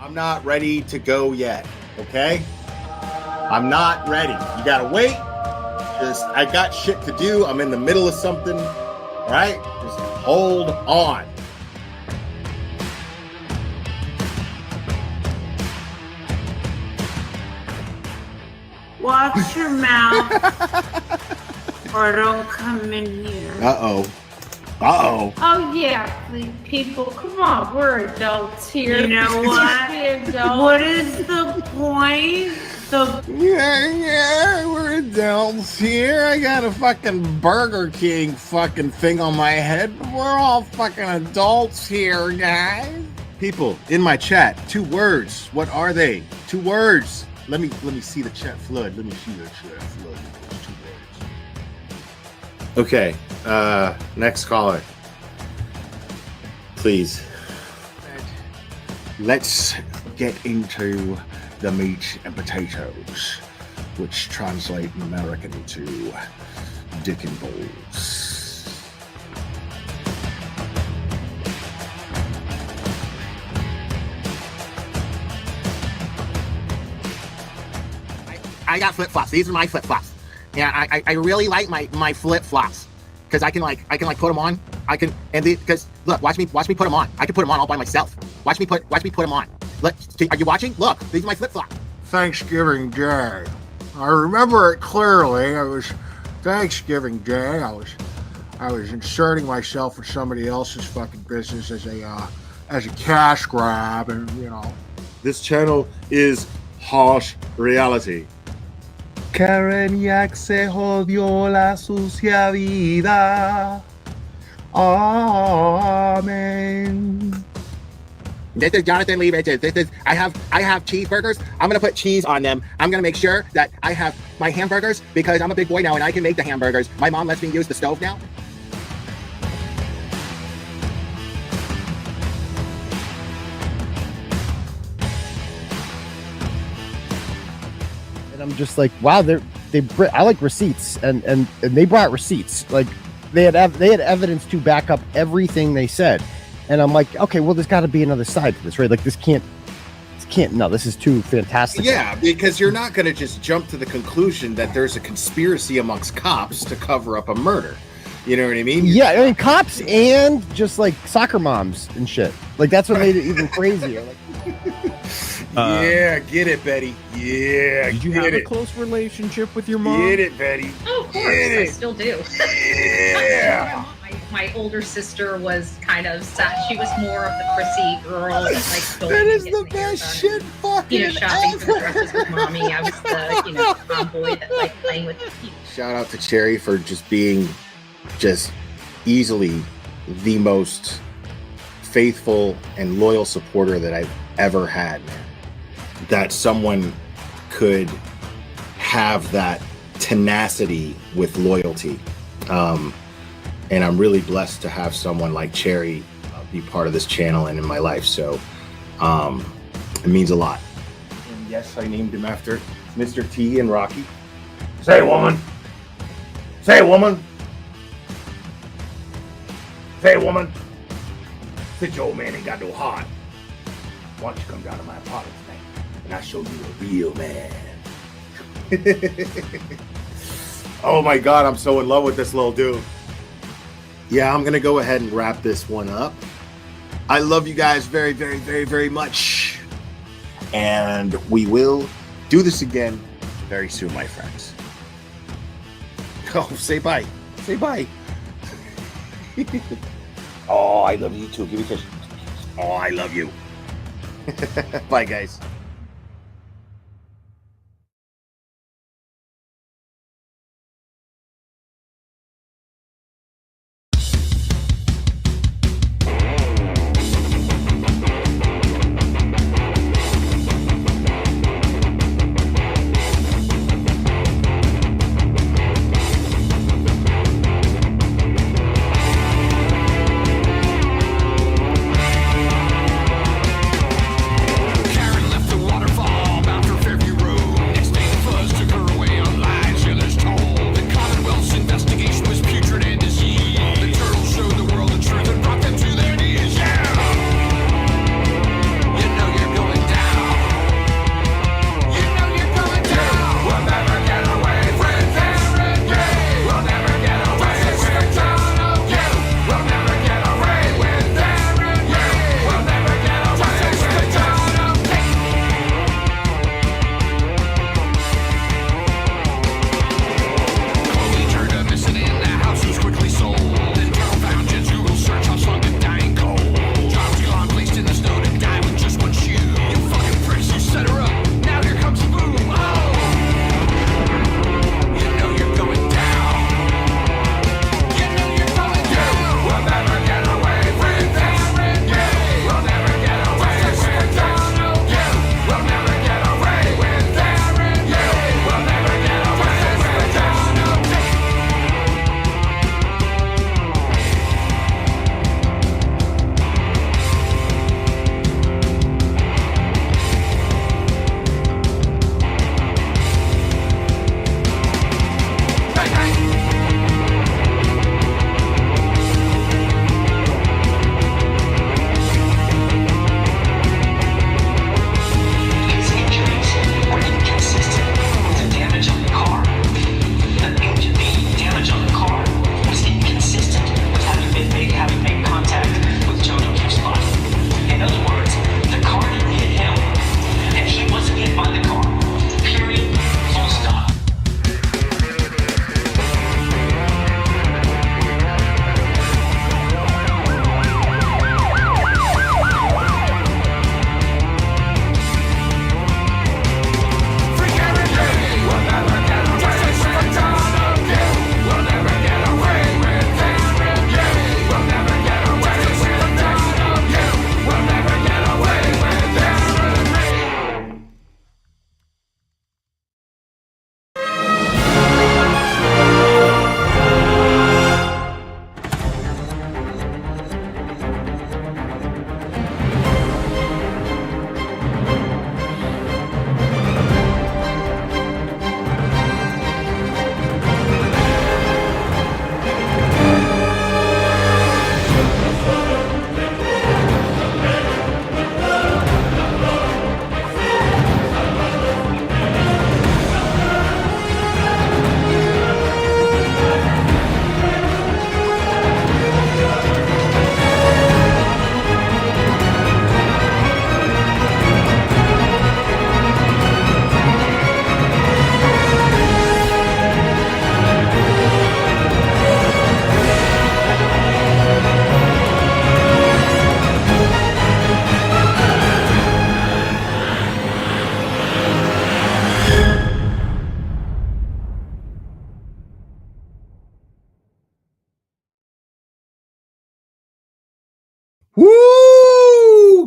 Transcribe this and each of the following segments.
I'm not ready to go yet, okay? I'm not ready. You gotta wait. I got shit to do. I'm in the middle of something, all right? Just hold on. Watch your mouth or don't come in here. Uh-oh. Oh, yeah, people, come on, we're adults here. You know what? What is the point? Yeah, we're adults here. I got a fucking Burger King fucking thing on my head. We're all fucking adults here, guys. People in my chat, 2 words. What are they? 2 words. Let me see the chat flood. Let me see the chat flood. 2 words. Okay, next caller. Please. Let's get into the meat and potatoes, which translate in American to dick and balls. I got flip-flops. These are my flip-flops. Yeah, I really like my flip-flops because I can put them on. Because look, watch me put them on. I can put them on all by myself. Watch me put them on. Look, are you watching? Look, these are my flip-flops. Thanksgiving Day. I remember it clearly. It was Thanksgiving Day. I was inserting myself in somebody else's fucking business as a cash grab, and you know. This channel is harsh reality. Kareniak se jodió la sucia vida. Amen. This is Jonathan Lee Riches. I have cheeseburgers. I'm gonna put cheese on them. I'm gonna make sure that I have my hamburgers because I'm a big boy now and I can make the hamburgers. My mom lets me use the stove now. And I'm just like, wow, I like receipts, and they brought receipts. Like they had evidence to back up everything they said. And I'm like, okay, well, there's got to be another side to this, right? Like, this can't. No, this is too fantastic. Yeah, because you're not going to just jump to the conclusion that there's a conspiracy amongst cops to cover up a murder. You know what I mean? Yeah, I mean, cops and just like soccer moms and shit. Like, that's what made it even crazier. Like, yeah, get it, Betty. Yeah, did you have a close relationship with your mom? Get it, Betty. Oh, of course, I still do. Yeah. My older sister was kind of sad. She was more of the Chrissy girl that like going That is and the getting her best done, shit fucking shopping for the ever. dresses with mommy. I was the tomboy that like playing with the people. Shout out to Cherry for just being just easily the most faithful and loyal supporter that I've ever had. That someone could have that tenacity with loyalty. And I'm really blessed to have someone like Cherry be part of this channel and in my life. So it means a lot. And yes, I named him after Mr. T and Rocky. Say, woman. Say, woman. Say, woman. Since your old man ain't got no heart, why don't you come down to my apartment tonight and I'll show you a real man. Oh my God, I'm so in love with this little dude. Yeah, I'm gonna go ahead and wrap this one up. I love you guys very, very, very, very much. And we will do this again very soon, my friends. Oh, say bye. Say bye. Oh, I love you too. Give me a kiss. Oh, I love you. Bye, guys. Karen left the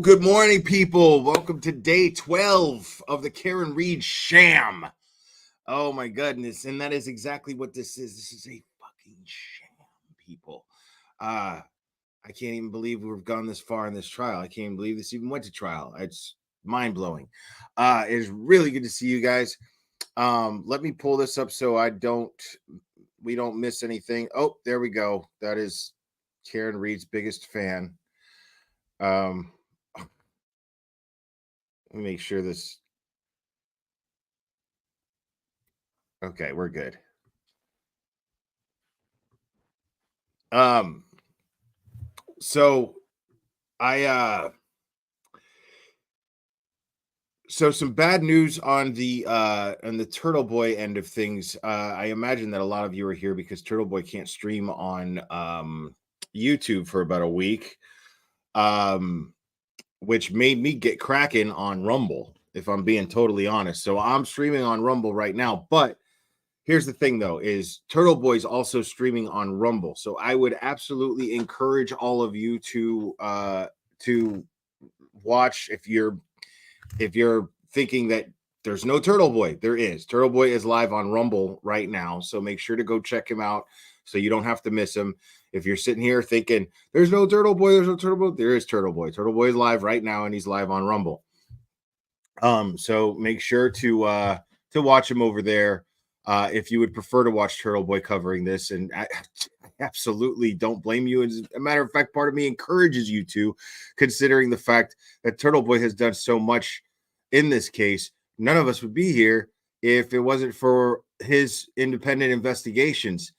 Good morning, people. Welcome to day 12 of the Karen Reed Sham. Oh my goodness. And that is exactly what this is. This is a fucking sham, people. I can't even believe we've gone this far in this trial. I can't even believe this even went to trial. It's mind-blowing. It is really good to see you guys. Let me pull this up so we don't miss anything. Oh, there we go. That is Karen Reed's biggest fan. Let me make sure this. Okay, we're good. So some bad news on the Turtle Boy end of things. I imagine that a lot of you are here because Turtle Boy can't stream on YouTube for about a week. Which made me get cracking on Rumble, if I'm being totally honest. So I'm streaming on Rumble right now, but here's the thing though, is Turtle Boy's also streaming on Rumble. So I would absolutely encourage all of you to watch. If you're thinking that there's no Turtle Boy, there is. Turtle Boy is live on Rumble right now. So make sure to go check him out so you don't have to miss him. If you're sitting here thinking there's no Turtle Boy, there is Turtle Boy. Turtle Boy is live right now and he's live on Rumble. So make sure to watch him over there. If you would prefer to watch Turtle Boy covering this, and I absolutely don't blame you. As a matter of fact, part of me encourages you to, considering the fact that Turtle Boy has done so much in this case. None of us would be here if it wasn't for his independent investigations.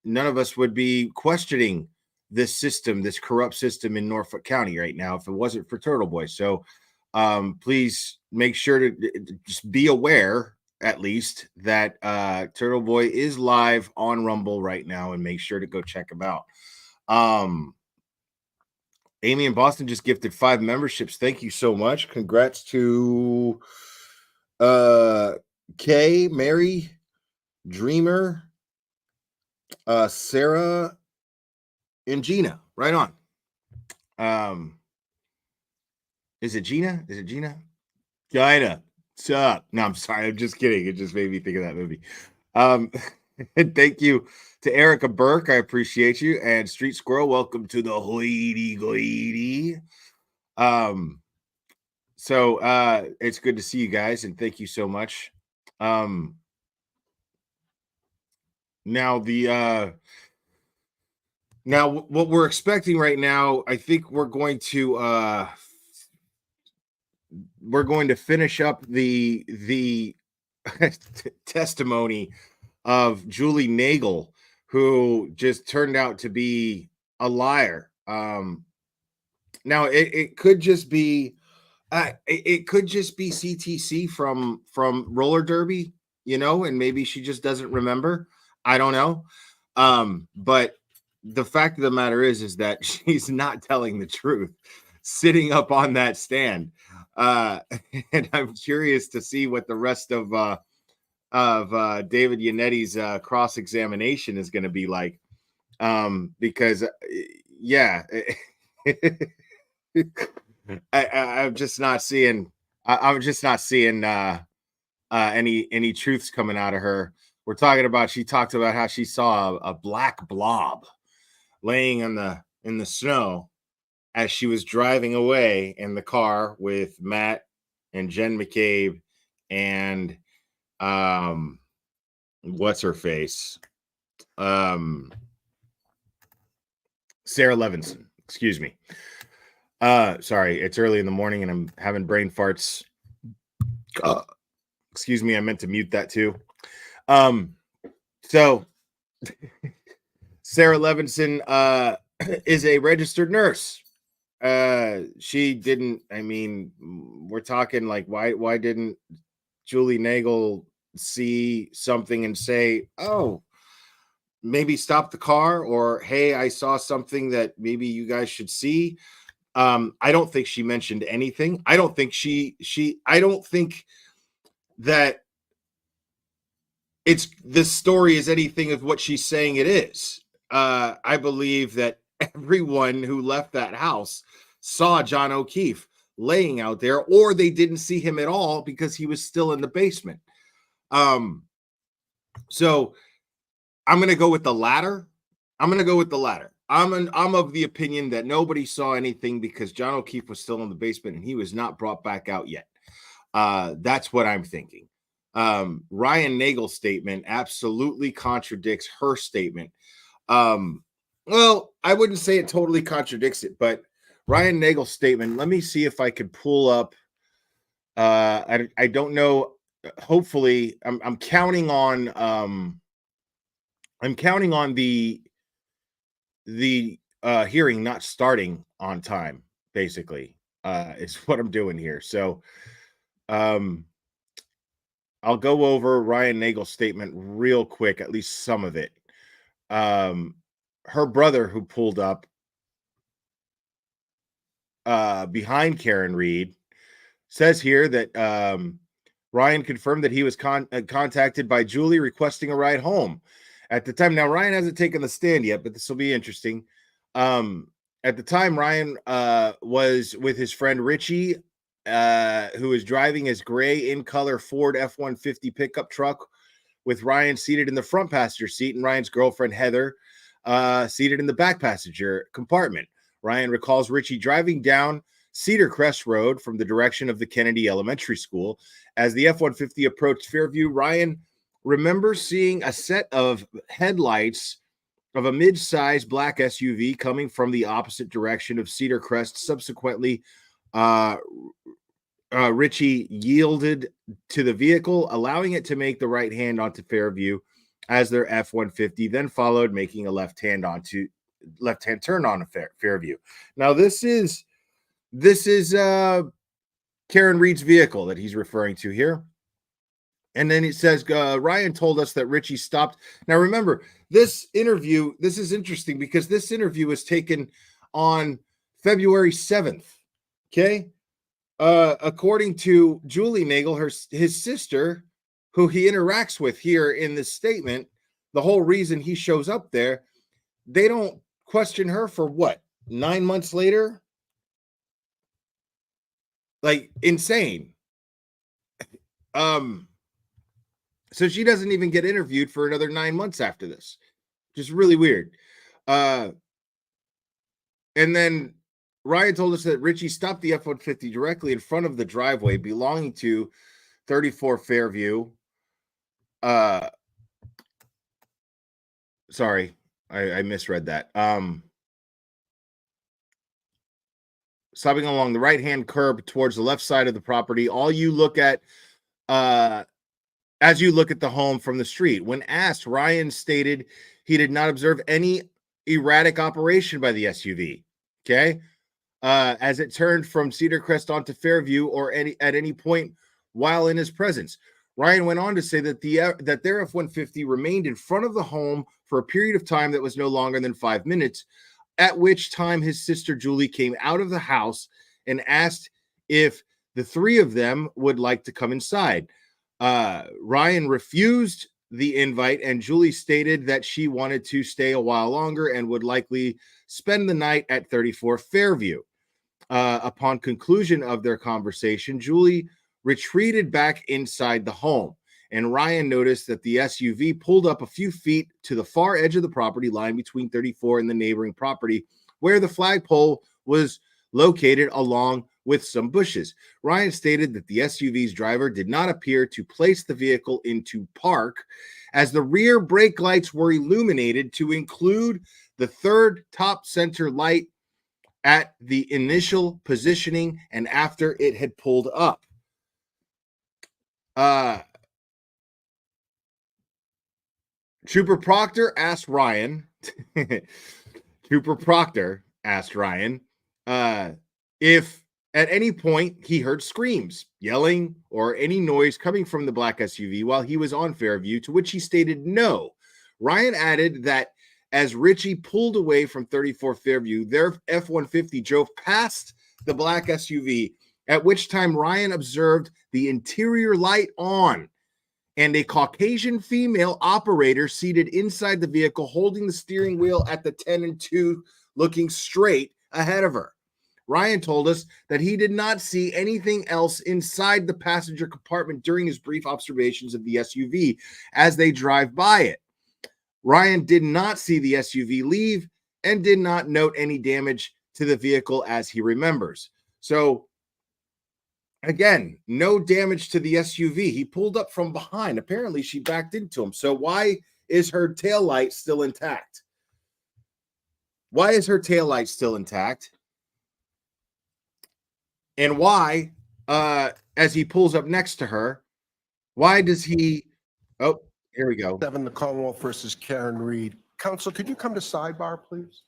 None of us would be questioning this system, this corrupt system in Norfolk County right now, if it wasn't for Turtle Boy. So please make sure to just be aware, at least, that Turtle Boy is live on Rumble right now, and make sure to go check him out. Amy in Boston just gifted 5 memberships. Thank you so much. Congrats to Kay, Mary, Dreamer, Sarah, and Gina. Right on. Is it Gina? Gina? What's up? No, I'm sorry. I'm just kidding. It just made me think of that movie. Thank you to Erica Burke. I appreciate you. And Street Squirrel, welcome to the hoity-goity. So it's good to see you guys, and thank you so much. Now what we're expecting right now, I think we're going to finish up the testimony of Julie Nagel, who just turned out to be a liar. Now it could just be CTC from roller derby, and maybe she just doesn't remember. I don't know. But the fact of the matter is that she's not telling the truth sitting up on that stand. And I'm curious to see what the rest of David Yannetti's cross-examination is going to be like. Because yeah, I'm just not seeing any truths coming out of her. She talked about how she saw a black blob laying in the snow as she was driving away in the car with Matt and Jen McCabe and what's her face? Sarah Levinson, excuse me. Sorry, it's early in the morning and I'm having brain farts. Excuse me, I meant to mute that too. So Sarah Levinson is a registered nurse. She didn't, we're talking like, why didn't Julie Nagel see something and say, oh, maybe stop the car, or hey, I saw something that maybe you guys should see? I don't think she mentioned anything. I don't think I don't think that this story is anything of what she's saying it is. I believe that everyone who left that house saw John O'Keefe laying out there, or they didn't see him at all because he was still in the basement. So I'm going to go with the latter. I'm of the opinion that nobody saw anything because John O'Keefe was still in the basement and he was not brought back out yet. That's what I'm thinking. Ryan Nagel's statement absolutely contradicts her statement. Well, I wouldn't say it totally contradicts it, but Ryan Nagel's statement, let me see if I could pull up. I don't know. Hopefully, I'm counting on the hearing not starting on time, basically, is what I'm doing here. So I'll go over Ryan Nagel's statement real quick, at least some of it. Her brother, who pulled up behind Karen Reed, says here that Ryan confirmed that he was contacted by Julie requesting a ride home at the time. Now, Ryan hasn't taken the stand yet, but this will be interesting. At the time, Ryan was with his friend Richie, who was driving his gray in-color Ford F-150 pickup truck with Ryan seated in the front passenger seat and Ryan's girlfriend, Heather, seated in the back passenger compartment. Ryan recalls Richie driving down Cedar Crest Road from the direction of the Kennedy Elementary School. As the F-150 approached Fairview, Ryan remembers seeing a set of headlights of a mid-sized black SUV coming from the opposite direction of Cedar Crest. Subsequently, Richie yielded to the vehicle, allowing it to make the right hand onto Fairview as their F-150 then followed, making a left-hand turn on Fairview. Now, this is Karen Reed's vehicle that he's referring to here. And then it says, Ryan told us that Richie stopped. Now, remember, this is interesting because this interview was taken on February 7th. Okay. According to Julie Nagel, his sister, who he interacts with here in this statement, the whole reason he shows up there, they don't question her for what? 9 months later? Like, insane. So she doesn't even get interviewed for another 9 months after this. Just really weird. And then Ryan told us that Richie stopped the F-150 directly in front of the driveway belonging to 34 Fairview. Sorry, I misread that. Stopping along the right-hand curb towards the left side of the property. All you look at, as you look at the home from the street. When asked, Ryan stated he did not observe any erratic operation by the SUV. Okay. As it turned from Cedar Crest onto Fairview or at any point while in his presence. Ryan went on to say that that their F-150 remained in front of the home for a period of time that was no longer than 5 minutes, at which time his sister Julie came out of the house and asked if the three of them would like to come inside. Ryan refused the invite, and Julie stated that she wanted to stay a while longer and would likely spend the night at 34 Fairview. Upon conclusion of their conversation, Julie retreated back inside the home, and Ryan noticed that the SUV pulled up a few feet to the far edge of the property line between 34 and the neighboring property, where the flagpole was located along with some bushes. Ryan stated that the SUV's driver did not appear to place the vehicle into park, as the rear brake lights were illuminated to include the third top center light at the initial positioning and after it had pulled up. Trooper Proctor asked Ryan if at any point he heard screams, yelling, or any noise coming from the black SUV while he was on Fairview, to which he stated no. Ryan added that as Richie pulled away from 34 Fairview, their F-150 drove past the black SUV, at which time Ryan observed the interior light on and a Caucasian female operator seated inside the vehicle holding the steering wheel at the 10 and 2, looking straight ahead of her. Ryan told us that he did not see anything else inside the passenger compartment during his brief observations of the SUV as they drive by it. Ryan did not see the SUV leave and did not note any damage to the vehicle as he remembers. So, again, no damage to the SUV. He pulled up from behind. Apparently, she backed into him. So, why is her taillight still intact? Why is her taillight still intact? And why, as he pulls up next to her, why does he? Oh, here we go. 7, the Commonwealth versus Karen Reed. Counsel, could you come to sidebar, please?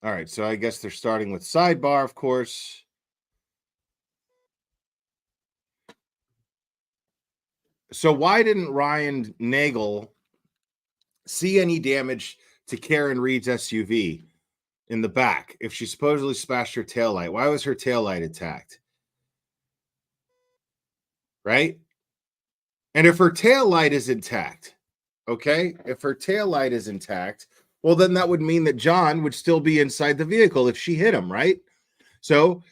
All right, so I guess they're starting with sidebar, of course. So why didn't Ryan Nagel see any damage to Karen Reed's SUV in the back if she supposedly smashed her taillight? Why was her taillight intact? Right? And if her taillight is intact, okay, if her taillight is intact, well, then that would mean that John would still be inside the vehicle if she hit him, right? So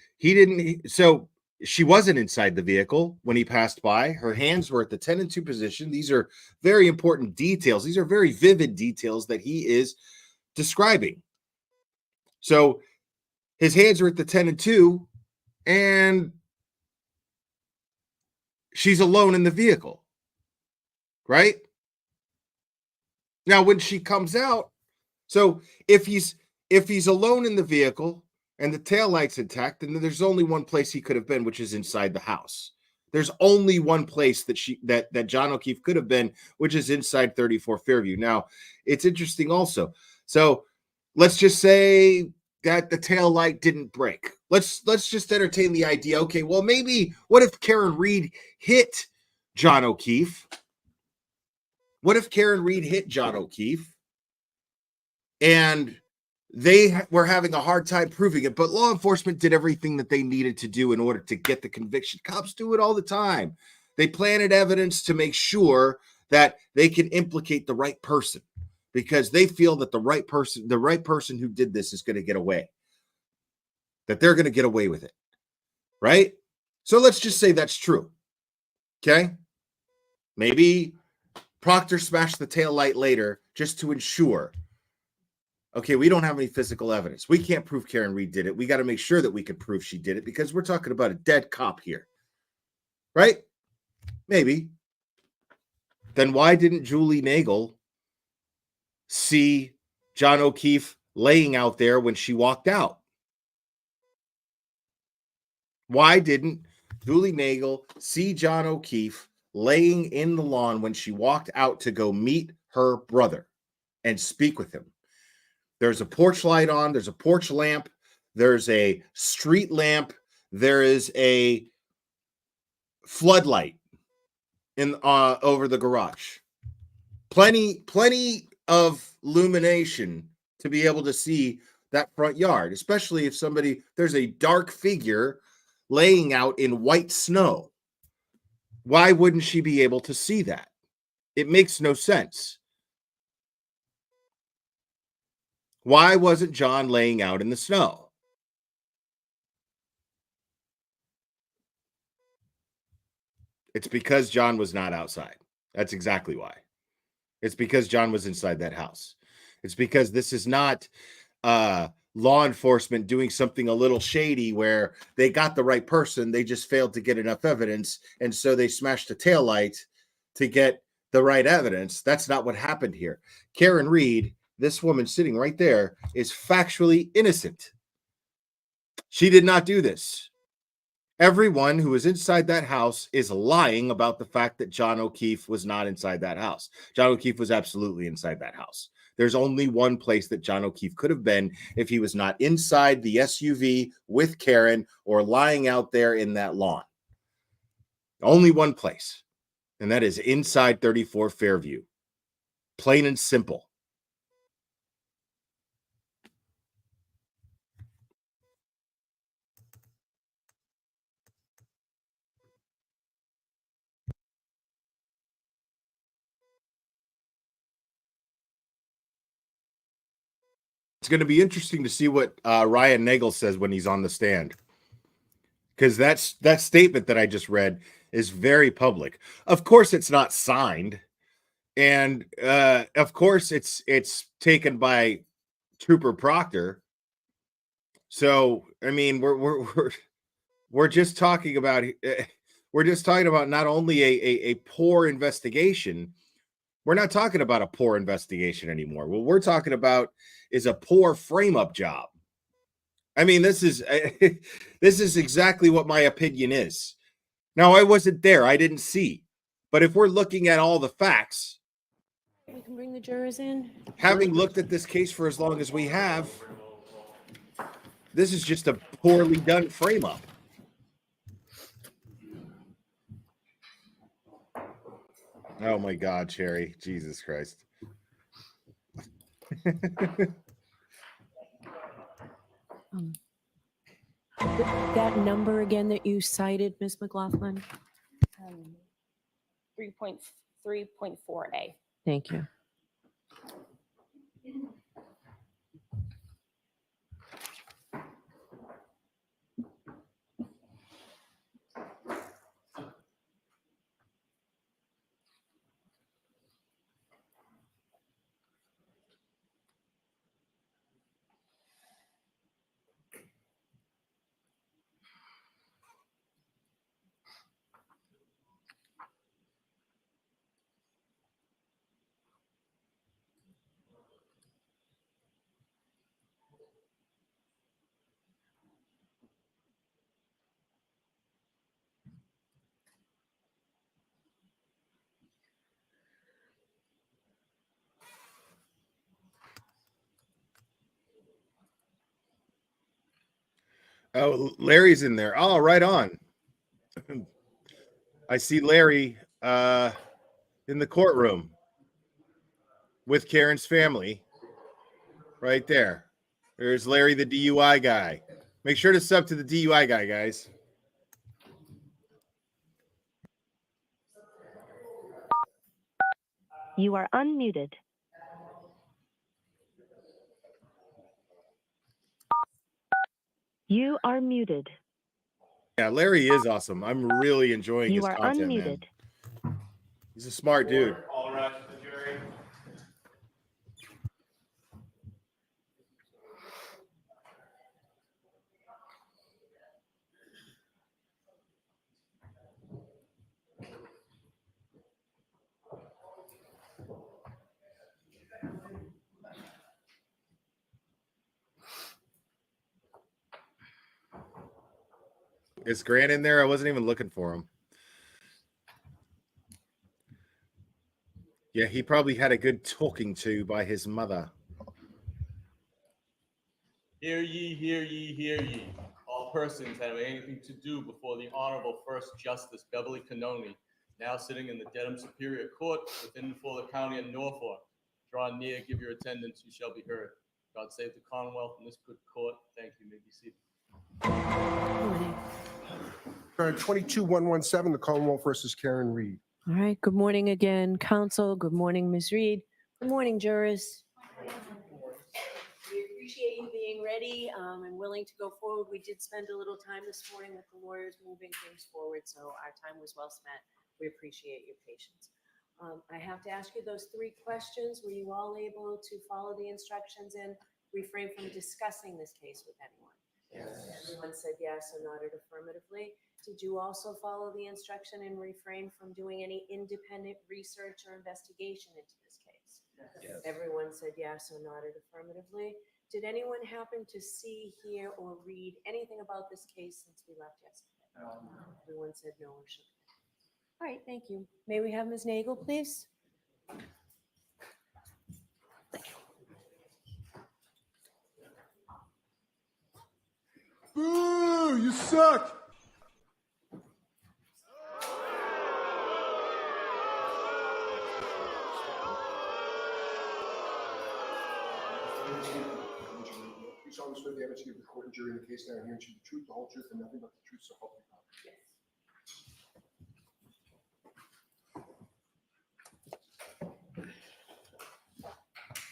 she wasn't inside the vehicle when he passed by. Her hands were at the 10 and 2 position. These are very important details. These are very vivid details that he is describing. So his hands are at the 10 and 2, and she's alone in the vehicle, right? Now, when she comes out, so if he's alone in the vehicle and the taillight's intact, then there's only one place he could have been, which is inside the house. There's only one place that John O'Keefe could have been, which is inside 34 Fairview. Now, it's interesting also. So let's just say that the taillight didn't break. Let's just entertain the idea. Okay, well, maybe what if Karen Reed hit John O'Keefe? What if Karen Reed hit John O'Keefe and they were having a hard time proving it, but law enforcement did everything that they needed to do in order to get the conviction? Cops do it all the time. They planted evidence to make sure that they can implicate the right person because they feel that the right person who did this is going to get away, that they're going to get away with it, right? So let's just say that's true, okay? Maybe Proctor smashed the taillight later just to ensure, okay, we don't have any physical evidence. We can't prove Karen Reed did it. We got to make sure that we can prove she did it because we're talking about a dead cop here, right? Maybe. Then why didn't Julie Nagel see John O'Keefe laying out there when she walked out? Why didn't Julie Nagel see John O'Keefe laying in the lawn when she walked out to go meet her brother and speak with him? There's a porch light on. There's a porch lamp. There's a street lamp. There is a floodlight in over the garage. Plenty of illumination to be able to see that front yard, especially if there's a dark figure laying out in white snow. Why wouldn't she be able to see that? It makes no sense. Why wasn't John laying out in the snow? It's because John was not outside. That's exactly why. It's because John was inside that house. It's because this is not law enforcement doing something a little shady where they got the right person. They just failed to get enough evidence. And so they smashed the taillight to get the right evidence. That's not what happened here. Karen Reed, this woman sitting right there, is factually innocent. She did not do this. Everyone who is inside that house is lying about the fact that John O'Keefe was not inside that house. John O'Keefe was absolutely inside that house. There's only one place that John O'Keefe could have been if he was not inside the SUV with Karen or lying out there in that lawn. Only one place, and that is inside 34 Fairview. Plain and simple. It's going to be interesting to see what Ryan Nagel says when he's on the stand, because that statement that I just read is very public. Of course, it's not signed, and of course, it's taken by Trooper Proctor. So, I mean, we're just talking about not only a poor investigation. We're not talking about a poor investigation anymore. What we're talking about is a poor frame-up job. I mean, this is this is exactly what my opinion is. Now, I wasn't there. I didn't see. But if we're looking at all the facts, we can bring the jurors in. Having looked at this case for as long as we have, this is just a poorly done frame-up. Oh my God, Cherry. Jesus Christ. That number again that you cited, Ms. McLaughlin? 3.3.4A. Thank you. Oh, Larry's in there. Oh, right on. I see Larry in the courtroom with Karen's family. Right there. There's Larry, the DUI guy. Make sure to sub to the DUI guy, guys. You are unmuted. You are muted. Yeah, Larry is awesome. I'm really enjoying his content, unmuted. Man. He's a smart dude. All right, the jury. Is Grant in there? I wasn't even looking for him. Yeah, he probably had a good talking to by his mother. Hear ye, hear ye, hear ye. All persons having anything to do before the Honorable First Justice Beverly Cannoni, now sitting in the Dedham Superior Court within and for the County of Norfolk. Draw near, give your attendance, you shall be heard. God save the Commonwealth and this good court. Thank you. You may be seated. 22-117, the Commonwealth versus Karen Reed. All right. Good morning again, counsel. Good morning, Ms. Reed. Good morning, jurors. We appreciate you being ready and willing to go forward. We did spend a little time this morning with the lawyers moving things forward, so our time was well spent. We appreciate your patience. I have to ask you those 3 questions. Were you all able to follow the instructions and refrain from discussing this case with anyone? Yes. Everyone said yes or nodded affirmatively. Did you also follow the instruction and refrain from doing any independent research or investigation into this case? Yes. Everyone said yes or nodded affirmatively. Did anyone happen to see, hear, or read anything about this case since we left yesterday? No. Everyone said no or shook their head. All right, thank you. May we have Ms. Nagel, please? Boo! You suck! You solemnly swear the evidence you give the court and jury in the case now and herein should be the truth, the whole truth, and nothing but the truth, so help you God.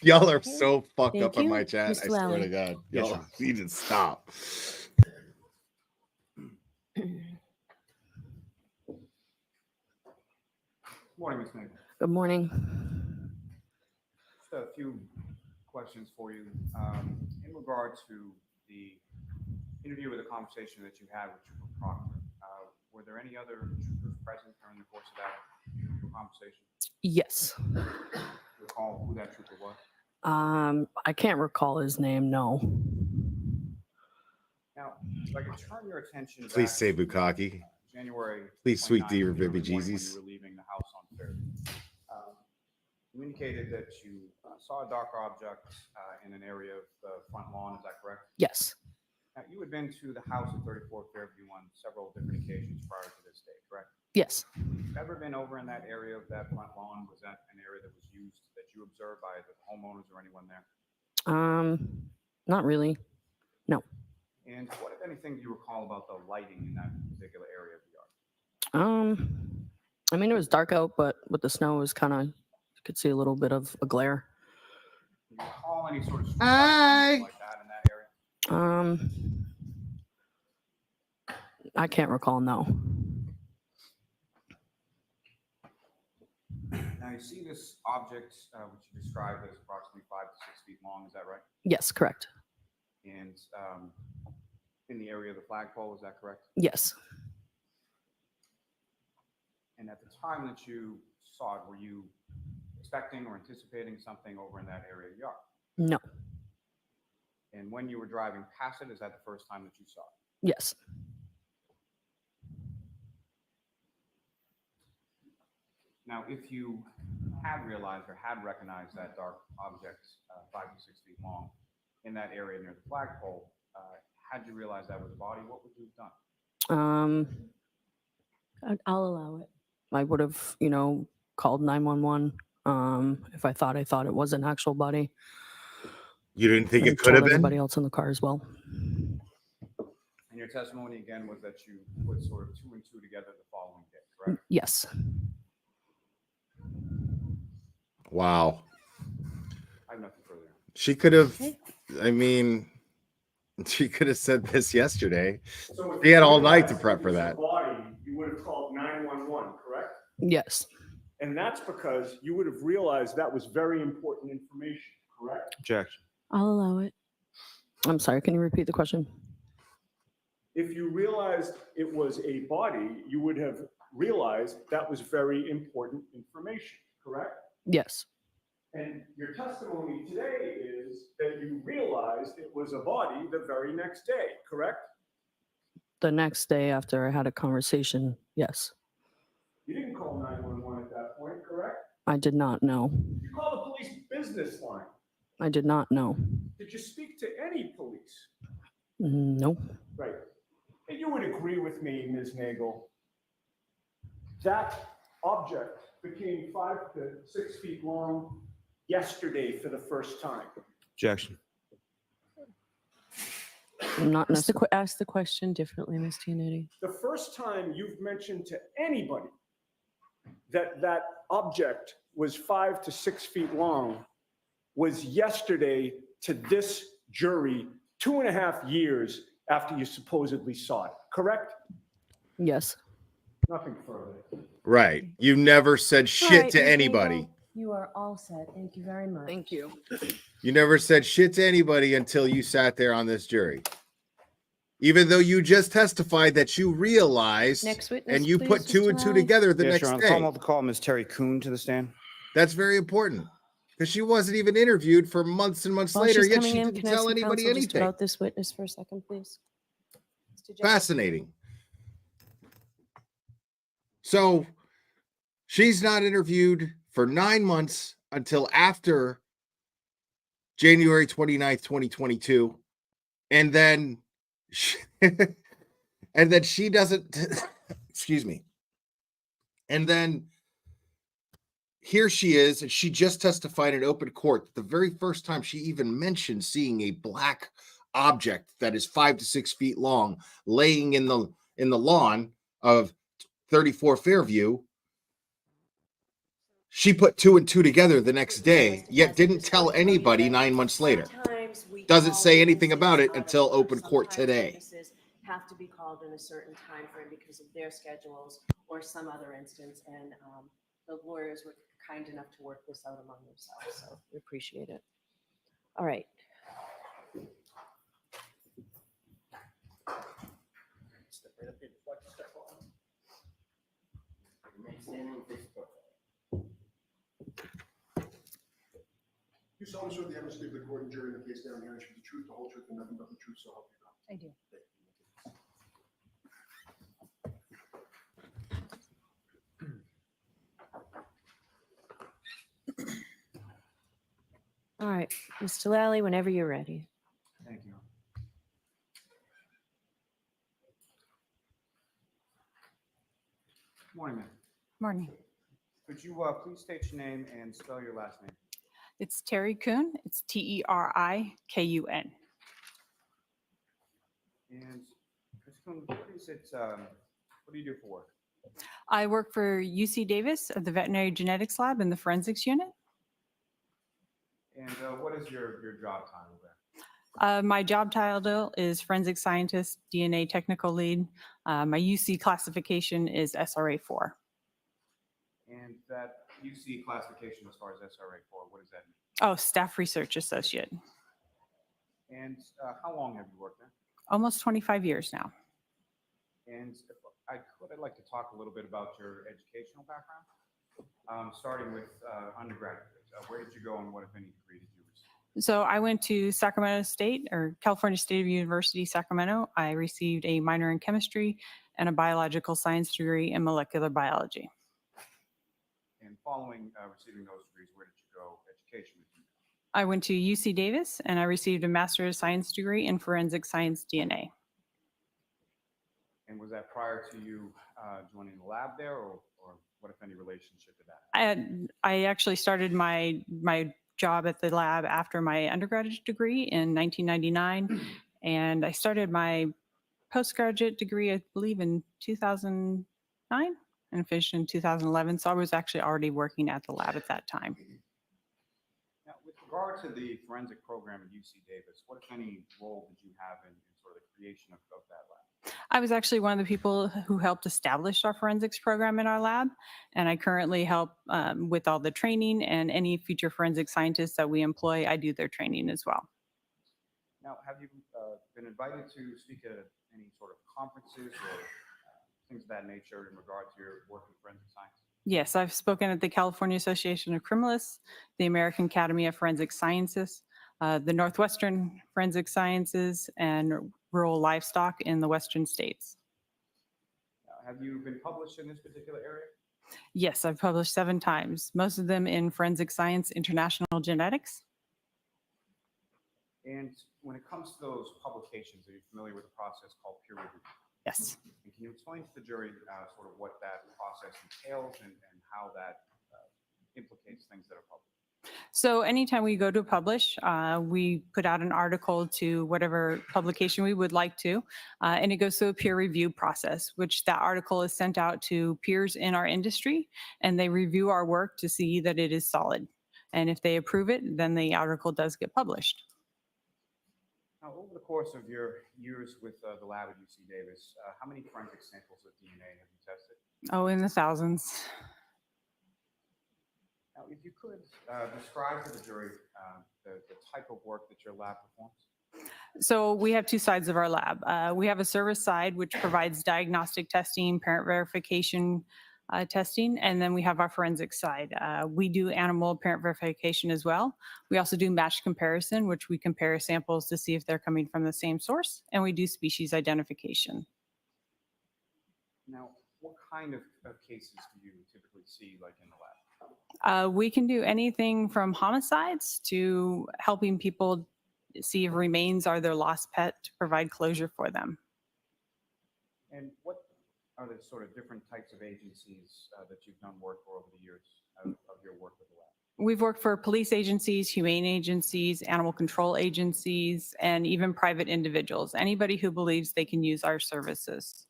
Yes. Y'all are so fucked Thank up in you, my chat. Mr. I swear Lally. to God. Yes, Y'all sir. need to stop. Morning, Ms. Nagel. Good morning. Just a few questions for you. In regard to the interview or the conversation that you had with Trooper Proctor, were there any other troopers present during the course of that conversation? Yes. Do you recall who that trooper was? I can't recall his name. No. Now, if I could turn your attention Please back say to, Bukaki. January Please, sweet 29th, dear early Vivi morning when Jeezys. you were leaving the house on Fairview. You indicated that you saw a dark object in an area of the front lawn. Is that correct? Yes. Now, you had been to the house at 34 Fairview on several different occasions prior to this day, correct? Yes. Ever been over in that area of that front lawn? Was that an area that was used, that you observed by the homeowners or anyone there? Not really. No. And what, if anything, do you recall about the lighting in that particular area of the yard? I mean, it was dark out, but with the snow, it was kind of, you could see a little bit of a glare. Do you recall any sort of street Hi. lights like that in that area? I can't recall. No. Now, you see this object, which you described as approximately 5 to 6 feet long. Is that right? Yes, correct. And in the area of the flagpole, is that correct? Yes. And at the time that you saw it, were you expecting or anticipating something over in that area of the yard? No. And when you were driving past it, is that the first time that you saw it? Yes. Now, if you had realized or had recognized that dark object, 5 to 6 feet long, in that area near the flagpole, had you realized that was a body, what would you have done? I'll allow it. I would have, called 911 if I thought it was an actual body. You didn't think And it could have told everybody been? else in the car as well. And your testimony again was that you put sort of 2 and 2 together the following day, correct? Yes. Wow. I have nothing further. She could have, I mean, she could have said this yesterday. So if She had you all night to realized prep it for was a that. Body, you would have called 911, correct? Yes. And that's because you would have realized that was very important information, correct? Objection. I'll allow it. I'm sorry. Can you repeat the question? If you realized it was a body, you would have realized that was very important information, correct? Yes. And your testimony today is that you realized it was a body the very next day, correct? The next day after I had a conversation, yes. You didn't call 911 at that point, correct? I did not know. You called the police business line. I did not know. Did you speak to any police? No. Right. And you would agree with me, Ms. Nagel, that object became 5 to 6 feet long yesterday for the first time. Objection. I'm not necessarily. Ask the question differently, Ms. Tianetti. The first time you've mentioned to anybody that that object was 5 to 6 feet long was yesterday to this jury 2.5 years after you supposedly saw it, correct? Yes. Nothing further. Right. You never said All shit right, to Ms. anybody. Nagel, you are all set. Thank you very much. Thank you. You never said shit to anybody until you sat there on this jury. Even though you just testified that you realized Next witness, and you please, put 2 Mr. and 2 Lally. together the Yes, next Your Honor. day. Call to call Ms. Terry Kuhn to the stand. That's very important because she wasn't even interviewed for months and months While later, she's yet coming she in, didn't can I ask tell the anybody counsel just anything. about this witness for a second, please? Mr. Judge? Fascinating. So she's not interviewed for 9 months until after January 29th, 2022. And then she doesn't, excuse me. And then here she is, and she just testified in open court. The very first time she even mentioned seeing a black object that is 5 to 6 feet long laying in the lawn of 34 Fairview She put 2 and 2 together the next day, yet didn't tell anybody 9 months later. Doesn't say anything about it until open court today. Witnesses have to be called in a certain time frame because of their schedules or some other instance, and the lawyers were kind enough to work this out among themselves, so we appreciate it. All right. Step right up here. Step on. You solemnly swear the evidence given to the court and jury in the case down here is the truth, the whole truth, and nothing but the truth, so help you God. I do. All right, Mr. Lally, whenever you're ready. Thank you. Morning, ma'am. Morning. Could you please state your name and spell your last name? It's Terry Kuhn. It's Terikun. And Ms. Kuhn, what is it? What do you do for work? I work for UC Davis at the Veterinary Genetics Lab in the Forensics Unit. And what is your job title there? My job title is Forensic Scientist, DNA Technical Lead. My UC classification is SRA4. And that UC classification as far as SRA4, what does that mean? Oh, Staff Research Associate. And how long have you worked there? Almost 25 years now. And if I could, I'd like to talk a little bit about your educational background, starting with undergraduate. Where did you go and what, if any, degree did you receive? So I went to Sacramento State, or California State University, Sacramento. I received a minor in chemistry and a biological science degree in molecular biology. And following receiving those degrees, where did you go educationally? I went to UC Davis and I received a Master of Science degree in Forensic Science DNA. And was that prior to you joining the lab there, or what, if any, relationship to that? I actually started my job at the lab after my undergraduate degree in 1999, and I started my postgraduate degree, I believe, in 2009 and finished in 2011. So I was actually already working at the lab at that time. Now, with regard to the forensic program at UC Davis, what, if any, role did you have in sort of the creation of that lab? I was actually one of the people who helped establish our forensics program in our lab, and I currently help with all the training, and any future forensic scientists that we employ, I do their training as well. Now, have you been invited to speak at any sort of conferences or things of that nature in regard to your work in forensic science? Yes, I've spoken at the California Association of Criminalists, the American Academy of Forensic Sciences, the Northwestern Forensic Sciences, and rural livestock in the Western states. Have you been published in this particular area? Yes, I've published 7 times, most of them in Forensic Science International Genetics. And when it comes to those publications, are you familiar with a process called peer review? Yes. And can you explain to the jury sort of what that process entails and how that implicates things that are published? So anytime we go to publish, we put out an article to whatever publication we would like to, and it goes through a peer review process, which that article is sent out to peers in our industry, and they review our work to see that it is solid. And if they approve it, then the article does get published. Now, over the course of your years with the lab at UC Davis, how many forensic samples of DNA have you tested? Oh, in the thousands. Now, if you could describe to the jury the type of work that your lab performs. So we have 2 sides of our lab. We have a service side, which provides diagnostic testing, parent verification testing, and then we have our forensic side. We do animal parent verification as well. We also do match comparison, which we compare samples to see if they're coming from the same source, and we do species identification. Now, what kind of cases do you typically see, like in the lab? We can do anything from homicides to helping people see if remains are their lost pet to provide closure for them. And what are the sort of different types of agencies that you've done work for over the years of your work with the lab? We've worked for police agencies, humane agencies, animal control agencies, and even private individuals, anybody who believes they can use our services.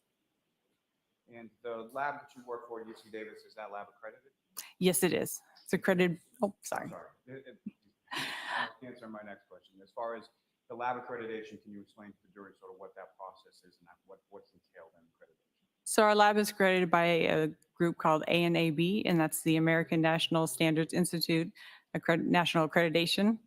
And the lab that you work for at UC Davis, is that lab accredited? Yes, it is. It's accredited. Oh, sorry. Answer my next question. As far as the lab accreditation, can you explain to the jury sort of what that process is and what's entailed in accreditation? So our lab is accredited by a group called ANAB, and that's the American National Standards Institute National Accreditation.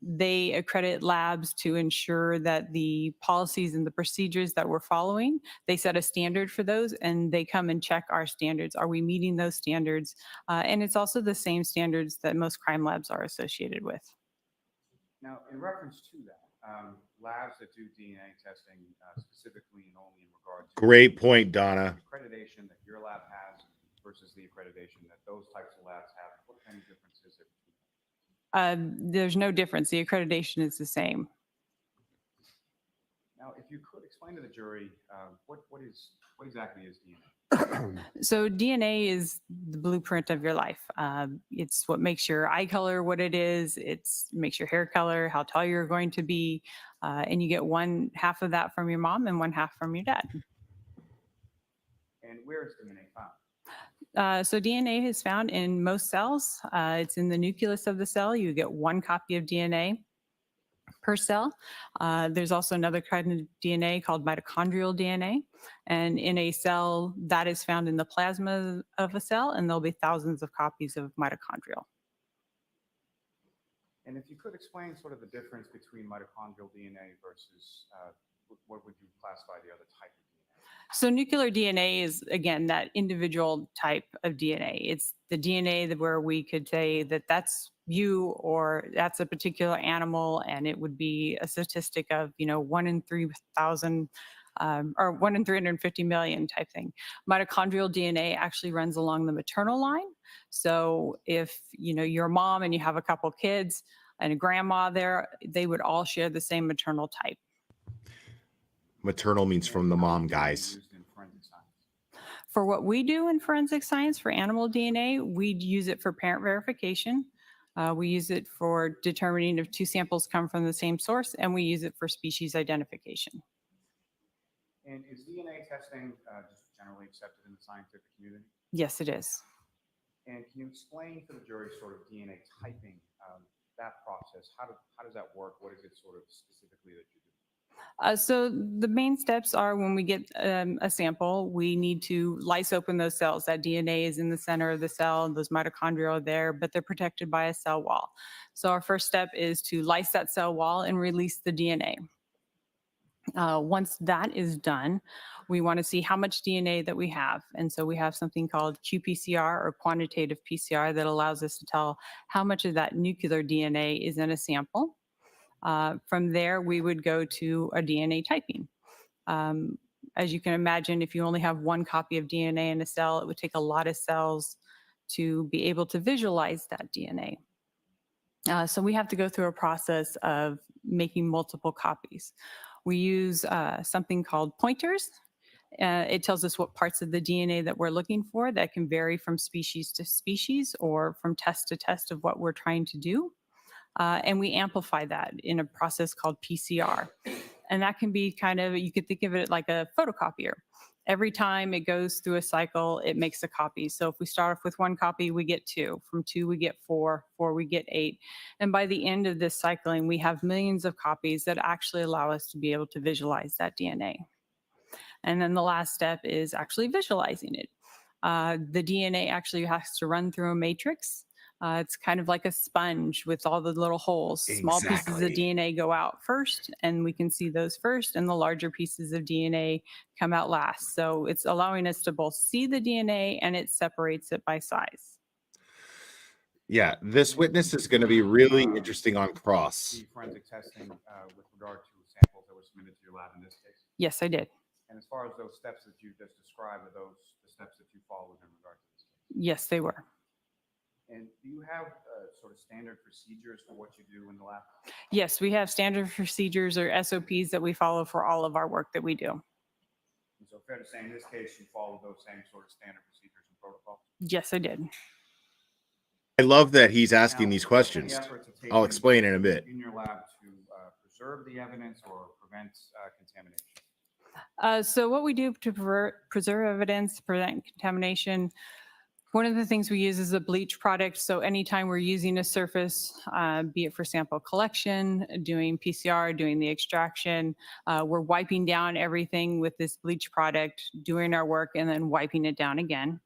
They accredit labs to ensure that the policies and the procedures that we're following, they set a standard for those, and they come and check our standards. Are we meeting those standards? And it's also the same standards that most crime labs are associated with. Now, in reference to that, labs that do DNA testing specifically and only in regard to Great point, Donna. accreditation that your lab has versus the accreditation that those types of labs have, what kind of difference is there between them? There's no difference. The accreditation is the same. Now, if you could explain to the jury what exactly is DNA? So DNA is the blueprint of your life. It's what makes your eye color what it is. It's makes your hair color, how tall you're going to be, and you get one half of that from your mom and one half from your dad. And where is DNA found? So DNA is found in most cells. It's in the nucleus of the cell. You get one copy of DNA per cell. There's also another kind of DNA called mitochondrial DNA. And in a cell, that is found in the plasma of a cell, and there'll be thousands of copies of mitochondrial. And if you could explain sort of the difference between mitochondrial DNA versus what would you classify the other type of DNA? So nuclear DNA is, again, that individual type of DNA. It's the DNA where we could say that that's you or that's a particular animal, and it would be a statistic of, 1 in 3,000 or 1 in 350 million type thing. Mitochondrial DNA actually runs along the maternal line. So if, you're a mom and you have a couple kids and a grandma there, they would all share the same maternal type. Maternal means from the mom, guys. For what we do in forensic science for animal DNA, we use it for parent verification. We use it for determining if two samples come from the same source, and we use it for species identification. And is DNA testing just generally accepted in the scientific community? Yes, it is. And can you explain to the jury sort of DNA typing, that process? How does that work? What is it sort of specifically that you do? So the main steps are when we get a sample, we need to lyse open those cells. That DNA is in the center of the cell, and those mitochondria are there, but they're protected by a cell wall. So our first step is to lyse that cell wall and release the DNA. Once that is done, we want to see how much DNA that we have. And so we have something called qPCR, or quantitative PCR, that allows us to tell how much of that nuclear DNA is in a sample. From there, we would go to a DNA typing. As you can imagine, if you only have one copy of DNA in a cell, it would take a lot of cells to be able to visualize that DNA. So we have to go through a process of making multiple copies. We use something called pointers. It tells us what parts of the DNA that we're looking for. That can vary from species to species or from test to test of what we're trying to do. And we amplify that in a process called PCR. And that can be kind of, you could think of it like a photocopier. Every time it goes through a cycle, it makes a copy. So if we start off with one copy, we get 2. From 2, we get 4. 4, we get 8. And by the end of this cycling, we have millions of copies that actually allow us to be able to visualize that DNA. And then the last step is actually visualizing it. The DNA actually has to run through a matrix. It's kind of like a sponge with all the little holes. Small pieces of DNA go out first, and we can see those first, and the larger pieces of DNA come out last. So it's allowing us to both see the DNA, and it separates it by size. Yeah, this witness is going to be really interesting on cross. The forensic testing with regard to samples that were submitted to your lab in this case? Yes, I did. And as far as those steps that you just described, are those the steps that you followed in regard to this case? Yes, they were. And do you have sort of standard procedures for what you do in the lab? Yes, we have standard procedures or SOPs that we follow for all of our work that we do. And so fair to say in this case, you followed those same sort of standard procedures and protocols? Yes, I did. I love that he's asking these questions. I'll explain in a bit. In your lab to preserve the evidence or prevent contamination? So what we do to preserve evidence, prevent contamination, One of the things we use is a bleach product. So anytime we're using a surface, be it for sample collection, doing PCR, doing the extraction, we're wiping down everything with this bleach product, doing our work, and then wiping it down again.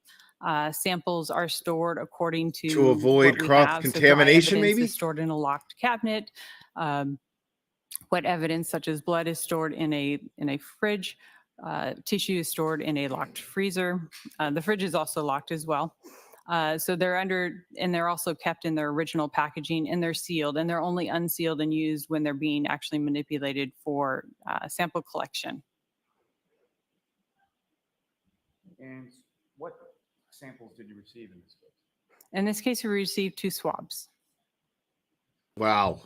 Samples are stored according to avoid what we cross have. contamination, So dry evidence maybe? is stored in a locked cabinet. Wet evidence such as blood is stored in a fridge. Tissue is stored in a locked freezer. The fridge is also locked as well. So they're also kept in their original packaging, and they're sealed, and they're only unsealed and used when they're being actually manipulated for sample collection. And what samples did you receive in this case? In this case, we received 2 swabs. Wow.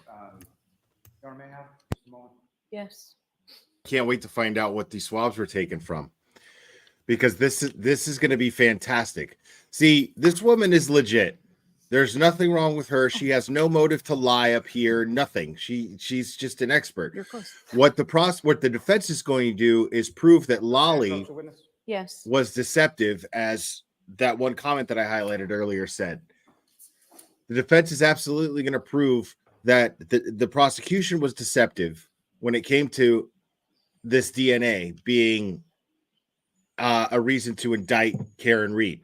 Governor, may I have just a moment? Yes. Can't wait to find out what these swabs were taken from, because this is going to be fantastic. See, this woman is legit. There's nothing wrong with her. She has no motive to lie up here. Nothing. She's just an expert. You're close. What the defense is going to do is prove that Lolly Yes. was deceptive, as that one comment that I highlighted earlier said. The defense is absolutely going to prove that the prosecution was deceptive when it came to this DNA being a reason to indict Karen Reed.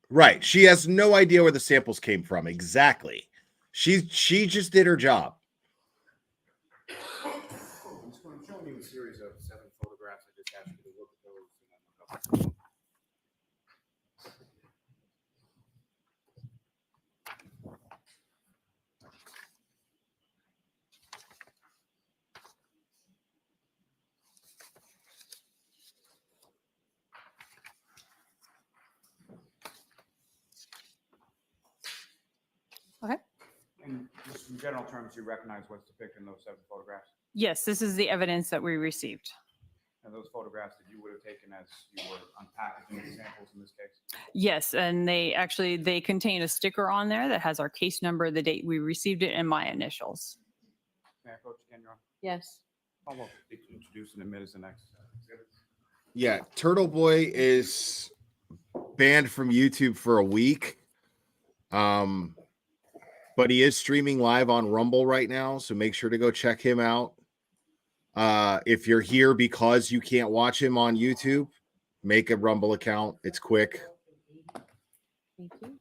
Right. She has no idea where the samples came from. Exactly. She just did her job. I'm showing you a series of 7 photographs. I just asked you to look at those and then look up. Okay. And just in general terms, you recognize what's depicted in those 7 photographs? Yes, this is the evidence that we received. And those photographs that you would have taken as you were unpackaging the samples in this case? Yes, and they contain a sticker on there that has our case number, the date we received it, and my initials. May I approach again, Your Honor? Yes. I'll introduce and admit as the next exhibit. Yeah, Turtle Boy is banned from YouTube for a week. But he is streaming live on Rumble right now, so make sure to go check him out. If you're here because you can't watch him on YouTube, make a Rumble account. It's quick. Thank you.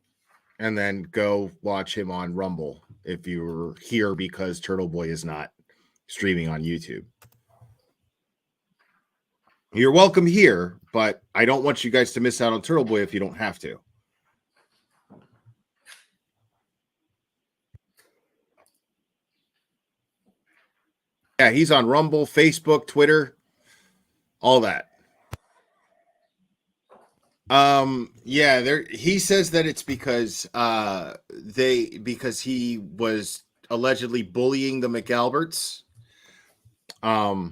And then go watch him on Rumble if you're here because Turtle Boy is not streaming on YouTube. You're welcome here, but I don't want you guys to miss out on Turtle Boy if you don't have to. Yeah, he's on Rumble, Facebook, Twitter, all that. Yeah, he says that it's because because he was allegedly bullying the McAlberts. I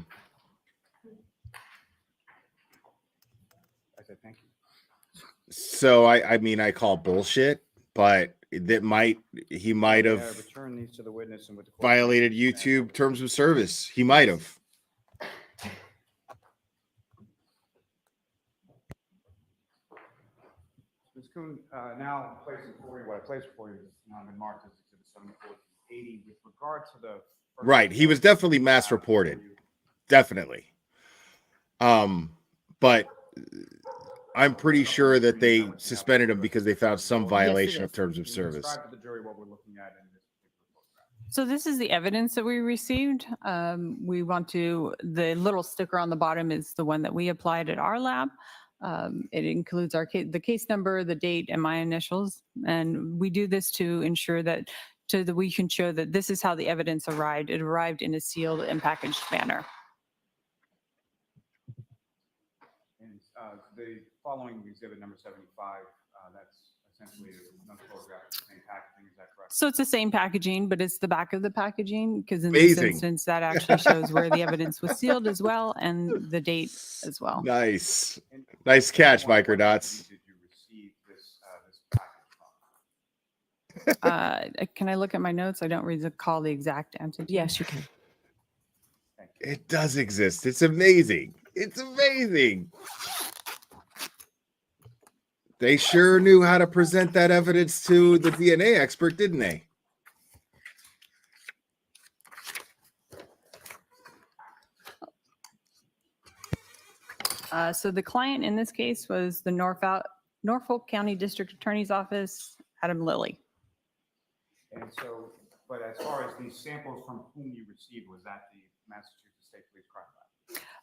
said thank you. So I mean I call bullshit, but he might have return these to the witness and with the court violated YouTube terms of service. He might have. Ms. Kuhn, now placing before you what I placed before you has now been marked as Exhibit 7480 with regard to the Right, he was definitely mass reported, definitely. But I'm pretty sure that they suspended him because they found some violation of terms of service. Describe to the jury what we're looking at in this particular photograph. So this is the evidence that we received. The little sticker on the bottom is the one that we applied at our lab. It includes the case number, the date, and my initials. And we do this to ensure that we can show that this is how the evidence arrived. It arrived in a sealed and packaged manner. And the following exhibit number 75, that's essentially another photograph of the same packaging. Is that correct? So it's the same packaging, but it's the back of the packaging, because in Amazing. this instance, that actually shows where the evidence was sealed as well, and the date as well. Nice. Nice catch, Microdots. Did you receive this package Can I look at my notes? I don't recall the exact entity. Yes, you can. It does exist. It's amazing. It's amazing. They sure knew how to present that evidence to the DNA expert, didn't they? So the client in this case was the Norfolk County District Attorney's Office, Adam Lilly. And so, but as far as these samples from whom you received, was that the Massachusetts State Police Crime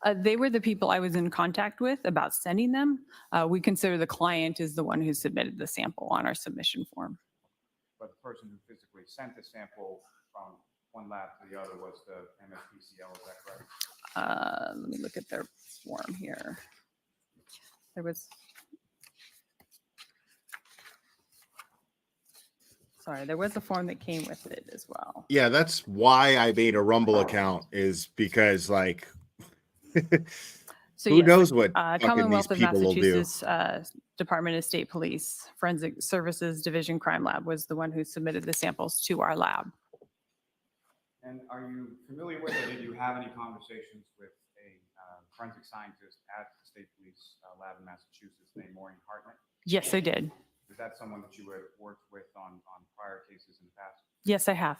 Lab? They were the people I was in contact with about sending them. We consider the client is the one who submitted the sample on our submission form. But the person who physically sent the sample from one lab to the other was the MSPCL, is that correct? Let me look at their form here. There was, sorry, there was a form that came with it as well. Yeah, that's why I made a Rumble account, is because like So who yes, knows what Commonwealth these of people will do. Massachusetts Department of State Police Forensic Services Division Crime Lab was the one who submitted the samples to our lab. And are you familiar with, or did you have any conversations with a forensic scientist at the State Police Lab in Massachusetts named Maureen Hartman? Yes, I did. Is that someone that you had worked with on prior cases in the past? Yes, I have.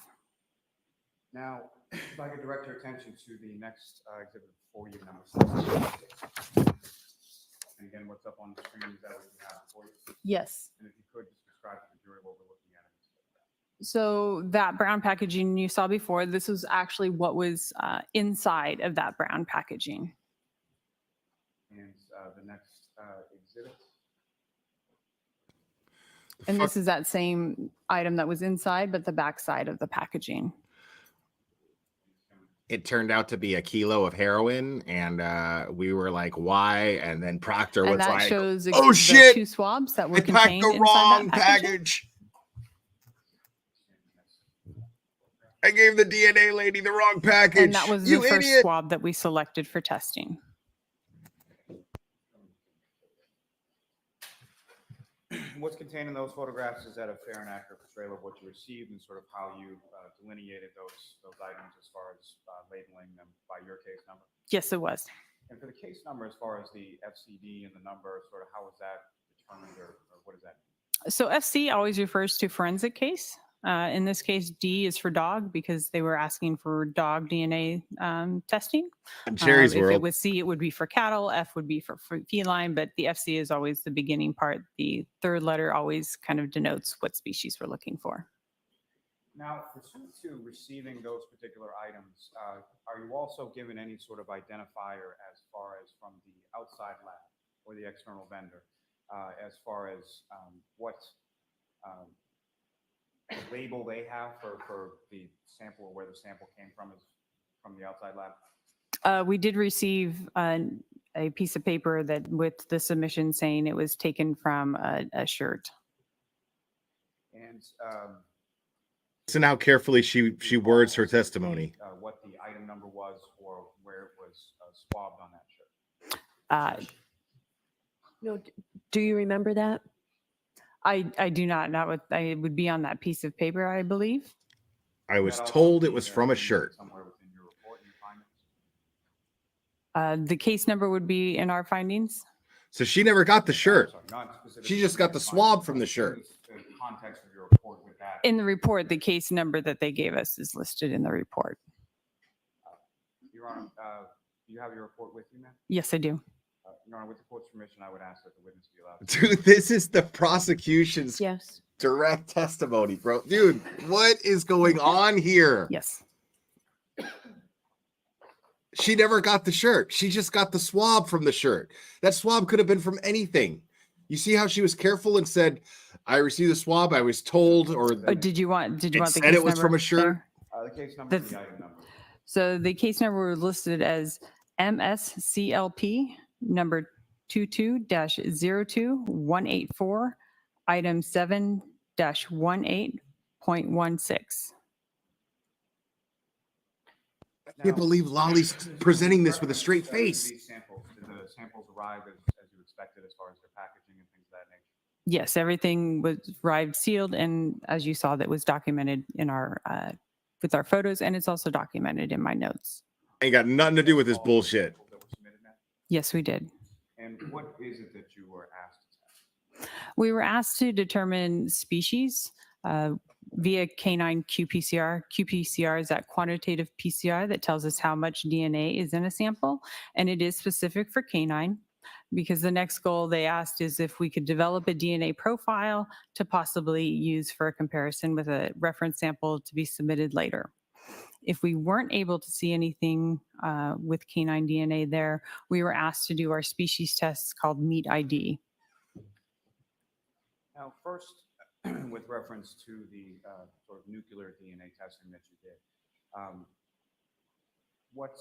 Now, if I could direct your attention to the next exhibit before you, number 66. And again, what's up on the screen, is that what you have before you? Yes. And if you could just describe to the jury what we're looking at. So that brown packaging you saw before, this was actually what was inside of that brown packaging. And the next exhibit. And this is that same item that was inside, but the back side of the packaging. It turned out to be a kilo of heroin, and we were like, "Why?" And then Proctor And was that like, shows "Oh the shit! 2 swabs that were I packed contained the inside wrong that packaging. package. I gave the DNA lady the wrong package. And that was the you first idiot!" swab that we selected for testing. What's contained in those photographs, is that a fair and accurate portrayal of what you received and sort of how you delineated those items as far as labeling them by your case number? Yes, it was. And for the case number, as far as the FCD and the number, sort of how was that determined, or what does that mean? So FC always refers to forensic case. In this case, D is for dog because they were asking for dog DNA testing. In Jerry's If world. it was C, it would be for cattle. F would be for feline, but the FC is always the beginning part. The third letter always kind of denotes what species we're looking for. Now, pursuant to receiving those particular items, are you also given any sort of identifier as far as from the outside lab or the external vendor, as far as what label they have for the sample, or where the sample came from, is from the outside lab? We did receive a piece of paper that with the submission saying it was taken from a shirt. And Listen how carefully she words her testimony. what the item number was, or where it was swabbed on that shirt? No, do you remember that? I do not. Not what it would be on that piece of paper, I believe. I was told it was from a shirt. Somewhere within your report and your findings? The case number would be in our findings. So she never got the shirt. Sorry, not specifically She just got the swab from the shirt. the context of your report with that. In the report, the case number that they gave us is listed in the report. Your Honor, do you have your report with you, ma'am? Yes, I do. Your Honor, with the court's permission, I would ask that the witness be allowed. Dude, this is the prosecution's Yes. direct testimony, bro. Dude, what is going on here? Yes. She never got the shirt. She just got the swab from the shirt. That swab could have been from anything. You see how she was careful and said, "I received the swab. I was told," or Did you want the said case it was number from a shirt. there? The case number and the item number. So the case number was listed as MSCLP number 22-02184, item 7-18.16. I can't believe Lolly's presenting this with a straight face. These samples, did the samples arrive as you expected as far as their packaging and things of that nature? Yes, everything was arrived sealed, and as you saw, that was documented in our with our photos, and it's also documented in my notes. Ain't got nothing to do with this bullshit. Yes, we did. And what is it that you were asked to test? We were asked to determine species via canine qPCR. qPCR is that quantitative PCR that tells us how much DNA is in a sample, and it is specific for canine, because the next goal they asked is if we could develop a DNA profile to possibly use for a comparison with a reference sample to be submitted later. If we weren't able to see anything with canine DNA there, we were asked to do our species tests called Meat ID. Now, first, with reference to the sort of nuclear DNA testing that you did, what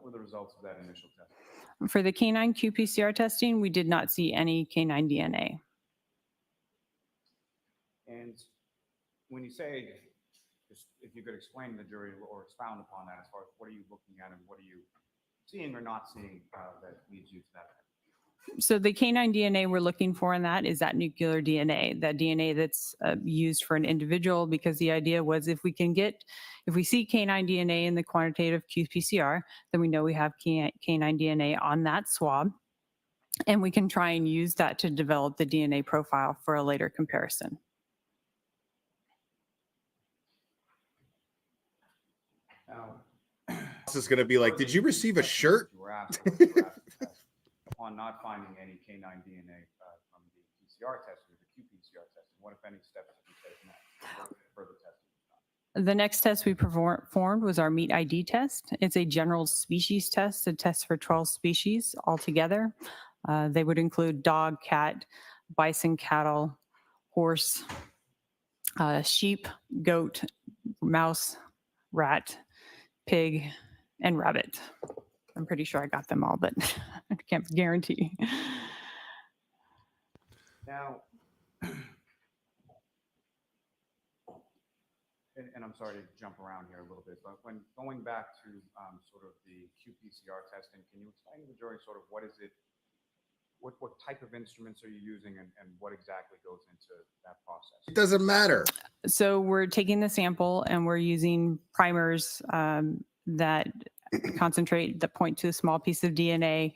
were the results of that initial test? For the canine qPCR testing, we did not see any canine DNA. And when you say, just if you could explain to the jury or expound upon that, as far as what are you looking at and what are you seeing or not seeing that leads you to that? So the canine DNA we're looking for in that is that nuclear DNA, that DNA that's used for an individual, because the idea was if we see canine DNA in the quantitative qPCR, then we know we have canine DNA on that swab, and we can try and use that to develop the DNA profile for a later comparison. Now, This is going to be like, did you receive a shirt? On not finding any canine DNA from the PCR testing or the qPCR testing, what, if any, steps have you taken that further testing? The next test we performed was our Meat ID test. It's a general species test. It tests for 12 species altogether. They would include dog, cat, bison, cattle, horse, sheep, goat, mouse, rat, pig, and rabbit. I'm pretty sure I got them all, but I can't guarantee. Now, and I'm sorry to jump around here a little bit, but when going back to sort of the qPCR testing, can you explain to the jury sort of what is it, what type of instruments are you using, and what exactly goes into that process? It doesn't matter. So we're taking the sample and we're using primers that concentrate, that point to a small piece of DNA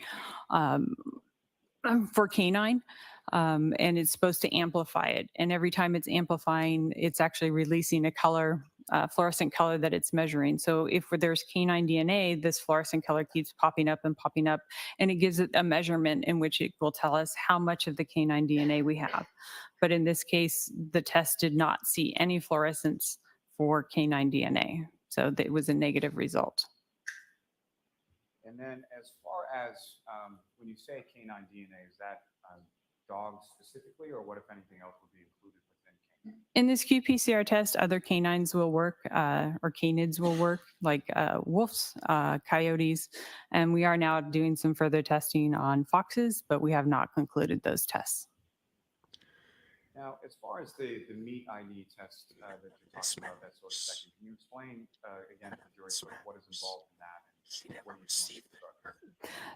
for canine. And it's supposed to amplify it. And every time it's amplifying, it's actually releasing a color, fluorescent color that it's measuring. So if there's canine DNA, this fluorescent color keeps popping up, and it gives it a measurement in which it will tell us how much of the canine DNA we have. But in this case, the test did not see any fluorescence for canine DNA. So it was a negative result. And then as far as when you say canine DNA, is that dogs specifically, or what, if anything, else would be included within canine? In this qPCR test, other canines will work, or canids will work, like wolves, coyotes, and we are now doing some further testing on foxes, but we have not concluded those tests. Now, as far as the Meat ID test that you're talking about, that sort of second, can you explain again to the jury sort of what is involved in that and what are you doing?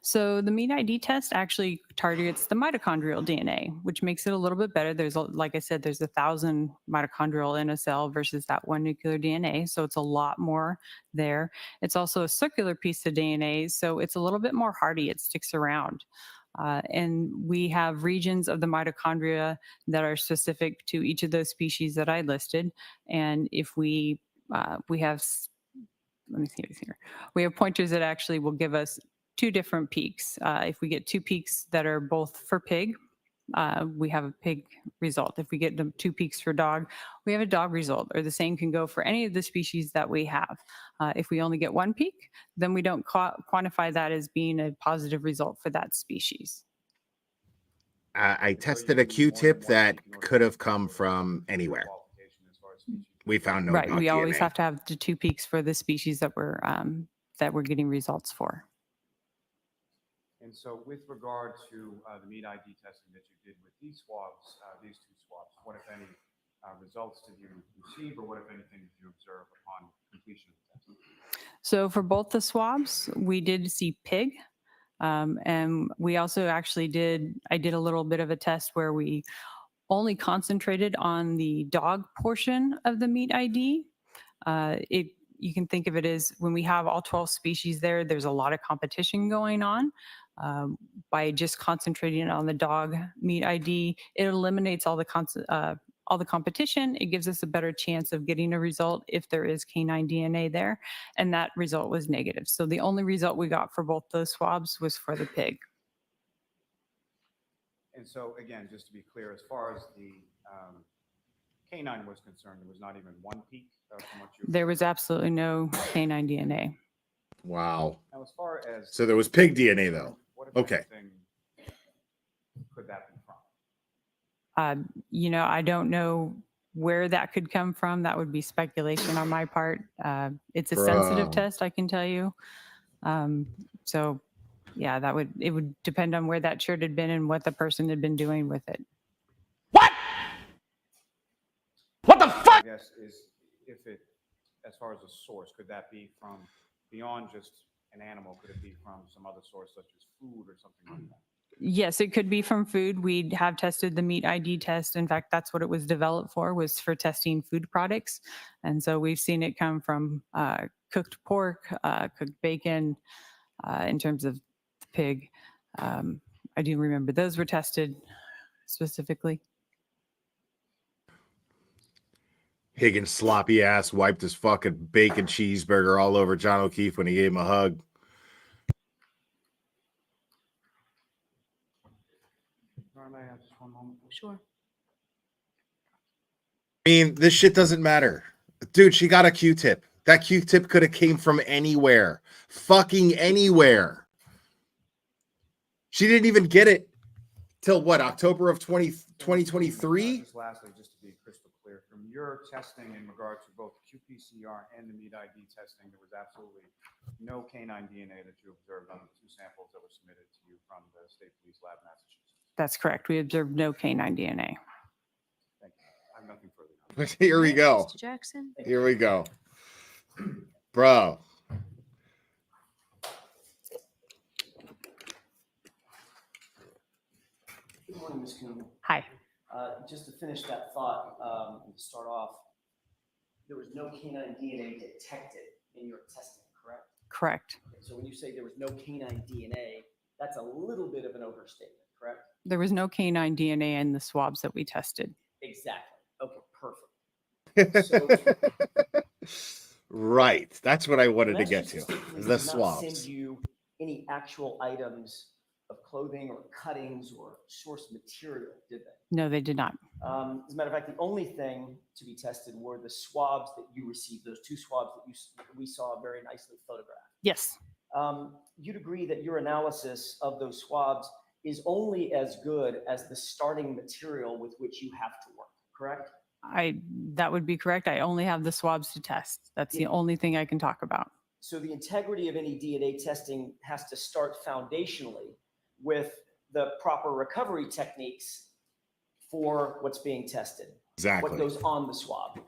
So the Meat ID test actually targets the mitochondrial DNA, which makes it a little bit better. There's, like I said, there's 1,000 mitochondrial in a cell versus that one nuclear DNA. So it's a lot more there. It's also a circular piece of DNA, so it's a little bit more hardy. It sticks around. And we have regions of the mitochondria that are specific to each of those species that I listed. And if we have, let me see this here. We have pointers that actually will give us 2 different peaks. If we get 2 peaks that are both for pig, we have a pig result. If we get 2 peaks for dog, we have a dog result, or the same can go for any of the species that we have. If we only get 1 peak, then we don't quantify that as being a positive result for that species. I tested a Q-tip that could have come from anywhere. We found no Right. dog We always DNA. have to have the 2 peaks for the species that we're getting results for. And so with regard to the Meat ID testing that you did with these swabs, these 2 swabs, what, if any, results did you receive, or what, if anything, did you observe upon completion of the testing? So for both the swabs, we did see pig. And we also actually I did a little bit of a test where we only concentrated on the dog portion of the meat ID. You can think of it as when we have all 12 species there, there's a lot of competition going on. By just concentrating on the dog meat ID, it eliminates all the competition. It gives us a better chance of getting a result if there is canine DNA there, and that result was negative. So the only result we got for both those swabs was for the pig. And so again, just to be clear, as far as the canine was concerned, there was not even one peak from what you. There was absolutely no canine DNA. Wow. Now, as far as So there was pig DNA though. what, if Okay. anything, could that be from? I don't know where that could come from. That would be speculation on my part. It's a sensitive test, I can tell you. So yeah, it would depend on where that shirt had been and what the person had been doing with it. What the fuck? I guess is if it, as far as a source, could that be from beyond just an animal? Could it be from some other source such as food or something like that? Yes, it could be from food. We have tested the meat ID test. In fact, that's what it was developed for, was for testing food products. And so we've seen it come from cooked pork, cooked bacon, in terms of the pig. I do remember those were tested specifically. Higgins' sloppy ass wiped his fucking bacon cheeseburger all over John O'Keefe when he gave him a hug. Sure. I mean, this shit doesn't matter. Dude, she got a Q-tip. That Q-tip could have came from anywhere. Fucking anywhere. She didn't even get it till what, October of 2023? Just lastly, just to be crystal clear, from your testing in regard to both qPCR and the meat ID testing, there was absolutely no canine DNA that you observed on the two samples that were submitted to you from the State Police Lab, Massachusetts. That's correct. We observed no canine DNA. Thank you. I have nothing further. Here we go. Mr. Jackson? Here we go. Bro. Good morning, Ms. Coon. Hi. Just to finish that thought, and to start off, there was no canine DNA detected in your testing, correct? Correct. Okay, so when you say there was no canine DNA, that's a little bit of an overstatement, correct? There was no canine DNA in the swabs that we tested. Exactly. Okay, perfect. Right. That's what I wanted to That's get just to. state police The did not swabs. send you any actual items of clothing or cuttings or source material, did they? No, they did not. As a matter of fact, the only thing to be tested were the swabs that you received, those two swabs that we saw very nicely photographed. Yes. You'd agree that your analysis of those swabs is only as good as the starting material with which you have to work, correct? That would be correct. I only have the swabs to test. That's the only thing I can talk about. So the integrity of any DNA testing has to start foundationally with the proper recovery techniques for what's being tested. Exactly. What goes on the swab.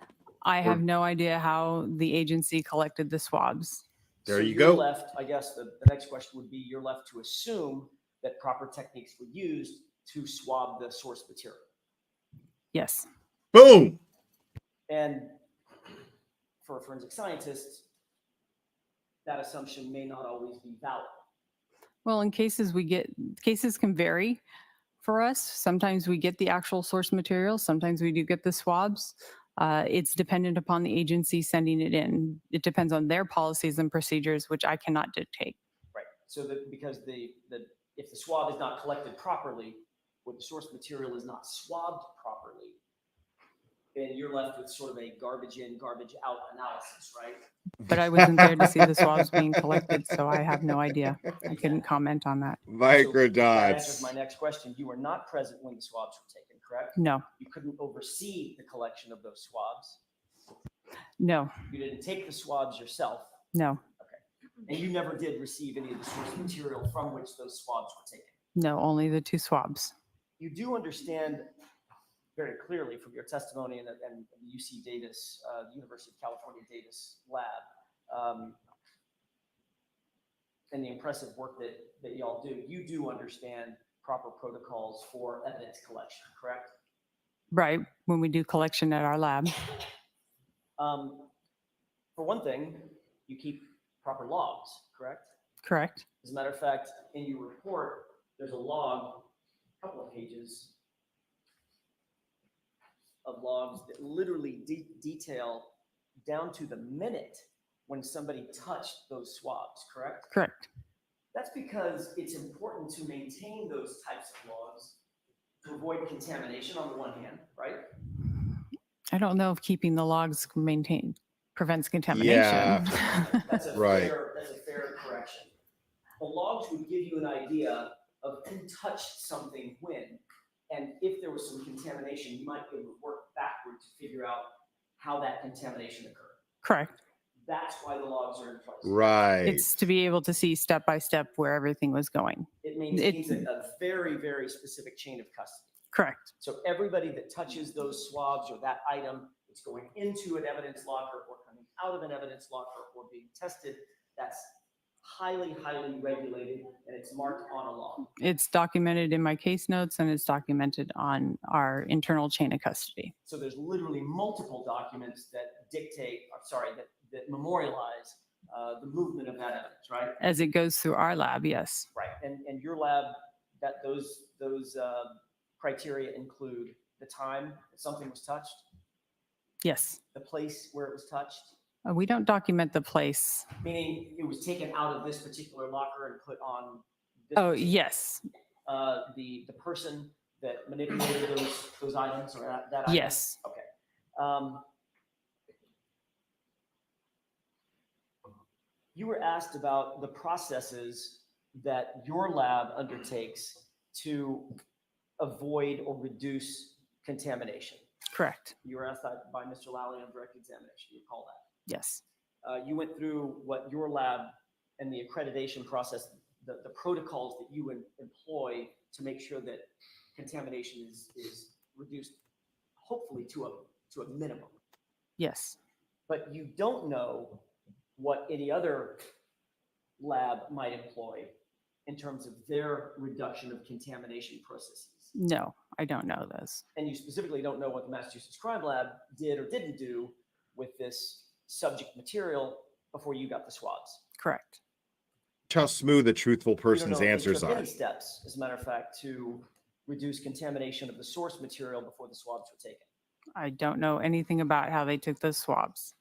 I have no idea how the agency collected the swabs. There So you you're go. left, I guess the next question would be, you're left to assume that proper techniques were used to swab the source material. Yes. Boom. And for a forensic scientist, that assumption may not always be valid. Well, in cases cases can vary for us. Sometimes we get the actual source material. Sometimes we do get the swabs. It's dependent upon the agency sending it in. It depends on their policies and procedures, which I cannot dictate. Right. So that because if the swab is not collected properly, or the source material is not swabbed properly, then you're left with sort of a garbage in, garbage out analysis, right? But I wasn't there to see the swabs being collected, so I have no idea. I couldn't comment on that. So that answers Microdots. my next question. You were not present when the swabs were taken, correct? No. You couldn't oversee the collection of those swabs. No. You didn't take the swabs yourself. No. And you never did receive any of the source material from which those swabs were taken. No, only the two swabs. You do understand very clearly from your testimony and the UC Davis, University of California Davis lab, and the impressive work that y'all do, you do understand proper protocols for evidence collection, correct? Right, when we do collection at our lab. For one thing, you keep proper logs, correct? Correct. As a matter of fact, in your report, there's a log, a couple of pages of logs that literally detail down to the minute when somebody touched those swabs, correct? Correct. That's because it's important to maintain those types of logs to avoid contamination on the one hand, right? I don't know if keeping the logs maintained prevents contamination. Yeah. That's a Right. fair correction. The logs would give you an idea of who touched something when, and if there was some contamination, you might be able to work backward to figure out how that contamination occurred. Correct. That's why the logs are in place. Right. It's to be able to see step by step where everything was going. It maintains a very, very specific chain of custody. Correct. So everybody that touches those swabs or that item, it's going into an evidence locker or coming out of an evidence locker or being tested. That's highly, highly regulated, and it's marked on a log. It's documented in my case notes and it's documented on our internal chain of custody. So there's literally multiple documents that dictate, that memorialize the movement of that evidence, right? As it goes through our lab, yes. Right, and your lab, that those criteria include the time that something was touched, Yes. the place where it was touched, We don't document the place. meaning it was taken out of this particular locker and put on this Oh, particular- yes. The person that manipulated those items or that item? Yes. Okay. You were asked about the processes that your lab undertakes to avoid or reduce contamination. Correct. You were asked that by Mr. Lally on direct examination. You recall that? Yes. You went through what your lab and the accreditation process, the protocols that you employ to make sure that contamination is reduced, hopefully to a minimum. Yes. But you don't know what any other lab might employ in terms of their reduction of contamination processes. No, I don't know those. And you specifically don't know what the Massachusetts Crime Lab did or didn't do with this subject material before you got the swabs. Correct. How smooth a truthful You don't person's know if they answers took are. any steps, as a matter of fact, to reduce contamination of the source material before the swabs were taken. I don't know anything about how they took those swabs.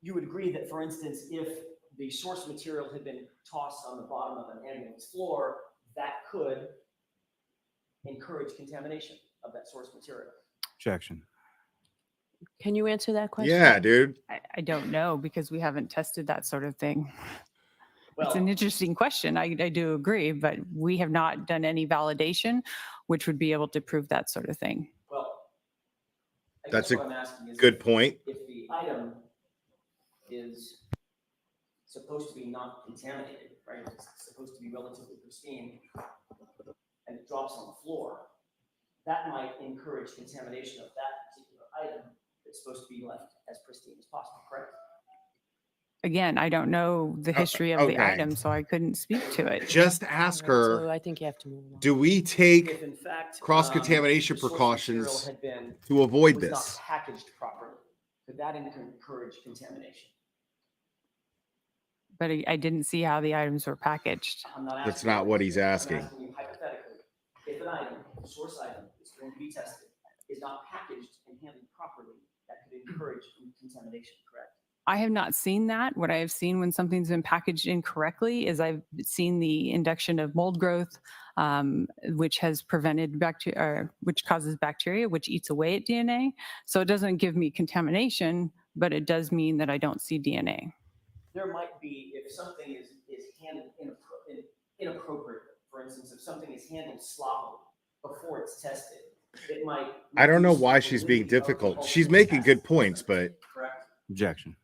You would agree that, for instance, if the source material had been tossed on the bottom of an ambulance floor, that could encourage contamination of that source material. Objection. Can you answer that question? Yeah, dude. I don't know because we haven't tested that sort of thing. Well, It's an interesting question. I do agree, but we have not done any validation, which would be able to prove that sort of thing. well, I That's guess a what I'm asking is good point. If the item is supposed to be not contaminated, right? It's supposed to be relatively pristine, and it drops on the floor, that might encourage contamination of that particular item that's supposed to be left as pristine as possible, correct? Again, I don't know the history of the okay. item, so I couldn't speak to it. Just ask All right, so her, I think you have to move on. do we If take in fact cross-contamination the source precautions material had been to avoid was this? not packaged properly, could that encourage contamination? But I didn't see how the items were packaged. I'm not That's asking not you. what he's I'm asking. asking you hypothetically, if an item, a source item, is going to be tested, is not packaged and handled properly, that could encourage contamination, correct? I have not seen that. What I have seen when something's been packaged incorrectly is I've seen the induction of mold growth, which has prevented bacteria, which causes bacteria, which eats away at DNA. So it doesn't give me contamination, but it does mean that I don't see DNA. There might be, if something is handled inappropriately, for instance, if something is handled sloppily before it's tested, it might. I don't know reduce why the she's being validity of the difficult. ultimate She's making test, good points, but correct? Objection.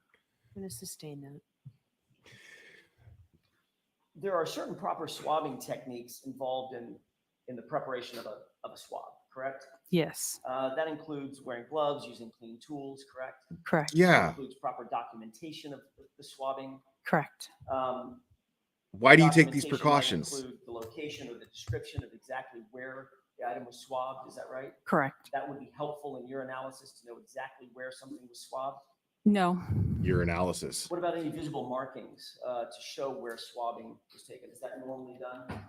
I'm going to sustain that. There are certain proper swabbing techniques involved in the preparation of a swab, correct? Yes, That includes wearing gloves, using clean tools, correct? correct. That yeah. includes proper documentation of the swabbing. Correct. Why do you take these Documentation might precautions? include the location or the description of exactly where the item was swabbed, is that right? Correct. That would be helpful in your analysis to know exactly where something was swabbed? No. Your analysis. What about any visible markings to show where swabbing was taken? Is that normally done?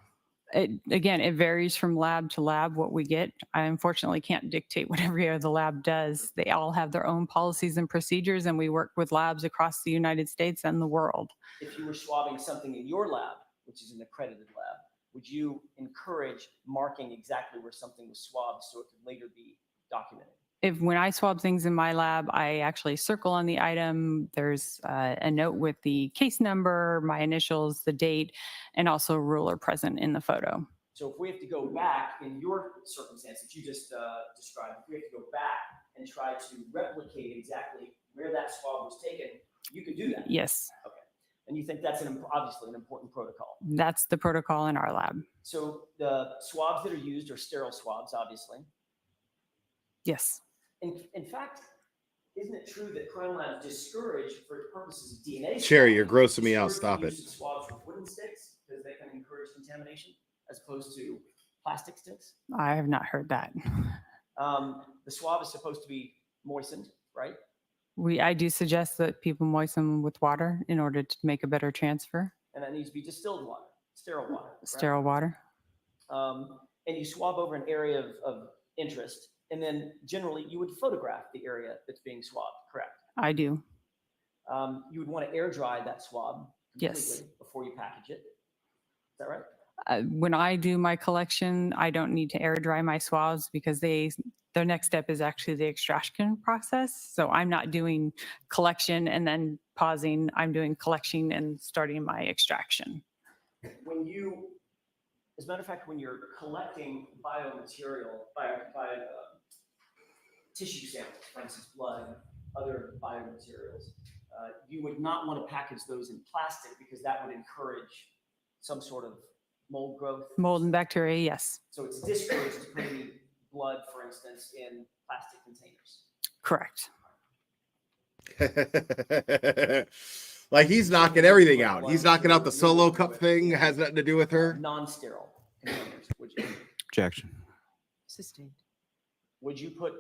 Again, it varies from lab to lab what we get. I unfortunately can't dictate what every other lab does. They all have their own policies and procedures, and we work with labs across the United States and the world. If you were swabbing something in your lab, which is an accredited lab, would you encourage marking exactly where something was swabbed so it could later be documented? When I swab things in my lab, I actually circle on the item. There's a note with the case number, my initials, the date, and also a ruler present in the photo. So if we have to go back in your circumstance that you just described, if we have to go back and try to replicate exactly where that swab was taken, you can do that? Yes. Okay. And you think that's obviously an important protocol? That's the protocol in our lab. So the swabs that are used are sterile swabs, obviously. Yes. In fact, isn't it true that crime labs discourage, for purposes of DNA? Cherry, you're grossing me out. Stop it. Swabs with wooden sticks because they can encourage contamination, as opposed to plastic sticks. I have not heard that. The swab is supposed to be moistened, right? I do suggest that people moisten with water in order to make a better transfer. And that needs to be distilled water, sterile water. Correct? Sterile water. And you swab over an area of interest, and then generally you would photograph the area that's being swabbed, correct? I do. You would want to air dry that swab completely Yes. before you package it. Is that right? When I do my collection, I don't need to air dry my swabs because their next step is actually the extraction process. So I'm not doing collection and then pausing. I'm doing collection and starting my extraction. When you, as a matter of fact, when you're collecting biomaterial, tissue samples, for instance, blood and other biomaterials, you would not want to package those in plastic because that would encourage some sort of mold growth. Mold and bacteria, yes. So it's discouraged to put any blood, for instance, in plastic containers. Correct. Like he's knocking everything out. He's knocking out the solo cup thing. Has nothing to do with her. Non-sterile containers, would you? Objection. Sustained. Would you put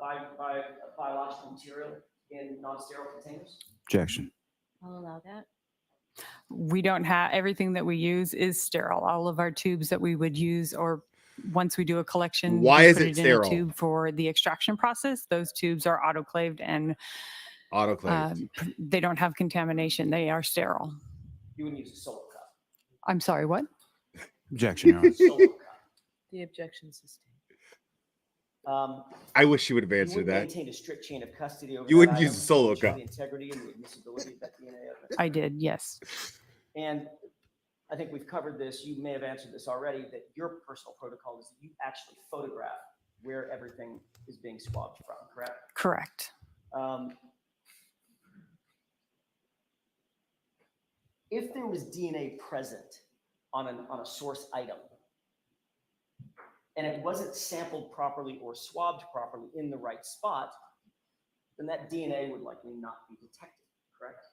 biological material in non-sterile containers? Objection. I'll allow that. We don't have, everything that we use is sterile. All of our tubes that we would use, or once we do a collection, Why we is put it in sterile? a tube for the extraction process. Those tubes are autoclaved and they don't have contamination. They are sterile. You wouldn't use a solo cup. I'm sorry, what? Objection, Your Honor. Solo cup. The objection sustained. I wish she would have You answered would that. maintain a strict chain of custody over You that wouldn't item use a solo to ensure cup. the integrity and the admissibility of that DNA evidence. I did, yes. And I think we've covered this. You may have answered this already, that your personal protocol is that you actually photograph where everything is being swabbed from, correct? Correct. If there was DNA present on a source item, and it wasn't sampled properly or swabbed properly in the right spot, then that DNA would likely not be detected, correct?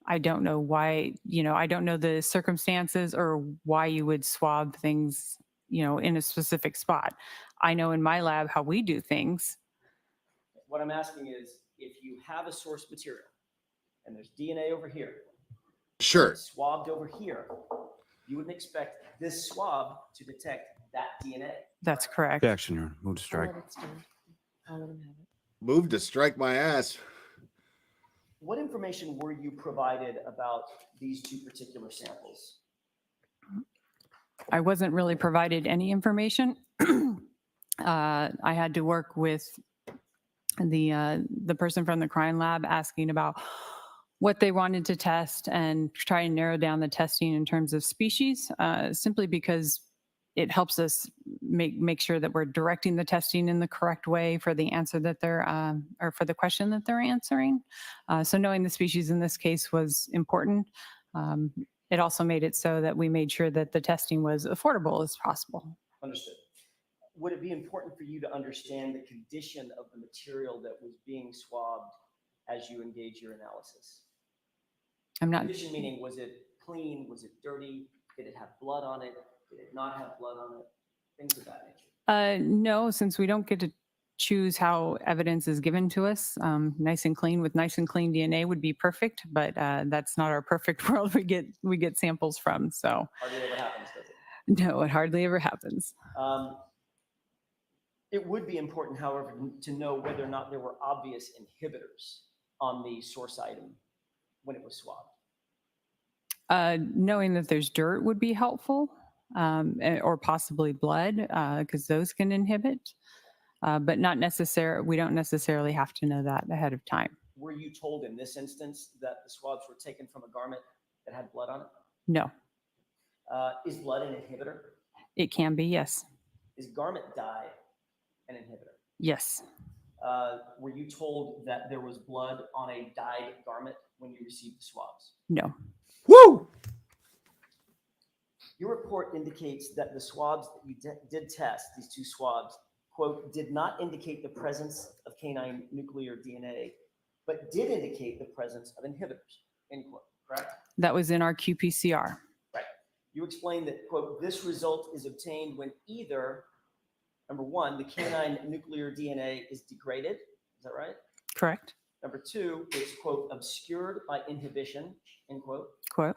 I don't know why, I don't know the circumstances or why you would swab things, in a specific spot. I know in my lab how we do things. What I'm asking is, if you have a source material and there's DNA over here, Sure. swabbed over here, you wouldn't expect this swab to detect that DNA. That's correct. Objection, Your Honor. Move to I'll strike. let it stand. I'll let him have it. Move to strike my ass. What information were you provided about these two particular samples? I wasn't really provided any information. I had to work with the person from the crime lab asking about what they wanted to test and try and narrow down the testing in terms of species, simply because it helps us make sure that we're directing the testing in the correct way for the answer that they're, or for the question that they're answering. So knowing the species in this case was important. It also made it so that we made sure that the testing was affordable as possible. Understood. Would it be important for you to understand the condition of the material that was being swabbed as you engage your analysis? I'm not. Condition meaning, was it clean? Was it dirty? Did it have blood on it? Did it not have blood on it? things of that nature? No, since we don't get to choose how evidence is given to us, nice and clean with nice and clean DNA would be perfect, but that's not our perfect world we get samples from. So Hardly ever happens, does it? no, it hardly ever happens. It would be important, however, to know whether or not there were obvious inhibitors on the source item when it was swabbed. Knowing that there's dirt would be helpful, or possibly blood, because those can inhibit, but not necessarily. We don't necessarily have to know that ahead of time. Were you told in this instance that the swabs were taken from a garment that had blood on it? No, Is blood an inhibitor? it can be. Yes. Is garment dye an inhibitor? Yes. Were you told that there was blood on a dyed garment when you received the swabs? No. Woo! Your report indicates that the swabs that you did test, these two swabs, quote, did not indicate the presence of canine nuclear DNA, but did indicate the presence of inhibitors, end quote, correct? That was in our qPCR. Right. You explained that, quote, this result is obtained when either, number one, the canine nuclear DNA is degraded, is that right? Correct. Number two, it's, quote, obscured by inhibition, end quote. Quote.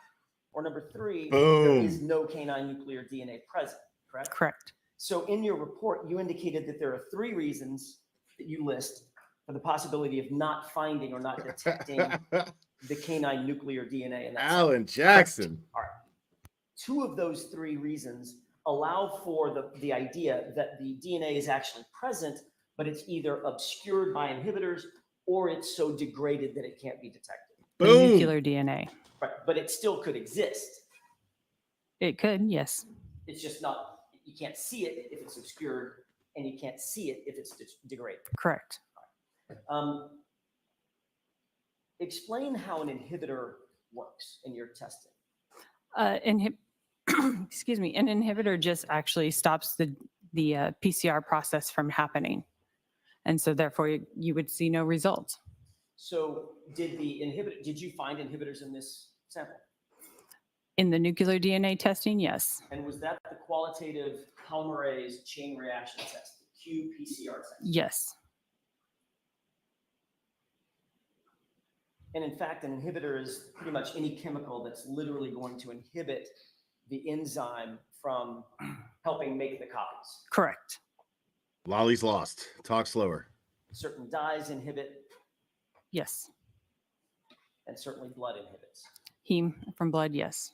Or number three, Boom. there is no canine nuclear DNA present, correct? Correct. So in your report, you indicated that there are 3 reasons that you list for the possibility of not finding or not detecting the canine nuclear DNA in that Alan Jackson. All right. 2 of those 3 reasons allow for the idea that the DNA is actually present, but it's either obscured by inhibitors or it's so degraded that it can't be detected. The nuclear DNA. Right, but it still could exist. It could, yes. It's just not, you can't see it if it's obscured, and you can't see it if it's degraded. Correct. Explain how an inhibitor works in your testing. Excuse me. An inhibitor just actually stops the PCR process from happening, and so therefore you would see no results. So did you find inhibitors in this sample? In the nuclear DNA testing, yes. And was that the qualitative polymerase chain reaction test, the qPCR test? Yes. And in fact, an inhibitor is pretty much any chemical that's literally going to inhibit the enzyme from helping make the copies. Correct. Lolly's lost. Talk slower. Certain dyes inhibit. Yes. And certainly blood inhibits. Heme from blood, yes.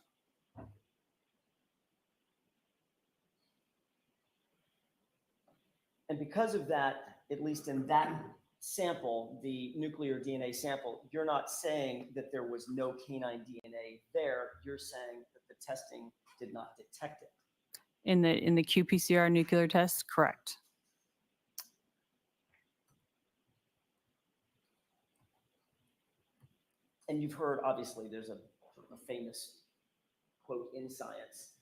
And because of that, at least in that sample, the nuclear DNA sample, you're not saying that there was no canine DNA there. You're saying that the testing did not detect it. In the qPCR nuclear test, correct. And you've heard, obviously, there's a famous quote in science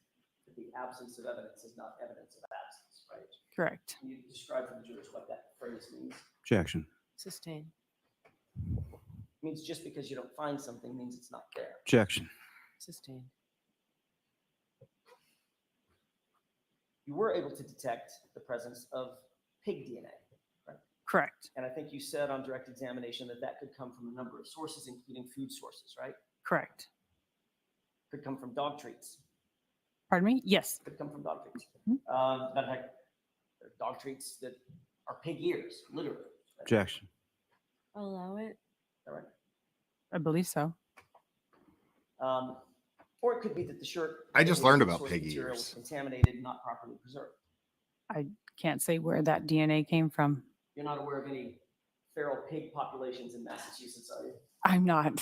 that the absence of evidence is not evidence of absence, right? Correct. Can you describe for the jurors what that phrase means? Objection. Sustain. It means just because you don't find something means it's not there. Objection. Sustain. You were able to detect the presence of pig DNA, right? Correct. And I think you said on direct examination that that could come from a number of sources, including food sources, right? Correct. Could come from dog treats. Pardon me? Yes. Could come from dog treats. Matter of fact, there are dog treats that are pig ears, literally. Right? Objection. I'll allow it. All right. I believe so. Or it could be that the shirt. I just learned about source pig material ears. was contaminated, not properly preserved. I can't say where that DNA came from. You're not aware of any feral pig populations in Massachusetts, are you? I'm not.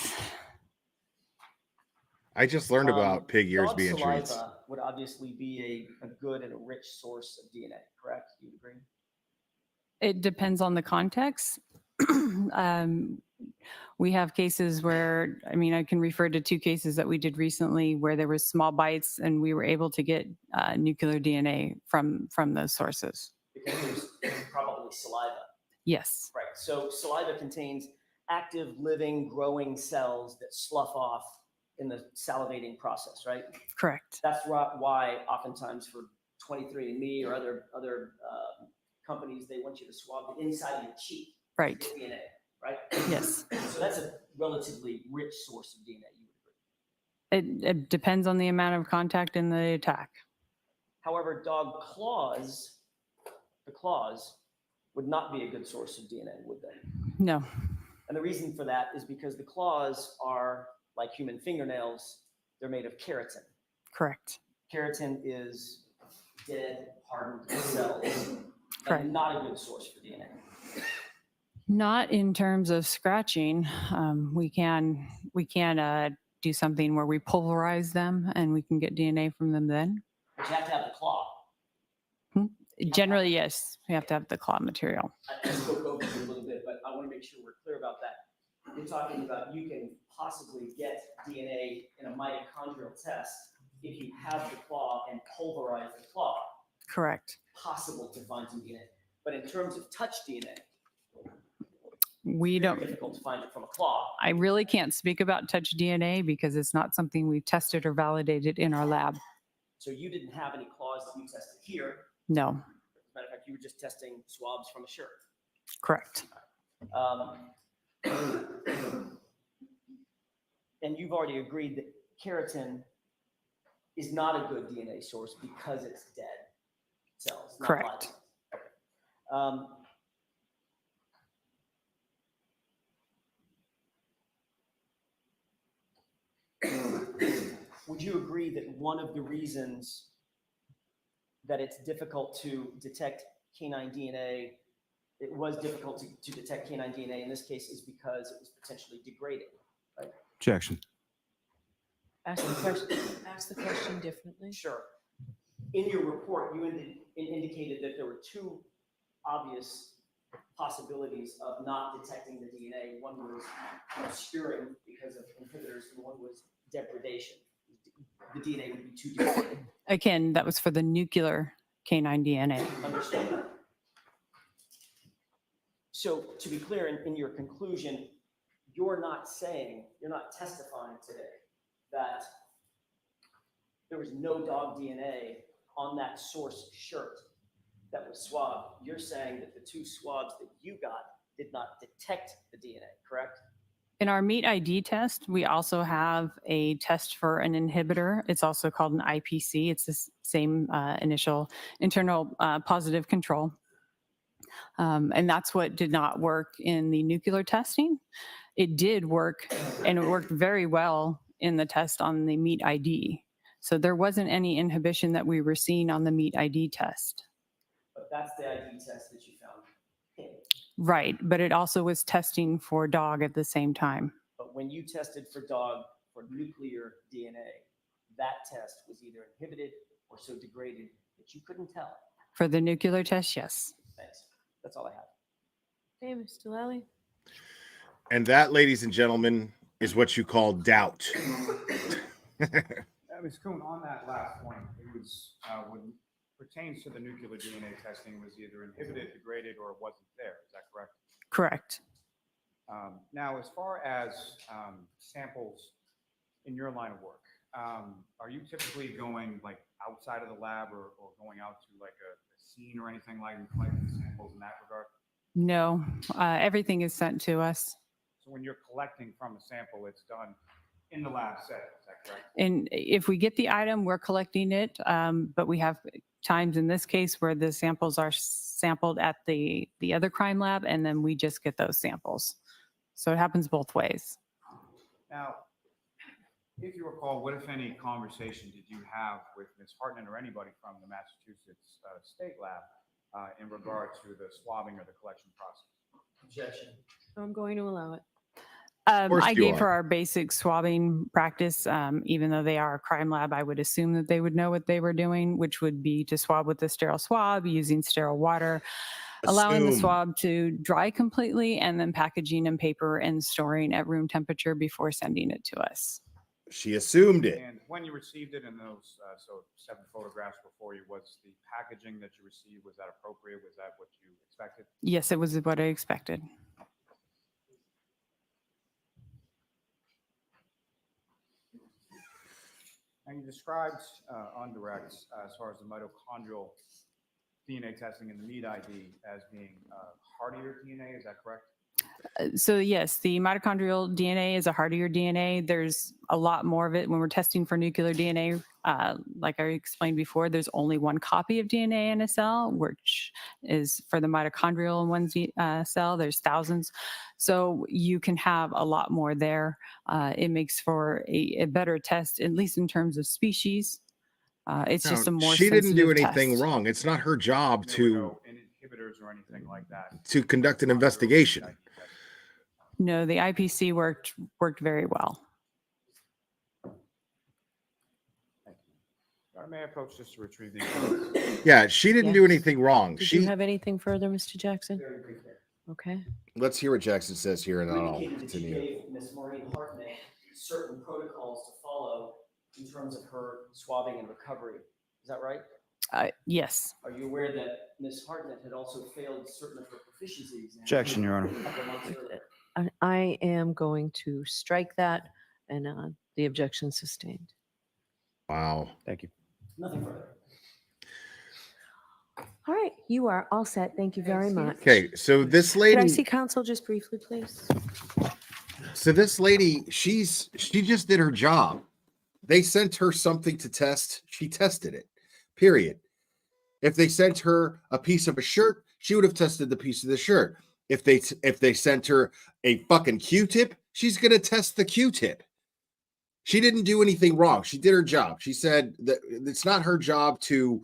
I just learned about pig ears Dog being saliva treats. would obviously be a good and a rich source of DNA, correct? Do you agree? It depends on the context. We have cases where, I mean, I can refer to 2 cases that we did recently where there was small bites and we were able to get nuclear DNA from those sources. Because there's probably saliva. Yes. Right. So saliva contains active, living, growing cells that slough off in the salivating process, right? Correct. That's why oftentimes for 23andMe or other companies, they want you to swab the inside of your cheek. Right. to get DNA, right? Yes. So that's a relatively rich source of DNA. You would agree. It depends on the amount of contact in the attack. However, dog claws, the claws, would not be a good source of DNA, would they? No. And the reason for that is because the claws are like human fingernails. They're made of keratin. Correct. Keratin is dead, hardened cells, Correct. and not a good source for DNA. Not in terms of scratching. We can do something where we pulverize them and we can get DNA from them then. But you have to have the claw. Generally, yes, we have to have the claw material. I spoke over you a little bit, but I want to make sure we're clear about that. You're talking about you can possibly get DNA in a mitochondrial test if you have the claw and pulverize the claw. Correct. Possible to find some DNA. But in terms of touch DNA, We very don't. difficult to find it from a claw. I really can't speak about touch DNA because it's not something we've tested or validated in our lab. So you didn't have any claws that you tested here. No. As a matter of fact, you were just testing swabs from a shirt. Correct. And you've already agreed that keratin is not a good DNA source because it's dead cells. Not Correct. live. Would you agree that one of the reasons that it's difficult to detect canine DNA, it was difficult to detect canine DNA in this case, is because it was potentially degraded, right? Objection. Ask the question differently. Sure. In your report, you indicated that there were two obvious possibilities of not detecting the DNA. One was obscuring because of inhibitors, and one was degradation. The DNA would be too degraded. Again, that was for the nuclear canine DNA. Understand. So to be clear, in your conclusion, you're not testifying today that there was no dog DNA on that source shirt that was swabbed. You're saying that the two swabs that you got did not detect the DNA, correct? In our meat ID test, we also have a test for an inhibitor. It's also called an IPC. It's the same internal positive control. And that's what did not work in the nuclear testing. It did work, and it worked very well in the test on the meat ID. So there wasn't any inhibition that we were seeing on the meat ID test. But that's the ID test that you found. Right, but it also was testing for dog at the same time. But when you tested for dog for nuclear DNA, that test was either inhibited or so degraded that you couldn't tell. For the nuclear test, yes. Thanks. That's all I have. Okay, Mr. Lally. And that, ladies and gentlemen, is what you call doubt. Ms. Kuhn, on that last point, it was when it pertains to the nuclear DNA testing was either inhibited, degraded, or it wasn't there. Is that correct? Correct. Now, as far as samples in your line of work, are you typically going like outside of the lab or going out to like a scene or anything like and collecting samples in that regard? No, everything is sent to us. So when you're collecting from a sample, it's done in the lab setting, is that correct? And if we get the item, we're collecting it. But we have times in this case where the samples are sampled at the other crime lab, and then we just get those samples. So it happens both ways. Now, if you recall, what, if any, conversation did you have with Ms. Hartman or anybody from the Massachusetts State Lab in regard to the swabbing or the collection process? Objection. I'm going to allow it. I gave her our basic swabbing practice. Even though they are a crime lab, I would assume that they would know what they were doing, which would be to swab with a sterile swab, using sterile water, allowing the swab to dry completely, and then packaging in paper and storing at room temperature before sending it to us. She assumed it. And when you received it in those, 7 photographs before you, was the packaging that you received, was that appropriate? Was that what you expected? Yes, it was what I expected. Now, you described on direct as far as the mitochondrial DNA testing and the meat ID as being hardier DNA. Is that correct? So yes, the mitochondrial DNA is a hardier DNA. There's a lot more of it when we're testing for nuclear DNA. Like I explained before, there's only one copy of DNA in a cell, which is for the mitochondrial in one cell. There's thousands. So you can have a lot more there. It makes for a better test, at least in terms of species. It's just a more she didn't do sensitive anything test. wrong. It's not her job There were to no inhibitors or anything like that. to conduct an investigation. No, the IPC worked very well. May I approach just to retrieve these? Yeah, she didn't do Yes. anything wrong. Did She you have anything further, Mr. Jackson? Okay. Let's hear what Jackson says here, and You then I'll indicated that you continue. gave Ms. Maureen Hartnett certain protocols to follow in terms of her swabbing and recovery. Is that right? Yes. Are you aware that Ms. Hartnett had also failed certain of her proficiency exams? Objection, Your Honor. a couple months earlier? I am going to strike that, and the objection sustained. Wow. Thank you. Nothing further. All right, you are all set. Thank you very much. Okay, so this Could I lady, see counsel just briefly, please? she just did her job. They sent her something to test. She tested it. Period. If they sent her a piece of a shirt, she would have tested the piece of the shirt. If they sent her a fucking Q-tip, she's gonna test the Q-tip. She didn't do anything wrong. She did her job. She said that it's not her job to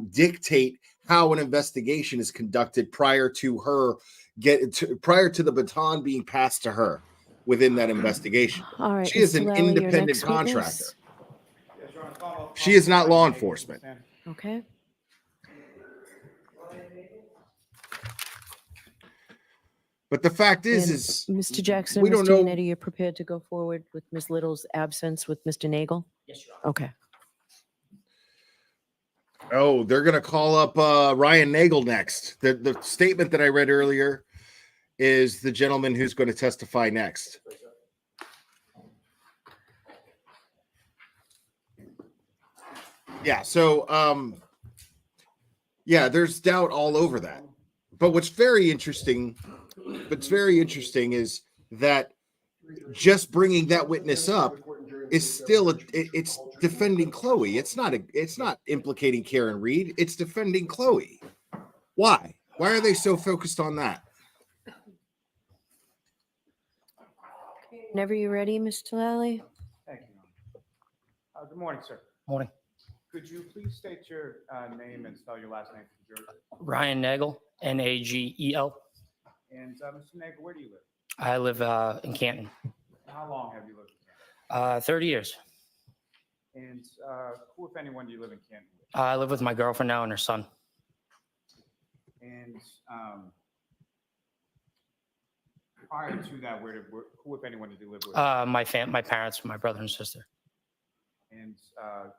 dictate how an investigation is conducted prior to the baton being passed to her within that investigation. All right, She is Mr. an Lally, your independent next contractor. witness. She is not law enforcement. Okay. But the fact is Mr. Jackson, we don't Mr. know. Yannetti, you're prepared to go forward with Ms. Little's absence with Mr. Nagel? Yes, Your Honor. Okay. Oh, they're gonna call up Ryan Nagel next. The statement that I read earlier is the gentleman who's going to testify next. Yeah, so yeah, there's doubt all over that. But what's very interesting is that just bringing that witness up is still it's defending Chloe. It's not implicating Karen Reed. It's defending Chloe. Why? Why are they so focused on that? Whenever you're ready, Mr. Lally. Thank you. Good morning, sir. Morning. Could you please state your name and spell your last name for the jury? Ryan Nagel, Nagel. And Mr. Nagel, where do you live? I live in Canton. How long have you lived in Canton? 30 years. And who, if anyone, do you live in Canton with? I live with my girlfriend now and her son. And prior to that, who, if anyone, did you live with? My parents, my brother and sister. And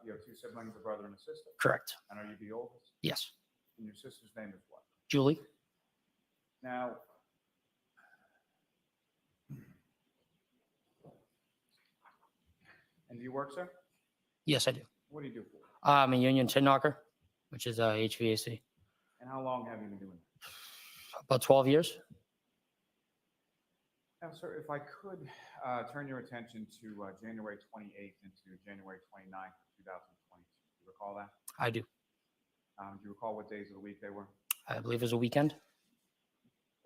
you have two siblings, a brother and a sister? Correct. And are you the oldest? Yes. And your sister's name is what? Julie. Now, and do you work, sir? Yes, I do. What do you do for? I'm a union tin knocker, which is HVAC. And how long have you been doing that? About 12 years. Now, sir, if I could turn your attention to January 28th into January 29th, 2022. Do you recall that? I do. Do you recall what days of the week they were? I believe it was a weekend.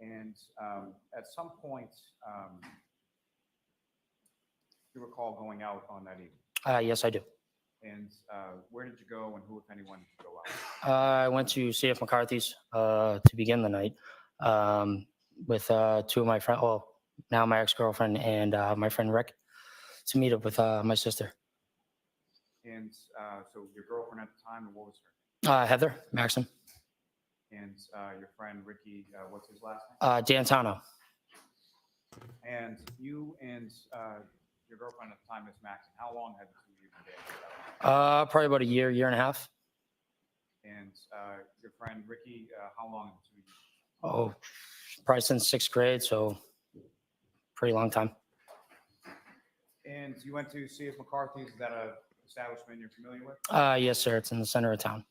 And at some point, do you recall going out on that evening? Yes, I do. And where did you go, and who, if anyone, did you go out? I went to CF McCarthy's to begin the night with two of my friends, well, now my ex-girlfriend and my friend Rick, to meet up with my sister. And so your girlfriend at the time, and what was her name? Heather Maxim. And your friend Ricky, what's his last Dan name? Tano. And you and your girlfriend at the time, Miss Maxon, how long had the two of you been dating? Probably about a year and a half. And your friend Ricky, how long had the two of you? Oh, probably since 6th grade, so pretty long time. And you went to C.F. McCarthy's. Is that a establishment you're familiar with? Yes, sir. It's in the center of town.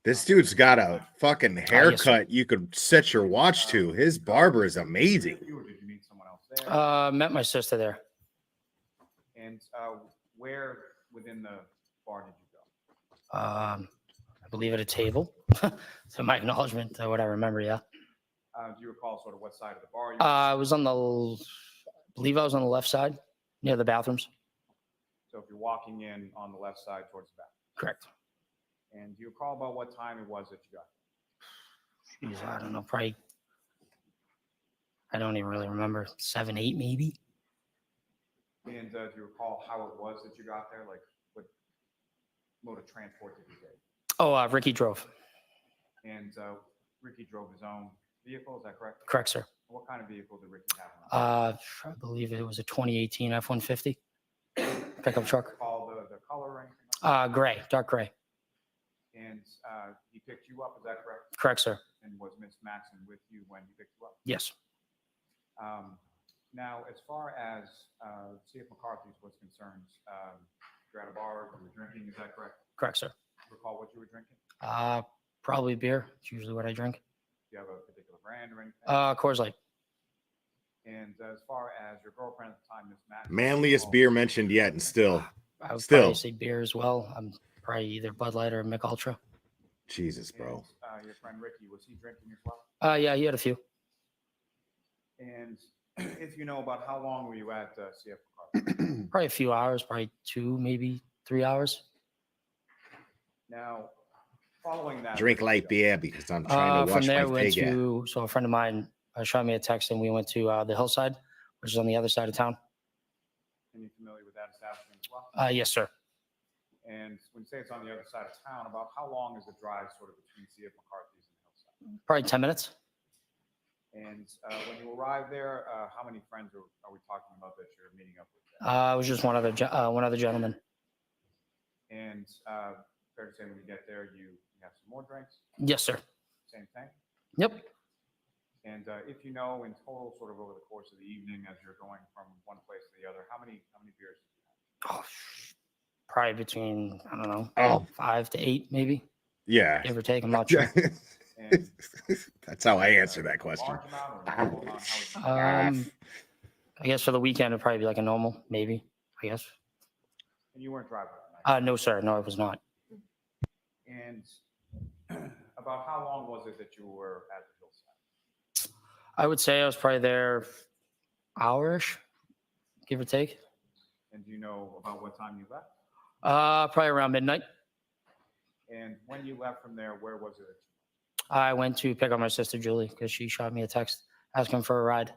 This dude's got a fucking yes, haircut you could set your watch to. His barber is amazing. You or did you meet someone else there? Met my sister there. And where within the bar did you go? I believe at a table. To my acknowledgement, what I remember, yeah. Do you recall sort of what side of the bar you I was on the, I believe I was on the left side, near the bathrooms. So if you're walking in on the left side towards the back. Correct. And do you recall about what time it was that you got? Jeez, I don't know, probably, I don't even really remember, 7, 8 maybe. And do you recall how it was that you got there? Like what mode of transport did you take? Oh, Ricky drove. And Ricky drove his own vehicle, is that correct? Correct, sir. What kind of vehicle did Ricky have? I believe it was a 2018 F-150 pickup truck. Recall the color or anything? Gray, dark gray. And he picked you up, is that correct? Correct, sir. And was Miss Maxon with you when he picked you up? Yes. Now, as far as C.F. McCarthy's was concerned, you're at a bar, you were drinking, is that correct? Correct, sir. Recall what you were drinking? Probably beer. It's usually what I drink. Do you have a particular brand or anything? Coors Light. And as far as your girlfriend at the time, Miss Maxon. Manliest beer mentioned yet, and still. I would Still. probably say beer as well. I'm probably either Bud Light or Mick Ultra. Jesus, bro. And, your friend Ricky, was he drinking as well? Yeah, he had a few. And if you know about how long were you at C.F. McCarthy? Probably a few hours, probably 2, maybe 3 hours. Now, following that. Drink light beer because I'm trying to From wash there, my we went pig. to, so a friend of mine shot me a text and we went to the hillside, which is on the other side of town. And you familiar with that establishment as well? Yes, sir. And when you say it's on the other side of town, about how long is the drive sort of between C.F. McCarthy's and the hillside? Probably 10 minutes. And when you arrive there, how many friends are we talking about that you're meeting up with? It was just one other gentleman. And fair to say when you get there, you have some more drinks? Yes, sir. Same thing? Yep. And if you know in total, sort of over the course of the evening, as you're going from one place to the other, how many beers did you have? Probably between, I don't know, 5 to 8 maybe. Yeah. Give or take, I'm not sure. That's how I answer that question. I guess for the weekend, it'd probably be like a normal, maybe, I guess. And you weren't driving that night? No, sir. No, it was not. And about how long was it that you were at the hillside? I would say I was probably there hour-ish, give or take. And do you know about what time you left? Probably around midnight. And when you left from there, where was it? I went to pick up my sister Julie because she shot me a text asking for a ride.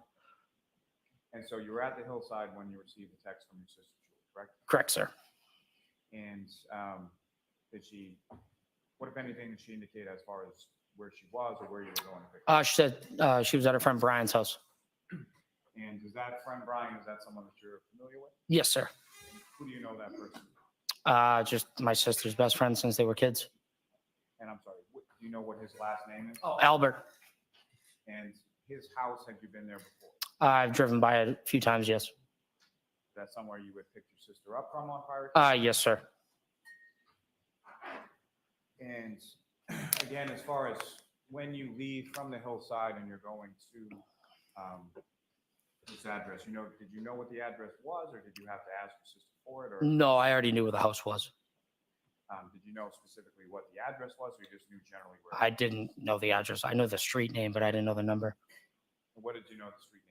And so you were at the hillside when you received the text from your sister Julie, correct? Correct, sir. And did she, what if anything did she indicate as far as where she was or where you were going to pick her? She said she was at her friend Brian's house. And is that friend Brian, is that someone that you're familiar with? Yes, sir. And who do you know that person? Just my sister's best friend since they were kids. And I'm sorry, do you know what his last name is? Oh, Albert. And his house, had you been there before? I've driven by it a few times, yes. Is that somewhere you would pick your sister up from on prior? Yes, sir. And again, as far as when you leave from the hillside and you're going to this address, did you know what the address was, or did you have to ask your sister for it? Or No, I already knew where the house was. did you know specifically what the address was, or you just knew generally where? I didn't know the address. I know the street name, but I didn't know the number. What did you know the street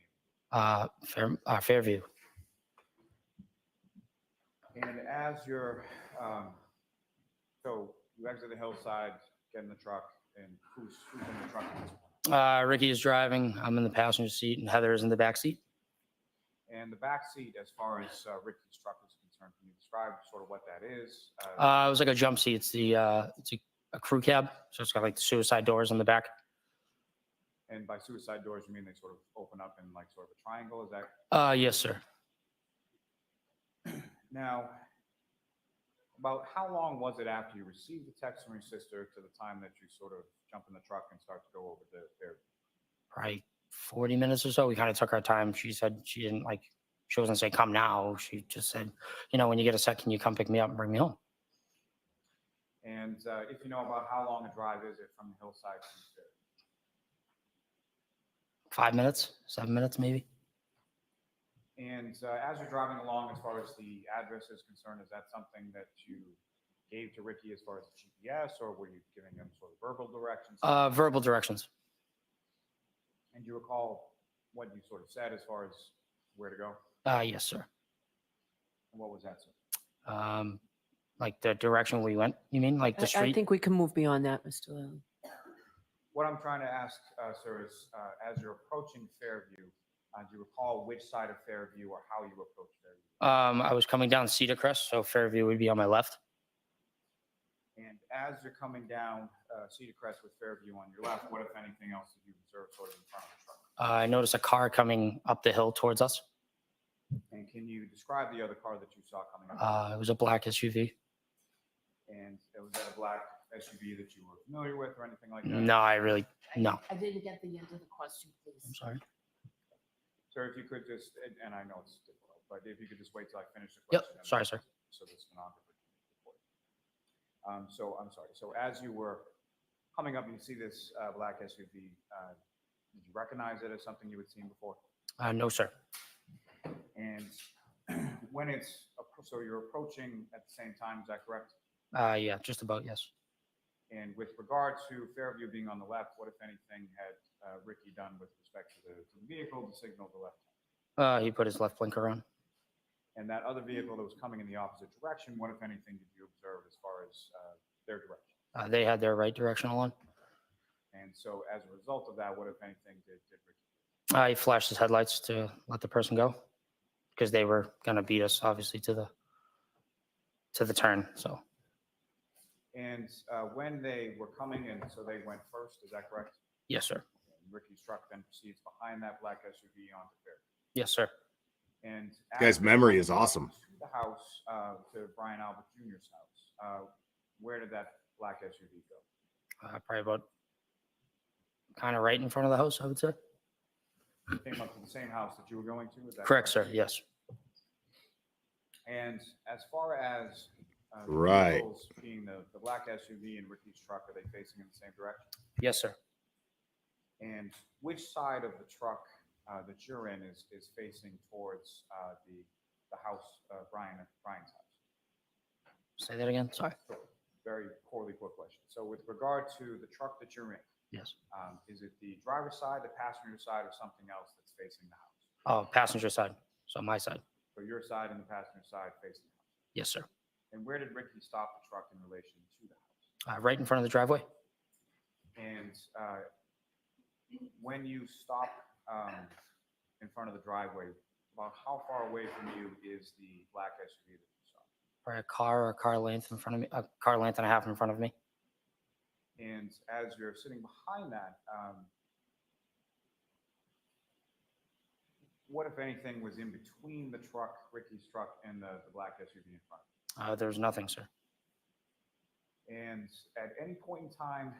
name? Fairview. And as you're, so you exit the hillside, get in the truck, and who's in the truck at this point? Ricky is driving. I'm in the passenger seat, and Heather is in the back seat. And the back seat, as far as Ricky's truck is concerned, can you describe sort of what that is? It was like a jump seat. It's a crew cab, so it's got like the suicide doors on the back. And by suicide doors, you mean they sort of open up in like sort of a triangle? Is that? Yes, sir. Now, about how long was it after you received the text from your sister to the time that you sort of jump in the truck and start to go over the Fairview? Probably 40 minutes or so. We kind of took our time. She said she didn't She wasn't saying come now. She just said, you know, when you get a second, you come pick me up and bring me home. And if you know about how long a drive is it from the hillside to Fairview? 5 minutes, 7 minutes, maybe. And as you're driving along, as far as the address is concerned, is that something that you gave to Ricky as far as the GPS, or were you giving him sort of verbal directions? Verbal directions. And do you recall what you sort of said as far as where to go? Yes, sir. And what was that, sir? Like the direction we went, you mean? Like the street? I think we can move beyond that, Mr. Lilly. What I'm trying to ask, sir, is as you're approaching Fairview, do you recall which side of Fairview or how you approached Fairview? I was coming down Cedar Crest, so Fairview would be on my left. And as you're coming down Cedar Crest with Fairview on your left, what, if anything, else did you observe sort of in front of the truck? I noticed a car coming up the hill towards us. And can you describe the other car that you saw coming up? It was a black SUV. And was that a black SUV that you were familiar with or anything like that? No, no. I didn't get the end of the question, please. I'm sorry. Sir, if you could just, and I know it's difficult, but if you could just wait till I finish the Yep, question. sorry, sir. So the stenographer can report. So I'm sorry. So as you were coming up, you see this black SUV. Did you recognize it as something you had seen before? No, sir. And when it's, so you're approaching at the same time, is that correct? Yeah, just about, yes. And with regard to Fairview being on the left, what, if anything, had Ricky done with respect to the vehicle to signal the left? He put his left blinker on. And that other vehicle that was coming in the opposite direction, what, if anything, did you observe as far as their direction? They had their right directional on. And so as a result of that, what, if anything, did Ricky? He flashed his headlights to let the person go because they were going to beat us, obviously, to the turn. So. And when they were coming in, so they went first, is that correct? Yes, sir. And Ricky's truck then proceeds behind that black SUV onto Fairview. Yes, sir. And This guy's memory is awesome. To the house, to Brian Albert Jr.'s house, where did that black SUV go? Probably about kind of right in front of the house, I would say. Came up to the same house that you were going to? Is that Correct, sir. Yes. And as far as the Right. vehicles being the black SUV and Ricky's truck, are they facing in the same direction? Yes, sir. And which side of the truck that you're in is facing towards the house, Brian's house? Say that again. Sorry. Very poorly put question. So with regard to the truck that you're in, Yes. is it the driver's side, the passenger side, or something else that's facing the house? Oh, passenger side. So my side. So your side and the passenger side facing the house. Yes, sir. And where did Ricky stop the truck in relation to the house? Right in front of the driveway. And when you stop in front of the driveway, about how far away from you is the black SUV that you saw? Probably a car or a car length in front of me. A car length and a half in front of me. And as you're sitting behind that, what, if anything, was in between the truck, Ricky's truck, and the black SUV in front? There's nothing, sir. And at any point in time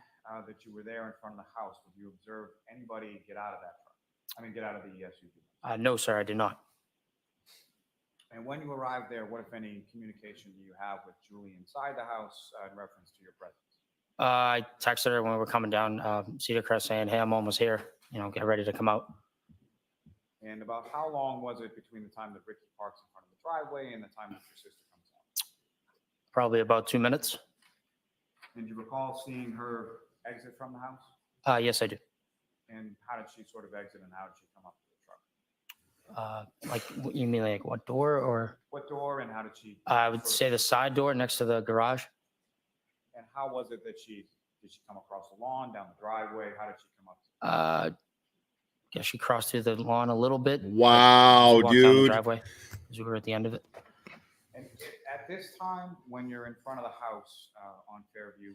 that you were there in front of the house, would you observe anybody get out of that truck? I mean, get out of the SUV? No, sir, I did not. And when you arrived there, what, if any, communication do you have with Julie inside the house in reference to your presence? I texted her when we were coming down Cedar Crest saying, hey, I'm almost here. You know, get ready to come out. And about how long was it between the time that Ricky parks in front of the driveway and the time that your sister comes out? Probably about 2 minutes. And do you recall seeing her exit from the house? Yes, I do. And how did she sort of exit and how did she come up to the truck? Like, you mean like what door or? What door and how did she? I would say the side door next to the garage. And how was it that did she come across the lawn, down the driveway? How did she come up? Guess she crossed through the lawn a little bit. Wow, Walked down the dude. driveway as we were at the end of it. And at this time, when you're in front of the house on Fairview,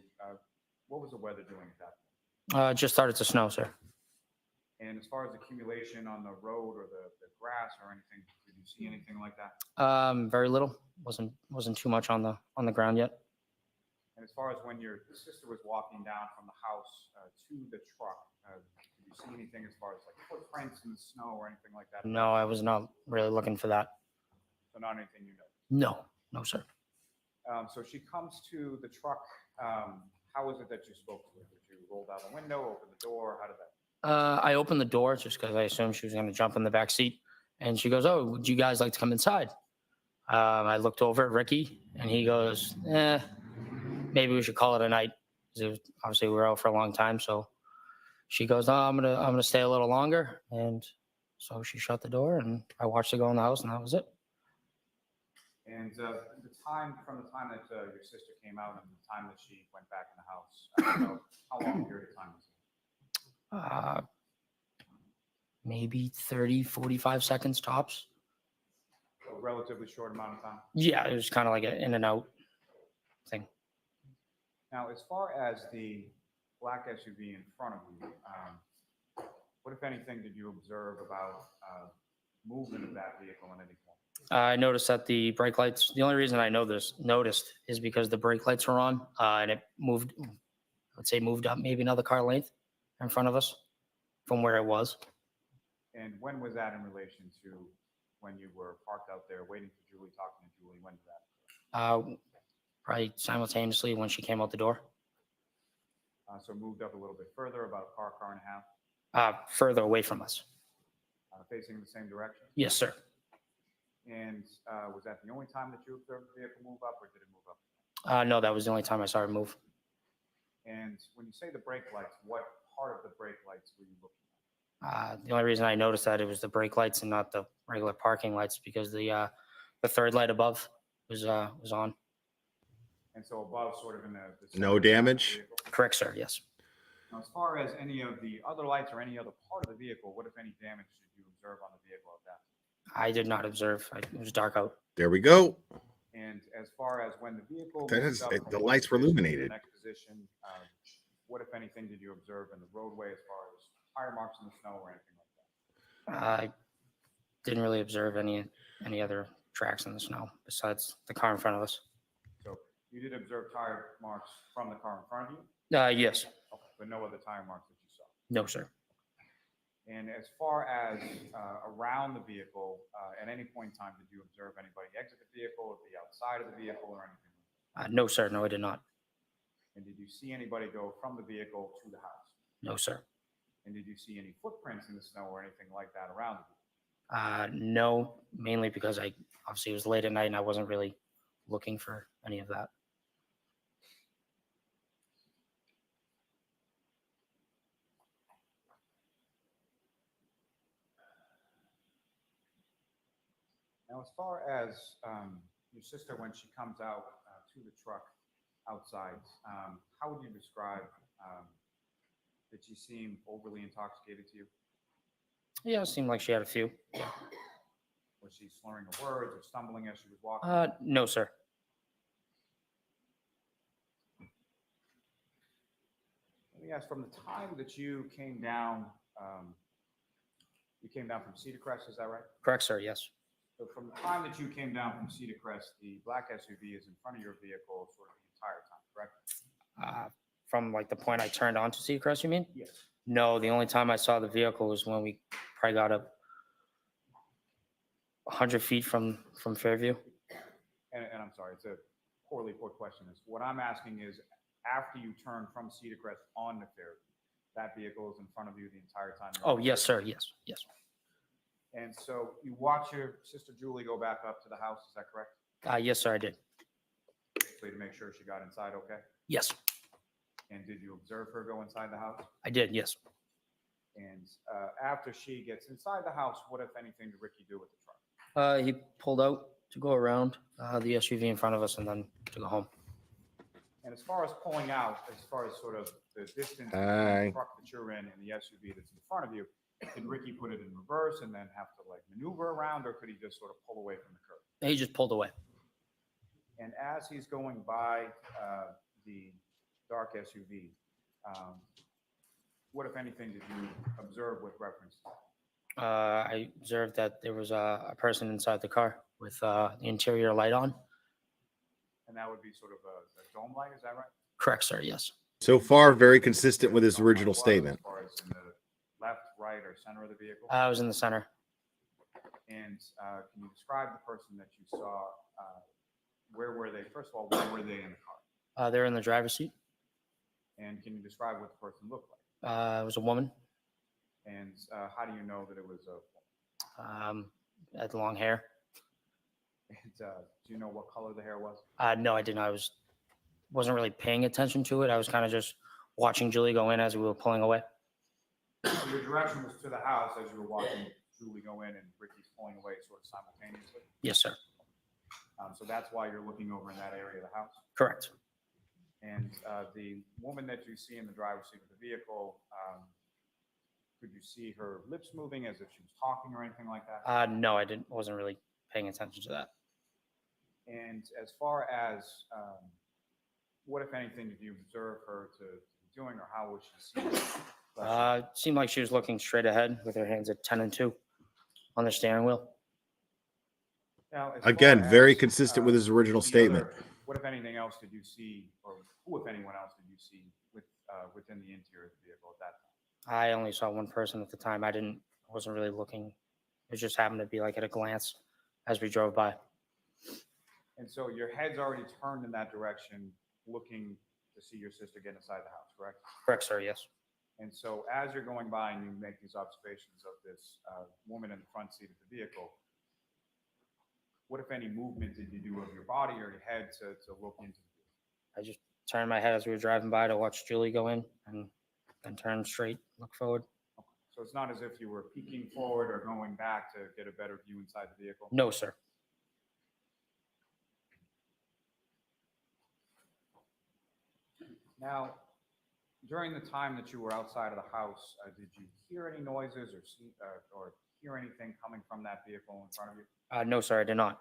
what was the weather doing at that point? It just started to snow, sir. And as far as accumulation on the road or the grass or anything, did you see anything like that? Very little. Wasn't too much on the ground yet. And as far as when your sister was walking down from the house to the truck, did you you see anything as far as like footprints in the snow or anything like that? No, I was not really looking for that. So not anything you know. No, sir. So she comes to the truck. How was it that you spoke to her? Did you roll down the window, open the door? How did that? I opened the door just because I assumed she was going to jump in the back seat. And she goes, "Oh, would you guys like to come inside?" I looked over at Ricky, and he goes, maybe we should call it a night. 'Cause obviously, we were out for a long time. So she goes, "Oh, I'm gonna stay a little longer." And so she shut the door, and I watched her go in the house, and that was it. And the time from the time that your sister came out and the time that she went back in the house, how long a period of time was it? Maybe 30, 45 seconds tops. A relatively short amount of time. Yeah, it was kind of like an in and out thing. Now, as far as the black SUV in front of you, what, if anything, did you observe about movement of that vehicle in any point? I noticed that the brake lights, the only reason I noticed is because the brake lights were on and it moved, let's say moved up maybe another car length in front of us from where it was. And when was that in relation to when you were parked out there waiting for Julie, talking to Julie? When did that? Probably simultaneously when she came out the door. So moved up a little bit further, about a car and a half? Further away from us. Facing the same direction? Yes, sir. And was that the only time that you observed the vehicle move up, or did it move up? No, that was the only time I saw her move. And when you say the brake lights, what part of the brake lights were you looking at? The only reason I noticed that it was the brake lights and not the regular parking lights because the third light above was on. And so above, sort of in the No damage? Correct, sir. Yes. Now, as far as any of the other lights or any other part of the vehicle, what, if any, damage did you observe on the vehicle at that? I did not observe. It was dark out. There we go. And as far as when the vehicle That moved is- up the from one lights were position to the illuminated. next position, what, if anything, did you observe in the roadway as far as tire marks in the snow or anything like that? I didn't really observe any other tracks in the snow besides the car in front of us. So you did observe tire marks from the car in front of you? Yes. Okay, but no other tire marks that you saw? No, sir. And as far as around the vehicle, at any point in time, did you observe anybody exit the vehicle, or be outside of the vehicle, or anything? No, sir. No, I did not. And did you see anybody go from the vehicle to the house? No, sir. And did you see any footprints in the snow or anything like that around the vehicle? No, mainly because obviously it was late at night and I wasn't really looking for any of that. Now, as far as your sister, when she comes out to the truck outside, how would you describe did she seem overly intoxicated to you? Yeah, it seemed like she had a few. Was she slurring her words or stumbling as she was walking? No, sir. Let me ask, from the time that you came down from Cedar Crest, is that right? Correct, sir. Yes. So from the time that you came down from Cedar Crest, the black SUV is in front of your vehicle sort of the entire time, correct? From like the point I turned onto Cedar Crest, you mean? Yes. No, the only time I saw the vehicle was when we probably got up 100 feet from Fairview. And I'm sorry, it's a poorly put question. What I'm asking is, after you turn from Cedar Crest on to Fairview, that vehicle is in front of you the entire time? Oh, yes, sir. Yes, yes. And so you watch your sister Julie go back up to the house, is that correct? Yes, sir, I did. Basically to make sure she got inside okay? Yes, And did you observe her go inside the house? I did. Yes. And after she gets inside the house, what, if anything, did Ricky do with the truck? He pulled out to go around the SUV in front of us and then to go home. And as far as pulling out, as far as sort of the distance between the truck that you're in and the SUV that's in front of you, did Ricky put it in reverse and then have to like maneuver around, or could he just sort of pull away from the curb? He just pulled away. And as he's going by the dark SUV, what, if anything, did you observe with reference to that? I observed that there was a person inside the car with the interior light on. And that would be sort of a dome light, is that right? Correct, sir. Yes. So far, very consistent with his original statement. As far as in the center of the vehicle? I was in the center. And can you describe the person that you saw? Where were they? First of all, where were they in the car? They're in the driver's seat. And can you describe what the person looked like? It was a woman. And how do you know that it was a Had long hair. And, do you know what color the hair was? No, I didn't. Wasn't really paying attention to it. I was kind of just watching Julie go in as we were pulling away. So your direction was to the house as you were watching Julie go in and Ricky's pulling away sort of simultaneously? Yes, sir. So that's why you're looking over in that area of the house? Correct. And the woman that you see in the driver's seat of the vehicle, could you see her lips moving as if she was talking or anything like that? No, I didn't. Wasn't really paying attention to that. And as far as what, if anything, did you observe her to be doing, or how was she seen? Seemed like she was looking straight ahead with her hands at 10 and 2 on the steering wheel. Now, as Again, far very as, consistent with his original the statement. What, if anything, else did you see, or who, if anyone else, did you see within the interior of the vehicle at that time? I only saw one person at the time. I wasn't really looking. It just happened to be like at a glance as we drove by. And so your head's already turned in that direction, looking to see your sister get inside the house, correct? Correct, sir. Yes. And so as you're going by and you make these observations of this woman in the front seat of the vehicle, what, if any, movement did you do of your body or your head to look into the vehicle? I just turned my head as we were driving by to watch Julie go in and then turn straight, look forward. So it's not as if you were peeking forward or going back to get a better view inside the vehicle? No, sir. Now, during the time that you were outside of the house, did you hear any noises or see or hear anything coming from that vehicle in front of you? No, sir, I did not.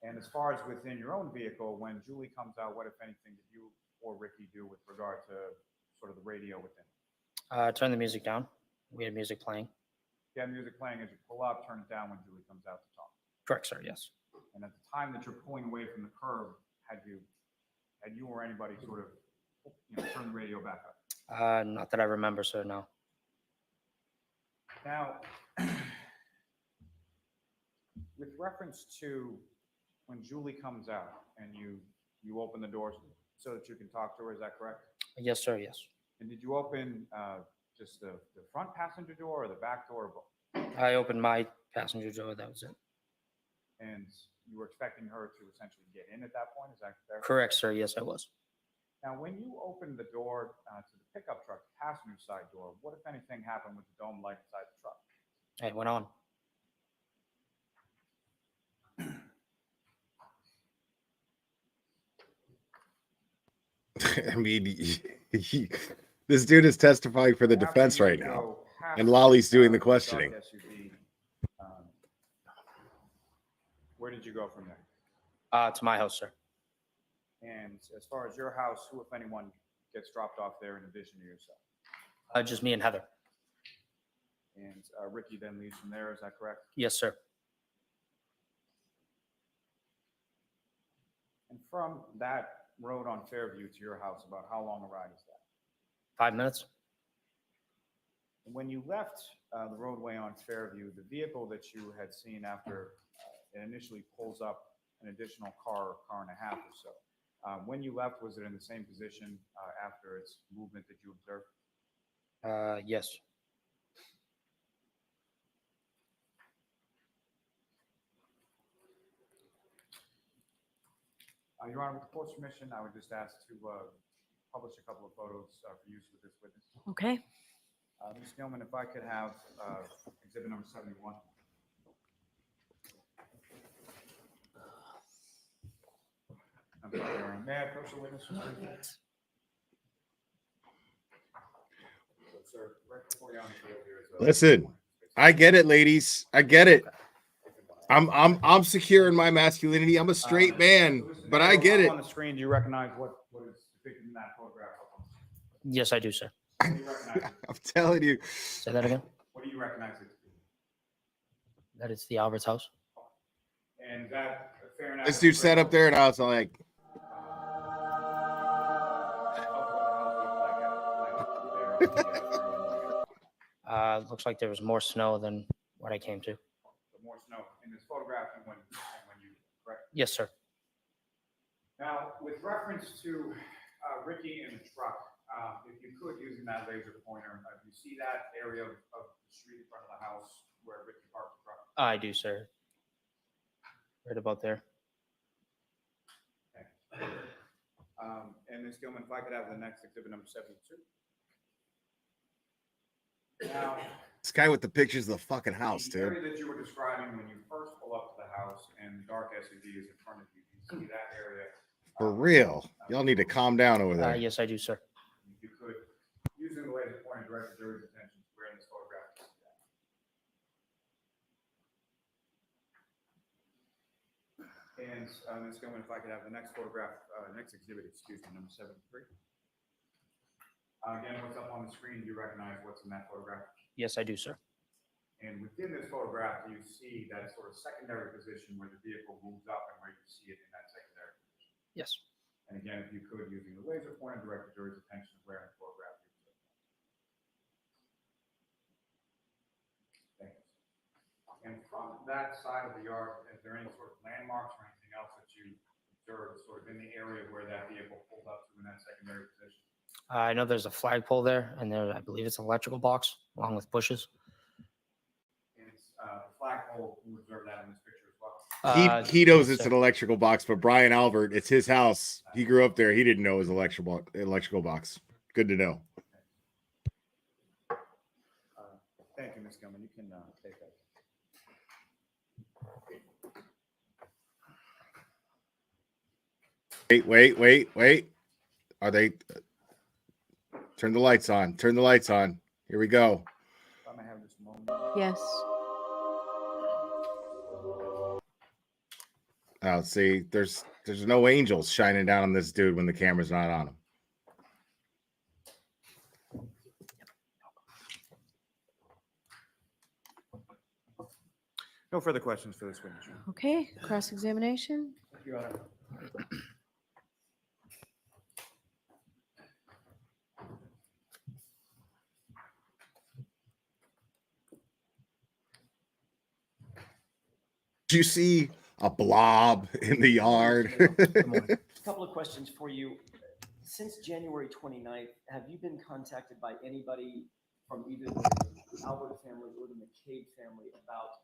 And as far as within your own vehicle, when Julie comes out, what, if anything, did you or Ricky do with regard to sort of the radio within? Turn the music down. We had music playing. You had music playing as you pull up, turn it down when Julie comes out to talk. Correct, sir. Yes. And at the time that you're pulling away from the curb, had you or anybody sort of turn the radio back up? Not that I remember, sir. No. Now, with reference to when Julie comes out and you open the doors so that you can talk to her, is that correct? Yes, sir. Yes. And did you open just the front passenger door or the back door? Or both? I opened my passenger door. That was it. And you were expecting her to essentially get in at that point? Is that fair? Correct, sir. Yes, I was. Now, when you opened the door to the pickup truck, the passenger side door, what, if anything, happened with the dome light inside the truck? It went on. I mean, this dude is testifying for the defense right now, and Lolly's doing the questioning. Where did you go from there? To my house, sir. And as far as your house, who, if anyone, gets dropped off there in addition to yourself? Just me and Heather. And Ricky then leaves from there, is that correct? Yes, sir. And from that road on Fairview to your house, about how long a ride is that? 5 minutes. And when you left the roadway on Fairview, the vehicle that you had seen after it initially pulls up an additional car and a half or so, when you left, was it in the same position after its movement that you observed? Yes. Your Honor, with the court's permission, I would just ask to publish a couple of photos for use with this witness. Okay. Ms. Gilman, if I could have exhibit number 71. I'm sorry, Your Honor. May I approach the witness? Sir, right before you on the field here is Listen, I get it, ladies. I get it. I'm secure in my masculinity. I'm a straight man, but I get it. On the screen, do you recognize what is depicted in that photograph? Yes, I do, sir. What do you recognize? I'm telling you. Say that again. What do you recognize it to be? That it's the Albert's house. And that fair enough. This dude sat up there, and I was like, Looks like there was more snow than what I came to. So more snow. In this photograph, when you correct? Yes, sir. Now, with reference to Ricky in the truck, if you could, using that laser pointer, you see that area of the street in front of the house where Ricky parked the truck? I do, sir. Right about there. Okay. And Ms. Gilman, if I could have the next exhibit number 72. Now, This guy with the pictures of the fucking house, the dude. area that you were describing when you first pull up to the house and the dark SUV is in front of you, you see that area. For real. Y'all need to calm down over there. Yes, I do, sir. If you could, using the laser pointer, direct the jury's attention to where in this photograph you see that. And Ms. Gilman, if I could have the next photograph, next exhibit, excuse me, number 73. Again, what's up on the screen, do you recognize what's in that photograph? Yes, I do, sir. And within this photograph, you see that sort of secondary position where the vehicle moves up and where you see it in that secondary position. Yes. And again, if you could, using the laser pointer, direct the jury's attention to where in the photograph you see it. Thank you. And from that side of the yard, is there any sort of landmarks or anything else that you observed sort of in the area where that vehicle pulled up to in that secondary position? I know there's a flagpole there, and there, I believe it's an electrical box along with bushes. And it's the flagpole, you observed that in this picture as well? He knows yes, it's sir. an electrical box, but Brian Albert, it's his house. He grew up there. He didn't know it was electrical box. Good to know. Thank you, Ms. Gilman. You can take that. Wait. Are they? Turn the lights on. Turn the lights on. Here we go. I'm gonna have this moment. Yes. Oh, see, there's no angels shining down on this dude when the camera's not on him. No further questions for this witness. Okay, cross-examination. Your Honor. Did you see a blob in the yard? A couple of questions for you. Since January 29th, have you been contacted by anybody from either the Albert family or the McCabe family about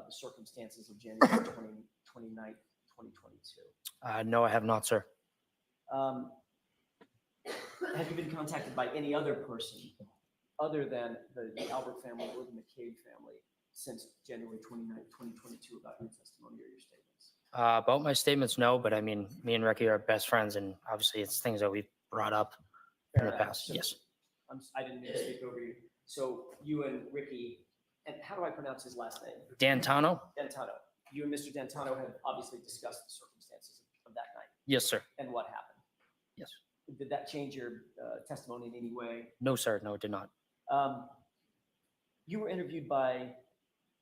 the circumstances of January 29th, 2022? No, I have not, sir. Have you been contacted by any other person other than the Albert family or the McCabe family since January 29th, 2022 about your testimony or your statements? About my statements, no, but I mean, me and Ricky are best friends, and obviously it's things that we've brought up in the past. So, Yes. I didn't mean to speak over you. So you and Ricky, and how do I pronounce his last name? Dantano? Dantano. You and Mr. Dantano have obviously discussed the circumstances of that night Yes, sir. and what happened. Yes. Did that change your testimony in any way? No, sir. No, it did not. You were interviewed by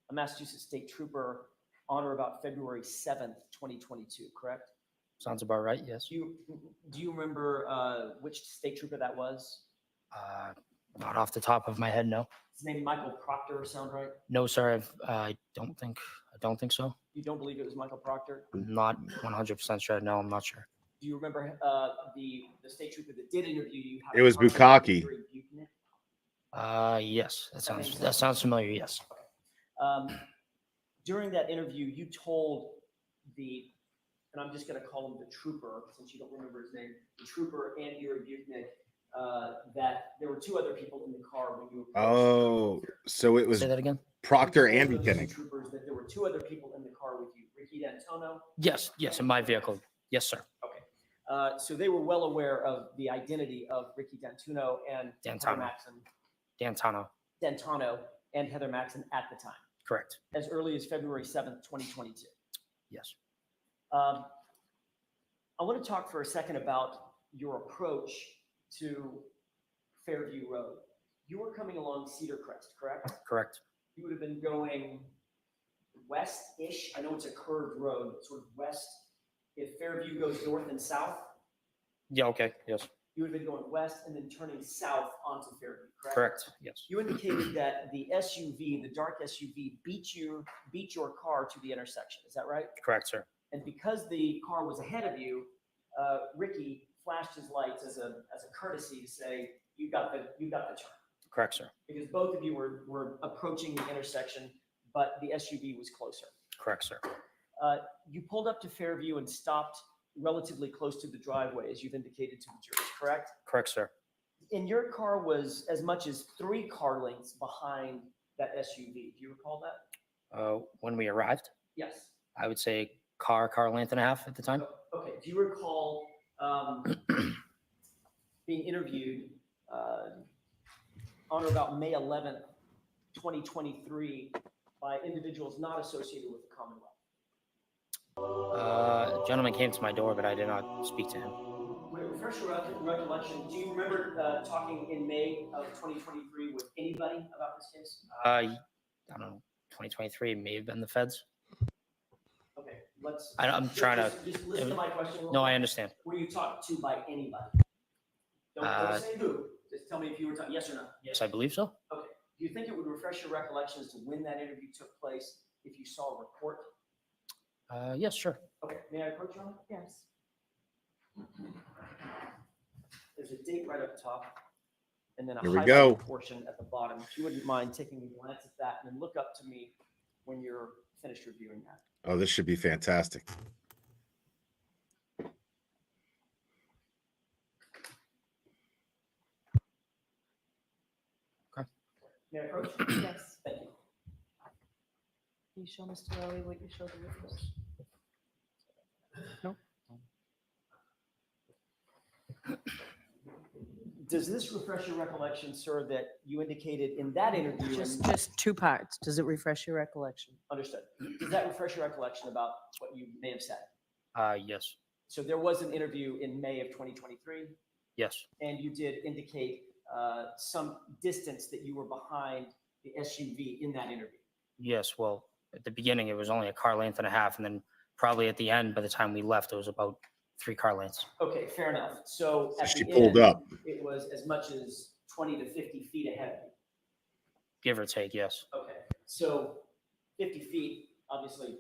a Massachusetts state trooper on or about February 7th, 2022, correct? Sounds about right. Yes. Do you remember which state trooper that was? Not off the top of my head, no. His name Michael Proctor, sound right? No, sir. I don't think so. You don't believe it was Michael Proctor? I'm not 100% sure. No, I'm not sure. Do you remember the state trooper that did interview you? It was Bukaki. Yes. That sounds familiar. Yes. During that interview, you told and I'm just going to call him the trooper, since you don't remember his name, the trooper and your Buknik, that there were two other people in the car when you approached. Oh, so it was Say that again? Proctor and You told those Buchanan. troopers that there were two other people in the car with you, Ricky D'Antono. Yes. Yes. In my vehicle. Yes, sir. Okay. So they were well aware of the identity of Ricky D'Antuno and Heather Dantano. Maxon. Dantano. And Heather Maxon at the time, Correct. as early as February 7th, 2022. Yes. I want to talk for a second about your approach to Fairview Road. You were coming along Cedar Crest, correct? Correct. You would have been going west-ish. I know it's a curved road, but sort of west. If Fairview goes north and south, Yeah. Okay. Yes. You would have been going west and then turning south onto Fairview, correct? Correct. Yes. You indicated that the SUV, the dark SUV, beat your car to the intersection. Is that right? Correct, sir. And because the car was ahead of you, Ricky flashed his lights as a courtesy to say, you got the turn. Correct, sir. Because both of you were approaching the intersection, but the SUV was closer. Correct, sir. You pulled up to Fairview and stopped relatively close to the driveway, as you've indicated to the jurors, correct? Correct, sir. And your car was as much as 3 car lengths behind that SUV. Do you recall that? When we arrived, Yes. I would say car length and a half at the time. Okay. Do you recall being interviewed on or about May 11th, 2023, by individuals not associated with the Commonwealth? A gentleman came to my door, but I did not speak to him. Wait, refresh your recollection. Do you remember talking in May of 2023 with anybody about this case? I don't know. 2023 may have been the feds. Okay, I'm trying to. Just listen to my question. No, I understand. Were you talked to by anybody? Don't say who. Just tell me if you were talking. Yes or no. Yes, I believe so. Okay. Do you think it would refresh your recollection as to when that interview took place if you saw a report? Yes, sure. Okay. May I approach you on it? Yes. There's a date right up top, and then a Here we highlighted go. portion at the bottom. If you wouldn't mind taking a glance at that and then look up to me when you're finished reviewing that. Oh, this should be fantastic. May I approach? Yes. Thank you. Can you show Mr. Rowley what you showed the witness? No. Does this refresh your recollection, sir, that you indicated in that interview? Just 2 parts. Does it refresh your recollection? Understood. Does that refresh your recollection about what you may have said? Yes. So there was an interview in May of 2023, Yes. and you did indicate some distance that you were behind the SUV in that interview. Yes. Well, at the beginning, it was only a car length and a half, and then probably at the end, by the time we left, it was about 3 car lengths. Okay, fair enough. So at She the pulled end, up. it was as much as 20 to 50 feet ahead of you. Give or take, yes. Okay, so 50 feet, obviously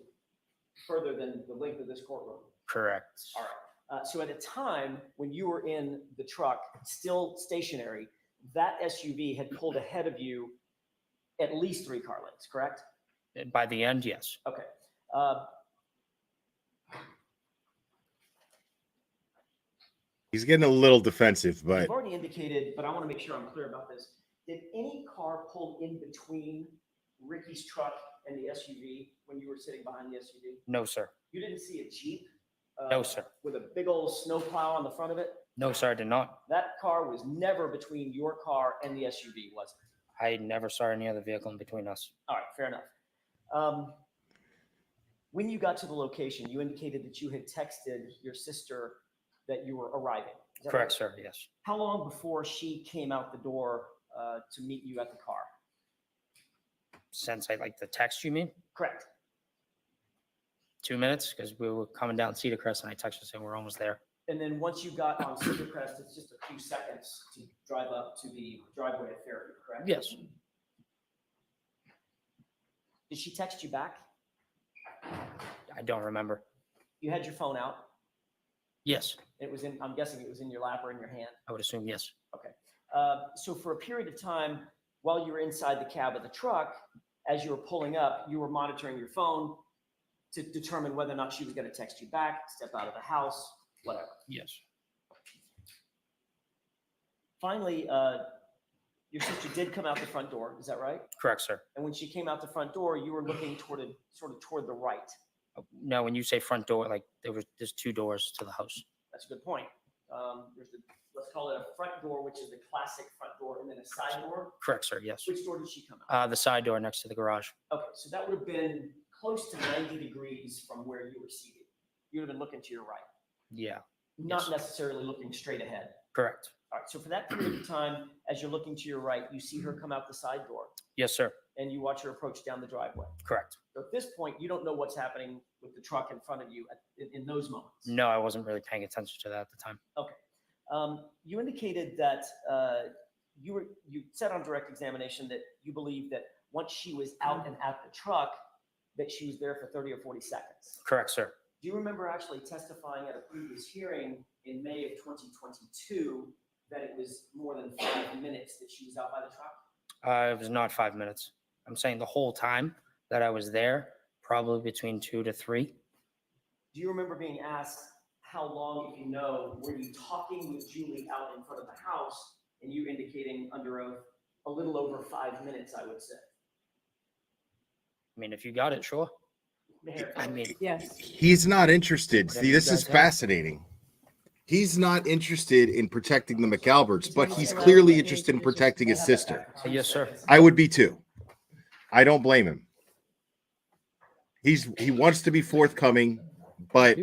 further than the length of this courtroom. Correct. All right. So at a time when you were in the truck, still stationary, that SUV had pulled ahead of you at least 3 car lengths, correct? By the end, yes. Okay. He's getting a little defensive, but You've already indicated, but I want to make sure I'm clear about this. Did any car pull in between Ricky's truck and the SUV when you were sitting behind the SUV? No, sir. You didn't see a Jeep? No, sir. With a big old snowplow on the front of it? No, sir, I did not. That car was never between your car and the SUV, was it? I never saw any other vehicle in between us. All right, fair enough. When you got to the location, you indicated that you had texted your sister that you were arriving. Is that Correct, right? sir, yes. How long before she came out the door to meet you at the car? Since I like the text, you mean? Correct. 2 minutes, because we were coming down Cedar Crest, and I texted saying we're almost there. And then once you got on Cedar Crest, it's just a few seconds to drive up to the driveway at Fairview, correct? Yes. Did she text you back? I don't remember. You had your phone out. Yes. It was in, I'm guessing it was in your lap or in your hand. I would assume yes. Okay. So for a period of time, while you were inside the cab of the truck, as you were pulling up, you were monitoring your phone to determine whether or not she was going to text you back, step out of the house, whatever. Yes. Finally, your sister did come out the front door. Is that right? Correct, sir. And when she came out the front door, you were looking toward the right. No, when you say front door, like there's 2 doors to the house. That's a good point. There's let's call it a front door, which is the classic front door, and then a side door. Correct, sir, yes. Which door did she come out? The side door next to the garage. Okay, so that would have been close to 90 degrees from where you were seated. You would have been looking to your right, Yeah. not Yes. necessarily looking straight ahead. Correct. All right, so for that period of time, as you're looking to your right, you see her come out the side door, Yes, sir. and you watch her approach down the driveway. Correct. So at this point, you don't know what's happening with the truck in front of you in those moments. No, I wasn't really paying attention to that at the time. Okay. You indicated that you said on direct examination that you believe that once she was out and at the truck, that she was there for 30 or 40 seconds. Correct, sir. Do you remember actually testifying at a previous hearing in May of 2022 that it was more than 5 minutes that she was out by the truck? It was not 5 minutes. I'm saying the whole time that I was there, probably between 2 to 3. Do you remember being asked how long, if you know, were you talking with Julie out in front of the house, and you indicating under oath a little over 5 minutes, I would say? I mean, if you got it, sure. Mayor, I mean, Yes. He's not interested. Whatever See, you this is guys have. fascinating. He's not interested in protecting the McAlberts, but he's clearly interested in protecting his sister. Yes, sir. I would be too. I don't blame him. He wants to be forthcoming, but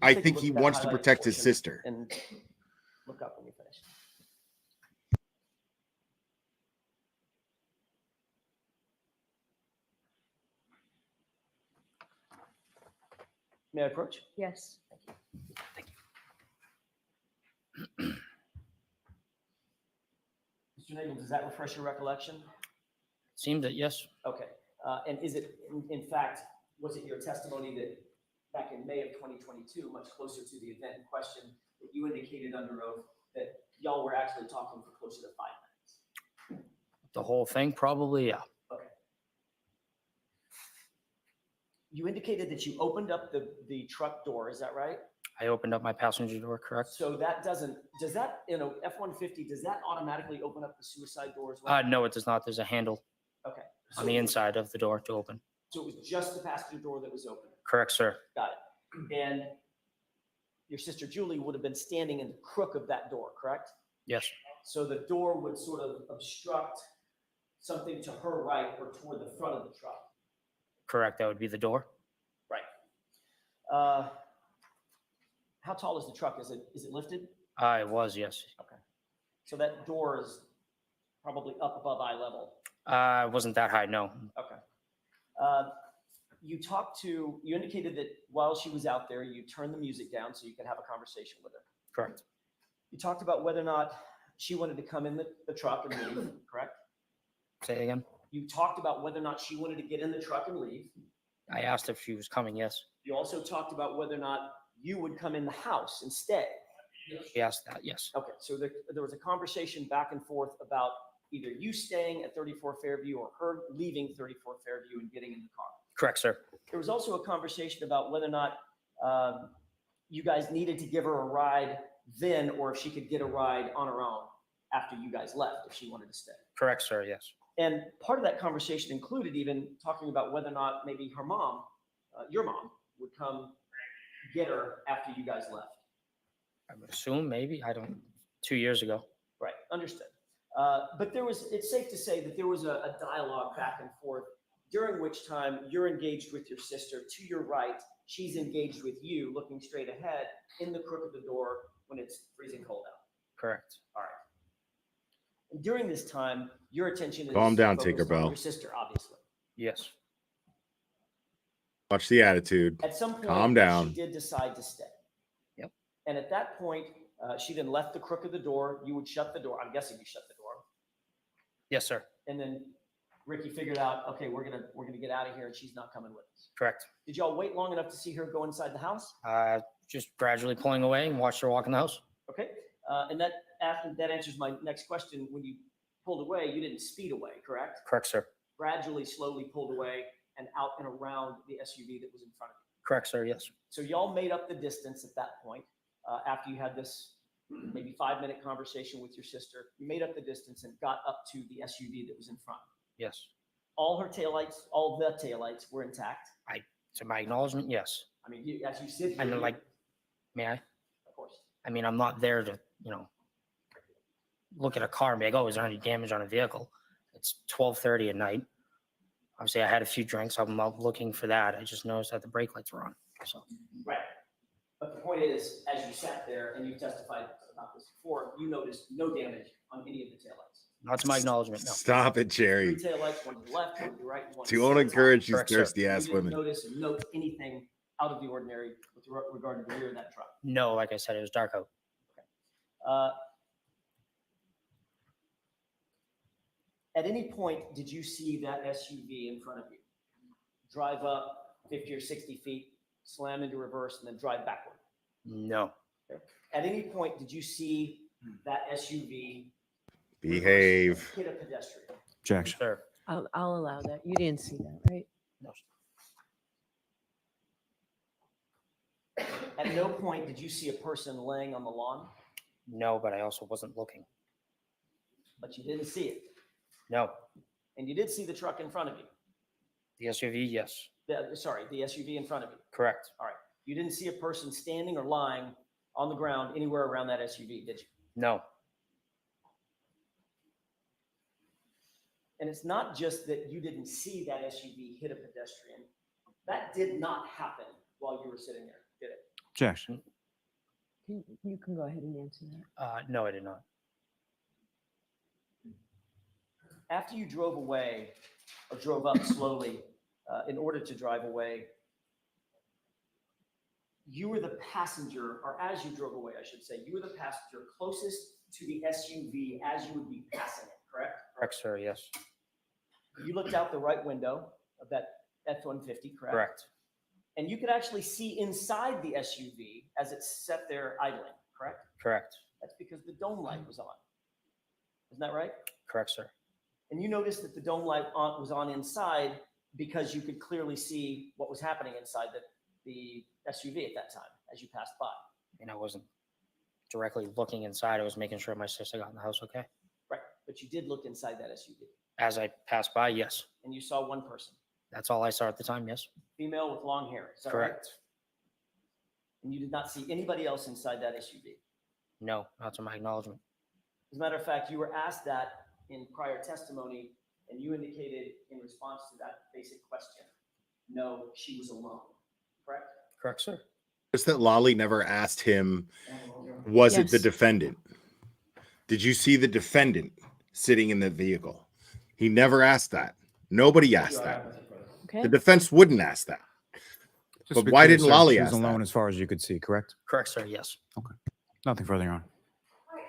I Take a think look he at that wants to highlighted protect his portion sister. And look up when you finish. May I approach? Yes. Mr. Nagel, does that refresh your recollection? Seems that yes. Okay. And is it, in fact, was it your testimony that back in May of 2022, much closer to the event in question, that you indicated under oath that y'all were actually talking for closer to 5 minutes? The whole thing, probably, yeah. Okay. You indicated that you opened up the truck door, is that right? I opened up my passenger door, correct? So that does that, F-150, does that automatically open up the suicide door as well? No, it does not. There's a handle Okay. on the inside of the door to open. So it was just the passenger door that was open? Correct, sir. Got it. And your sister Julie would have been standing in the crook of that door, correct? Yes. So the door would sort of obstruct something to her right or toward the front of the truck. Correct. That would be the door. Right. How tall is the truck? Is it lifted? It was, yes. Okay. So that door is probably up above eye level. It wasn't that high, no. Okay. You indicated that while she was out there, you turned the music down so you could have a conversation with her. Correct. You talked about whether or not she wanted to come in the truck and leave, correct? Say it again. You talked about whether or not she wanted to get in the truck and leave. I asked if she was coming, yes. You also talked about whether or not you would come in the house and stay. She asked that, yes. Okay, so there was a conversation back and forth about either you staying at 34 Fairview or her leaving 34 Fairview and getting in the car. Correct, sir. There was also a conversation about whether or not you guys needed to give her a ride then, or if she could get a ride on her own after you guys left, if she wanted to stay. Correct, sir, yes. And part of that conversation included even talking about whether or not maybe her mom, your mom, would come get her after you guys left. I would assume, maybe. I don't. 2 years ago. Right, understood. But it's safe to say that there was a dialogue back and forth, during which time you're engaged with your sister to your right, she's engaged with you, looking straight ahead in the crook of the door when it's freezing cold out. Correct. All right. And during this time, your attention is Calm down, focused on Tinkerbell. your sister, obviously. Yes. Watch the attitude. At some point, Calm down. she did decide to stay. Yep. And at that point, she then left the crook of the door. You would shut the door. I'm guessing you shut the door. Yes, sir. And then Ricky figured out, okay, we're gonna get out of here, and she's not coming with us. Correct. Did y'all wait long enough to see her go inside the house? Just gradually pulling away and watched her walk in the house. Okay. And that answers my next question. When you pulled away, you didn't speed away, correct? Correct, sir. Gradually, slowly pulled away and out and around the SUV that was in front of you. Correct, sir, yes. So y'all made up the distance at that point after you had this maybe 5-minute conversation with your sister. You made up the distance and got up to the SUV that was in front. Yes. All the taillights were intact. To my acknowledgement, yes. I mean, as you sit here, And like, may I? of course. I mean, I'm not there to, look at a car and be like, oh, is there any damage on a vehicle? It's 12:30 at night. Obviously, I had a few drinks. I'm out looking for that. I just noticed that the brake lights were on. So. Right. But the point is, as you sat there and you testified about this before, you noticed no damage on any of the taillights. Not to my acknowledgement, no. Stop it, Jerry. 3 taillights, one to the left, one to the right, one to the Don't center. encourage these Correct, sir. thirsty ass You didn't women. notice and note anything out of the ordinary with regard to the rear of that truck. No, like I said, it was dark out. At any point, did you see that SUV in front of you drive up 50 or 60 feet, slam into reverse, and then drive backward? No. Okay. At any point, did you see that SUV Behave. hit a pedestrian? Objection. Sir. I'll allow that. You didn't see that, right? No. At no point did you see a person laying on the lawn, No, but I also wasn't looking. but you didn't see it. No. And you did see the truck in front of you. The SUV, yes. Sorry, the SUV in front of you. Correct. All right. You didn't see a person standing or lying on the ground anywhere around that SUV, did you? No. And it's not just that you didn't see that SUV hit a pedestrian. That did not happen while you were sitting there, did it? Objection. You can go ahead and answer that. No, I did not. After you drove away or drove up slowly in order to drive away, you were the passenger, or as you drove away, I should say, you were the passenger closest to the SUV as you would be passing it, correct? Correct, sir, yes. You looked out the right window of that F-150, correct? Correct. And you could actually see inside the SUV as it sat there idling, correct? Correct. That's because the dome light was on. Isn't that right? Correct, sir. And you noticed that the dome light was on inside because you could clearly see what was happening inside the SUV at that time as you passed by. And I wasn't directly looking inside. I was making sure my sister got in the house okay. Right. But you did look inside that SUV. As I passed by, yes. And you saw one person. That's all I saw at the time, yes. Female with long hair. Is that Correct. right? And you did not see anybody else inside that SUV. No, not to my acknowledgement. As a matter of fact, you were asked that in prior testimony, and you indicated in response to that basic question, no, she was alone. Correct? Correct, sir. Just that Lolly never asked him, was it the Yes. defendant? Did you see the defendant sitting in the vehicle? He never asked that. Nobody asked that. Okay. The defense wouldn't ask that. Just But to be why clear, didn't sir, Lolly she was ask alone that? as far as you could see, correct? Correct, sir, yes. Okay. Nothing further, Your Honor.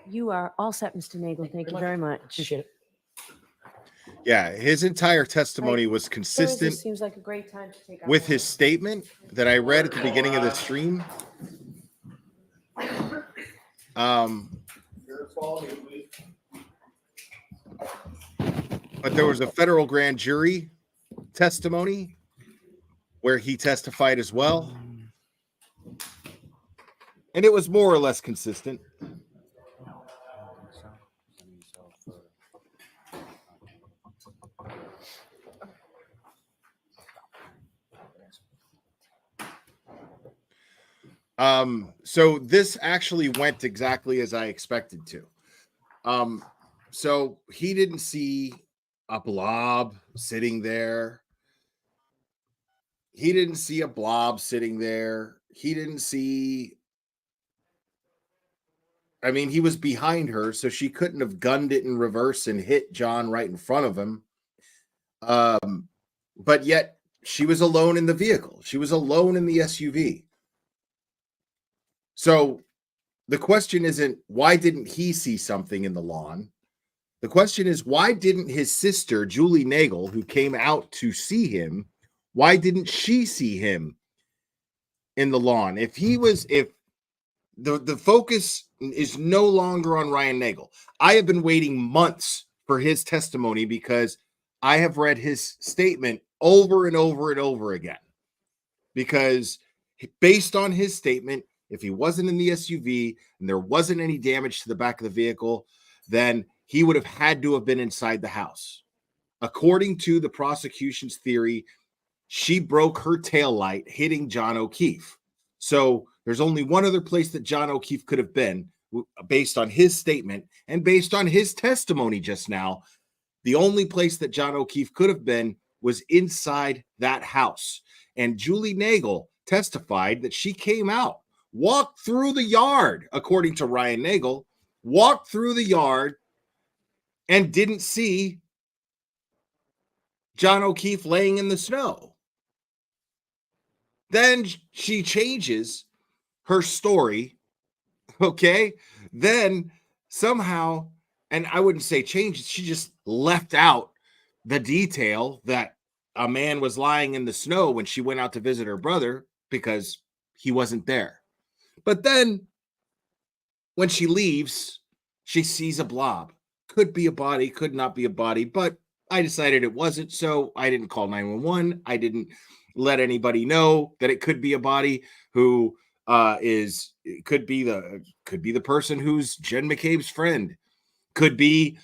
You are all set, Mr. Nagel. Thank you very much. Appreciate it. Yeah, his entire testimony was Thursday consistent seems like a great time to take our with vote. his statement that I read at the beginning of the stream. But there was a federal grand jury testimony where he testified as well. And it was more or less consistent. So this actually went exactly as I expected to. So he didn't see a blob sitting there. He didn't see a blob sitting there. He didn't see. I mean, he was behind her, so she couldn't have gunned it in reverse and hit John right in front of him. But yet she was alone in the vehicle. She was alone in the SUV. So the question isn't why didn't he see something in the lawn? The question is why didn't his sister, Julie Nagel, who came out to see him, why didn't she see him in the lawn? If the focus is no longer on Ryan Nagel. I have been waiting months for his testimony because I have read his statement over and over and over again. Because based on his statement, if he wasn't in the SUV and there wasn't any damage to the back of the vehicle, then he would have had to have been inside the house. According to the prosecution's theory, she broke her taillight hitting John O'Keefe. So there's only one other place that John O'Keefe could have been based on his statement and based on his testimony just now. The only place that John O'Keefe could have been was inside that house. And Julie Nagel testified that she came out, walked through the yard, according to Ryan Nagel, walked through the yard and didn't see John O'Keefe laying in the snow. Then she changes her story, okay? then somehow, and I wouldn't say changed, she just left out the detail that a man was lying in the snow when she went out to visit her brother because he wasn't there. But then when she leaves, she sees a blob. Could be a body, could not be a body, but I decided it wasn't, so I didn't call 911. I didn't let anybody know that it could be a body who could be the person who's Jen McCabe's friend, could be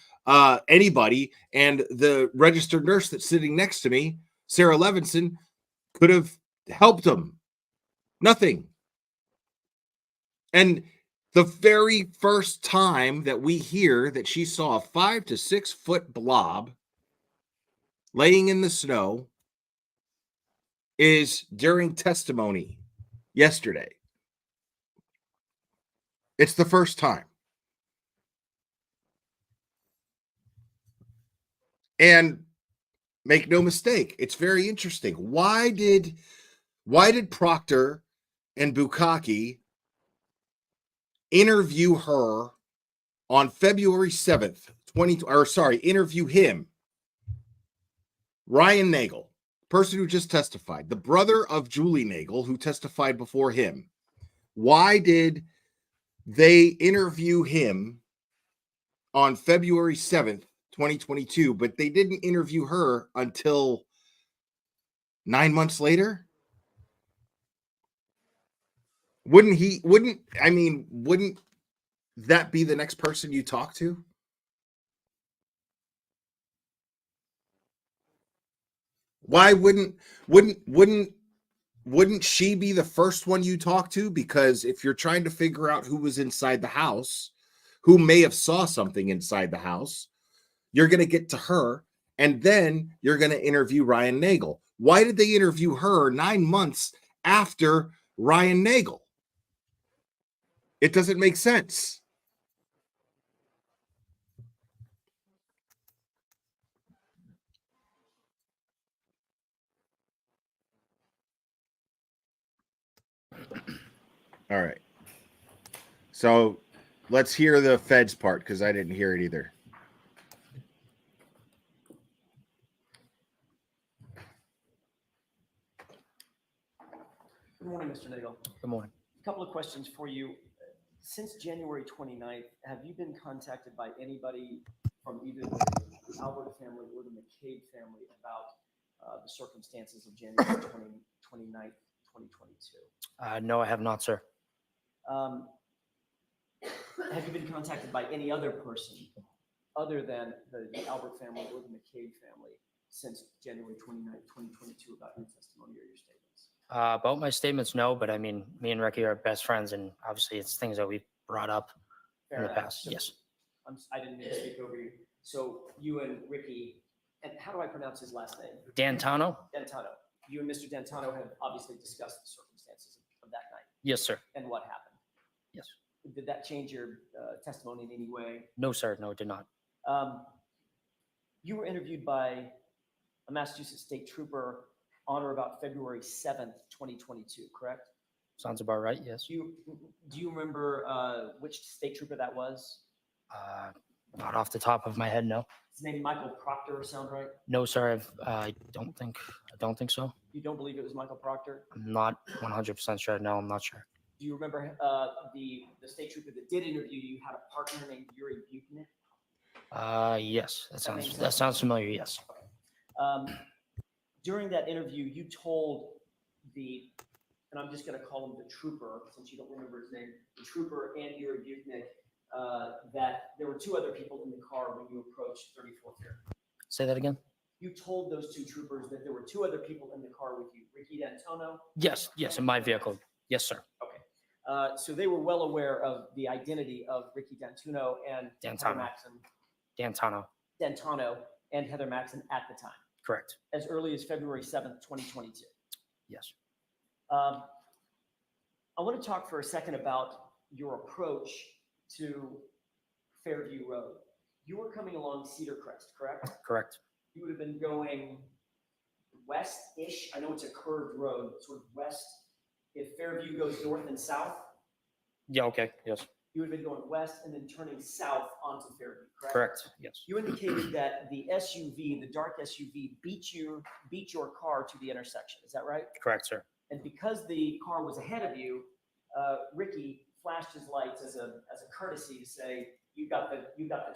anybody, and the registered nurse that's sitting next to me, Sarah Levinson, could have helped him. Nothing. And the very first time that we hear that she saw a 5 to 6 foot blob laying in the snow is during testimony yesterday. It's the first time. And make no mistake, it's very interesting. Why did Proctor and Bukaki interview her on February 7th, interview him, Ryan Nagel, person who just testified, the brother of Julie Nagel, who testified before him? Why did they interview him on February 7th, 2022, but they didn't interview her until 9 months later? Wouldn't that be the next person you talk to? Why wouldn't she be the first one you talk to? Because if you're trying to figure out who was inside the house, who may have saw something inside the house, you're going to get to her, and then you're going to interview Ryan Nagel. Why did they interview her 9 months after Ryan Nagel? It doesn't make sense. All right. So let's hear the feds part, because I didn't hear it either. Good morning, Mr. Nagel. Good morning. A couple of questions for you. Since January 29th, have you been contacted by anybody from either the Albert family or the McCabe family about the circumstances of January 29th, 2022? No, I have not, sir. Have you been contacted by any other person other than the Albert family or the McCabe family since January 29th, 2022 about your testimony or your statements? About my statements, no, but I mean, me and Ricky are best friends, and obviously it's things that we've brought up in the past. So, yes. I didn't mean to speak over you. So you and Ricky, and how do I pronounce his last name? Dantano? Dantano. You and Mr. Dantano have obviously discussed the circumstances of that night. Yes, sir. And what happened. Yes. Did that change your testimony in any way? No, sir. No, it did not. You were interviewed by a Massachusetts state trooper on or about February 7th, 2022, correct? Sounds about right, yes. Do you remember which state trooper that was? Not off the top of my head, no. His name Michael Proctor, sound right? No, sir. I don't think so. You don't believe it was Michael Proctor? I'm not 100% sure. No, I'm not sure. Do you remember the state trooper that did interview you had a partner named Yuri Buchnick? Yes. That sounds familiar, yes. During that interview, you told and I'm just going to call him the trooper, since you don't remember his name, the trooper and Yuri Buchnick, that there were two other people in the car when you approached 34th here. Say that again? You told those two troopers that there were two other people in the car with you, Ricky D'Antonio? Yes, in my vehicle. Yes, sir. Okay. So they were well aware of the identity of Ricky D'Antonio and Heather Maxon. D'Antonio and Heather Maxon at the time. Correct. As early as February 7th, 2022. Yes. I want to talk for a second about your approach to Fairview Road. You were coming along Cedar Crest, correct? Correct. You would have been going west-ish. I know it's a curved road, sort of west. If Fairview goes north and south. Yeah, okay, yes. you would have been going west and then turning south onto Fairview, correct? Correct. Yes. You indicated that the SUV, the dark SUV, beat your car to the intersection. Is that right? Correct, sir. And because the car was ahead of you, Ricky flashed his lights as a courtesy to say, you got the turn.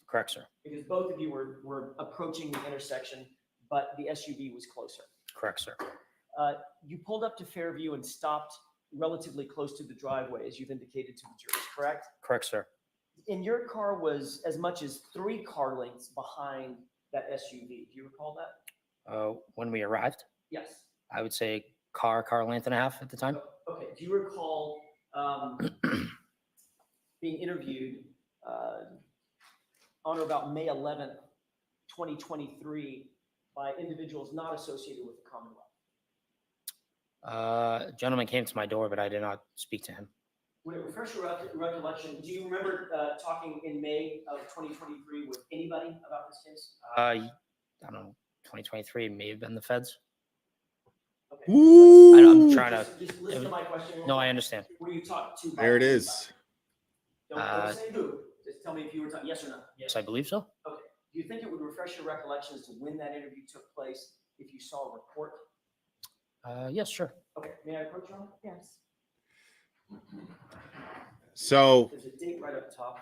Correct, sir. Because both of you were approaching the intersection, but the SUV was closer. Correct, sir. You pulled up to Fairview and stopped relatively close to the driveway, as you've indicated to the jurors, correct? Correct, sir. And your car was as much as 3 car lengths behind that SUV. Do you recall that? When we arrived, Yes. I would say car length and a half at the time. Okay. Do you recall being interviewed on or about May 11th, 2023 by individuals not associated with the Commonwealth? A gentleman came to my door, but I did not speak to him. Would it refresh your recollection? Do you remember talking in May of 2023 with anybody about this case? I don't know. 2023 may have been the feds. Okay. I'm trying to. Just listen to my question. No, I understand. Were you talked to? There it is. Don't say who. Just tell me if you were talking. Yes or no. Yes, I believe so. Okay. Do you think it would refresh your recollection as to when that interview took place if you saw a report? Yes, sure. Okay. May I approach you on that? Yes. So There's a date right up top,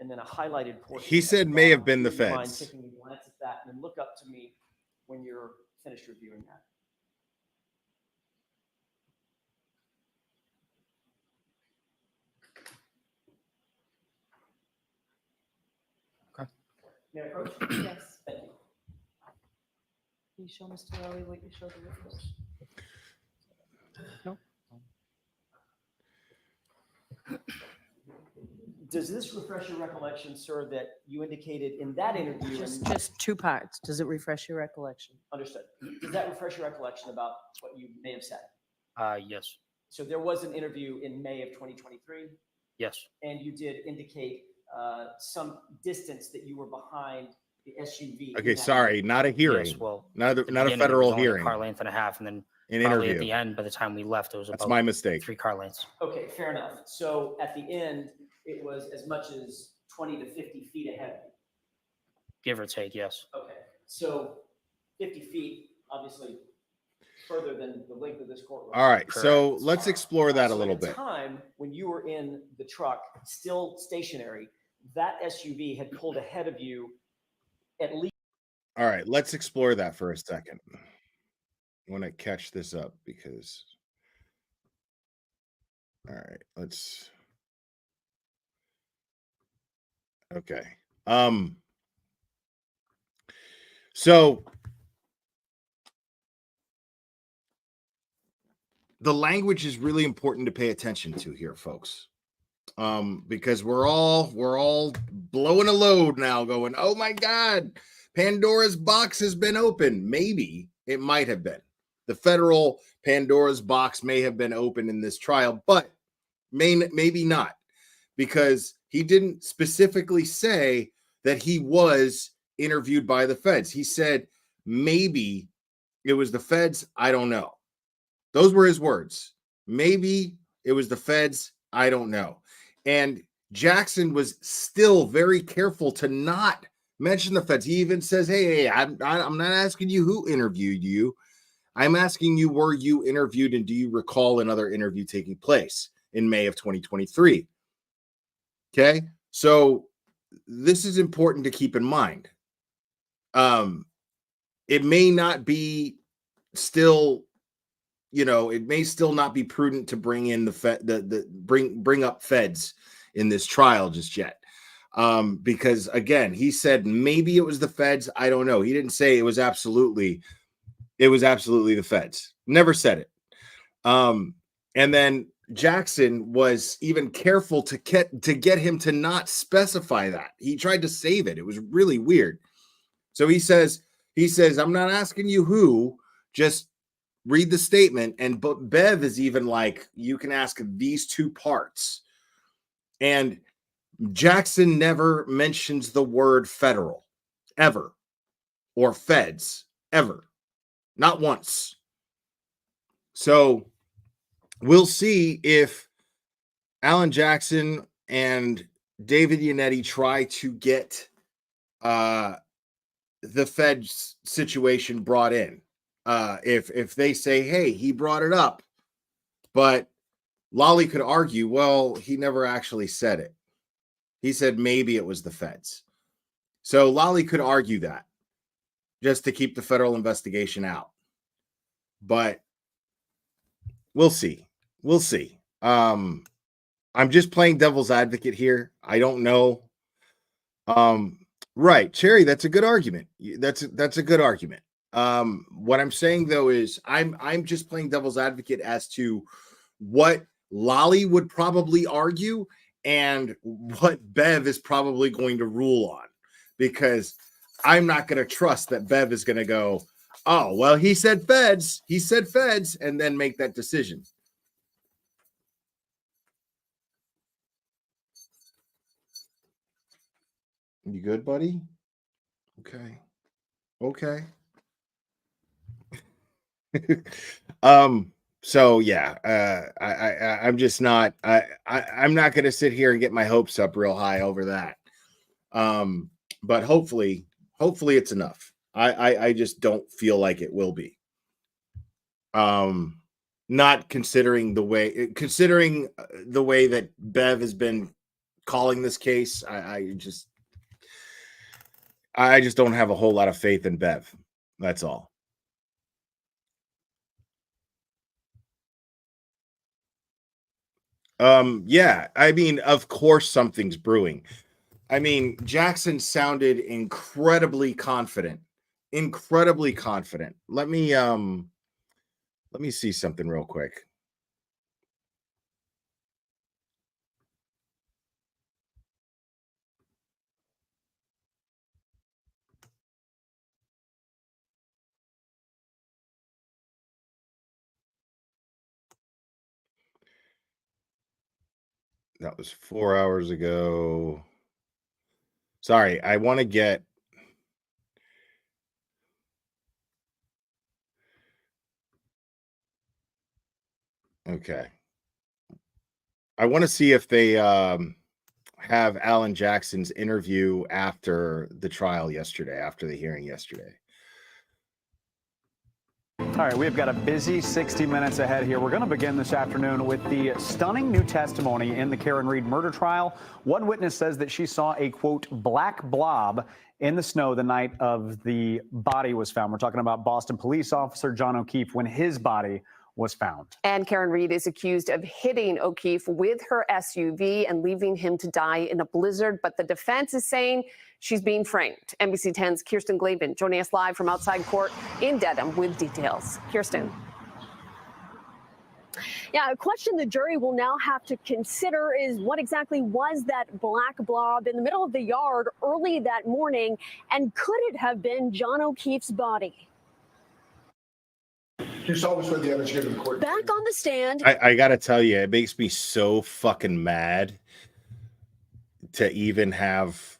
and then a highlighted portion. he said may have been the Would you mind feds. taking a glance at that and then look up to me when you're finished reviewing that? Okay. May I approach? Yes. Thank you. Can you show Mr. Rowley what you showed the witness? No. Does this refresh your recollection, sir, that you indicated in that interview? Just 2 parts. Does it refresh your recollection? Understood. Does that refresh your recollection about what you may have said? Yes. So there was an interview in May of 2023, Yes. and you did indicate some distance that you were behind the SUV. Okay, sorry, not a hearing. Yes, well, not at the a beginning, it was federal only a hearing. car length and a half, and then An probably interview. at the end, by the time we left, it was That's about my mistake. 3 car lengths. Okay, fair enough. So at the end, it was as much as 20 to 50 feet ahead of you. Give or take, yes. Okay, so 50 feet, obviously further than the length of this courtroom. All right, so let's explore that a So little at the bit. time when you were in the truck, still stationary, that SUV had pulled ahead of you at least. All right, let's explore that for a second. I want to catch this up because. All right, let's. Okay. So the language is really important to pay attention to here, folks. Because we're all blowing a load now, going, oh my God, Pandora's box has been opened. Maybe it might have been. The federal Pandora's box may have been open in this trial, but maybe not, because he didn't specifically say that he was interviewed by the feds. He said maybe it was the feds. I don't know. Those were his words. Maybe it was the feds. I don't know. And Jackson was still very careful to not mention the feds. He even says, hey, I'm not asking you who interviewed you. I'm asking you, were you interviewed, and do you recall another interview taking place in May of 2023? Okay, so this is important to keep in mind. It may not be still, it may still not be prudent to bring in bring up feds in this trial just yet. Because again, he said maybe it was the feds. I don't know. He didn't say it was absolutely the feds. Never said it. And then Jackson was even careful to get him to not specify that. He tried to save it. It was really weird. So he says, I'm not asking you who, just read the statement. And Bev is even like, you can ask these 2 parts. And Jackson never mentions the word federal ever, or feds ever, not once. So we'll see if Alan Jackson and David Yannetti try to get the Fed's situation brought in. If they say, hey, he brought it up, but Lolly could argue, well, he never actually said it. He said maybe it was the Feds. So Lolly could argue that just to keep the federal investigation out. But we'll see. We'll see. I'm just playing devil's advocate here. I don't know. Right, Cherry, that's a good argument. That's a good argument. What I'm saying though is I'm just playing devil's advocate as to what Lolly would probably argue and what Bev is probably going to rule on, because I'm not going to trust that Bev is going to go, oh, well, he said Feds, and then make that decision. You good, buddy? Okay. So yeah, I'm just not, I'm not going to sit here and get my hopes up real high over that. But hopefully it's enough. I just don't feel like it will be. Not considering the way that Bev has been calling this case, I just don't have a whole lot of faith in Bev. That's all. Yeah, I mean, of course something's brewing. I mean, Jackson sounded incredibly confident. Let me see something real quick. That was 4 hours ago. Sorry, I want to get okay. I want to see if they have Alan Jackson's interview after the trial yesterday, after the hearing yesterday. All right, we've got a busy 60 minutes ahead here. We're going to begin this afternoon with the stunning new testimony in the Karen Reed murder trial. One witness says that she saw a, quote, black blob in the snow the night of the body was found. We're talking about Boston police officer John O'Keefe when his body was found. And Karen Reed is accused of hitting O'Keefe with her SUV and leaving him to die in a blizzard. But the defense is saying she's being framed. NBC 10's Kirsten Glavin joining us live from outside court in Dedham with details. Kirsten. Yeah, a question the jury will now have to consider is what exactly was that black blob in the middle of the yard early that morning, and could it have been John O'Keefe's body? You saw this with the evidence given in court. Back on the stand. I gotta tell you, it makes me so fucking mad to even have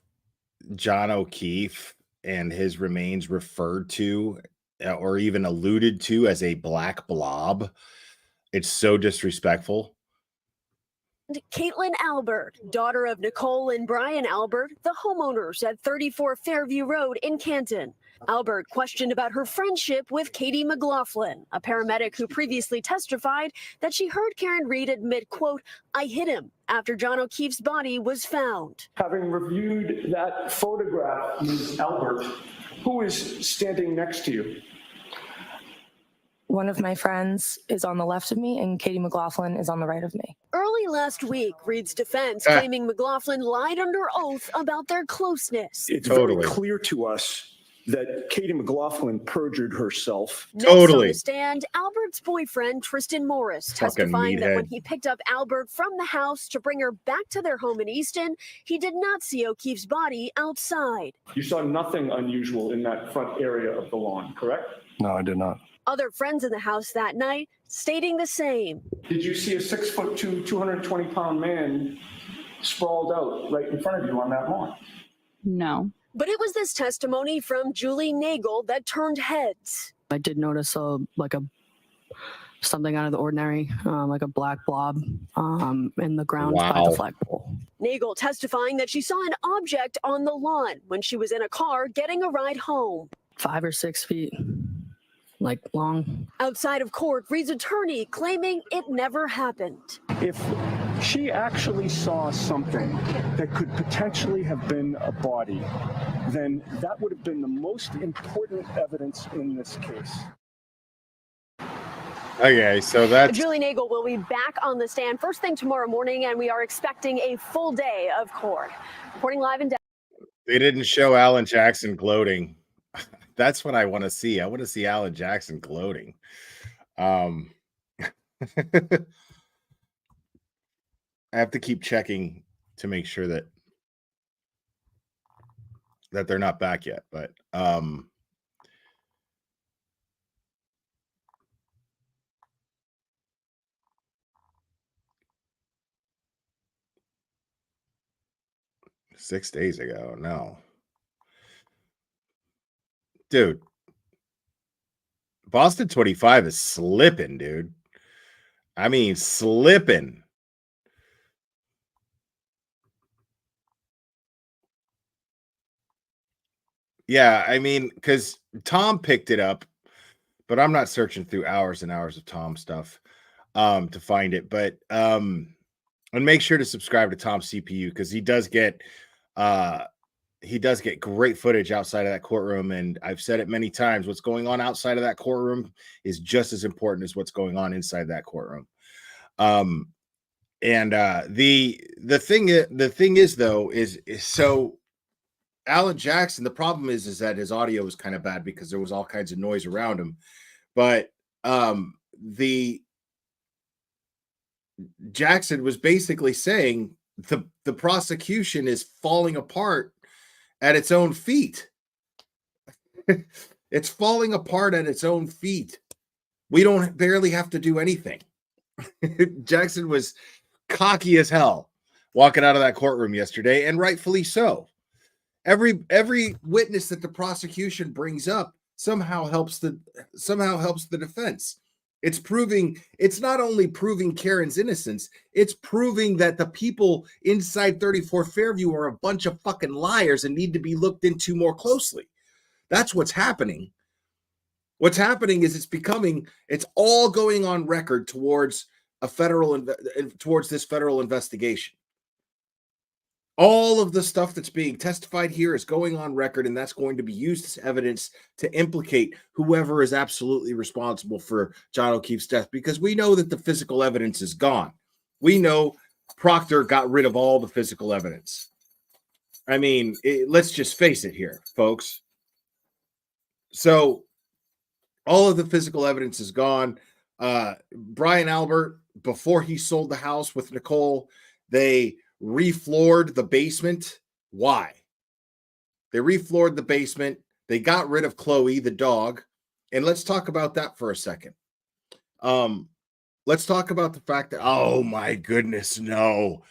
John O'Keefe and his remains referred to or even alluded to as a black blob. It's so disrespectful. Caitlin Albert, daughter of Nicole and Brian Albert, the homeowners at 34 Fairview Road in Canton. Albert questioned about her friendship with Katie McLaughlin, a paramedic who previously testified that she heard Karen Reed admit, quote, I hit him after John O'Keefe's body was found. Having reviewed that photograph, Ms. Albert, who is standing next to you? One of my friends is on the left of me and Katie McLaughlin is on the right of me. Early last week, Reed's defense claiming McLaughlin lied under oath about their closeness. It's very clear to us that Katie McLaughlin perjured herself. Next on the stand, Albert's boyfriend, Tristan Morris, testifying that when he picked up Albert from the house to bring her back to their home in Easton, he did not see O'Keefe's body outside. You saw nothing unusual in that front area of the lawn, correct? No, I did not. Other friends in the house that night stating the same. Did you see a 6'2", 220-pound man sprawled out right in front of you on that lawn? No. But it was this testimony from Julie Nagel that turned heads. I did notice a something out of the ordinary, like a black blob in the ground by the Wow. flagpole. Nagel testifying that she saw an object on the lawn when she was in a car getting a ride home. 5 or 6 feet, like long. Outside of court, Reed's attorney claiming it never happened. If she actually saw something that could potentially have been a body, then that would have been the most important evidence in this case. Okay, so that's Julie Nagel will be back on the stand first thing tomorrow morning, and we are expecting a full day of court. Reporting live in Dallas. they didn't show Alan Jackson gloating. That's what I want to see. I want to see Alan Jackson gloating. I have to keep checking to make sure that they're not back yet, but 6 days ago. No. Dude. Boston 25 is slipping, dude. I mean, slipping. Yeah, I mean, because Tom picked it up, but I'm not searching through hours and hours of Tom stuff to find it. But and make sure to subscribe to Tom CPU because he does get great footage outside of that courtroom. And I've said it many times, what's going on outside of that courtroom is just as important as what's going on inside that courtroom. And the thing is though, is so Alan Jackson, the problem is that his audio was kind of bad because there was all kinds of noise around him. But the Jackson was basically saying the prosecution is falling apart at its own feet. It's falling apart at its own feet. We don't barely have to do anything. Jackson was cocky as hell walking out of that courtroom yesterday, and rightfully so. Every witness that the prosecution brings up somehow helps the defense. It's not only proving Karen's innocence, it's proving that the people inside 34 Fairview are a bunch of fucking liars and need to be looked into more closely. That's what's happening. What's happening is it's all going on record towards this federal investigation. All of the stuff that's being testified here is going on record, and that's going to be used as evidence to implicate whoever is absolutely responsible for John O'Keefe's death, because we know that the physical evidence is gone. We know Proctor got rid of all the physical evidence. I mean, let's just face it here, folks. So all of the physical evidence is gone. Brian Albert, before he sold the house with Nicole, they refloored the basement. Why? They refloored the basement. They got rid of Chloe, the dog. And let's talk about that for a second. Let's talk about the fact that, oh my goodness, no.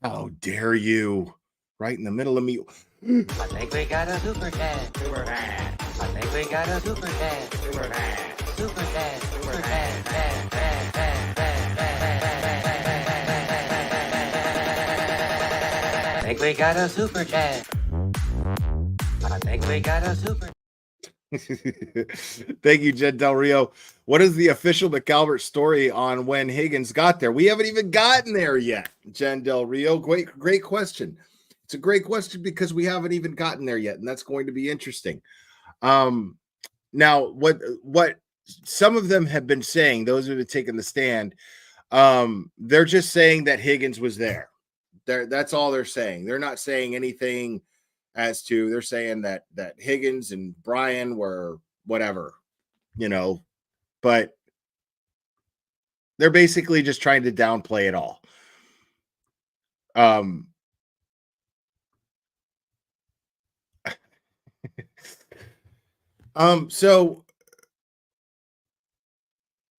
How dare you? Right in the middle of me. I think we got a super dad. Super dad. I think we got a super dad. Super dad. Super dad. Super dad. Dad, dad, dad, dad, dad, dad. I think we got a super dad. I think we got a super. Thank you, Jen Del Rio. What is the official McAlbert story on when Higgins got there? We haven't even gotten there yet, Jen Del Rio. Great question. It's a great question because we haven't even gotten there yet, and that's going to be interesting. Now, what some of them have been saying, those who have taken the stand, they're just saying that Higgins was there. That's all they're saying. They're not saying anything as to, they're saying that Higgins and Brian were whatever, but they're basically just trying to downplay it all. So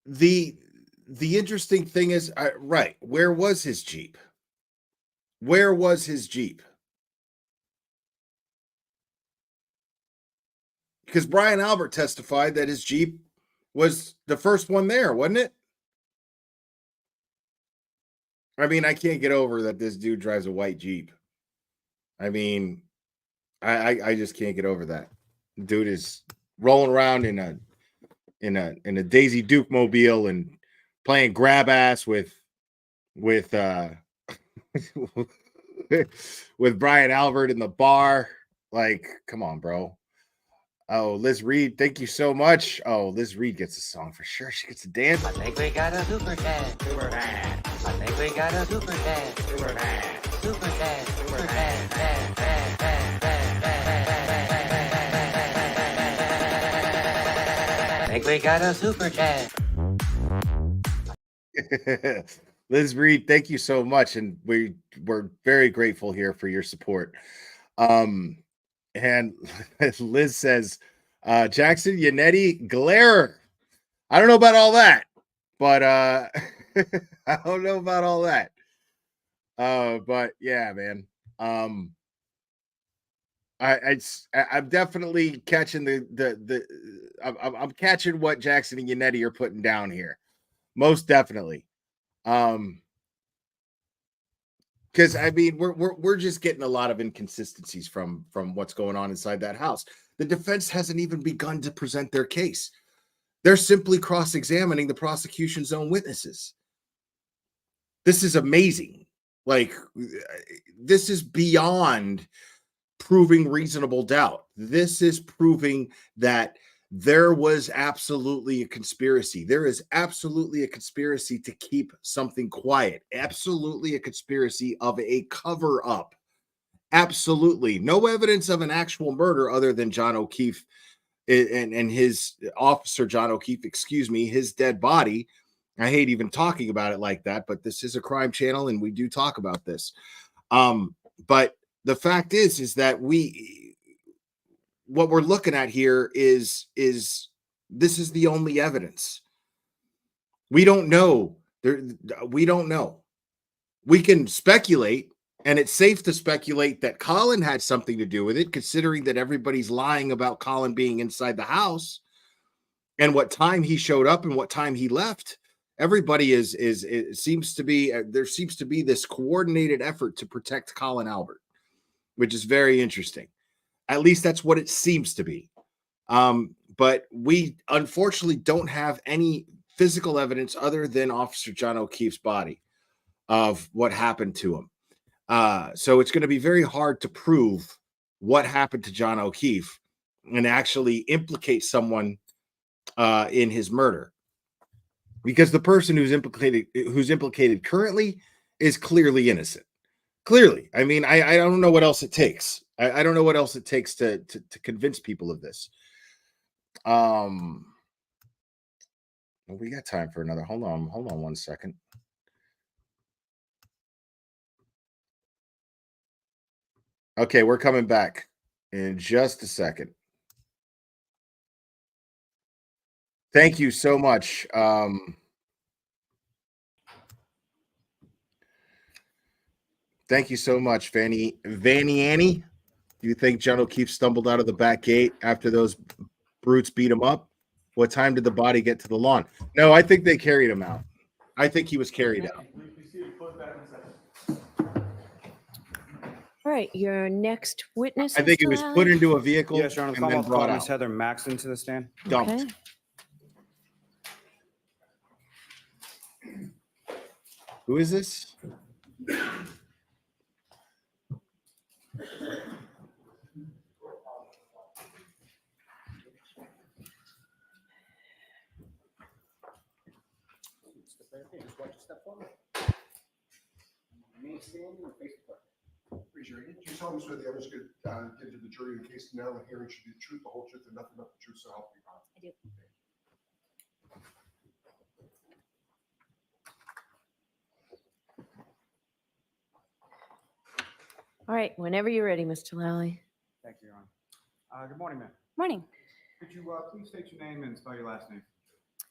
the interesting thing is, right, where was his Jeep? Where was his Jeep? Because Brian Albert testified that his Jeep was the first one there, wasn't it? I mean, I can't get over that this dude drives a white Jeep. I mean, I just can't get over that. Dude is rolling around in a Daisy Duke mobile and playing grab ass with with Brian Albert in the bar. Like, come on, bro. Oh, Liz Reed, thank you so much. Oh, Liz Reed gets a song for sure. She gets a dance. I think we got a super cat. Super cat. I think we got a super cat. Super cat. Super cat. Super cat. I think we got a super cat. Liz Reed, thank you so much. And we're very grateful here for your support. And Liz says, Jackson, Yannetti, Glare. I don't know about all that, but I don't know about all that. But yeah, man. I'm definitely catching I'm catching what Jackson and Yannetti are putting down here. Most definitely. Because I mean, we're just getting a lot of inconsistencies from what's going on inside that house. The defense hasn't even begun to present their case. They're simply cross-examining the prosecution's own witnesses. This is amazing. Like, this is beyond proving reasonable doubt. This is proving that there was absolutely a conspiracy. There is absolutely a conspiracy to keep something quiet. Absolutely a conspiracy of a cover-up. Absolutely. No evidence of an actual murder other than John O'Keefe and his officer, John O'Keefe, his dead body. I hate even talking about it like that, but this is a crime channel and we do talk about this. But the fact is that what we're looking at here is this is the only evidence. We don't know. We don't know. We can speculate, and it's safe to speculate that Colin had something to do with it, considering that everybody's lying about Colin being inside the house and what time he showed up and what time he left. Everybody it seems to be there seems to be this coordinated effort to protect Colin Albert, which is very interesting. At least that's what it seems to be. But we unfortunately don't have any physical evidence other than Officer John O'Keefe's body of what happened to him. So it's going to be very hard to prove what happened to John O'Keefe and actually implicate someone in his murder, because the person who's implicated currently is clearly innocent. Clearly. I mean, I don't know what else it takes. I don't know what else it takes to convince people of this. Well, we got time for another. Hold on 1 second. Okay, we're coming back in just a second. Thank you so much. Thank you so much, Vanny Annie. Do you think John O'Keefe stumbled out of the back gate after those brutes beat him up? What time did the body get to the lawn? No, I think they carried him out. I think he was carried out. All right, your next witness. I think it was put into a vehicle Yes, Your Honor. and then brought Miss out. Heather Maxon to the stand. Dumped. Okay. Who is this? Raise your hand. Do you solemnly swear the evidence could give to the jury in the case now the hearing should be the truth, the whole truth, and nothing but the truth, so help you God? I do. All right, whenever you're ready, Mr. Lally. Thank you, Your Honor. Good morning, ma'am. Morning. Could you please state your name and spell your last name?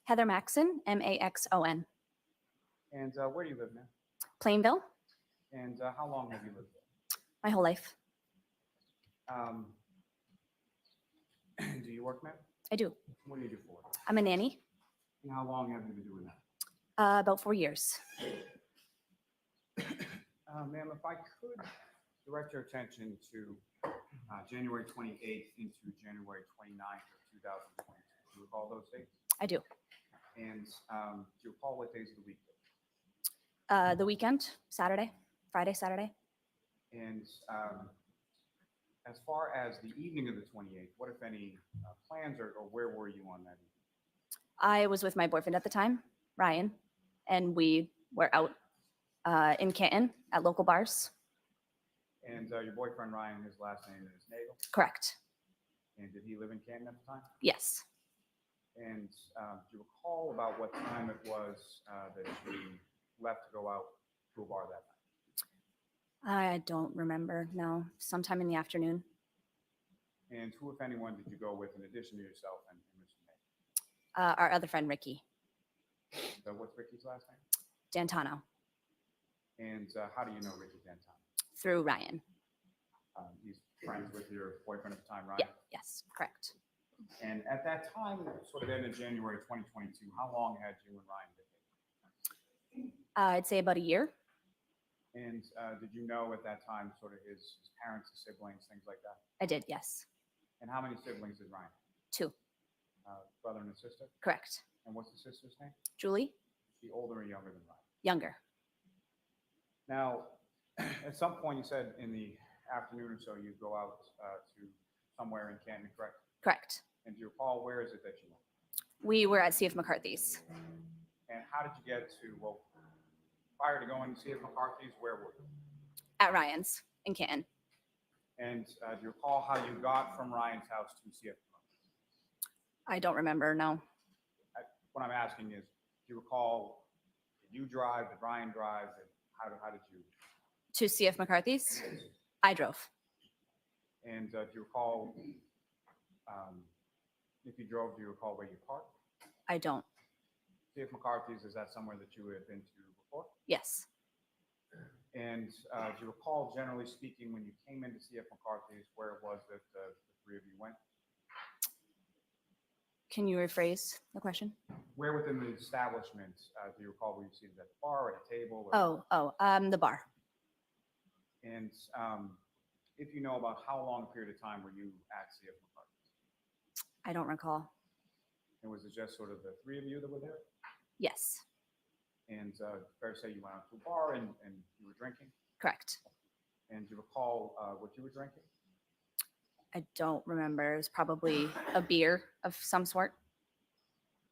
Heather Maxon, Maxon. And where do you live, ma'am? Plainville, And how long have you lived there? my whole life. Do you work, ma'am? I do. What do you do for work? I'm a nanny. And how long have you been doing that? About 4 years. Ma'am, if I could direct your attention to January 28th into January 29th of 2022. Do you recall those dates? I do. And do you recall what days of the week? The weekend, Saturday, Friday, Saturday. And as far as the evening of the 28th, what, if any, plans or where were you on that evening? I was with my boyfriend at the time, Ryan, and we were out in Canton at local bars. And your boyfriend, Ryan, his last name is Nagel? Correct. And did he live in Canton at the time? Yes. And do you recall about what time it was that you left to go out to a bar that night? I don't remember. No, sometime in the afternoon. And who, if anyone, did you go with in addition to yourself and Mr. Nagel? Our other friend, Ricky So what's Ricky's last name? Dantano, And how do you know Ricky Dantano? through Ryan. He's friends with your boyfriend at the time, Ryan? Yeah. Yes, correct. And at that time, sort of end of January 2022, how long had you and Ryan been dating? I'd say about a year. And did you know at that time sort of his parents, his siblings, things like that? I did, yes. And how many siblings did Ryan have? 2. Brother and a sister? Correct. And what's the sister's name? Julie? Is she older or younger than Ryan? Younger. Now, at some point you said in the afternoon or so you go out to somewhere in Canton, correct? Correct. And do you recall where is it that you went? We were at C.F. McCarthy's. And how did you get to, well, prior to going to C.F. McCarthy's, where were you? At Ryan's in Canton. And do you recall how you got from Ryan's house to C.F. McCarthy's? I don't remember, no. What I'm asking is, do you recall, did you drive, did Ryan drive, and how did you? To C.F. McCarthy's? I drove. And do you recall, if you drove, do you recall where you parked? I don't. C.F. McCarthy's, is that somewhere that you had been to before? Yes. And do you recall, generally speaking, when you came into C.F. McCarthy's, where it was that the three of you went? Can you rephrase the question? Where within the establishment do you recall were you seated at the bar, at a table? Or The bar. And if you know about how long a period of time were you at C.F. McCarthy's? I don't recall. And was it just sort of the three of you that were there? Yes. And fair to say you went out to a bar and you were drinking? Correct. And do you recall what you were drinking? I don't remember. It was probably a beer of some sort.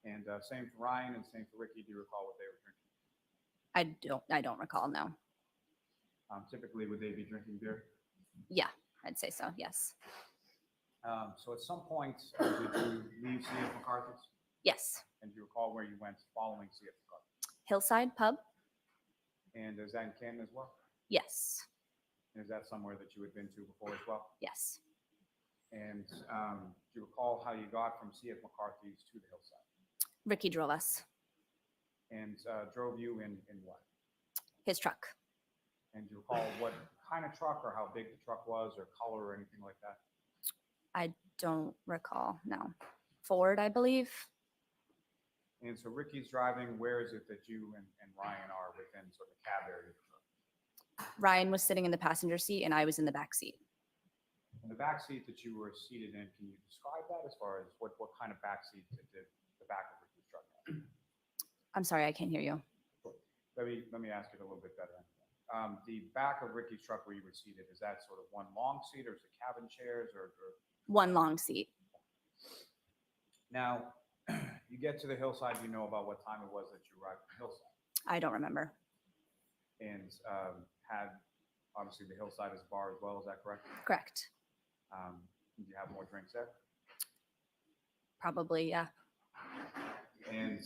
And same for Ryan and same for Ricky. Do you recall what they were drinking? I don't recall, no. Typically, would they be drinking beer? Yeah, I'd say so, yes. So at some point, did you leave C.F. McCarthy's? Yes. And do you recall where you went following C.F. McCarthy's? Hillside Pub? And is that in Canton as well? Yes. And is that somewhere that you had been to before as well? Yes. And do you recall how you got from C.F. McCarthy's to the Hillside? Ricky drove us. And drove you in what? His truck. And do you recall what kind of truck or how big the truck was or color or anything like that? I don't recall, no. Ford, I believe. And so Ricky's driving. Where is it that you and Ryan are within sort of the cab area of the truck? Ryan was sitting in the passenger seat and I was in the back seat. In the back seat that you were seated in, can you describe that as far as what kind of back seat did the back of Ricky's truck have? I'm sorry, I can't hear you. Let me ask it a little bit better. The back of Ricky's truck where you were seated, is that sort of one long seat or is it cabin chairs or? One long seat. Now, you get to the Hillside, you know about what time it was that you arrived at the Hillside. I don't remember. And had, obviously, the Hillside as a bar as well, is that correct? Correct. Did you have more drinks there? Probably, yeah. And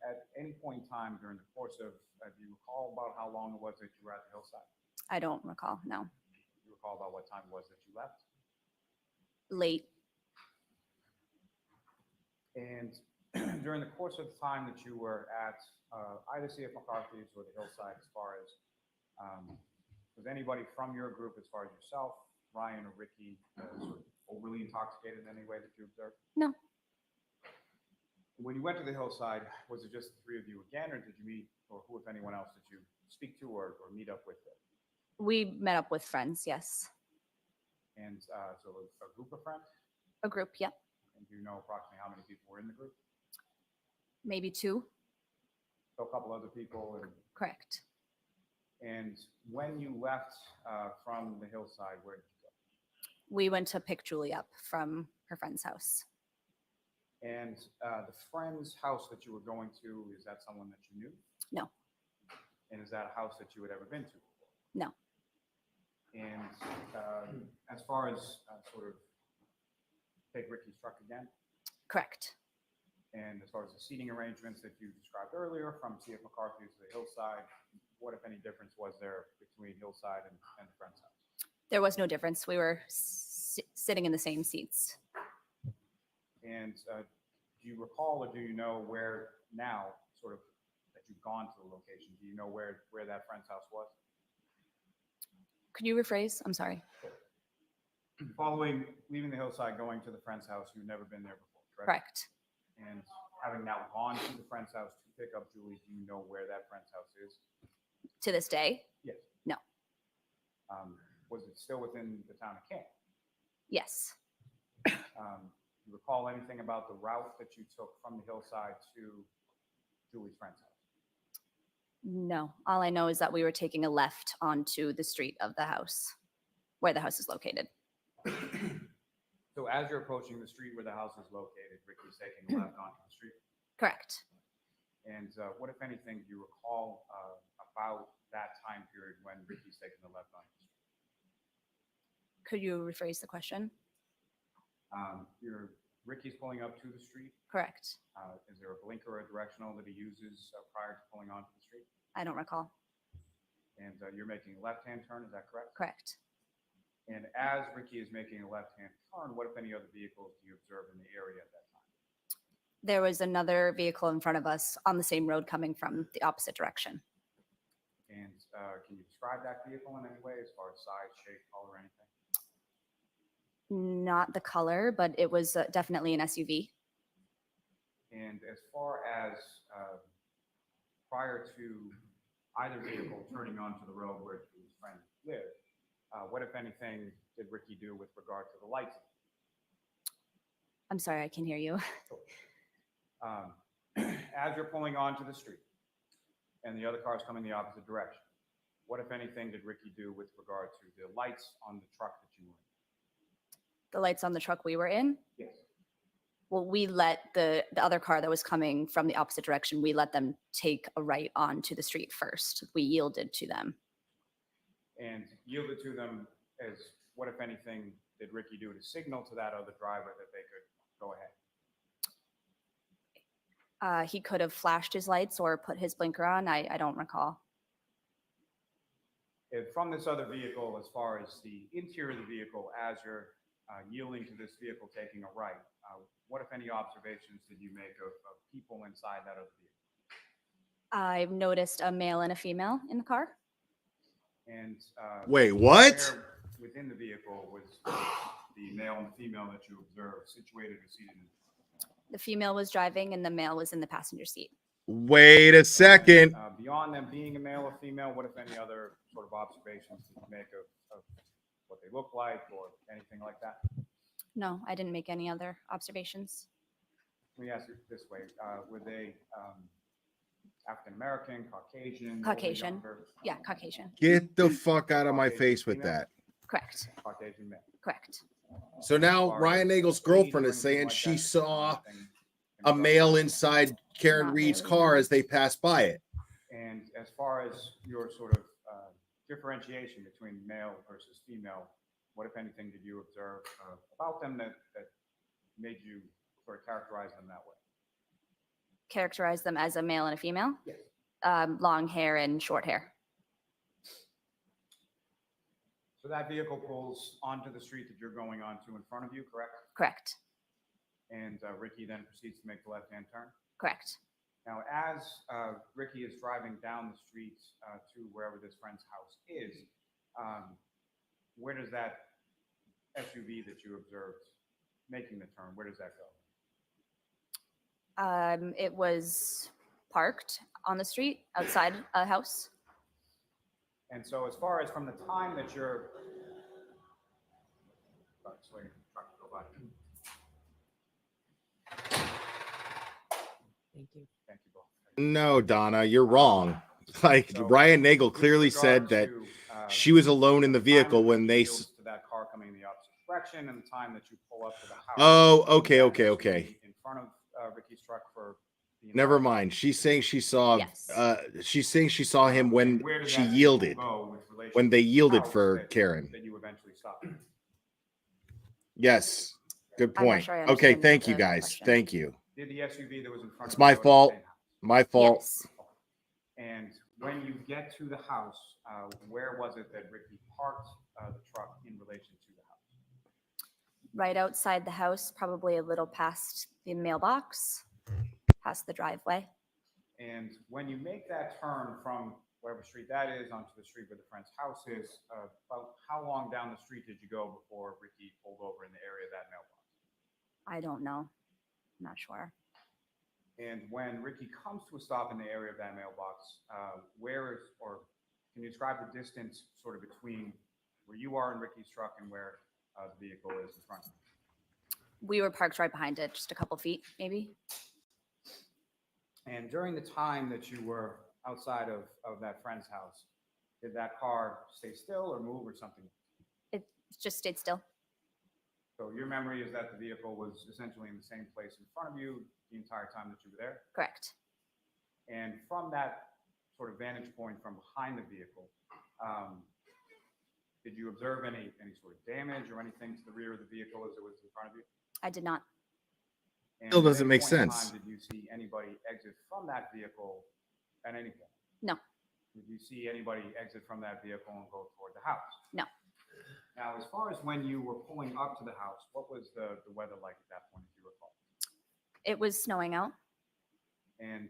at any point in time during the course of, do you recall about how long it was that you were at the Hillside? I don't recall, no. Do you recall about what time it was that you left? Late. And during the course of the time that you were at either C.F. McCarthy's or the Hillside, as far as, was anybody from your group, as far as yourself, Ryan or Ricky, sort of overly intoxicated in any way that you observed? No. When you went to the hillside, was it just the three of you again, or did you meet, or who, if anyone else, did you speak to or meet up with? We met up with friends, yes. And so a group of friends? A group, yep. And do you know approximately how many people were in the group? Maybe 2. So a couple other people. Correct. And when you left from the hillside, where did you go? We went to pick Julie up from her friend's house. And the friend's house that you were going to, is that someone that you knew? No. And is that a house that you had ever been to before? No. And as far as sort of take Ricky's truck again? Correct. And as far as the seating arrangements that you described earlier from C.F. McCarthy's to the hillside, what, if any, difference was there between hillside and the friend's house? There was no difference. We were sitting in the same seats. And do you recall, or do you know where now, sort of, that you've gone to the location? Do you know where that friend's house was? Could you rephrase? I'm sorry. Following, leaving the hillside, going to the friend's house, you've never been there before, correct? Correct. And having now gone to the friend's house to pick up Julie, do you know where that friend's house is? To this day? Yes. No. Was it still within the town of Canton? Yes. Do you recall anything about the route that you took from the hillside to Julie's friend's house? No. All I know is that we were taking a left onto the street of the house, where the house is located. So as you're approaching the street where the house is located, Ricky's taking a left onto the street. Correct. And what, if anything, do you recall about that time period when Ricky's taking the left onto the street? Could you rephrase the question? Ricky's pulling up to the street. Correct. Is there a blinker or a directional that he uses prior to pulling onto the street? I don't recall. And you're making a left-hand turn, is that correct? Correct. And as Ricky is making a left-hand turn, what, if any, other vehicles do you observe in the area at that time? There was another vehicle in front of us on the same road coming from the opposite direction. And can you describe that vehicle in any way as far as size, shape, color, or anything? Not the color, but it was definitely an SUV. And as far as prior to either vehicle turning onto the road where his friend lived, what, if anything, did Ricky do with regard to the lights? I'm sorry, I can hear you. As you're pulling onto the street and the other car's coming the opposite direction, what, if anything, did Ricky do with regard to the lights on the truck that you were in? The lights on the truck we were in? Yes. Well, we let the other car that was coming from the opposite direction, we let them take a right onto the street first. We yielded to them. And yielded to them as, what, if anything, did Ricky do to signal to that other driver that they could go ahead? He could have flashed his lights or put his blinker on. I don't recall. If from this other vehicle, as far as the interior of the vehicle, as you're yielding to this vehicle taking a right, what, if any, observations did you make of people inside that other vehicle? I've noticed a male and a female in the car. And Wait, what? where within the vehicle was the male and the female that you observed situated or seated in? The female was driving and the male was in the passenger seat. Wait a second. Beyond them being a male or female, what, if any, other sort of observations did you make of what they look like or anything like that? No, I didn't make any other observations. Let me ask you this way. Were they African-American, Caucasian? Caucasian. Younger? Yeah, Caucasian. Get the fuck out of my face with that. Correct. Caucasian male. Correct. So now Ryan Nagel's girlfriend is saying she saw a male inside Karen Reed's car as they passed by it. And as far as your sort of differentiation between male versus female, what, if anything, did you observe about them that made you sort of characterize them that way? Characterize them as a male and a female? Yes. Long hair and short hair. So that vehicle pulls onto the street that you're going onto in front of you, correct? Correct. And Ricky then proceeds to make the left-hand turn? Correct. Now, as Ricky is driving down the street to wherever this friend's house is, where does that SUV that you observed making the turn, where does that go? It was parked on the street outside a house. And so as far as from the time that you're, sorry, just waiting for the truck to go by. Thank you. Thank you both. No, Donna, you're wrong. Like So, Ryan Nagel with clearly said regard that to, she was alone in the time vehicle that when they. yields to that car coming in the opposite direction, and the time that you pull up to the house. Oh, okay, that okay, SUV okay. In front of Ricky's truck for the Never mind. She's saying she saw. She's saying she saw him when where did she that vehicle yielded. go with relation When to they the yielded house for that- Karen. that you eventually stopped. Yes. Good I'm not point. sure I Okay. understand Thank you, the guys. question. Thank you. Did the SUV that was in front It's of you my go to the fault. same house? My fault. Yes. And when you get to the house, where was it that Ricky parked the truck in relation to the house? Right outside the house, probably a little past the mailbox, past the driveway. And when you make that turn from whatever street that is onto the street where the friend's house is, about how long down the street did you go before Ricky pulled over in the area of that mailbox? I don't know. I'm not sure. And when Ricky comes to a stop in the area of that mailbox, where is, or can you describe the distance sort of between where you are in Ricky's truck and where the vehicle is in front of you? We were parked right behind it, just a couple feet, maybe. And during the time that you were outside of that friend's house, did that car stay still or move or something? It just stayed still. So your memory is that the vehicle was essentially in the same place in front of you the entire time that you were there? Correct. And from that sort of vantage point from behind the vehicle, did you observe any sort of damage or anything to the rear of the vehicle as it was in front of you? I did not. And Still at doesn't any make point in sense. time, did you see anybody exit from that vehicle at any point? No. Did you see anybody exit from that vehicle and go toward the house? No. Now, as far as when you were pulling up to the house, what was the weather like at that point, if you recall? It was snowing out. And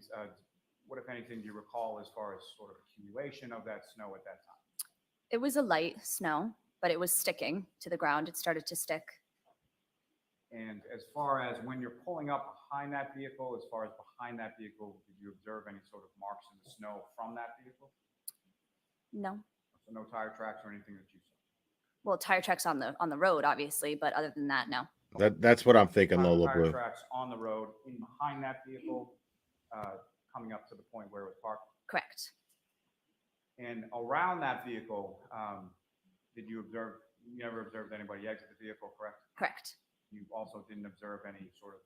what, if anything, do you recall as far as sort of accumulation of that snow at that time? It was a light snow, but it was sticking to the ground. It started to stick. And as far as when you're pulling up behind that vehicle, as far as behind that vehicle, did you observe any sort of marks in the snow from that vehicle? No. So no tire tracks or anything that you saw? Well, tire tracks on the road, obviously, but other than that, no. That's what I'm thinking, Lola Tire Blue. tracks on the road in behind that vehicle, coming up to the point where it was parked. Correct. And around that vehicle, did you observe? You never observed anybody exit the vehicle, correct? Correct. You also didn't observe any sort of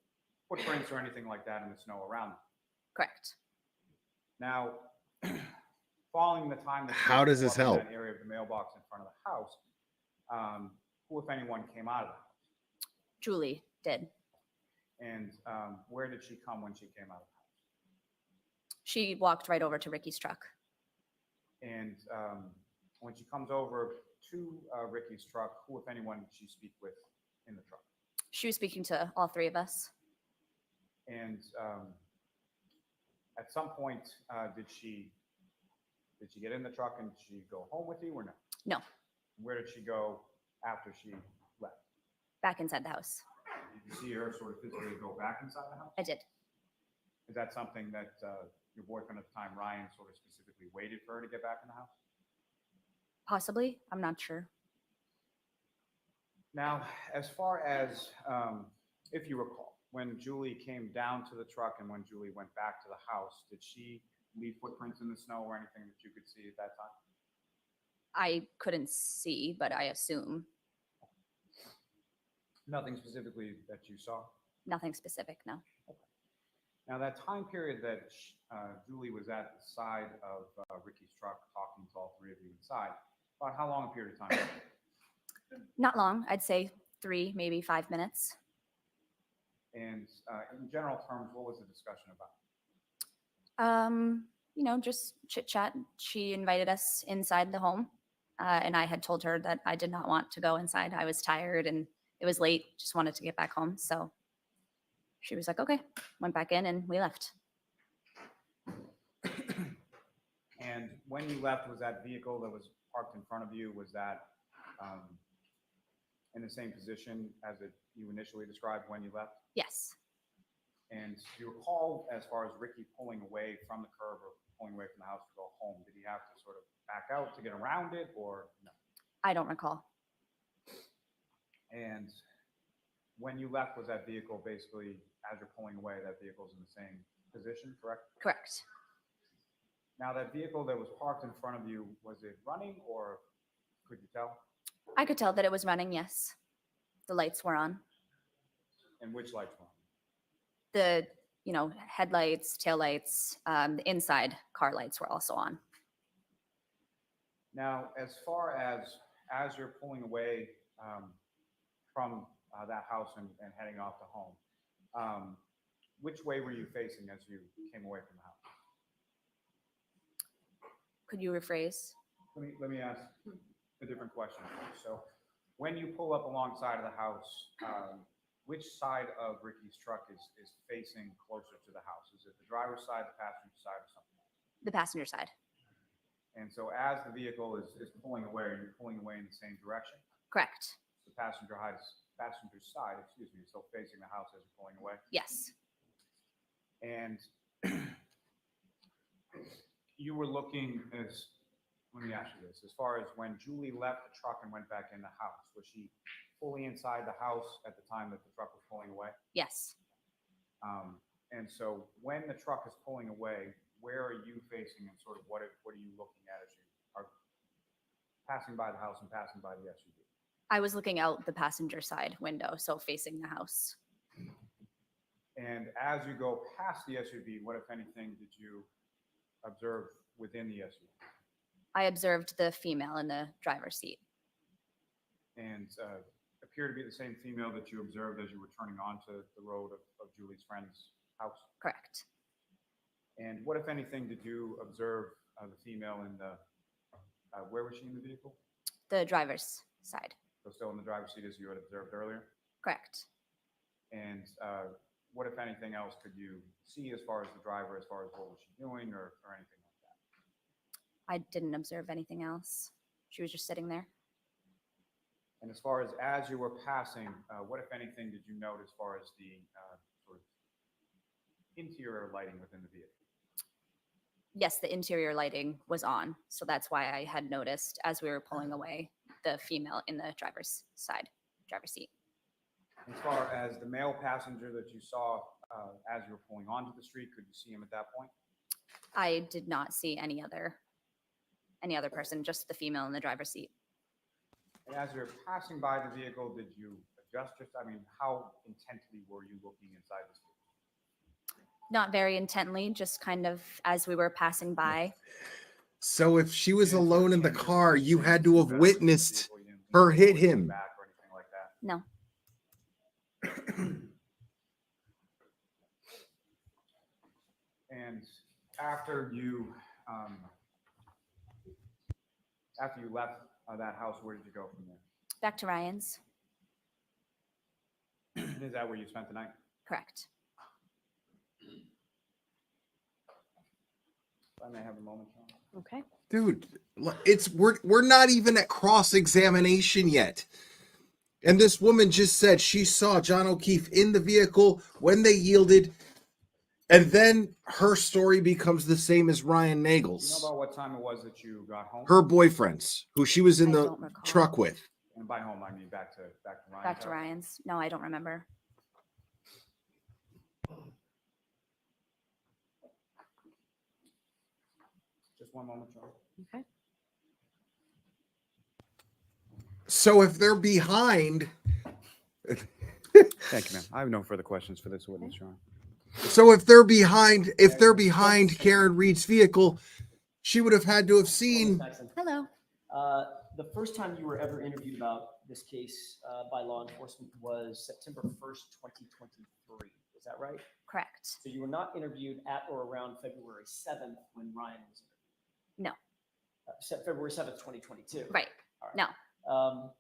footprints or anything like that in the snow around them. Correct. Now, following the time that How does this in help? that area of the mailbox in front of the house, who, if anyone, came out of the house? Julie did. And where did she come when she came out of the house? She walked right over to Ricky's truck. And when she comes over to Ricky's truck, who, if anyone, did she speak with in the truck? She was speaking to all three of us. And at some point, did she get in the truck and did she go home with you or no? No. Where did she go after she left? Back inside the house. Did you see her sort of physically go back inside the house? I did. Is that something that your boyfriend at the time, Ryan, sort of specifically waited for her to get back in the house? Possibly. I'm not sure. Now, as far as, if you recall, when Julie came down to the truck and when Julie went back to the house, did she leave footprints in the snow or anything that you could see at that time? I couldn't see, but I assume. Nothing specifically that you saw? Nothing specific, no. Now, that time period that Julie was at the side of Ricky's truck talking to all three of you inside, about how long a period of time? Not long. I'd say 3, maybe 5 minutes. And in general terms, what was the discussion about? Just chit chat. She invited us inside the home, and I had told her that I did not want to go inside. I was tired and it was late. Just wanted to get back home. So she was like, okay, went back in and we left. And when you left, was that vehicle that was parked in front of you, was that in the same position as you initially described when you left? Yes. And And do you recall, as far as Ricky pulling away from the curb or pulling away from the house to go home, did he have to sort of back out to get around it, or no? I don't recall. And when you left, was that vehicle basically, as you're pulling away, that vehicle's in the same position, correct? Correct. Now, that vehicle that was parked in front of you, was it running, or could you tell? I could tell that it was running, yes. The lights were on. And which lights were on? The, headlights, taillights, the inside car lights were also on. Now, as far as you're pulling away from that house and heading off to home, which way were you facing as you came away from the house? Could you rephrase? Let me ask a different question. So, when you pull up alongside of the house, which side of Ricky's truck is facing closer to the house? Is it the driver's side, the passenger side, or something else? The passenger side. And so as the vehicle is pulling away, you're pulling away in the same direction? Correct. The passenger side, is still facing the house as you're pulling away? Yes. And you were looking let me ask you this, as far as when Julie left the truck and went back in the house, was she fully inside the house at the time that the truck was pulling away? Yes. And so when the truck is pulling away, where are you facing, and sort of what are you looking at as you are passing by the house and passing by the SUV? I was looking out the passenger side window, so facing the house. And as you go past the SUV, what, if anything, did you observe within the SUV? I observed the female in the driver's seat. And appear to be the same female that you observed as you were turning onto the road of Julie's friend's house? Correct. And what, if anything, did you observe the female in the, where was she in the vehicle? The driver's side. So still in the driver's seat as you had observed earlier? Correct. And what, if anything else, could you see as far as the driver, as far as what was she doing or anything like that? I didn't observe anything else. She was just sitting there. And as far as you were passing, what, if anything, did you note as far as the sort of interior lighting within the vehicle? Yes, the interior lighting was on. So that's why I had noticed as we were pulling away the female in the driver's seat. As far as the male passenger that you saw as you were pulling onto the street, could you see him at that point? I did not see any other person, just the female in the driver's seat. And as you're passing by the vehicle, did you adjust how intently were you looking inside this vehicle? Not very intently, just kind of as we were passing by. So if she was alone in the car, you had to have witnessed her hit him. Back or anything like that? No. And after you left that house, where did you go from there? Back to Ryan's. Is that where you spent the night? Correct. If I may have a moment, Sean. Okay. Dude, we're not even at cross-examination yet. And this woman just said she saw John O'Keefe in the vehicle when they yielded, and then her story becomes the same as Ryan Nagel's. Do you know about what time it was that you got home? Her boyfriend's, who she was in the truck with. And by home, I mean back to Ryan's. Back to house. Ryan's. No, I don't remember. Just one moment, Sean. Okay. So if they're behind, Thank you, ma'am. I have no further questions for this witness, Sean. so if they're behind Karen Reed's vehicle, she would have had to have seen. Hello. The first time you were ever interviewed about this case by law enforcement was September 1st, 2023. Is that right? Correct. So you were not interviewed at or around February 7th when Ryan was interviewed? No. February 7th, 2022. Right. All right. No.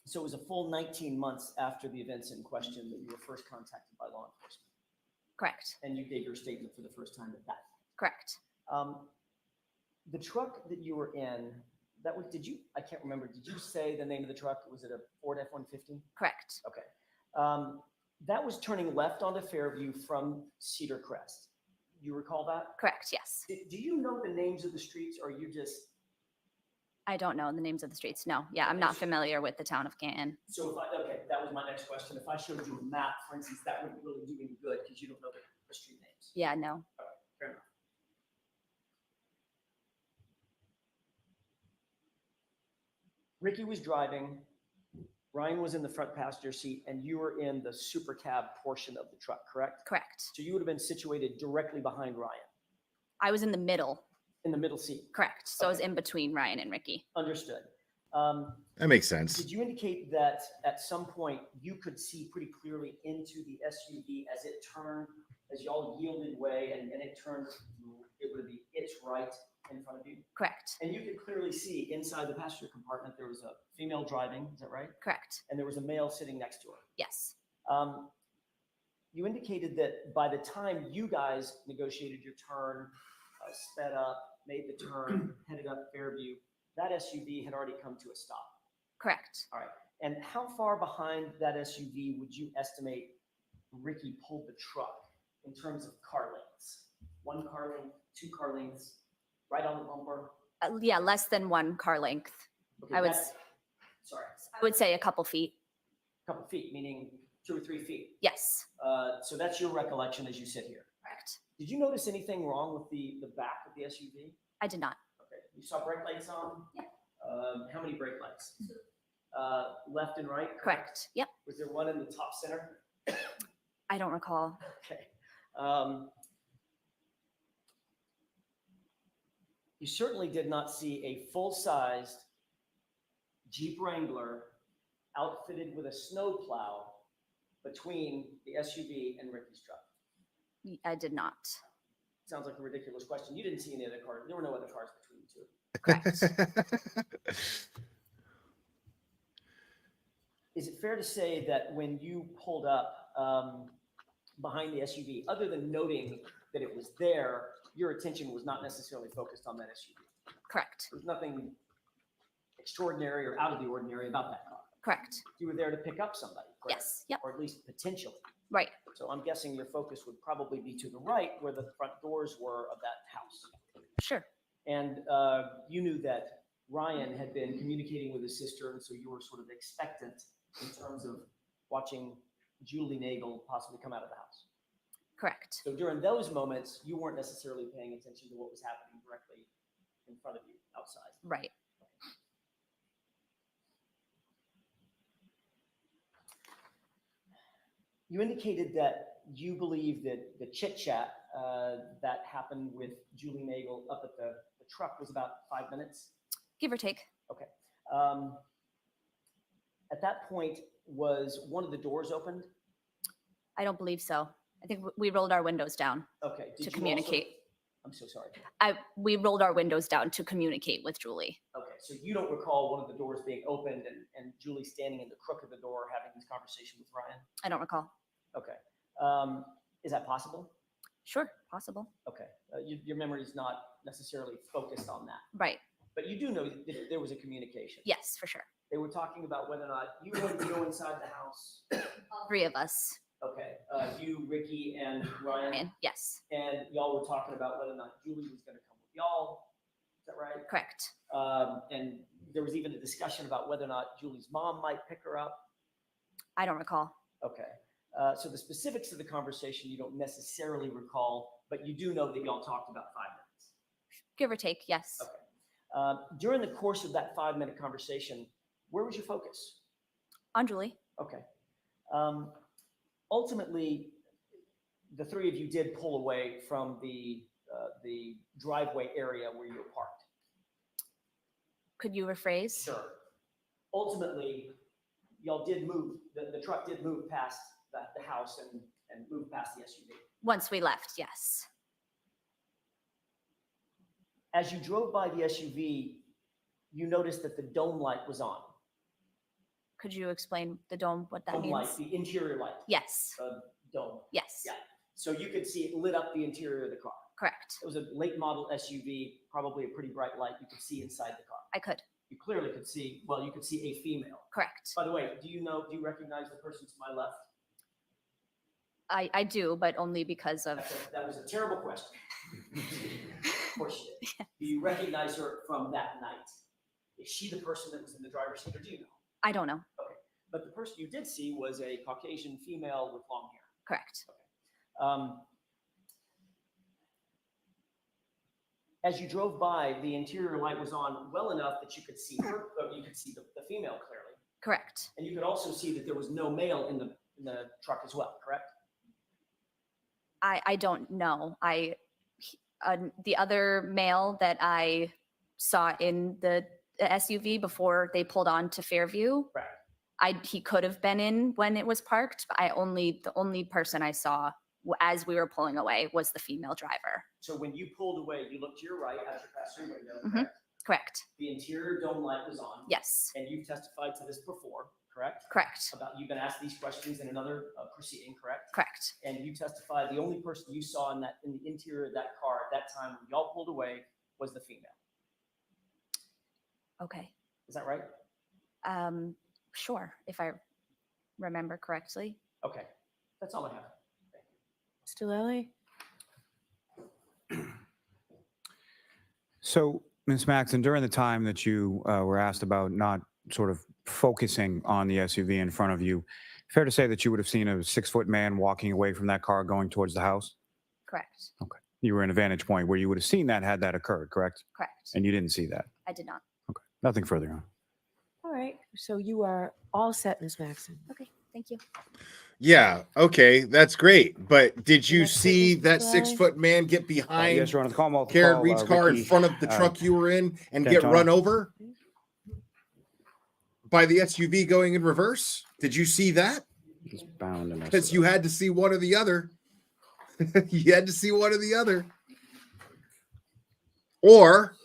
So it was a full 19 months after the events in question that you were first contacted by law enforcement. Correct. And you gave your statement for the first time at that. Correct. The truck that you were in, I can't remember, did you say the name of the truck? Was it a Ford F-150? Correct. Okay. That was turning left onto Fairview from Cedar Crest. You recall that? Correct, yes. Do you know the names of the streets, or are you just? I don't know the names of the streets. No, yeah, I'm not familiar with the town of Canton. So if I, okay, that was my next question. If I showed you a map, for instance, that wouldn't really do any good because you don't know the street names. Yeah, no. Fair enough. Ricky was driving, Ryan was in the front passenger seat, and you were in the super cab portion of the truck, correct? Correct. So you would have been situated directly behind Ryan, I was in the middle. in the middle seat. Correct. So I was in between Ryan and Ricky. Understood. That makes sense. Did you indicate that at some point you could see pretty clearly into the SUV as it turned, as y'all yielded way and it turned, it would be its right in front of you? Correct. And you could clearly see inside the passenger compartment, there was a female driving, is that right? Correct. And there was a male sitting next to her. Yes. You indicated that by the time you guys negotiated your turn, sped up, made the turn, headed up Fairview, that SUV had already come to a stop. Correct. All right. And how far behind that SUV would you estimate Ricky pulled the truck in terms of car lengths? 1 car length, 2 car lengths, right on the bumper? Yeah, less than 1 car length. Okay, I would I would say a couple feet. A couple feet, meaning 2 or 3 feet. Yes. So that's your recollection as you sit here. Correct. Did you notice anything wrong with the back of the SUV? I did not. Okay. You saw brake lights on? Yeah. How many brake lights? Left and right? Correct. Yep. Was there one in the top center? I don't recall. Okay. You certainly did not see a full-sized Jeep Wrangler outfitted with a snowplow between the SUV and Ricky's truck. I did not. Sounds like a ridiculous question. You didn't see any other cars. There were no other cars between the two. Is it fair to say that when you pulled up behind the SUV, other than noting that it was there, your attention was not necessarily focused on that SUV? Correct. There was nothing extraordinary or out of the ordinary about that car. Correct. You were there to pick up somebody, correct? Yes. Yep. Or at least potentially. Right. So I'm guessing your focus would probably be to the right where the front doors were of that house. Sure. And you knew that Ryan had been communicating with his sister, and so you were sort of expectant in terms of watching Julie Nagel possibly come out of the house. Correct. So during those moments, you weren't necessarily paying attention to what was happening directly in front of you outside. Right. You indicated that you believe that the chit chat that happened with Julie Nagel up at the truck was about 5 minutes. Give or take. Okay. At that point, was one of the doors opened? I don't believe so. I think we rolled our windows down Okay. Did to you communicate. also- I'm so sorry. We rolled our windows down to communicate with Julie. Okay, so you don't recall one of the doors being opened and Julie standing in the crook of the door having this conversation with Ryan? I don't recall. Okay. Is that possible? Sure, possible. Okay. Your memory is not necessarily focused on that. Right. But you do know that there was a communication. Yes, for sure. They were talking about whether or not you wanted to go inside the house. All 3 of us. Okay. You, Ricky, and Ryan. Yes. And y'all were talking about whether or not Julie was going to come with y'all. Is that right? Correct. And there was even a discussion about whether or not Julie's mom might pick her up. I don't recall. Okay. So the specifics of the conversation you don't necessarily recall, but you do know that y'all talked about 5 minutes. Give or take, yes. Okay. During the course of that 5-minute conversation, where was your focus? On Julie. Okay. Ultimately, the 3 of you did pull away from the driveway area where you were parked. Could you rephrase? Sure. Ultimately, y'all did move, the truck did move past the house and move past the SUV. Once we left, yes. As you drove by the SUV, you noticed that the dome light was on. Could you explain the dome, what that Dome means? light, the interior light. Yes. Dome. Yes. Yeah. So you could see it lit up the interior of the car. Correct. It was a late model SUV, probably a pretty bright light. You could see inside the car. I could. You clearly could see, well, you could see a female. Correct. By the way, do you recognize the person to my left? I do, but only because of. That was a terrible question. Of course you did. Do you recognize her from that night? Is she the person that was in the driver's seat, or do you know? I don't know. Okay. But the person you did see was a Caucasian female with long hair. Correct. As you drove by, the interior light was on well enough that you could see her, you could see the female clearly. Correct. And you could also see that there was no male in the truck as well, correct? I don't know. The other male that I saw in the SUV before they pulled on to Fairview, he could have been in when it was parked, but the only person I saw as we were pulling away was the female driver. So when you pulled away, you looked to your right out your passenger window, Mhm. correct? Correct. The interior dome light was on. Yes. And you've testified to this before, correct? Correct. You've been asked these questions in another proceeding, correct? Correct. And you testified the only person you saw in the interior of that car at that time when y'all pulled away was the female. Okay. Is that right? Sure, if I remember correctly. Okay. That's all I have. Mr. Lally? So, Ms. Maxon, during the time that you were asked about not sort of focusing on the SUV in front of you, fair to say that you would have seen a 6-foot man walking away from that car going towards the house? Correct. Okay. You were in a vantage point where you would have seen that had that occurred, correct? Correct. And you didn't see that? I did not. Okay. Nothing further on. All right. So you are all set, Ms. Maxon. Okay. Thank you. Yeah, okay, that's great. But did you Next see witness, that Larry? 6-foot man get behind Yes, Your Honor, the Commonwealth Karen call, Reed's car in Ricky, front of the truck you were in and get Dentona. run over by the SUV going in reverse? Did you see that? He's bound to mess Because it you up. had to see one or the other. You had to see one or the other. Or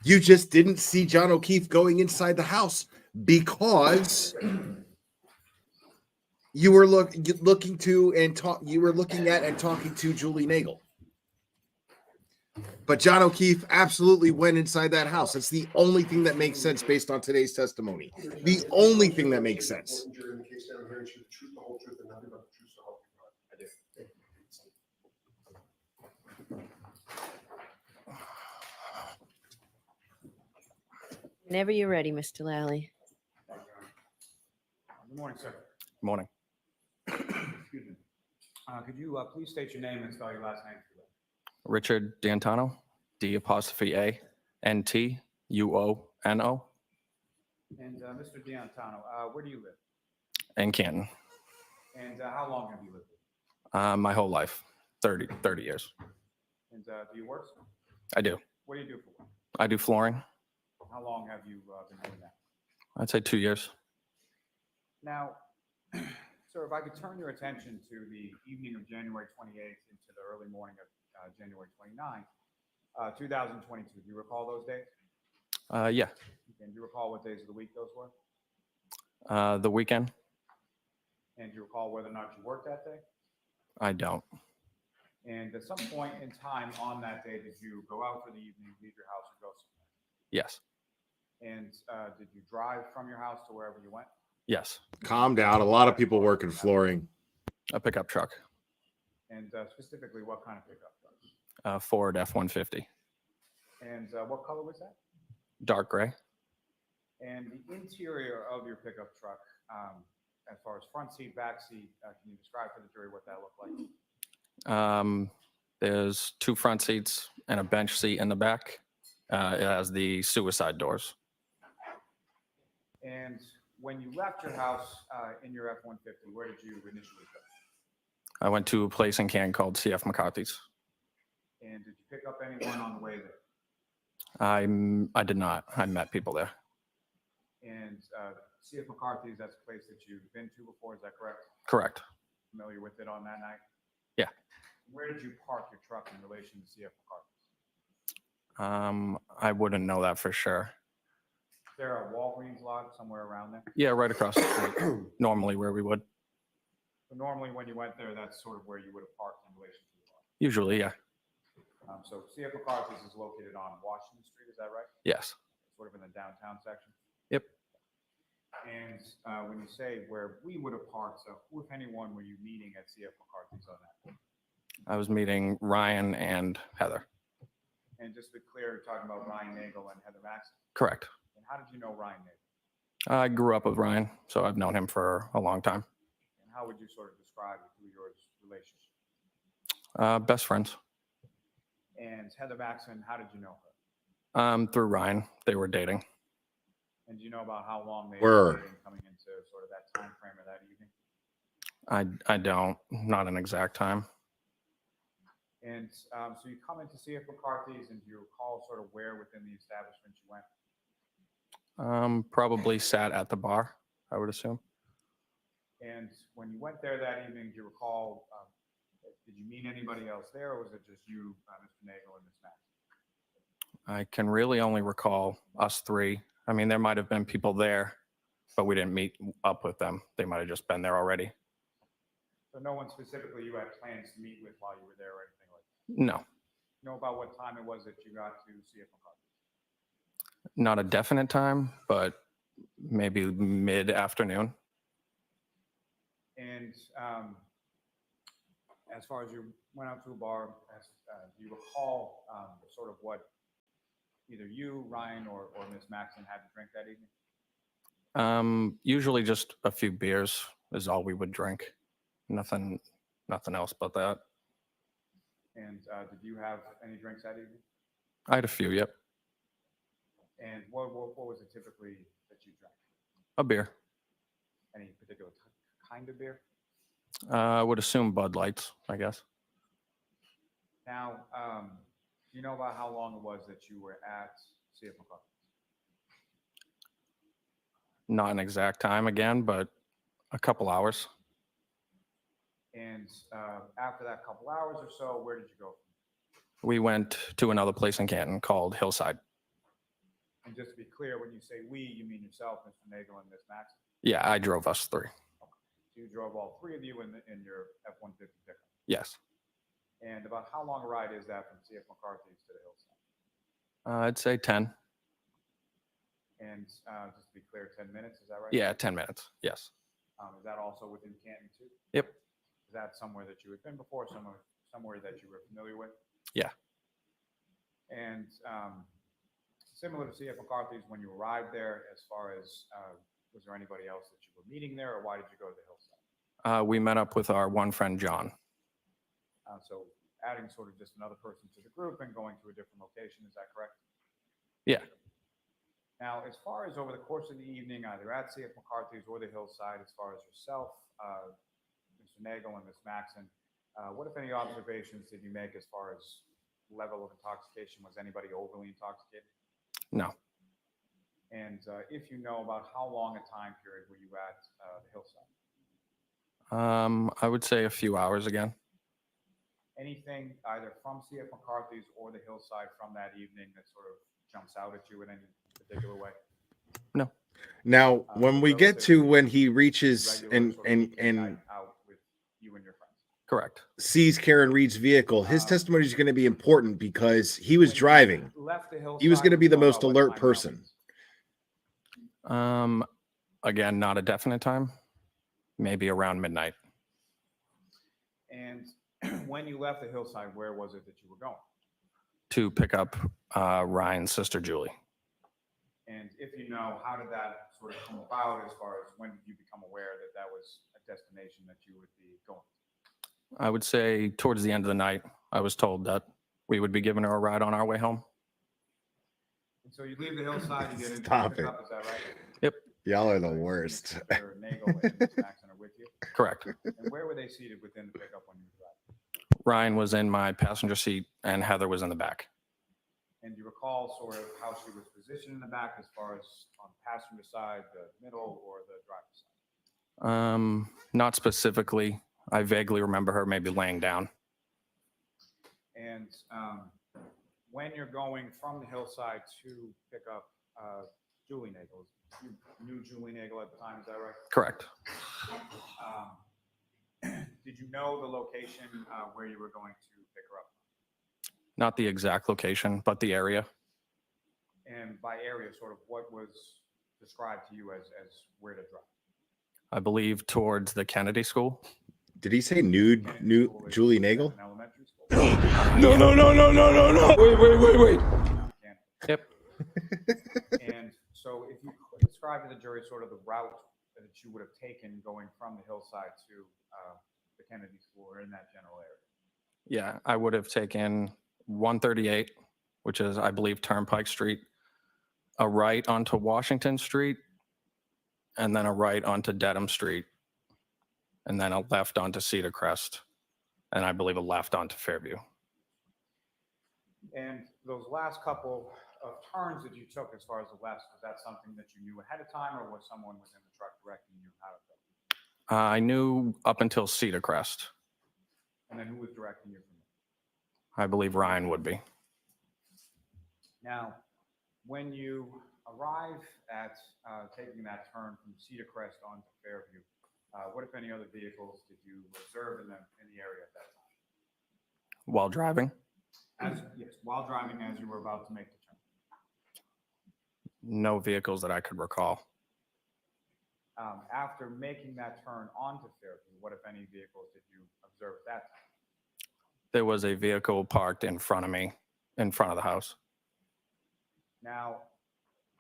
you just didn't see John O'Keefe going inside the house because you were looking at and talking to Julie Nagel. But John O'Keefe absolutely went inside that house. It's the only thing that makes sense based on today's testimony. The only thing that makes sense. During the case down here, and should the truth, the whole truth, and nothing but the truth, so help you God. I do. Whenever you're ready, Mr. Lally. Good morning, sir. Morning. Excuse me. Could you please state your name and spell your last name? Richard D'Antano, D''A, N-T-U-O-N-O, And Mr. D'Antano, where do you live? in Canton. And how long have you lived here? My whole life, 30 years. And do you work? I do. What do you do for work? I do flooring. How long have you been doing that? I'd say 2 years. Now, sir, if I could turn your attention to the evening of January 28th into the early morning of January 29th, 2022. Do you recall those days? Yeah. And do you recall what days of the week those were? The weekend, And do you recall whether or not you worked that day? I don't. And at some point in time on that day, did you go out for the evening, leave your house, and go somewhere? Yes. And did you drive from your house to wherever you went? Yes. Calm down. A lot of people work in flooring. A pickup truck, And specifically, what kind of pickup truck? Ford F-150, And what color was that? dark gray. And the interior of your pickup truck, as far as front seat, back seat, can you describe for the jury what that looked like? There's 2 front seats and a bench seat in the back. It has the suicide doors. And when you left your house in your F-150, where did you initially go? I went to a place in Canton called CF McCarthy's. And did you pick up anyone on the way there? I did not. I met people there. And CF McCarthy's, that's a place that you've been to before, is that correct? Correct. Familiar with it on that night? Yeah. Where did you park your truck in relation to CF McCarthy's? I wouldn't know that for sure. Is there a Walgreens lot somewhere around there? Yeah, right across the street. Normally where we would. So normally when you went there, that's sort of where you would have parked in relation to the car. Usually, yeah. So CF McCarthy's is located on Washington Street, is that right? Yes. Sort of in the downtown section? Yep. And when you say where we would have parked, so who, if anyone, were you meeting at CF McCarthy's on that? I was meeting Ryan and Heather. And just to be clear, you're talking about Ryan Nagel and Heather Maxon. Correct. And how did you know Ryan Nagel? I grew up with Ryan, so I've known him for a long time. And how would you sort of describe the two of yours relationship? Best friends. And Heather Maxon, how did you know her? Through Ryan, they were dating. And do you know about how long they Were. were dating coming into sort of that time frame of that evening? I don't, not an exact time. And so you come into CF McCarthy's, and do you recall sort of where within the establishment you went? Probably sat at the bar, I would assume. And when you went there that evening, do you recall, did you meet anybody else there, or was it just you, Mr. Nagel, and Ms. Maxon? I can really only recall us three. I mean, there might have been people there, but we didn't meet up with them. They might have just been there already. So no one specifically you had plans to meet with while you were there or anything like that? No, You know about what time it was that you got to CF McCarthy's? not a definite time, but maybe mid-afternoon. And as far as you went out to a bar, do you recall sort of what either you, Ryan, or Ms. Maxon had to drink that evening? Usually just a few beers is all we would drink. Nothing else but that. And did you have any drinks that evening? I had a few, yep. And what was it typically that you drank? A beer. Any particular kind of beer? I would assume Bud Lights, I guess. Now, do you know about how long it was that you were at CF McCarthy's? Not an exact time again, but a couple hours. And after that couple hours or so, where did you go? We went to another place in Canton called Hillside. And just to be clear, when you say we, you mean yourself, Mr. Nagel, and Ms. Maxon? Yeah, I drove us three. So you drove all three of you in your F-150 pickup? Yes. And about how long a ride is that from CF McCarthy's to the Hillside? I'd say 10. And just to be clear, 10 minutes, is that right? Yeah, 10 minutes. Yes. Is that also within Canton too? Yep. Is that somewhere that you had been before, somewhere that you were familiar with? Yeah. And similar to CF McCarthy's, when you arrived there, as far as was there anybody else that you were meeting there, or why did you go to the Hillside? We met up with our one friend, John. So adding sort of just another person to the group and going to a different location, is that correct? Yeah. Now, as far as over the course of the evening, either at CF McCarthy's or the Hillside, as far as yourself, Mr. Nagel and Ms. Maxon, what, if any, observations did you make as far as level of intoxication? Was anybody overly intoxicated? No. And if you know, about how long a time period were you at the Hillside? I would say a few hours again. Anything either from CF McCarthy's or the Hillside from that evening that sort of jumps out at you in any particular way? No. Now, when we get to when he reaches and out with you and your friends. Correct. Sees Karen Reed's vehicle, his testimony is going to be important because he was driving. He was going to be the most alert person. Again, not a definite time. Maybe around midnight. And when you left the Hillside, where was it that you were going? To pick up Ryan's sister, Julie. And if you know, how did that sort of come about as far as when did you become aware that that was a destination that you would be going to? I would say towards the end of the night, I was told that we would be giving her a ride on our way home. And so you leave the Hillside, you get into Stop the pickup, is that right? Yep. Y'all are the worst. Mr. Nagel and Ms. Maxon are with you? Correct. And where were they seated within the pickup when you arrived? Ryan was in my passenger seat and Heather was in the back. And do you recall sort of how she was positioned in the back as far as on the passenger side, the middle, or the driver's side? Not specifically. I vaguely remember her maybe laying down. And when you're going from the Hillside to pick up Julie Nagel, you knew Julie Nagel at the time, is that right? Correct. Did you know the location where you were going to pick her up? Not the exact location, but the area. And by area, sort of what was described to you as where to drive? I believe towards the Kennedy School. Did he say nude Julie Nagel? Elementary school? No, no, no, no, no, no, no. Wait. Yep. And so if you could describe to the jury sort of the route that you would have taken going from the hillside to the Kennedy School or in that general area. Yeah, I would have taken 138, which is, I believe, Turnpike Street, a right onto Washington Street, and then a right onto Dedham Street, and then a left onto Cedar Crest, and I believe a left onto Fairview. And those last couple of turns that you took as far as the left, was that something that you knew ahead of time, or was someone within the truck directing you how to go? I knew up until Cedar Crest. And then who was directing you from there? I believe Ryan would be. Now, when you arrive at taking that turn from Cedar Crest onto Fairview, what, if any, other vehicles did you observe in the area at that time? While driving? Yes, while driving as you were about to make the turn. No vehicles that I could recall. After making that turn onto Fairview, what, if any, vehicles did you observe at that time? There was a vehicle parked in front of me, in front of the house. Now,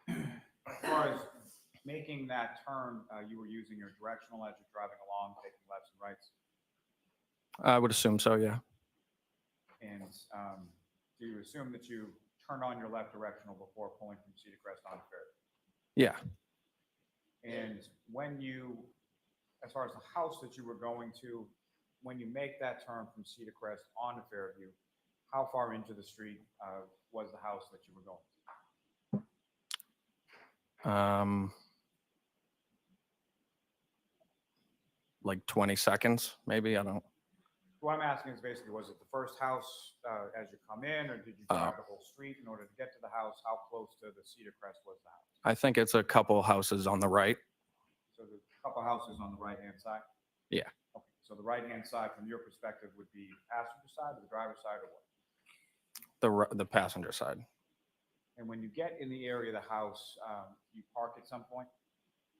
as far as making that turn, you were using your directional as you're driving along, taking lefts and rights. I would assume so, yeah. And do you assume that you turned on your left directional before pulling from Cedar Crest onto Fairview? Yeah. And when you, as far as the house that you were going to, when you make that turn from Cedar Crest onto Fairview, how far into the street was the house that you were going to? Like 20 seconds, maybe. I don't. What I'm asking is basically, was it the first house as you come in, or did you drive the whole street in order to get to the house? How close to the Cedar Crest was the house? I think it's a couple houses on the right. So there's a couple houses on the right-hand side? Yeah. Okay, so the right-hand side from your perspective would be passenger side or the driver's side, or what? The passenger side. And when you get in the area of the house, you park at some point?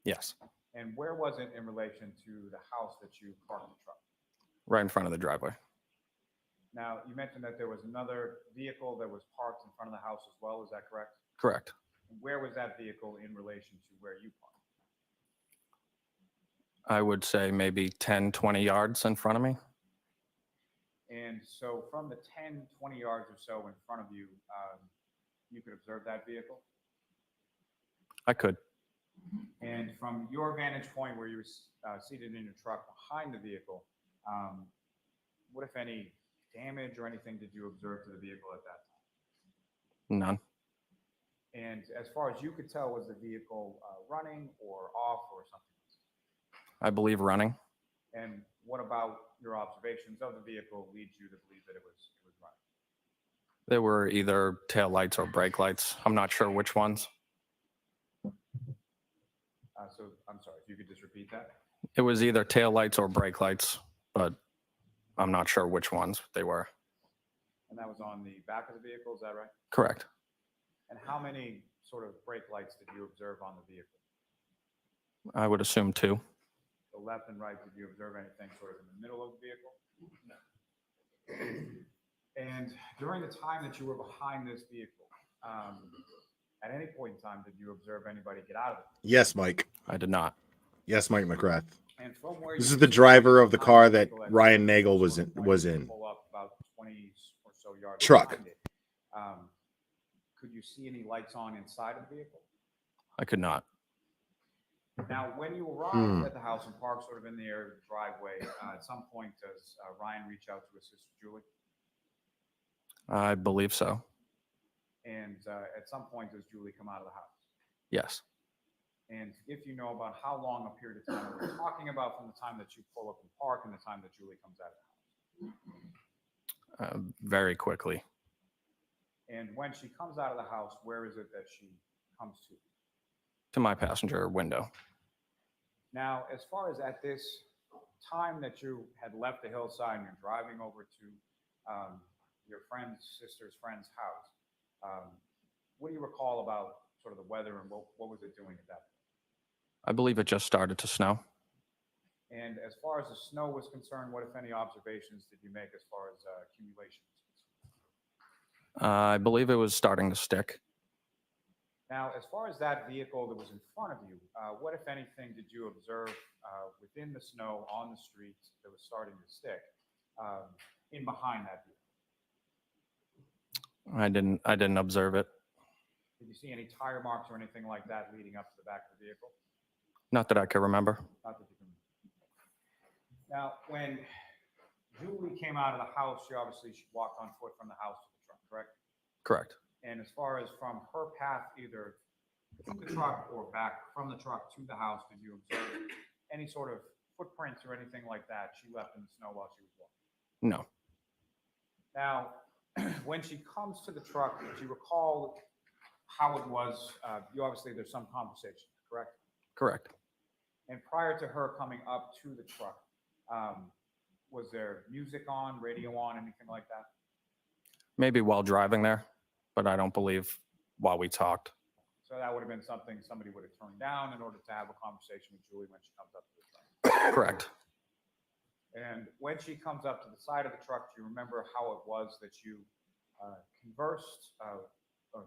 Yes. And where was it in relation to the house that you parked the truck? Right in front of the driveway. Now, you mentioned that there was another vehicle that was parked in front of the house as well. Is that correct? Correct. And where was that vehicle in relation to where you parked? I would say maybe 10, 20 yards in front of me. And so from the 10, 20 yards or so in front of you, you could observe that vehicle? I could. And from your vantage point where you were seated in your truck behind the vehicle, what, if any, damage or anything did you observe to the vehicle at that time? None. And as far as you could tell, was the vehicle running or off or something else? I believe running. And what about your observations of the vehicle leads you to believe that it was running? There were either tail lights or brake lights. I'm not sure which ones. So I'm sorry, if you could just repeat that. It was either tail lights or brake lights, but I'm not sure which ones they were. And that was on the back of the vehicle, is that right? Correct. And how many sort of brake lights did you observe on the vehicle? I would assume 2. The left and right, did you observe anything sort of in the middle of the vehicle? No. And during the time that you were behind this vehicle, at any point in time, did you observe anybody get out of it? Yes, Mike. I did not. Yes, Mike McGrath. And from where This you is the were driver of the behind car the that vehicle at Ryan that Nagel sort of point, was you in. Pull up about 20 or so yards Truck. behind it. Could you see any lights on inside of the vehicle? I could not. Now, when you arrived at the house and parked sort of in the area of the driveway, at some point does Ryan reach out to his sister Julie? I believe so. And at some point does Julie come out of the house? Yes. And if you know about how long a period of time we're talking about from the time that you pull up and park and the time that Julie comes out of the house? Very quickly. And when she comes out of the house, where is it that she comes to? To my passenger window. Now, as far as at this time that you had left the hillside and you're driving over to your sister's friend's house, what do you recall about sort of the weather and what was it doing at that point? I believe it just started to snow. And as far as the snow was concerned, what, if any, observations did you make as far as accumulation was concerned? I believe it was starting to stick. Now, as far as that vehicle that was in front of you, what, if anything, did you observe within the snow on the street that was starting to stick in behind that vehicle? I didn't observe it. Did you see any tire marks or anything like that leading up to the back of the vehicle? Not that I can remember. Not that you can. Now, when Julie came out of the house, she walked on foot from the house to the truck, correct? Correct. And as far as from her path, either to the truck or back from the truck to the house, did you observe any sort of footprints or anything like that she left in the snow while she was walking? No. Now, when she comes to the truck, do you recall how it was? There's some conversation, correct? Correct. And prior to her coming up to the truck, was there music on, radio on, anything like that? Maybe while driving there, but I don't believe while we talked. So that would have been something somebody would have turned down in order to have a conversation with Julie when she comes up to the truck. Correct. And when she comes up to the side of the truck, do you remember how it was that you conversed,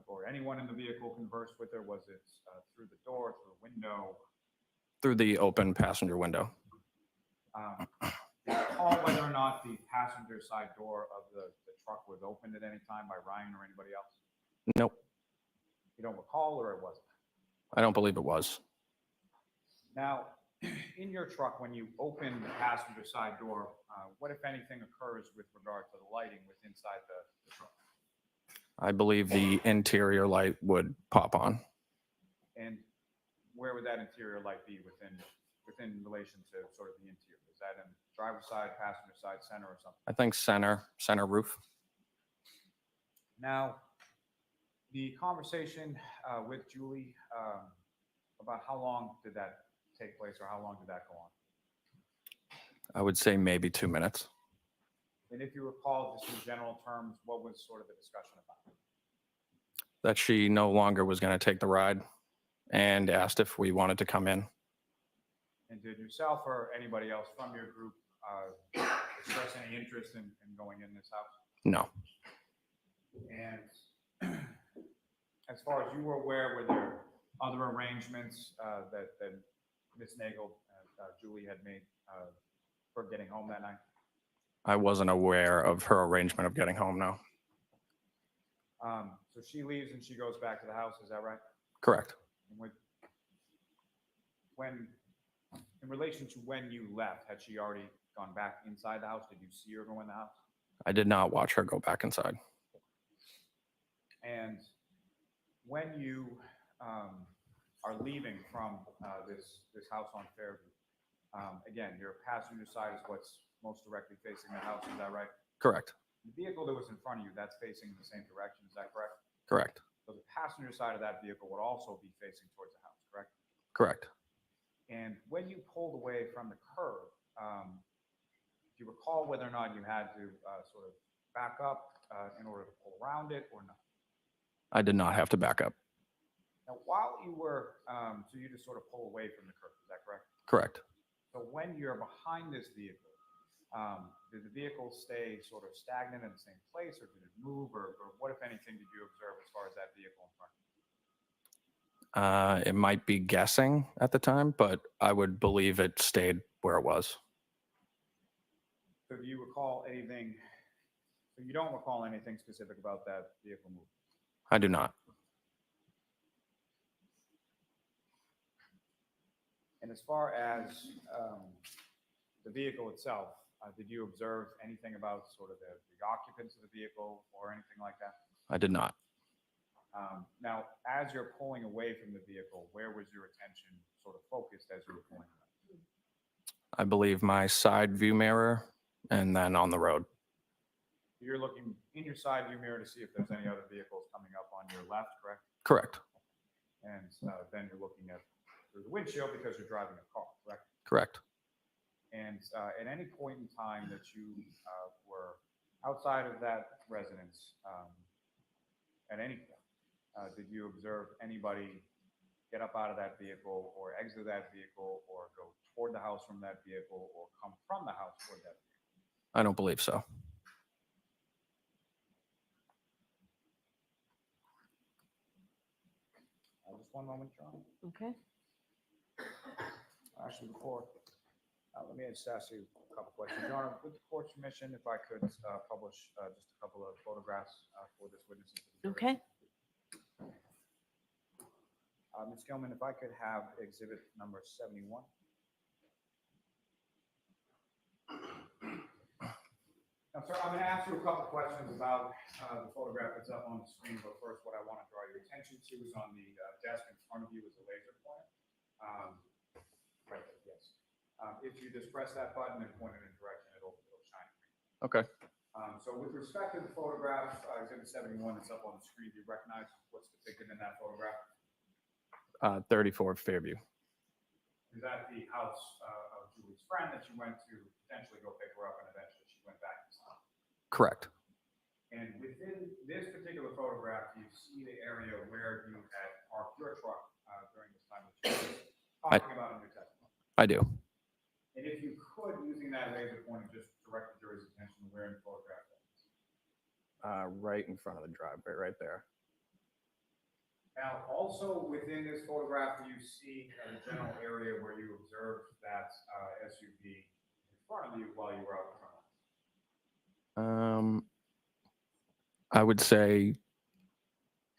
or anyone in the vehicle conversed with her? Was it through the door, through a window? Through the open passenger window. Do you recall whether or not the passenger side door of the truck was opened at any time by Ryan or anybody else? Nope. You don't recall, or it wasn't? I don't believe it was. Now, in your truck, when you open the passenger side door, what, if anything, occurs with regard to the lighting within inside the truck? I believe the interior light would pop on. And where would that interior light be within relation to sort of the interior? Is that in driver's side, passenger side, center, or something? I think center roof. Now, the conversation with Julie about how long did that take place, or how long did that go on? I would say maybe 2 minutes. And if you recall, just in general terms, what was sort of the discussion about? That she no longer was going to take the ride and asked if we wanted to come in. And did yourself or anybody else from your group express any interest in going in this house? No. And as far as you were aware, were there other arrangements that Ms. Nagel, Julie, had made for getting home that night? I wasn't aware of her arrangement of getting home, no. So she leaves and she goes back to the house, is that right? Correct. And in relation to when you left, had she already gone back inside the house? Did you see her go in the house? I did not watch her go back inside. And when you are leaving from this house on Fairview, again, your passenger side is what's most directly facing the house, is that right? Correct. The vehicle that was in front of you, that's facing in the same direction, is that correct? Correct. So the passenger side of that vehicle would also be facing towards the house, correct? Correct. And when you pulled away from the curb, do you recall whether or not you had to sort of back up in order to pull around it, or not? I did not have to back up. Now, while you were, so you just sort of pull away from the curb, is that correct? Correct. So when you're behind this vehicle, did the vehicle stay sort of stagnant in the same place, or did it move, or what, if anything, did you observe as far as that vehicle in front of you? It might be guessing at the time, but I would believe it stayed where it was. So do you recall anything, so you don't recall anything specific about that vehicle moving? I do not. And as far as the vehicle itself, did you observe anything about sort of the occupants of the vehicle or anything like that? I did not. Now, as you're pulling away from the vehicle, where was your attention sort of focused as you were pulling away? I believe my side view mirror and then on the road. You're looking in your side view mirror to see if there's any other vehicles coming up on your left, correct? Correct. And then you're looking through the windshield because you're driving a car, correct? Correct. And at any point in time that you were outside of that residence, at any point, did you observe anybody get up out of that vehicle or exit that vehicle or go toward the house from that vehicle or come from the house toward that vehicle? I don't believe so. Just one moment, John. Okay. Actually, before, let me just ask you a couple questions. Your Honor, with the court's permission, if I could publish just a couple of photographs for this witness. Okay. Ms. Gilman, if I could have exhibit number 71. Now, sir, I'm going to ask you a couple questions about the photograph that's up on the screen, but first, what I want to draw your attention to is on the desk in front of you is a laser pointer. Right there, yes. If you just press that button and point it in direction, it'll shine green. Okay. So with respect to the photograph, exhibit 71 that's up on the screen, do you recognize what's depicted in that photograph? 34 Fairview. Is that the house of Julie's friend that you went to potentially go pick her up and eventually she went back inside? Correct. And within this particular photograph, you see the area where you had parked your truck during this time that you were talking about in your testimony. I do. And if you could, using that laser pointer, just direct the jury's attention to where in the photograph that is. Right in front of the driveway, right there. Now, also within this photograph, do you see the general area where you observed that SUV in front of you while you were out in front of it? I would say,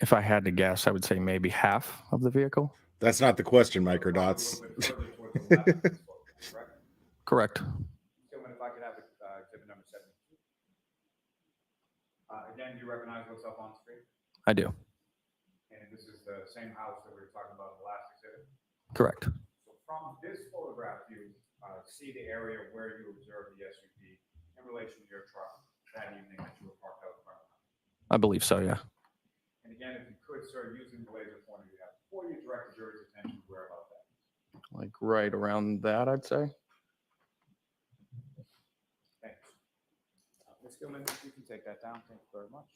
if I had to guess, I would say maybe half of the vehicle. That's not the question, Microdots. Correct. Gentlemen, if I could have exhibit number 72. Again, do you recognize what's up on the screen? I do. And this is the same house that we were talking about in the last exhibit? Correct. So from this photograph, you see the area where you observed the SUV in relation to your truck that evening that you were parked out in front of the house. I believe so, yeah. And again, if you could, sir, using the laser pointer you have before you, direct the jury's attention to where about that. Like right around that, I'd say. Thanks. Ms. Gilman, you can take that down. Thank you very much.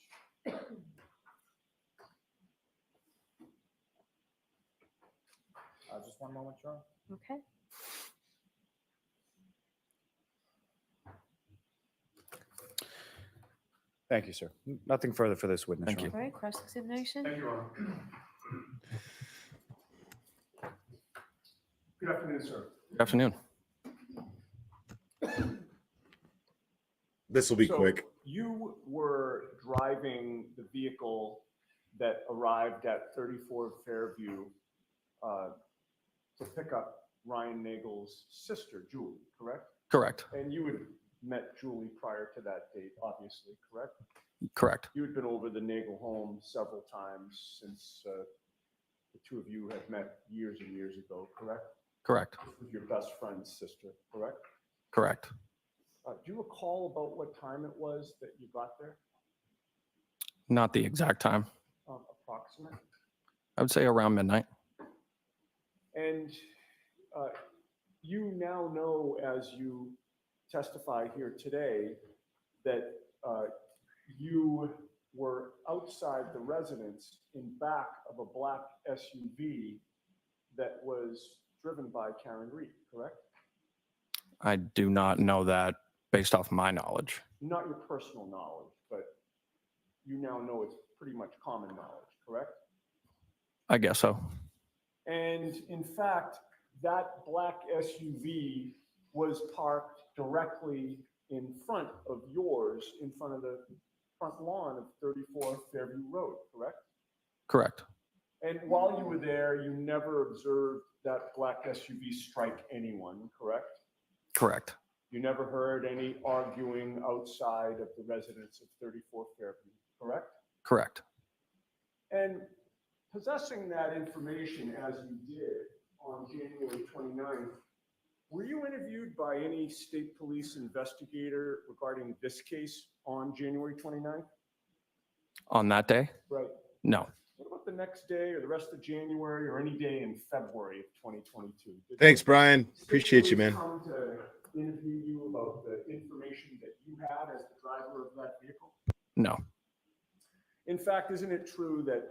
Just one moment, Charlie. Okay. Thank you, sir. Nothing further for this witness. Thank Your you. Honor. All right, cross-examination. Thank you, Your Honor. Good afternoon, sir. Good afternoon. This will be So, quick. You were driving the vehicle that arrived at 34 Fairview to pick up Ryan Nagel's sister, Julie, correct? Correct. And you had met Julie prior to that date, obviously, correct? Correct. You had been over the Nagel home several times since the two of you had met years and years ago, correct? Correct. This was your best friend's sister, correct? Correct. Do you recall about what time it was that you got there, Not the exact time. approximate? I would say around midnight. And you now know, as you testify here today, that you were outside the residence in back of a black SUV that was driven by Karen Reed, correct? I do not know that based off my knowledge. Not your personal knowledge, but you now know it's pretty much common knowledge, correct? I guess so. And in fact, that black SUV was parked directly in front of yours, in front of the front lawn of 34 Fairview Road, correct? Correct. And while you were there, you never observed that black SUV strike anyone, correct? Correct. You never heard any arguing outside of the residence of 34 Fairview, correct? Correct. And possessing that information as you did on January 29th, were you interviewed by any state police investigator regarding this case on January 29th? On that day? Right. No. What about the next day or the rest of January or any day in February of 2022? Did Thanks, Brian. state Appreciate you, police man. come to interview you about the information that you had as the driver of that vehicle? No. In fact, isn't it true that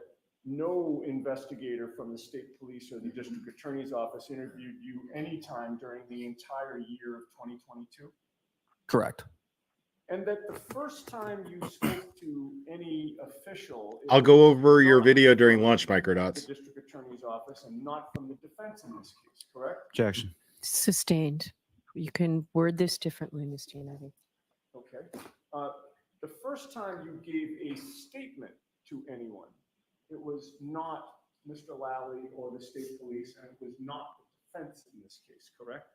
no investigator from the state police or the district attorney's office interviewed you anytime during the entire year of 2022? Correct. And that the first time you spoke to any official. I'll go over your video during lunch, The Microdots. district attorney's office and not from the defense in this case, correct? Objection. Sustained. You can word this differently, Ms. Giannetti. Okay. The first time you gave a statement to anyone, it was not Mr. Lally or the state police, and it was not the defense in this case, correct?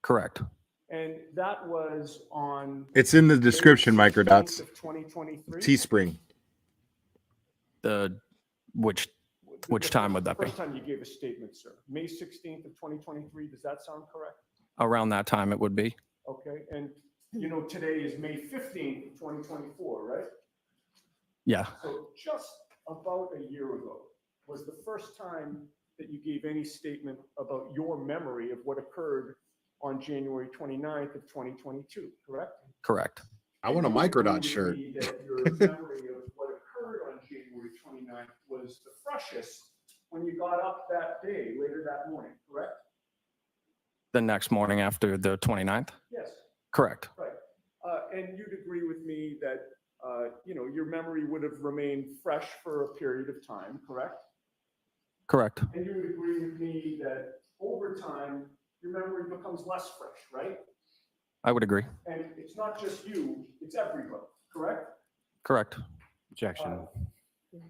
Correct. And that was on. It's in the description, May 16th Microdots. of 2023. Teespring. Which time would that be? First time you gave a statement, sir. May 16th of 2023. Does that sound correct? Around that time it would be. Okay. And you know, today is May 15th, 2024, right? Yeah. So just about a year ago was the first time that you gave any statement about your memory of what occurred on January 29th of 2022, correct? Correct. I want a Microdot shirt. That your memory of what occurred on January 29th was the freshest when you got up that day, later that morning, correct? The next morning after the 29th? Yes. Correct. Right. And you'd agree with me that, you know, your memory would have remained fresh for a period of time, correct? Correct. And you would agree with me that over time, your memory becomes less fresh, right? I would agree. And it's not just you, it's everybody, correct? Correct. Objection.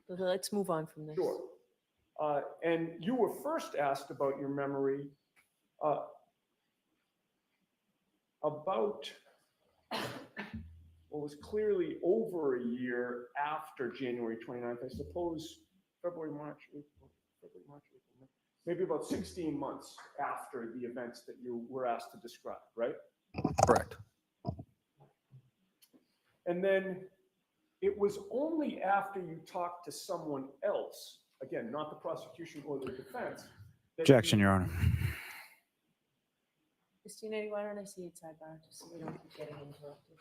Let's move on from this. Sure. And you were first asked about your memory about what was clearly over a year after January 29th, I suppose February, March, April, May, maybe about 16 months after the events that you were asked to describe, right? Correct. And then it was only after you talked to someone else, again, not the prosecution or the defense. that Objection, Your Honor. Ms. Giannetti, why don't I see it sidebar, just so we don't keep getting interrupted.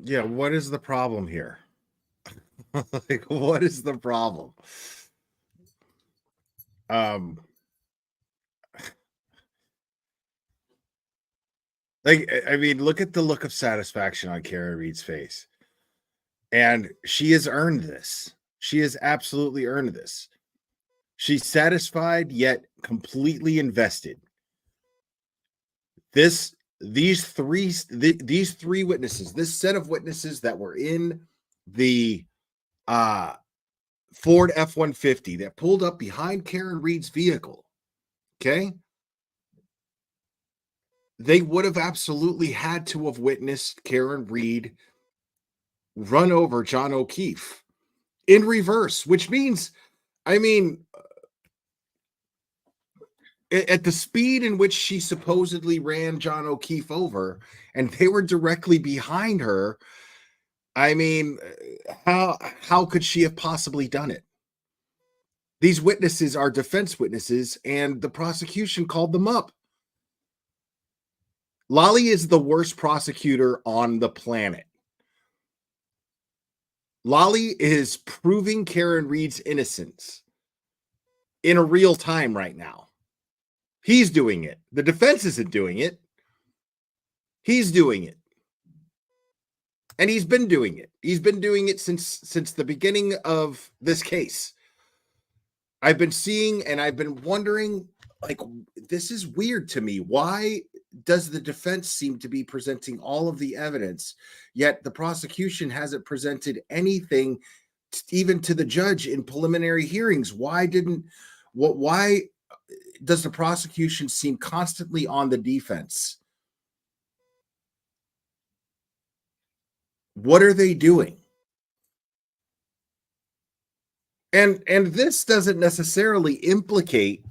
Yeah, what is the problem here? Like, what is the problem? Like, I mean, look at the look of satisfaction on Karen Reed's face. And she has earned this. She has absolutely earned this. She's satisfied yet completely invested. These three witnesses, this set of witnesses that were in the Ford F-150 that pulled up behind Karen Reed's vehicle, okay? They would have absolutely had to have witnessed Karen Reed run over John O'Keefe in reverse, which means, I mean, at the speed in which she supposedly ran John O'Keefe over, and they were directly behind her, I mean, how could she have possibly done it? These witnesses are defense witnesses, and the prosecution called them up. Lolly is the worst prosecutor on the planet. Lolly is proving Karen Reed's innocence in a real time right now. He's doing it. The defense isn't doing it. He's doing it. And he's been doing it. He's been doing it since the beginning of this case. I've been seeing and I've been wondering, like, this is weird to me. Why does the defense seem to be presenting all of the evidence, yet the prosecution hasn't presented anything even to the judge in preliminary hearings? Why does the prosecution seem constantly on the defense? What are they doing? And this doesn't necessarily implicate,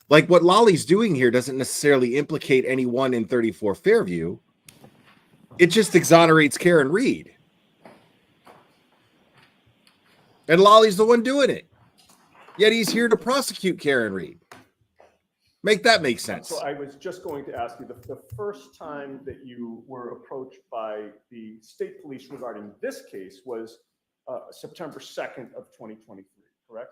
like what Lolly's doing here doesn't necessarily implicate anyone in 34 Fairview. It just exonerates Karen Reed. And Lolly's the one doing it. Yet he's here to prosecute Karen Reed. Make that make sense. So I was just going to ask you, the first time that you were approached by the state police regarding this case was September 2nd of 2023, correct?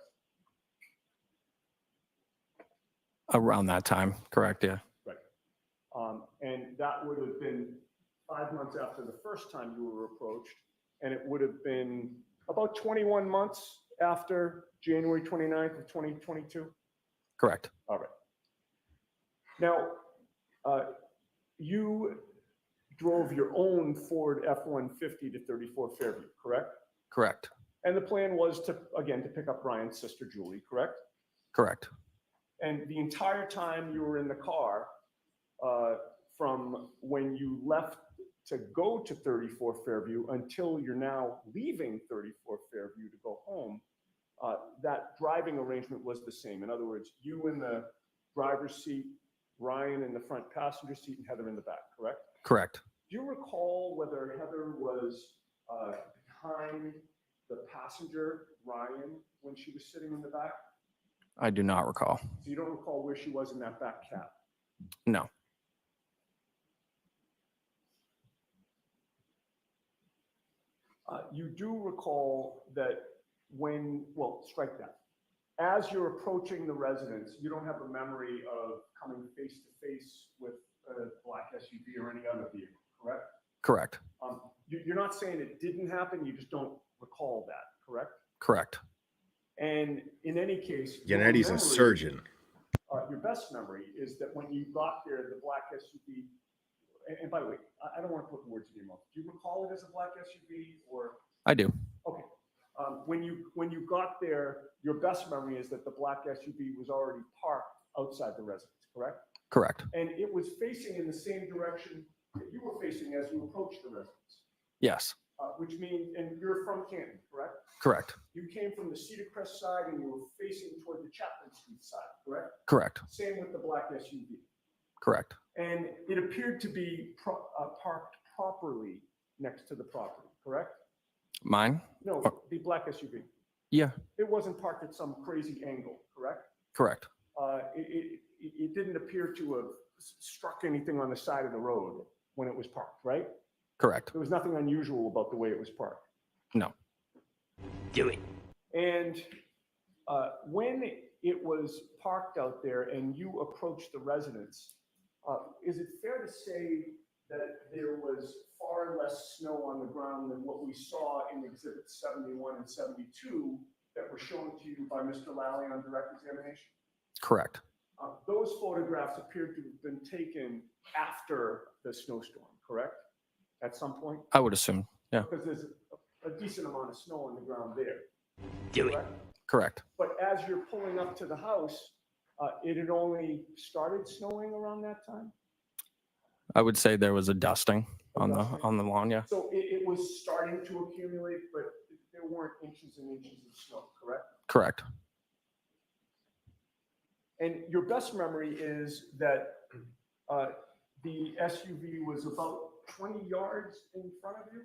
Around that time, correct? Yeah. Right. And that would have been 5 months after the first time you were approached, and it would have been about 21 months after January 29th of 2022? Correct. All right. Now, you drove your own Ford F-150 to 34 Fairview, correct? Correct. And the plan was to, again, to pick up Brian's sister Julie, correct? Correct. And the entire time you were in the car, from when you left to go to 34 Fairview until you're now leaving 34 Fairview to go home, that driving arrangement was the same. In other words, you in the driver's seat, Ryan in the front passenger seat, and Heather in the back, correct? Correct. Do you recall whether Heather was behind the passenger, Ryan, when she was sitting in the back? I do not recall. So you don't recall where she was in that back cab? No. You do recall that when, well, strike that. As you're approaching the residence, you don't have a memory of coming face to face with a black SUV or any other vehicle, correct? Correct. You're not saying it didn't happen, you just don't recall that, correct? Correct. And in any case, Yanetti's a surgeon. Your best memory is that when you got there, the black SUV, and by the way, I don't want to put words in your mouth. Do you recall it as a black SUV or? I do. Okay. When you got there, your best memory is that the black SUV was already parked outside the residence, correct? Correct. And it was facing in the same direction that you were facing as you approached the residence. Yes. Which means, and you're from Canton, correct? Correct. You came from the Cedar Crest side and you were facing toward the Chapman Street side, correct? Correct. Same with the black SUV. Correct. And it appeared to be parked properly next to the property, correct? Mine? No, the black SUV. Yeah. It wasn't parked at some crazy angle, correct? Correct. It didn't appear to have struck anything on the side of the road when it was parked, right? Correct. There was nothing unusual about the way it was parked. No. Do it. And when it was parked out there and you approached the residence, is it fair to say that there was far less snow on the ground than what we saw in Exhibits 71 and 72 that were shown to you by Mr. Lally on direct examination? Correct. Those photographs appeared to have been taken after the snowstorm, correct? At some point? I would assume. Yeah. Because there's a decent amount of snow on the ground there. Do it. Correct. But as you're pulling up to the house, it had only started snowing around that time? I would say there was a dusting on the lawn. Yeah. So it was starting to accumulate, but there weren't inches and inches of snow, correct? Correct. And your best memory is that the SUV was about 20 yards in front of you?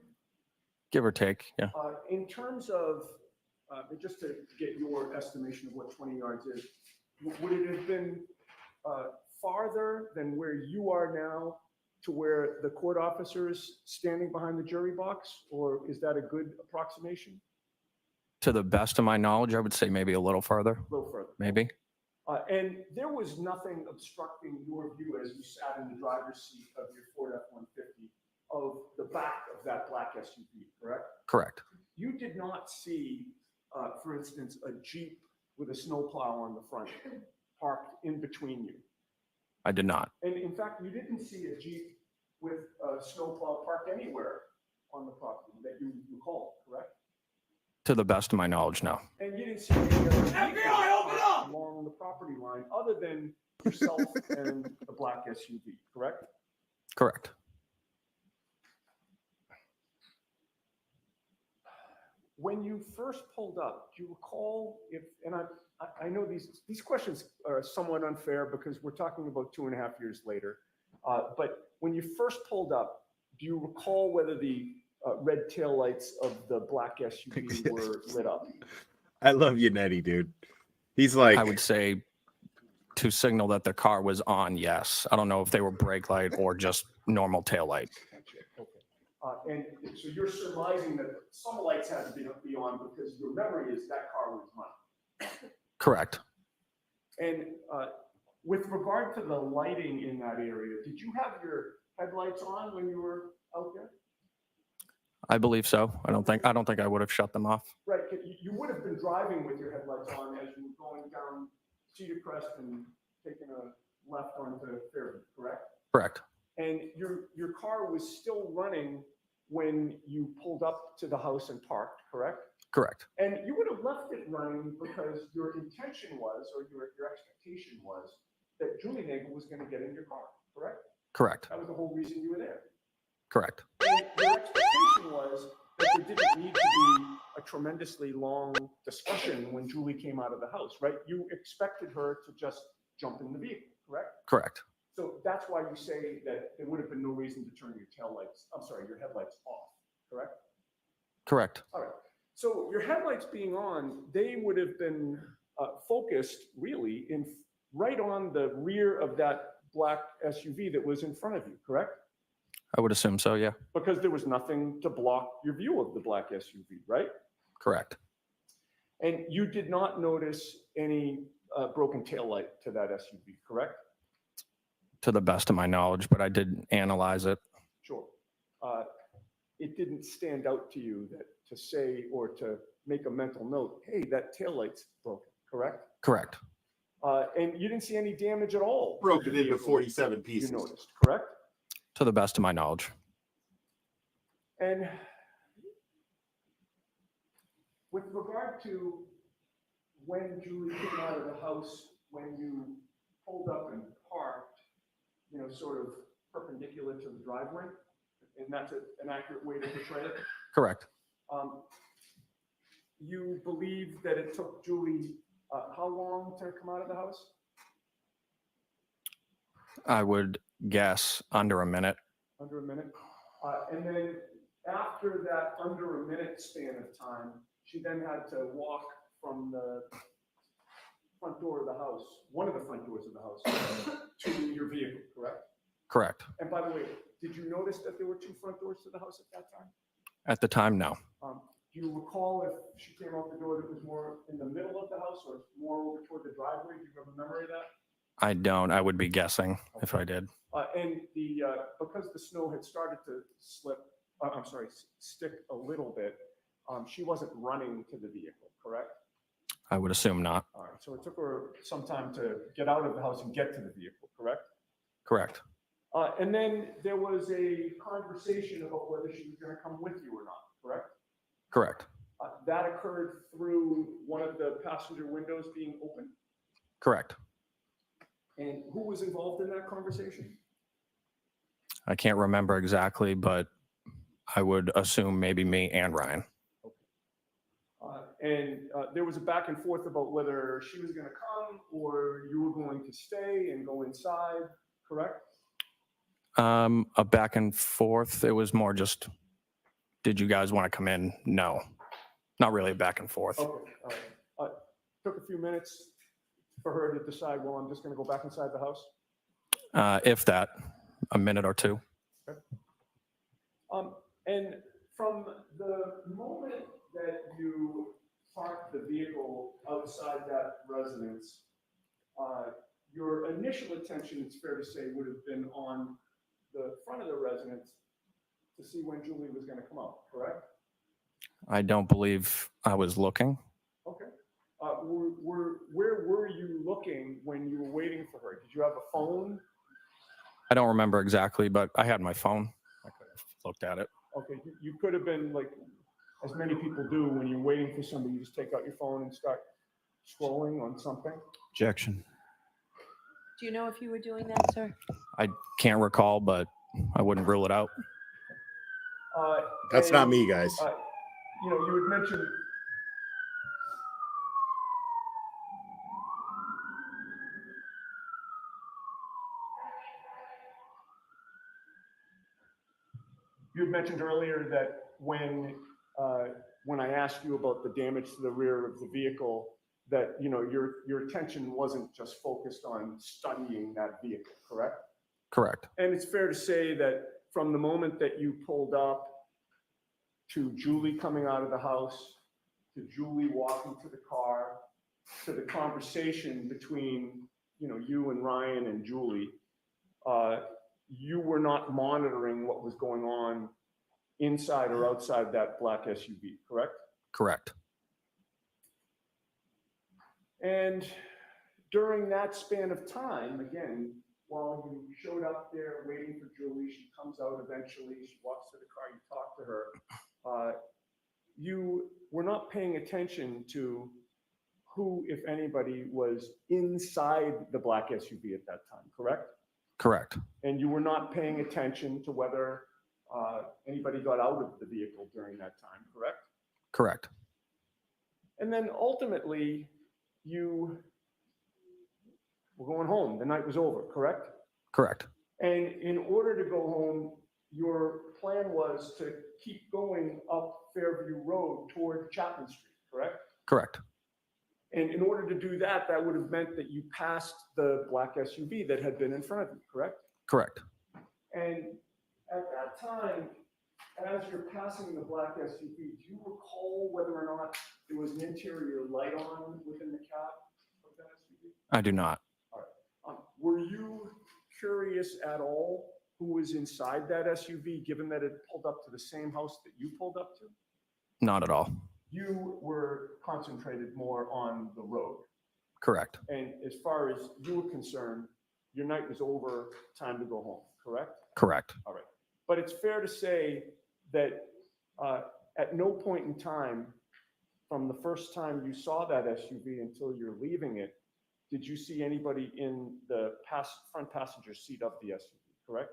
Give or take. Yeah. In terms of, just to get your estimation of what 20 yards is, would it have been farther than where you are now to where the court officer is standing behind the jury box, or is that a good approximation? To the best of my knowledge, I would say maybe a little further. A little further. Maybe. And there was nothing obstructing your view as you sat in the driver's seat of your Ford F-150 of the back of that black SUV, correct? Correct. You did not see, for instance, a Jeep with a snowplow on the front parked in between you. I did not. And in fact, you didn't see a Jeep with a snowplow parked anywhere on the property that you recall, correct? To the best of my knowledge, no. And you didn't see any other vehicles along the property line other than yourself and the black SUV, correct? Correct. When you first pulled up, do you recall if, and I know these questions are somewhat unfair because we're talking about 2.5 years later, but when you first pulled up, do you recall whether the red taillights of the black SUV were lit up? I love Yannetti, dude. He's like, I would say to signal that the car was on, yes. I don't know if they were brake light or just normal tail light. And so you're surmising that some lights had to be on because your memory is that car was mine. Correct. And With regard to the lighting in that area, did you have your headlights on when you were out there? I believe so. I don't think I would have shut them off. Right, you would have been driving with your headlights on as you were going down Cedar Crest and taking a left onto Fairview, correct? Correct. And your car was still running when you pulled up to the house and parked, correct? Correct. And you would have left it running because your intention was, or your expectation was, that Julie Nagel was going to get in your car, correct? Correct. That was the whole reason you were there. Correct. And your expectation was that there didn't need to be a tremendously long discussion when Julie came out of the house, right? You expected her to just jump in the vehicle, correct? Correct. So that's why you say that there would have been no reason to turn your your headlights off, correct? Correct. All right. So your headlights being on, they would have been focused really right on the rear of that black SUV that was in front of you, correct? I would assume so, yeah. Because there was nothing to block your view of the black SUV, right? Correct. And you did not notice any broken taillight to that SUV, correct? To the best of my knowledge, but I did analyze it. Sure. It didn't stand out to you that to say or to make a mental note, hey, that taillight's broken, correct? Correct. And you didn't see any damage at all. Broken into 47 pieces. You noticed, correct? To the best of my knowledge. And with regard to when Julie came out of the house, when you pulled up and parked, sort of perpendicular to the driveway, and that's an accurate way to portray it? Correct. You believe that it took Julie how long to come out of the house? I would guess under a minute. Under a minute. And then after that under a minute span of time, she then had to walk from the front door of the house, one of the front doors of the house, to your vehicle, correct? Correct. And by the way, did you notice that there were two front doors to the house at that time? At the time, no. Do you recall if she came out the door that was more in the middle of the house or more over toward the driveway? Do you have a memory of that? I don't. I would be guessing if I did. And because the snow had started to stick a little bit, she wasn't running to the vehicle, correct? I would assume not. All right, so it took her some time to get out of the house and get to the vehicle, correct? Correct. And then there was a conversation about whether she was going to come with you or not, correct? Correct. That occurred through one of the passenger windows being open? Correct. And who was involved in that conversation? I can't remember exactly, but I would assume maybe me and Ryan. And there was a back and forth about whether she was going to come or you were going to stay and go inside, correct? A back and forth. It was more just, did you guys want to come in? No. Not really a back and forth. Okay, all right. Took a few minutes for her to decide, well, I'm just going to go back inside the house? If that, a minute or two. Okay. And from the moment that you parked the vehicle outside that residence, your initial attention, it's fair to say, would have been on the front of the residence to see when Julie was going to come out, correct? I don't believe I was looking. Okay. Where were you looking when you were waiting for her? Did you have a phone? I don't remember exactly, but I had my phone. I could have looked at it. Okay, you could have been like, as many people do, when you're waiting for somebody, you just take out your phone and start scrolling on something. Objection. Do you know if you were doing that, sir? I can't recall, but I wouldn't rule it out. That's not me, guys. You had mentioned. You had mentioned earlier that when I asked you about the damage to the rear of the vehicle, that your attention wasn't just focused on studying that vehicle, correct? Correct. And it's fair to say that from the moment that you pulled up to Julie coming out of the house, to Julie walking to the car, to the conversation between you and Ryan and Julie, you were not monitoring what was going on inside or outside that black SUV, correct? Correct. And during that span of time, again, while you showed up there waiting for Julie, she comes out eventually, she walks to the car, you talk to her, you were not paying attention to who, if anybody, was inside the black SUV at that time, correct? Correct. And you were not paying attention to whether anybody got out of the vehicle during that time, correct? Correct. And then ultimately, you were going home. The night was over, correct? Correct. And in order to go home, your plan was to keep going up Fairview Road toward Chapman Street, correct? Correct. And in order to do that, that would have meant that you passed the black SUV that had been in front of you, correct? Correct. And at that time, as you're passing the black SUV, do you recall whether or not there was an interior light on within the cab of that SUV? I do not. All right. Were you curious at all who was inside that SUV, given that it pulled up to the same house that you pulled up to? Not at all. You were concentrated more on the road. Correct. And as far as you were concerned, your night was over, time to go home, correct? Correct. All right. But it's fair to say that at no point in time, from the first time you saw that SUV until you're leaving it, did you see anybody in the front passenger seat of the SUV, correct?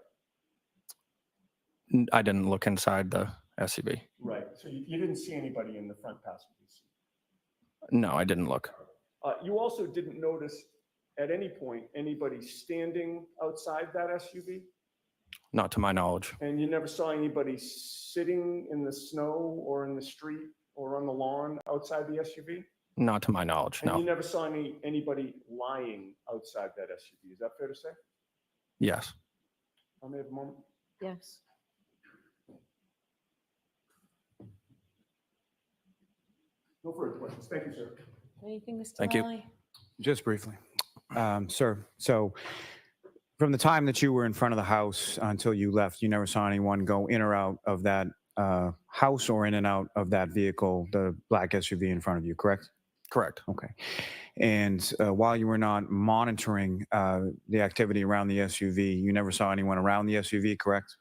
I didn't look inside the SUV. Right. So you didn't see anybody in the front passenger seat. No, I didn't look. You also didn't notice at any point anybody standing outside that SUV? Not to my knowledge. And you never saw anybody sitting in the snow or in the street or on the lawn outside the SUV? Not to my knowledge, And no. you never saw anybody lying outside that SUV. Is that fair to say? Yes. I may have a moment. Yes. No further questions. Thank you, sir. Anything, Mr. Thank you. Lally? Just briefly, sir. So from the time that you were in front of the house until you left, you never saw anyone go in or out of that house or in and out of that vehicle, the black SUV in front of you, correct? Correct. Okay. And while you were not monitoring the activity around the SUV, you never saw anyone around the SUV, correct?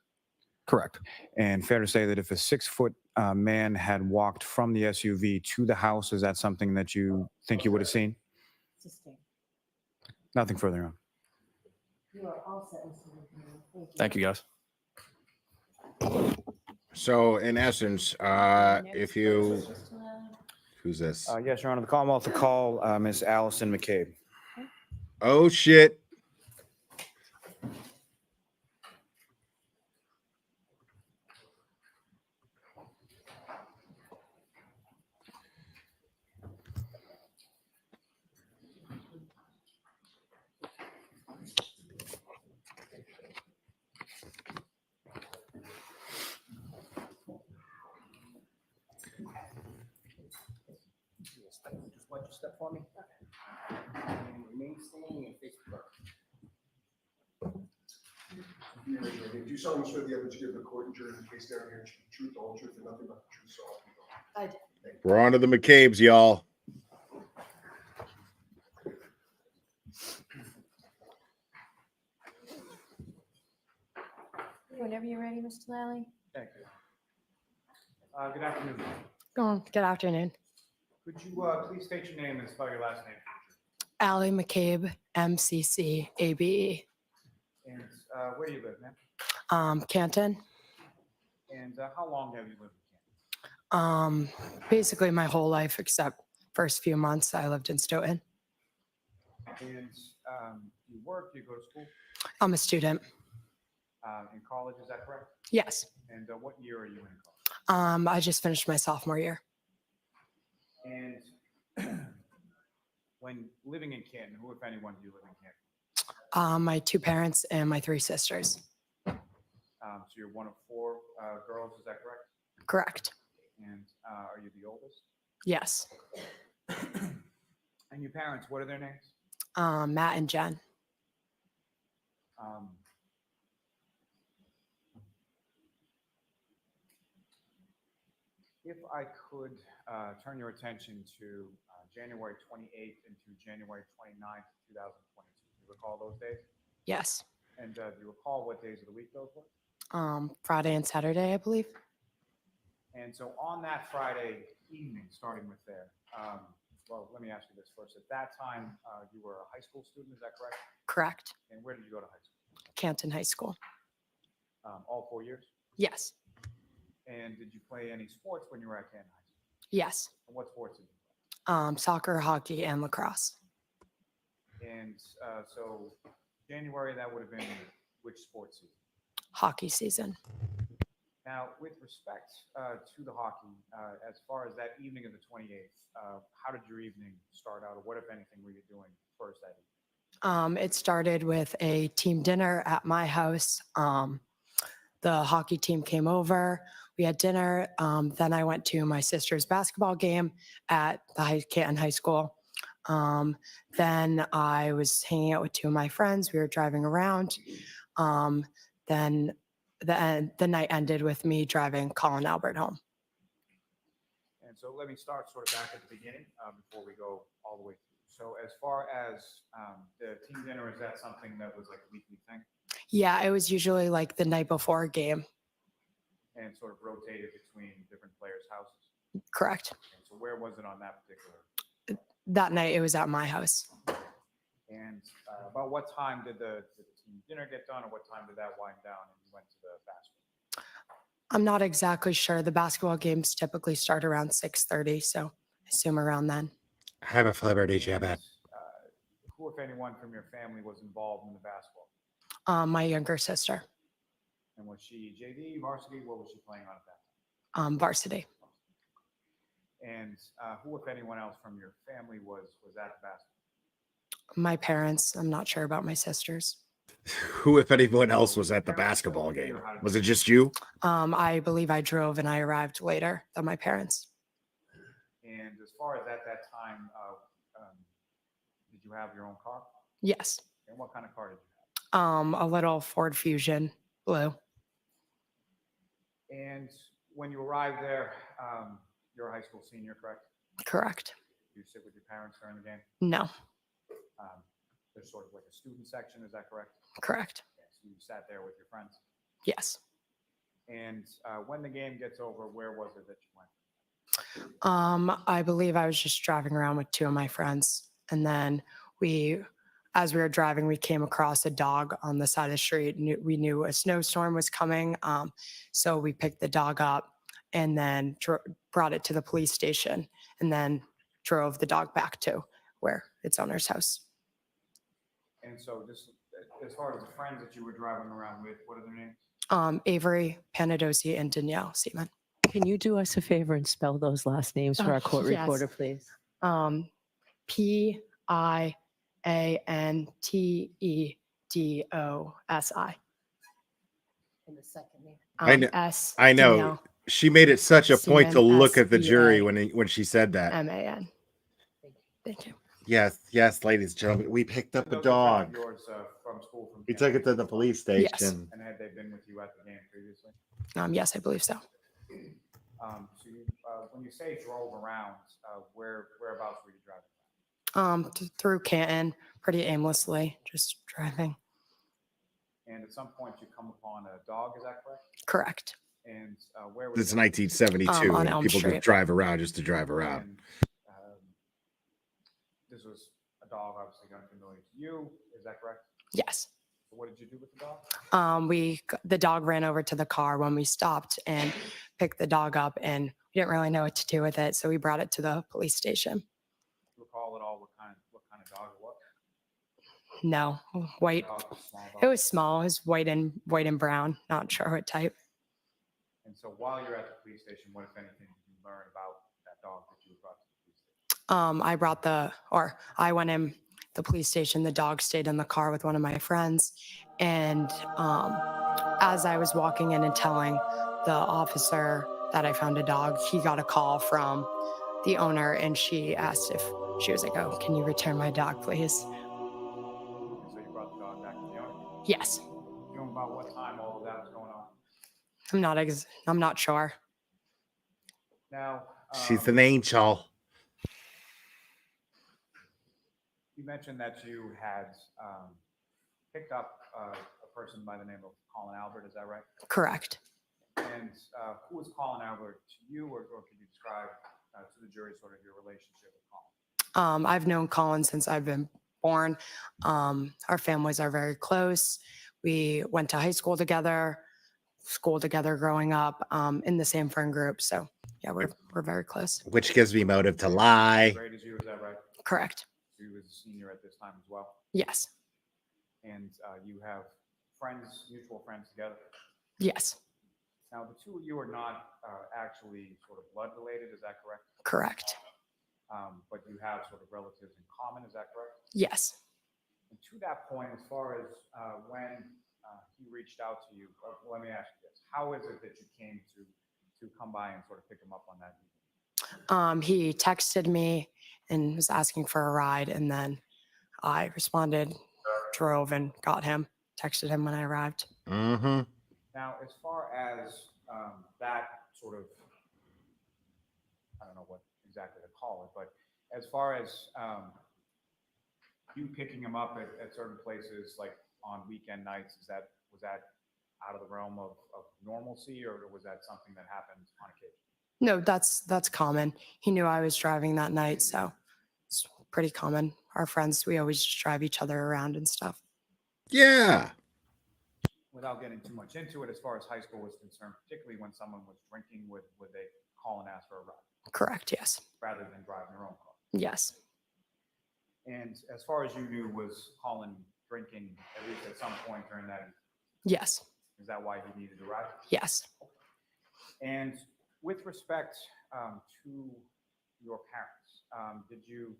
Correct. And fair to say that if a 6-foot man had walked from the SUV to the house, is that something that you think you would have seen? Sustained. Nothing further on. You are all set, Mr. McMahon. Thank you, guys. So in essence, if you, who's this? Yes, Your Honor. The Commonwealth to call Miss Allison McCabe. Oh shit. Just watch your step for me. And remain standing and face the Do you solemnly swear the evidence you give the court and jury in the case down here, the truth, the whole truth, and nothing but the truth, so help you God? I do. We're on to the McCabe's, y'all. Whenever you're ready, Mr. Lally. Thank you. Good afternoon. Good afternoon. Could you please state your name and spell your last name? Allie McCabe, MCCABE. And where do you live, ma'am? Canton. And how long have you lived in Canton? Basically my whole life except first few months I lived in Stoughton. And you work, you go to school? I'm a student. In college, is that correct? Yes. And what year are you in college? I just finished my sophomore year. And when living in Canton, who, if anyone, do you live in Canton? My 2 parents and my 3 sisters. So you're one of 4 girls, is that correct? Correct. And are you the oldest? Yes. And your parents, what are their names? Matt and Jen. Um, If I could turn your attention to January 28th into January 29th, 2022. Do you recall those days? Yes. And do you recall what days of the week those were? Friday and Saturday, I believe. And so on that Friday evening, starting with there, well, let me ask you this first. At that time, you were a high school student, is that correct? Correct. And where did you go to high school? Canton High School. All 4 years? Yes. And did you play any sports when you were at Canton High School? Yes. And what sports did you Soccer, hockey, and lacrosse. play? And so January, that would have been which sports season? Hockey season. Now, with respect to the hockey, as far as that evening of the 28th, how did your evening start out, or what, if anything, were you doing first that evening? It started with a team dinner at my house. The hockey team came over. We had dinner. Then I went to my sister's basketball game at the Canton High School. Then I was hanging out with two of my friends. We were driving around. Then the night ended with me driving Colin Albert home. And so let me start sort of back at the beginning before we go all the way through. So as far as the team dinner, is that something that was like a weekly thing? Yeah, it was usually like the night before a game. And sort of rotated between different players' houses? Correct. And so where was it on that particular? That night it was at my house. And about what time did the team dinner get done, or what time did that wind down and you went to the basketball? I'm not exactly sure. The basketball games typically start around 6:30, so I assume around then. Have a celebrity Jabbat. Who, if anyone from your family, was involved in the basketball? My younger sister. And was she JV, varsity? What was she playing on at that time? Varsity. And who, if anyone else from your family, was at the basketball? My parents. I'm not sure about my sisters. Who, if anyone else, was at the basketball game? Was it just you? I believe I drove and I arrived later than my parents. And as far as at that time, did you have your own car? Yes. And what kind of car did you have? A little Ford Fusion, blue. And when you arrived there, you're a high school senior, correct? Correct. Do you sit with your parents during the game? No. There's sort of like a student section, is that correct? Correct. Okay, so you sat there with your friends? Yes. And when the game gets over, where was it that you went? I believe I was just driving around with two of my friends. And then as we were driving, we came across a dog on the side of the street. We knew a snowstorm was coming. So we picked the dog up and then brought it to the police station and then drove the dog back to where its owner's house. And so just as far as the friends that you were driving around with, what are their names? Avery Panadosi and Danielle Seaman. Can you do us a favor and spell those last names for our court yes. reporter, please? Piantedosi. And the second name. I know. Danielle She made it such a point to Seaman, look at the jury S-E-A. when she said that. MAN. Thank you. Yes, ladies and gentlemen, we picked up a Those are friends dog. of yours from school. From We took it to the police station. Yes. And had they been with you at the game previously? Yes, I believe so. So you, when you say drove around, whereabouts were you driving? Through Canton, pretty aimlessly, just driving. And at some point you come upon a dog, is that correct? Correct. And where was This is that? 1972. On and Elm people Street. just drive around just to drive around. And, this was a dog obviously unfamiliar to you, is that correct? Yes. So what did you do with the dog? The dog ran over to the car when we stopped and picked the dog up, and we didn't really know what to do with it, so we brought it to the police station. Do you recall at all what kind of dog it was? No, white. Dog, small dog? It was small. It was white and brown. Not sure what type. And so while you're at the police station, what, if anything, did you learn about that dog that you brought to the police station? I went in the police station. The dog stayed in the car with one of my friends. And as I was walking in and telling the officer that I found a dog, he got a call from the owner, and she asked if she was like, "Oh, can you return my dog, please?" Yes. You know about what time all of that was going on? I'm not sure. Now, She's an angel. you mentioned that you had picked up a person by the name of Colin Albert. Is that right? Correct. And who was Colin Albert to you, or could you describe to the jury sort of your relationship with Colin? I've known Colin since I've been born. Our families are very close. We went to high school together, growing up, in the same friend group. So yeah, we're very close. Which gives me motive to lie. Great as you, is that right? Correct. So you was a senior at this time as well? Yes. And you have friends, mutual friends together? Yes. Now, the two of you are not actually sort of blood related, is that correct? Correct. But you have sort of relatives in common, is that correct? Yes. And to that point, as far as when he reached out to you, let me ask you this. How is it that you came to come by and sort of pick him up on that evening? He texted me and was asking for a ride, and then I responded, drove, and got him. Texted him when I arrived. Mm-hmm. Now, as far as that sort of, I don't know what exactly to call it, but as far as you picking him up at certain places, like on weekend nights, was that out of the realm of normalcy, or was that something that happened on occasion? No, that's common. He knew I was driving that night, so it's pretty common. Our friends, we always just drive each other around and stuff. Yeah. Without getting too much into it, as far as high school was concerned, particularly when someone was drinking, would they call and ask for a ride? Correct, yes. Rather than driving their own car? Yes. And as far as you knew, was Colin drinking at least at some point during that? Yes. Is that why he needed a ride? Yes. And with respect to your parents, did you,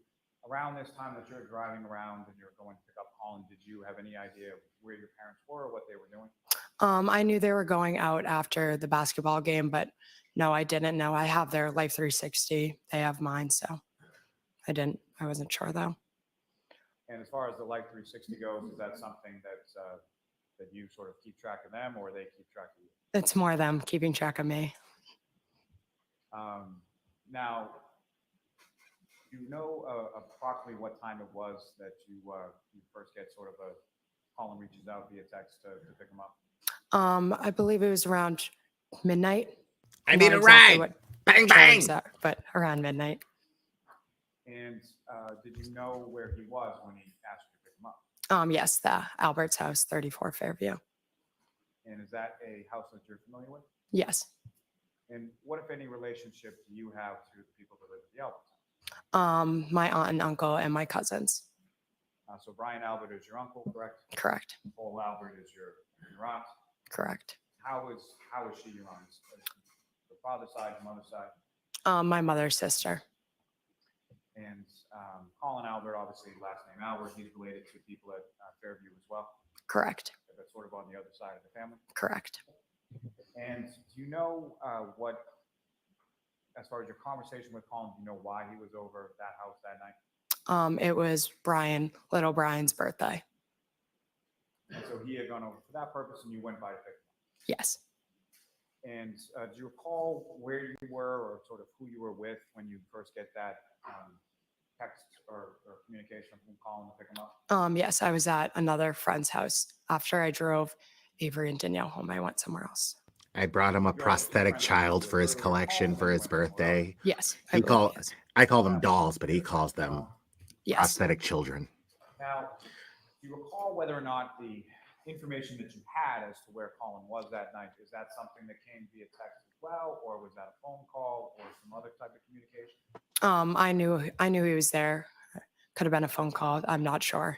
around this time that you're driving around and you're going to pick up Colin, did you have any idea where your parents were or what they were doing? I knew they were going out after the basketball game, but no, I didn't know. I have their Life 360. They have mine, so I wasn't sure though. And as far as the Life 360 goes, is that something that you sort of keep track of them, or they keep track of you? It's more them keeping track of me. Now, do you know approximately what time it was that you first get sort of Colin reaches out via text to pick him up? I believe it was around midnight. I need a ride. Bang, bang. But around midnight. And did you know where he was when he asked you to pick him up? Yes, the Albert's house, 34 Fairview. And is that a house that you're familiar with? Yes. And what, if any, relationship do you have to the people that live at the Albert's house? My aunt and uncle and my cousins. So Brian Albert is your uncle, correct? Correct. Paul Albert is your aunt. Correct. How is she your aunt? The father's side, the mother's side? My mother's sister. And Colin Albert, obviously last name Albert, he's related to people at Fairview as well? Correct. That's sort of on the other side of the family? Correct. And do you know what, as far as your conversation with Colin, do you know why he was over that house that night? It was little Brian's birthday. And so he had gone over for that purpose and you went by to pick him up? Yes. And do you recall where you were or sort of who you were with when you first get that text or communication from Colin to pick him up? Yes, I was at another friend's house. After I drove Avery and Danielle home, I went somewhere else. I brought him a prosthetic child for his collection for his birthday. Yes. I call them dolls, but he calls them prosthetic children. Now, do you recall whether or not the information that you had as to where Colin was that night, is that something that came via text as well, or was that a phone call or some other type of communication? I knew he was there. Could have been a phone call. I'm not sure.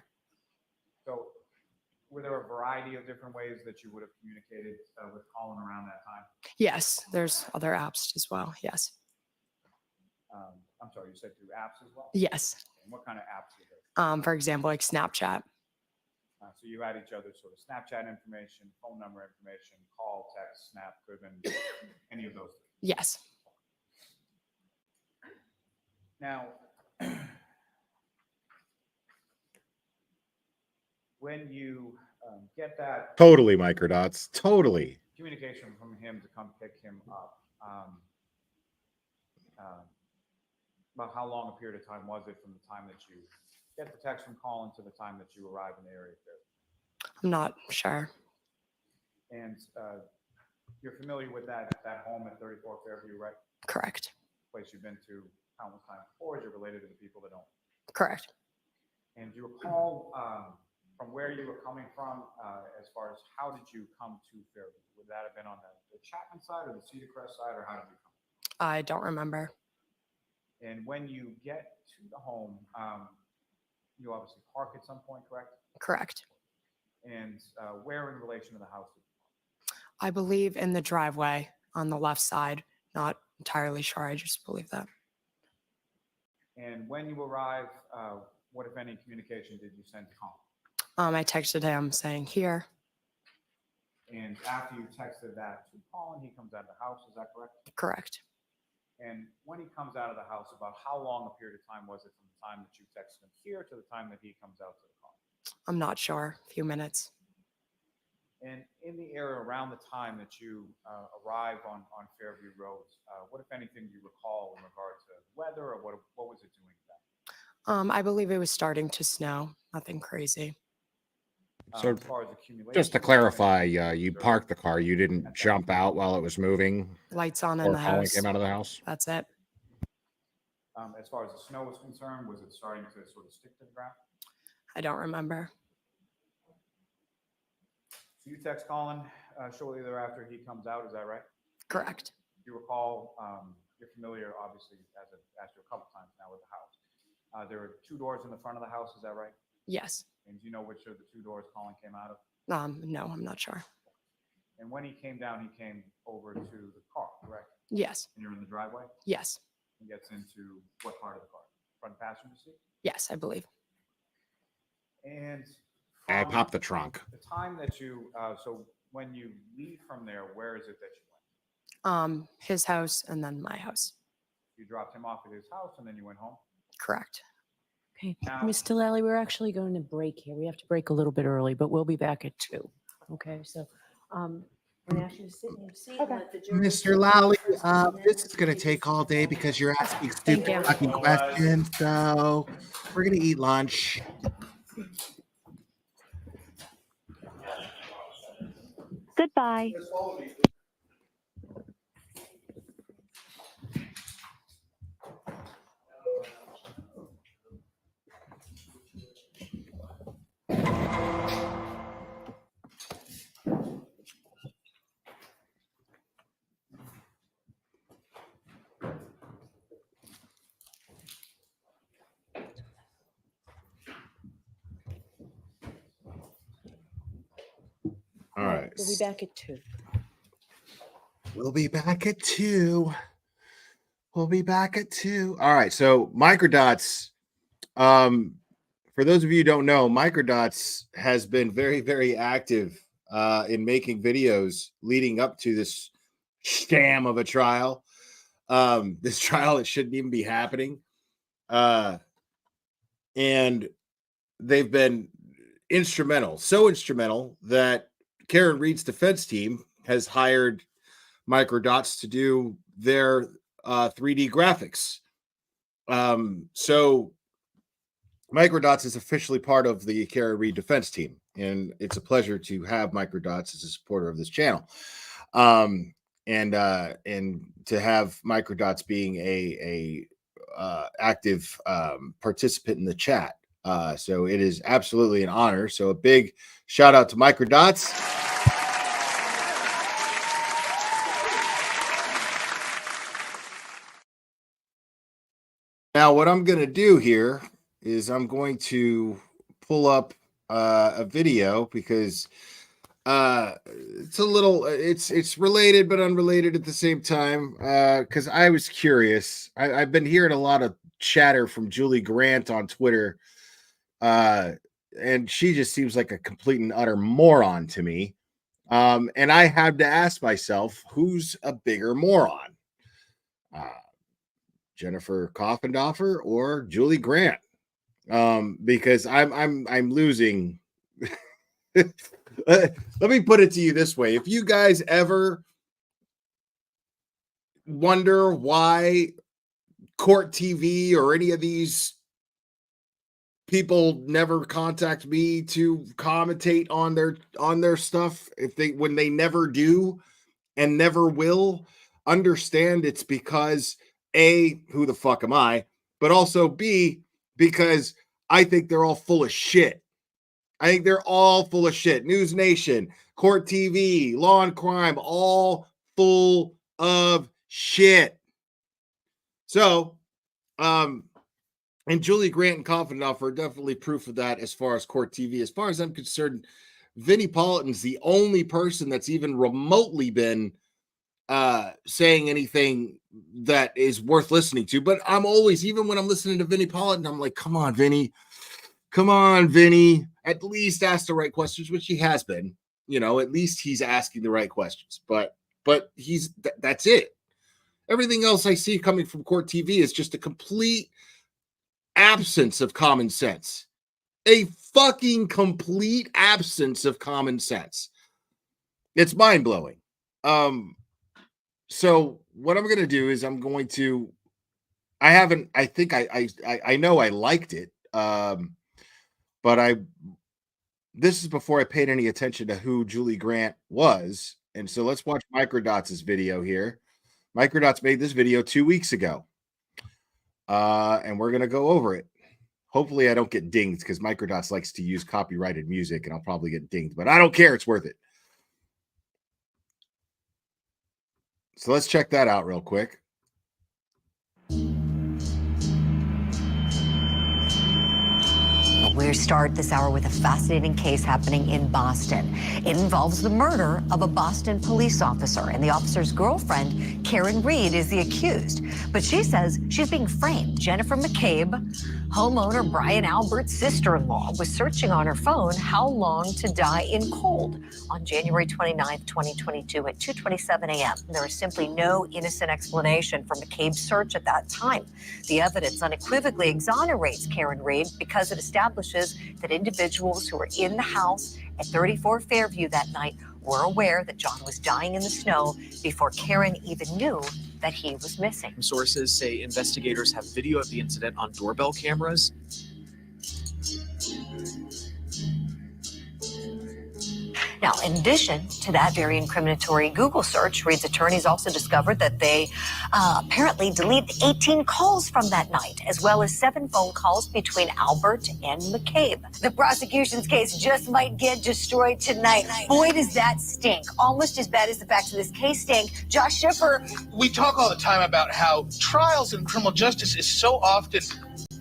So were there a variety of different ways that you would have communicated with Colin around that time? Yes, there's other apps as well. Yes. I'm sorry, you said through apps as well? Yes. And what kind of apps were there? For example, like Snapchat. So you had each other's sort of Snapchat information, phone number information, call, text, snap, could have been any of those things. Yes. Now, when you get that Totally, microdots. Totally. communication from him to come pick him up. About how long a period of time was it from the time that you get the text from Colin to the time that you arrive in the area? I'm not sure. And you're familiar with that home at 34 Fairview, right? Correct. Place you've been to countless times before. Is it related to the people that don't? Correct. And do you recall from where you were coming from, as far as how did you come to Fairview? Would that have been on the Chapman side or the Cedar Crest side, or how did you come? I don't remember. And when you get to the home, you obviously park at some point, correct? Correct. And where in relation to the house? I believe in the driveway on the left side. Not entirely sure. I just believe that. And when you arrive, what, if any, communication did you send to Colin? I texted him saying here. And after you texted that to Colin, he comes out of the house. Is that correct? Correct. And when he comes out of the house, about how long a period of time was it from the time that you texted him here to the time that he comes out to the car? I'm not sure. A few minutes. And in the area around the time that you arrive on Fairview Road, what, if anything, do you recall in regard to weather, or what was it doing then? I believe it was starting to snow. Nothing crazy. So as far as accumulation, just to clarify, you parked the car. You didn't jump out while it was moving. Lights on or in the Colin house. came out of the house. That's it. As far as the snow was concerned, was it starting to sort of stick to the ground? I don't remember. So you text Colin shortly thereafter he comes out, is that right? Correct. You recall, you're familiar, obviously, as I've asked you a couple times now, with the house. There are two doors in the front of the house, is that right? Yes. And do you know which of the two doors Colin came out of? No, I'm not sure. And when he came down, he came over to the car, correct? Yes. And you're in the driveway? Yes. He gets into what part of the car? Front passenger seat? Yes, I believe. And I from popped the trunk. the time that you, so when you leave from there, where is it that you went? His house and then my house. You dropped him off at his house and then you went home? Correct. Okay, Now- Ms. Delally, we're actually going to break here. We have to break a little bit early, but we'll be back at 2. Okay, so I'm going to ask you to sit in your seat and let the jury. Mr. Lally, this is going to take all day because you're asking stupid you. fucking questions. So we're going to eat lunch. Goodbye. All right. We'll be back at 2. We'll be back at 2. We'll be back at 2. All right. So microdots. For those of you who don't know, microdots has been very, very active in making videos leading up to this sham of a trial. This trial that shouldn't even be happening. And they've been instrumental, so instrumental that Karen Reed's defense team has hired microdots to do their 3D graphics. So microdots is officially part of the Karen Reed defense team, and it's a pleasure to have microdots as a supporter of this channel. And to have microdots being a active participant in the chat. So it is absolutely an honor. So a big shout out to microdots. Now, what I'm going to do here is I'm going to pull up a video because it's a little, it's related but unrelated at the same time. Because I was curious. I've been hearing a lot of chatter from Julie Grant on Twitter, and she just seems like a complete and utter moron to me. And I had to ask myself, who's a bigger moron? Jennifer Coffendorfer or Julie Grant? Because I'm losing Let me put it to you this way. If you guys ever wonder why Court TV or any of these people never contact me to commentate on their stuff, when they never do and never will, understand it's because A, who the fuck am I? But also B, because I think they're all full of shit. I think they're all full of shit. News Nation, Court TV, Law and Crime, all full of shit. So, and Julie Grant and Confidant are definitely proof of that as far as Court TV. As far as I'm concerned, Vinnie Politan's the only person that's even remotely been saying anything that is worth listening to. But I'm always, even when I'm listening to Vinnie Politan, I'm like, come on, Vinny. Come on, Vinny. At least ask the right questions, which he has been. You know, at least he's asking the right questions. But that's it. Everything else I see coming from Court TV is just a complete absence of common sense. A fucking complete absence of common sense. It's mind-blowing. So what I'm going to do is I know I liked it. But this is before I paid any attention to who Julie Grant was. And so let's watch Microdots' video here. Microdots made this video 2 weeks ago. And we're going to go over it. Hopefully I don't get dinged because Microdots likes to use copyrighted music and I'll probably get dinged, but I don't care. It's worth it. So let's check that out real quick. We start this hour with a fascinating case happening in Boston. It involves the murder of a Boston police officer, and the officer's girlfriend, Karen Reed, is the accused. But she says she's being framed. Jennifer McCabe, homeowner Brian Albert's sister-in-law, was searching on her phone how long to die in cold on January 29th, 2022 at 2:27 a.m. There is simply no innocent explanation for McCabe's search at that time. The evidence unequivocally exonerates Karen Reed because it establishes that individuals who were in the house at 34 Fairview that night were aware that John was dying in the snow before Karen even knew that he was missing. Sources say investigators have video of the incident on doorbell cameras. Now, in addition to that very incriminatory Google search, Reed's attorneys also discovered that they apparently deleted 18 calls from that night, as well as 7 phone calls between Albert and McCabe. The prosecution's case just might get destroyed tonight. Boy, does that stink. Almost as bad as the facts of this case stink. Josh Schiffer. We talk all the time about how trials in criminal justice is so often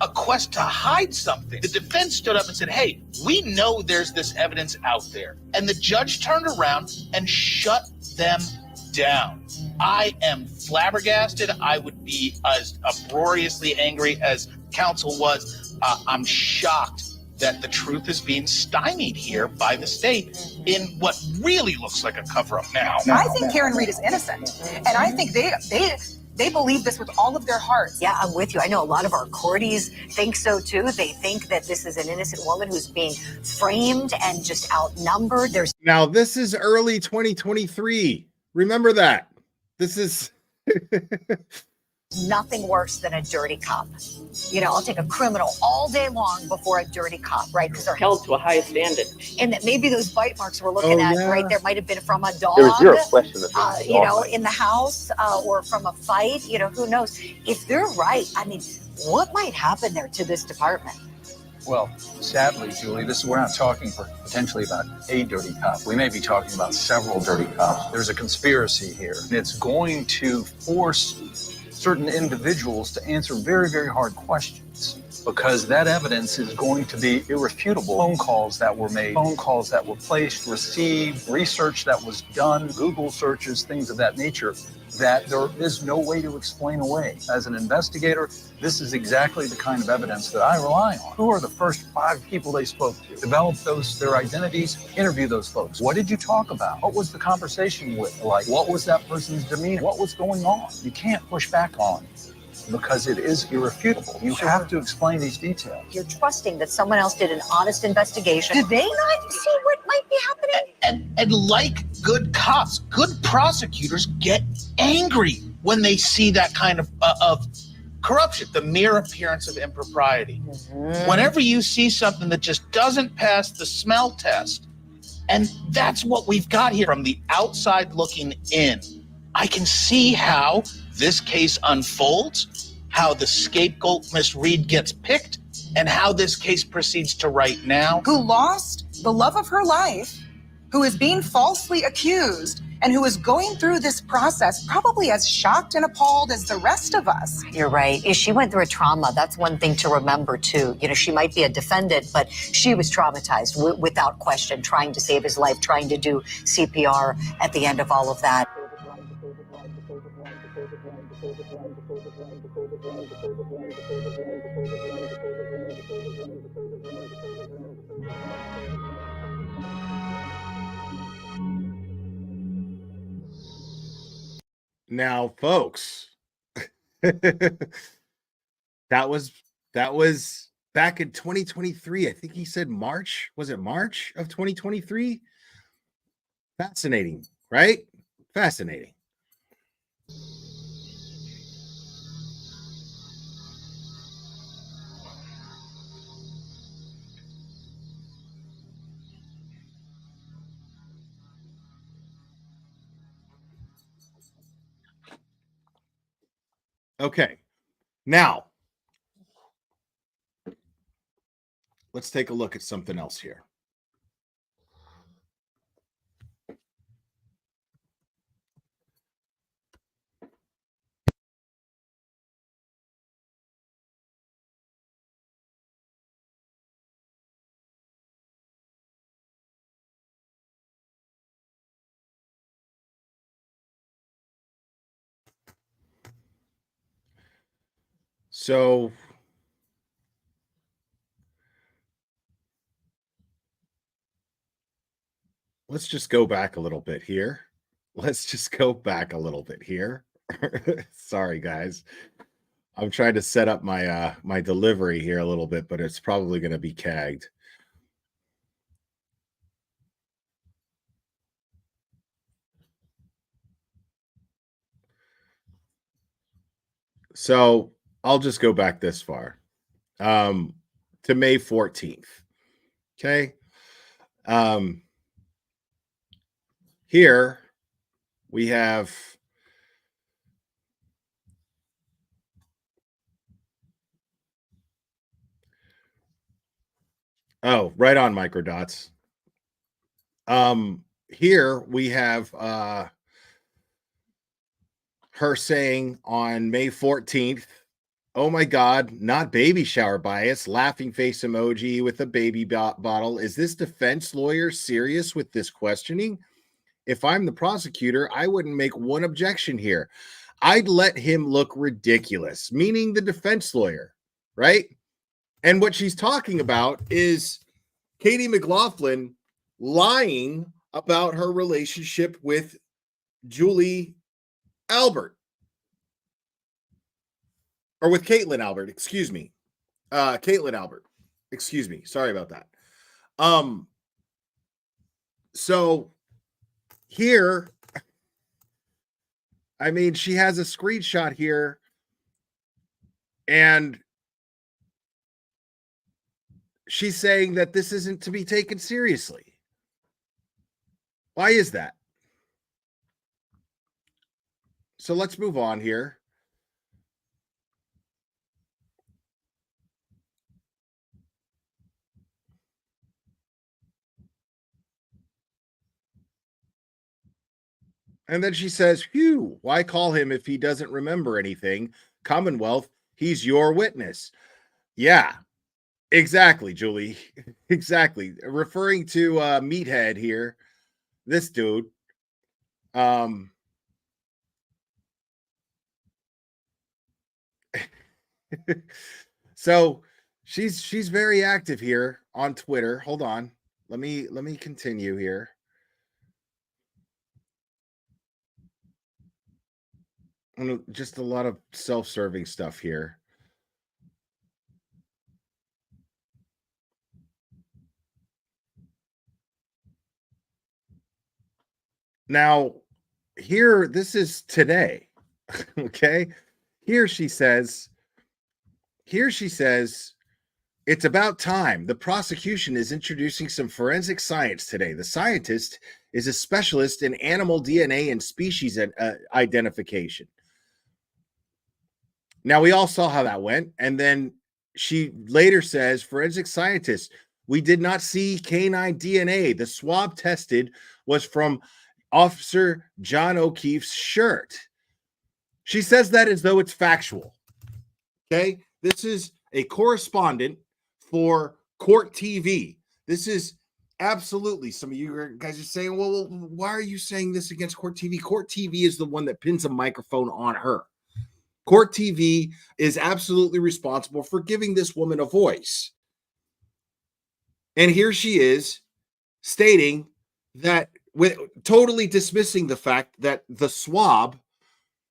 a quest to hide something. The defense stood up and said, hey, we know there's this evidence out there. And the judge turned around and shut them down. I am flabbergasted. I would be as uproariously angry as counsel was. I'm shocked that the truth is being stymied here by the state in what really looks like a cover-up now. I think Karen Reed is innocent. And I think they believe this with all of their hearts. Yeah, I'm with you. I know a lot of our courties think so too. They think that this is an innocent woman who's being framed and just outnumbered. There's Now, this is early 2023. Remember that. This is nothing worse than a dirty cop. You know, I'll take a criminal all day long before a dirty cop, right? Because they're held to a high standard. And that maybe those bite marks we're looking at right there might have been from a dog, There's zero question that you know, in the house or from a fight, you know, who knows? If they're right, I mean, what might happen there to this department? Well, sadly, Julie, we're not talking potentially about a dirty cop. We may be talking about several dirty cops. There's a conspiracy here. And it's going to force certain individuals to answer very, very hard questions because that evidence is going to be irrefutable. Phone calls that were made, phone calls that were placed, received, research that was done, Google searches, things of that nature that there is no way to explain away. As an investigator, this is exactly the kind of evidence that I rely on. Who are the first 5 people they spoke to? Develop their identities, interview those folks. What did you talk about? What was the conversation like? What was that person's demeanor? What was going on? You can't push back on because it is irrefutable. You Sure. have to explain these details. You're trusting that someone else did an honest investigation. Did they not see what might be happening? And like good cops, good prosecutors get angry when they see that kind of corruption, the mere appearance of impropriety. Whenever you see something that just doesn't pass the smell test, and that's what we've got here from the outside looking in, I can see how this case unfolds, how the scapegoat, Miss Reed, gets picked, and how this case proceeds to right now. Who lost the love of her life, who is being falsely accused, and who is going through this process probably as shocked and appalled as the rest of us. You're right. If she went through a trauma, that's one thing to remember, too. You know, she might be a defendant, but she was traumatized without question, trying to save his life, trying to do CPR at the end of all of that. Now, folks, that was back in 2023. I think he said March. Was it March of 2023? Fascinating, right? Fascinating. Okay. Now, let's take a look at something else here. So let's just go back a little bit here. Sorry, guys. I'm trying to set up my my delivery here a little bit, but it's probably going to be cagged. So I'll just go back this far, to May 14th. Okay. Here we have right on microdots. Here we have her saying on May 14th, "Oh my God, not baby shower bias," laughing face emoji with a baby bottle. "Is this defense lawyer serious with this questioning? If I'm the prosecutor, I wouldn't make one objection here. I'd let him look ridiculous," meaning the defense lawyer, right? And what she's talking about is Katie McLaughlin lying about her relationship with Julie Albert, or with Caitlin Albert, excuse me. Caitlin Albert, excuse me. Sorry about that. So here, I mean, she has a screenshot here, and she's saying that this isn't to be taken seriously. Why is that? So let's move on here. And then she says, "Phew, why call him if he doesn't remember anything? Commonwealth, he's your witness." Yeah, exactly, Julie. Exactly. Referring to Meathead here, this dude. So she's very active here on Twitter. Hold on. Let me continue here. Just a lot of self-serving stuff here. Now, here, this is today. Okay. Here she says, it's about time. The prosecution is introducing some forensic science today. The scientist is a specialist in animal DNA and species identification. Now, we all saw how that went. And then she later says, forensic scientist, we did not see canine DNA. The swab tested was from Officer John O'Keefe's shirt. She says that as though it's factual. Okay. This is a correspondent for Court TV. This is absolutely, some of you guys are saying, well, why are you saying this against Court TV? Court TV is the one that pins a microphone on her. Court TV is absolutely responsible for giving this woman a voice. And here she is stating that, with totally dismissing the fact that the swab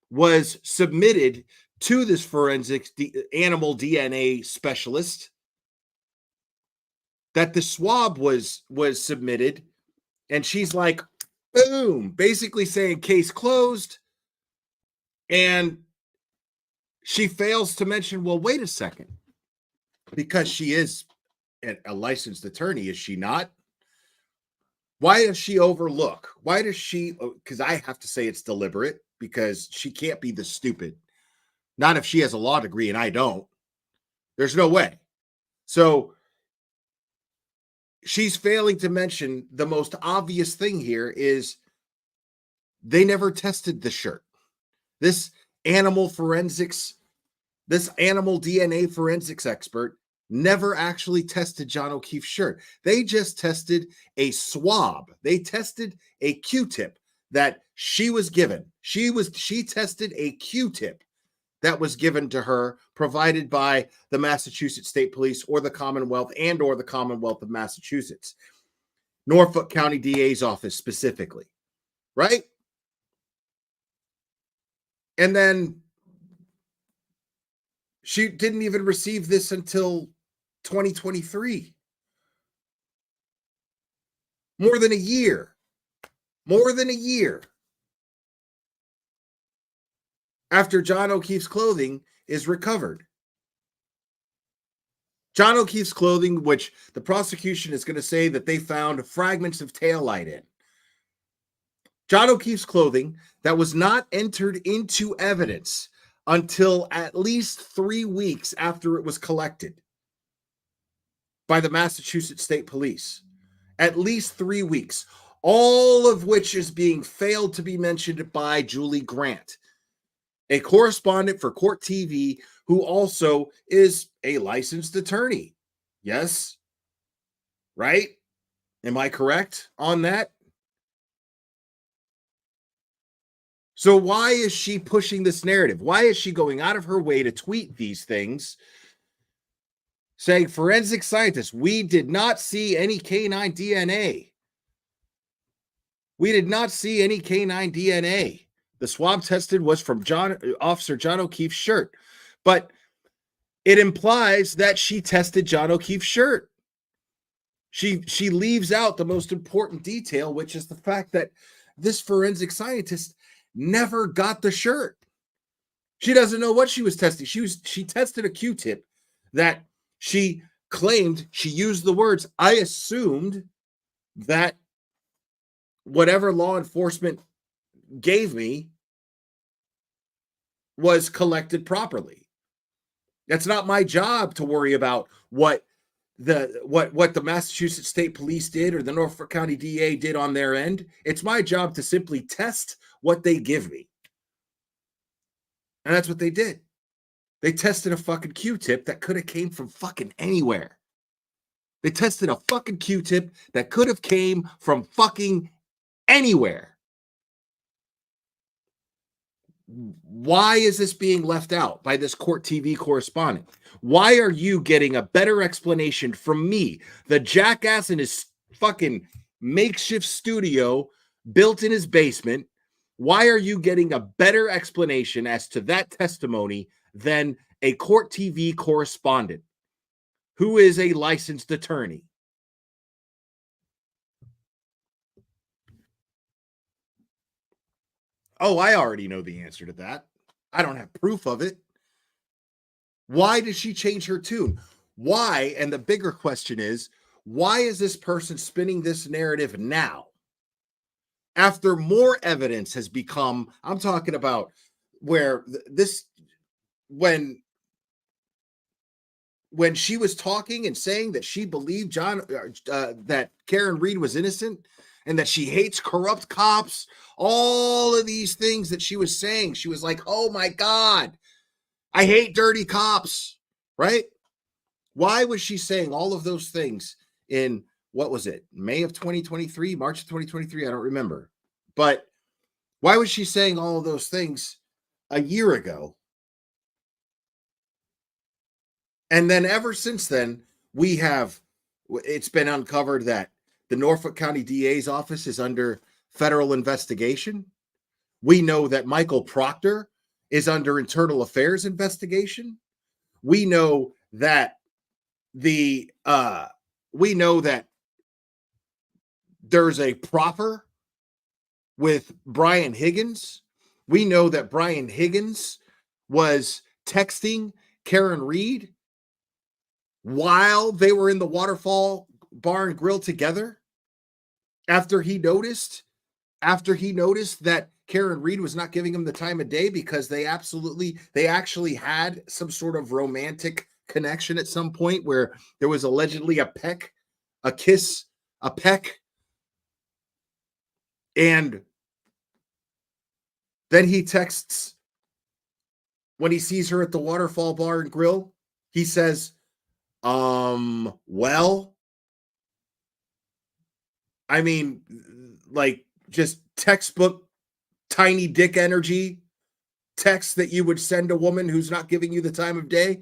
was submitted to this forensic animal DNA specialist, that the swab was submitted, and she's like, boom, basically saying case closed. And she fails to mention, well, wait a second, because she is a licensed attorney, is she not? Why does she overlook? Why does she? Because I have to say it's deliberate, because she can't be this stupid. Not if she has a law degree and I don't. There's no way. So she's failing to mention the most obvious thing here is they never tested the shirt. This animal DNA forensics expert never actually tested John O'Keefe's shirt. They just tested a swab. They tested a Q-tip that she was given. She tested a Q-tip that was given to her, provided by the Massachusetts State Police or the Commonwealth or the Commonwealth of Massachusetts. Norfolk County DA's office specifically, right? And then she didn't even receive this until 2023. More than a year after John O'Keefe's clothing is recovered. John O'Keefe's clothing, which the prosecution is going to say that they found fragments of taillight in. John O'Keefe's clothing that was not entered into evidence until at least 3 weeks after it was collected by the Massachusetts State Police. At least 3 weeks, all of which is being failed to be mentioned by Julie Grant, a correspondent for Court TV who also is a licensed attorney. Yes? Right? Am I correct on that? So why is she pushing this narrative? Why is she going out of her way to tweet these things saying, forensic scientists, we did not see any canine DNA. We did not see any canine DNA. The swab tested was from Officer John O'Keefe's shirt. But it implies that she tested John O'Keefe's shirt. She leaves out the most important detail, which is the fact that this forensic scientist never got the shirt. She doesn't know what she was testing. She tested a Q-tip that she claimed, she used the words, I assumed that whatever law enforcement gave me was collected properly. That's not my job to worry about what the Massachusetts State Police did or the Norfolk County DA did on their end. It's my job to simply test what they give me. And that's what they did. They tested a fucking Q-tip that could have came from fucking anywhere. They tested a fucking Q-tip that could have came from fucking anywhere. Why is this being left out by this Court TV correspondent? Why are you getting a better explanation from me, the jackass in his fucking makeshift studio built in his basement Why are you getting a better explanation as to that testimony than a court TV correspondent who is a licensed attorney? Oh, I already know the answer to that. I don't have proof of it. Why did she change her tune? Why? And the bigger question is, why is this person spinning this narrative now? After more evidence has become, I'm talking about where this, when she was talking and saying that she believed that Karen Reed was innocent and that she hates corrupt cops, all of these things that she was saying, she was like, oh my God, I hate dirty cops, right? Why was she saying all of those things in, what was it, May of 2023, March of 2023? I don't remember. But why was she saying all of those things a year ago? And then ever since then, it's been uncovered that the Norfolk County DA's office is under federal investigation. We know that Michael Proctor is under internal affairs investigation. We know that there's a proffer with Brian Higgins. We know that Brian Higgins was texting Karen Reed while they were in the Waterfall Bar and Grill together after he noticed that Karen Reed was not giving him the time of day, because they actually had some sort of romantic connection at some point where there was allegedly a peck, a kiss, a peck. And then he texts, when he sees her at the Waterfall Bar and Grill, he says, well, I mean, like, just textbook tiny dick energy text that you would send a woman who's not giving you the time of day.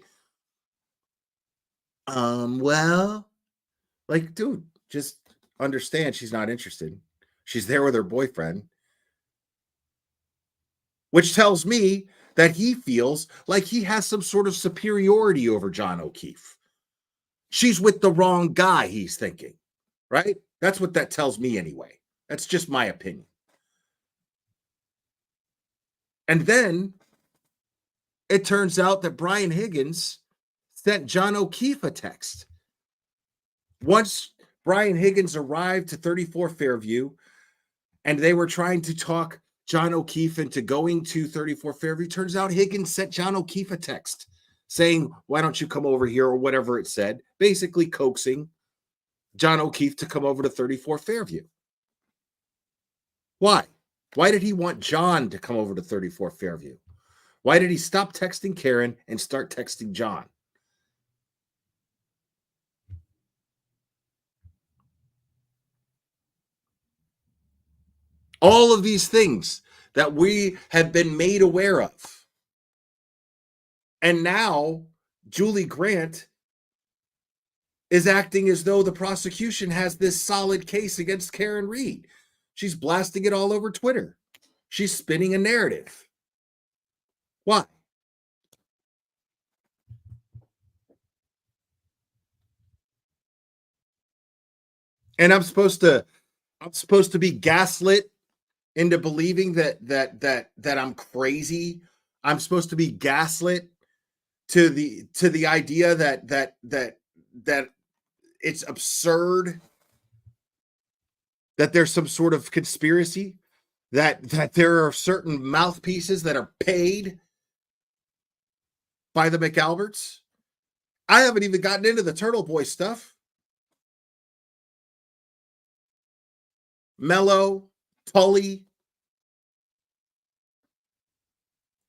Well, like, dude, just understand she's not interested. She's there with her boyfriend, which tells me that he feels like he has some sort of superiority over John O'Keefe. She's with the wrong guy, he's thinking, right? That's what that tells me anyway. That's just my opinion. And then it turns out that Brian Higgins sent John O'Keefe a text. Once Brian Higgins arrived to 34 Fairview and they were trying to talk John O'Keefe into going to 34 Fairview, turns out Higgins sent John O'Keefe a text saying, why don't you come over here, or whatever it said, basically coaxing John O'Keefe to come over to 34 Fairview. Why? Why did he want John to come over to 34 Fairview? Why did he stop texting Karen and start texting John? All of these things that we have been made aware of. And now Julie Grant is acting as though the prosecution has this solid case against Karen Reed. She's blasting it all over Twitter. She's spinning a narrative. Why? And I'm supposed to be gaslit into believing that I'm crazy. I'm supposed to be gaslit to the idea that it's absurd, that there's some sort of conspiracy, that there are certain mouthpieces that are paid by the McAlberts. I haven't even gotten into the Turtle Boy stuff. Mello, Tully,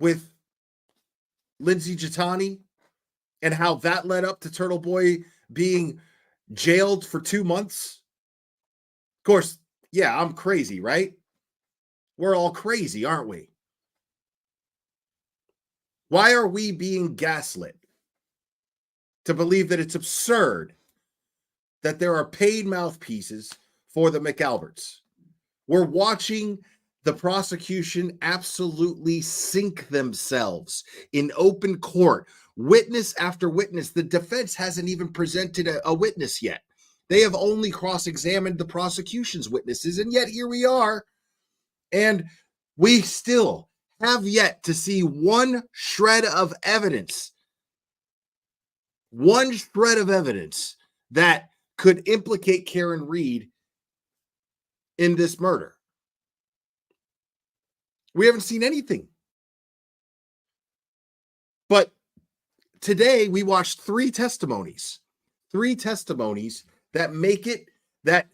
with Lindsay Gittani, and how that led up to Turtle Boy being jailed for 2 months. Of course, yeah, I'm crazy, right? We're all crazy, aren't we? Why are we being gaslit to believe that it's absurd that there are paid mouthpieces for the McAlberts? We're watching the prosecution absolutely sink themselves in open court, witness after witness. The defense hasn't even presented a witness yet. They have only cross-examined the prosecution's witnesses, and yet here we are, and we still have yet to see one shred of evidence that could implicate Karen Reed in this murder. We haven't seen anything. But today we watched three testimonies that make it that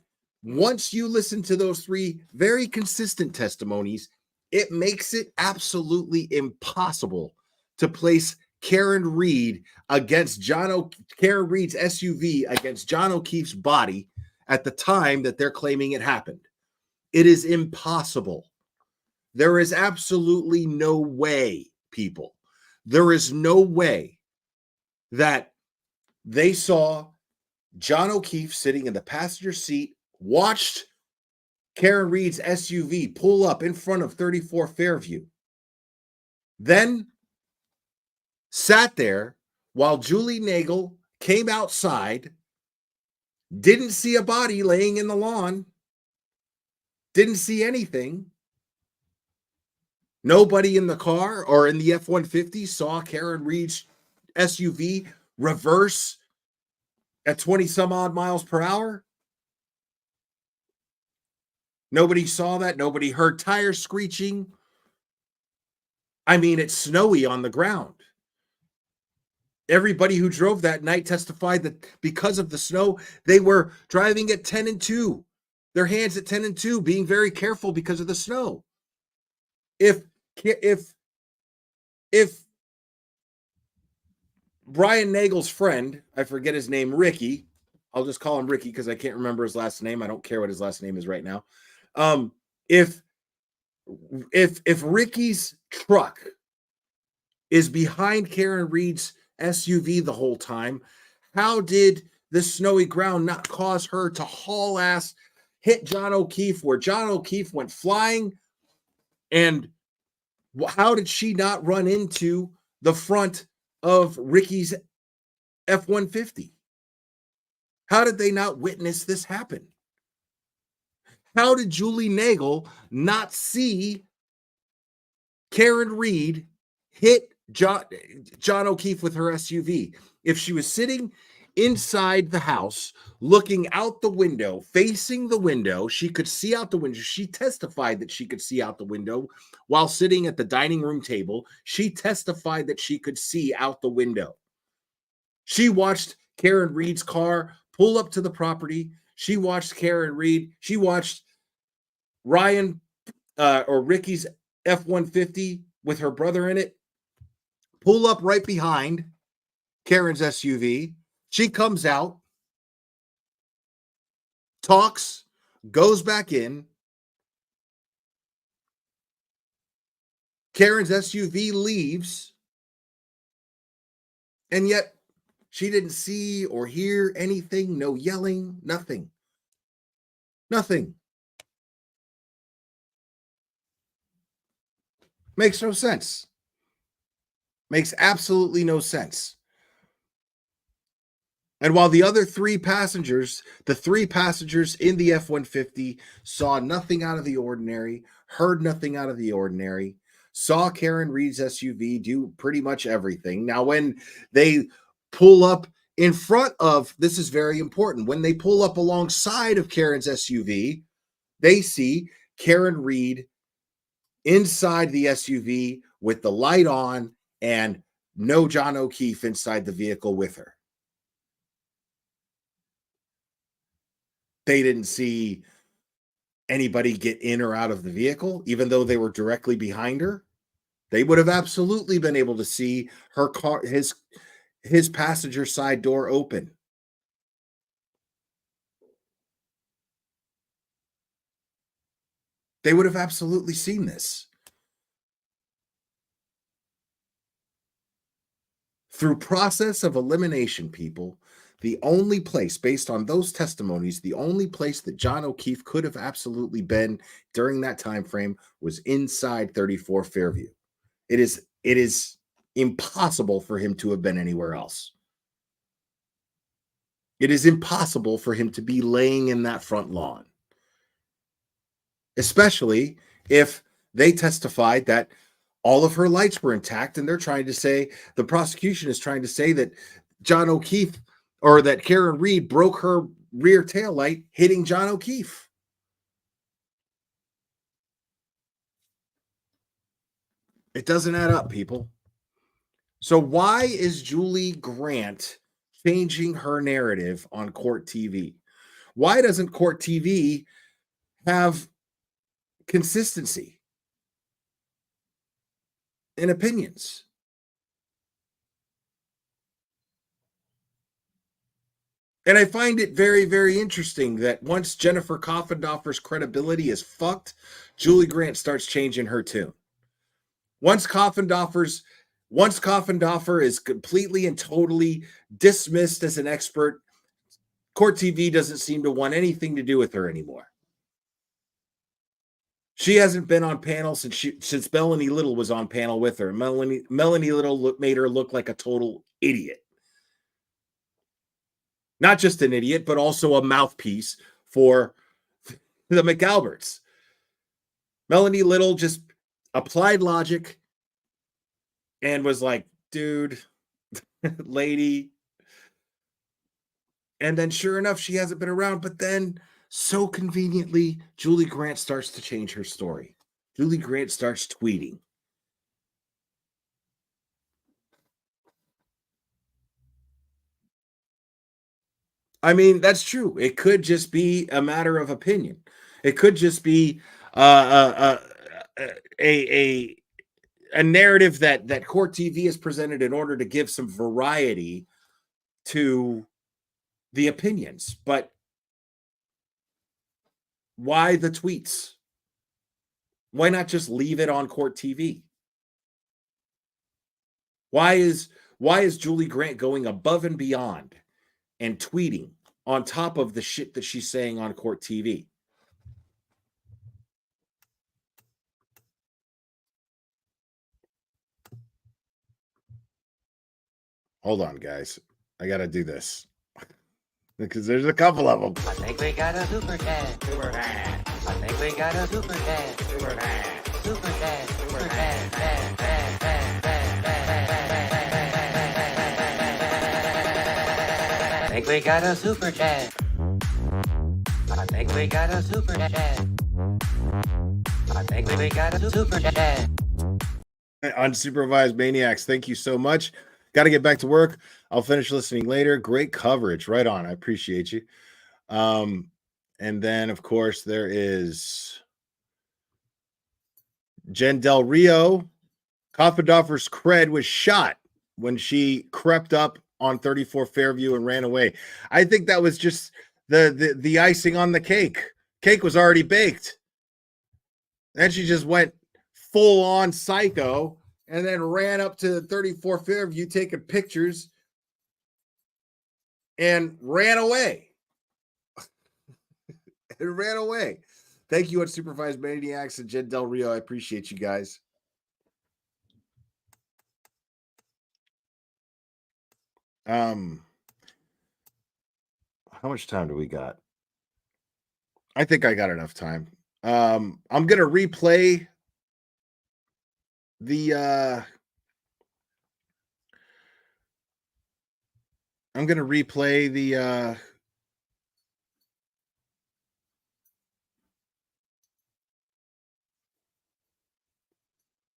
once you listen to those three very consistent testimonies, it makes it absolutely impossible to place Karen Reed's SUV against John O'Keefe's body at the time that they're claiming it happened. It is impossible. There is absolutely no way, people. There is no way that they saw John O'Keefe sitting in the passenger seat, watched Karen Reed's SUV pull up in front of 34 Fairview, then sat there while Julie Nagel came outside, didn't see a body laying in the lawn, didn't see anything. Nobody in the car or in the F-150 saw Karen Reed's SUV reverse at 20 some odd miles per hour. Nobody saw that. Nobody heard tires screeching. I mean, it's snowy on the ground. Everybody who drove that night testified that because of the snow, they were driving at 10 and 2. Their hands at 10 and 2, being very careful because of the snow. If Brian Nagel's friend, I forget his name, Ricky, I'll just call him Ricky because I can't remember his last name. I don't care what his last name is right now. If Ricky's truck is behind Karen Reed's SUV the whole time, how did the snowy ground not cause her to haul ass, hit John O'Keefe where John O'Keefe went flying? And how did she not run into the front of Ricky's F-150? How did they not witness this happen? How did Julie Nagel not see Karen Reed hit John O'Keefe with her SUV? If she was sitting inside the house, looking out the window, facing the window, she could see out the window. She testified that she could see out the window while sitting at the dining room table. She testified that she could see out the window. She watched Karen Reed's car pull up to the property. She watched Ryan or Ricky's F-150 with her brother in it pull up right behind Karen's SUV. She comes out, talks, goes back in. Karen's SUV leaves, and yet she didn't see or hear anything, no yelling, nothing. Nothing. Makes no sense. Makes absolutely no sense. And while the other three passengers in the F-150 saw nothing out of the ordinary, heard nothing out of the ordinary, saw Karen Reed's SUV do pretty much everything. Now, when they pull up in front of, this is very important, when they pull up alongside of Karen's SUV, they see Karen Reed inside the SUV with the light on and no John O'Keefe inside the vehicle with her. They didn't see anybody get in or out of the vehicle, even though they were directly behind her. They would have absolutely been able to see her car, his passenger side door open. They would have absolutely seen this. Through process of elimination, people, The only place, based on those testimonies, the only place that John O'Keefe could have absolutely been during that time frame was inside 34 Fairview. It is impossible for him to have been anywhere else. It is impossible for him to be laying in that front lawn, especially if they testified that all of her lights were intact, and they're trying to say, the prosecution is trying to say that John O'Keefe, or that Karen Reed broke her rear tail light hitting John O'Keefe. It doesn't add up, people. So why is Julie Grant changing her narrative on Court TV? Why doesn't Court TV have consistency in opinions? And I find it very, very interesting that once Jennifer Coffendorfer's credibility is fucked, Julie Grant starts changing her tune. Once Coffendorfer is completely and totally dismissed as an expert, Court TV doesn't seem to want anything to do with her anymore. She hasn't been on panel since Melanie Little was on panel with her. Melanie Little made her look like a total idiot. Not just an idiot, but also a mouthpiece for the McAlberts. Melanie Little just applied logic and was like, dude, lady. And then sure enough, she hasn't been around. But then so conveniently, Julie Grant starts to change her story. Julie Grant starts tweeting. I mean, that's true. It could just be a matter of opinion. It could just be a narrative that Court TV has presented in order to give some variety to the opinions. But why the tweets? Why not just leave it on Court TV? Why is Julie Grant going above and beyond and tweeting on top of the shit that she's saying on Court TV? Hold on, guys. I got to do this. Because there's a couple of them. I think we got a super chat. Super chat. I think we got a super chat. Super chat. Super chat. Super chat. I think we got a super chat. I think we got a super chat. I think we got a super chat. Unsupervised Maniacs, thank you so much. Got to get back to work. I'll finish listening later. Great coverage. Right on. I appreciate you. And then, of course, there is Jen Del Rio. Coffendorfer's cred was shot when she crept up on 34 Fairview and ran away. I think that was just the icing on the cake. Cake was already baked. Then she just went full on psycho and then ran up to 34 Fairview taking pictures and ran away. And ran away. Thank you, Unsupervised Maniacs and Jen Del Rio. I appreciate you guys. How much time do we got? I think I got enough time. I'm going to replay the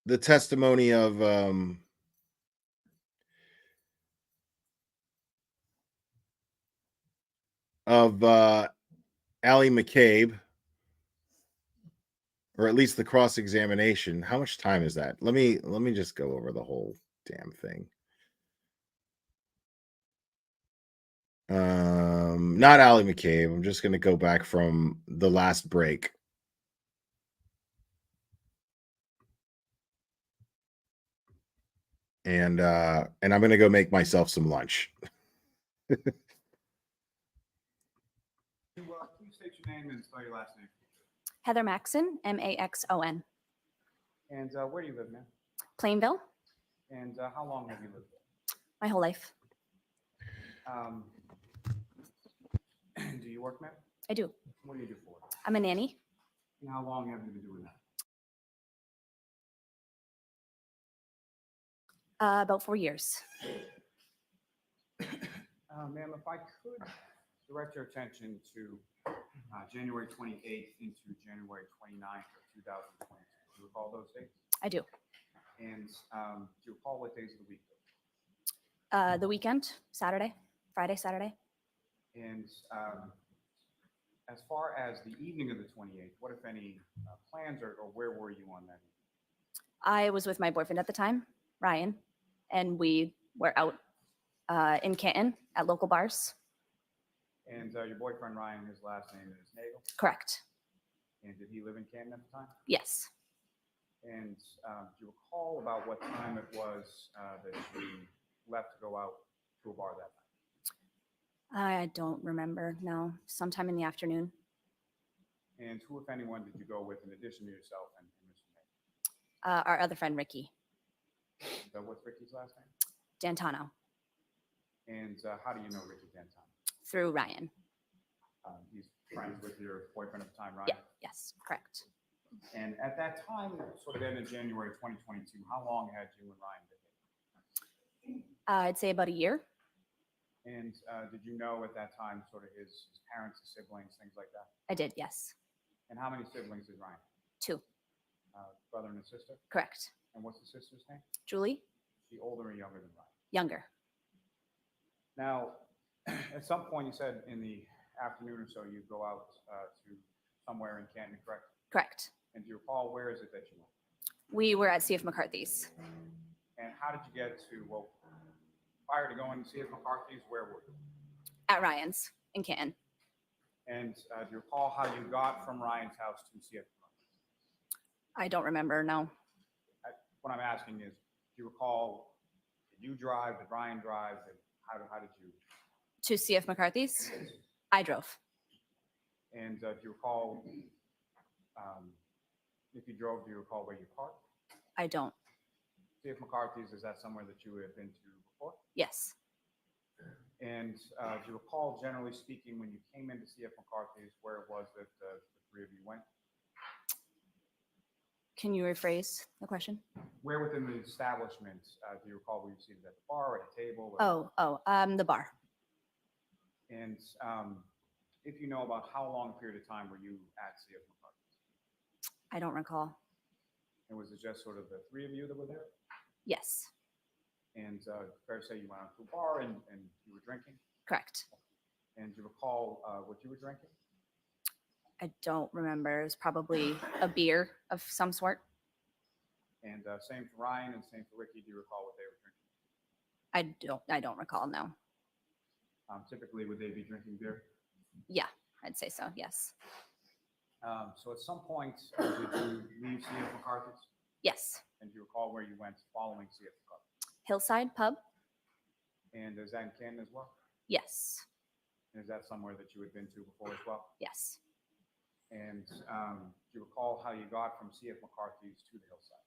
the testimony of Allie McCabe, or at least the cross-examination. How much time is that? Let me just go over the whole damn thing. Not Allie McCabe. I'm just going to go back from the last break. And I'm going to go make myself some lunch. you state your name and spell your last name? Heather Maxon, Maxon. And where do you live, ma'am? Plainville, And how long have you lived my whole life. there? Do you work, ma'am? I do. What do you do for work? I'm a nanny. And how long have you been doing that? About 4 years. Ma'am, if I could direct your attention to January 28th into January 29th of 2022. Do you recall those dates? I do. And do you recall what days of the week? The weekend, Saturday, Friday, Saturday. And as far as the evening of the 28th, what, if any, plans or where were you on that evening? I was with my boyfriend at the time, Ryan, and we were out in Canton at local bars. And your boyfriend, Ryan, his last name is Nagel? Correct. And did he live in Canton at the time? Yes. And do you recall about what time it was that you left to go out to a bar that night? I don't remember. No, sometime in the afternoon. And who, if anyone, did you go with in addition to yourself and Mr. Nagel? Our other friend, Ricky So what's Ricky's last name? Dantano, And how do you know Ricky Dantano? through Ryan. He's friends with your boyfriend at the time, Ryan? Yeah. Yes, correct. And at that time, sort of end of January 2022, how long had you and Ryan been dating? I'd say about a year. And did you know at that time sort of his parents, his siblings, things like that? I did, yes. And how many siblings is Ryan? 2. Brother and a sister? Correct. And what's the sister's name? Julie, Is she older or younger than Ryan? younger. Now, at some point you said in the afternoon or so you go out to somewhere in Canton, correct? Correct. And do you recall where is it that you went? We were at C.F. McCarthy's. And how did you get to, well, prior to going to C.F. McCarthy's, where were you? At Ryan's in Canton. And do you recall how you got from Ryan's house to C.F. McCarthy's? I don't remember, no. What I'm asking is, do you recall, did you drive, did Ryan drive, and how did you? To C.F. McCarthy's? I drove. And do you recall, if you drove, do you recall where you parked? I don't. C.F. McCarthy's, is that somewhere that you have been to before? Yes. And do you recall, generally speaking, when you came into C.F. McCarthy's, where it was that the three of you went? Can you rephrase the question? Where within the establishment do you recall, were you seated at the bar, at a table? Or, The bar. And if you know about how long a period of time were you at C.F. McCarthy's? I don't recall. And was it just sort of the three of you that were there? Yes. And fair to say you went out to a bar and you were drinking? Correct. And do you recall what you were drinking? I don't remember. It was probably a beer of some sort. And same for Ryan and same for Ricky. Do you recall what they were drinking? I don't recall, no. Typically, would they be drinking beer? Yeah, I'd say so, yes. So at some point, did you leave C.F. McCarthy's? Yes. And do you recall where you went following C.F. McCarthy's? Hillside Pub? And is that in Canton as well? Yes. And is that somewhere that you had been to before as well? Yes. And do you recall how you got from C.F. McCarthy's to the Hillside?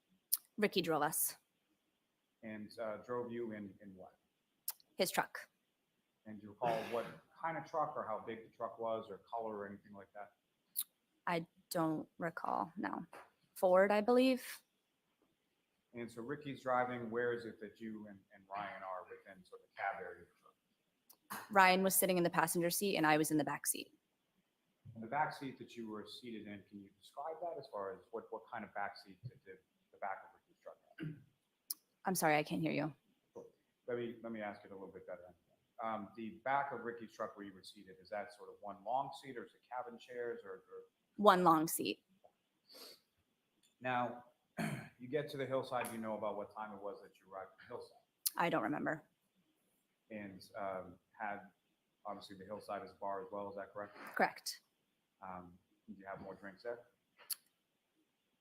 Ricky drove us. And drove you in what? His truck. And do you recall what kind of truck or how big the truck was or color or anything like that? I don't recall, no. Ford, I believe. And so Ricky's driving. Where is it that you and Ryan are within sort of the cab area of the truck? Ryan was sitting in the passenger seat and I was in the back seat. In the back seat that you were seated in, can you describe that as far as what kind of back seat did the back of Ricky's truck have? I'm sorry, I can't hear you. Let me ask it a little bit better. The back of Ricky's truck where you were seated, is that sort of one long seat or is it cabin chairs or? One long seat. Now, you get to the Hillside, you know about what time it was that you arrived at the Hillside. I don't remember. And had, obviously, the Hillside as a bar as well, is that correct? Correct. Did you have more drinks there?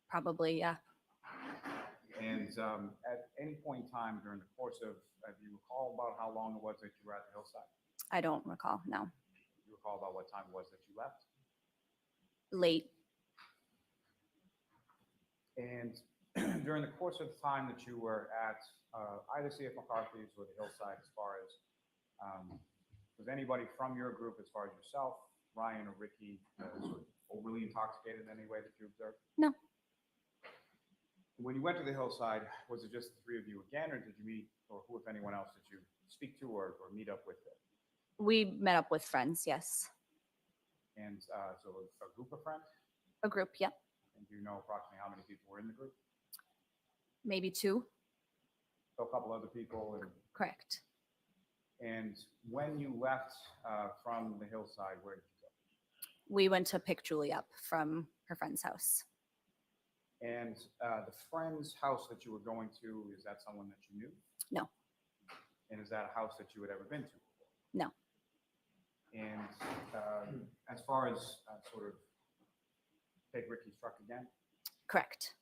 Probably, yeah. And at any point in time during the course of, do you recall about how long it was that you were at the Hillside? I don't recall, no. Do you recall about what time it was that you left? Late. And during the course of the time that you were at either C.F. McCarthy's or the Hillside, as far as was anybody from your group, as far as yourself, Ryan or Ricky, sort of overly intoxicated in any way that you observed? No. When you went to the Hillside, was it just the three of you again, or did you meet, or who, if anyone else, did you speak to or meet up with there? We met up with friends, yes. And so a group of friends? A group, yep. And do you know approximately how many people were in the group? Maybe 2. So a couple other people. Correct. And when you left from the Hillside, where did you go? We went to pick Julie up from her friend's house. And the friend's house that you were going to, is that someone that you knew? No. And is that a house that you had ever been to before? No. And as far as sort of take Ricky's truck again? Correct.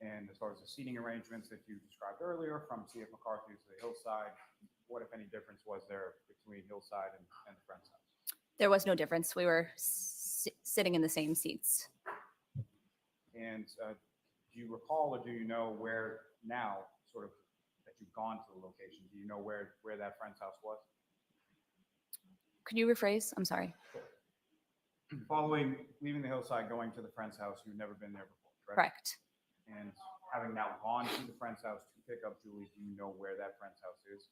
And as far as the seating arrangements that you described earlier from C.F. McCarthy's to the Hillside, what, if any, difference was there between Hillside and the friend's house? There was no difference. We were sitting in the same seats. And do you recall, or do you know where now, sort of, that you've gone to the location? Do you know where that friend's house was? Could you rephrase? I'm sorry. Following leaving the Hillside, going to the friend's house, you've never been there before, correct? Correct. And having now gone to the friend's house to pick up Julie, do you know where that friend's house is?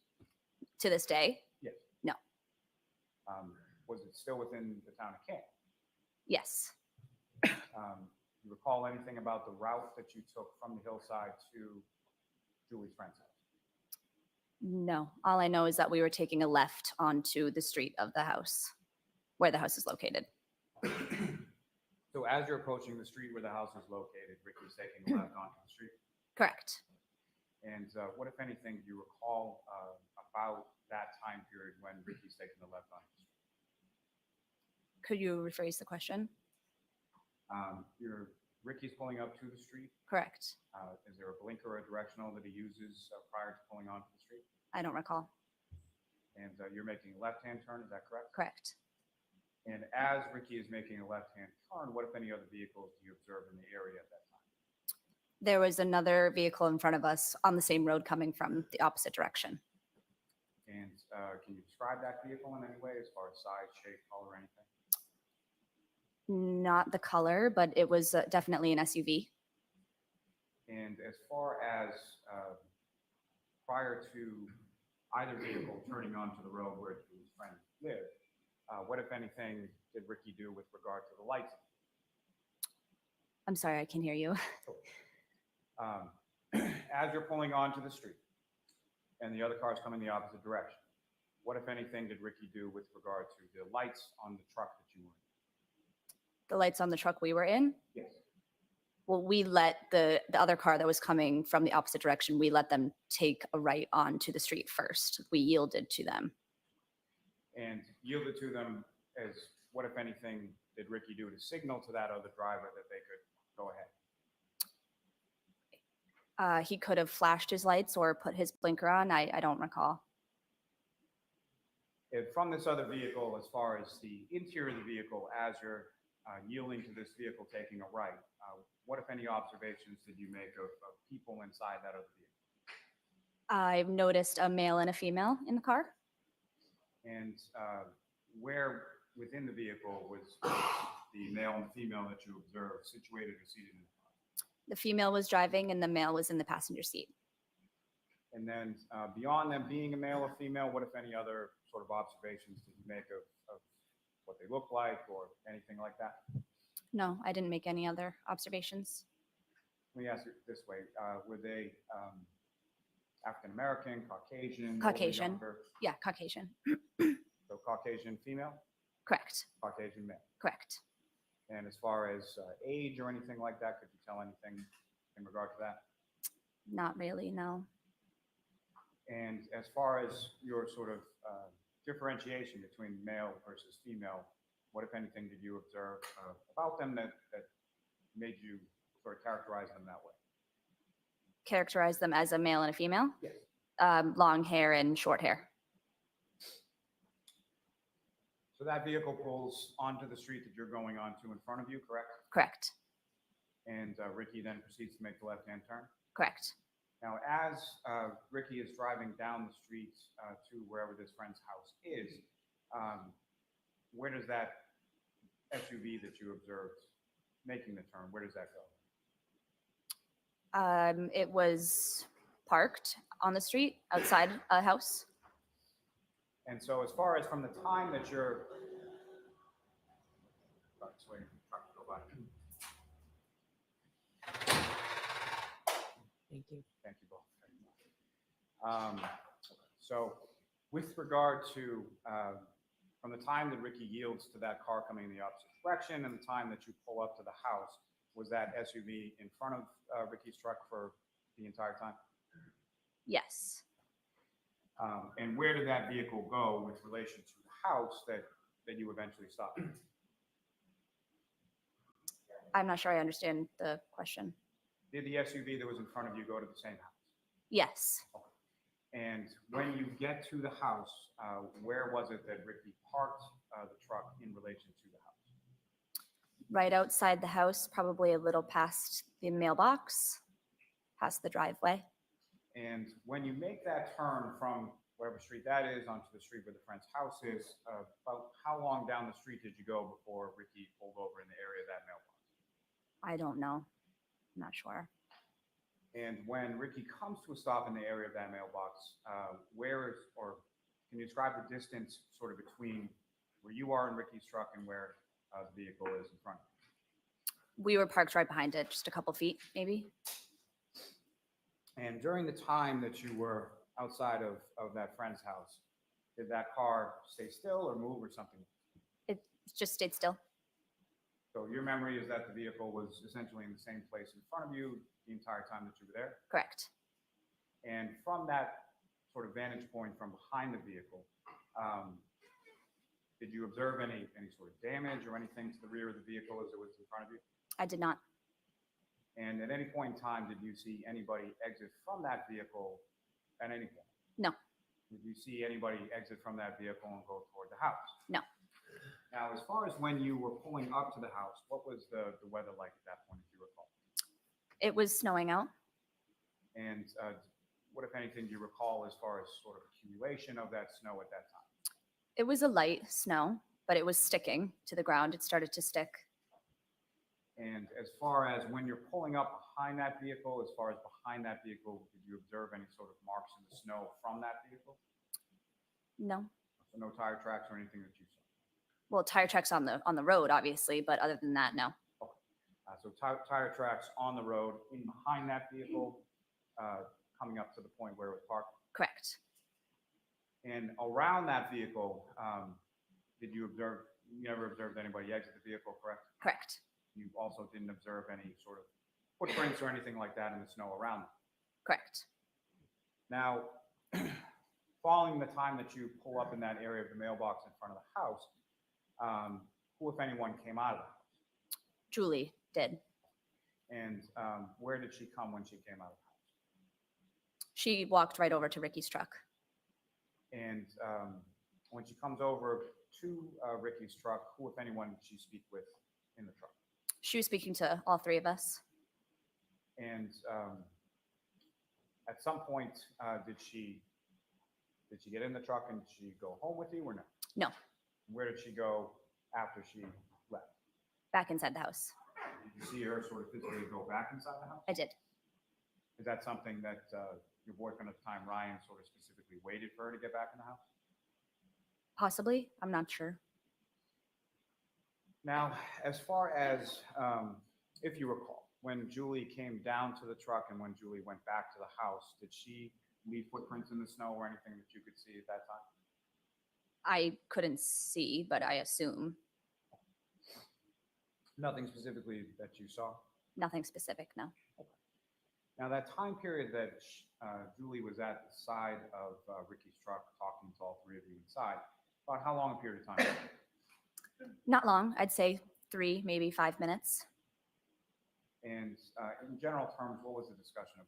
To this day? Yes. No. Was it still within the town of Camp? Yes. Do you recall anything about the route that you took from the Hillside to Julie's friend's house? No. All I know is that we were taking a left onto the street of the house, where the house is located. So as you're approaching the street where the house is located, Ricky's taking a left onto the street? Correct. And what, if anything, do you recall about that time period when Ricky's taking the left onto the street? Could you rephrase the question? Ricky's pulling up to the street. Correct. Is there a blinker or a directional that he uses prior to pulling onto the street? I don't recall. And you're making a left-hand turn, is that correct? Correct. And as Ricky is making a left-hand turn, what, if any, other vehicles do you observe in the area at that time? There was another vehicle in front of us on the same road coming from the opposite direction. And can you describe that vehicle in any way, as far as size, shape, color, anything? Not the color, but it was definitely an SUV. And as far as prior to either vehicle turning onto the road where his friend lived, what, if anything, did Ricky do with regard to the lights? I'm sorry, I can hear you. As you're pulling onto the street and the other cars come in the opposite direction, what, if anything, did Ricky do with regard to the lights on the truck that you were in? The lights on the truck we were in? Yes. Well, we let the other car that was coming from the opposite direction, we let them take a right onto the street first. We yielded to them. And yielded to them as, what, if anything, did Ricky do to signal to that other driver that they could go ahead? He could have flashed his lights or put his blinker on. I don't recall. And from this other vehicle, as far as the interior of the vehicle, as you're yielding to this vehicle taking a right, what, if any, observations did you make of people inside that other vehicle? I've noticed a male and a female in the car. And where within the vehicle was the male and the female that you observed situated or seated in the car? The female was driving and the male was in the passenger seat. And then beyond them being a male or female, what, if any, other sort of observations did you make of what they look like or anything like that? No, I didn't make any other observations. Let me ask you this way. Were they African-American, Caucasian? Caucasian. Younger? Yeah, Caucasian. So Caucasian female? Correct. Caucasian male? Correct. And as far as age or anything like that, could you tell anything in regard to that? Not really, no. And as far as your sort of differentiation between male versus female, what, if anything, did you observe about them that made you sort of characterize them that way? Characterize them as a male and a female? Yes. Long hair and short hair. So that vehicle pulls onto the street that you're going onto in front of you, correct? Correct. And Ricky then proceeds to make the left-hand turn. Correct. Now, as Ricky is driving down the street to wherever this friend's house is, where does that SUV that you observed making the turn, where does that go? It was parked on the street outside a house. And so as far as from the time that you're... Oh, just waiting for the truck to go by. Thank you. Thank you both. So with regard to from the time that Ricky yields to that car coming in the opposite direction and the time that you pull up to the house, was that SUV in front of Ricky's truck for the entire time? Yes. And where did that vehicle go with relation to the house that you eventually stopped? I'm not sure I understand the question. Did the SUV that was in front of you go to the same house? Yes. And when you get to the house, where was it that Ricky parked the truck in relation to the house? Right outside the house, probably a little past the mailbox, past the driveway. And when you make that turn from whatever street that is onto the street where the friend's house is, about how long down the street did you go before Ricky pulled over in the area of that mailbox? I don't know. I'm not sure. And when Ricky comes to a stop in the area of that mailbox, can you describe the distance sort of between where you are in Ricky's truck and where the vehicle is in front of you? We were parked right behind it, just a couple feet, maybe. And during the time that you were outside of that friend's house, did that car stay still or move or something? It just stayed still. So your memory is that the vehicle was essentially in the same place in front of you the entire time that you were there? Correct. And from that sort of vantage point from behind the vehicle, did you observe any sort of damage or anything to the rear of the vehicle as it was in front of you? I did not. And at any point in time, did you see anybody exit from that vehicle at any point? No. Did you see anybody exit from that vehicle and go toward the house? No. Now, as far as when you were pulling up to the house, what was the weather like at that point, if you recall? It was snowing out. And what, if anything, do you recall as far as sort of accumulation of that snow at that time? It was a light snow, but it was sticking to the ground. It started to stick. And as far as when you're pulling up behind that vehicle, did you observe any sort of marks in the snow from that vehicle? No. So no tire tracks or anything that you saw? Well, tire tracks on the road, obviously, but other than that, no. So tire tracks on the road in behind that vehicle, coming up to the point where it was parked? Correct. And around that vehicle, you never observed anybody exit the vehicle, correct? Correct. You also didn't observe any sort of footprints or anything like that in the snow around them? Correct. Now, following the time that you pull up in that area of the mailbox in front of the house, who, if anyone, came out of the house? Julie did. And where did she come when she came out of the house? She walked right over to Ricky's truck. And when she comes over to Ricky's truck, who, if anyone, did she speak with in the truck? She was speaking to all three of us. And at some point, did she get in the truck and she go home with you or no? No. Where did she go after she left? Back inside the house. Did you see her sort of physically go back inside the house? I did. Is that something that your boyfriend at the time, Ryan, sort of specifically waited for her to get back in the house? Possibly. I'm not sure. Now, as far as, if you recall, when Julie came down to the truck and when Julie went back to the house, did she leave footprints in the snow or anything that you could see at that time? I couldn't see, but I assume. Nothing specifically that you saw? Nothing specific, no. Now, that time period that Julie was at the side of Ricky's truck talking to all three of you inside, about how long a period of time? Not long. I'd say 3, maybe 5 minutes. And in general terms, what was the discussion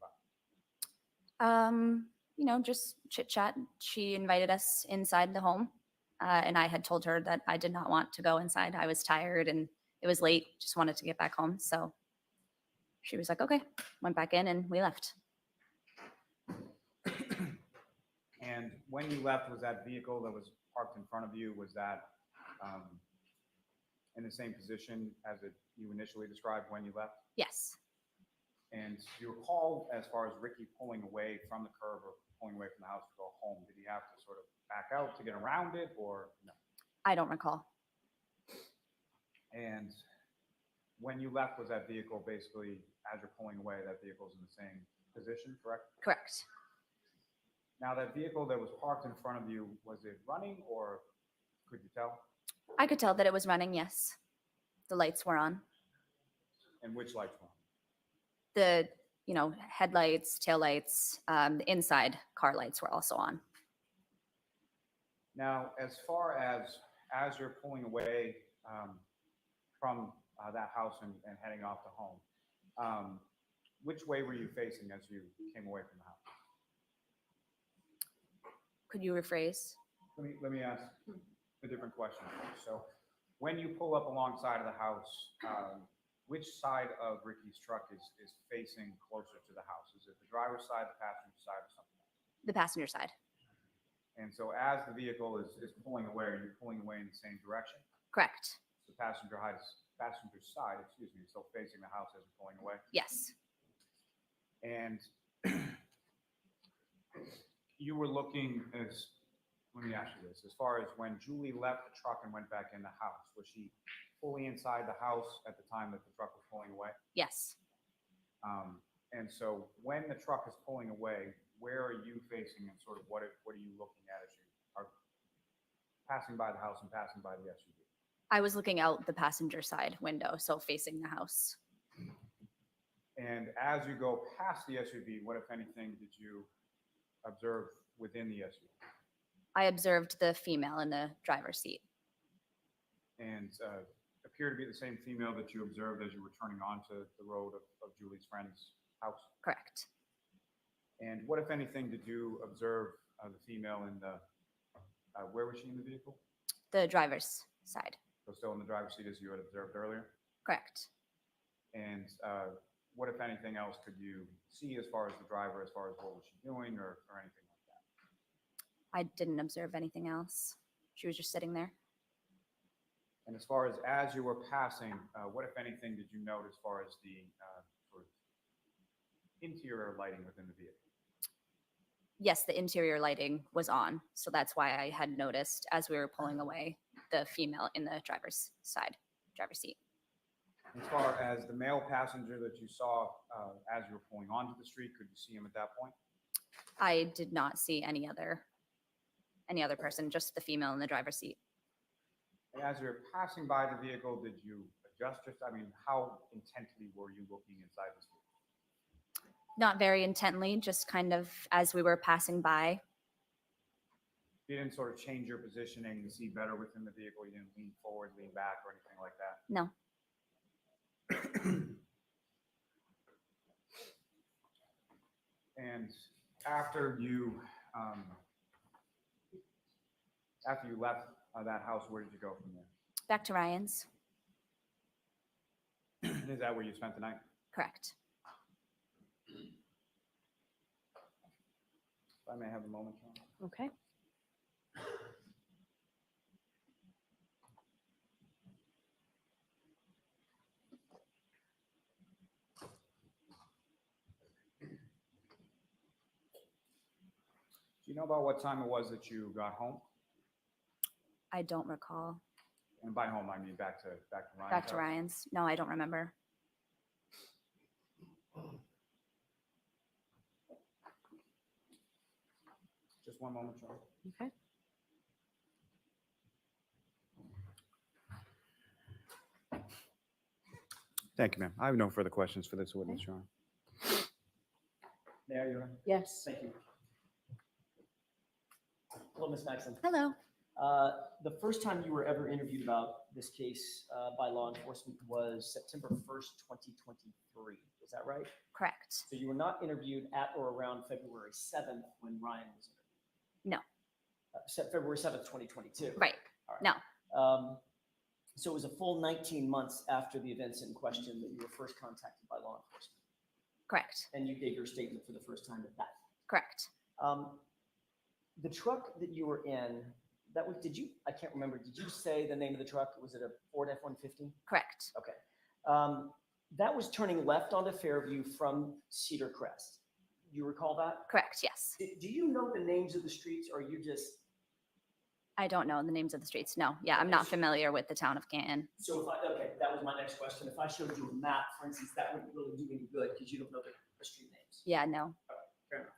about? Just chit chat. She invited us inside the home. and I had told her that I did not want to go inside. I was tired and it was late, just wanted to get back home. So she was like, okay, went back in and we left. And when you left, was that vehicle that was parked in front of you, was that in the same position as you initially described when you left? Yes. And do you recall, as far as Ricky pulling away from the curb or pulling away from the house to go home, did he have to sort of back out to get around it, or no? I don't recall. And when you left, was that vehicle basically, as you're pulling away, that vehicle's in the same position, correct? Correct. Now, that vehicle that was parked in front of you, was it running, or could you tell? I could tell that it was running, yes. The lights were on. And which lights were on? The, headlights, taillights, the inside car lights were also on. Now, as far as you're pulling away from that house and heading off to home, which way were you facing as you came away from the house? Could you rephrase? Let me ask a different question. So, when you pull up alongside of the house, which side of Ricky's truck is facing closer to the house? Is it the driver's side, the passenger side, or something else? The passenger side. And so as the vehicle is pulling away, are you pulling away in the same direction? Correct. The passenger side, is still facing the house as you're pulling away? Yes. And you were looking let me ask you this, as far as when Julie left the truck and went back in the house, was she fully inside the house at the time that the truck was pulling away? Yes. And so when the truck is pulling away, where are you facing and sort of what are you looking at as you are passing by the house and passing by the SUV? I was looking out the passenger side window, so facing the house. And as you go past the SUV, what, if anything, did you observe within the SUV? I observed the female in the driver's seat. And appear to be the same female that you observed as you were turning onto the road of Julie's friend's house? Correct. And what, if anything, did you observe the female in the, where was she in the vehicle? The driver's side. So still in the driver's seat as you had observed earlier? Correct. And what, if anything else, could you see as far as the driver, as far as what was she doing or anything like that? I didn't observe anything else. She was just sitting there. And as far as you were passing, what, if anything, did you note as far as the sort of interior lighting within the vehicle? Yes, the interior lighting was on. So that's why I had noticed as we were pulling away the female in the driver's seat. As far as the male passenger that you saw as you were pulling onto the street, could you see him at that point? I did not see any other person, just the female in the driver's seat. And as you're passing by the vehicle, did you adjust how intently were you looking inside this vehicle? Not very intently, just kind of as we were passing by. You didn't sort of change your positioning to see better within the vehicle? You didn't lean forward, lean back, or anything like that? No. And after you left that house, where did you go from there? Back to Ryan's. Is that where you spent the night? Correct. If I may have a moment, Sham. Okay. Do you know about what time it was that you got home? I don't recall. And by home, I mean back to Ryan's. Back to house? Ryan's. No, I don't remember. Just one moment, Sham. Okay. Thank you, ma'am. I have no further questions for this witness, Your Honor. Mayor, you're on. Yes. Thank you. Hello, Ms. Maxon. Hello. The first time you were ever interviewed about this case by law enforcement was September 1st, 2023. Is that right? Correct. So you were not interviewed at or around February 7th when Ryan was interviewed? No. February 7th, 2022. Right. All right. No. So it was a full 19 months after the events in question that you were first contacted by law enforcement. Correct. And you gave your statement for the first time at that. Correct. The truck that you were in, that was, I can't remember, did you say the name of the truck? Was it a Ford F-150? Correct. Okay. That was turning left onto Fairview from Cedar Crest. You recall that? Correct. Yes. Do you know the names of the streets, or you just? I don't know the names of the streets. No. Yeah, I'm not familiar with the town of Canton. So okay, that was my next question. If I showed you a map, for instance, that wouldn't really do any good because you don't know the street names. Yeah, no. Fair enough.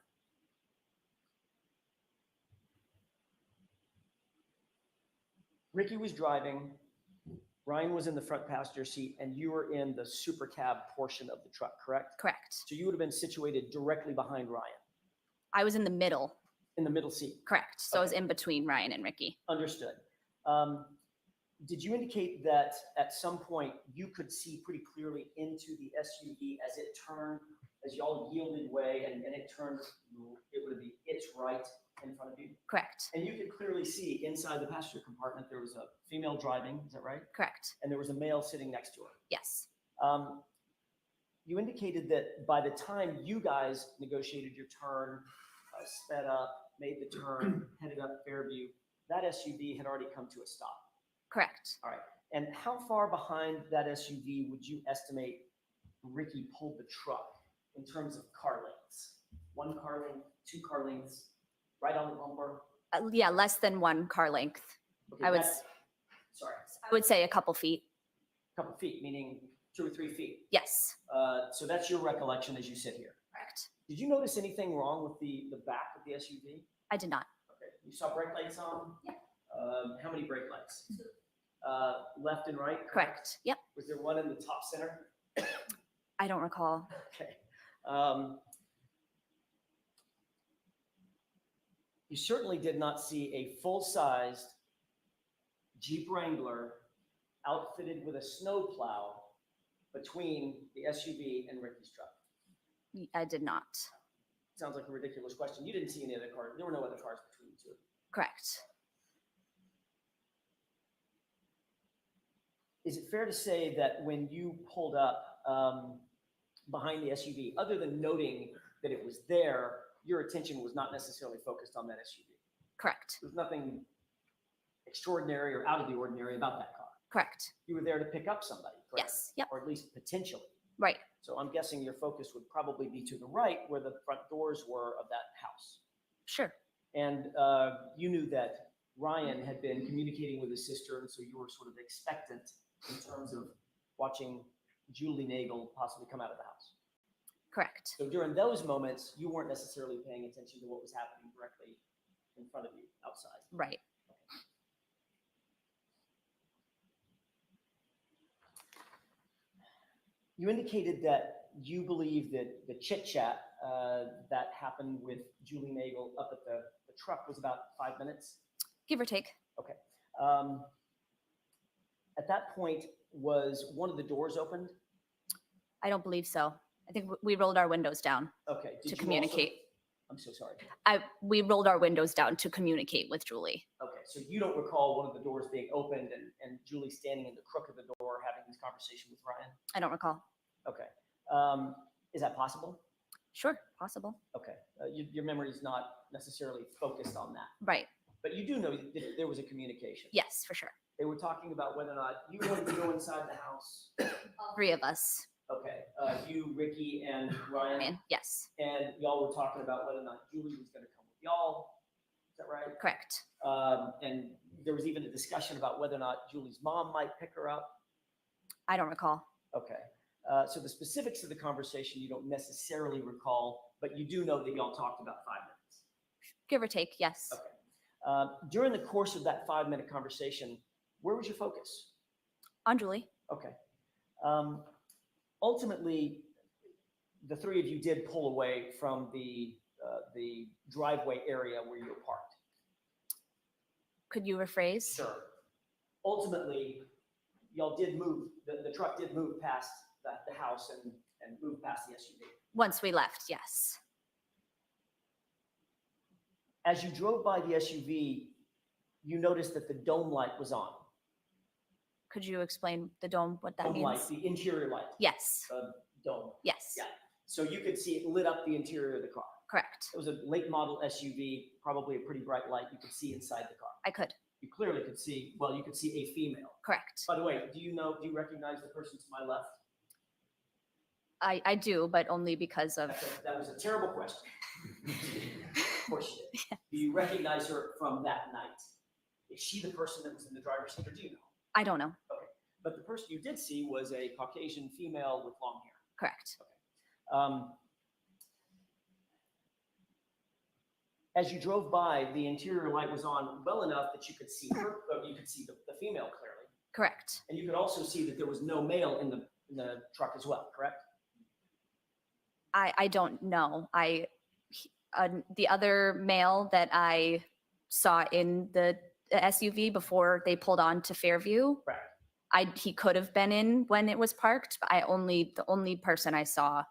Ricky was driving, Ryan was in the front passenger seat, and you were in the super cab portion of the truck, correct? Correct. So you would have been situated directly behind Ryan. I was in the middle. In the middle seat. Correct. So I was in between Ryan and Ricky. Understood. Did you indicate that at some point you could see pretty clearly into the SUV as it turned, as y'all yielded way and it turned, it would be its right in front of you? Correct. And you could clearly see inside the passenger compartment, there was a female driving, is that right? Correct. And there was a male sitting next to her. Yes. You indicated that by the time you guys negotiated your turn, sped up, made the turn, headed up Fairview, that SUV had already come to a stop. Correct. All right. And how far behind that SUV would you estimate Ricky pulled the truck in terms of car lengths? 1 car length, 2 car lengths, right on the bumper? Yeah, less than 1 car length. Okay, I would say a couple feet. Couple feet, meaning 2 or 3 feet. Yes. So that's your recollection as you sit here. Correct. Did you notice anything wrong with the back of the SUV? I did not. Okay. You saw brake lights on? Yeah. How many brake lights? Left and right? Correct. Yep. Was there one in the top center? I don't recall. Okay. You certainly did not see a full-sized Jeep Wrangler outfitted with a snowplow between the SUV and Ricky's truck. I did not. Sounds like a ridiculous question. You didn't see any other cars. There were no other cars between the two. Correct. Is it fair to say that when you pulled up behind the SUV, other than noting that it was there, your attention was not necessarily focused on that SUV? Correct. There's nothing extraordinary or out of the ordinary about that car. Correct. You were there to pick up somebody, correct? Yes. Yep. Or at least potentially. Right. So I'm guessing your focus would probably be to the right where the front doors were of that house. Sure. And you knew that Ryan had been communicating with his sister, and so you were sort of expectant in terms of watching Julie Nagel possibly come out of the house. Correct. So during those moments, you weren't necessarily paying attention to what was happening directly in front of you outside. Right. You indicated that you believe that the chit chat that happened with Julie Nagel up at the truck was about 5 minutes. Give or take. Okay. At that point, was one of the doors opened? I don't believe so. I think we rolled our windows down. Okay. Did to you communicate. also- I'm so sorry. We rolled our windows down to communicate with Julie. Okay, so you don't recall one of the doors being opened and Julie standing in the crook of the door having this conversation with Ryan? I don't recall. Okay. Is that possible? Sure, possible. Okay. Your memory is not necessarily focused on that. Right. But you do know that there was a communication. Yes, for sure. They were talking about whether or not you wanted to go inside the house. All 3 of us. Okay. You, Ricky, and Ryan. Yes. And y'all were talking about whether or not Julie was going to come with y'all. Is that right? Correct. And there was even a discussion about whether or not Julie's mom might pick her up. I don't recall. Okay. So the specifics of the conversation you don't necessarily recall, but you do know that y'all talked about 5 minutes. Give or take, yes. Okay. During the course of that 5-minute conversation, where was your focus? On Julie. Okay. Ultimately, the 3 of you did pull away from the driveway area where you were parked. Could you rephrase? Sure. Ultimately, y'all did move, the truck did move past the house and move past the SUV. Once we left, yes. As you drove by the SUV, you noticed that the dome light was on. Could you explain the dome, what that Dome means? light, the interior light. Yes. Dome. Yes. Yeah. So you could see it lit up the interior of the car. Correct. It was a late model SUV, probably a pretty bright light. You could see inside the car. I could. You clearly could see, well, you could see a female. Correct. By the way, do you recognize the person to my left? I do, but only because of. That was a terrible question. Of course you did. Yes. Do you recognize her from that night? Is she the person that was in the driver's seat, or do you know? I don't know. Okay. But the person you did see was a Caucasian female with long hair. Correct. Okay. As you drove by, the interior light was on well enough that you could see her, you could see the female clearly. Correct. And you could also see that there was no male in the truck as well, correct? I don't know. The other male that I saw in the SUV before they pulled on to Fairview, he could have been in when it was parked, but the only person I saw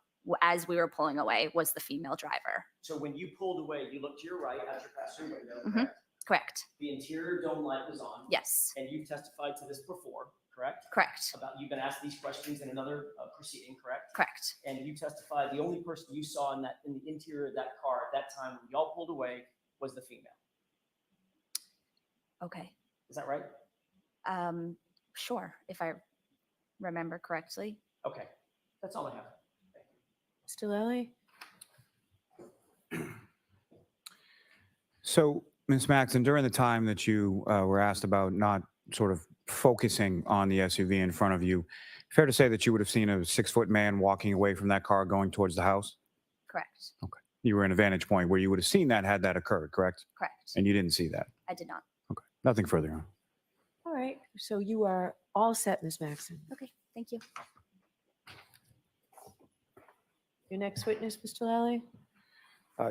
as we were pulling away was the female driver. So when you pulled away, you looked to your right at your passenger window, Mhm. correct? Correct. The interior dome light was on. Yes. And you've testified to this before, correct? Correct. You've been asked these questions in another proceeding, correct? Correct. And you testified the only person you saw in the interior of that car at that time when y'all pulled away was the female. Okay. Is that right? Sure, if I remember correctly. Okay. That's all I have. Mr. Lally? So, Ms. Maxon, during the time that you were asked about not sort of focusing on the SUV in front of you, fair to say that you would have seen a 6-foot man walking away from that car going towards the house? Correct. Okay. You were in a vantage point where you would have seen that had that occurred, correct? Correct. And you didn't see that? I did not. Okay. Nothing further on. All right, so you are all set, Ms. Maxon. Okay, thank you. Your next witness, Mr. Lally?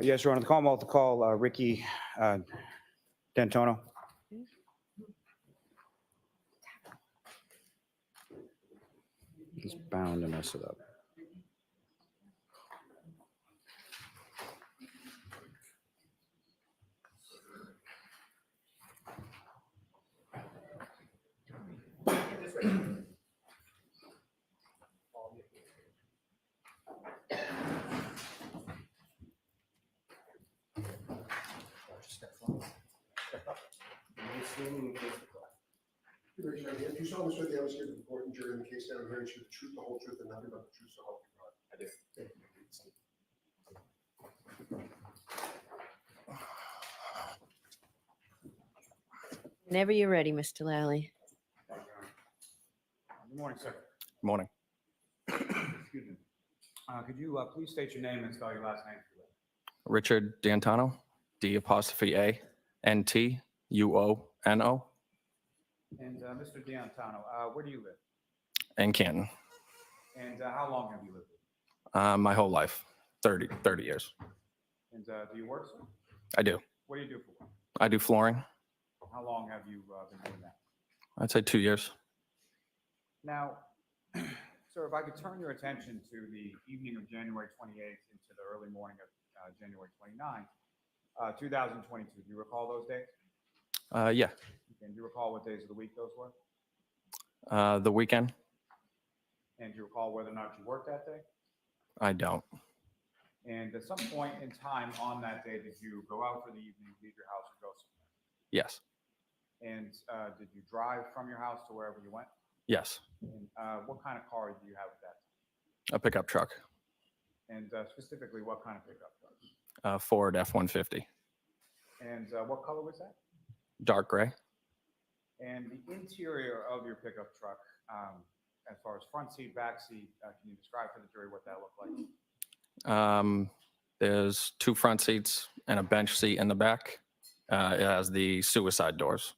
Yes, Your Honor. The call to call Ricky D'Antonio. He's bound to mess it up. You saw this with the evidence given before and during the case down here, and should the truth, the whole truth, and nothing but the truth, so help you God. I did. Whenever you're ready, Mr. Lally. Good morning, sir. Good morning. Excuse me. Could you please state your name and spell your last name? Richard D'Antonio, D''A NTUONO, And Mr. D'Antonio, where do you live? in Canton. And how long have you lived here? My whole life, 30 years. And do you work, sir? I do. What do you do for work? I do flooring. How long have you been doing that? I'd say 2 years. Now, sir, if I could turn your attention to the evening of January 28th into the early morning of January 29th, 2022. Do you recall those days? Yeah. And do you recall what days of the week those were? The weekend? And do you recall whether or not you worked that day? I don't. And at some point in time on that day, did you go out for the evening, leave your house, or go somewhere? Yes. And did you drive from your house to wherever you went? Yes. And what kind of car do you have at that A pickup truck. time? And specifically, what kind of pickup truck? Ford F-150. And what color was that? Dark gray. And the interior of your pickup truck, as far as front seat, back seat, can you describe to the jury what that looked like? There's 2 front seats and a bench seat in the back. It has the suicide doors.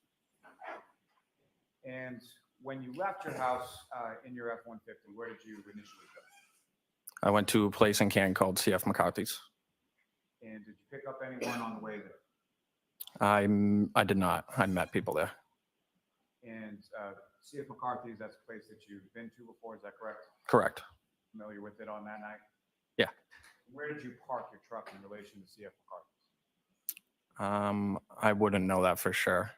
And when you left your house in your F-150, where did you initially go? I went to a place in Canton called CF McCarthy's. And did you pick up anyone on the way there? I did not. I met people there. And CF McCarthy's, that's a place that you've been to before, is that correct? Correct. Familiar with it on that night? Yeah. Where did you park your truck in relation to CF I wouldn't know that for sure.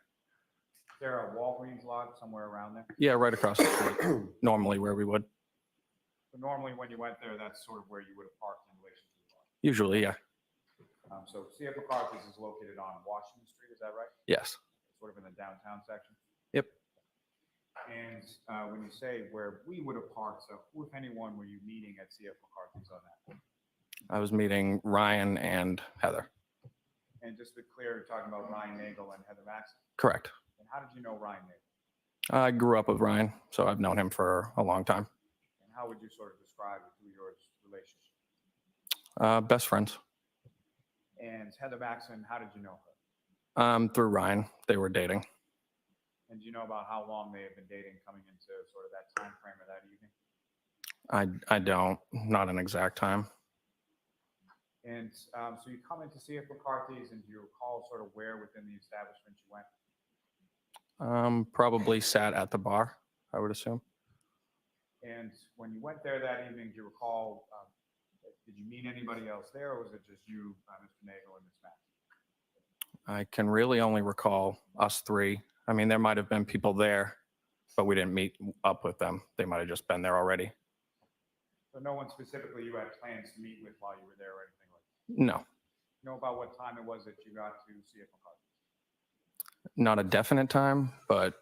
Is there a Walgreens lot somewhere around there? Yeah, right across the street. Normally where we would. So normally when you went there, that's sort of where you would have parked in relation to the bar. Usually, yeah. So CF McCarthy's is located on Washington Street, is that right? Yes. Sort of in the downtown section? Yep. And when you say where we would have parked, so who, if anyone, were you meeting at CF McCarthy's on that? I was meeting Ryan and Heather. And just to be clear, you're talking about Ryan Nagel and Heather Maxon. Correct. And how did you know Ryan Nagel? I grew up with Ryan, so I've known him for a long time. And how would you sort of describe the two of yours relationship? Best friends. And Heather Maxon, how did you know her? Through Ryan, they were dating. And do you know about how long they have been dating coming into sort of that time frame of that evening? I don't, not an exact time. And so you come into CF McCarthy's, and do you recall sort of where within the establishment you went? Probably sat at the bar, I would assume. And when you went there that evening, do you recall, did you meet anybody else there, or was it just you, Mr. Nagel, and Ms. Maxon? I can really only recall us three. I mean, there might have been people there, but we didn't meet up with them. They might have just been there already. So no one specifically you had plans to meet with while you were there or anything like that? No, You know about what time it was that you got to CF McCarthy's? not a definite time, but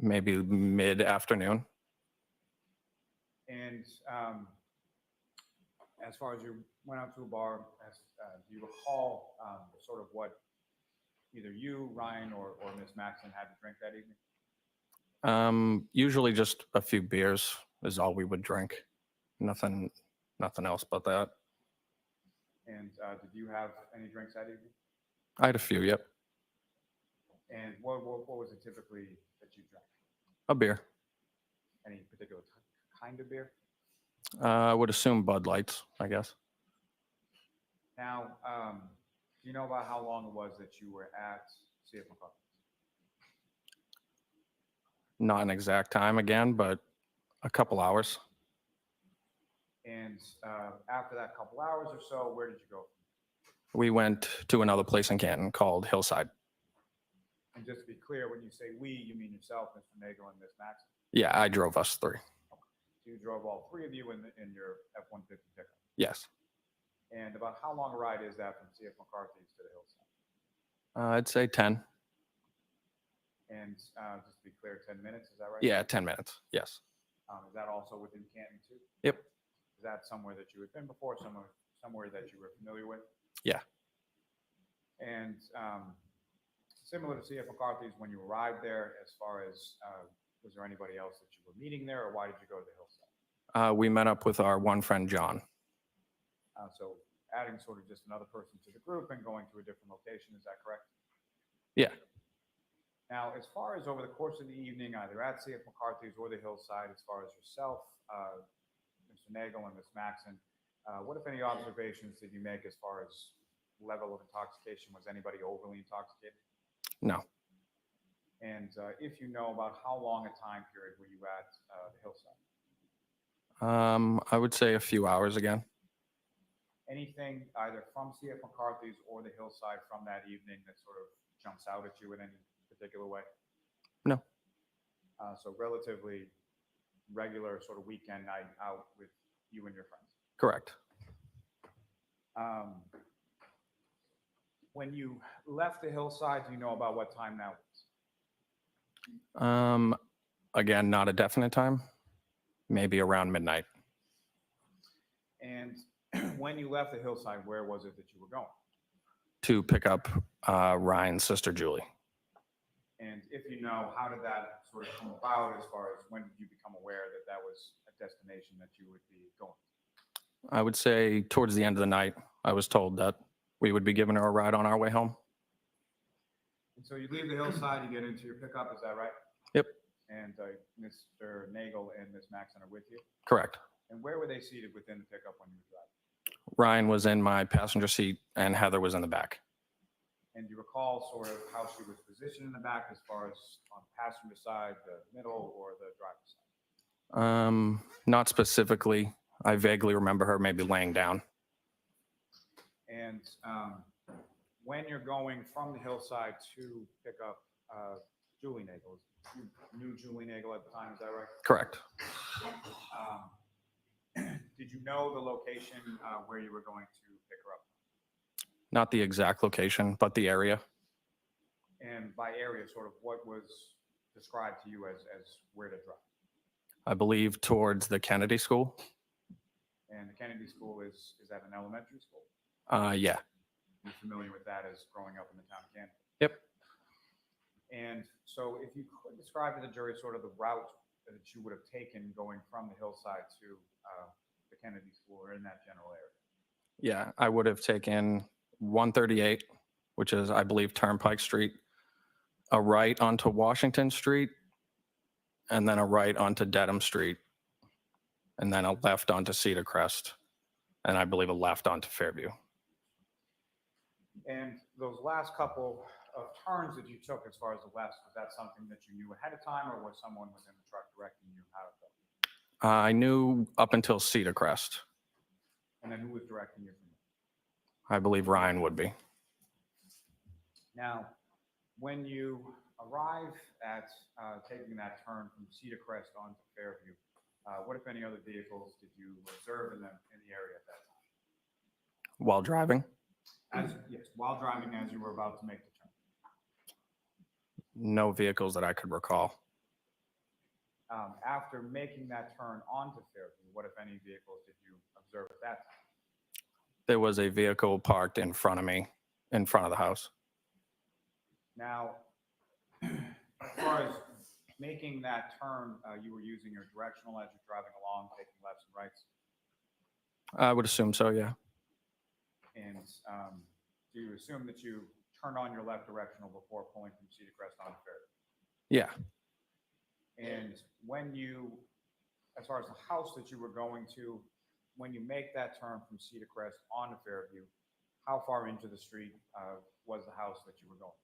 maybe mid-afternoon. And as far as you went out to a bar, do you recall sort of what either you, Ryan, or Ms. Maxon had to drink that evening? Usually just a few beers is all we would drink. Nothing else but that. And did you have any drinks that evening? I had a few, yep. And what was it typically that you drank? A beer. Any particular kind of beer? I would assume Bud Lights, I guess. Now, do you know about how long it was that you were at CF McCarthy's? Not an exact time again, but a couple hours. And after that couple hours or so, where did you go? We went to another place in Canton called Hillside. And just to be clear, when you say we, you mean yourself, Mr. Nagel, and Ms. Maxon? Yeah, I drove us three. So you drove all three of you in your F-150 pickup? Yes. And about how long a ride is that from CF McCarthy's to the Hillside? I'd say 10. And just to be clear, 10 minutes, is that right? Yeah, 10 minutes. Yes. Is that also within Canton too? Yep. Is that somewhere that you had been before, somewhere that you were familiar with? Yeah. And similar to CF McCarthy's, when you arrived there, as far as was there anybody else that you were meeting there, or why did you go to the Hillside? We met up with our one friend, John. So adding sort of just another person to the group and going to a different location, is that correct? Yeah. Now, as far as over the course of the evening, either at CF McCarthy's or the Hillside, as far as yourself, Mr. Nagel and Ms. Maxon, what, if any, observations did you make as far as level of intoxication? Was anybody overly intoxicated? No. And if you know, about how long a time period were you at the Hillside? I would say a few hours again. Anything either from CF McCarthy's or the Hillside from that evening that sort of jumps out at you in any particular way? No. So relatively regular sort of weekend night out with you and your friends. Correct. When you left the Hillside, do you know about what time that was? Again, not a definite time. Maybe around midnight. And when you left the Hillside, where was it that you were going? To pick up Ryan's sister, Julie. And if you know, how did that sort of come about as far as when did you become aware that that was a destination that you would be going to? I would say towards the end of the night, I was told that we would be giving her a ride on our way home. And so you leave the Hillside, you get into your pickup, is that right? Yep. And Mr. Nagel and Ms. Maxon are with you? Correct. And where were they seated within the pickup when you were driving? Ryan was in my passenger seat and Heather was in the back. And do you recall sort of how she was positioned in the back as far as on the passenger side, the middle, or the driver's side? Not specifically. I vaguely remember her maybe laying down. And when you're going from the hillside to pick up Julie Nagel, you knew Julie Nagel at the time, is that right? Correct. Did you know the location where you were going to pick her up? Not the exact location, but the area. And by area, sort of what was described to you as where to drive? I believe towards the Kennedy School. And the Kennedy School is that an elementary school? Yeah. You're familiar with that as growing up in the town of Canton? Yep. And so if you could describe to the jury sort of the route that you would have taken going from the hillside to the Kennedy School or in that general area. Yeah, I would have taken 138, which is, I believe, Turnpike Street, a right onto Washington Street, and then a right onto Dedham Street, and then a left onto Cedar Crest, and I believe a left onto Fairview. And those last couple of turns that you took as far as the left, was that something that you knew ahead of time, or was someone within the truck directing you how to go? I knew up until Cedar Crest. And then who was directing you from there? I believe Ryan would be. Now, when you arrive at taking that turn from Cedar Crest onto Fairview, what, if any, other vehicles did you observe in the area at that time? While driving? Yes, while driving as you were about to make the turn. No vehicles that I could recall. After making that turn onto Fairview, what, if any, vehicles did you observe at that time? There was a vehicle parked in front of me, in front of the house. Now, as far as making that turn, you were using your directional as you're driving along, taking lefts and rights? I would assume so, yeah. And do you assume that you turned on your left directional before pulling from Cedar Crest onto Fairview? Yeah. And when you, as far as the house that you were going to, when you make that turn from Cedar Crest onto Fairview, how far into the street was the house that you were going to?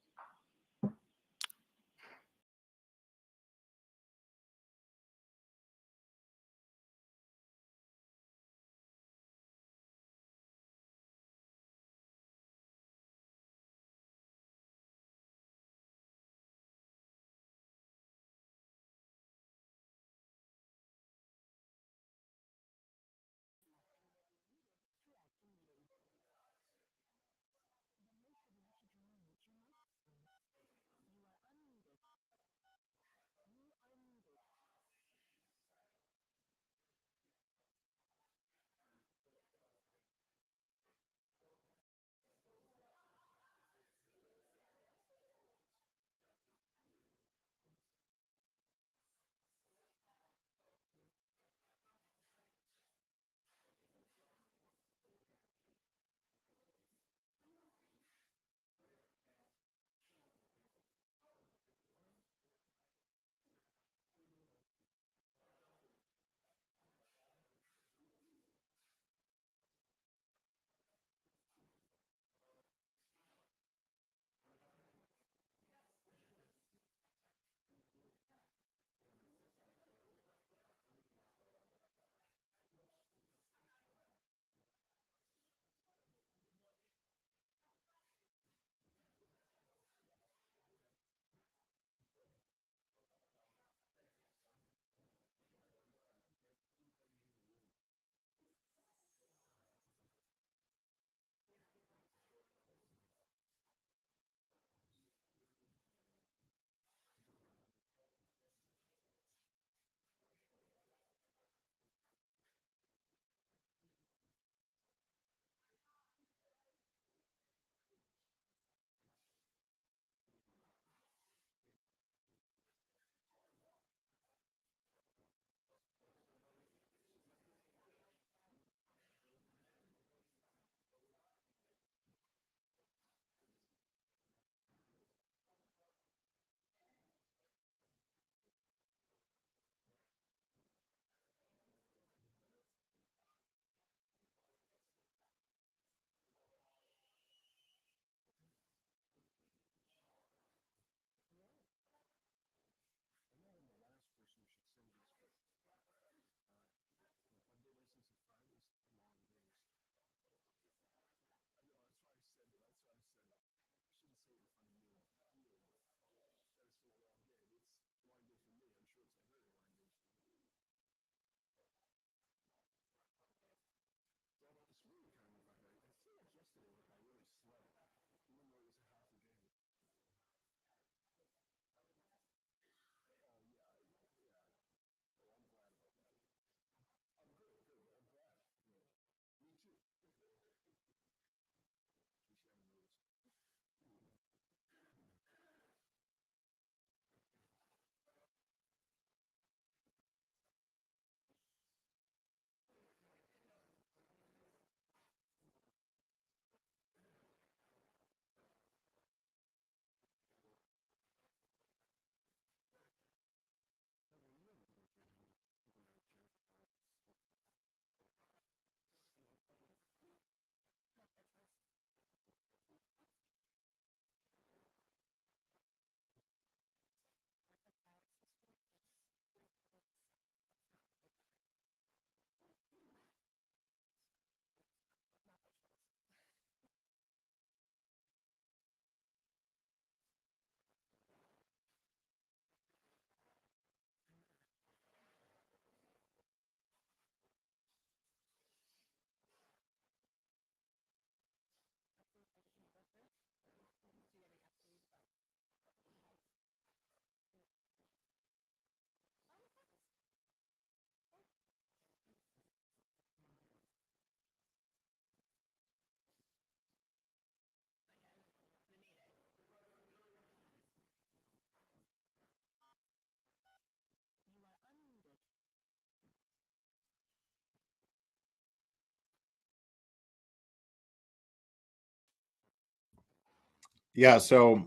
Yeah, so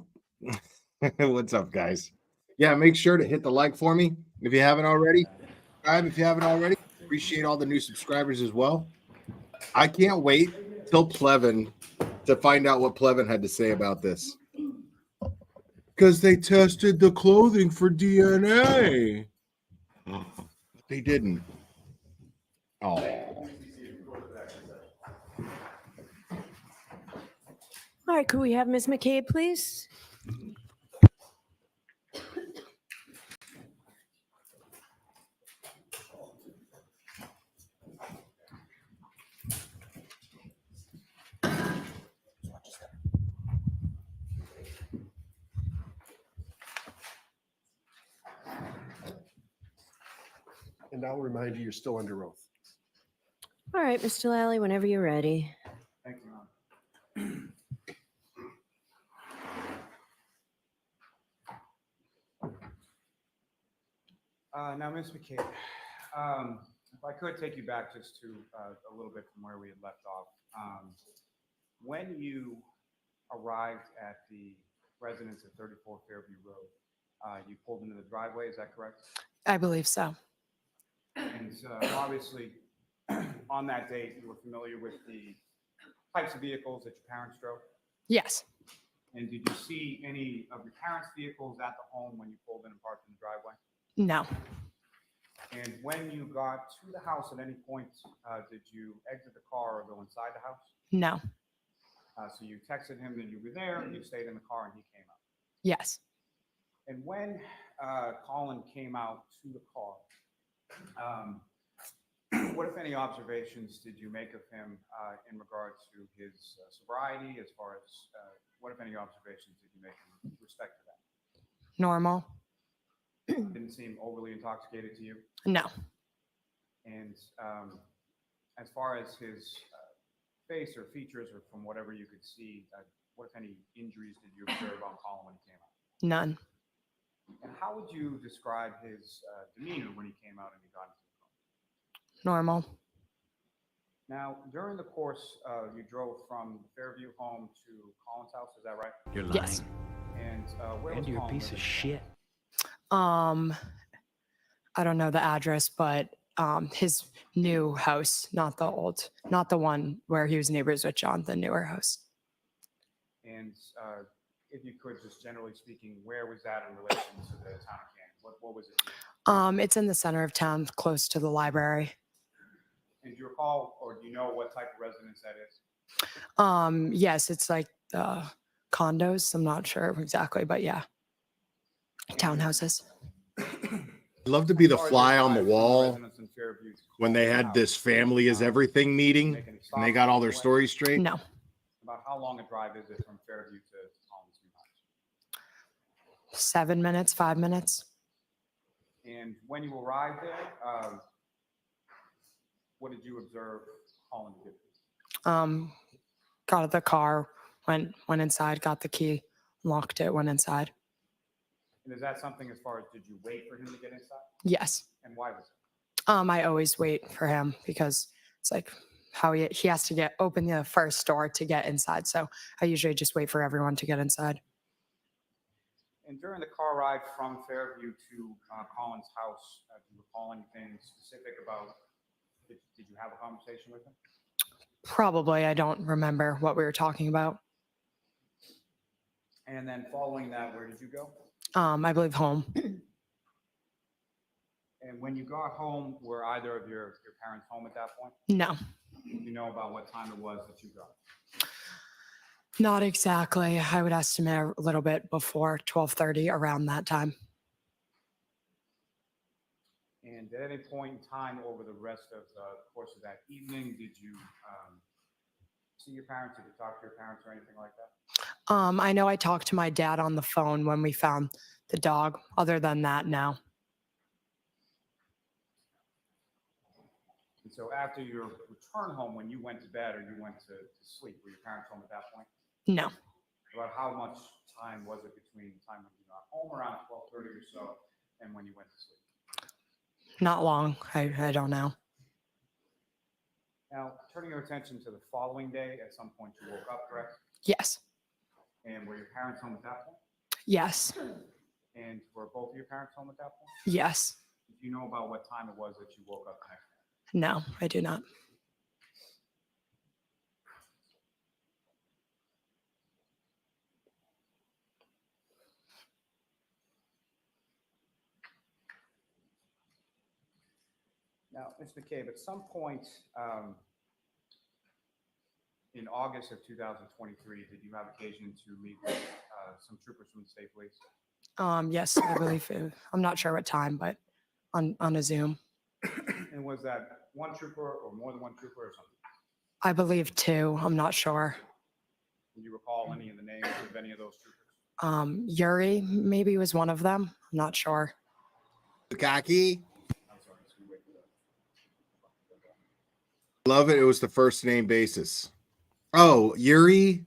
what's up, guys? Yeah, make sure to hit the like for me if you haven't already. Subscribe if you haven't already. Appreciate all the new subscribers as well. I can't wait till Plevin to find out what Plevin had to say about this. Because they tested the clothing for DNA. They didn't. Oh. All right, could we have Ms. McCabe, please? And I'll remind you, you're still under oath. All right, Mr. Lally, whenever you're ready. Thank you, Ron. Now, Ms. McCabe, if I could take you back just to a little bit from where we had left off. When you arrived at the residence at 34 Fairview Road, you pulled into the driveway, is that correct? I believe so. And obviously, on that date, you were familiar with the types of vehicles that your parents drove? Yes. And did you see any of your parents' vehicles at the home when you pulled in and parked in the driveway? No. And when you got to the house at any point, did you exit the car or go inside the house? No. So you texted him that you were there, you stayed in the car, and he came out. Yes. And when Colin came out to the car, what, if any, observations did you make of him in regards to his sobriety, as far as what, if any, observations did you make in respect to that? Normal. Didn't seem overly intoxicated to you? No. And as far as his face or features, or from whatever you could see, what, if any, injuries did you observe on Colin when he came out? None. And how would you describe his demeanor when he came out and he got into the car? Normal. Now, during the course, you drove from the Fairview home to Colin's house, is that right? You're lying. Yes. And where And was you're a Colin piece of living? shit. I don't know the address, but his new house, not the one where he was neighbors with John, the newer house. And if you could, just generally speaking, where was that in relation to the town of Canton? What was it? It's in the center of town, close to the library. And do you recall, or do you know what type of residence that is? Yes, it's like condos. I'm not sure exactly, but yeah, townhouses. I'd love to be the fly on the wall when they had this family is everything meeting and they got all their stories straight. No. About how long a drive is it from Fairview to Colin's new house? 7 minutes, 5 minutes. And when you arrived there, what did you observe Colin do? Got out of the car, went inside, got the key, locked it, went inside. And is that something as far as, did you wait for him to get inside? Yes. And why was it? I always wait for him because it's like how he has to open the first door to get inside. So I usually just wait for everyone to get inside. And during the car ride from Fairview to Colin's house, do you recall anything specific about, did you have a conversation with him? Probably. I don't remember what we were talking about. And then following that, where did you go? I believe home. And when you got home, were either of your parents home at that point? No. Do you know about what time it was that you got? Not exactly. I would estimate a little bit before 12:30, around that time. And at any point in time over the rest of the course of that evening, did you see your parents? Did you talk to your parents or anything like that? I know I talked to my dad on the phone when we found the dog. Other than that, no. And so after your return home, when you went to bed or you went to sleep, were your parents home at that point? No. About how much time was it between the time when you got home, around 12:30 or so, and when you went to sleep? Not long. I don't know. Now, turning your attention to the following day, at some point you woke up, correct? Yes. And were your parents home at that point? Yes. And were both of your parents home at that point? Yes. Do you know about what time it was that you woke up the next day? No, I do not. Now, Ms. McCabe, at some point in August of 2023, did you have occasion to meet with some troopers from the state police? Yes, I believe I'm not sure what time, but on a Zoom. And was that one trooper or more than one trooper or something? I believe 2. I'm not sure. Can you recall any of the names of any of those troopers? Yuri maybe was one of them. I'm not sure. Bukaki. I'm sorry, so you wait for that. Love it. It was the first name basis. Oh, Yuri.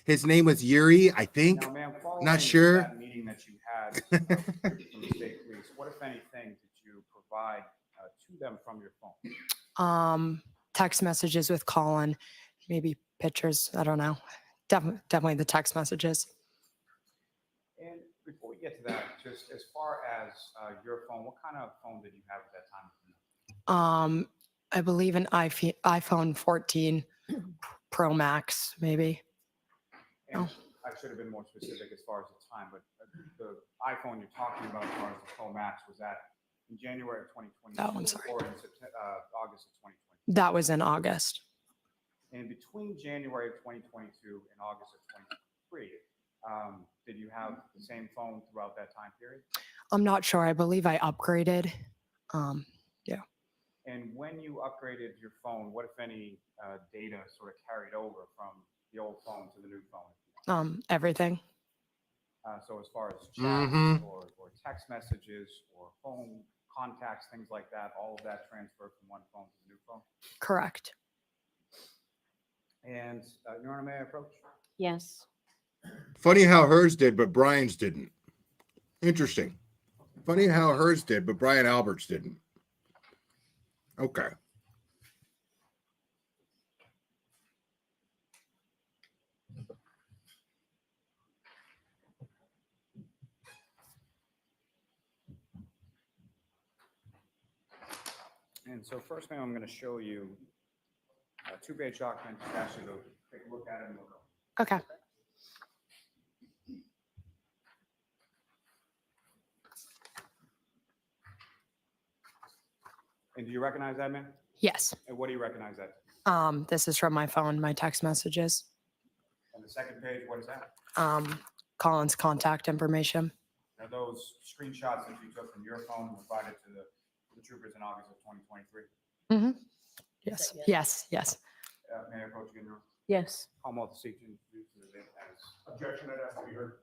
His name was Yuri, I think. Now, ma'am, following Not sure. that meeting that you had with troopers from the state police, what, if anything, did you provide to them from your phone? Text messages with Colin, maybe pictures. I don't know. Definitely the text messages. And before we get to that, just as far as your phone, what kind of phone did you have at that time? I believe an iPhone 14 Pro Max, maybe. And I should have been more specific as far as the time, but the iPhone you're talking about as far as the Pro Max, was that in January of 2022 I'm sorry. or in August of 2020? That was in August. And between January of 2022 and August of 2023, did you have the same phone throughout that time period? I'm not sure. I believe I upgraded. Yeah. And when you upgraded your phone, what, if any, data sort of carried over from the old phone to the new phone? Everything. So as far as chats or text messages or phone contacts, things like that, all of that transferred from one phone to the new phone? Correct. And Your Honor, may I approach? Yes. Funny how hers did, but Brian's didn't. Interesting. Funny how hers did, but Brian Albert's didn't. Okay. And so first thing I'm going to show you, a 2-page document, just ask you to take a look at it and look over. Okay. And do you recognize that, man? Yes. And what do you recognize that? This is from my phone, my text messages. And the second page, what is that? Colin's contact information. Are those screenshots that you took from your phone and provided to the troopers in August of 2023? Mm-hmm. Yes. Yes. Yes. May I approach again, Your Honor? Yes. I'll move to seek to introduce the event as objection. I'd ask to be heard.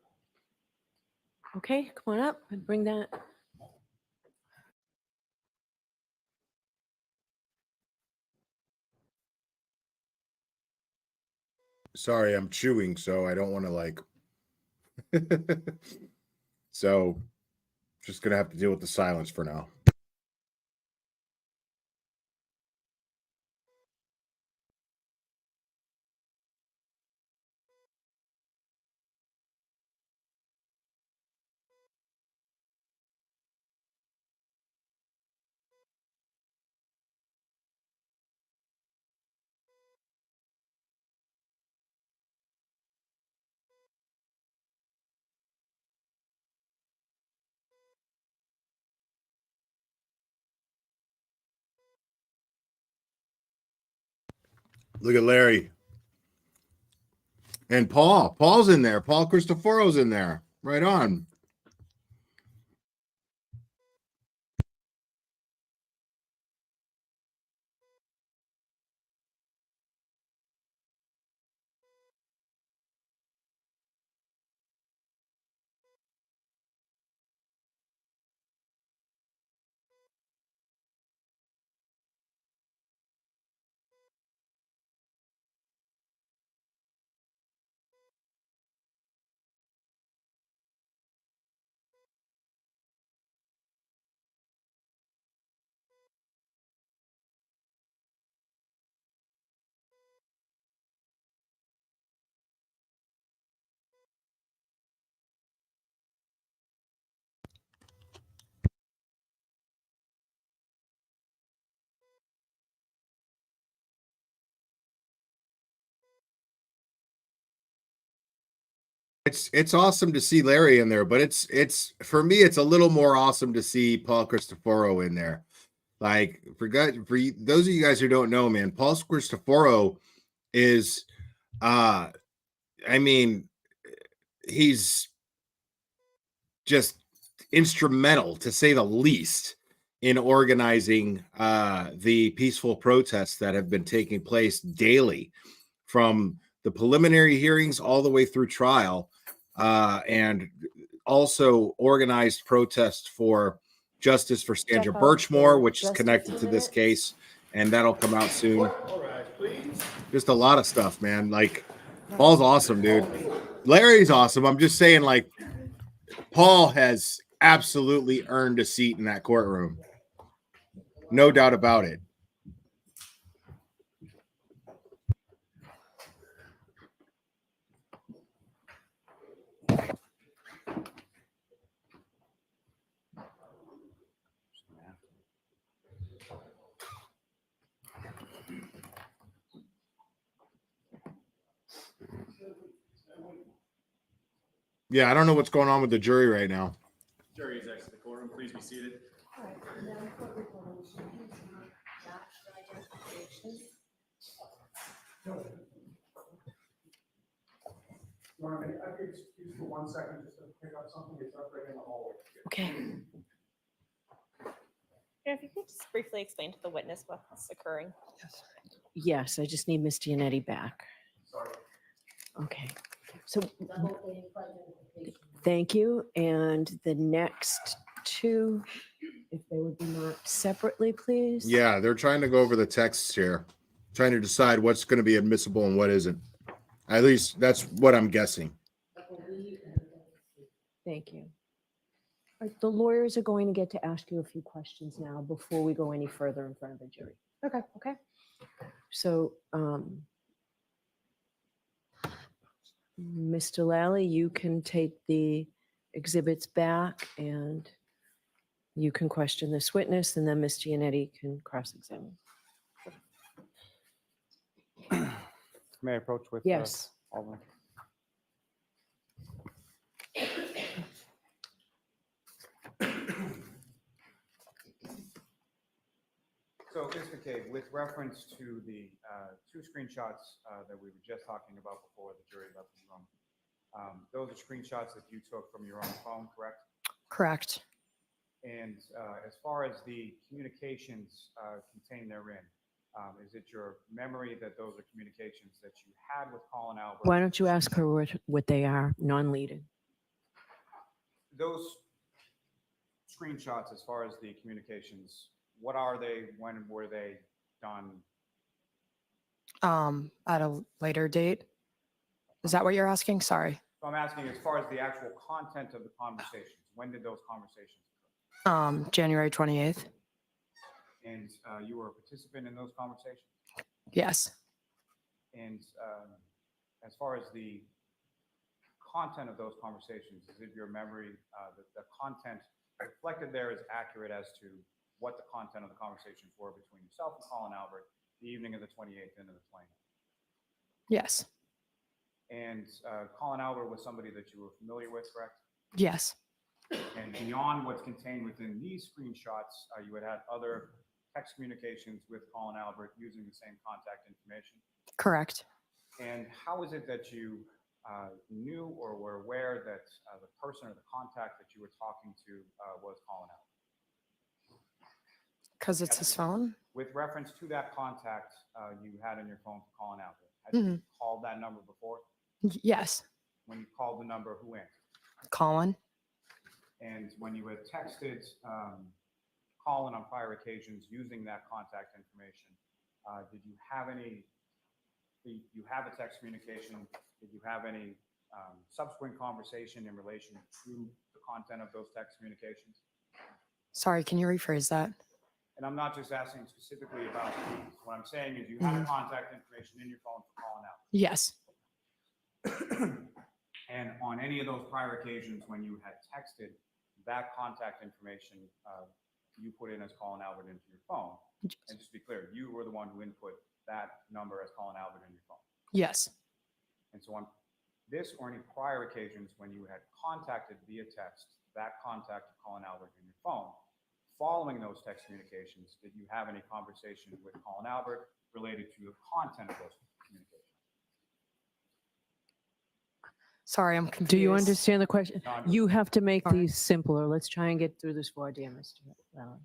Okay, come on up and bring that. Sorry, I'm chewing, so I don't want to like. So, just gonna have to deal with the silence for now. Look at Larry. And Paul. Paul's in there. Paul Cristoforo's in there. Right on. it's awesome to see Larry in there, but it's for me, it's a little more awesome to see Paul Cristoforo in there. Like those of you guys who don't know, man, Paul Cristoforo is I mean, he's just instrumental, to say the least, in organizing the peaceful protests that have been taking place daily, from the preliminary hearings all the way through trial, and also organized protests for justice for Sandra Birchmore, which is connected to this case, and that'll come out soon. Just a lot of stuff, man. Like, Paul's awesome, dude. Larry's awesome. I'm just saying, like, Paul has absolutely earned a seat in that courtroom. No doubt about it. Yeah, I don't know what's going on with the jury right now. Jury is exiting the courtroom. Please be seated. I could excuse for 1 second just to pick up something. It's up right in the hallway. Okay. If you could just briefly explain to the witness what's occurring. Yes, I just need Miss Giannetti back. Sorry. Okay. So thank you. And the next two, if they would be marked separately, please. Yeah, they're trying to go over the texts here, trying to decide what's going to be admissible and what isn't. At least that's what I'm guessing. Thank you. All right, the lawyers are going to get to ask you a few questions now before we go any further in front of the jury. Okay. Okay. So, Mr. Lally, you can take the exhibits back and you can question this witness, and then Ms. Giannetti can cross-examine. May I approach with? Yes. Alderman? So, Ms. McCabe, with reference to the two screenshots that we were just talking about before the jury left the room, those are screenshots that you took from your own phone, correct? Correct. And as far as the communications contained therein, is it your memory that those are communications that you had with Colin Albert? Why don't you ask her what they are, non-leaded? Those screenshots, as far as the communications, what are they? When were they done? At a later date. Is that what you're asking? Sorry. So I'm asking, as far as the actual content of the conversations, when did those conversations occur? January 28th. And you were a participant in those conversations? Yes. And as far as the content of those conversations, is it your memory that the content reflected there is accurate as to what the content of the conversations were between yourself and Colin Albert the evening of the 28th and of the 29th? Yes. And Colin Albert was somebody that you were familiar with, correct? Yes. And beyond what's contained within these screenshots, you had other text communications with Colin Albert using the same contact information? Correct. And how is it that you knew or were aware that the person or the contact that you were talking to was Colin Albert? Because it's his phone? With reference to that contact you had on your phone for Colin Albert, had you called that number before? Yes. When you called the number, who answered? Colin. And when you had texted Colin on prior occasions using that contact information, did you have any, you have a text communication, did you have any subsequent conversation in relation to the content of those text communications? Sorry, can you rephrase that? And I'm not just asking specifically about these. What I'm saying is you had a contact information in your phone for Colin Albert. Yes. And on any of those prior occasions when you had texted that contact information, you put in as Colin Albert into your phone. And just to be clear, you were the one who input that number as Colin Albert in your phone. Yes. And so this or any prior occasions when you had contacted via text that contact of Colin Albert in your phone. Following those text communications, did you have any conversation with Colin Albert related to the content of those communications? Sorry, I'm confused. Do you understand the question? No, I'm- You have to make Sorry. these simpler. Let's try and get through this for dear Mr. Allen.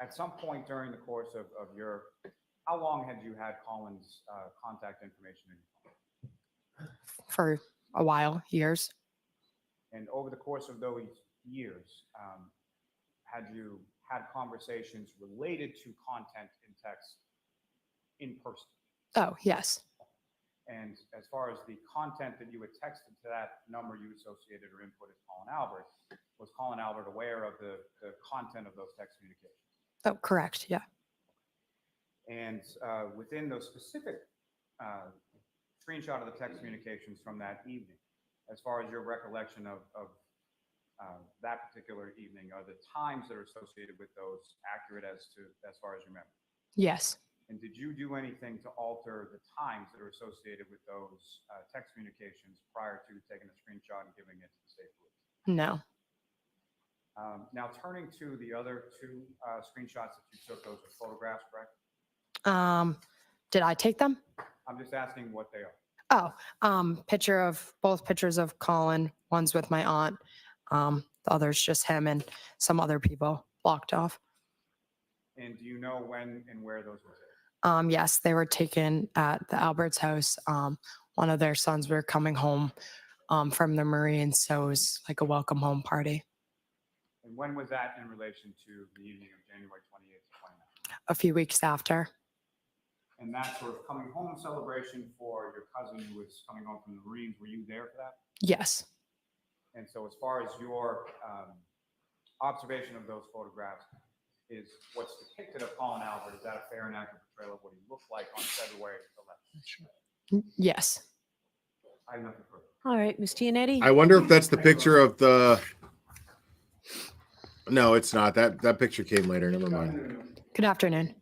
At some point during the course of your, how long had you had Colin's contact information in your phone? For a while, years. And over the course of those years, had you had conversations related to content in text in person? Oh, yes. And as far as the content that you had texted to that number you associated or input as Colin Albert, was Colin Albert aware of the content of those text communications? Oh, correct. Yeah. And within those specific screenshot of the text communications from that evening, as far as your recollection of that particular evening, are the times that are associated with those accurate as far as you remember? Yes. And did you do anything to alter the times that are associated with those text communications prior to taking a screenshot and giving it to the state police? No. Now, turning to the other two screenshots that you took, those are photographs, correct? Did I take them? I'm just asking what they are. Oh, both pictures of Colin. One's with my aunt. The other's just him and some other people blocked off. And do you know when and where those were taken? Yes, they were taken at the Albert's house. One of their sons were coming home from the Marines, so it was like a welcome home party. And when was that in relation to the evening of January 28th to 29th? A few weeks after. And that sort of coming home celebration for your cousin who was coming home from the Marines, were you there for that? Yes. And so as far as your observation of those photographs is what's depicted of Colin Albert, is that a fair and accurate portrayal of what he looked like on February 11th? Yes. I have nothing further. All right, Ms. Giannetti. I wonder if that's the picture of the. No, it's not. That picture came later. Never mind. Good afternoon.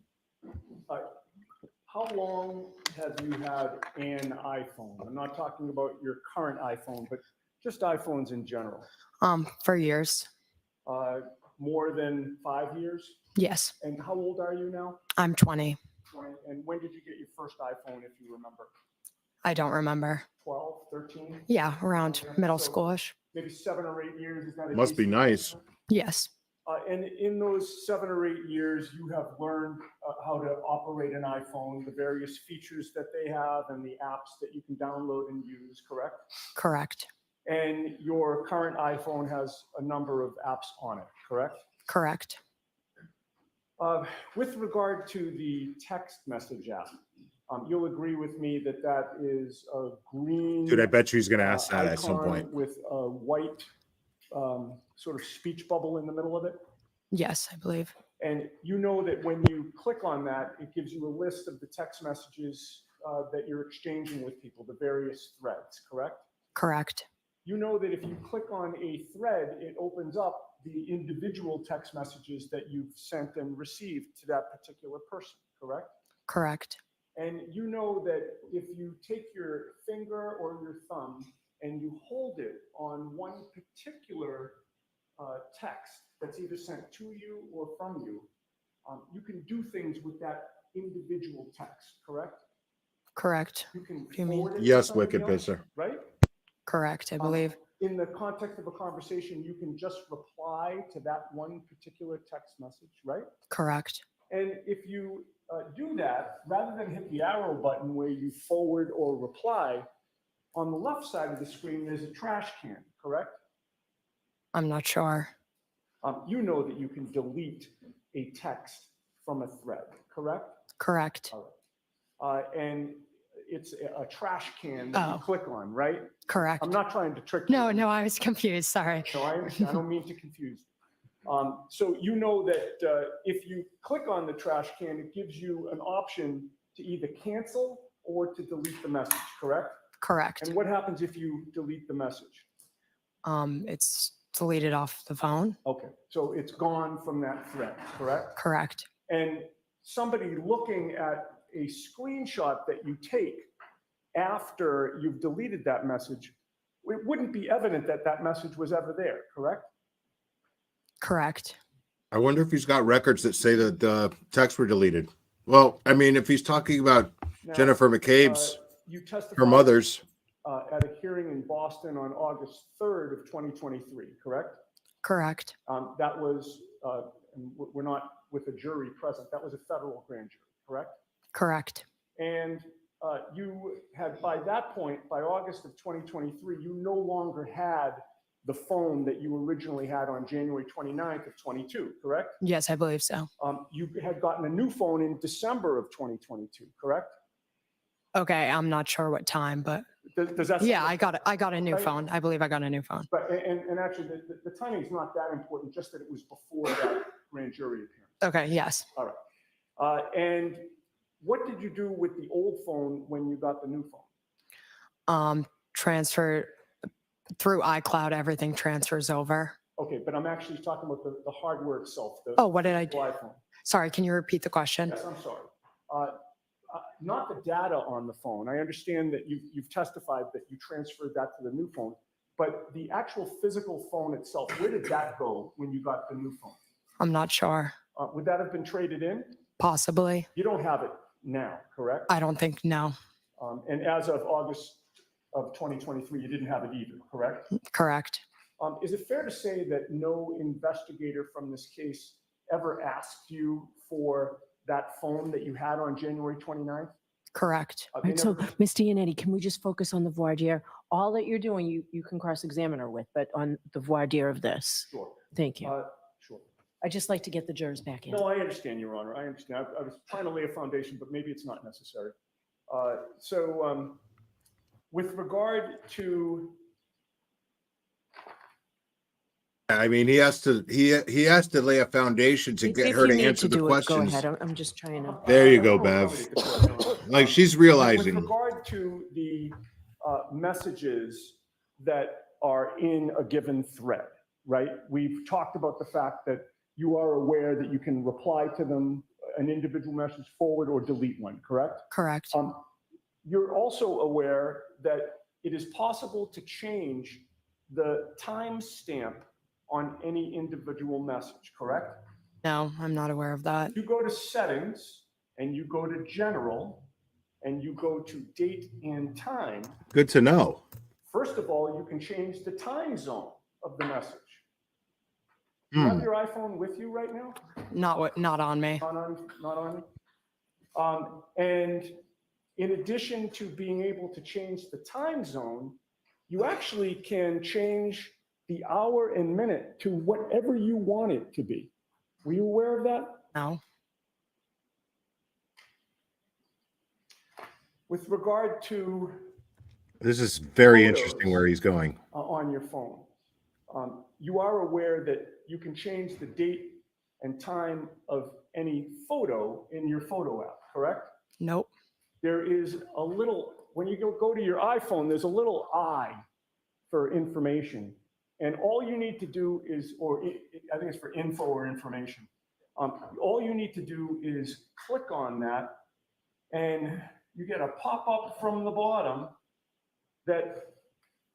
How long have you had an iPhone? I'm not talking about your current iPhone, but just iPhones in general. For years. More than 5 years? Yes. And how old are you now? I'm 20. 20. And when did you get your first iPhone, if you remember? I don't remember. 12, 13? Yeah, around middle schoolish. Maybe 7 or 8 years. Is that a Must be decent nice. answer? Yes. And in those 7 or 8 years, you have learned how to operate an iPhone, the various features that they have, and the apps that you can download and use, correct? Correct. And your current iPhone has a number of apps on it, correct? Correct. With regard to the text message app, you'll agree with me that that is a green. Dude, I bet you he's going to ask that at some icon point. with a white sort of speech bubble in the middle of it. Yes, I believe. And you know that when you click on that, it gives you a list of the text messages that you're exchanging with people, the various threads, correct? Correct. You know that if you click on a thread, it opens up the individual text messages that you've sent and received to that particular person, correct? Correct. And you know that if you take your finger or your thumb and you hold it on one particular text that's either sent to you or from you, you can do things with that individual text, correct? Correct. You can What do you mean? forward it to Yes, somebody wicked else, pisser. right? Correct, I believe. In the context of a conversation, you can just reply to that one particular text message, right? Correct. And if you do that, rather than hit the arrow button where you forward or reply, on the left side of the screen, there's a trash can, correct? I'm not sure. You know that you can delete a text from a thread, correct? Correct. All right. And it's a trash can that you click on, right? Correct. I'm not trying to trick you. No, I was confused. Sorry. No, I understand. I don't mean to confuse you. So you know that if you click on the trash can, it gives you an option to either cancel or to delete the message, correct? Correct. And what happens if you delete the message? It's deleted off the phone. Okay, so it's gone from that thread, correct? Correct. And somebody looking at a screenshot that you take after you've deleted that message, it wouldn't be evident that that message was ever there, correct? Correct. I wonder if he's got records that say that the texts were deleted. Well, I mean, if he's talking about Now, Jennifer McCabe's, you testified her mother's, at a hearing in Boston on August 3rd of 2023, correct? Correct. That was, and we're not with a jury present, that was a federal grand jury, correct? Correct. And you had, by that point, by August of 2023, you no longer had the phone that you originally had on January 29th of 22, correct? Yes, I believe so. You had gotten a new phone in December of 2022, correct? Okay, I'm not sure what time, but Does that? yeah, I got a new Right. phone. I believe I got a new phone. But, and actually, the timing is not that important, just that it was before that grand jury appearance. Okay, yes. All right. And what did you do with the old phone when you got the new phone? Transfer through iCloud, everything transfers over. Okay, but I'm actually talking about the hardware itself. Oh, what did I do? iPhone. Sorry, can you repeat the question? Yes, I'm sorry. Not the data on the phone. I understand that you've testified that you transferred that to the new phone, but the actual physical phone itself, where did that go when you got the new phone? I'm not sure. Would that have been traded in? Possibly. You don't have it now, correct? I don't think, no. And as of August of 2023, you didn't have it either, correct? Correct. Is it fair to say that no investigator from this case ever asked you for that phone that you had on January 29th? Correct. Right, so, Ms. Dianetti, can we just focus on the voir dire? All that you're doing, you can cross-examine her with, but on the voir dire of this. Sure. Thank you. Sure. I'd just like to get the jurors back in. No, I understand, Your Honor. I understand. I was trying to lay a foundation, but maybe it's not necessary. With regard to, I mean, he has to lay a foundation to get If her you to need answer the do it, questions. Go ahead. I'm just trying to. There you go, Bev. Like she's with realizing. regard to the messages that are in a given thread, right? We've talked about the fact that you are aware that you can reply to them, an individual message, forward or delete one, correct? Correct. You're also aware that it is possible to change the timestamp on any individual message, correct? No, I'm not aware of that. You go to settings and you go to general and you go to date and time. Good to know. First of all, you can change the time zone of the message. Do you have your iPhone with you right now? Not on me. Not on you? And in addition to being able to change the time zone, you actually can change the hour and minute to whatever you want it to be. Were you aware of that? No. With regard to This is very photos interesting where he's going. on your phone, you are aware that you can change the date and time of any photo in your photo app, correct? Nope. There is a little, when you go to your iPhone, there's a little I for information. And all you need to do is, I think it's for info or information. All you need to do is click on that and you get a pop-up from the bottom that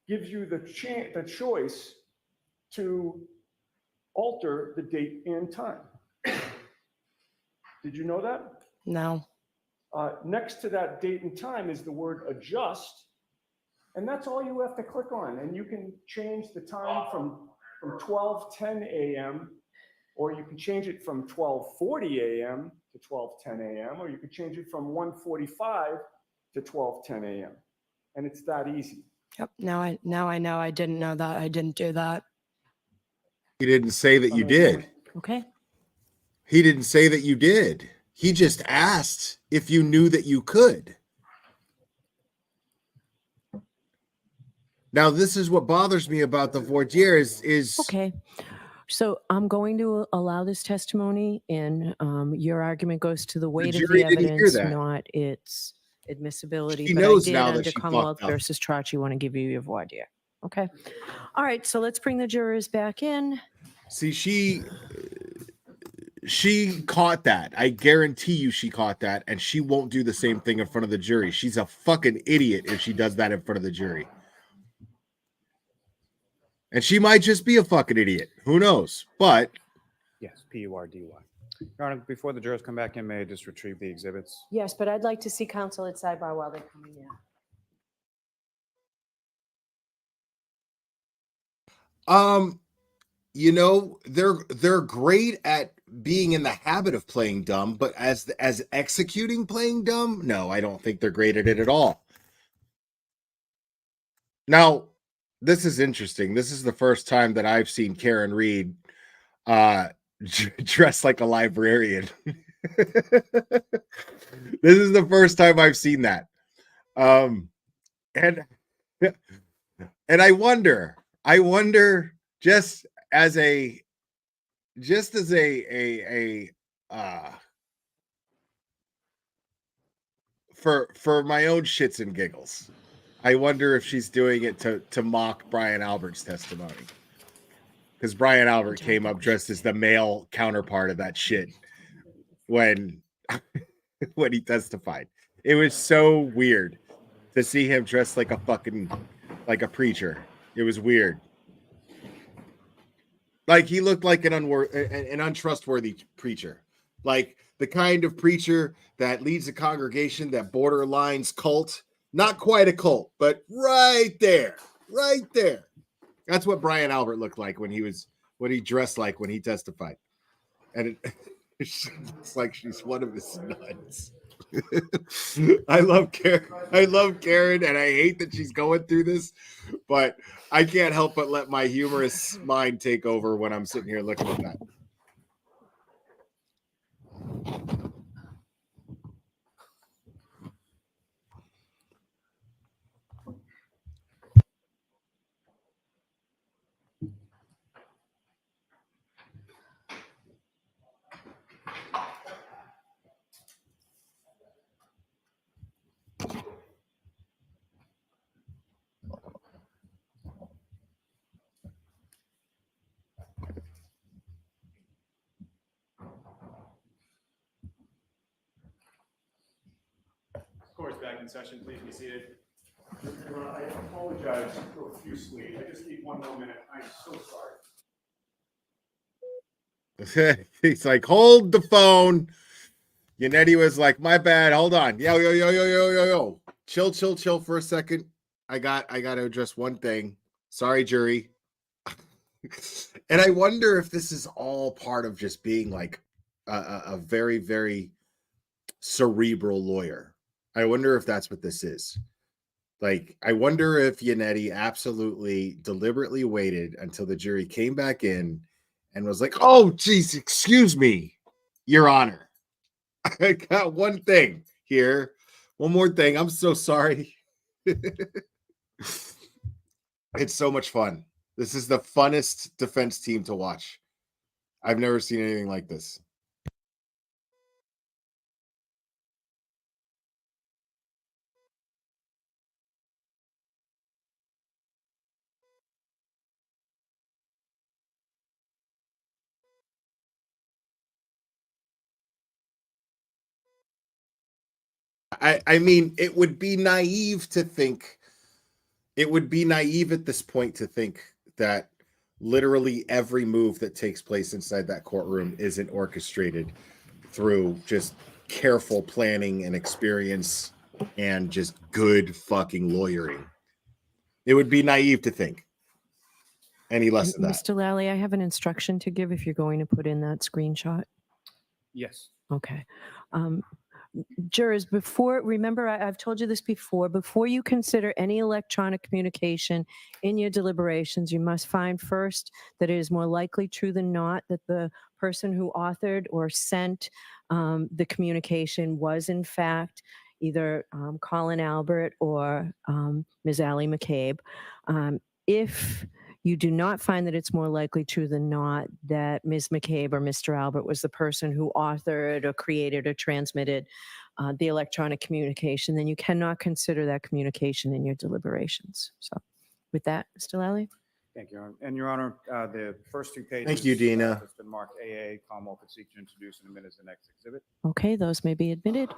gives you the choice to alter the date and time. Did you know that? No. Next to that date and time is the word adjust. And that's all you have to click on. And you can change the time from 12:10 a.m. or you can change it from 12:40 a.m. to 12:10 a.m. or you can change it from 1:45 to 12:10 a.m. And it's that easy. Yep. Now I know. I didn't know that. I didn't do that. He didn't say that you did. Okay. He didn't say that you did. He just asked if you knew that you could. Now, this is what bothers me about the voir dire is Okay. So I'm going to allow this testimony in. Your argument goes to the weight of jury the didn't hear evidence, that. not its admissibility. She but knows I did now that under she Commonwealth fucked up. versus Tracci want to give you your voir dire. Okay. All right, so let's bring the jurors back in. See, she caught that. I guarantee you she caught that, and she won't do the same thing in front of the jury. She's a fucking idiot if she does that in front of the jury. And she might just be a fucking idiot. Who knows? But Yes, P-U-R-D-Y. Your Honor, before the jurors come back in, may I just retrieve the exhibits? Yes, but I'd like to see counsel at sidebar while they're coming in. you know, they're great at being in the habit of playing dumb, but as executing playing dumb, no, I don't think they're great at it at all. Now, this is interesting. This is the first time that I've seen Karen Reed dressed like a librarian. This is the first time I've seen that. And I wonder just as a for my own shits and giggles, I wonder if she's doing it to mock Brian Albert's testimony, because Brian Albert came up dressed as the male counterpart of that shit when when he testified. It was so weird to see him dressed like a fucking preacher. It was weird. Like he looked like an untrustworthy preacher, like the kind of preacher that leads a congregation that borderlines cult. Not quite a cult, but right there. That's what Brian Albert looked like when he dressed like when he testified, and it looks like she's one of his nuts. I love Karen, and I hate that she's going through this, but I can't help but let my humorous mind take over when I'm sitting here looking at that. Court's back in session. Please be seated. I apologize profusely. I just need 1 more minute. I'm so sorry. He's like, hold the phone. Yannetti was like, my bad. Hold on. Yo. Chill for a second. I got to address one thing. Sorry, jury. And I wonder if this is all part of just being like a very, very cerebral lawyer. I wonder if that's what this is. Like, I wonder if Yannetti absolutely deliberately waited until the jury came back in and was like, oh, geez, excuse me, Your Honor. I got one thing here. One more thing. I'm so sorry. It's so much fun. This is the funnest defense team to watch. I've never seen anything like this. I mean, it would be naive at this point to think that literally every move that takes place inside that courtroom isn't orchestrated through just careful planning and experience and just good fucking lawyering. It would be naive to think any less than that. Mr. Lally, I have an instruction to give if you're going to put in that screenshot. Yes. Okay. Jurors, remember, I've told you this before you consider any electronic communication in your deliberations, you must find first that it is more likely true than not that the person who authored or sent the communication was in fact either Colin Albert or Ms. Allie McCabe. If you do not find that it's more likely true than not that Ms. McCabe or Mr. Albert was the person who authored or created or transmitted the electronic communication, then you cannot consider that communication in your deliberations. So With that, Mr. Lally? Thank you, Your Honor. And Your Honor, the first two pages. Thank you, Dina. It's been marked AA, Commonwealth would seek to introduce and admit as the next exhibit. Okay, those may be admitted.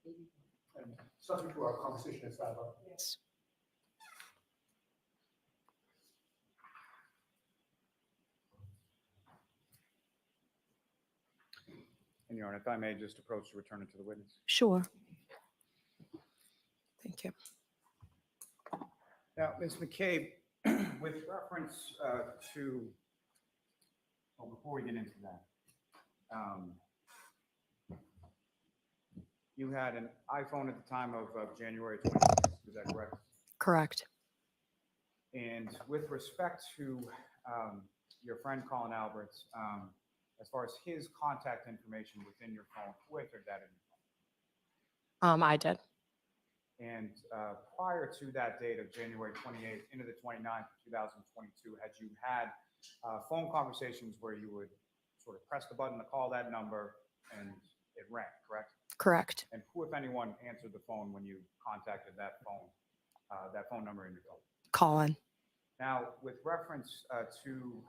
And subject to our conversation is that. Yes. And Your Honor, if I may just approach to return it to the witness. Sure. Thank you. Now, Ms. McCabe, with reference to, well, before we get into that, you had an iPhone at the time of January 26th, is that correct? Correct. And with respect to your friend Colin Alberts, as far as his contact information within your phone, who entered that in your phone? I did. And prior to that date of January 28th into the 29th of 2022, had you had phone conversations where you would sort of press the button to call that number and it rang, correct? Correct. And who, if anyone, answered the phone when you contacted that phone number in your phone? Colin. Now, with reference to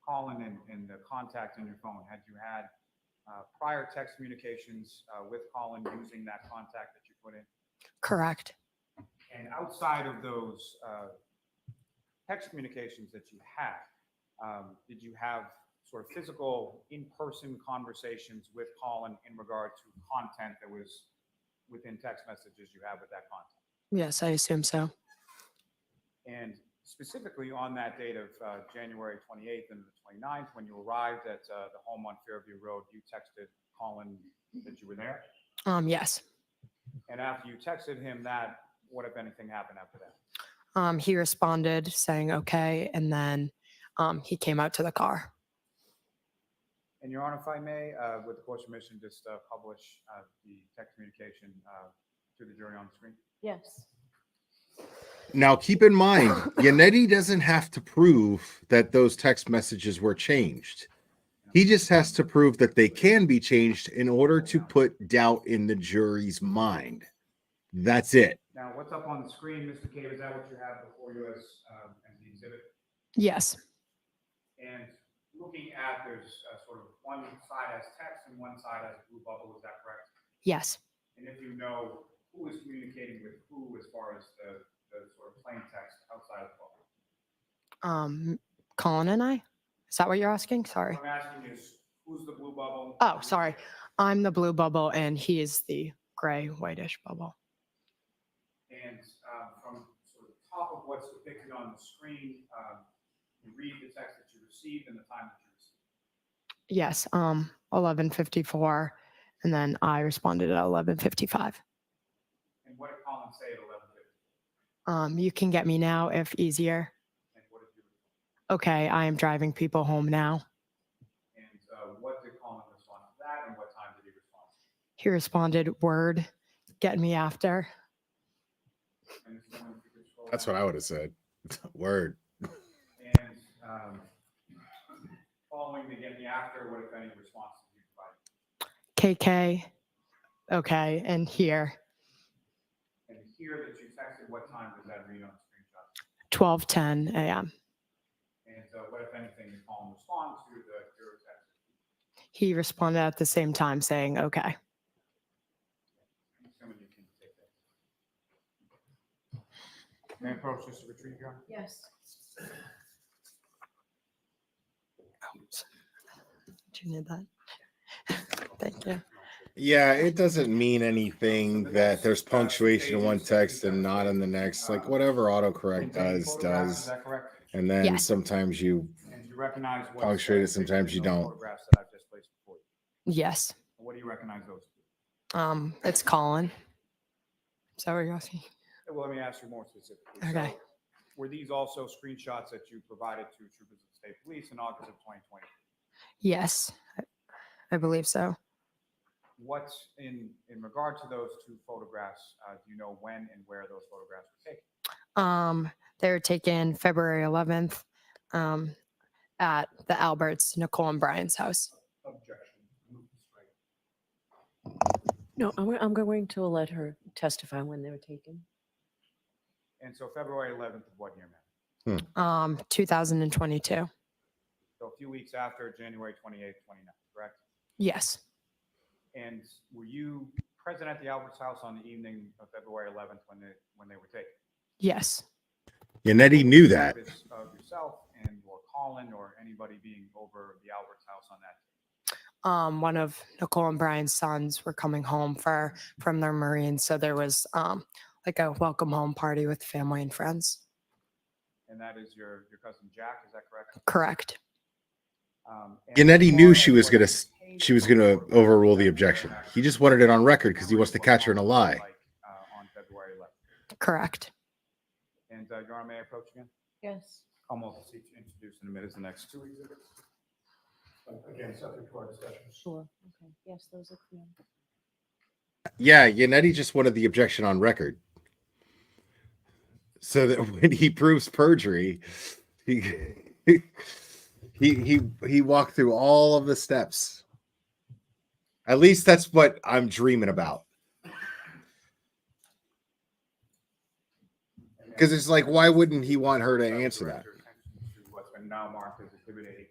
Colin and the contact in your phone, had you had prior text communications with Colin using that contact that you put in? Correct. And outside of those text communications that you had, did you have sort of physical in-person conversations with Colin in regard to content that was within text messages you have with that content? Yes, I assume so. And specifically on that date of January 28th and the 29th, when you arrived at the home on Fairview Road, you texted Colin that you were there? Yes. And after you texted him that, what, if anything, happened after that? He responded saying okay, and then he came out to the car. And Your Honor, if I may, with the court's permission, just publish the text communication to the jury on the screen? Yes. Now, keep in mind, Yannetti doesn't have to prove that those text messages were changed. He just has to prove that they can be changed in order to put doubt in the jury's mind. That's it. Now, what's up on the screen, Mr. Cave, is that what you have before you as the exhibit? Yes. And looking at, there's sort of one side has text and one side has a blue bubble, is that correct? Yes. And if you know who is communicating with who as far as the sort of plain text outside of the bubble? Colin and I? Is that what you're asking? Sorry. What I'm asking is, who's the blue bubble? Oh, sorry. I'm the blue bubble and he is the gray whitish bubble. And from sort of top of what's depicted on the screen, you read the text that you received and the time that you received. Yes. 11:54, and then I responded at 11:55. And what did Colin say at 11:50? You can get me now if easier. And what did you respond? Okay, I am driving people home now. And what did Colin respond to that, and what time did he respond? He responded, word, get me after. And this is when you could scroll That's down. what I would have said. Word. And following the get me after, what if any response did you provide? KK, okay, and here, And here that you texted, what time does that read on the screenshot? 12:10 a.m. And what if anything did Colin respond to your text? He responded at the same time saying, okay. I'm assuming you can take that. May I approach this to retrieve, Your Honor? Yes. Do you need that? Thank you. Yeah, it doesn't mean anything that there's punctuation in one text and not in the next. Like whatever autocorrect Is does. that correct? And then Yes. sometimes you And do you recognize what punctuate it, sometimes you don't. photographs that I've just placed before you? Yes. What do you recognize those to? It's Colin. Is that what you're asking? Well, let me ask you more specifically. Okay. So, were these also screenshots that you provided to troopers of the state police in August of 2020? Yes, I believe so. What, in regard to those two photographs, do you know when and where those photographs were taken? They were taken February 11th at the Alberts, Nicole and Brian's house. Objection. Move to strike. No, I'm going to let her testify when they were taken. And so February 11th of what year, ma'am? 2022. So a few weeks after January 28th, 29th, correct? Yes. And were you present at the Alberts house on the evening of February 11th when they were taken? Yes. Yannetti knew that. Of yourself and or Colin or anybody being over the Alberts house on that day? One of Nicole and Brian's sons were coming home from their Marines, so there was like a welcome home party with family and friends. And that is your cousin Jack, is that correct? Correct. Yannetti knew she was gonna overrule the objection. He just wanted it on record because he wants to catch her in a lie. On February 11th. Correct. And Your Honor, may I approach again? Yes. Almost introduce in a minute the next two exhibits. Again, subject to our discussion. Sure. Okay. Yes, those are clear. Yeah, Yannetti just wanted the objection on record, so that when he proves perjury, he walked through all of the steps. At least that's what I'm dreaming about. Because it's like, why wouldn't he want her to answer that? What's been now marked as Exhibit 82.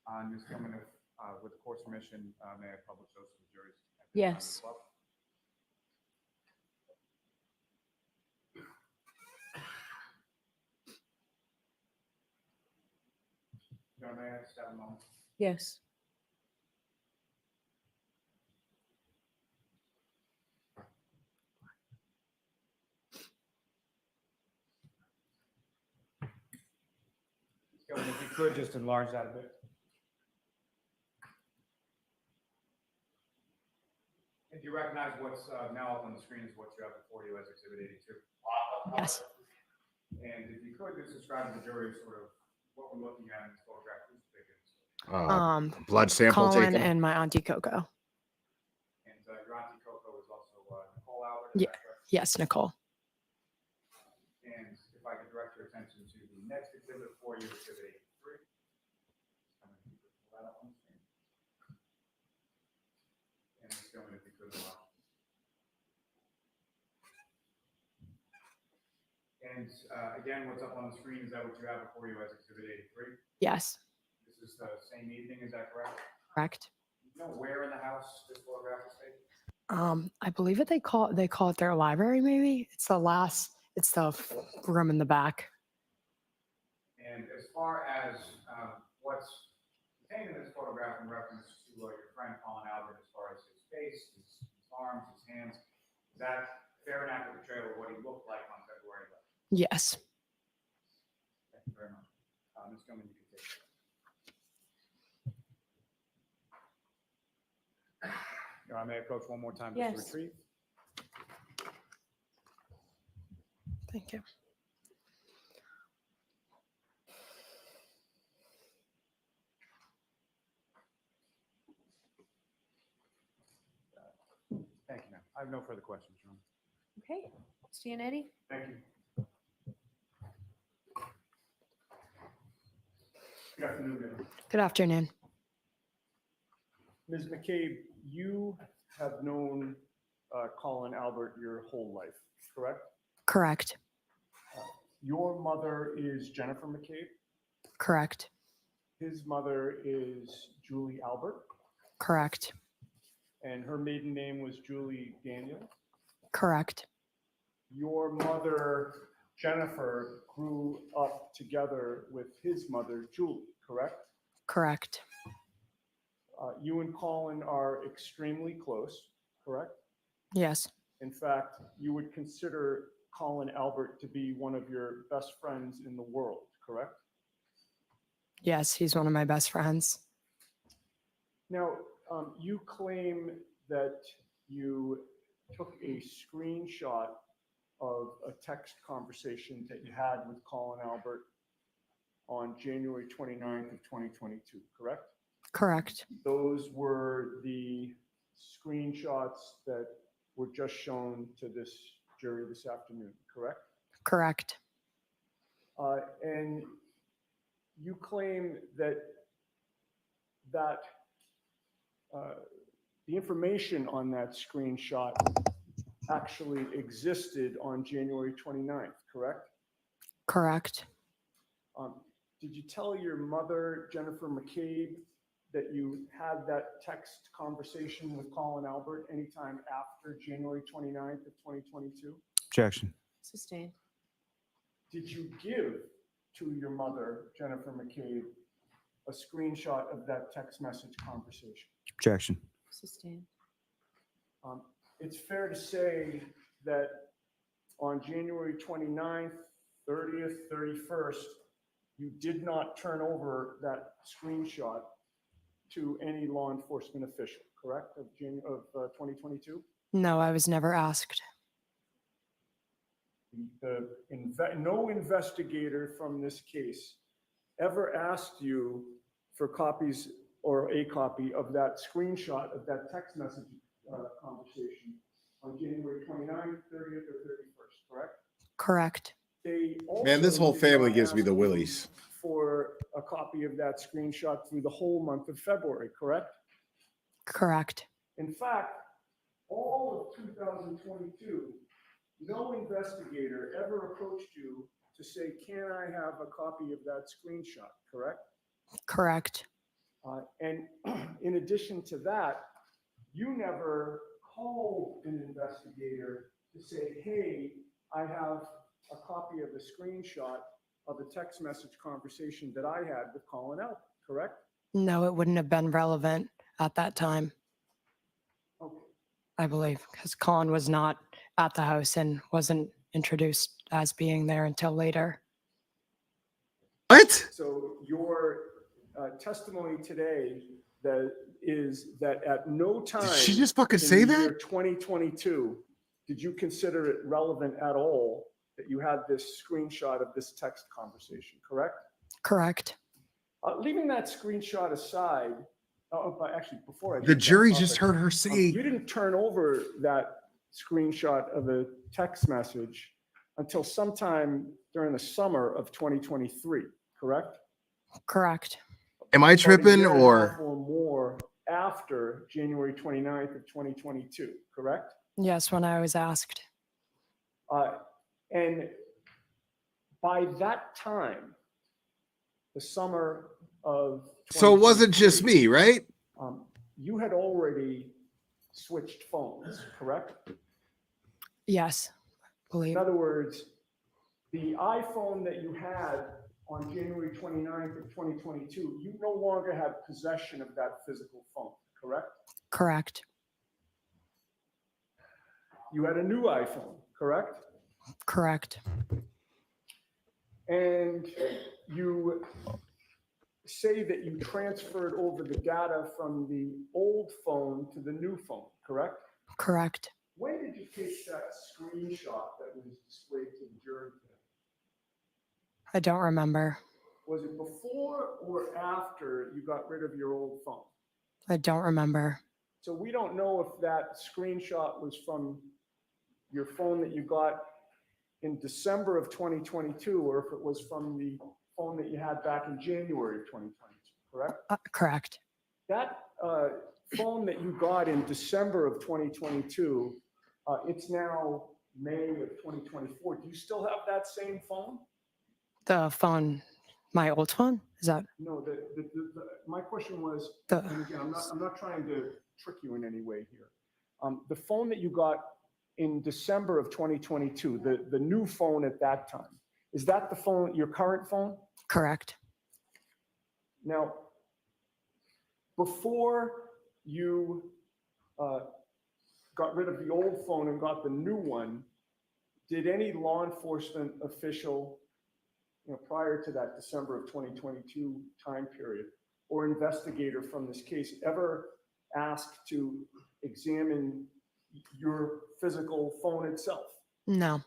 I'm just coming to, with the court's permission, may I publish those to the juries? Yes. Your Honor, may I just have a moment? Yes. If you could just enlarge that a bit. If you recognize what's now up on the screen is what you have before you as Exhibit 82. Yes. And if you could just describe to the jury sort of what we're looking at in this photograph, who's Blood sample Colin taken. and my auntie Coco. And your auntie Coco is also Nicole Albert. Yeah. Yes, Nicole. And if I could direct your attention to the next exhibit for you, Exhibit 83. And it's going if you could allow. And again, what's up on the screen, is that what you have before you as Exhibit 83? Yes. This is the same evening, is that correct? Correct. You know where in the house this photograph is taken? I believe they call it their library. Maybe it's the room in the back. And as far as what's contained in this photograph in reference to your friend Colin Albert, as far as his face, his arms, his hands, is that fair and accurate portrayal of what he looked like on February 11th? Yes. Thank you very much. Ms. Gilman, you can take it. I may approach one more time just to Yes. retrieve. Thank you. Thank you, ma'am. I have no further questions, Your Honor. Okay. Giannetti? Thank you. Good afternoon, ma'am. Good afternoon. Ms. McCabe, you have known Colin Albert your whole life, correct? Correct. Your mother is Jennifer McCabe. Correct. His mother is Julie Albert, Correct. and her maiden name was Julie Daniel. Correct. Your mother, Jennifer, grew up together with his mother, Julie, correct? Correct. You and Colin are extremely close, correct? Yes. In fact, you would consider Colin Albert to be one of your best friends in the world, correct? Yes, he's one of my best friends. Now, you claim that you took a screenshot of a text conversation that you had with Colin Albert on January 29th of 2022, correct? Correct. Those were the screenshots that were just shown to this jury this afternoon, correct? Correct. And you claim that the information on that screenshot actually existed on January 29th, correct? Correct. Did you tell your mother, Jennifer McCabe, that you had that text conversation with Colin Albert anytime after January 29th of 2022? Objection. Sustained. Did you give to your mother, Jennifer McCabe, a screenshot of that text message conversation? Objection. Sustained. It's fair to say that on January 29th, 30th, 31st, you did not turn over that screenshot to any law enforcement official, correct, of 2022? No, I was never asked. No investigator from this case ever asked you for copies or a copy of that screenshot of that text message conversation on January 29th, 30th, or 31st, correct? Correct. They Man, this also whole did family not gives me ask the you willies. for a copy of that screenshot through the whole month of February, correct? Correct. In fact, all of 2022, no investigator ever approached you to say, can I have a copy of that screenshot, correct? Correct. And in addition to that, you never called an investigator to say, hey, I have a copy of a screenshot of a text message conversation that I had with Colin Albert, correct? No, it wouldn't have been relevant at that time. Okay. I believe, because Colin was not at the house and wasn't introduced as being there until later. What? So your testimony today is that at no time Did she just fucking in say the that? year 2022 did you consider it relevant at all that you had this screenshot of this text conversation, correct? Correct. Leaving that screenshot aside, but actually before I The leave that jury just topic, heard her say. you didn't turn over that screenshot of a text message until sometime during the summer of 2023, correct? Correct. Am I About a tripping year and a half or? or more after January 29th of 2022, correct? Yes, when I was asked. And by that time, the summer of So it wasn't just 2023, me, right? you had already switched phones, correct? Yes, believe. In other words, the iPhone that you had on January 29th of 2022, you no longer have possession of that physical phone, correct? Correct. You had a new iPhone, correct? Correct. And you say that you transferred over the data from the old phone to the new phone, correct? Correct. When did you take that screenshot that was displayed to the jury today? I don't remember. Was it before or after you got rid of your old phone? I don't remember. So we don't know if that screenshot was from your phone that you got in December of 2022 or if it was from the phone that you had back in January of 2022, correct? Correct. That phone that you got in December of 2022, it's now May of 2024. Do you still have that same phone? The phone, my old phone? Is that? No, my question was, The- and again, I'm not trying to trick you in any way here. The phone that you got in December of 2022, the new phone at that time, is that the phone, your current phone? Correct. Now, before you got rid of the old phone and got the new one, did any law enforcement official, prior to that December of 2022 time period, or investigator from this case ever ask to examine your physical phone itself? No.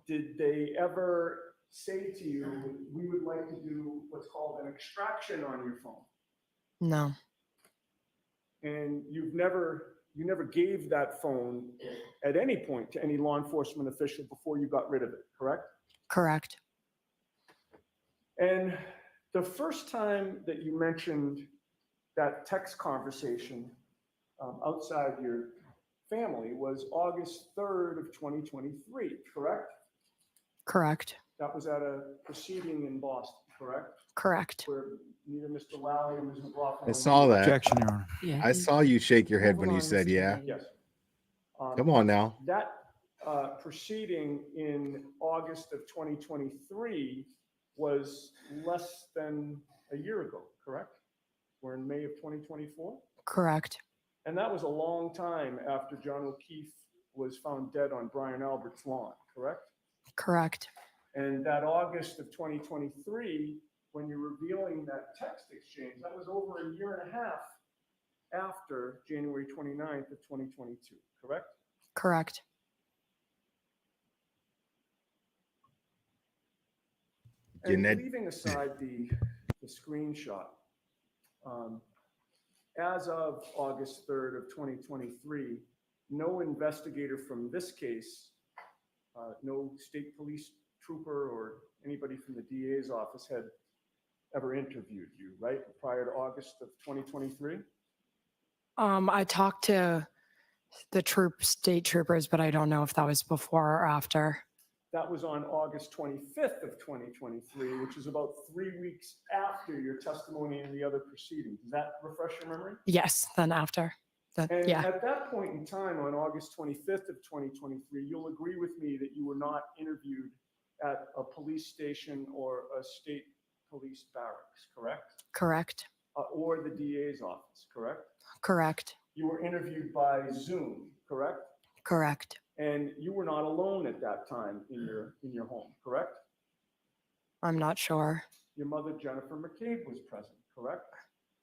Did they ever say to you, we would like to do what's called an extraction on your phone? No. And you never gave that phone at any point to any law enforcement official before you got rid of it, correct? Correct. And the first time that you mentioned that text conversation outside your family was August 3rd of 2023, correct? Correct. That was at a proceeding in Boston, correct? Correct. Where neither Mr. Lally or Ms. McLaughlin. I saw that. Objection, Your Honor. Yeah. I saw you shake your head Hold when you on, said Mr. yeah. Mayor. Yes. Come on now. That proceeding in August of 2023 was less than a year ago, correct? We're in May of 2024. Correct. And that was a long time after John O'Keefe was found dead on Brian Albert's lawn, correct? Correct. And that August of 2023, when you're revealing that text exchange, that was over a year and a half after January 29th of 2022, correct? Correct. And leaving aside the screenshot, as of August 3rd of 2023, no investigator from this case, no state police trooper or anybody from the DA's office had ever interviewed you, right? Prior to August of 2023? I talked to the state troopers, but I don't know if that was before or after. That was on August 25th of 2023, which is about 3 weeks after your testimony in the other proceeding. Does that refresh your memory? Yes, then after. And Yeah. at that point in time, on August 25th of 2023, you'll agree with me that you were not interviewed at a police station or a state police barracks, correct? Correct. Or the DA's office, correct? Correct. You were interviewed by Zoom, correct? Correct. And you were not alone at that time in your home, correct? I'm not sure. Your mother, Jennifer McCabe, was present, correct?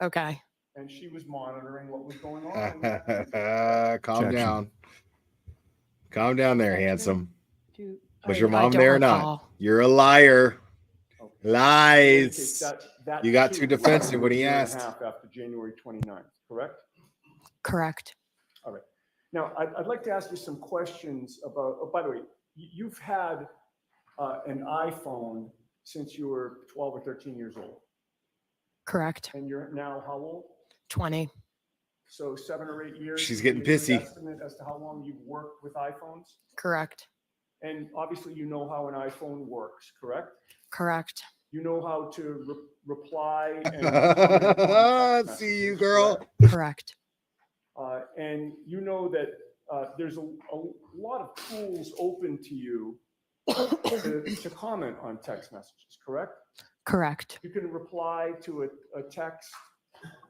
Okay. And she was monitoring what was going on. Calm down. Calm down there, handsome. Was your I mom don't there or not? recall. You're a liar. Okay. Lies. That You got too too was defensive when a he year and a asked. half after January 29th, correct? Correct. All right. Now, I'd like to ask you some questions about, oh, by the way, you've had an iPhone since you were 12 or 13 years old. Correct. And you're now how old? 20. So 7 or 8 years. She's to getting give you an pissy. Estimate as to how long you've worked with iPhones? Correct. And obviously you know how an iPhone works, correct? Correct. You know how to reply and comment on text See you, messages, girl. correct? Correct. And you know that there's a lot of tools open to you to comment on text messages, correct? Correct. You can reply to a text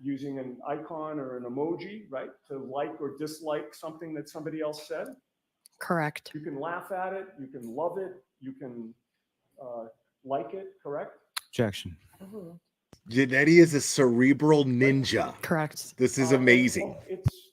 using an icon or an emoji, right? To like or dislike something that somebody else said. Correct. You can laugh at it, you can love it, you can like it, correct? Objection. Janetti is a cerebral ninja. Correct. This is amazing.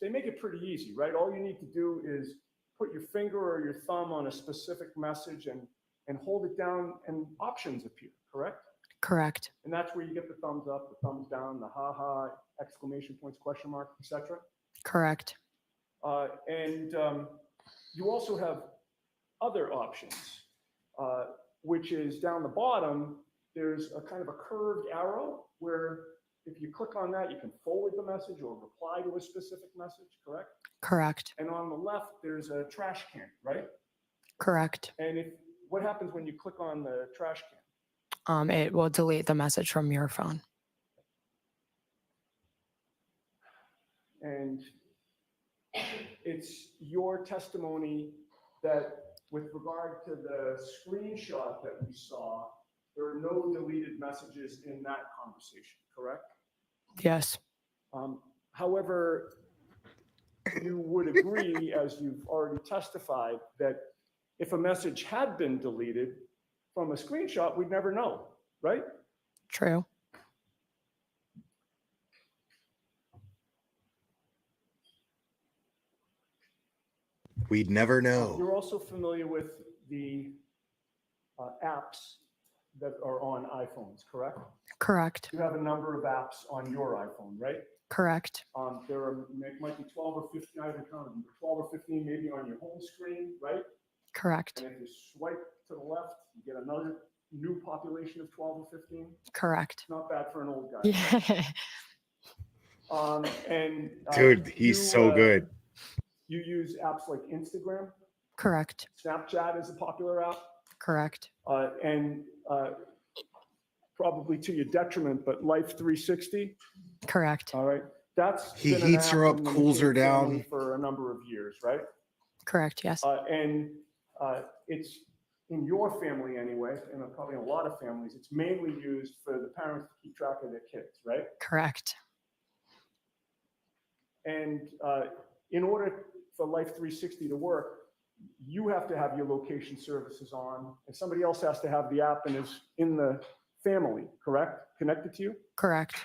They make it pretty easy, right? All you need to do is put your finger or your thumb on a specific message and hold it down and options appear, correct? Correct. And that's where you get the thumbs up, the thumbs down, the ha-ha, exclamation points, question mark, etc. Correct. And you also have other options, which is down the bottom, there's a kind of a curved arrow where if you click on that, you can forward the message or reply to a specific message, correct? Correct. And on the left, there's a trash can, right? Correct. And what happens when you click on the trash can? It will delete the message from your phone. And it's your testimony that with regard to the screenshot that we saw, there are no deleted messages in that conversation, correct? Yes. However, you would agree, as you've already testified, that if a message had been deleted from a screenshot, we'd never know, right? True. We'd never know. You're also familiar with the apps that are on iPhones, correct? Correct. You have a number of apps on your iPhone, right? Correct. There might be 12 or 15, I haven't counted them, 12 or 15 maybe on your home screen, right? Correct. And if you swipe to the left, you get another new population of 12 or 15. Correct. Not bad for an old guy. Yeah. And Dude, he's so good. You use apps like Instagram, Correct. Snapchat is a popular app, Correct. and probably to your detriment, but Life 360. Correct. All right. That's He been an heats her app up, in the cools her McCain family down. for a number of years, right? Correct. Yes. And it's in your family anyway, and probably in a lot of families, it's mainly used for the parents to keep track of their kids, right? Correct. And in order for Life 360 to work, you have to have your location services on, and somebody else has to have the app and is in the family, correct? Connected to you? Correct.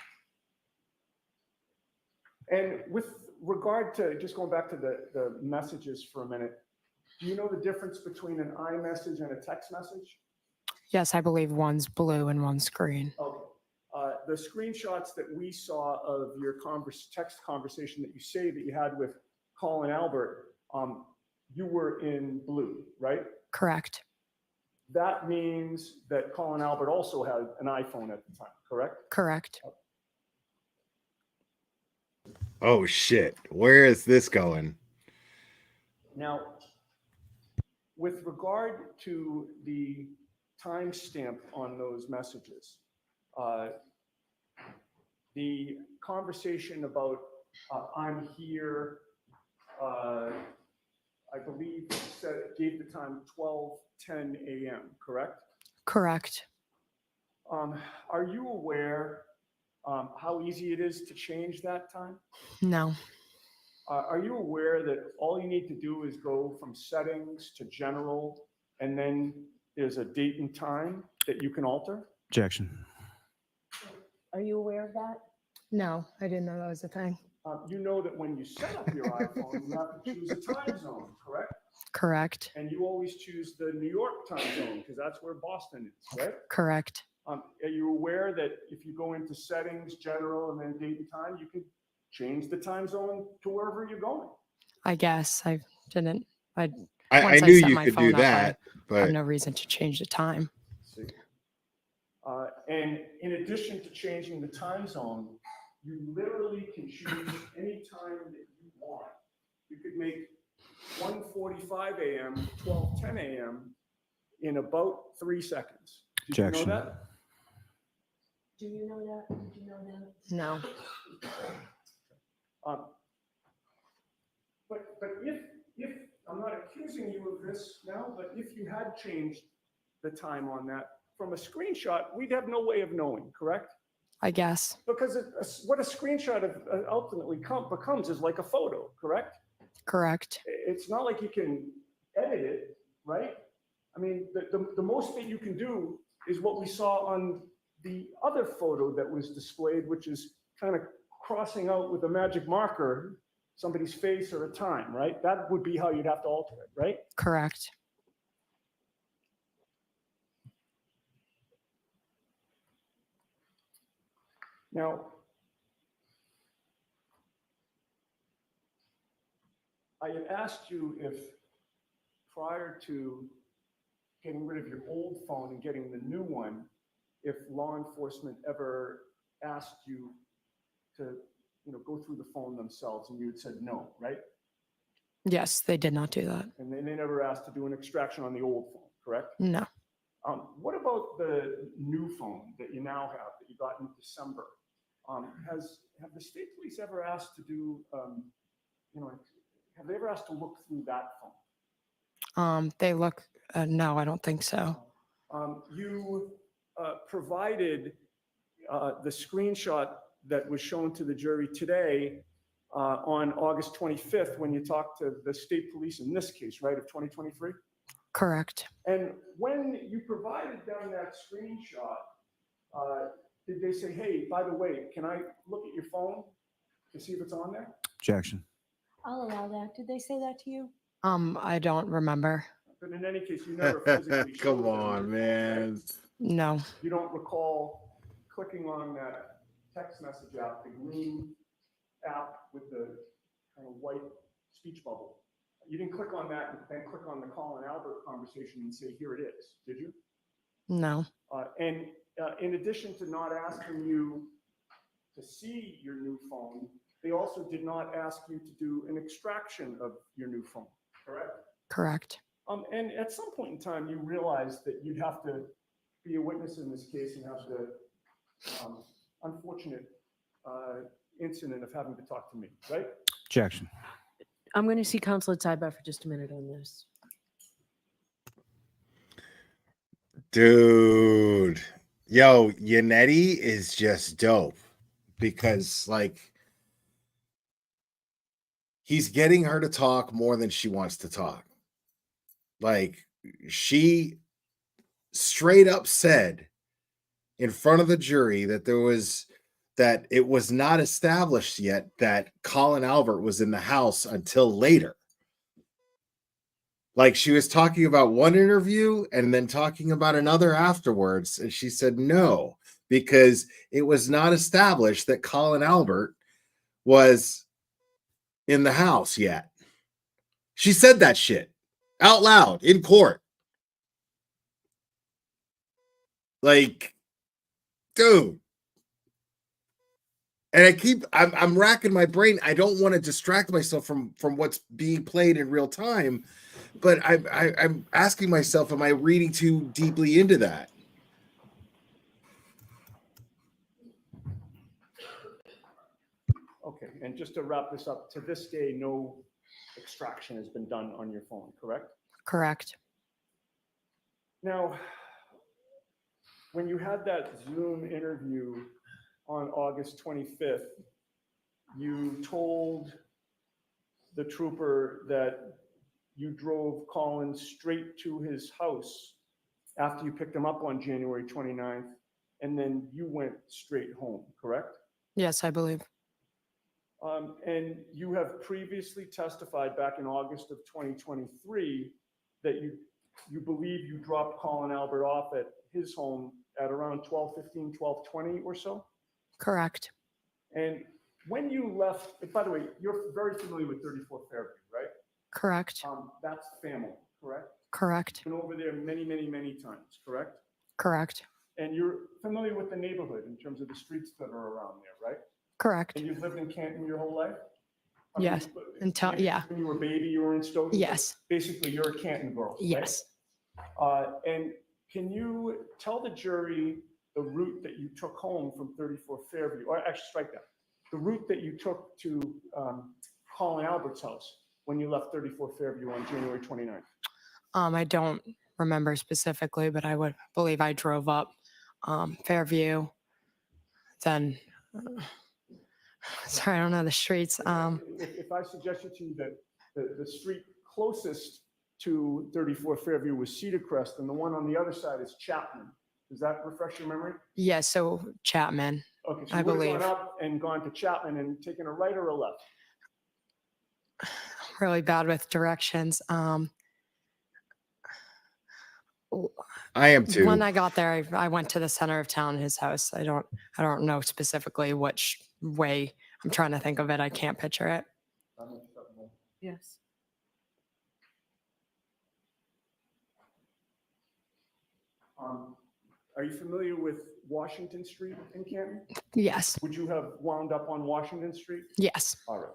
And with regard to, just going back to the messages for a minute, do you know the difference between an iMessage and a text message? Yes, I believe one's blue and one's green. Okay. The screenshots that we saw of your text conversation that you say that you had with Colin Albert, you were in blue, right? Correct. That means that Colin Albert also had an iPhone at the time, correct? Correct. Oh shit. Where is this going? Now, with regard to the timestamp on those messages, the conversation about I'm here, I believe gave the time 12:10 a.m., correct? Correct. Are you aware how easy it is to change that time? No. Are you aware that all you need to do is go from settings to general, and then there's a date and time that you can alter? Objection. Are you aware of that? No, I didn't know that was a thing. You know that when you set up your iPhone, you have to choose a time zone, correct? Correct. And you always choose the New York time zone because that's where Boston is, right? Correct. Are you aware that if you go into settings, general, and then date and time, you can change the time zone to wherever you're going? I guess I didn't. I once knew set you my could phone do up, that, I but have no reason to change the time. See. And in addition to changing the time zone, you literally can choose any time that you want. You could make 1:45 a.m., 12:10 a.m. in about 3 seconds. Did you know Objection. that? Do you know that? Did you know that? No. But if I'm not accusing you of this now, but if you had changed the time on that from a screenshot, we'd have no way of knowing, correct? I guess. Because what a screenshot of ultimately becomes is like a photo, correct? Correct. It's not like you can edit it, right? I mean, the most that you can do is what we saw on the other photo that was displayed, which is kind of crossing out with a magic marker somebody's face or a time, right? That would be how you'd have to alter it, right? Correct. Now, I had asked you if prior to getting rid of your old phone and getting the new one, if law enforcement ever asked you to, go through the phone themselves, and you had said no, right? Yes, they did not do that. And they never asked to do an extraction on the old phone, correct? No. What about the new phone that you now have that you got in December? Have the state police ever asked to do, have they ever asked to look through that phone? They look, no, I don't think so. You provided the screenshot that was shown to the jury today on August 25th when you talked to the state police in this case, right, of 2023? Correct. And when you provided them that screenshot, did they say, hey, by the way, can I look at your phone to see if it's on there? Objection. I'll allow that. Did they say that to you? I don't remember. But in any case, you never physically showed Come them on, your phone, man. right? No. You don't recall clicking on that text message app, the green app with the kind of white speech bubble. You didn't click on that and then click on the Colin Albert conversation and say, here it is, did you? No. And in addition to not asking you to see your new phone, they also did not ask you to do an extraction of your new phone, correct? Correct. And at some point in time, you realized that you'd have to be a witness in this case and have the unfortunate incident of having to talk to me, right? Objection. I'm going to see Counselor Tybett for just a minute on this. Dude, yo, Yannetti is just dope because, like, he's getting her to talk more than she wants to talk. Like, she straight up said in front of the jury that it was not established yet that Colin Albert was in the house until later. Like, she was talking about one interview and then talking about another afterwards. And she said no, because it was not established that Colin Albert was in the house yet. She said that shit out loud in court. Like, dude. And I'm racking my brain. I don't want to distract myself from what's being played in real time, but I'm asking myself, am I reading too deeply into that? Okay, and just to wrap this up, to this day, no extraction has been done on your phone, correct? Correct. Now, when you had that Zoom interview on August 25th, you told the trooper that you drove Colin straight to his house after you picked him up on January 29th, and then you went straight home, correct? Yes, I believe. And you have previously testified back in August of 2023 that you believe you dropped Colin Albert off at his home at around 12:15, 12:20 or so? Correct. And when you left, by the way, you're very familiar with 34 Fairview, right? Correct. That's family, correct? Correct. Been over there many, many, many times, correct? Correct. And you're familiar with the neighborhood in terms of the streets that are around there, right? Correct. And you've lived in Canton your whole life? I Yes. mean, Until, yeah. when you were a baby, you were in Stoughton? Yes. Basically, you're a Canton girl, right? Yes. And can you tell the jury the route that you took home from 34 Fairview, or actually strike that, the route that you took to Colin Albert's house when you left 34 Fairview on January 29th? I don't remember specifically, but I would believe I drove up Fairview, then, sorry, I don't know the streets. If I suggested to you that the street closest to 34 Fairview was Cedar Crest and the one on the other side is Chapman, does that refresh your memory? Yeah, so Chapman, Okay, so I you would have believe. gone up and gone to Chapman and taken a right or a left? Really bad with directions. I am too. When I got there, I went to the center of town, his house. I don't know specifically which way. I'm trying to think of it. I can't picture it. Yes. Are you familiar with Washington Street in Canton? Yes. Would you have wound up on Washington Street? Yes. All right.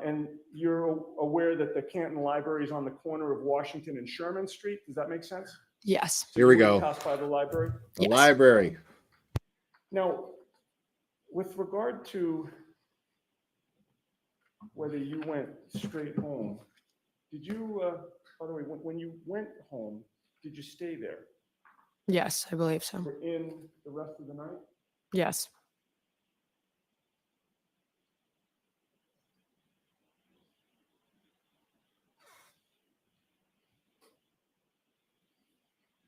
And you're aware that the Canton Library is on the corner of Washington and Sherman Street? Does that make sense? Yes. So Here we you would go. Pass by the library? The library. Now, with regard to whether you went straight home, did you, by the way, when you went home, did you stay there? Yes, I believe so. For in the rest of the night? Yes.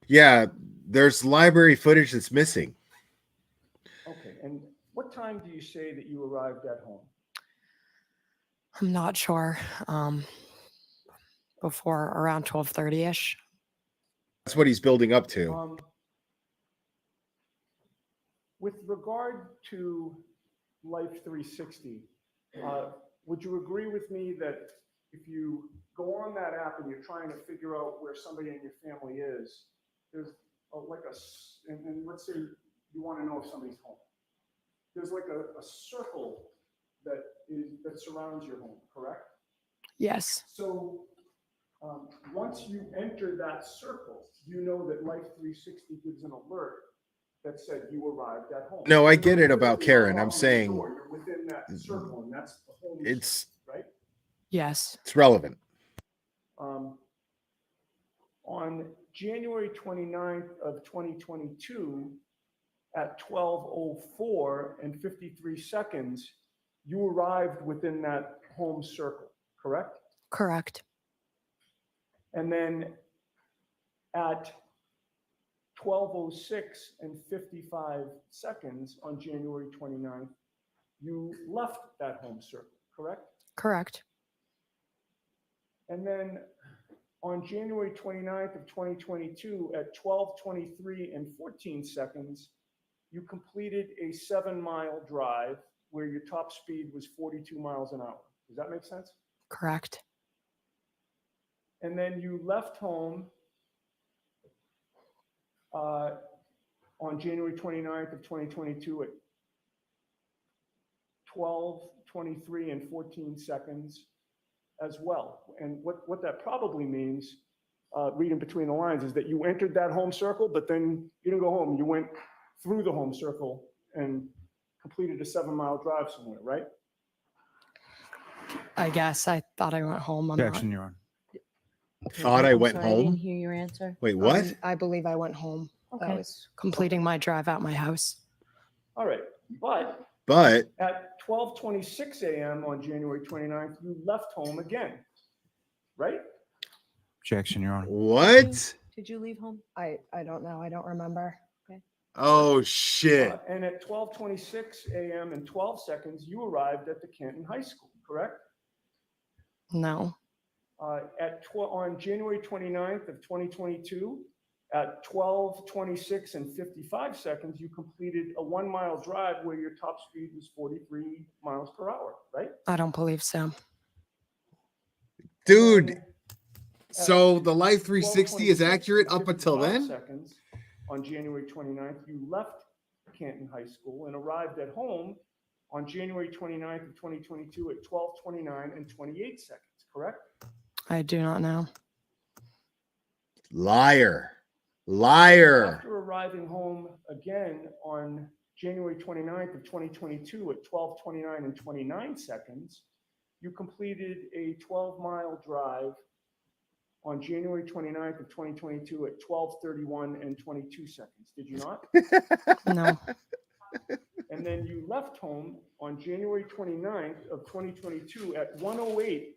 Yeah, there's library footage that's missing. Okay, and what time do you say that you arrived at home? I'm not sure. Before around 12:30ish. That's what he's building up to. With regard to Life 360, would you agree with me that if you go on that app and you're trying to figure out where somebody in your family is, there's and let's say you want to know if somebody's home. There's like a circle that surrounds your home, correct? Yes. So once you enter that circle, you know that Life 360 gives an alert that said you arrived at home. No, I You're get it about literally Karen. I'm unlocking the saying door, you're within that circle, and that's the home it's circle, right? Yes. it's relevant. On January 29th of 2022, at 12:04 and 53 seconds, you arrived within that home circle, correct? Correct. And then at 12:06 and 55 seconds on January 29th, you left that home circle, correct? Correct. And then on January 29th of 2022 at 12:23 and 14 seconds, you completed a 7-mile drive where your top speed was 42 miles an hour. Does that make sense? Correct. And then you left home on January 29th of 2022 at 12:23 and 14 seconds as well. And what that probably means, reading between the lines, is that you entered that home circle, but then you didn't go home. You went through the home circle and completed a 7-mile drive somewhere, right? I guess I thought I went home. Objection, Your Honor. Thought I I'm went sorry, I didn't home. hear your answer. Wait, what? I believe I went home. I Okay. was completing my drive out my house. All right, but at 12:26 a.m. on January 29th, you left home again, right? Objection, Your Honor. What? Did you leave home? I don't know. I don't remember. Okay. Oh shit. And at 12:26 a.m. and 12 seconds, you arrived at the Canton High School, correct? No. On January 29th of 2022, at 12:26 and 55 seconds, you completed a 1-mile drive where your top speed was 43 miles per hour, right? I don't believe so. Dude. So the Life 360 is 12:26 accurate and up until 55 then? seconds on January 29th, you left Canton High School and arrived at home on January 29th of 2022 at 12:29 and 28 seconds, correct? I do not know. Liar. Liar. After arriving home again on January 29th of 2022 at 12:29 and 29 seconds, you completed a 12-mile drive on January 29th of 2022 at 12:31 and 22 seconds. Did you not? No. And then you left home on January 29th of 2022 at 1:08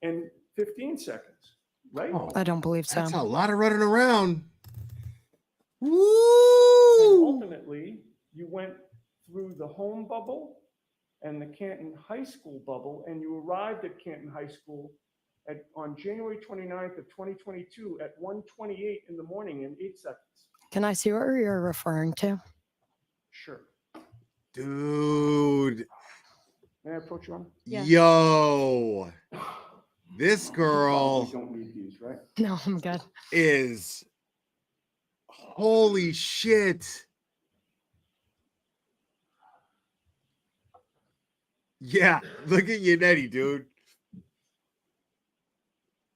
and 15 seconds, right? I don't believe so. That's a lot of running around. And Woo! ultimately, you went through the home bubble and the Canton High School bubble, and you arrived at Canton High School on January 29th of 2022 at 1:28 in the morning and 8 seconds. Can I see what you're referring to? Sure. Dude. May I approach you on? Yo. This girl Probably don't need these, right? No, I'm good. is holy shit. Yeah, look at Yannetti, dude.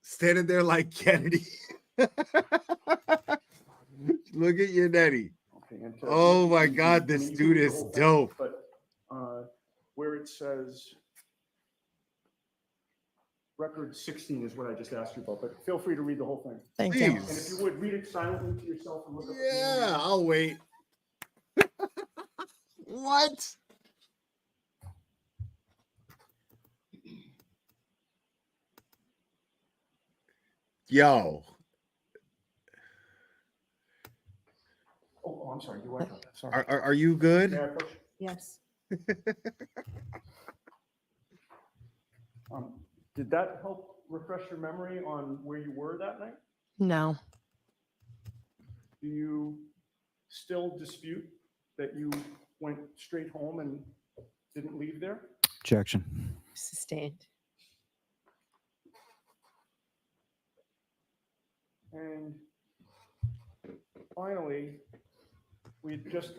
Standing there like Kennedy. Look at Yannetti. Okay, and Oh my God, this you can dude read the is whole thing, dope. But where it says record 16 is what I just asked you about, but feel free to read the whole thing. Thank you. And if you would, read it silently to yourself and look up. Yeah, I'll wait. What? Yo. Oh, I'm sorry. You are. Sorry. Are you good? May I approach? Yes. Did that help refresh your memory on where you were that night? No. Do you still dispute that you went straight home and didn't leave there? Objection. Sustained. And finally,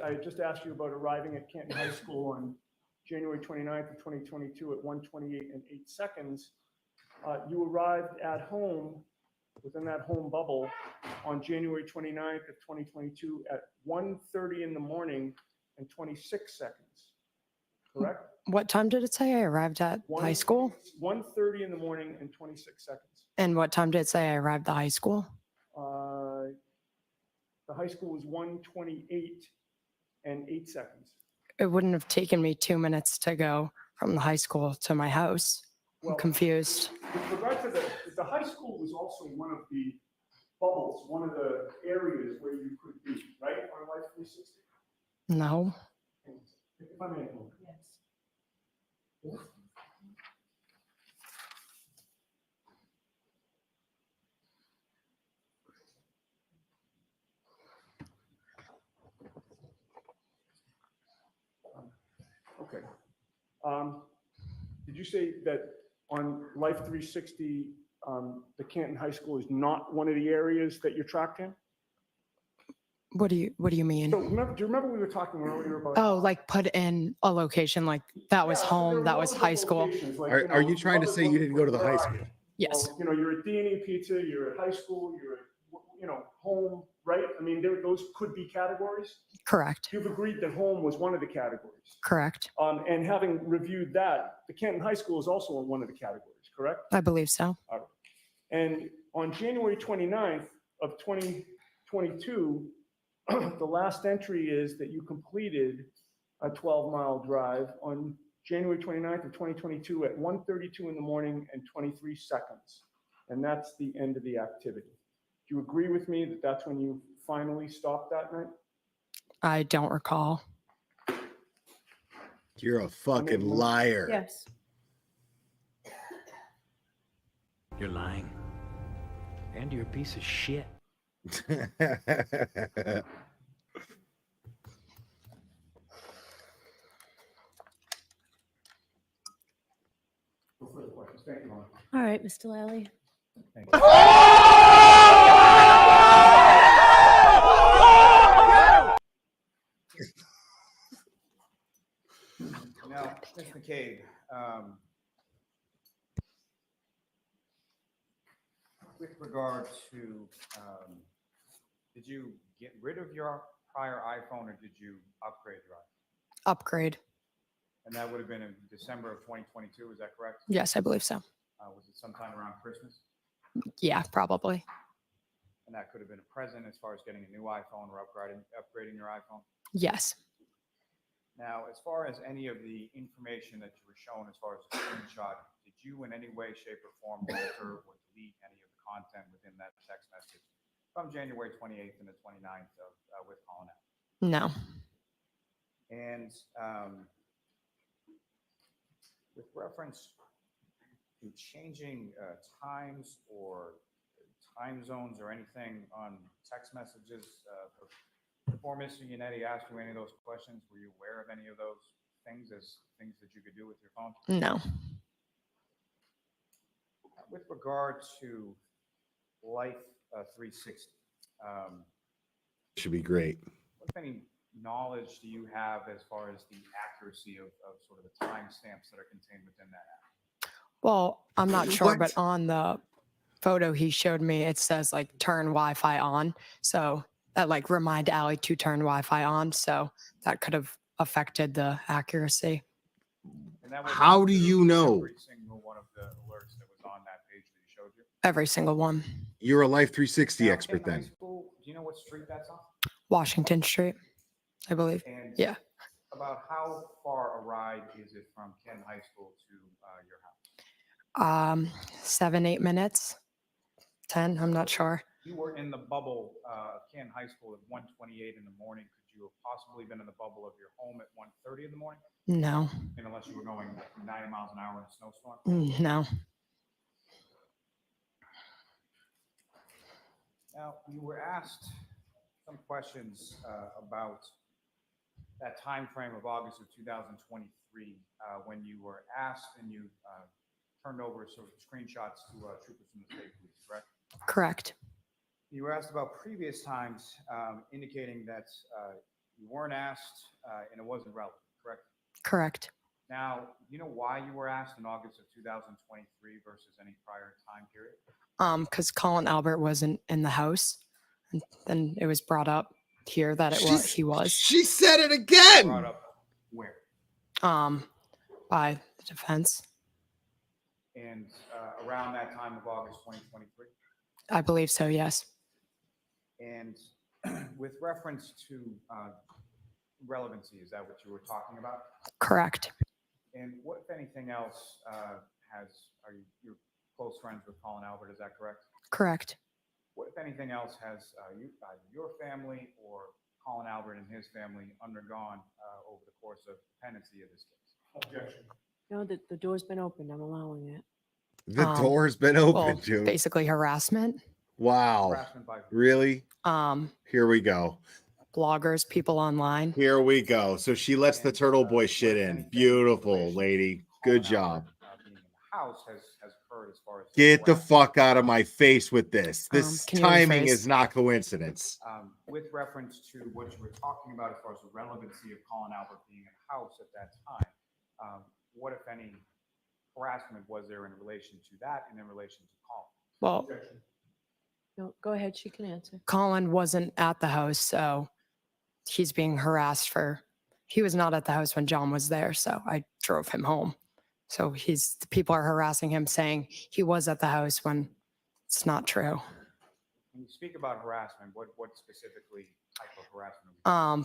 I just asked you about arriving at Canton High School on January 29th of 2022 at 1:28 and 8 seconds. You arrived at home, within that home bubble, on January 29th of 2022 at 1:30 in the morning and 26 seconds, correct? What time did it say I arrived at high school? 1:30 in the morning and 26 seconds. And what time did it say I arrived at high school? The high school was 1:28 and 8 seconds. It wouldn't have taken me 2 minutes to go from the high school to my house. I'm confused. With regard to the high school was also one of the bubbles, one of the areas where you could be, right, on Life 360? No. If I may. Yes. Okay. Did you say that on Life 360, the Canton High School is not one of the areas that you're tracked in? What do you mean? So remember, do you remember we were talking earlier about? Oh, like put in a location like that was Yeah, so there home, are that was multiple high school. locations, like, Are you trying to say you didn't go to the high school? Yes. Well, you're at D&E Pizza, you're at high school, you're at, home, right? I mean, those could be categories. Correct. You've agreed that home was one of the categories. Correct. And having reviewed that, the Canton High School is also in one of the categories, correct? I believe so. All right. And on January 29th of 2022, the last entry is that you completed a 12-mile drive on January 29th of 2022 at 1:32 in the morning and 23 seconds. And that's the end of the activity. Do you agree with me that that's when you finally stopped that night? I don't recall. You're a fucking liar. Yes. You're lying. And you're a piece of shit. No further questions. Thank you, Ron. All right, Mr. Lally. Thank Now, Ms. McCabe, with regard to, did you get rid of your prior iPhone or did you upgrade your iPhone? Upgrade. And that would have been in December of 2022, is that correct? Yes, I believe so. Was it sometime around Christmas? Yeah, probably. And that could have been a present as far as getting a new iPhone or upgrading your iPhone? Yes. Now, as far as any of the information that you were shown as far as the screenshot, did you in any way, shape, or form alter or delete any of the content within that text message from January 28th and the 29th with Colin Allen? No. And with reference to changing times or time zones or anything on text messages, before Mr. Yannetti asked you any of those questions, were you aware of any of those things as things that you could do with your phone? No. With regard to Life 360, Should be great. what any knowledge do you have as far as the accuracy of sort of the timestamps that are contained within that app? Well, I'm not sure, What? but on the photo he showed me, it says like turn Wi-Fi on. So that like remind Allie to turn Wi-Fi on. So that could have affected the accuracy. And that was How do you know? every single one of the alerts that was on that page that he showed you? Every single one. You're a Life 360 Now, expert Canton High then. School, do you know what street that's on? Washington Street, I believe. And Yeah. about how far a ride is it from Canton High School to your house? 7-8 minutes, 10. I'm not sure. You were in the bubble of Canton High School at 1:28 in the morning. Could you have possibly been in the bubble of your home at 1:30 in the morning? No. And unless you were going 90 miles an hour in a snowstorm? No. Now, you were asked some questions about that time frame of August of 2023 when you were asked and you turned over sort of screenshots to troopers from the state police, correct? Correct. You were asked about previous times indicating that you weren't asked and it wasn't relevant, correct? Correct. Now, you know why you were asked in August of 2023 versus any prior time period? Because Colin Albert wasn't in the house, and then it was brought up here that he was. She said it again. Brought up where? By the defense. And around that time of August 2023? I believe so, yes. And with reference to relevancy, is that what you were talking about? Correct. And what, if anything else, you're close friends with Colin Albert, is that correct? Correct. What, if anything else, has either your family or Colin Albert and his family undergone over the course of pendency of this case? Objection. No, the door's been opened. I'm allowing it. The door's been opened, June. Basically harassment. Wow. Harassment by who? Really? Here we go. Bloggers, people online. Here we go. So she lets the turtle boy shit in. Beautiful, lady. Good job. Being in the house has occurred as far as Get the fuck out of my face with this. This Can you timing rephrase? is not coincidence. with reference to what you were talking about as far as the relevancy of Colin Albert being in the house at that time, what, if any, harassment was there in relation to that and in relation to Colin? Well, No, go ahead. She can answer. Colin wasn't at the house, so he's being harassed he was not at the house when John was there, so I drove him home. So the people are harassing him saying he was at the house when it's not true. When you speak about harassment, what specifically type of harassment?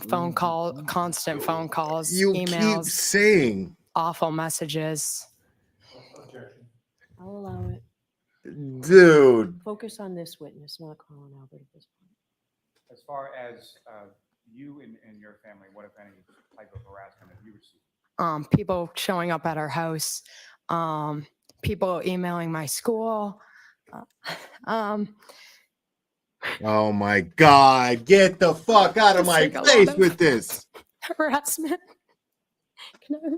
Phone call, constant phone calls, You emails, keep saying, awful messages. I'll allow it. dude. Focus on this witness, not Colin Albert at this point. As far as you and your family, what, if any, type of harassment have you received? People showing up at our house, people emailing my school. Oh my God. Get the fuck out of my Just like a face lot of- with this. Harassment. Can I have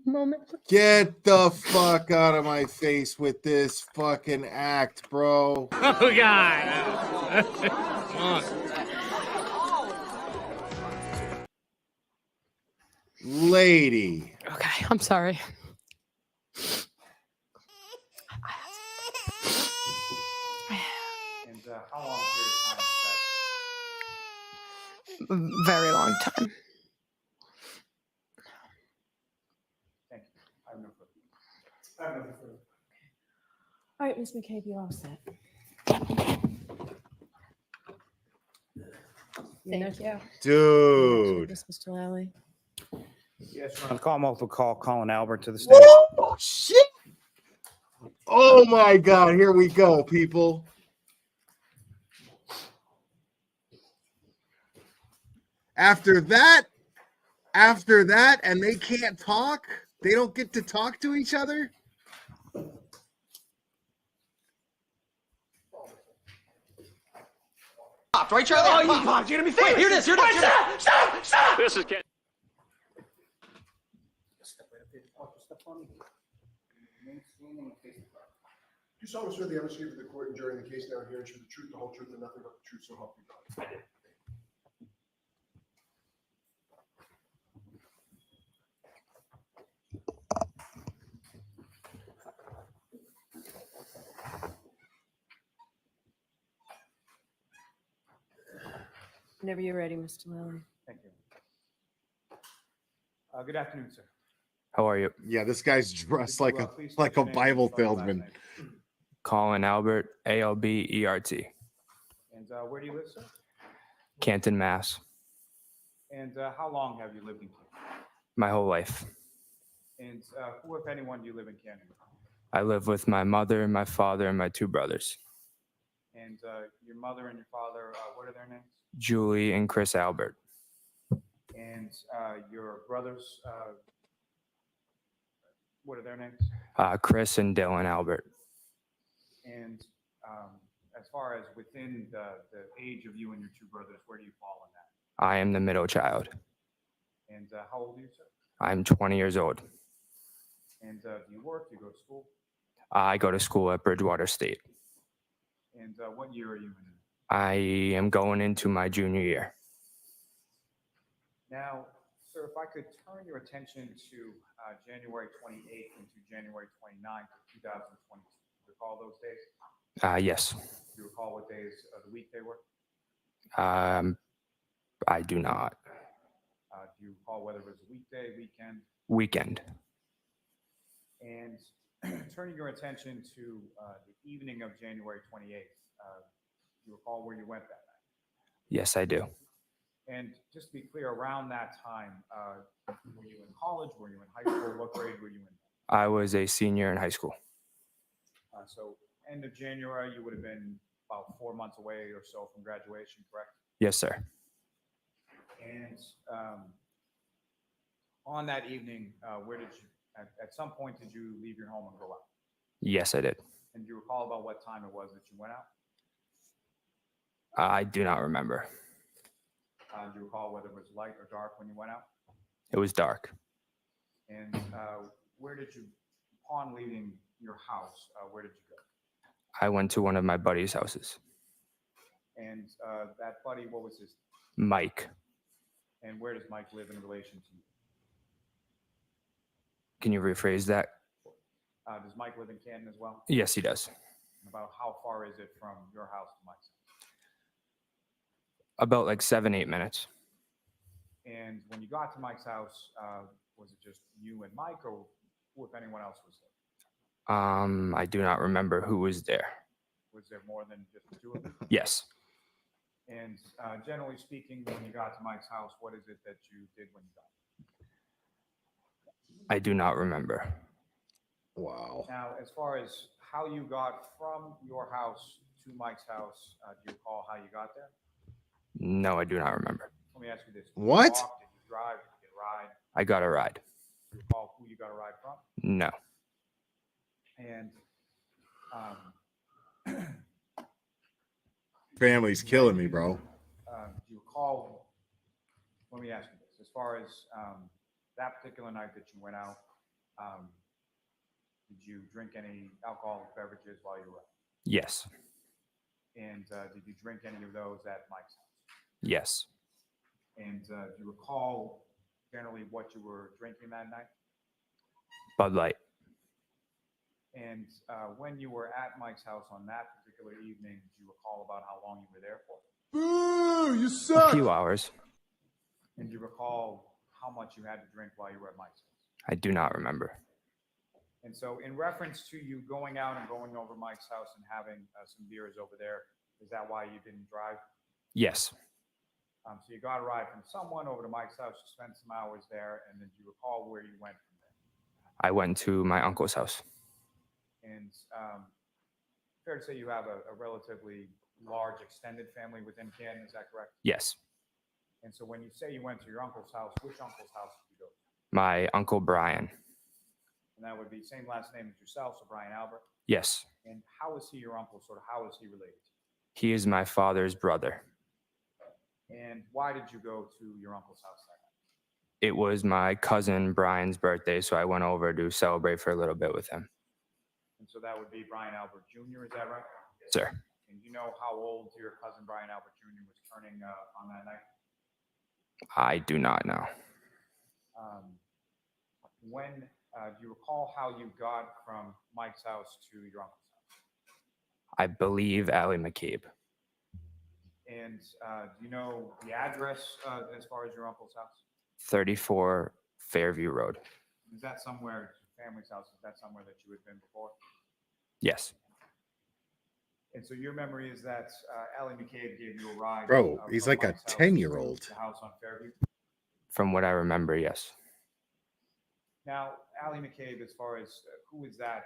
a moment? Get the fuck out of my face with this fucking act, bro. Oh, God. Come on. Lady. Okay, I'm sorry. And how long a period of time is that? Very long time. Thank you. I have no further. I have nothing further. All right, Ms. McCabe, you're all set. Thank you. Dude. Mr. Lally. Yes, on call multiple call Colin Albert to the stand. Oh, shit. Oh my God. Here we go, people. After that, and they can't talk? They don't get to talk to each other? Right, Charlie? Oh, you popped. You're gonna be fine. Here it is. Here it is. Stop! This is Ken. Do you solemnly swear the evidence given to the court and during the case now and hearing should be the truth, the whole truth, and nothing but the truth, so help you God? I did. Whenever you're ready, Mr. Lally. Thank you. Good afternoon, sir. How are you? Yeah, this guy's dressed like a Please state like your a name and Bible spell your last salesman. name. Colin Albert, ALBERT, And where do you live, sir? Canton, Mass. And how long have you lived in Canton? My whole life. And who, if anyone, do you live in Canton? I live with my mother, my father, and my two brothers, And your mother and your father, what are their names? Julie and Chris Albert. And your brothers, what are their names? Chris and Dylan Albert. And as far as within the age of you and your two brothers, where do you fall in that? I am the middle child. And how old are you, sir? I'm 20 years old. And do you work? Do you go to school? I go to school at Bridgewater State. And what year are you in? I am going into my junior year. Now, sir, if I could turn your attention to January 28th into January 29th of 2022. Recall those days? Yes. Do you recall what days of the week they were? I do not. Do you recall whether it was a weekday, weekend? Weekend. And turning your attention to the evening of January 28th, do you recall where you went that night? Yes, I do. And just to be clear, around that time, were you in college? Were you in high school? What grade were you in? I was a senior in high school. So end of January, you would have been about 4 months away or so from graduation, correct? Yes, sir. And on that evening, where did you, at some point, did you leave your home and go out? Yes, I did. And do you recall about what time it was that you went out? I do not remember. Do you recall whether it was light or dark when you went out? It was dark. And where did you, upon leaving your house, where did you go? I went to one of my buddy's houses. And that buddy, what was his? Mike. And where does Mike live in relation to you? Can you rephrase that? Does Mike live in Canton as well? Yes, he does. About how far is it from your house to Mike's? About like 7-8 minutes. And when you got to Mike's house, was it just you and Mike, or who, if anyone else, was there? I do not remember who was there. Was there more than just the two of you? Yes. And generally speaking, when you got to Mike's house, what is it that you did when you got there? I do not remember. Wow. Now, as far as how you got from your house to Mike's house, do you recall how you got there? No, I do not remember. Let me ask you this. Did What? You walk? Did you drive? Did you get a ride? I got a ride. Do you recall who you got a ride from? No. And Family's killing me, bro. do you recall, let me ask you this, as far as that particular night that you went out, did you drink any alcoholic beverages while you were out? Yes. And did you drink any of those at Mike's house? Yes. And do you recall generally what you were drinking that night? Bud Light. And when you were at Mike's house on that particular evening, do you recall about how long you were there for? Boo! You A suck! few hours. And do you recall how much you had to drink while you were at Mike's house? I do not remember. And so in reference to you going out and going over Mike's house and having some beers over there, is that why you didn't drive? Yes. So you got a ride from someone over to Mike's house, you spent some hours there, and then do you recall where you went from there? I went to my uncle's house. And fair to say you have a relatively large extended family within Canton, is that correct? Yes. And so when you say you went to your uncle's house, which uncle's house did you go to? My Uncle Brian. And that would be same last name as yourself, so Brian Albert. Yes. And how is he your uncle? Sort of how is he related to He is my father's brother. you? And why did you go to your uncle's house that night? It was my cousin Brian's birthday, so I went over to celebrate for a little bit with him. And so that would be Brian Albert Jr., is that right? Sir. And you know how old your cousin Brian Albert Jr. was turning on that night? I do not know. When do you recall how you got from Mike's house to your uncle's house? I believe Allie McCabe. And do you know the address as far as your uncle's house? 34 Fairview Road. Is that somewhere, your family's house, is that somewhere that you had been before? Yes. And so your memory is that Allie McCabe gave you a ride. Bro, he's from like a Mike's house 10-year-old. to the house on Fairview. From what I remember, yes. Now, Allie McCabe, as far as who is that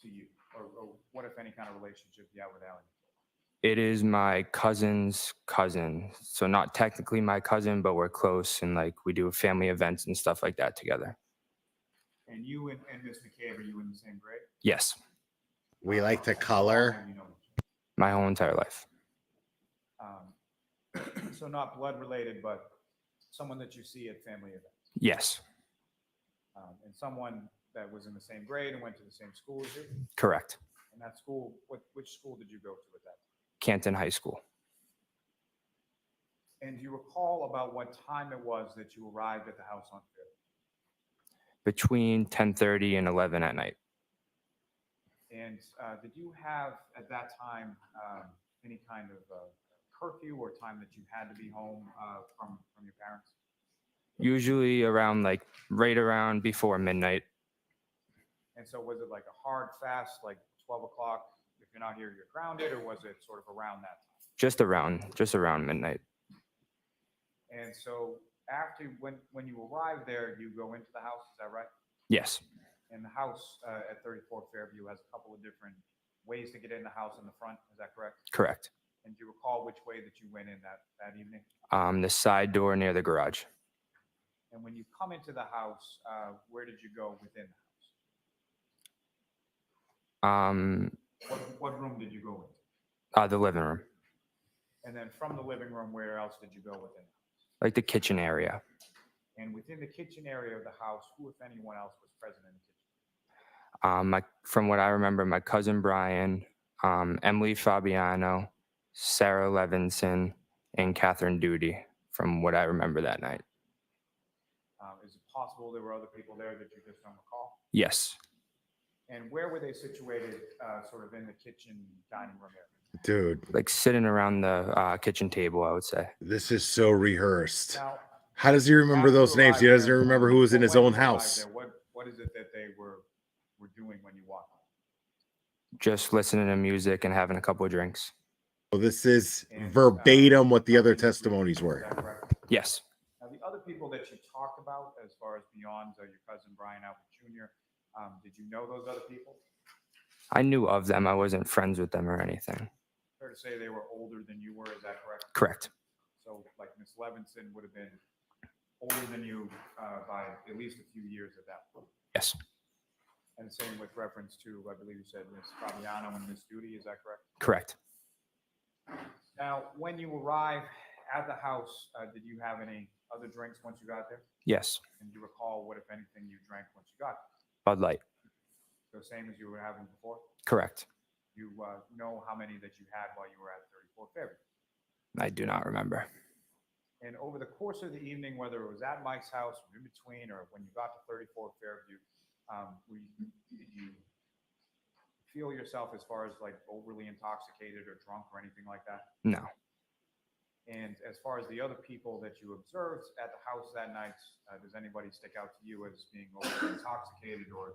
to you? Or what, if any, kind of relationship you have with Allie McCabe? It is my cousin's cousin. So not technically my cousin, but we're close and like we do family events and stuff like that together. And you and Miss McCabe, are you in the same grade? Yes. We like to color. You know, My whole entire life. so not blood related, but someone that you see at family events. Yes. And someone that was in the same grade and went to the same school as you? Correct. And that school, which school did you go to at that time? Canton High School. And do you recall about what time it was that you arrived at the house on Fairview? between 10:30 and 11 at night. And did you have at that time any kind of curfew or time that you had to be home from your parents? Usually around like right around before midnight. And so was it like a hard fast, like 12 o'clock, if you're not here, you're grounded, or was it sort of around that time? Just around midnight. And so after, when you arrive there, you go into the house, is that right? Yes. And the house at 34 Fairview has a couple of different ways to get in the house in the front, is that correct? Correct. And do you recall which way that you went in that evening? The side door near the garage. And when you come into the house, where did you go within the house? What room did you go into? The living room. And then from the living room, where else did you go within the house? Like the kitchen area. And within the kitchen area of the house, who, if anyone else, was present in the kitchen? From what I remember, my cousin Brian, Emily Fabiano, Sarah Levinson, and Catherine Duty, from what I remember that night. Is it possible there were other people there that you just don't recall? Yes. And where were they situated, sort of in the kitchen dining room area? Dude, Like sitting around the kitchen table, I would say. this is so rehearsed. Now, How does he remember after those you names? He arrived doesn't there, remember who was in when his you own arrived house. there, what is it that they were doing when you walked in? Just listening to music and having a couple of drinks. Well, this is verbatim what the other testimonies Is were. that correct? Yes. Now, the other people that you talked about, as far as beyond your cousin Brian Albert Jr., did you know those other people? I knew of them. I wasn't friends with them or anything. Fair to say they were older than you were, is that correct? Correct. So, like Miss Levinson would have been older than you by at least a few years at that point. Yes. And same with reference to, I believe you said Miss Fabiano and Miss Duty, is that correct? Correct. Now, when you arrive at the house, did you have any other drinks once you got there? Yes. And do you recall what, if anything, you drank once you got Bud Light. there? So same as you were having before? Correct. You know how many that you had while you were at 34 Fairview? I do not remember. And over the course of the evening, whether it was at Mike's house or in between, or when you got to 34 Fairview, did you feel yourself as far as like overly intoxicated or drunk or anything like that? No. And as far as the other people that you observed at the house that night, does anybody stick out to you as being overly intoxicated or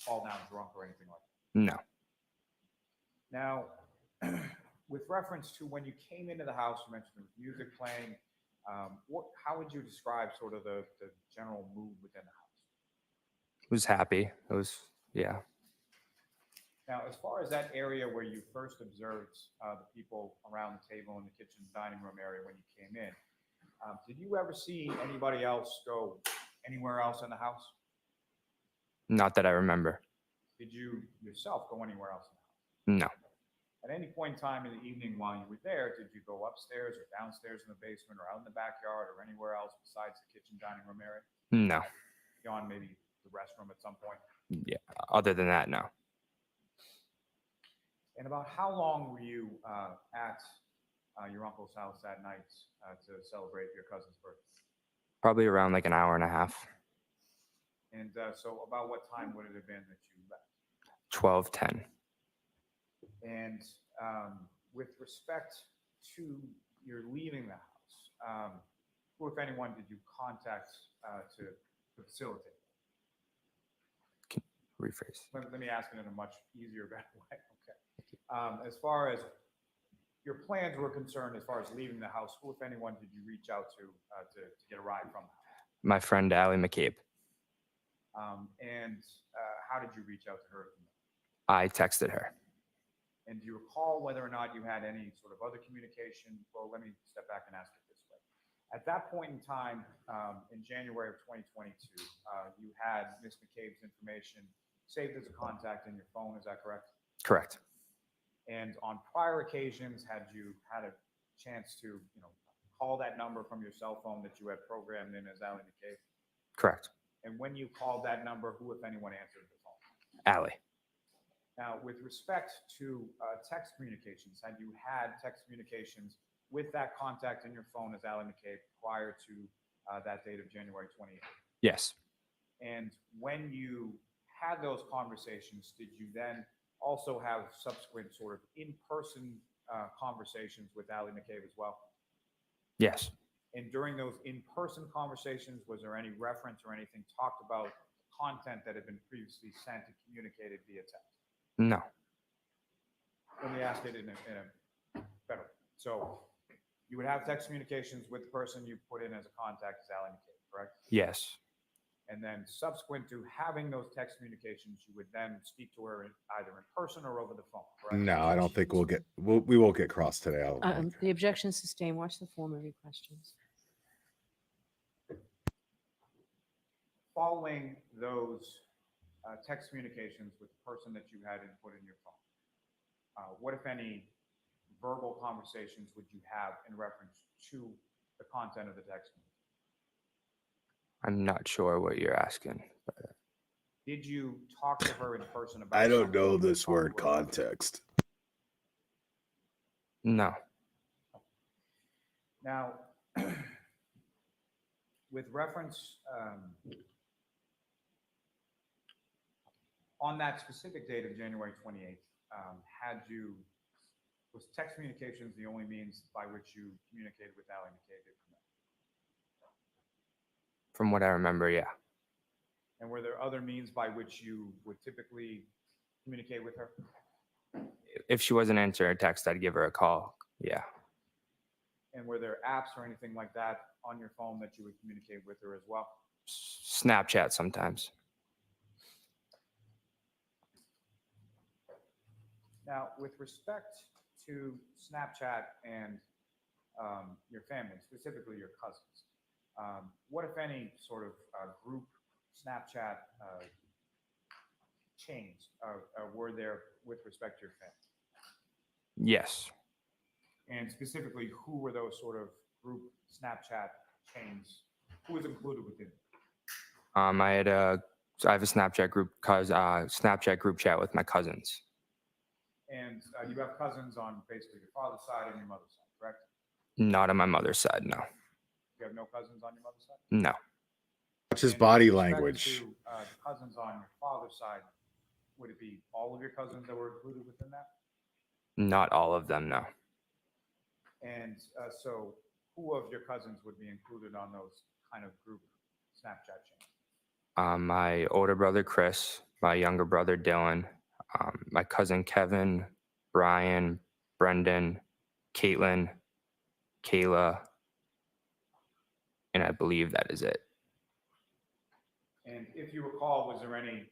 fall down drunk or anything like that? No. Now, with reference to when you came into the house, you mentioned there was music playing. How would you describe sort of the general mood within the house? It was happy. It was, yeah. Now, as far as that area where you first observed the people around the table in the kitchen dining room area when you came in, did you ever see anybody else go anywhere else in the house? Not that I remember. Did you yourself go anywhere else in the house? No. At any point in time in the evening while you were there, did you go upstairs or downstairs in the basement or out in the backyard or anywhere else besides the kitchen dining room area? No. Beyond maybe the restroom at some point? Yeah. Other than that, no. And about how long were you at your uncle's house that night to celebrate your cousin's birthday? Probably around like an hour and a half. And so about what time would it have been that you left? 12:10. And with respect to your leaving the house, who, if anyone, did you contact to facilitate? Rephrase. Let me ask it in a much easier, better way. Okay. As far as your plans were concerned, as far as leaving the house, who, if anyone, did you reach out to get a ride from the house? My friend Allie McCabe. And how did you reach out to her? I texted her. And do you recall whether or not you had any sort of other communication? Well, let me step back and ask it this way. At that point in time, in January of 2022, you had Ms. McCabe's information saved as a contact in your phone, is that correct? Correct. And on prior occasions, had you had a chance to, call that number from your cell phone that you had programmed in as Allie McCabe? Correct. And when you called that number, who, if anyone, answered the phone? Allie. Now, with respect to text communications, had you had text communications with that contact in your phone as Allie McCabe prior to that date of January 28th? Yes. And when you had those conversations, did you then also have subsequent sort of in-person conversations with Ally McCabe as well? Yes. And during those in-person conversations, was there any reference or anything talked about content that had been previously sent and communicated via text? No. Let me ask it in a better way. So you would have text communications with the person you put in as a contact as Ally McCabe, correct? Yes. And then subsequent to having those text communications, you would then speak to her either in person or over the phone, correct? No, I don't think we won't get crossed today. I don't think. The objection sustained. Watch the form of your questions. Following those text communications with the person that you had input in your phone, what, if any, verbal conversations would you have in reference to the content of the text? I'm not sure what you're asking. But Did you talk to her in person about? I don't something know you this talked word to her about? context. no. Now, with reference on that specific date of January 28th, was text communications the only means by which you communicated with Ally McCabe? From what I remember, yeah. And were there other means by which you would typically communicate with her? If she wasn't answering a text, I'd give her a call. Yeah. And were there apps or anything like that on your phone that you would communicate with her as well? Snapchat sometimes. Now, with respect to Snapchat and your family, specifically your cousins, what, if any, sort of group Snapchat chains were there with respect to your family? Yes. And specifically, who were those sort of group Snapchat chains? Who was included within? I have a Snapchat group chat with my cousins. And you have cousins on basically your father's side and your mother's side, correct? Not on my mother's side, no. You have no cousins on your mother's side? No. Watch his And body with respect language. To, the cousins on your father's side, would it be all of your cousins that were included within that? Not all of them, no. And so who of your cousins would be included on those kind of group Snapchat chains? My older brother, Chris, my younger brother, Dylan, my cousin, Kevin, Brian, Brendan, Caitlin, Kayla, and I believe that is it. And if you recall, was there any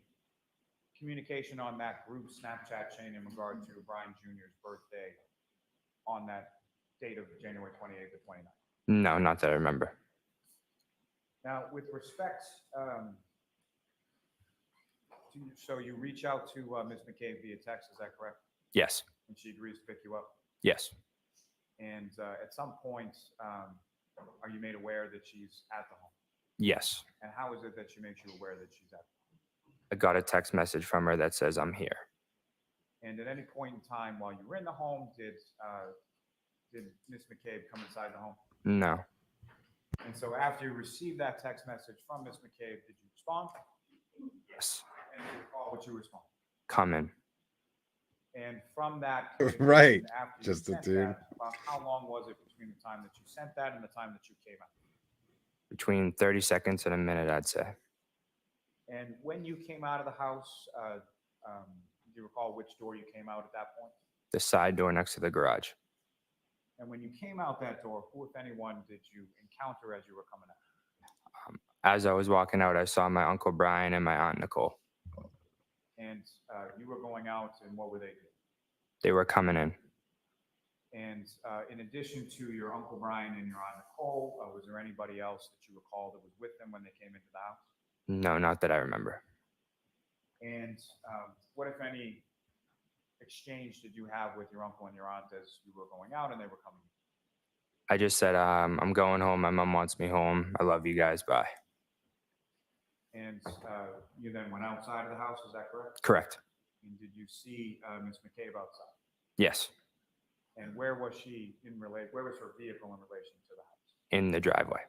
communication on that group Snapchat chain in regard to Brian Jr.'s birthday on that date of January 28th to 29th? No, not that I remember. Now, with respect, so you reach out to Ms. McCabe via text, is that correct? Yes. And she agrees to pick you up? Yes. And at some point, are you made aware that she's at the home? Yes. And how is it that she makes you aware that she's at the home? I got a text message from her that says I'm here. And at any point in time while you were in the home, did Ms. McCabe come inside the home? No. And so after you received that text message from Ms. McCabe, did you respond? Yes. And do you recall what you responded? Come in. And from that, Right. after you Just a sent dude. that, about how long was it between the time that you sent that and the time that you came out? Between 30 seconds and a minute, I'd say. And when you came out of the house, do you recall which door you came out at that point? The side door next to the garage. And when you came out that door, who, if anyone, did you encounter as you were coming out? As I was walking out, I saw my Uncle Brian and my Aunt Nicole. And you were going out, and what were they doing? They were coming in. And in addition to your Uncle Brian and your Aunt Nicole, was there anybody else that you recall that was with them when they came into the house? No, not that I remember. And what, if any, exchange did you have with your uncle and your aunt as you were going out and they were coming? I just said, I'm going home. My mom wants me home. I love you guys. Bye. And you then went outside of the house, is that correct? Correct. And did you see Ms. McCabe outside? Yes. And where was she where was her vehicle in relation to the house? In the driveway.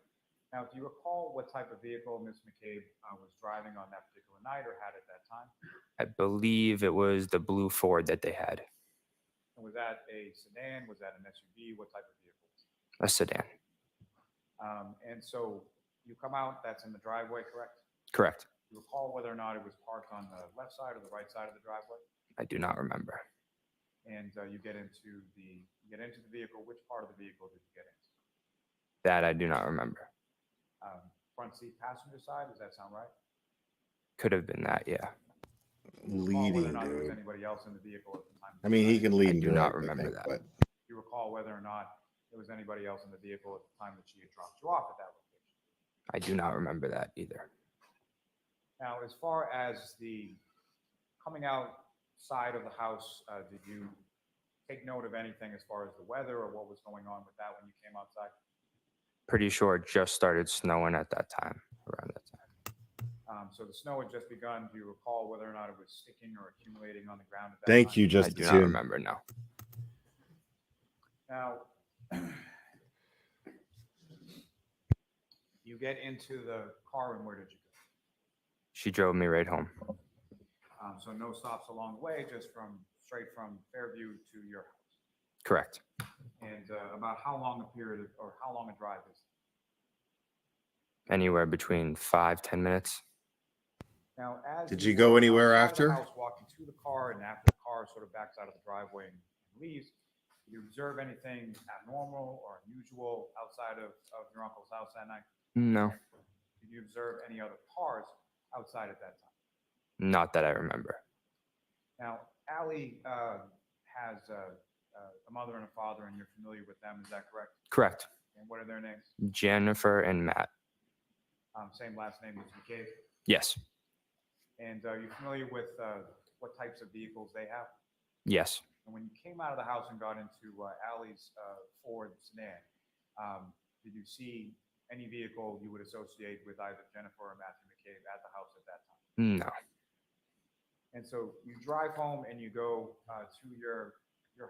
Now, do you recall what type of vehicle Ms. McCabe was driving on that particular night or had at that time? I believe it was the blue Ford that they had, And was that a sedan? Was that an SUV? What type of vehicle? a sedan. And so you come out, that's in the driveway, correct? Correct. Do you recall whether or not it was parked on the left side or the right side of the driveway? I do not remember. And you get into the vehicle. Which part of the vehicle did you get into? That I do not remember. Front seat passenger side. Does that sound right? Could have been that, yeah. Recall whether or Leading, not there was dude. anybody else in the vehicle at the time? I mean, he can lead I and do not direct, I remember think, that. but Do you recall whether or not there was anybody else in the vehicle at the time that she had dropped you off at that location? I do not remember that either. Now, as far as the coming outside of the house, did you take note of anything as far as the weather or what was going on with that when you came outside? Pretty sure it just started snowing at that time, around that time. So the snow had just begun. Do you recall whether or not it was sticking or accumulating on the ground at that thank time? you, I Justin. do not remember, no. Now, you get into the car and where did you go? She drove me right home. So no stops along the way, just straight from Fairview to your house. Correct. And about how long a period or how long a drive is it? Anywhere between 5-10 minutes. Now, as Did you go anywhere outside of after? the house, walking to the car, and after the car sort of backs out of the driveway and leaves, did you observe anything abnormal or unusual outside of your uncle's house that night? No, Did you observe any other cars outside at that time? not that I remember. Now, Allie has a mother and a father, and you're familiar with them. Is that correct? Correct. And what are their names? Jennifer and Matt. Same last name as McCabe. Yes. And are you familiar with what types of vehicles they have? Yes. And when you came out of the house and got into Allie's Ford sedan, did you see any vehicle you would associate with either Jennifer or Matthew McCabe at the house at that time? No. And so you drive home and you go to your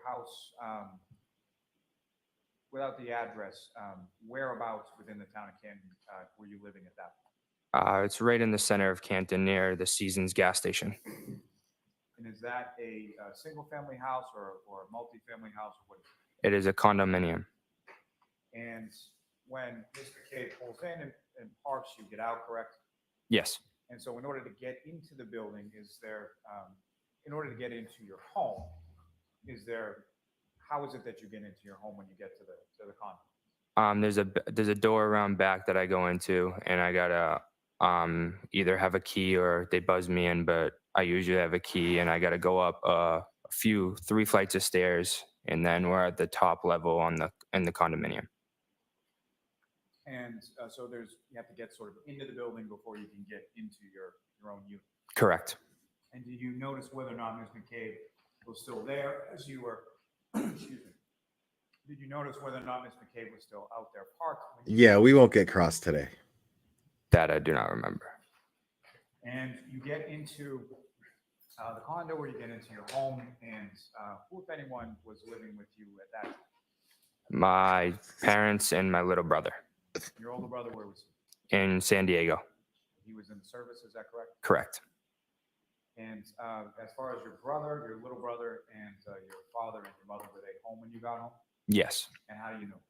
house without the address. Whereabouts within the town of Canton were you living at that point? It's right in the center of Canton near the Seasons gas station. And is that a single-family house or a multi-family house? Or what? It is a condominium. And when Mr. K pulls in and parks, you get out, correct? Yes. And so in order to get into the building, in order to get into your home, how is it that you get into your home when you get to the condo? There's a door around back that I go into, and I gotta either have a key or they buzz me in, but I usually have a key, and I gotta go up 3 flights of stairs, and then we're at the top level in the condominium. And so you have to get sort of into the building before you can get into your own unit. Correct. And did you notice whether or not Ms. McCabe was still there as you were, excuse me. Did you notice whether or not Ms. McCabe was still out there parked? yeah, we won't get crossed today. That I do not remember. And you get into the condo, or you get into your home, and who, if anyone, was living with you at that time? My parents and my little brother Your older brother, where was he? in San Diego. He was in the service, is that correct? Correct. And as far as your brother, your little brother, and your father and your mother, were they home when you got home? Yes. And how do you know?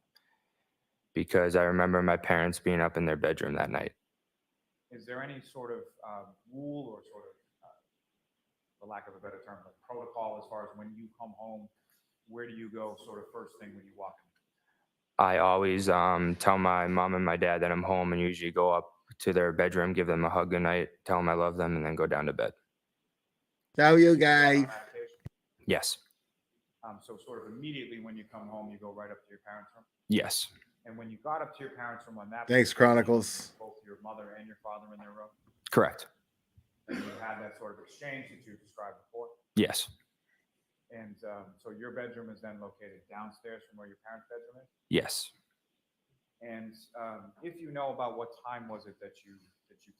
Because I remember my parents being up in their bedroom that night. Is there any sort of rule or sort of, for lack of a better term, like protocol as far as when you come home, where do you go sort of first thing when you walk in? I always tell my mom and my dad that I'm home, and usually go up to their bedroom, give them a hug goodnight, tell them I love them, and then go down to bed. How you guys? Yes. So sort of immediately when you come home, you go right up to your parents' room? Yes. And when you got up to your parents' room on that Thanks, particular Chronicles. day, both your mother and your father in their room? Correct. And you had that sort of exchange that you described before? Yes. And so your bedroom is then located downstairs from where your parents' bedroom is? Yes. And if you know about what time was it that you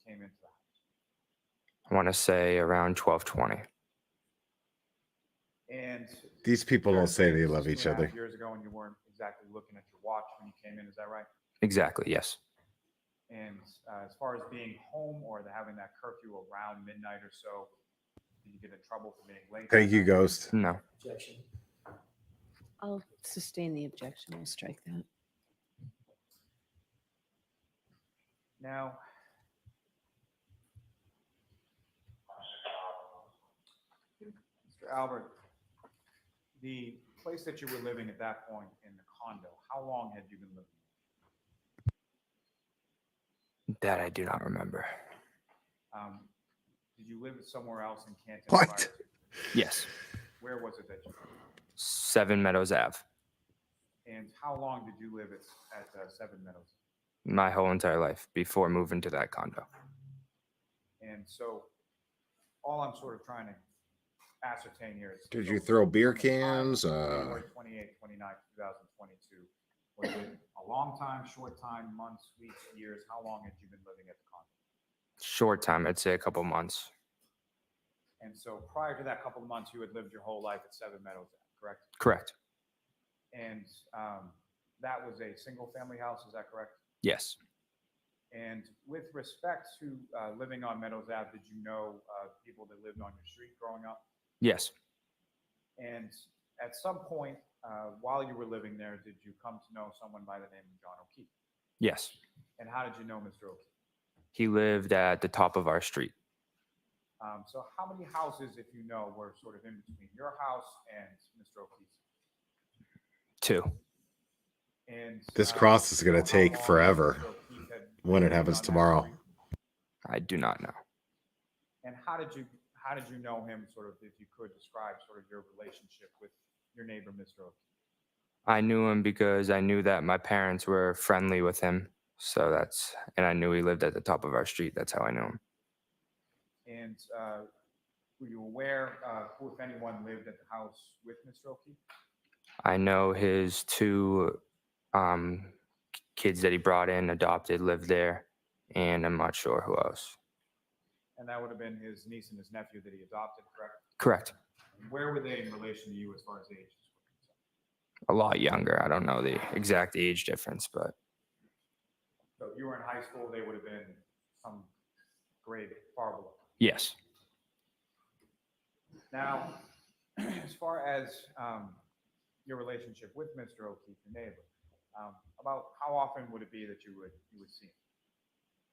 came into the house? I want to say around 12:20. And These people you're don't say saying they this love was each 2.5 other. years ago, and you weren't exactly looking at your watch when you came in. Is that right? Exactly. Yes. And as far as being home or having that curfew around midnight or so, did you get in trouble for being late? Thank you, Ghost. No. Objection. I'll sustain the objection. I'll strike that. Now, Mr. Albert, the place that you were living at that point in the condo, how long had you been living? That I do not remember. Did you live somewhere else in Canton? What? prior to- Yes. Where was it that you lived? 7 Meadows Ave. And how long did you live at 7 Meadows? My whole entire life before moving to that condo. And so all I'm sort of trying to ascertain here is. Did so you throw beer from the time cans? of January 28th, 29th, 2022. Was it a long time, short time, months, weeks, years? How long had you been living at the condo? Short time, I'd say a couple months. And so prior to that couple of months, you had lived your whole life at 7 Meadows Ave, correct? Correct. And that was a single family house, is that correct? Yes. And with respect to living on Meadows Ave, did you know people that lived on your street growing up? Yes. And at some point while you were living there, did you come to know someone by the name of John O'Keefe? Yes. And how did you know Mr. O'Keefe? He lived at the top of our street. So how many houses, if you know, were sort of in between your house and Mr. O'Keefe's? 2. And This cross is going to take how long forever Mr. O'Keefe had when it lived happens on that tomorrow. street? I do not know. And how did you know him, sort of, if you could describe sort of your relationship with your neighbor, Mr. O'Keefe? I knew him because I knew that my parents were friendly with him. So and I knew he lived at the top of our street. That's how I knew him. And were you aware who, if anyone, lived at the house with Mr. O'Keefe? I know his 2 kids that he brought in, adopted, lived there, and I'm not sure who else. And that would have been his niece and his nephew that he adopted, correct? Correct. Where were they in relation to you as far as age? A lot younger. I don't know the exact age difference, but So if you were in high school, they would have been some grade far below. yes. Now, as far as your relationship with Mr. O'Keefe, your neighbor, about how often would it be that you would see him?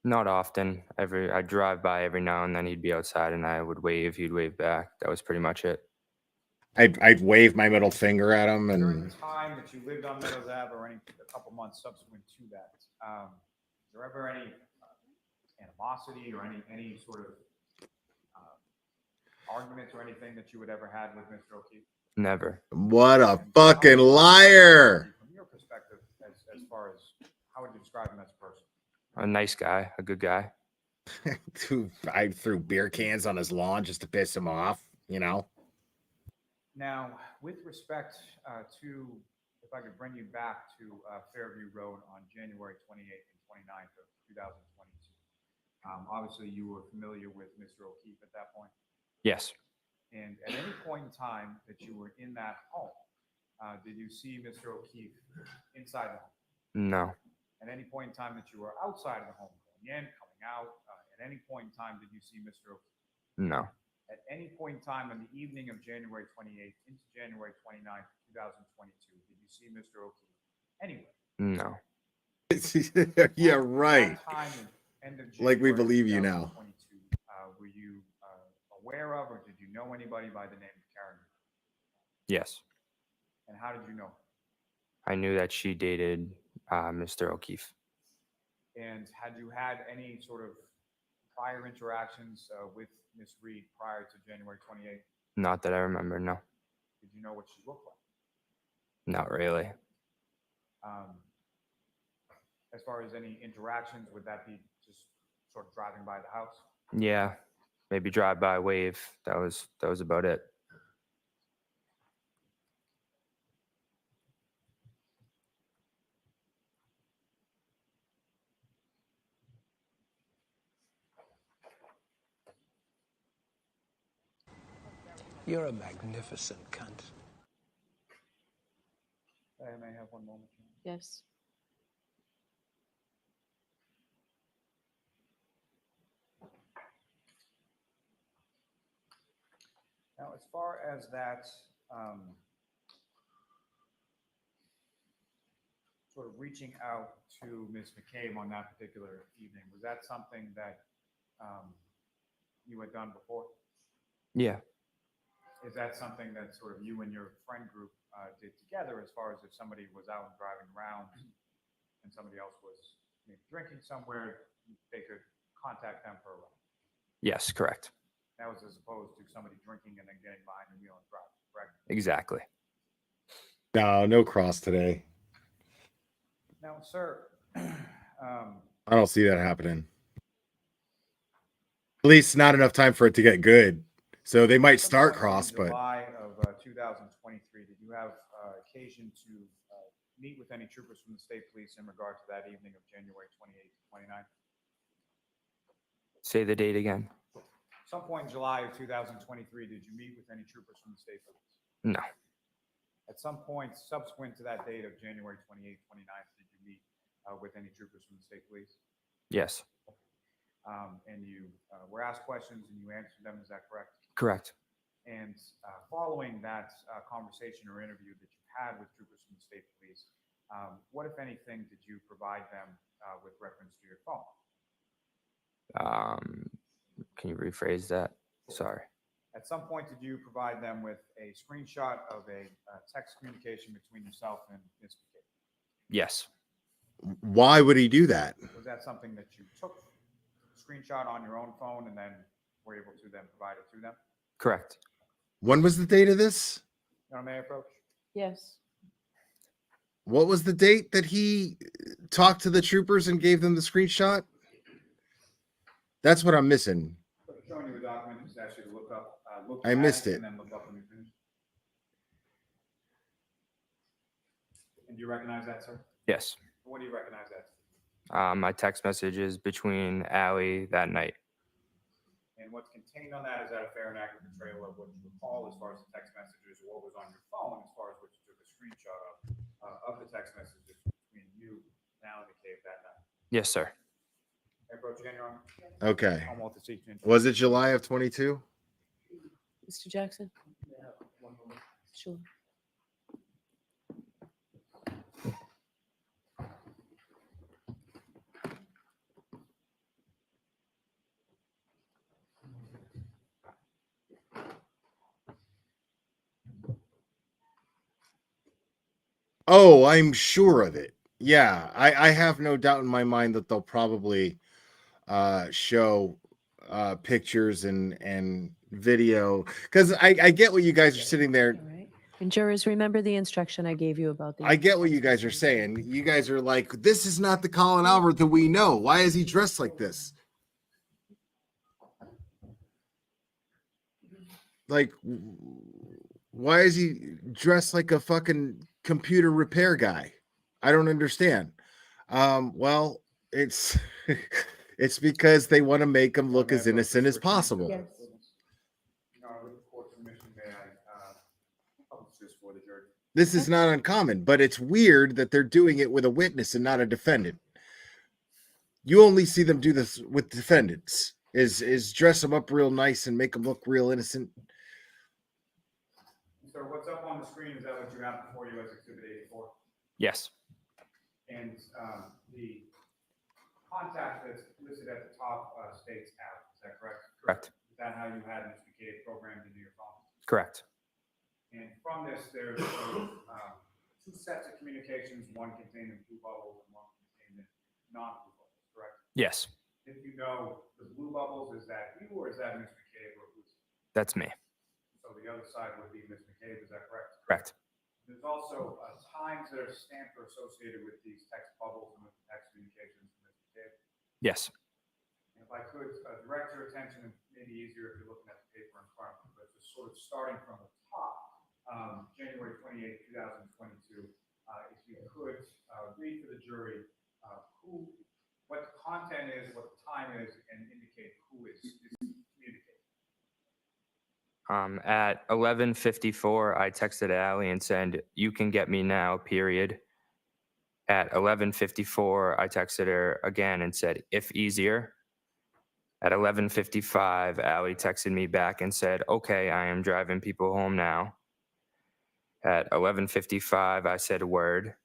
Not often. I drive by every now and then. He'd be outside, and I would wave. He'd wave back. That was pretty much it. I'd wave my middle finger at him, During and the time that you lived on Meadows Ave, or a couple months subsequent to that, is there ever any animosity or any sort of arguments or anything that you would ever had with Mr. O'Keefe? Never. what a fucking liar! From your perspective, as far as how would you describe him as a person? A nice guy, a good guy. I threw beer cans on his lawn just to piss him off, you know? Now, with respect to, if I could bring you back to Fairview Road on January 28th and 29th of 2022. Obviously, you were familiar with Mr. O'Keefe at that point. Yes. And at any point in time that you were in that home, did you see Mr. O'Keefe inside the home? No. At any point in time that you were outside of the home, going in, coming out, at any point in time did you see Mr. O'Keefe? No. At any point in time on the evening of January 28th into January 29th, 2022, did you see Mr. O'Keefe anywhere? No. Yeah, right. At that time, end of Like we January believe you now. 2022, were you aware of, or did you know anybody by the name of Karen? Yes. And how did you know? I knew that she dated Mr. O'Keefe. And had you had any sort of prior interactions with Miss Reed prior to January 28th? Not that I remember, no. Did you know what she looked like? Not really. As far as any interactions, would that be just sort of driving by the house? Yeah. Maybe drive by, wave. That was about it. You're a magnificent cunt. I may have one moment. Yes. Now, as far as that sort of reaching out to Ms. McCabe on that particular evening, was that something that you had done before? Yeah. Is that something that sort of you and your friend group did together, as far as if somebody was out and driving around and somebody else was maybe drinking somewhere, they could contact them for a ride? Yes, correct. That was as opposed to somebody drinking and then getting behind the wheel and driving, correct? Exactly. No cross today. Now, sir, I don't see that happening. At least not enough time for it to get good. So they might start cross, in but July of 2023, did you have occasion to meet with any troopers from the state police in regard to that evening of January 28th to 29th? Say the date again. Some point in July of 2023, did you meet with any troopers from the state police? No. At some point subsequent to that date of January 28th, 29th, did you meet with any troopers from the state police? Yes. And you were asked questions and you answered them, is that correct? Correct. And following that conversation or interview that you had with troopers from the state police, what, if anything, did you provide them with reference to your phone? Can you rephrase that? Sorry. At some point, did you provide them with a screenshot of a text communication between yourself and Ms. McCabe? Yes. why would he do that? Was that something that you took a screenshot on your own phone and then were able to then provide it to them? Correct. When was the date of this? May I approach? Yes. What was the date that he talked to the troopers and gave them the screenshot? That's what I'm missing. Showing you a document, just asked you to look up. Look I at missed it. And then look up when you finish. And do you recognize that, sir? Yes. What do you recognize that? My text messages between Allie that night. And what's contained on that, is that a fair and accurate portrayal of what you recall as far as the text messages, or what was on your phone as far as what you took a screenshot of the text messages between you and Allie McCabe that night? Yes, sir. I approach again, Your Honor. Okay. I'm Walter Seaton. Was it July of 22? Mr. Jackson? Sure. Oh, I'm sure of it. Yeah, I have no doubt in my mind that they'll probably show pictures and video, because I get what you guys are sitting there. All right. And jurors, remember the instruction I gave you about the. I get what you guys are saying. You guys are like, this is not the Colin Albert that we know. Why is he dressed like this? Like, why is he dressed like a fucking computer repair guy? I don't understand. Well, it's it's because they want to make him look as innocent as possible. Your Honor, with the court's permission, may I publish this for the jury? This is not uncommon, but it's weird that they're doing it with a witness and not a defendant. You only see them do this with defendants, is dress them up real nice and make them look real innocent. Sir, what's up on the screen, is that what you have before you as Exhibit 84? Yes. And the contact that's listed at the top states out, is that correct? Correct. Is that how you had Ms. McCabe programmed into your phone? Correct. And from this, there's two sets of communications, one containing blue bubbles and one containing non-blue bubbles, correct? Yes. If you know the blue bubbles, is that you or is that Ms. McCabe or who's? That's me. So the other side would be Ms. McCabe, is that correct? Correct. There's also times that are stamped or associated with these text bubbles and with the text communications from Ms. McCabe. Yes. And if I could direct your attention, it may be easier if you're looking at the paper in front of you, but just sort of starting from the top, January 28, 2022, if you could read for the jury what the content is, what the time is, and indicate who is communicating. At 11:54, I texted Allie and said, "You can get me now, period." At 11:54, I texted her again and said, "If easier." At 11:55, Allie texted me back and said, "Okay, I am driving people home now." At 11:55, I said word.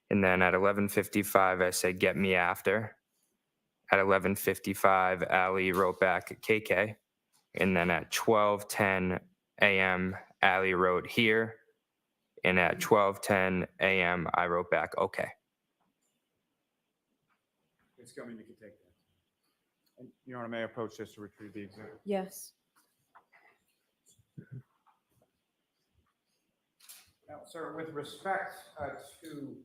And then at 11:55, I said, "Get me after." At 11:55, Allie wrote back KK. And then at 12:10 a.m., Allie wrote here. And at 12:10 a.m., I wrote back, "Okay." It's coming, you can take that. And Your Honor, may I approach this to retrieve the exhibit? Yes. Now, sir, with respect to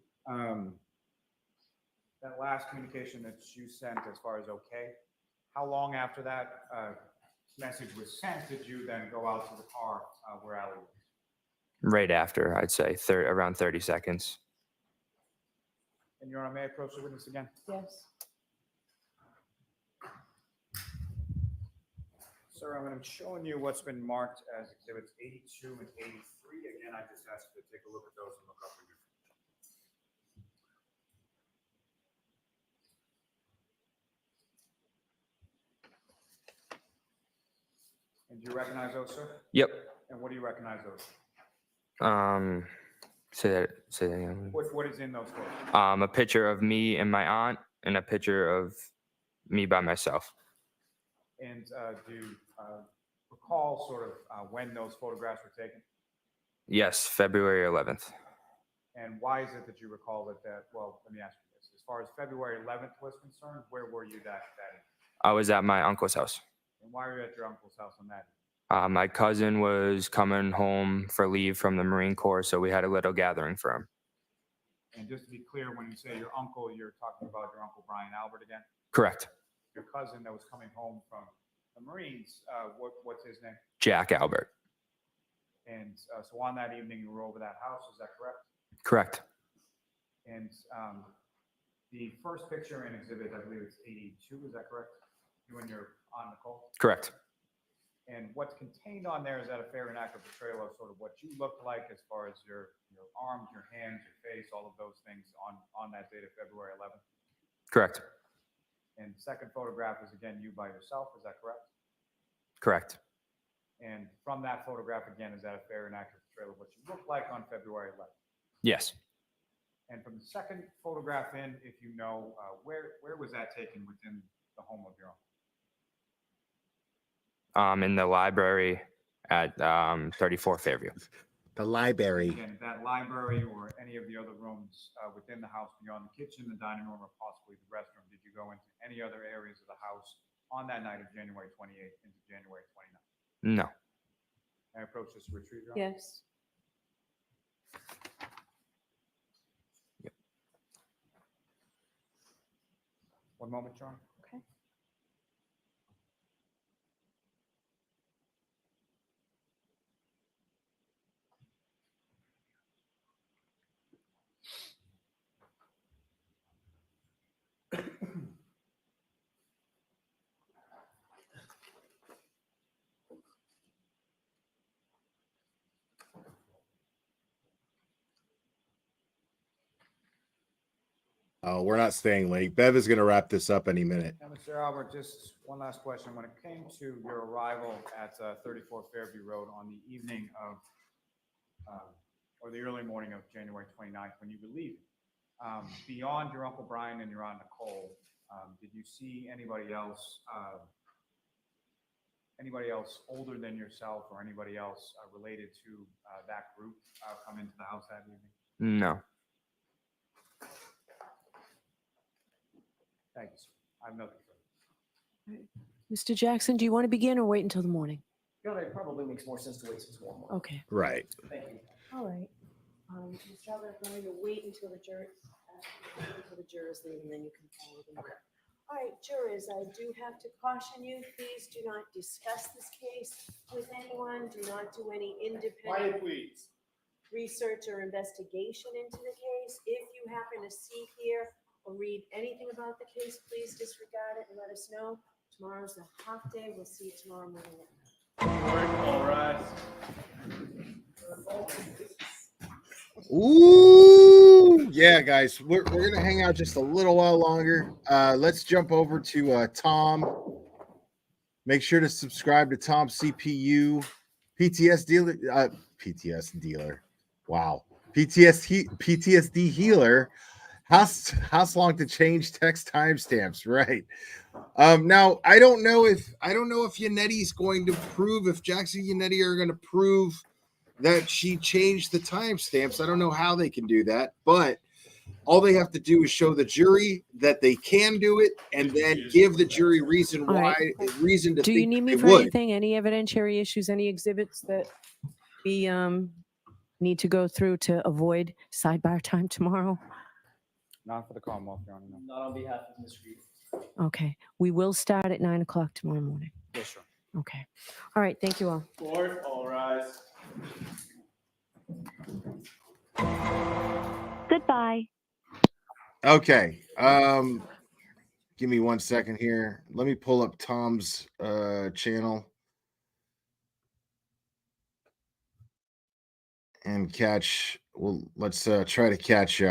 that last communication that you sent as far as okay, how long after that message was sent did you then go out to the car where Allie was? Right after, I'd say around 30 seconds. And Your Honor, may I approach the witness again? Yes. Sir, I'm showing you what's been marked as exhibits 82 and 83. Again, I just asked you to take a look at those and look up again. And do you recognize those, sir? Yep. And what do you recognize those? Say that again. What is in those photos? A picture of me and my aunt and a picture of me by myself. And do you recall sort of when those photographs were taken? Yes, February 11th. And why is it that you recall that, well, let me ask you this. As far as February 11th was concerned, where were you that day? I was at my uncle's house. And why were you at your uncle's house on that? My cousin was coming home for leave from the Marine Corps, so we had a little gathering for him. And just to be clear, when you say your uncle, you're talking about your Uncle Brian Albert again? Correct. Your cousin that was coming home from the Marines, what's his name? Jack Albert. And so on that evening, you were over that house, is that correct? Correct. And the first picture in exhibit, I believe it's 82, is that correct? You and your aunt Nicole? Correct. And what's contained on there, is that a fair and accurate portrayal of sort of what you looked like as far as your arms, your hands, your face, all of those things on that date of February 11th? Correct. And the second photograph is again you by yourself, is that correct? Correct. And from that photograph again, is that a fair and accurate portrayal of what you looked like on February 11th? Yes. And from the second photograph in, if you know, where was that taken within the home of your uncle? In the library at 34 Fairview. The library. Again, that library or any of the other rooms within the house beyond the kitchen, the dining room, or possibly the restroom, did you go into any other areas of the house on that night of January 28th into January 29th? No. I approach this to retrieve your Yes. Yep. One moment, John. Okay. Oh, we're not staying late. Bev is going to wrap this up any minute. Now, Mr. Albert, just one last question. When it came to your arrival at 34 Fairview Road on the evening of, or the early morning of January 29th, when you were leaving, beyond your Uncle Brian and your Aunt Nicole, did you see anybody else older than yourself or anybody else related to that group come into the house that evening? No. Thank you, sir. I have nothing further. Mr. Jackson, do you want to begin or wait until the morning? You know, it probably makes more sense to wait till tomorrow morning. Okay. Right. Thank you. All right. Mr. Albert, I'm going to wait until the jurors leave, and then you can follow them. Okay. All right, jurors, I do have to caution you, please do not discuss this case with anyone. Do not do any independent research or investigation into the case. If you happen to see, hear, or read anything about the case, please disregard it and let us know. Tomorrow's a half day. We'll see you tomorrow morning. All right. Ooh, yeah, guys, we're gonna hang out just a little while longer. Let's jump over to Tom Make sure to subscribe to Tom's CPU PTS dealer. PTS dealer. Wow. PTSD healer. House long to change text timestamps. Right. Now I don't know if Yanetti's going to prove, if Jackson Yannetti are going to prove that she changed the timestamps. I don't know how they can do that, but all they have to do is show the jury that they can do it, and then give the jury reason All why, right. reason to Do think you need me they for would. anything? Any evidentiary issues? Any exhibits that we need to go through to avoid sidebar time tomorrow? Not for the Commonwealth, Your Honor. No. Not on behalf of Ms. Reed. Okay. We will start at 9 o'clock tomorrow morning. Yes, sir. Okay. All right. Thank you all. Court, all rise. Goodbye. Okay. Give me 1 second here. Let me pull up Tom's channel and catch. Well, let's try to catch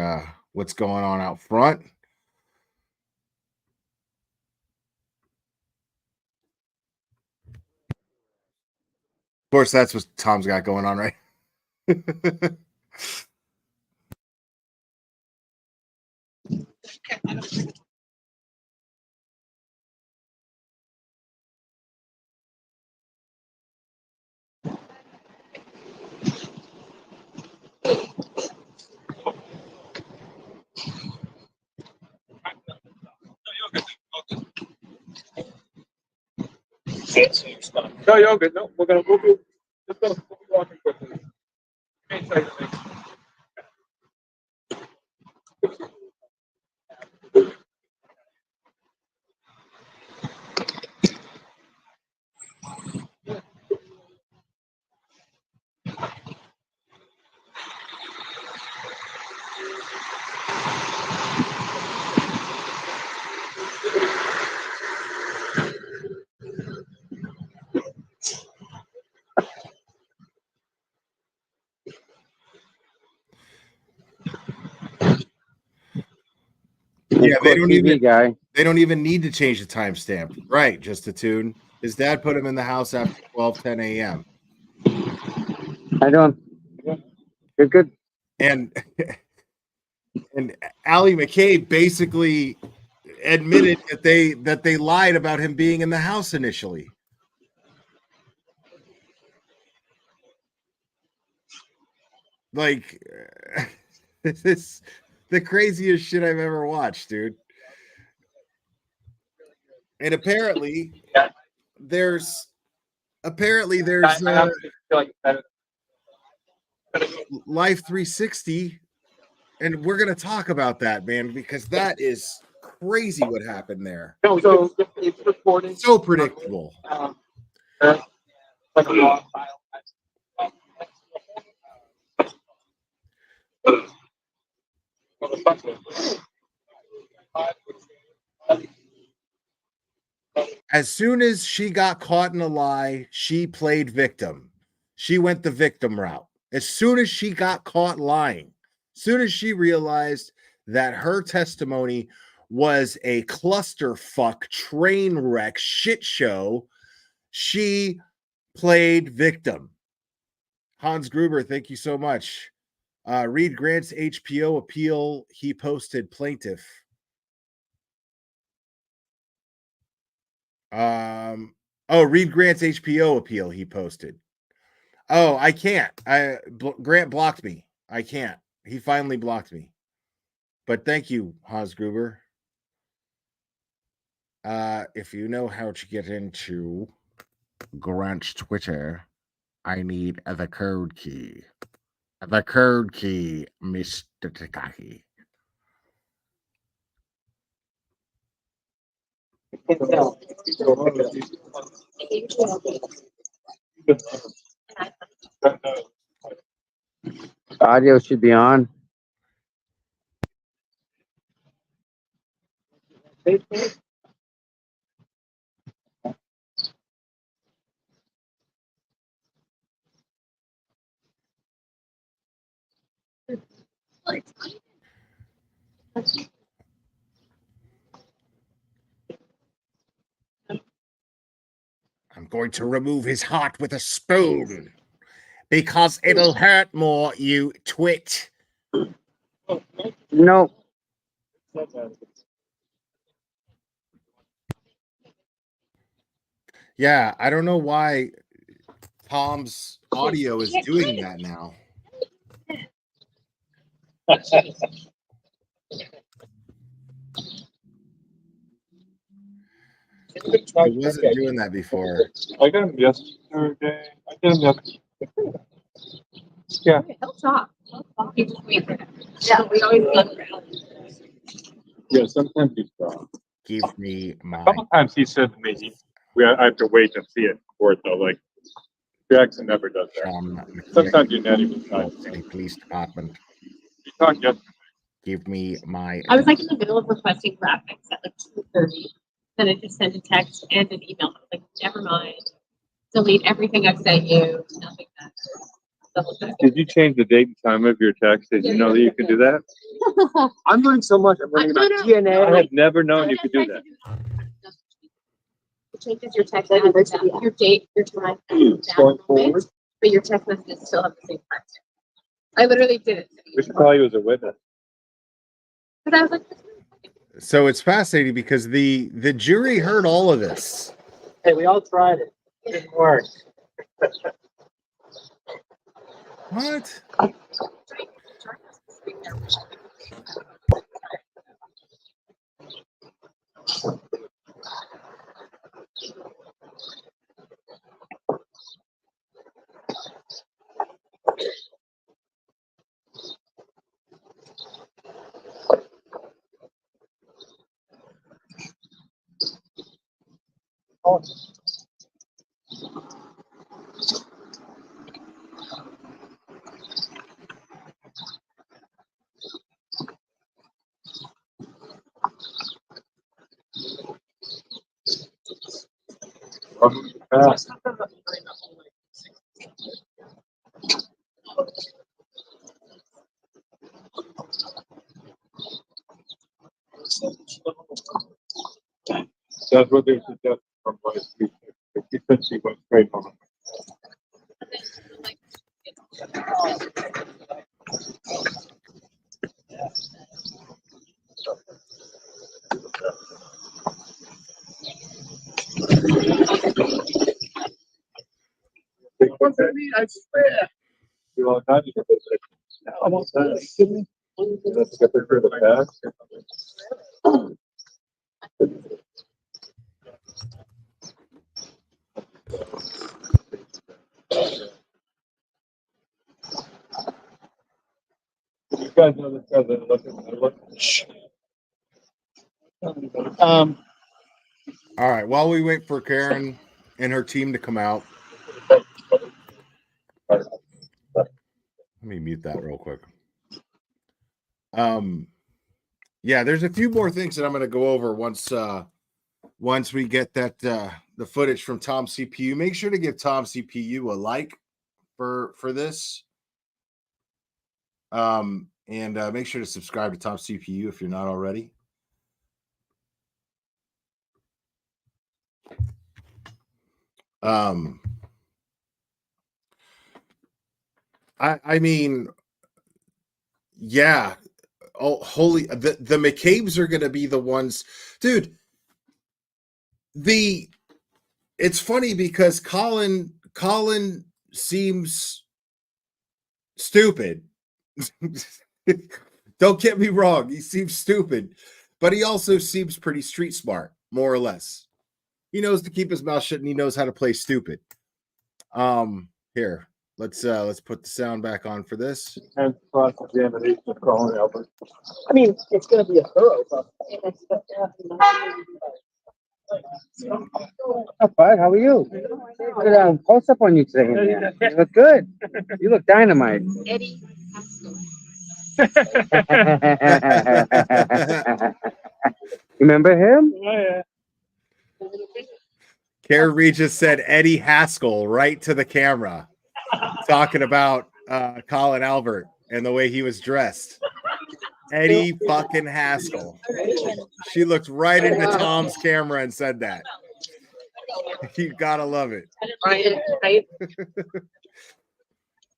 what's going on out front. Of course, that's what Tom's got going on, right? No, you're good. No, we're gonna move you. Just gonna move you on quickly. Yeah, they don't even need to change the timestamp. Right, just a tune. His dad put him in the house after 10 a.m. I don't. You're good. And Allie McKay basically admitted that they lied about him being in the house initially. Like, this is the craziest shit I've ever watched, dude. And apparently there's Life 360, and we're gonna talk about that, man, because that is crazy what happened there. No, so it's recorded. So predictable. Like a raw file. As soon as she got caught in a lie, she played victim. She went the victim route. As soon as she got caught lying, as soon as she realized that her testimony was a clusterfuck, train wreck, shit show, she played victim. Hans Gruber, thank you so much. Reed Grant's HPO appeal, he posted plaintiff. Reed Grant's HPO appeal he posted. Oh, I can't. Grant blocked me. I can't. He finally blocked me. But thank you, Hans Gruber. If you know how to get into Grant's Twitter, I need the code key. The code key, Mr. Takaki. Audio should be on. going to remove his heart with a spoon because it'll hurt more, you twit. No. Yeah, I don't know why Tom's audio is doing that now. It wasn't doing that before. I got him yesterday. I got him yesterday. Yeah. He'll talk. He just wait for him. Yeah, we always look around. Yeah, sometimes he's wrong. Give me my. A couple times he said to me, I have to wait to see it in court, though. Like, Jackson never does that. Sometimes you're not even City Police Department. You talk yesterday. Give me my. I was like in the middle of requesting graphics at like 2:30. Then I just sent a text and an email. I was like, never mind. Delete everything I've sent you. Nothing matters. Double check. Did you change the date and time of your text? Did you know that you could do that? I'm learning so much. I'm learning about DNA. I have never known you could do that. It changes your text message, your date, your time, Going forward, but your text messages still have the same time. I literally did it. we should call you as a witness. But I was like, So it's fascinating because the jury heard all of this. hey, we all tried it. It didn't work. What? That's what they suggested from last week. She said she went straight on. I swear. You want to you almost done. Let's get the for the past. You guys know this guy's All right. While we wait for Karen and her team to come out, let me mute that real quick. Yeah, there's a few more things that I'm going to go over once we get that the footage from Tom CPU. Make sure to give Tom CPU a like for this. And make sure to subscribe to Tom CPU if you're not already. I mean, yeah. Oh, holy! The McCabe's are going to be the ones, dude. It's funny because Colin seems stupid. Don't get me wrong; he seems stupid, but he also seems pretty street smart, more or less. He knows to keep his mouth shut, and he knows how to play stupid. Here, let's put the sound back on for this. And cross-examination of Colin Albert. I mean, it's going to be a thorough process. Not bad. How are you? Look at that close up on you today. Man. You look good. You look dynamite. Eddie. Remember him? Oh, yeah. Karen Regis said Eddie Haskell right to the camera, talking about Colin Albert and the way he was dressed. Eddie fucking Haskell. She looked right into Tom's camera and said that. You gotta love it. Right.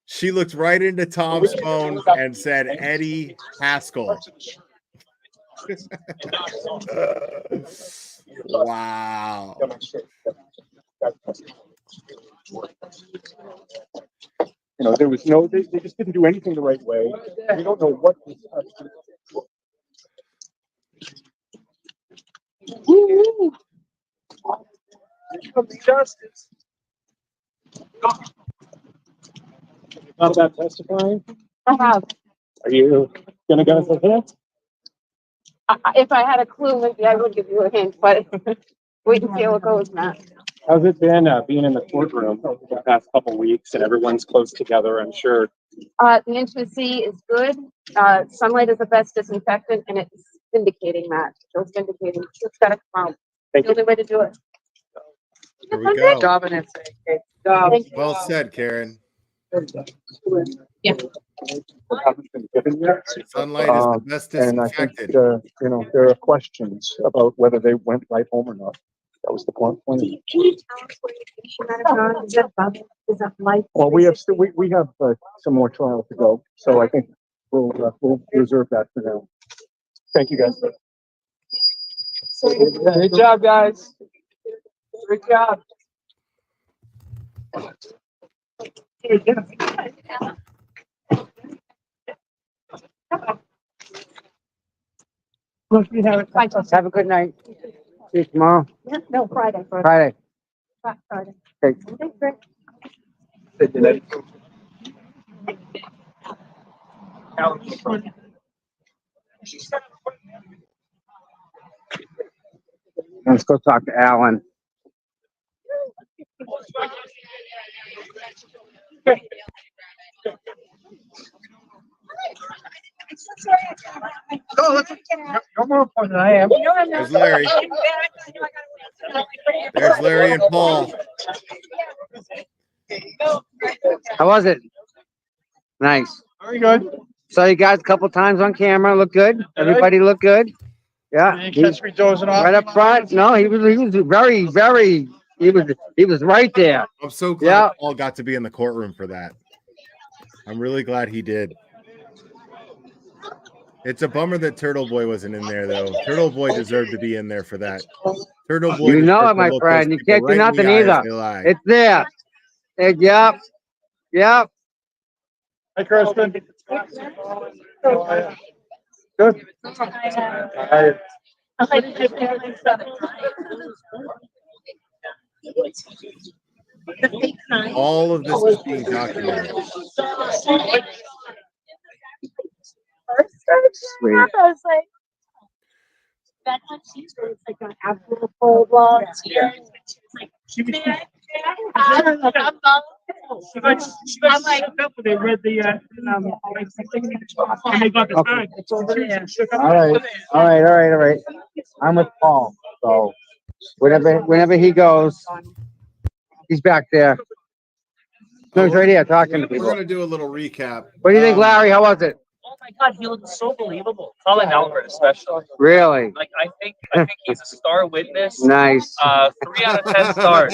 She looked right into Tom's phone and said, Eddie Haskell. Wow. You know, there was no, they just didn't do anything the right way. We don't know what this Woo! Justice. You thought about testifying? I have. Are you gonna go for that? If I had a clue, maybe I would give you a hint, but wait and see how it goes, Matt. How's it been being in the courtroom the past couple weeks and everyone's close together? I'm sure. The intimacy is good. Sunlight is the best disinfectant, and it's vindicating, Matt. It's vindicating. It's gotta come out. Thank The only way to do it. Here we go. Job and it's Thank you. Well said, Karen. Yeah. Haven't been given yet. Sunlight is the best And I think, disinfectant. you know, there are questions about whether they went right home or not. That was the point. Can you tell us where you met her? Is that life? Well, we have some more trial to go, so I think we'll reserve that for now. Thank you, guys. Good job, guys. Good job. Have a good night. See you tomorrow. No, Friday. Friday. Friday. Okay. Thanks, Rick. Let's go talk to Alan. You're more important than I am. There's Larry. There's Larry and Paul. How was it? Nice. Very good. Saw you guys a couple times on camera. Looked good. Everybody looked good. Yeah. Did you catch me dozing off? Right up front. No, he was very, very. He was right there. I'm so glad Paul got to be in the courtroom for that. I'm really glad he did. It's a bummer that Turtle Boy wasn't in there, though. Turtle Boy deserved to be in there for that. Turtle Boy, You know deserved it, to my look friend. those You people can't do right in the nothing eye as either. they lie. It's there. Yep. Yep. Hi, Kristen. Good. Hi. All of this is being documented. Sweet. I was like, that one, she's like an actual full blown tears. She was like, I'm like, they read the and they got the time. All right. I'm with Paul. So whenever he goes, he's back there. No, he's right here talking to We're people. gonna do a little recap. What do you think, Larry? How was it? Oh my God, he looked so believable. Colin Albert, especially. Really? Like I think he's a star witness. Nice. 3 out of 10 stars.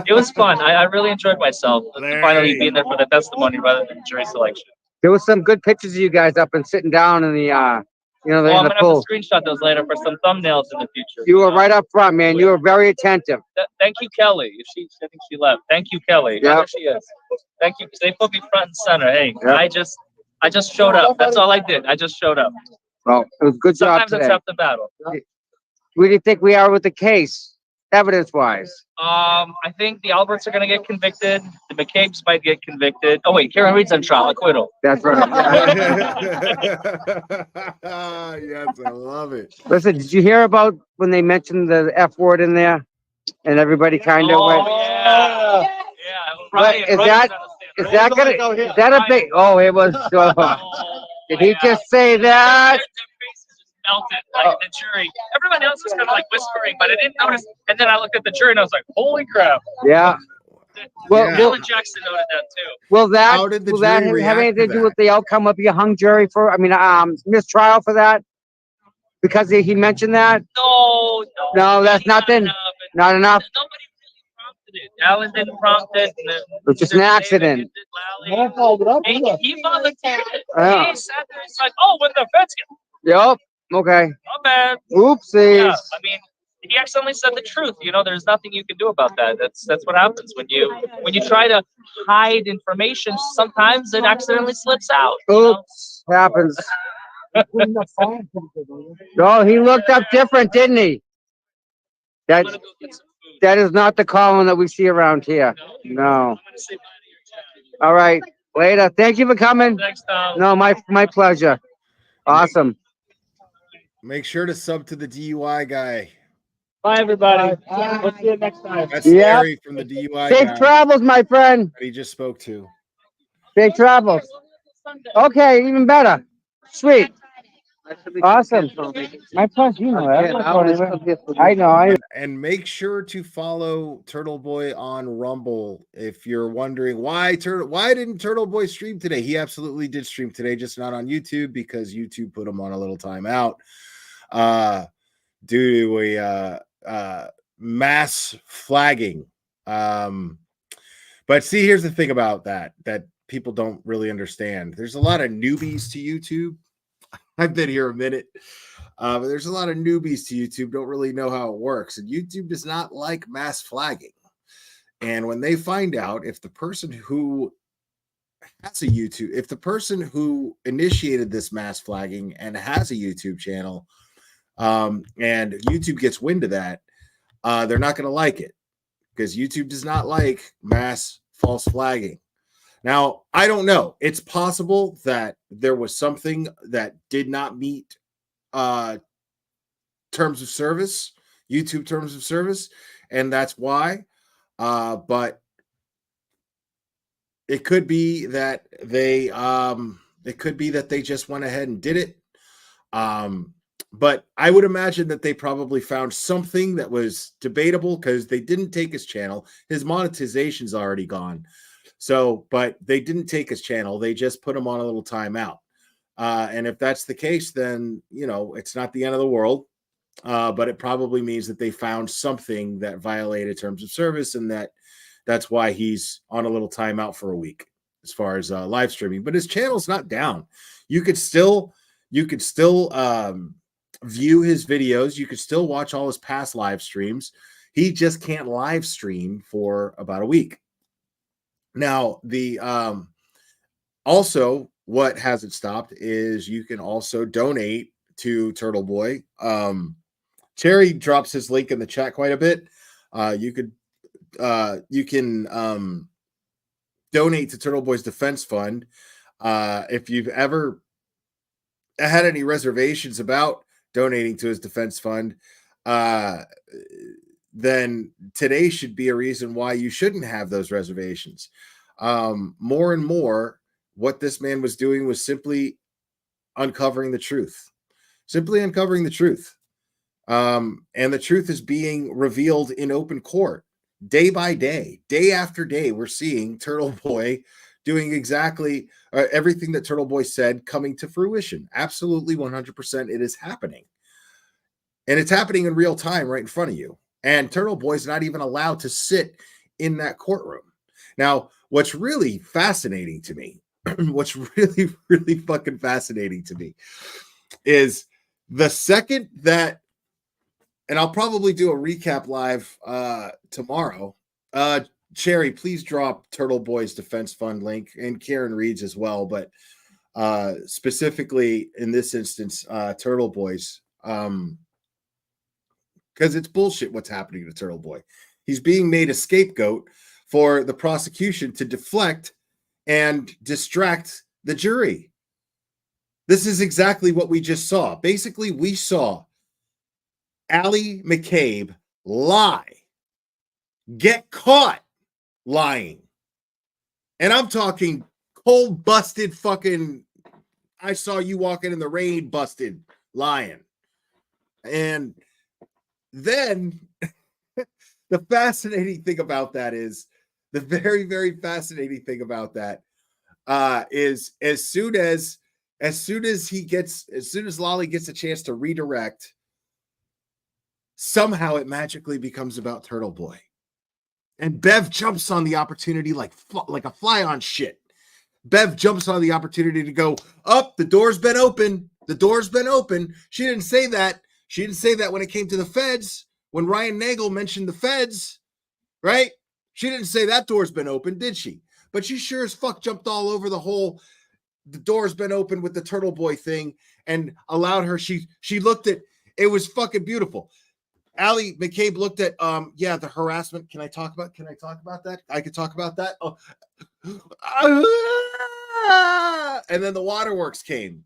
It was fun. I really enjoyed myself. Finally being there for the testimony rather than jury selection. There was some good pictures of you guys up and sitting down in the I'm in the gonna have pool. to screenshot those later for some thumbnails in the future. You were right up front, man. You were very attentive. Thank you, Kelly. I think she left. Thank you, Kelly. Yep. There she is. Thank you, because they put me front and center. Hey, Yep. I just showed up. That's all I did. I just showed up. Well, it was a good job Sometimes it's today. half the battle. Where do you think we are with the case, evidence-wise? I think the Alberts are going to get convicted. The McCabe's might get convicted. Oh wait, Karen Reed's on trial. Acquittal. That's right. Yes, I love it. Listen, did you hear about when they mentioned the F word in there, and everybody kind of went? Yeah. But is that a big? Oh, it was. Did he just say that? Melted, like the jury. Everyone else was kind of like whispering, but I didn't notice. And then I looked at the jury and I was like, "Holy crap!" Yeah. Well, Alan Jackson noted that too. will that How did the will that jury have react anything to to do that? with the outcome of your hung jury for? I mean, mistrial for that? Because he mentioned that? No, No, that's nothing. Not enough. Alan didn't prompt it. It's just an accident. He volunteered it. Yeah. He sat there. He's like, "Oh, when the feds get Yep. Okay. my bad." Oopsies. Yeah, I mean, he accidentally said the truth. You know, there's nothing you can do about that. That's what happens when you try to hide information. Sometimes it accidentally slips out. Oops. Happens. No, he looked up different, didn't he? That is not the Colin that we see around here. No. All right. Later. Thank you for coming. No, my pleasure. Awesome. Make sure to sub to the DUI guy. Bye, everybody. We'll see you next time. That's Yep. Larry from the DUI Safe guy travels, my friend. that he just spoke to. Safe travels. Okay, even better. Sweet. Awesome. My pleasure. You know that. I know. And make sure to follow Turtle Boy on Rumble if you're wondering why didn't Turtle Boy stream today? He absolutely did stream today, just not on YouTube because YouTube put him on a little timeout due to a mass flagging. But see, here's the thing about that people don't really understand. There's a lot of newbies to YouTube. I've been here a minute. But there's a lot of newbies to YouTube, don't really know how it works. And YouTube does not like mass flagging. And when they find out if the person who has a YouTube, if the person who initiated this mass flagging and has a YouTube channel, and YouTube gets wind of that, they're not going to like it because YouTube does not like mass false flagging. Now, I don't know. It's possible that there was something that did not meet terms of service, YouTube terms of service, and that's why. But it could be that they just went ahead and did it. But I would imagine that they probably found something that was debatable because they didn't take his channel. His monetization's already gone. So, but they didn't take his channel. They just put him on a little timeout. And if that's the case, then, you know, it's not the end of the world. But it probably means that they found something that violated terms of service, and that's why he's on a little timeout for a week as far as live streaming. But his channel's not down. You could still view his videos. You could still watch all his past live streams. He just can't live stream for about a week. Now, the also what hasn't stopped is you can also donate to Turtle Boy. Cherry drops his link in the chat quite a bit. You can donate to Turtle Boy's defense fund. If you've ever had any reservations about donating to his defense fund, then today should be a reason why you shouldn't have those reservations. More and more, what this man was doing was simply uncovering the truth. Simply uncovering the truth. And the truth is being revealed in open court day by day, day after day. We're seeing Turtle Boy doing exactly everything that Turtle Boy said coming to fruition. Absolutely 100% it is happening. And it's happening in real time right in front of you. And Turtle Boy's not even allowed to sit in that courtroom. Now, what's really fascinating to me, what's really, really fucking fascinating to me is the second that, and I'll probably do a recap live tomorrow. Cherry, please drop Turtle Boy's defense fund link and Karen Reed's as well. But specifically in this instance, Turtle Boy's, because it's bullshit what's happening to Turtle Boy. He's being made a scapegoat for the prosecution to deflect and distract the jury. This is exactly what we just saw. Basically, we saw Allie McCabe lie, get caught lying. And I'm talking cold busted fucking, I saw you walking in the rain busted lying. And then the fascinating thing about that is, the very, very fascinating thing about that is as soon as As soon as Lolly gets a chance to redirect, somehow it magically becomes about Turtle Boy. And Bev jumps on the opportunity like a fly on shit. Bev jumps on the opportunity to go, up, the door's been open. The door's been open. She didn't say that. She didn't say that when it came to the feds. When Ryan Nagel mentioned the feds, right? She didn't say that door's been open, did she? But she sure as fuck jumped all over the whole, the door's been open with the Turtle Boy thing and allowed her. She looked at, it was fucking beautiful. Allie McCabe looked at, the harassment. Can I talk about that? I could talk about that. Oh. And then the waterworks came.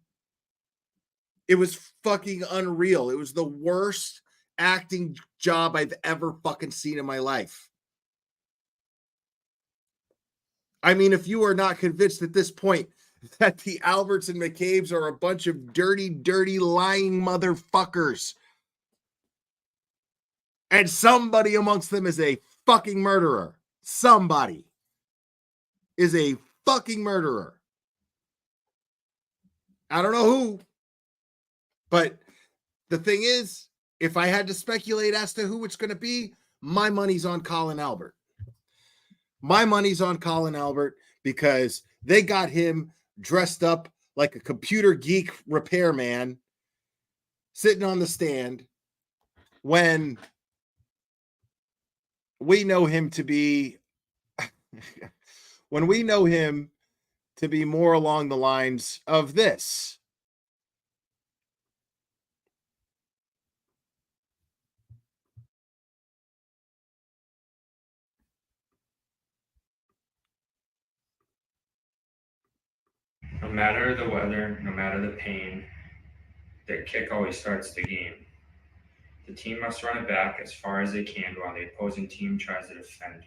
It was fucking unreal. It was the worst acting job I've ever fucking seen in my life. I mean, if you are not convinced at this point that the Alberts and McCabe's are a bunch of dirty, dirty, lying motherfuckers, and somebody amongst them is a fucking murderer. Somebody is a fucking murderer. I don't know who, but the thing is, if I had to speculate as to who it's going to be, my money's on Colin Albert. My money's on Colin Albert because they got him dressed up like a computer geek repairman sitting on the stand when we know him to be more along the lines of this. No matter the weather, no matter the pain, their kick always starts the game. The team must run it back as far as they can while the opposing team tries to defend.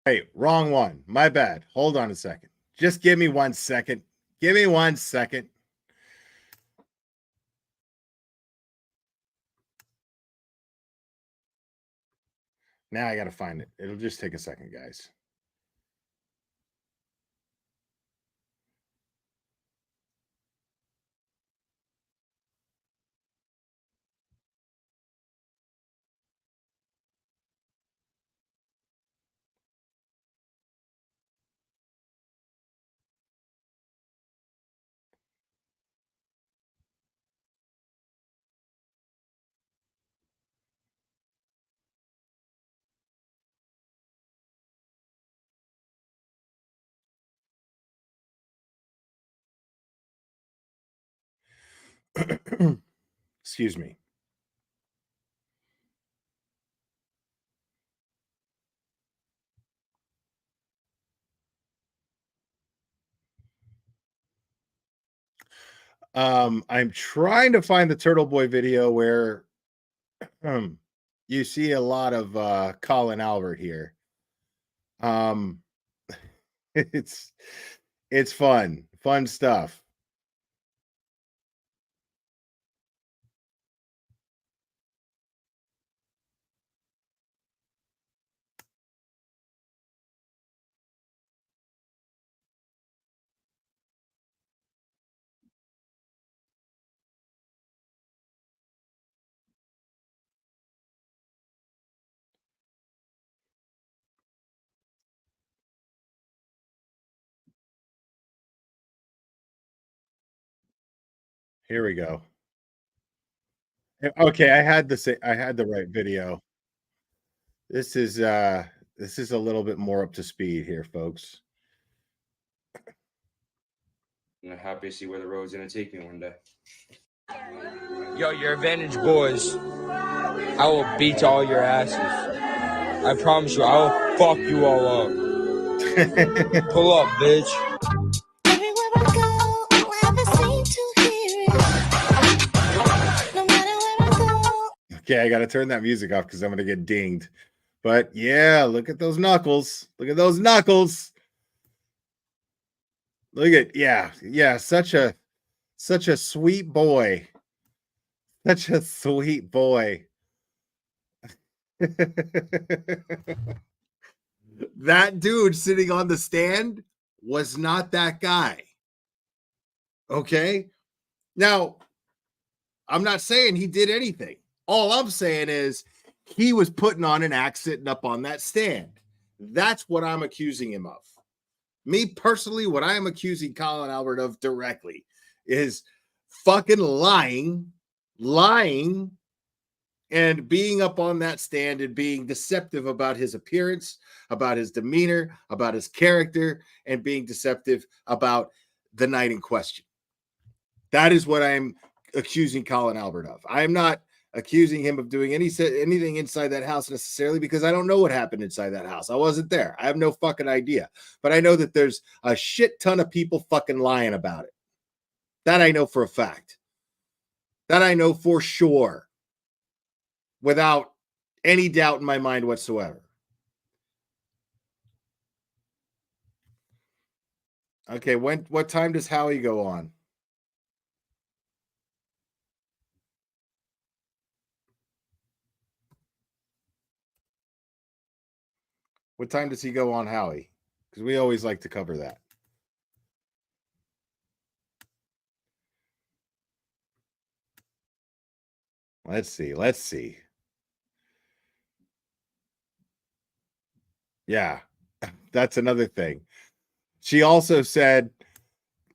Hey, wrong one. My bad. Hold on a second. Just give me 1 second. Give me 1 second. Now I got to find it. It'll just take a second, guys. Excuse me. I'm trying to find the Turtle Boy video where you see a lot of Colin Albert here. It's fun stuff. Here we go. Okay, I had the right video. This is a little bit more up to speed here, folks. I'm happy to see where the road's gonna take me one day. Yo, your advantage boys. I will beat all your asses. I promise you, I will fuck you all up. Pull up, bitch. Okay, I got to turn that music off because I'm going to get dinged. But yeah, look at those knuckles. Look at those knuckles. Look at, yeah, such a sweet boy. Such a sweet boy. That dude sitting on the stand was not that guy. Okay. Now, I'm not saying he did anything. All I'm saying is he was putting on an act sitting up on that stand. That's what I'm accusing him of. Me personally, what I am accusing Colin Albert of directly is fucking lying, and being up on that stand and being deceptive about his appearance, about his demeanor, about his character, and being deceptive about the night in question. That is what I'm accusing Colin Albert of. I am not accusing him of doing anything inside that house necessarily, because I don't know what happened inside that house. I wasn't there. I have no fucking idea. But I know that there's a shit ton of people fucking lying about it. That I know for a fact. That I know for sure. Without any doubt in my mind whatsoever. Okay, what time does Howie go on? What time does he go on Howie? Because we always like to cover that. Let's see. Yeah, that's another thing. She also said,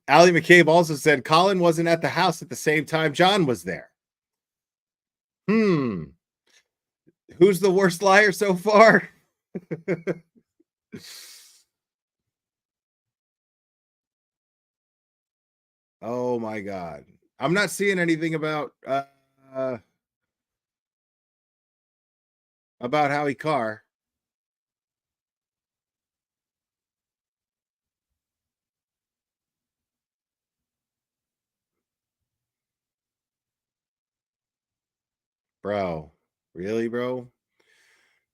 Allie McCabe also said, Colin wasn't at the house at the same time John was there. Who's the worst liar so far? Oh my God. I'm not seeing anything about Howie Carr. Bro, really, bro?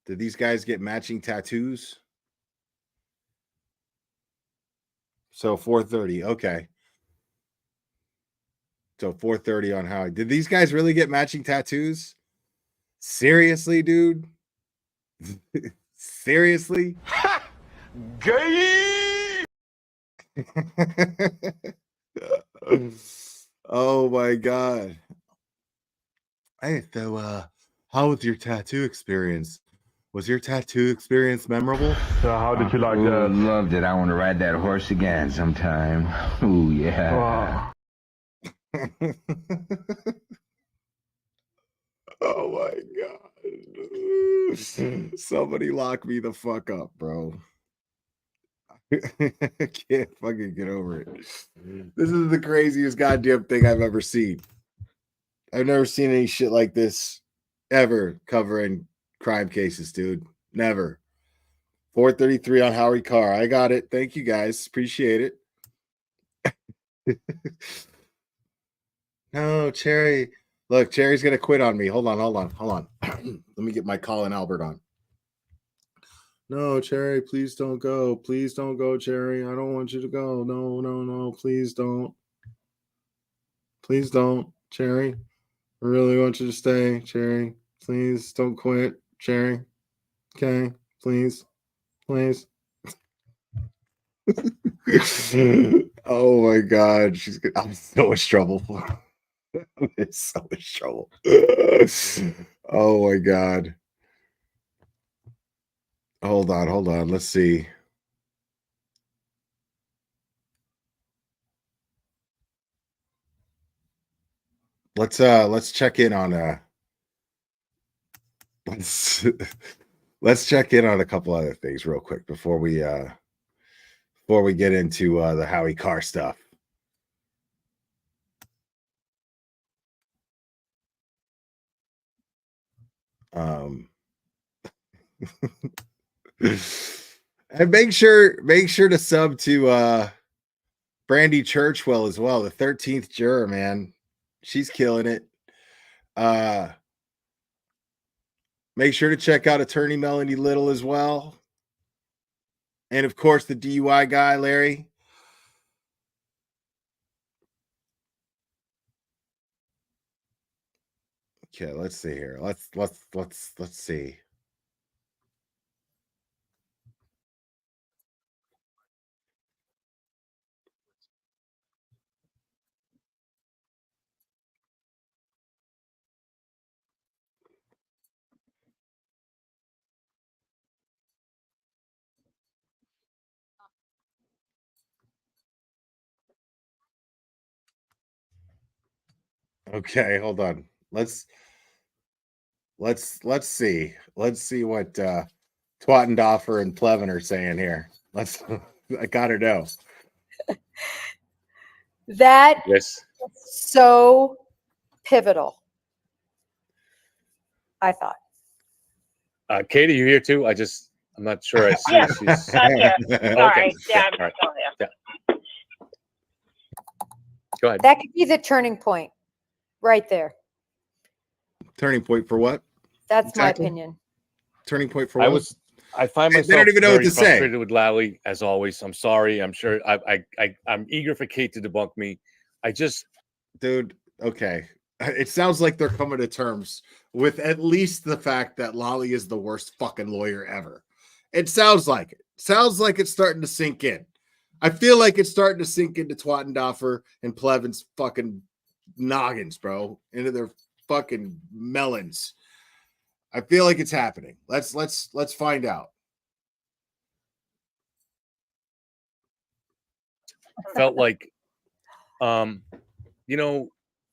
Did these guys get matching tattoos? So 4:30. Okay. So 4:30 on Howie. Did these guys really get matching tattoos? Seriously, dude? Seriously? Gay! Oh my God. Hey, so how was your tattoo experience? Was your tattoo experience memorable? So how did you like that? Loved it. I want to ride that horse again sometime. Ooh, yeah. Wow. Oh my God. Somebody lock me the fuck up, bro. I can't fucking get over it. This is the craziest goddamn thing I've ever seen. I've never seen any shit like this ever covering crime cases, dude. Never. 4:33 on Howie Carr. I got it. Thank you guys. Appreciate it. No, Cherry. Look, Cherry's gonna quit on me. Hold on. Let me get my Colin Albert on. No, Cherry, please don't go. Please don't go, Cherry. I don't want you to go. No. Please don't. Please don't, Cherry. I really want you to stay, Cherry. Please don't quit, Cherry. Okay, please. Please. Oh my God. I'm so much trouble. I'm in so much trouble. Oh my God. Hold on. Let's see. Let's check in on let's check in on a couple other things real quick before we get into the Howie Carr stuff. And make sure to sub to Brandy Churchwell as well, the 13th juror, man. She's killing it. Make sure to check out attorney Melanie Little as well. And of course the DUI guy, Larry. Okay, let's see here. Let's see. Okay, hold on. Let's see. Let's see what Twattendoffer and Plevin are saying here. I gotta know. That Yes. so pivotal, I thought. Katie, you here too? I'm not sure. I see Yeah, she's. I'm here. Okay. Sorry. Yeah, I'm all right. still here. Yeah. Go ahead. That could be the turning point right there. Turning point for what? That's Exactly. my opinion. Turning point for what? I find They myself don't even know what very to say. frustrated with Lally, as always. I'm sorry. I'm sure I'm eager for Kate to debunk me. Dude, okay. It sounds like they're coming to terms with at least the fact that Lolly is the worst fucking lawyer ever. It sounds like it. Sounds like it's starting to sink in. I feel like it's starting to sink into Twattendoffer and Plevin's fucking noggins, bro. Into their fucking melons. I feel like it's happening. Let's find out. Felt like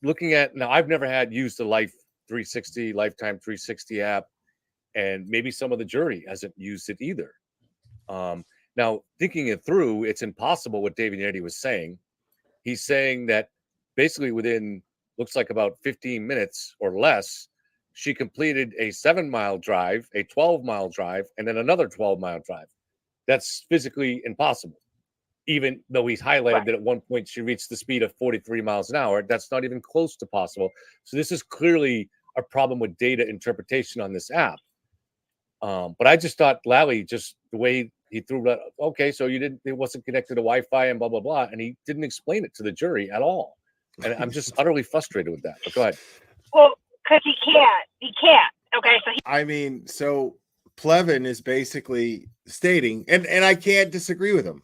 looking at now, I've never used the Lifetime 360 app, and maybe some of the jury hasn't used it either. Now, thinking it through, it's impossible what David Yannetti was saying. He's saying that basically within, looks like about 15 minutes or less, she completed a 7-mile drive, a 12-mile drive, and then another 12-mile drive. That's physically impossible. Even though he's highlighted that at one point she reached the speed of 43 miles an hour, that's not even close to possible. So this is clearly a problem with data interpretation on this app. But I just thought Lally, just the way he threw that, okay, so it wasn't connected to Wi-Fi and blah, blah, blah. And he didn't explain it to the jury at all. And I'm just utterly frustrated with that. But go ahead. Well, because he can't. Okay, so I mean, so Plevin is basically stating, and I can't disagree with him,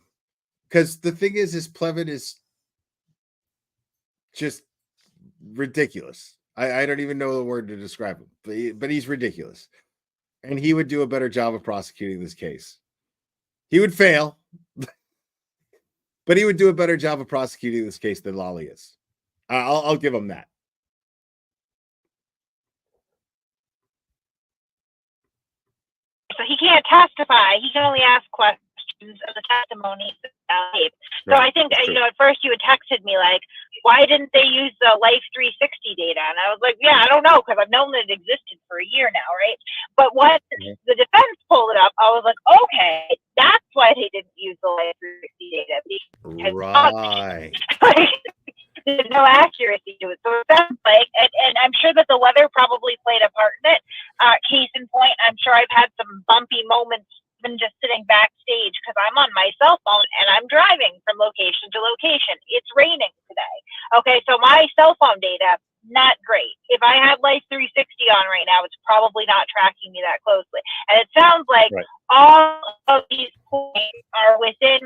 because the thing is Plevin is just ridiculous. I don't even know the word to describe him, but he's ridiculous, and he would do a better job of prosecuting this case. He would fail, but he would do a better job of prosecuting this case than Lolly is. I'll give him that. So he can't testify. He can only ask questions of the testimony. So I think, at first you had texted me like, why didn't they use the Life 360 data? And I was like, yeah, I don't know, because I've known that it existed for a year now, right? But when the defense pulled it up, I was like, okay, that's why they didn't use the Life 360 data. Right. There's no accuracy to it. So it sounds like, and I'm sure that the weather probably played a part in it. Case in point, I'm sure I've had some bumpy moments even just sitting backstage because I'm on my cell phone and I'm driving from location to location. It's raining today. Okay, so my cell phone data, not great. If I had Life 360 on right now, it's probably not tracking me that closely. And it sounds like all of these points are within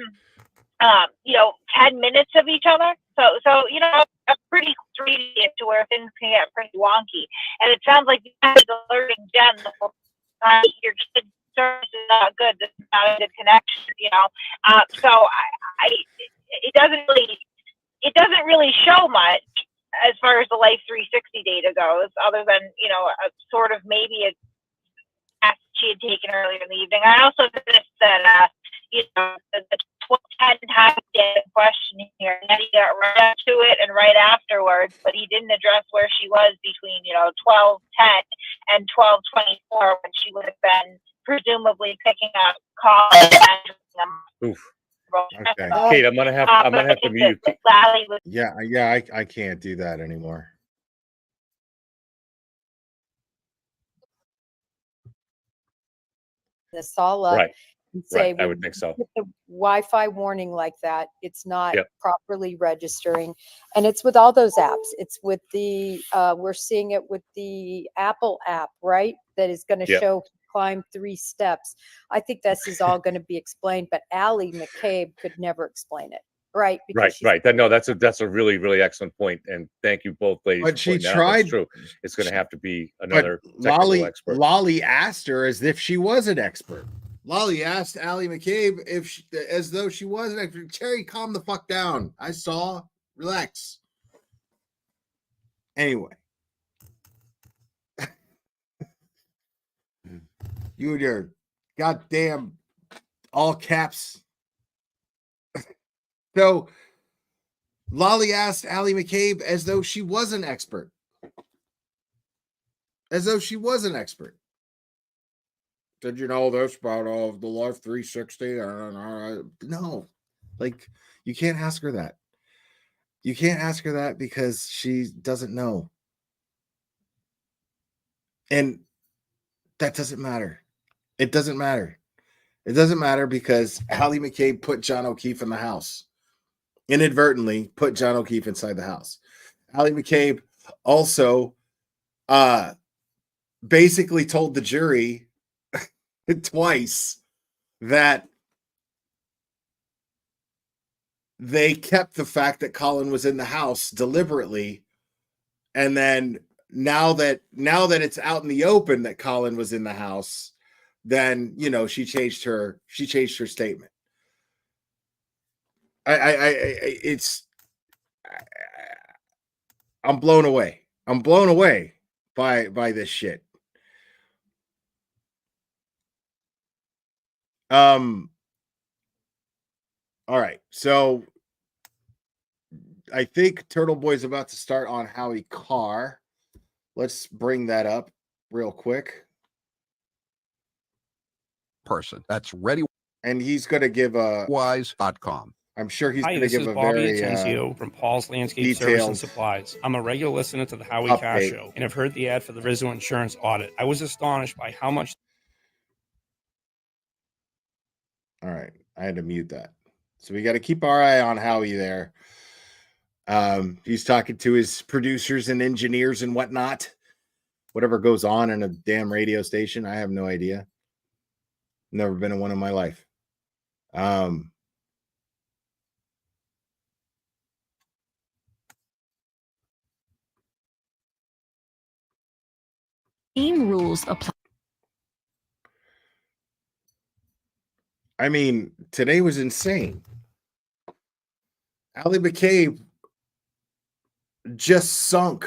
10 minutes of each other. So a pretty radius to where things can get pretty wonky. And it sounds like you guys are alerting Jen the whole time your kid's service is not good. This is not a good connection, So it doesn't really show much as far as the Life 360 data goes, other than, a sort of maybe a test she had taken earlier in the evening. I also noticed that, the 10 times data question here, and then he got right up to it and right afterwards, but he didn't address where she was between 12:10 and 12:24 when she would have been presumably picking up calls and answering them. Oof. Okay. Kate, I'm gonna have to mute you. Yeah, I can't do that anymore. This all up and say, I would think so. With the Wi-Fi warning like that, it's not Yep. properly registering, and it's with all those apps. It's with the we're seeing it with the Apple app, right? That is going to Yep. show climb 3 steps. I think this is all going to be explained, but Allie McCabe could never explain it, right? Because Right. That's a really, really excellent point, and thank you both ladies. But for she pointing that out. tried. That's true. It's going to have to be another But technical expert. Lolly asked her as if she was an expert. Lolly asked Allie McCabe as though she was an expert. Terry, calm the fuck down. I saw. Relax. Anyway. You and your goddamn all caps. So Lolly asked Allie McCabe as though she was an expert. As though she was an expert. Did you know this about all of the Life 360? No. Like, you can't ask her that. You can't ask her that because she doesn't know. And that doesn't matter. It doesn't matter. It doesn't matter because Allie McCabe put John O'Keefe in the house. Inadvertently put John O'Keefe inside the house. Allie McCabe also basically told the jury twice that they kept the fact that Colin was in the house deliberately. And then now that it's out in the open that Colin was in the house, then, you know, she changed her statement. I'm blown away. I'm blown away by this shit. All right. So I think Turtle Boy's about to start on Howie Carr. Let's bring that up real quick. Person that's ready. And he's going to give a wise.com. I'm sure he's Hi, going to this give is a Bobby very Atenzio from Paul's Landscape Service detailed and Supplies. I'm a regular listener to the Howie Carr update. Show and have heard the ad for the Rizzo Insurance audit. I was astonished by how much. All right, I had to mute that. So we got to keep our eye on Howie there. He's talking to his producers and engineers and whatnot. Whatever goes on in a damn radio station, I have no idea. Never been in one in my life. Same rules apply. I mean, today was insane. Allie McCabe just sunk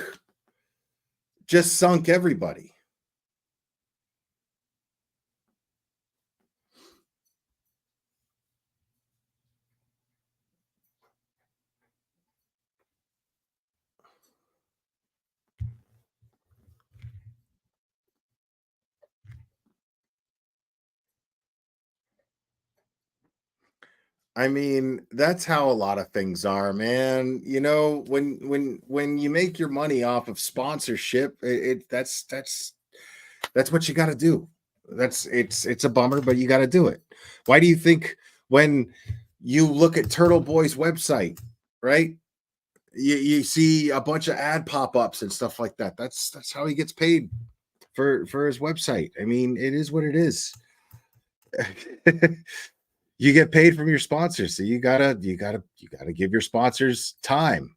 everybody. I mean, that's how a lot of things are, man. You know, when you make your money off of sponsorship, that's what you got to do. It's a bummer, but you got to do it. Why do you think when you look at Turtle Boy's website, right? You see a bunch of ad pop-ups and stuff like that. That's how he gets paid for his website. I mean, it is what it is. You get paid from your sponsors, so you gotta give your sponsors time.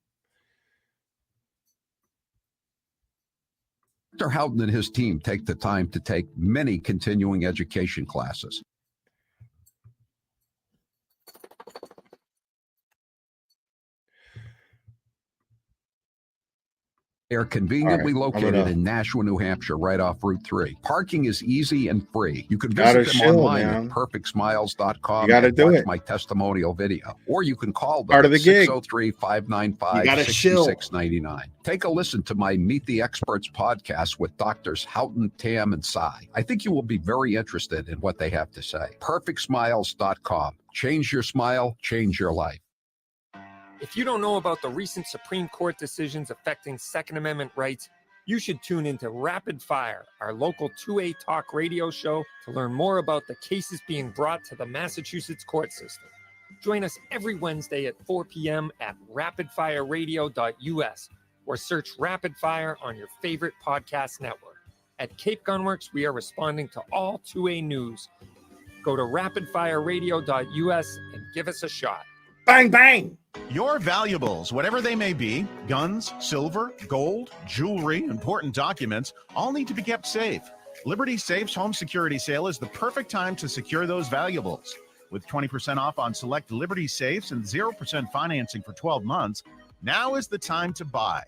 Dr. Houghton and his team take the time to take many continuing education classes. They're conveniently located in Nashua, New Hampshire, right off Route 3. Parking is easy and free. You can visit them online at perfectsmiles.com and watch my testimonial video. Or you can call them at 603-595-6699. Take a listen to my Meet the Experts podcast with Doctors Houghton, Tam, and Sy. I think you will be very interested in what they have to say. perfectsmiles.com. Change your smile, change your life. If you don't know about the recent Supreme Court decisions affecting Second Amendment rights, you should tune into Rapid Fire, our local 2A talk radio show, to learn more about the cases being brought to the Massachusetts court system. Join us every Wednesday at 4 p.m. at rapidfireradio.us or search Rapid Fire on your favorite podcast network. At Cape Gunworks, we are responding to all 2A news. Go to rapidfireradio.us and give us a shot. Bang, bang! Your valuables, whatever they may be, guns, silver, gold, jewelry, important documents, all need to be kept safe. Liberty Safe's home security sale is the perfect time to secure those valuables. With 20% off on select Liberty Safes and 0% financing for 12 months, now is the time to buy.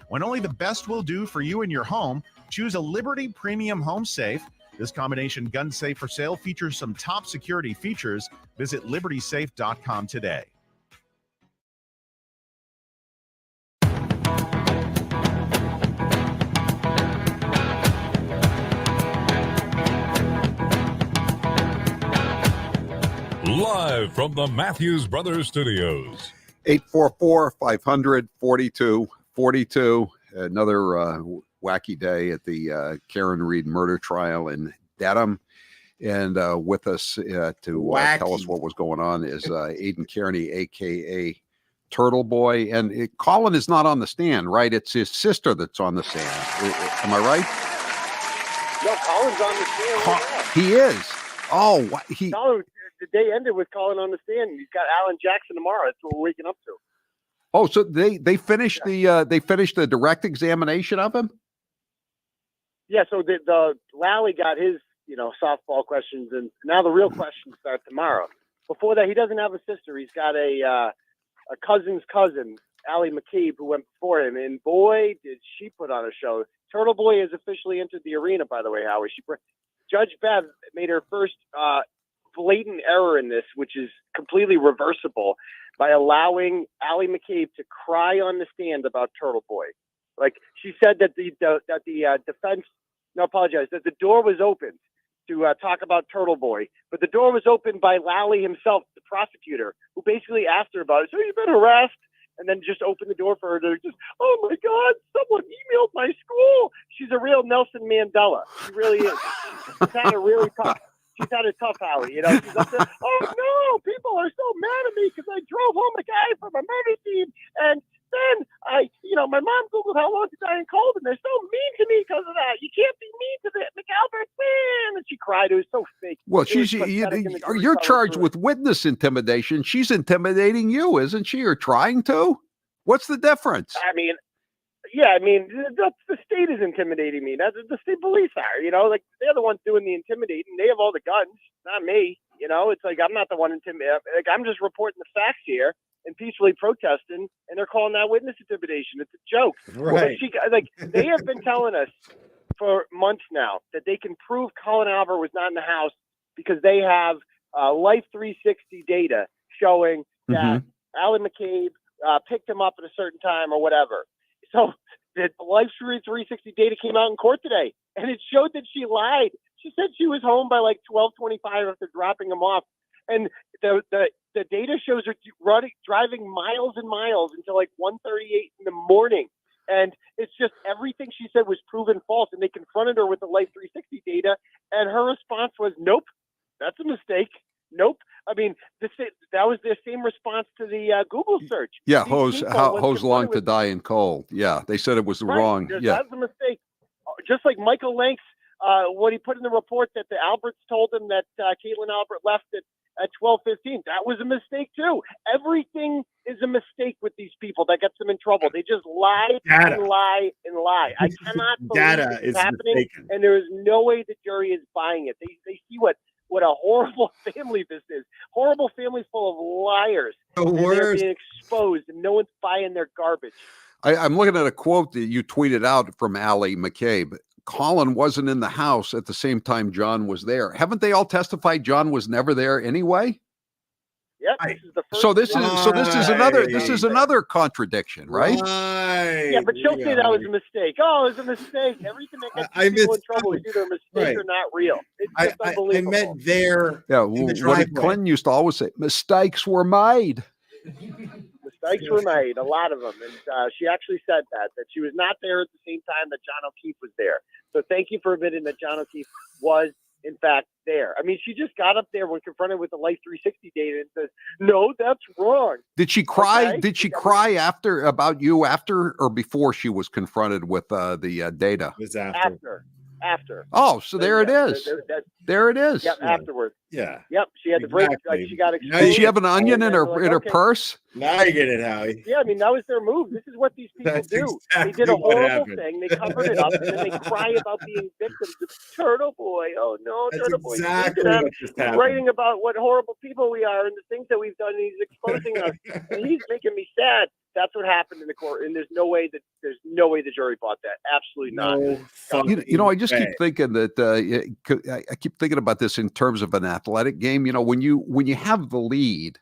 When only the best will do for you and your home, choose a Liberty Premium Home Safe. This combination gun safe for sale features some top security features. Visit libertysafe.com today. Live from the Matthews Brothers Studios. 844-500-4242. Another wacky day at the Karen Reed murder trial in Dedham. And with us to tell us what was going on is Aiden Kearney, a.k.a. Turtle Boy. And Colin is not on the stand, right? It's his sister that's on the stand. Am I right? No, Colin's on the stand. He is. Oh, Colin, the day ended with Colin on the stand. He's got Alan Jackson tomorrow. That's what we're waking up to. Oh, so they finished the direct examination of him? Yeah, so the Lally got his, softball questions, and now the real questions start tomorrow. Before that, he doesn't have a sister. He's got a cousin's cousin, Allie McCabe, who went before him, and boy, did she put on a show. Turtle Boy has officially entered the arena, by the way, Howie. Judge Bev made her first blatant error in this, which is completely reversible, by allowing Allie McCabe to cry on the stand about Turtle Boy. Like, she said that the defense, that the door was opened to talk about Turtle Boy, but the door was opened by Lally himself, the prosecutor, who basically asked her about it. So you've been harassed? And then just opened the door for her to just, oh my God, someone emailed my school. She's a real Nelson Mandela. She really is. She's had a really tough. She's had a tough hour, She's up there. Oh no, people are so mad at me because I drove home a guy from a murder scene, and then my mom Googled how long to die in cold, and they're so mean to me because of that. You can't be mean to the McAlbert man. And she cried. It was so fake. Well, you're charged with witness intimidation. She's intimidating you, isn't she? Or trying to? What's the difference? The state is intimidating me. That's the state police are, they're the ones doing the intimidating. They have all the guns, not me. It's like, I'm not the one intimidating. Like, I'm just reporting the facts here and peacefully protesting, and they're calling that witness intimidation. It's a joke. Right. They have been telling us for months now that they can prove Colin Albert was not in the house because they have Life 360 data showing that Allie McCabe picked him up at a certain time or whatever. So the Life 360 data came out in court today, and it showed that she lied. She said she was home by like 12:25 after dropping him off, and the data shows her driving miles and miles until like 1:38 in the morning. And it's just everything she said was proven false. And they confronted her with the Life 360 data, and her response was, "Nope, that's a mistake. Nope." I mean, that was their same response to the Google search. Yeah, hose long to die in cold. Yeah, they said it was wrong. Yeah, that's a mistake. Just like Michael Lanks, what he put in the report that the Alberts told him that Caitlin Albert left at 12:15. That was a mistake too. Everything is a mistake with these people that gets them in trouble. They just lie and lie and lie. I cannot believe this is happening, mistaken. And there is no way the jury is buying it. They see what a horrible family this is. Horrible family full of liars. And they're being exposed, and no one's buying their garbage. I'm looking at a quote that you tweeted out from Allie McCabe. Colin wasn't in the house at the same time John was there. Haven't they all testified John was never there anyway? Yep. This is the first this is another contradiction, right? Yeah, but she'll say that was a mistake. Oh, it was a mistake. Everything that gets people in trouble is either a mistake or not real. It's just unbelievable. I meant there. Yeah, what did Clinton used to always say? Mistakes were made. Mistakes were made, a lot of them. And she actually said that she was not there at the same time that John O'Keefe was there. So thank you for admitting that John O'Keefe was, in fact, there. I mean, she just got up there when confronted with the Life 360 data and says, no, that's wrong. Did she cry? Okay? Did she cry about you after or before she was confronted with the data? After. Oh, so there it is. There it is. Yeah, afterwards. Yeah. Yep, she had to break. Like, Exactly. she got Now exposed. you Did she have an onion and in then her we're like, in her okay. purse? Now you get it, Howie. Yeah, I mean, that was their move. This is what these people That's do. exactly They did a what horrible happened. thing. They covered it up, and then they cry about being victims. The Turtle Boy. Oh no, That's Turtle Boy's exactly thinking what just he's happened. writing about what horrible people we are and the things that we've done, and he's exposing us. And he's making me sad. That's what happened in the court, and there's no way the jury bought that. Absolutely not. I just keep thinking that I keep thinking about this in terms of an athletic game. When you have the lead,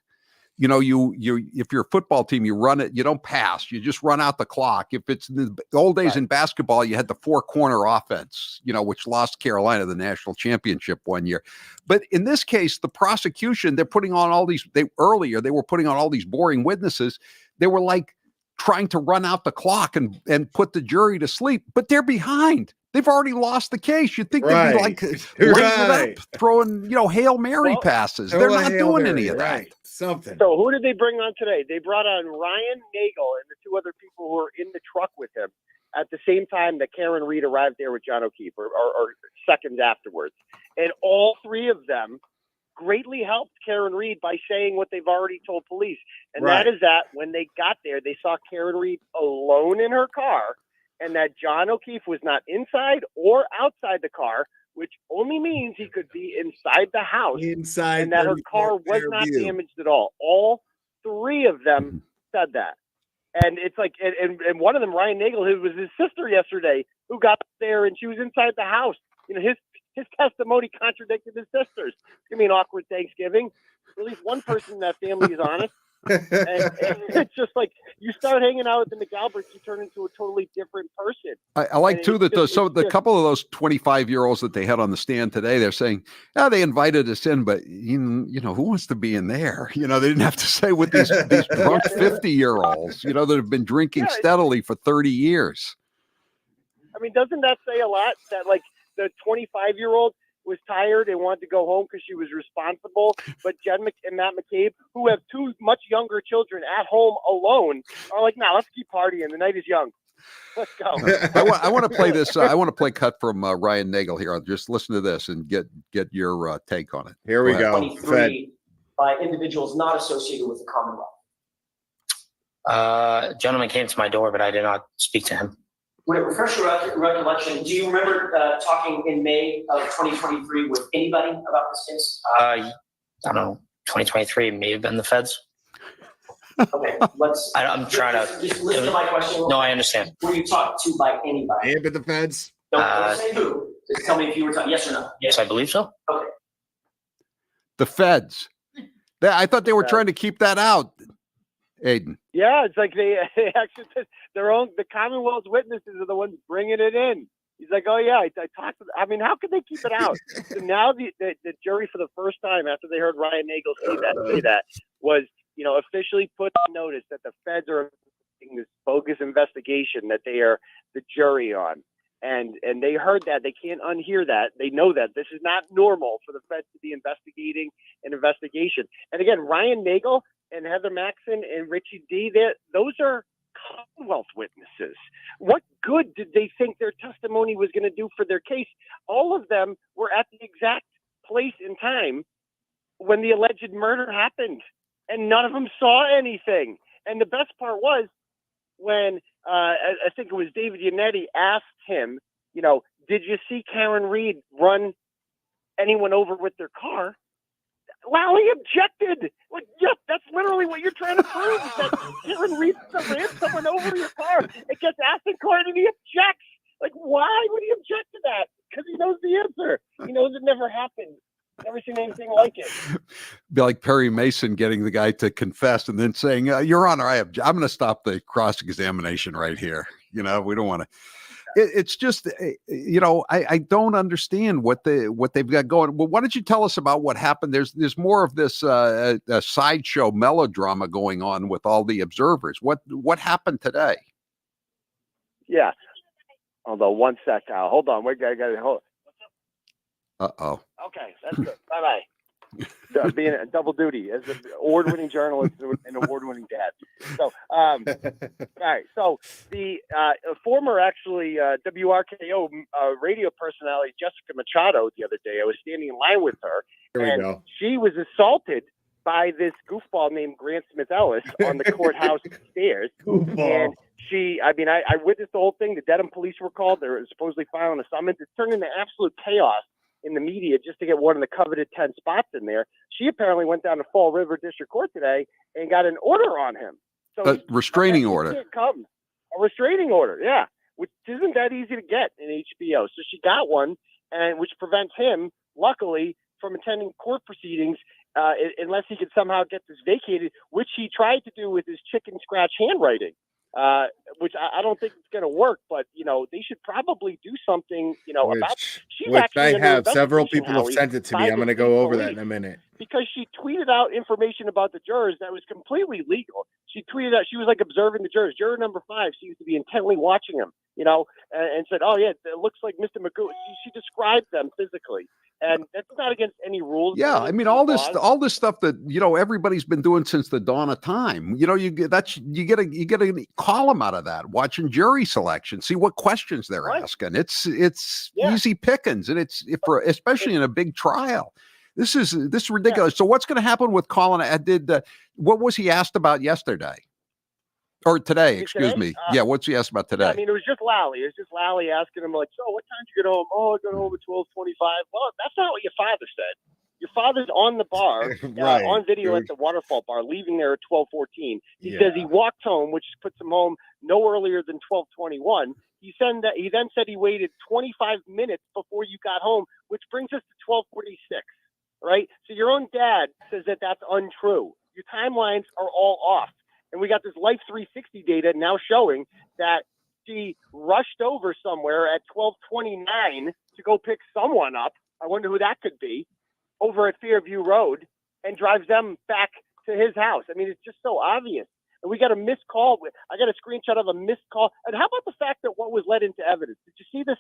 you if you're a football team, you run it, you don't pass, you just run out the clock. If it's in the old days in basketball, you had the 4-corner offense, which lost Carolina the national championship one year. But in this case, the prosecution, they're putting on all these. They were putting on all these boring witnesses. They were like trying to run out the clock and put the jury to sleep, but they're behind. They've already lost the case. You'd think they'd be like lighting it up, throwing, Hail Mary passes. They're not doing any of that. Something. So who did they bring on today? They brought on Ryan Nagel and the two other people who were in the truck with him at the same time that Karen Reed arrived there with John O'Keefe or seconds afterwards. And all three of them greatly helped Karen Reed by saying what they've already told police. And that is that when they got there, they saw Karen Reed alone in her car and that John O'Keefe was not inside or outside the car, which only means he could be inside the house, and that her car was not damaged at all. All three of them said that. And it's like, and one of them, Ryan Nagel, who was his sister yesterday, who got there and she was inside the house. His testimony contradicted his sister's. It's going to be an awkward Thanksgiving. At least one person in that family is honest. And it's just like you start hanging out with the McAlberts, you turn into a totally different person. I like too that the couple of those 25-year-olds that they had on the stand today, they're saying, they invited us in, but who wants to be in there? They didn't have to say with these drunk 50-year-olds, that have been drinking steadily for 30 years. I mean, doesn't that say a lot that like the 25-year-old was tired and wanted to go home because she was responsible, but Jen and Matt McCabe, who have two much younger children at home alone, are like, let's keep partying. The night is young. Let's go. I want to play this. I want to play cut from Ryan Nagel here. I'll just listen to this and get your take on it. Here we go. 23 by individuals not associated with the Commonwealth. A gentleman came to my door, but I did not speak to him. Would it refresh your recollection? Do you remember talking in May of 2023 with anybody about this case? I don't know. 2023 may have been the feds. Okay, I'm trying to just listen to my question. No, I understand. Were you talked to by anybody? Ain't been the feds. Don't say who. Just tell me if you were talking. Yes or no. Yes, I believe so. Okay. The feds. I thought they were trying to keep that out. Aiden. Yeah, it's like they actually the Commonwealth's witnesses are the ones bringing it in. He's like, oh yeah, I talked to them. I mean, how could they keep it out? So now the jury, for the first time after they heard Ryan Nagel say that, was officially put on notice that the feds are doing this bogus investigation that they are the jury on. And they heard that. They can't unhear that. They know that this is not normal for the feds to be investigating an investigation. And again, Ryan Nagel and Heather Maxson and Richie D, those are Commonwealth witnesses. What good did they think their testimony was going to do for their case? All of them were at the exact place and time when the alleged murder happened, and none of them saw anything. And the best part was when I think it was David Yannetti asked him, did you see Karen Reed run anyone over with their car? Wow, he objected. Like, yep, that's literally what you're trying to prove, is that Karen Reed ran someone over your car. It gets asked in court and he objects. Like, why would he object to that? Because he knows the answer. He knows it never happened. Never seen anything like it. Be like Perry Mason getting the guy to confess and then saying, Your Honor, I'm going to stop the cross-examination right here. We don't want to. It's just, I don't understand what they've got going. Well, why don't you tell us about what happened? There's more of this sideshow melodrama going on with all the observers. What happened today? Yeah. Hold on one sec, Al. Hold on. I got to hold. Uh-oh. Okay, that's good. Bye-bye. being a double duty as an award-winning journalist and award-winning dad. So, all right. So the former, actually, WRKO radio personality Jessica Machado the other day, I was standing in line with her, and she was assaulted by this goofball named Grant Smith Ellis on the courthouse stairs. And I witnessed the whole thing. The Dedham police were called. They were supposedly filing a summons. It turned into absolute chaos in the media just to get one of the coveted 10 spots in there. She apparently went down to Fall River District Court today and got an order on him. So A restraining order. Can't come. A restraining order, yeah, which isn't that easy to get in HBO. So she got one, and which prevents him, luckily, from attending court proceedings unless he could somehow get this vacated, which he tried to do with his chicken scratch handwriting. Which I don't think it's going to work, but they should probably do something, about. She's I have several people have sent it to me. I'm going to go over that in a minute. Because she tweeted out information about the jurors that was completely legal. She tweeted out, she was like observing the jurors. Juror number 5 seems to be intently watching him, and said, "Oh yeah, it looks like Mr. Magoo." She described them physically. And that's not against any rules. Yeah, I mean all this stuff that everybody's been doing since the dawn of time. You get a column out of that, watching jury selection, see what questions they're asking. It's easy pickings, and it's especially in a big trial. This is ridiculous. So what's going to happen with Colin? What was he asked about yesterday? Or today, excuse me. What's he asked about today? Yeah, I mean, it was just Lally. It was just Lally asking him, like, so what time did you get home? Oh, I got home at 12:25. Well, that's not what your father said. Your father's on the bar, on video at the Waterfall Bar, leaving there at 12:14. He says he walked home, which puts him home no earlier than 12:21. He then said he waited 25 minutes before you got home, which brings us to 12:46, right? So your own dad says that that's untrue. Your timelines are all off. And we got this Life 360 data now showing that she rushed over somewhere at 12:29 to go pick someone up. I wonder who that could be, over at Fairview Road, and drives them back to his house. I mean, it's just so obvious. And we got a missed call. I got a screenshot of a missed call. And how about the fact that what was led into evidence? Did you see this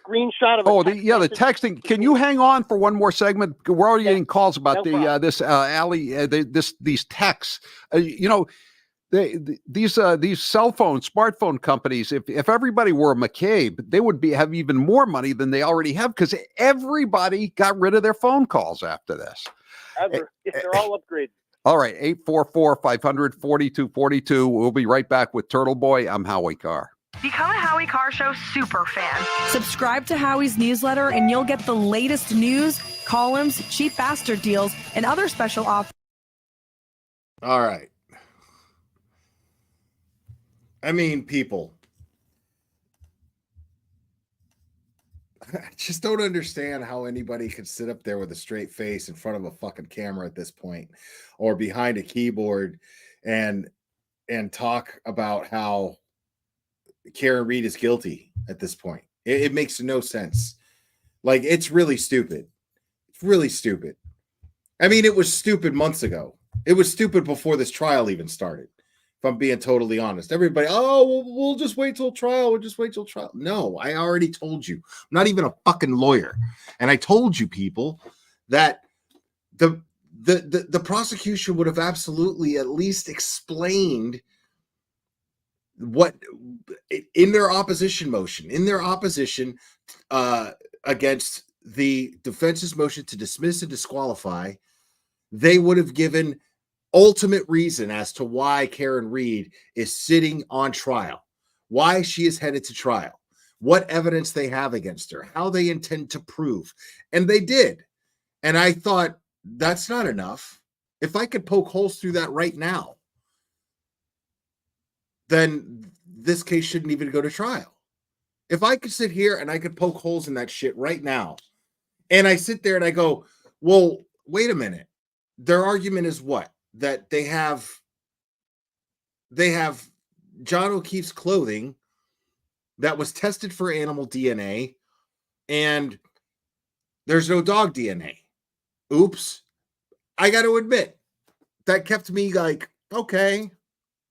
screenshot of the texting? Can you hang on for one more segment? We're already getting calls about these texts. These cell phone, smartphone companies, if everybody were McCabe, they would have even more money than they already have, because everybody got rid of their phone calls after this. They're all upgraded. All right, 844-500-4242. We'll be right back with Turtle Boy. I'm Howie Carr. Become a Howie Carr Show super fan. Subscribe to Howie's newsletter and you'll get the latest news, columns, cheap bastard deals, and other special offers. All right. I mean, people, I just don't understand how anybody could sit up there with a straight face in front of a fucking camera at this point, or behind a keyboard and talk about how Karen Reed is guilty at this point. It makes no sense. Like, it's really stupid. It's really stupid. I mean, it was stupid months ago. It was stupid before this trial even started. If I'm being totally honest, everybody, we'll just wait till trial. We'll just wait till trial. No, I already told you. I'm not even a fucking lawyer. And I told you people that the prosecution would have absolutely at least explained what in their opposition motion, against the defense's motion to dismiss and disqualify, they would have given ultimate reason as to why Karen Reed is sitting on trial, why she is headed to trial, what evidence they have against her, how they intend to prove. And they did. And I thought, that's not enough. If I could poke holes through that right now, then this case shouldn't even go to trial. If I could sit here and I could poke holes in that shit right now, and I sit there and I go, well, wait a minute. Their argument is what? That they have John O'Keefe's clothing that was tested for animal DNA, and there's no dog DNA. Oops. I got to admit, that kept me like, okay,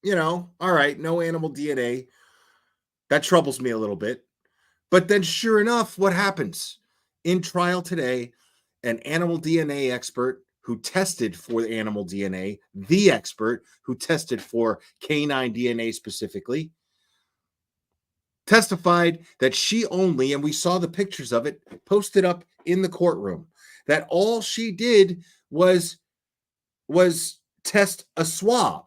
all right, no animal DNA. That troubles me a little bit. But then sure enough, what happens? In trial today, an animal DNA expert who tested for the animal DNA, the expert who tested for canine DNA specifically, testified that she only, and we saw the pictures of it posted up in the courtroom, that all she did was test a swab.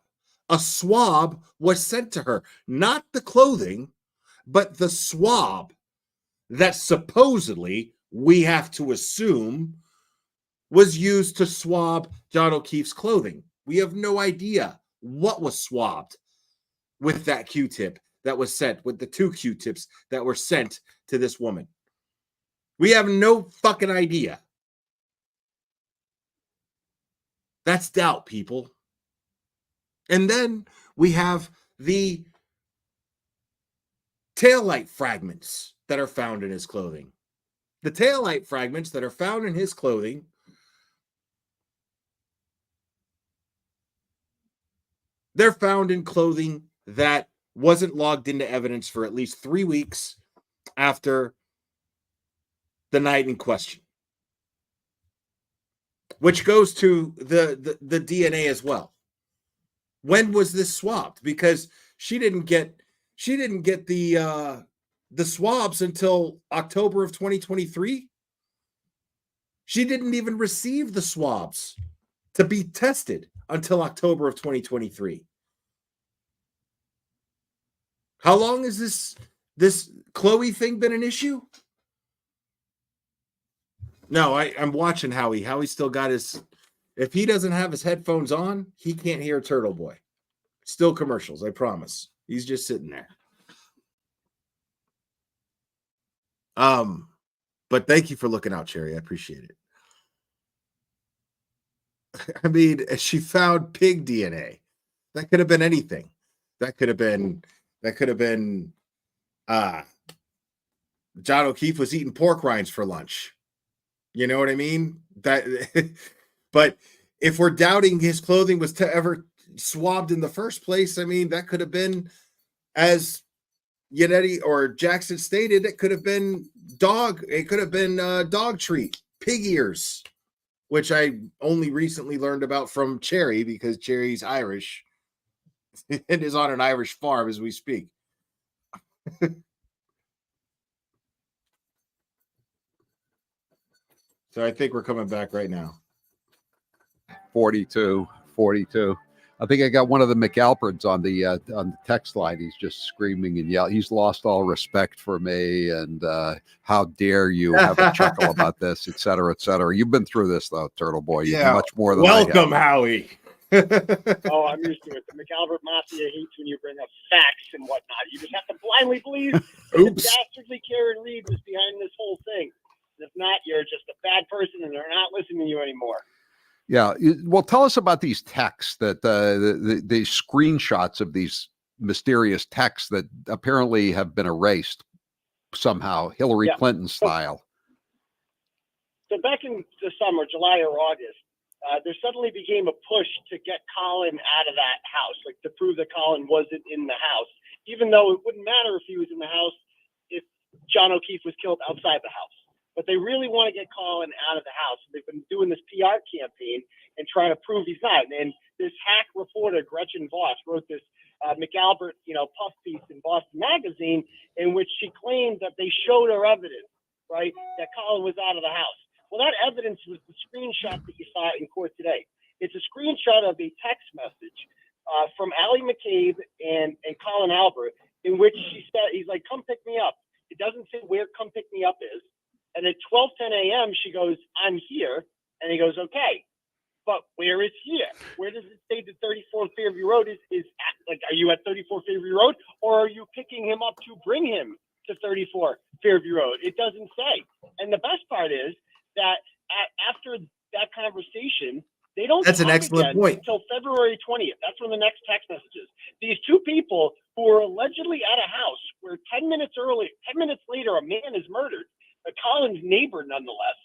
A swab was sent to her, not the clothing, but the swab that supposedly we have to assume was used to swab John O'Keefe's clothing. We have no idea what was swabbed with that Q-tip that was sent, with the 2 Q-tips that were sent to this woman. We have no fucking idea. That's doubt, people. And then we have the taillight fragments that are found in his clothing. The taillight fragments that are found in his clothing they're found in clothing that wasn't logged into evidence for at least 3 weeks after the night in question, which goes to the DNA as well. When was this swabbed? Because she didn't get the swabs until October of 2023. She didn't even receive the swabs to be tested until October of 2023. How long has this Chloe thing been an issue? No, I'm watching Howie. Howie still got his. If he doesn't have his headphones on, he can't hear Turtle Boy. Still commercials, I promise. He's just sitting there. But thank you for looking out, Cherry. I appreciate it. I mean, she found pig DNA. That could have been anything. That could have been John O'Keefe was eating pork rinds for lunch. You know what I mean? But if we're doubting his clothing was ever swabbed in the first place, I mean, that could have been, as Yannetti or Jackson stated, it could have been dog treat, pig ears, which I only recently learned about from Cherry because Cherry's Irish and is on an Irish farm as we speak. So I think we're coming back right now. 42. I think I got one of the McAlperts on the text line. He's just screaming and yelling. He's lost all respect for me, and how dare you have a chuckle about this, et cetera, et cetera. You've been through this, though, Turtle Boy. You've much more than welcome, I have. Howie. Oh, I'm used to it. The McAlbert Mafia hates when you bring up facts and whatnot. You just have to blindly believe that the dastardly Karen Reed was behind this whole thing. And if not, you're just a bad person, and they're not listening to you anymore. Yeah. Well, tell us about these texts that the screenshots of these mysterious texts that apparently have been erased somehow, Hillary Clinton style. So back in the summer, July or August, there suddenly became a push to get Colin out of that house, like to prove that Colin wasn't in the house, even though it wouldn't matter if he was in the house if John O'Keefe was killed outside the house. But they really want to get Colin out of the house. They've been doing this PR campaign and trying to prove he's not. And this hack reporter, Gretchen Voss, wrote this McAlbert, puff piece in Boston Magazine in which she claimed that they showed her evidence, right, that Colin was out of the house. Well, that evidence was the screenshot that you saw in court today. It's a screenshot of a text message from Allie McCabe and Colin Albert in which she said, he's like, come pick me up. It doesn't say where come pick me up is. And at 12:10 a.m., she goes, I'm here. And he goes, okay, but where is here? Where does it say that 34 Fairview Road is at? Like, are you at 34 Fairview Road, or are you picking him up to bring him to 34 Fairview Road? It doesn't say. And the best part is that after that conversation, they don't That's an talk excellent again point. until February 20th. That's when the next text message is. These two people who were allegedly at a house where 10 minutes later, a man is murdered, a Colin's neighbor nonetheless,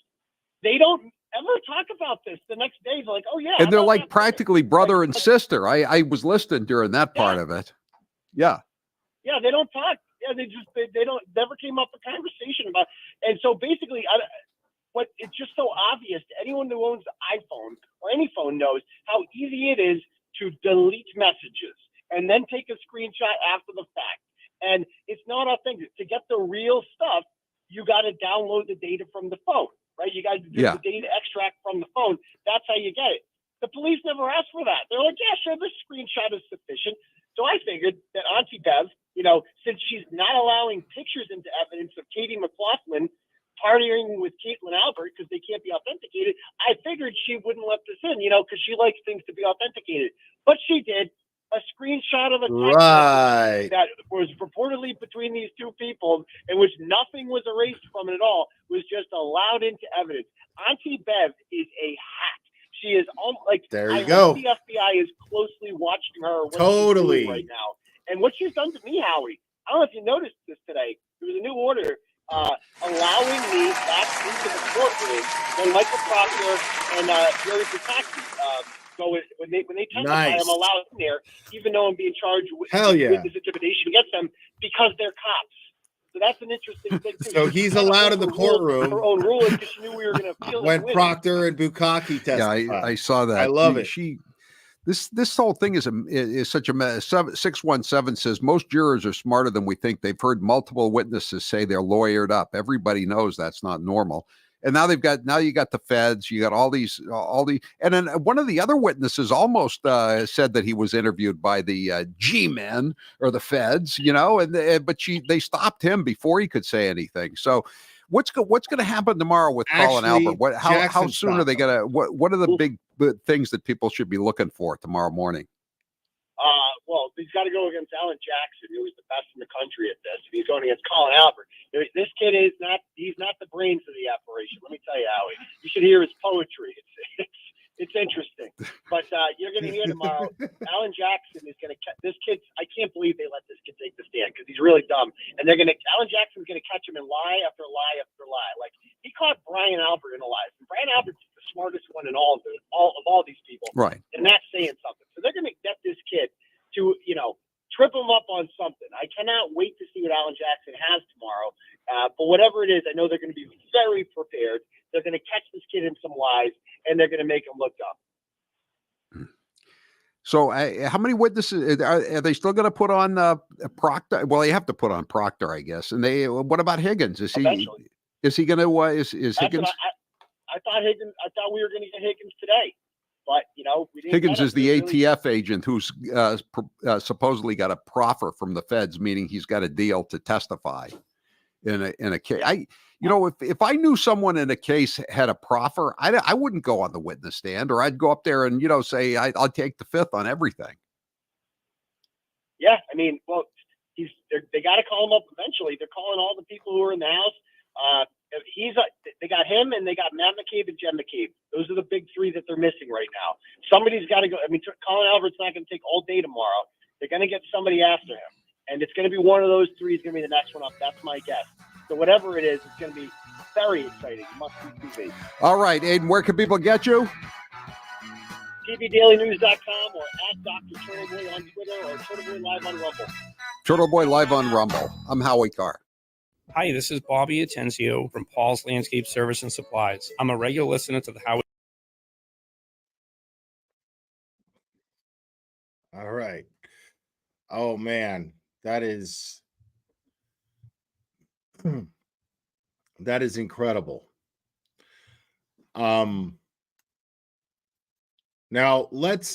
they don't ever talk about this. The next day, they're like, oh, yeah. And they're like practically brother and sister. I was listening during that part of it. Yeah. Yeah, they don't talk. Yeah, they don't, never came up a conversation about it. And so basically, but it's just so obvious to anyone who owns an iPhone or and then take a screenshot after the fact. And it's not authentic. To get the real stuff, you got to download the data from the phone, right? You got to do the data extract from the phone. That's how you get it. The police never asked for that. They're like, yeah, sure, this screenshot is sufficient. So I figured that Auntie Bev, since she's not allowing pictures into evidence of Katie McLaughlin partying with Caitlin Albert because they can't be authenticated, I figured she wouldn't let this in, because she likes things to be authenticated. But she did. A screenshot of a text message that was reportedly between these two people, in which nothing was erased from it at all, was just allowed into evidence. Auntie Bev is a hack. She is almost there you I go. hope the FBI is closely watching her. What Totally. she's doing right now, and what she's done to me, Howie. I don't know if you noticed this today. There was a new order allowing me back into the courtroom when Michael Proctor and Jerry Pataki go when they testify. Nice. I'm allowed in there, even though I'm being charged with this intimidation against them because they're cops. So that's an interesting thing too. So he's allowed in the courtroom. Her own ruling because she knew we were going to appeal when win. Proctor and Bukaki testify. Yeah, I saw that. I love it. This whole thing is such a mess. 617 says most jurors are smarter than we think. They've heard multiple witnesses say they're lawyered up. Everybody knows that's not normal. And now you got the feds, you got all these, and then one of the other witnesses almost said that he was interviewed by the G-men or the feds, but they stopped him before he could say anything. So what's going to happen tomorrow with Colin Albert? How soon are they going to, what are the big things that people should be looking for tomorrow morning? Well, he's got to go against Alan Jackson, who is the best in the country at this. He's going against Colin Albert. This kid he's not the brains of the operation. Let me tell you, Howie. You should hear his poetry. It's interesting. But you're going to hear tomorrow, Alan Jackson is going to catch this kid. I can't believe they let this kid take the stand because he's really dumb. And Alan Jackson's going to catch him in lie after lie after lie. Like he caught Brian Albert in a lie. And Brian Albert's the smartest one in all of these people. Right. And that's saying something. So they're going to get this kid to, trip him up on something. I cannot wait to see what Alan Jackson has tomorrow. But whatever it is, I know they're going to be very prepared. They're going to catch this kid in some lies, and they're going to make him look dumb. So how many witnesses are they still going to put on Proctor? Well, they have to put on Proctor, I guess. And what about Higgins? Is he going to, is Higgins? I thought we were going to get Higgins today. But, we didn't Higgins is the ATF agent who's supposedly got a proffer from the feds, meaning he's got a deal to testify in a case. If I knew someone in a case had a proffer, I wouldn't go on the witness stand, or I'd go up there and, say I'll take the fifth on everything. Yeah, well, they got to call him up eventually. They're calling all the people who are in the house. They got him and they got Matt McCabe and Jen McCabe. Those are the big three that they're missing right now. Somebody's got to go. Colin Albert's not going to take all day tomorrow. They're going to get somebody after him, and it's going to be one of those three is going to be the next one up. That's my guess. So whatever it is, it's going to be very exciting. It must be TV. All right, Aiden, where can people get you? TVDailyNews.com or at Dr. Turtleboy on Twitter or Turtleboy Live on Rumble. Turtleboy Live on Rumble. I'm Howie Carr. Hi, this is Bobby Atenzio from Paul's Landscape Service and Supplies. I'm a regular listener to the Howie. All right. Oh man, that is incredible. Now let's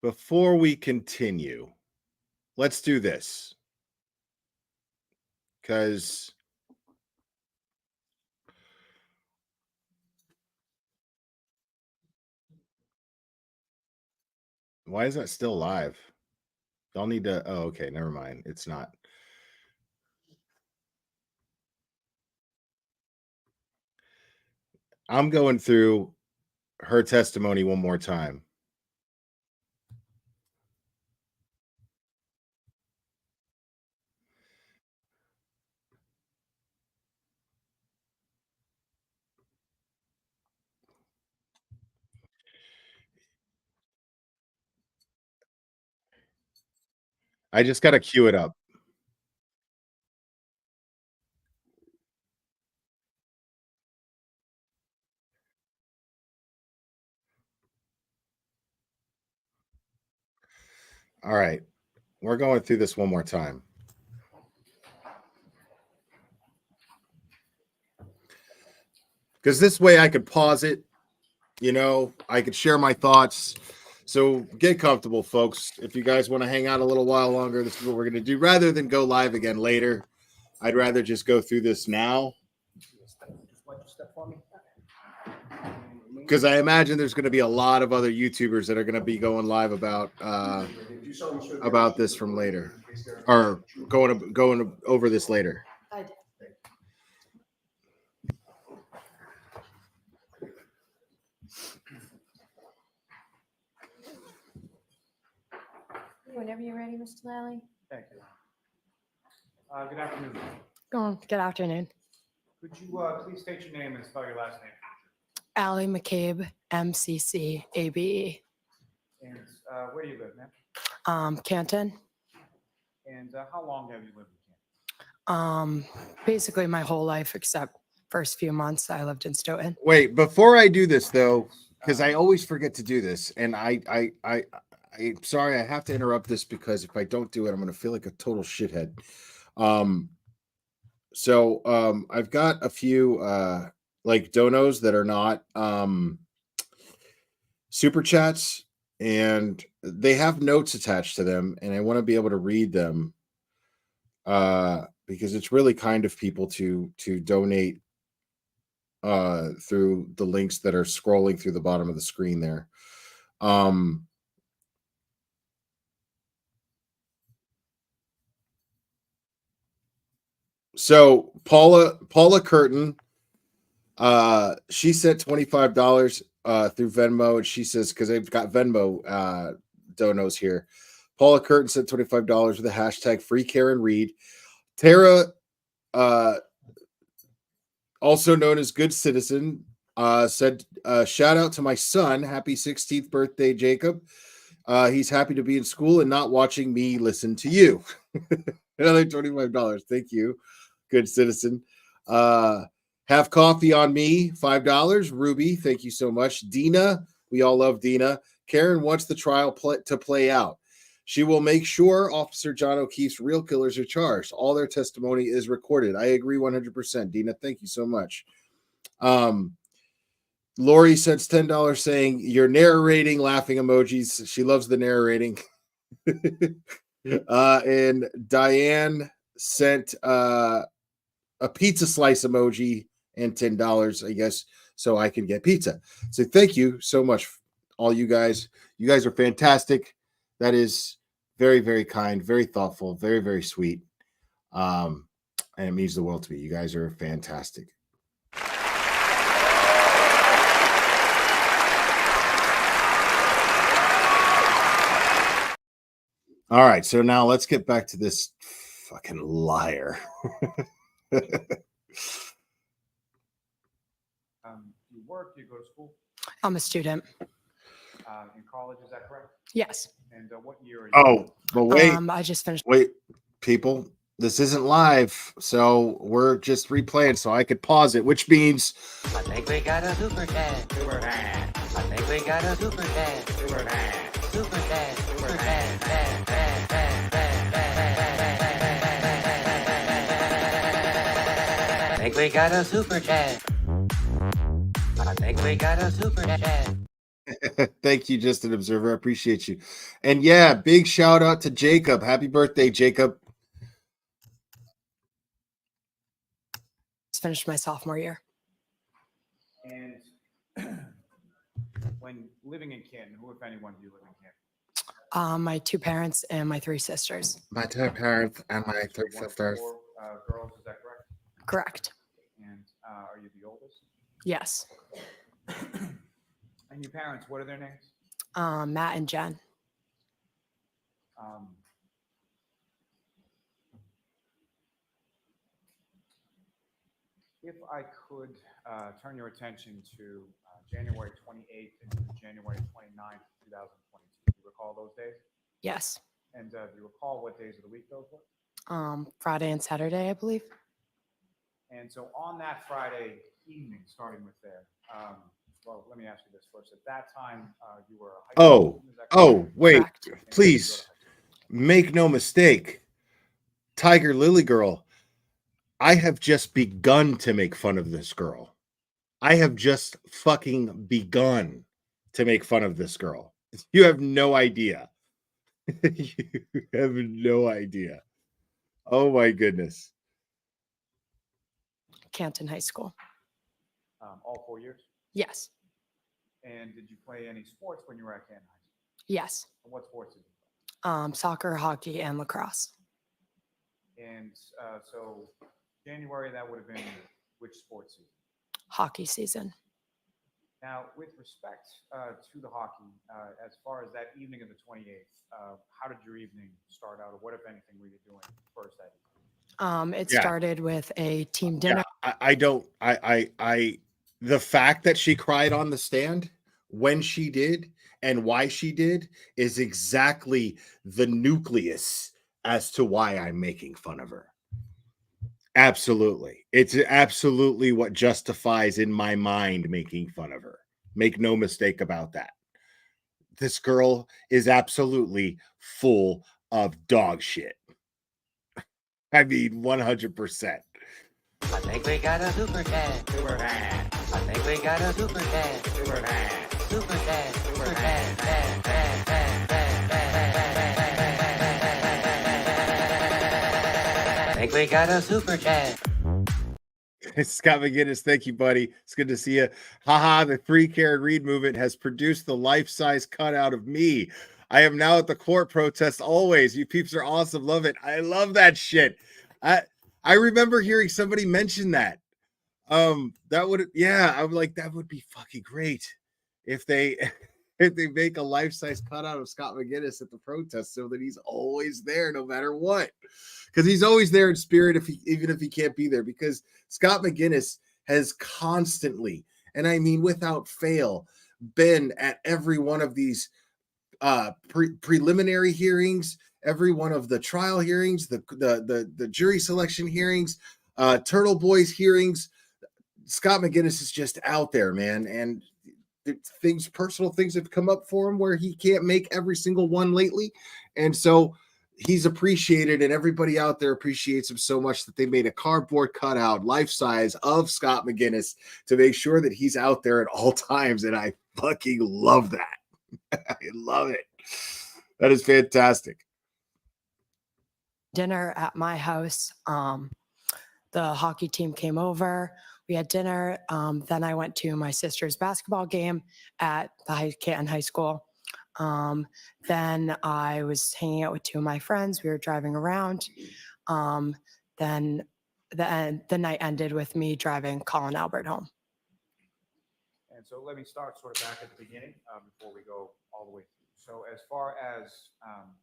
before we continue, let's do this. Because why is that still live? Y'all need to. Oh, okay. Never mind. It's not. I'm going through her testimony one more time. I just got to cue it up. All right. We're going through this one more time. Because this way I could pause it. I could share my thoughts. So get comfortable, folks. If you guys want to hang out a little while longer, this is what we're going to do. Rather than go live again later, I'd rather just go through this now. Because I imagine there's going to be a lot of other YouTubers that are going to be going live about this from later, or going over this later. Whenever you're ready, Mr. Lally. Thank you. Good afternoon. Good afternoon. Could you please state your name and spell your last name? Allie McCabe, MCCABE. And where do you live, ma'am? Canton. And how long have you lived in Canton? Basically my whole life except first few months I lived in Stoughton. Wait, before I do this though, because I always forget to do this, and I'm sorry I have to interrupt this because if I don't do it, I'm going to feel like a total shithead. So I've got a few like donos that are not super chats, and they have notes attached to them, and I want to be able to read them because it's really kind of people to donate through the links that are scrolling through the bottom of the screen there. So Paula Curtin, she sent $25 through Venmo, and she says, because they've got Venmo donos here. Paula Curtin sent $25 with the hashtag free Karen Reed. Tara, also known as Good Citizen, said, shout out to my son. Happy 16th birthday, Jacob. He's happy to be in school and not watching me listen to you. Another $25. Thank you, Good Citizen. Have coffee on me, $5. Ruby, thank you so much. Dina, we all love Dina. Karen wants the trial to play out. She will make sure Officer John O'Keefe's real killers are charged. All their testimony is recorded. I agree 100%. Dina, thank you so much. Lori sends $10 saying, you're narrating, laughing emojis. She loves the narrating. And Diane sent a pizza slice emoji and $10, I guess, so I can get pizza. So thank you so much, all you guys. You guys are fantastic. That is very, very kind, very thoughtful, very, very sweet. And it means the world to me. You guys are fantastic. All right, so now let's get back to this fucking liar. You work, you go to school? I'm a student. In college, is that correct? Yes. And what year are you? Oh, but wait. I just finished. Wait, people, this isn't live, so we're just replaying, so I could pause it, which means I think we got a super dad. Super dad. I think we got a super dad. Super dad. Super dad. Super dad. Dad, dad, dad, dad, dad. I think we got a super dad. I think we got a super dad. thank you, Just an Observer. I appreciate you. And yeah, big shout out to Jacob. Happy birthday, Jacob. Just finished my sophomore year. And when living in Canton, who, if anyone, do you live in Canton? My two parents and my three sisters. My two parents and my three sisters. Four girls, is that correct? Correct. And are you the oldest? Yes. And your parents, what are their names? Matt and Jen. If I could turn your attention to January 28th and January 29th, 2022. Do you recall those days? Yes. And do you recall what days of the week those were? Friday and Saturday, I believe. And so on that Friday evening, starting with there, well, let me ask you this first. At that time, you were a high school student, is that correct? Wait, Correct. please. make no mistake, Tiger Lily Girl, I have just begun to make fun of this girl. I have just fucking begun to make fun of this girl. You have no idea. You have no idea. Oh my goodness. Canton High School. All 4 years? Yes. And did you play any sports when you were at Canton High School? Yes. And what sports did you play? Soccer, hockey, and lacrosse. And so January, that would have been which sports season? Hockey season. Now, with respect to the hockey, as far as that evening of the 28th, how did your evening start out, or what, if anything, were you doing first that evening? It Yeah. started with a team dinner. The fact that she cried on the stand when she did and why she did is exactly the nucleus as to why I'm making fun of her. Absolutely. It's absolutely what justifies in my mind making fun of her. Make no mistake about that. This girl is absolutely full of dog shit. I mean, 100%. I think we got a super dad. Super dad. I think we got a super dad. Super dad. Super dad. Super dad. Dad, dad, dad, dad, dad, dad. I think we got a super dad. Scott McGinnis, thank you, buddy. It's good to see you. Haha, the 3 Karen Reed movement has produced the life-size cutout of me. I am now at the court protest always. You peeps are awesome. Love it. I love that shit. I remember hearing somebody mention that. That would, yeah, I'm like, that would be fucking great if they if they make a life-size cutout of Scott McGinnis at the protest so that he's always there no matter what. Because he's always there in spirit even if he can't be there, because Scott McGinnis has constantly, and I mean without fail, been at every one of these preliminary hearings, every one of the trial hearings, the jury selection hearings, Turtle Boys hearings. Scott McGinnis is just out there, man, and personal things have come up for him where he can't make every single one lately, and so he's appreciated, and everybody out there appreciates him so much that they made a cardboard cutout, life size, of Scott McGinnis to make sure that he's out there at all times, and I fucking love that. I love it. That is fantastic. Dinner at my house. The hockey team came over. We had dinner. Then I went to my sister's basketball game at the Canton High School. Then I was hanging out with 2 of my friends. We were driving around. Then the night ended with me driving Colin Albert home. And so let me start sort of back at the beginning before we go all the way through. So as far as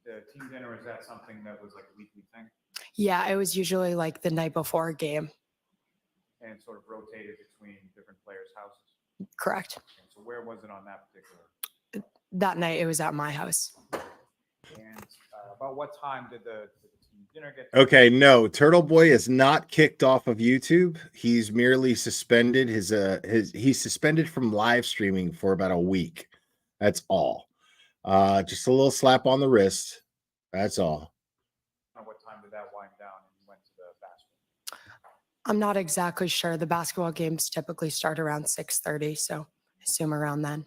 the team dinner, is that something that was like a weekly thing? Yeah, it was usually like the night before a game. And sort of rotated between different players' houses? Correct. And so where was it on that particular? That night, it was at my house. And about what time did the team dinner get? Okay, no, Turtle Boy is not kicked off of YouTube. He's merely suspended he's suspended from live streaming for about a week. That's all. Just a little slap on the wrist. That's all. What time did that wind down and you went to the basketball? I'm not exactly sure. The basketball games typically start around 6:30, so I assume around then.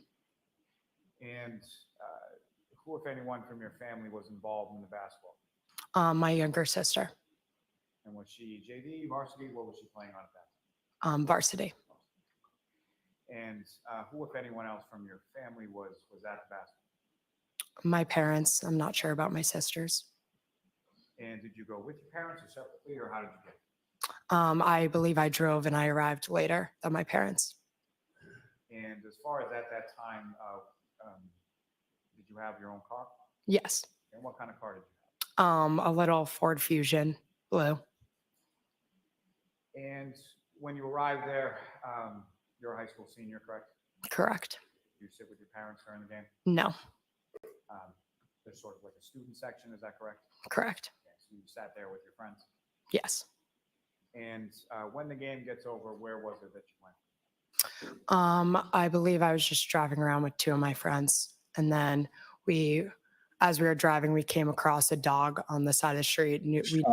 And who, if anyone, from your family was involved in the basketball? My younger sister. And was she JV, varsity? What was she playing on at that time? Varsity. And who, if anyone else from your family, was at the basketball? My parents. I'm not sure about my sisters. And did you go with your parents or separately, or how did you get? I believe I drove and I arrived later than my parents. And as far as at that time, did you have your own car? Yes. And what kind of car did you have? A little Ford Fusion, blue. And when you arrived there, you're a high school senior, correct? Correct. Did you sit with your parents during the game? No. There's sort of like a student section, is that correct? Correct. Okay, so you sat there with your friends? Yes. And when the game gets over, where was it that you went? I believe I was just driving around with 2 of my friends, and then we as we were driving, we came across a dog on the side of the street. And we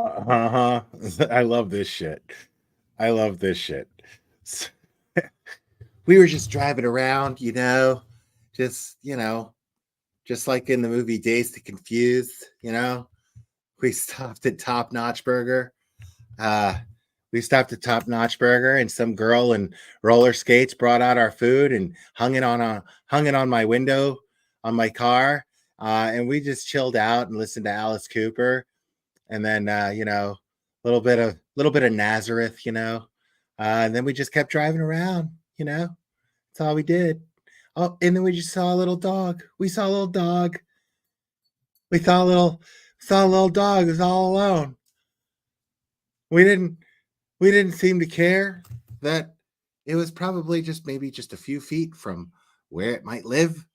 I love this shit. I love this shit. We were just driving around, just, just like in the movie Dazed and Confused, we stopped at Top Notch Burger. We stopped at Top Notch Burger, and some girl in roller skates brought out our food and hung it on my window on my car. And we just chilled out and listened to Alice Cooper, and then a little bit of Nazareth, and then we just kept driving around. That's all we did. Oh, and then we just saw a little dog. We saw a little dog. We saw a little dog. It was all alone. We didn't seem to care that it was probably maybe just a few feet from where it might live.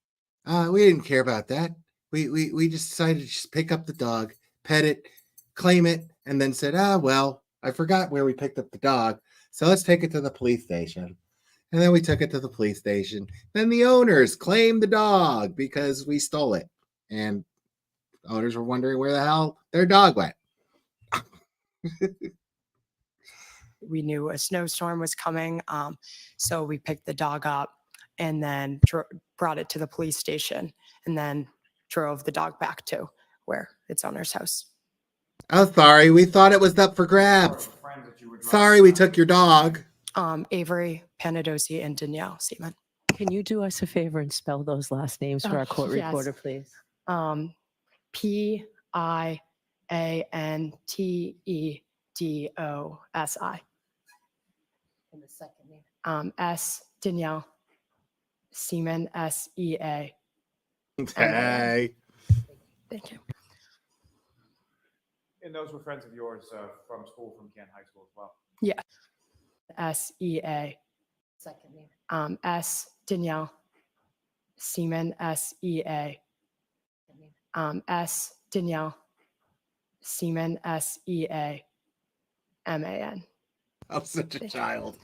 We didn't care about that. We just decided to just pick up the dog, pet it, claim it, and then said, well, I forgot where we picked up the dog, so let's take it to the police station. And then we took it to the police station. Then the owners claimed the dog because we stole it. And owners were wondering where the hell their dog went. we knew a snowstorm was coming. So we picked the dog up and then brought it to the police station and then drove the dog back to where its owner's house. Oh, sorry. We thought it was up for grabs. Sorry, we took your dog. Avery Panadosi and Danielle Seaman. Can you do us a favor and spell those last names for our court yes. recorder, please? Piantedosi. And the second name? S. Danielle Seaman, SEA. Hey. Thank you. And those were friends of yours from school, from Canton High School as well? Yeah. SEA. Second name? S. Danielle Seaman, SEA. S. Danielle Seaman, SEA. MAN. I'm such a child.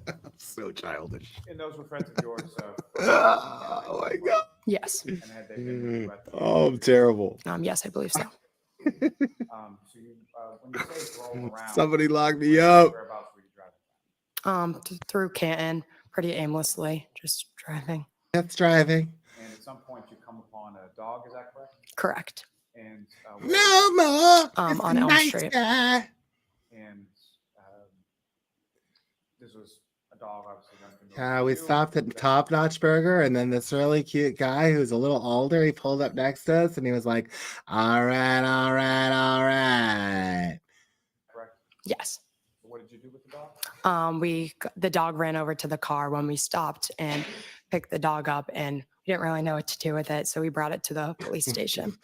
I'm so childish. And those were friends of yours? Oh my God. Yes. And had they been Oh, I'm terrible. Yes, I believe so. So you, when you say roll around, Somebody lock me up. Whereabouts were you driving? Through Canton, pretty aimlessly, just driving. That's driving. And at some point you come upon a dog, is that correct? Correct. And No more. On Elm Street. Guy. And this was a dog, obviously. We stopped at Top Notch Burger, and then this really cute guy who's a little older, he pulled up next to us, and he was like, all right. Correct. Yes. So what did you do with the dog? The dog ran over to the car when we stopped and picked the dog up, and we didn't really know what to do with it, so we brought it to the police station. Do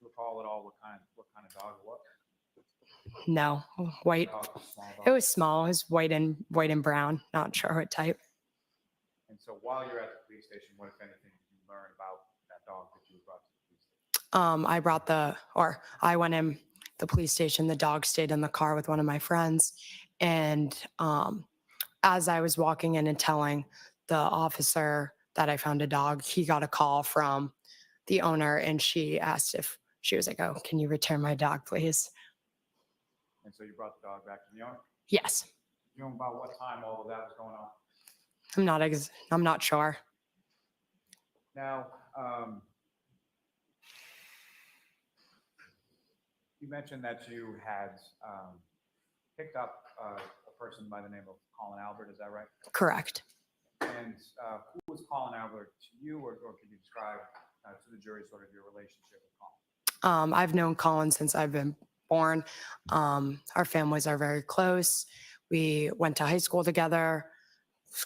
you recall at all what kind of dog it was? No, white. It was small. It was white and brown. Not sure what type. And so while you're at the police station, what, if anything, did you learn about that dog that you brought to the police station? I went in the police station. The dog stayed in the car with one of my friends. And as I was walking in and telling the officer that I found a dog, he got a call from the owner, and she asked if she was like, oh, can you return my dog, please? And so you brought the dog back to the owner? Yes. You know about what time all of that was going on? I'm not sure. Now, you mentioned that you had picked up a person by the name of Colin Albert. Is that right? Correct. And who was Colin Albert to you, or can you describe to the jury sort of your relationship with Colin? I've known Colin since I've been born. Our families are very close. We went to high school together,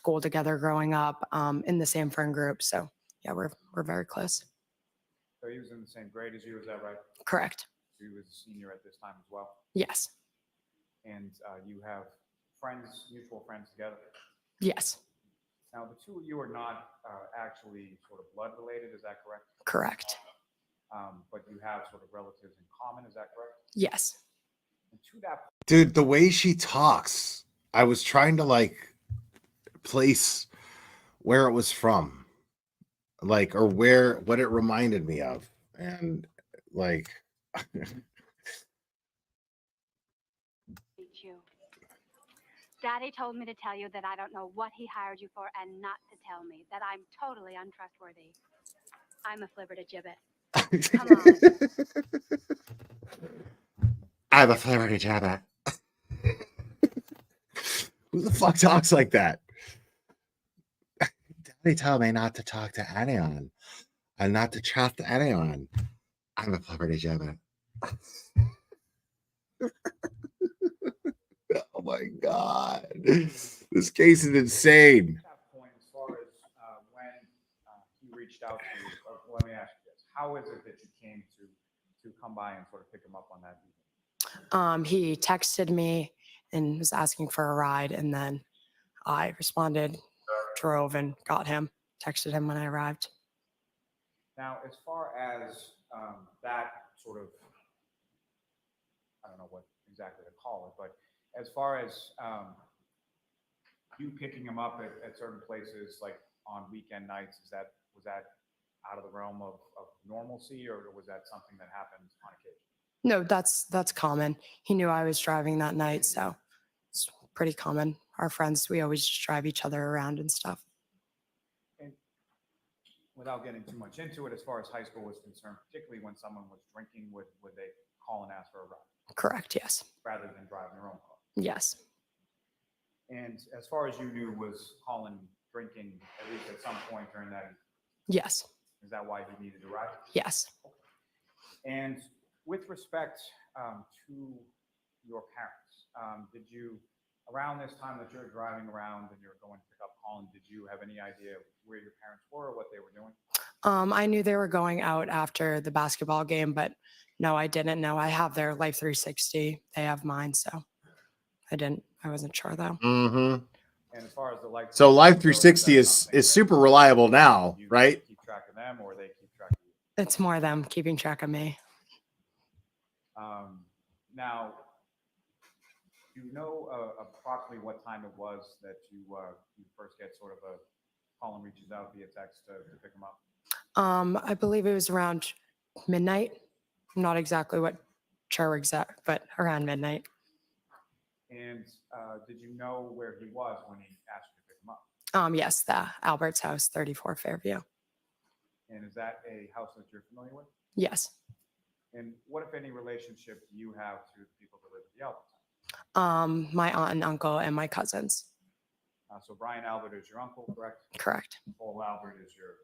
growing up, in the same friend group. So yeah, we're very close. So he was in the same grade as you, is that right? Correct. So he was a senior at this time as well? Yes. And you have mutual friends together? Yes. Now, the two of you are not actually sort of blood related, is that correct? Correct. But you have sort of relatives in common, is that correct? Yes. And to that point, Dude, the way she talks, I was trying to place where it was from, or what it reminded me of. And Like, You. Daddy told me to tell you that I don't know what he hired you for and not to tell me that I'm totally untrustworthy. I'm a flipper to gibbet. Come on. I'm a Florida Jabba. Who the fuck talks like that? Daddy told me not to talk to anyone and not to chat to anyone. I'm a Florida Jabba. Oh my god, this case is insane. At that point, as far as when he reached out to you, let me ask you this: how is it that you came to come by and sort of pick him up on that evening? He texted me and was asking for a ride, and then I responded, drove, and got him. Texted him when I arrived. Now, as far as that sort of, I don't know what exactly to call it, but as far as you picking him up at certain places, like on weekend nights, was that out of the realm of normalcy, or was that something that happened on occasion? No, that's common. He knew I was driving that night, so it's pretty common. Our friends, we always just drive each other around and stuff. And without getting too much into it, as far as high school was concerned, particularly when someone was drinking, would they call and ask for a ride? Correct, yes. Rather than driving their own car? Yes. And as far as you knew, was Colin drinking at least at some point during that? Yes. Is that why he needed a ride? Yes. And with respect to your parents, did you, around this time that you're driving around and you're going to pick up Colin, did you have any idea where your parents were or what they were doing? I knew they were going out after the basketball game, but no, I didn't know. I have their Life 360. They have mine, so I wasn't sure though. Mm-hmm. And as far as the Life So Life 360 is super reliable now, right? keep track of them, or they keep track of you? It's more them keeping track of me. Now, do you know approximately what time it was that you first get sort of a Colin reaches out via text to pick him up? I believe it was around midnight. I'm not exactly sure exact, but around midnight. And did you know where he was when he asked you to pick him up? Yes, the Albert's house, 34 Fairview. And is that a house that you're familiar with? Yes. And what, if any, relationship do you have to the people that live at the Albert's house? My aunt and uncle and my cousins. So Brian Albert is your uncle, correct? Correct. Paul Albert is your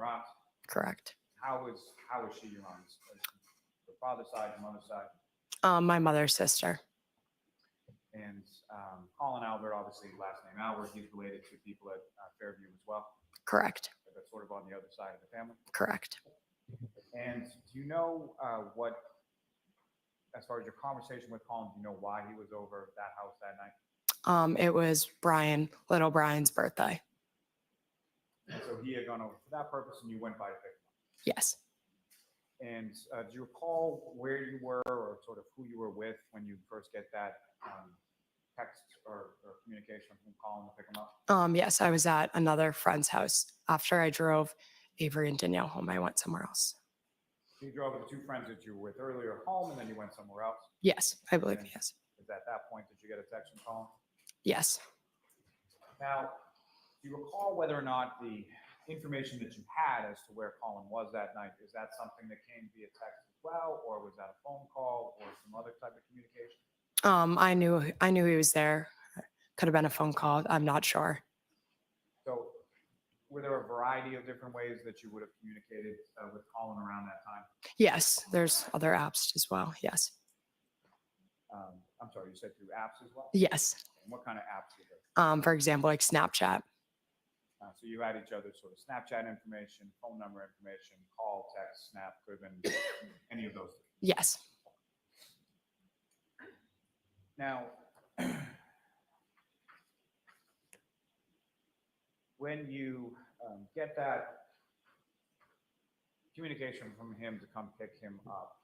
aunt. Correct. How is she your aunt? Your father's side, your mother's side? My mother's sister. And Colin Albert, obviously last name Albert, he's related to people at Fairview as well. Correct. That's sort of on the other side of the family. Correct. And do you know what, as far as your conversation with Colin, do you know why he was over that house that night? It was little Brian's birthday. And so he had gone over for that purpose, and you went by to pick him up. Yes. And do you recall where you were or sort of who you were with when you first get that text or communication from Colin to pick him up? Yes, I was at another friend's house. After I drove Avery and Danielle home, I went somewhere else. You drove with the two friends that you were with earlier home, and then you went somewhere else? Yes, I believe, And yes. Is at that point that you get a text from Colin? Yes. Now, do you recall whether or not the information that you had as to where Colin was that night, is that something that came via text as well, or was that a phone call or some other type of communication? I knew he was there. Could have been a phone call. I'm not sure. So were there a variety of different ways that you would have communicated with Colin around that time? Yes, there's other apps as well. Yes. I'm sorry, you said through apps as well? Yes. And what kind of apps were there? For example, like Snapchat. So you had each other's sort of Snapchat information, phone number information, call, text, snap, could have been any of those things. Yes. Now, when you get that communication from him to come pick him up,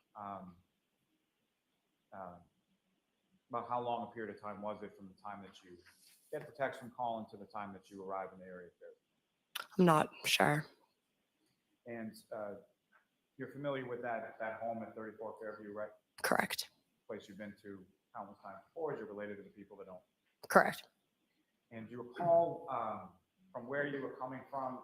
about how long a period of time was it from the time that you get the text from Colin to the time that you arrive in the area? I'm not sure. And You're familiar with that home at 34 Fairview, right? Correct. Place you've been to countless times before. Is you're related to the people that don't? Correct. And do you recall from where you were coming from,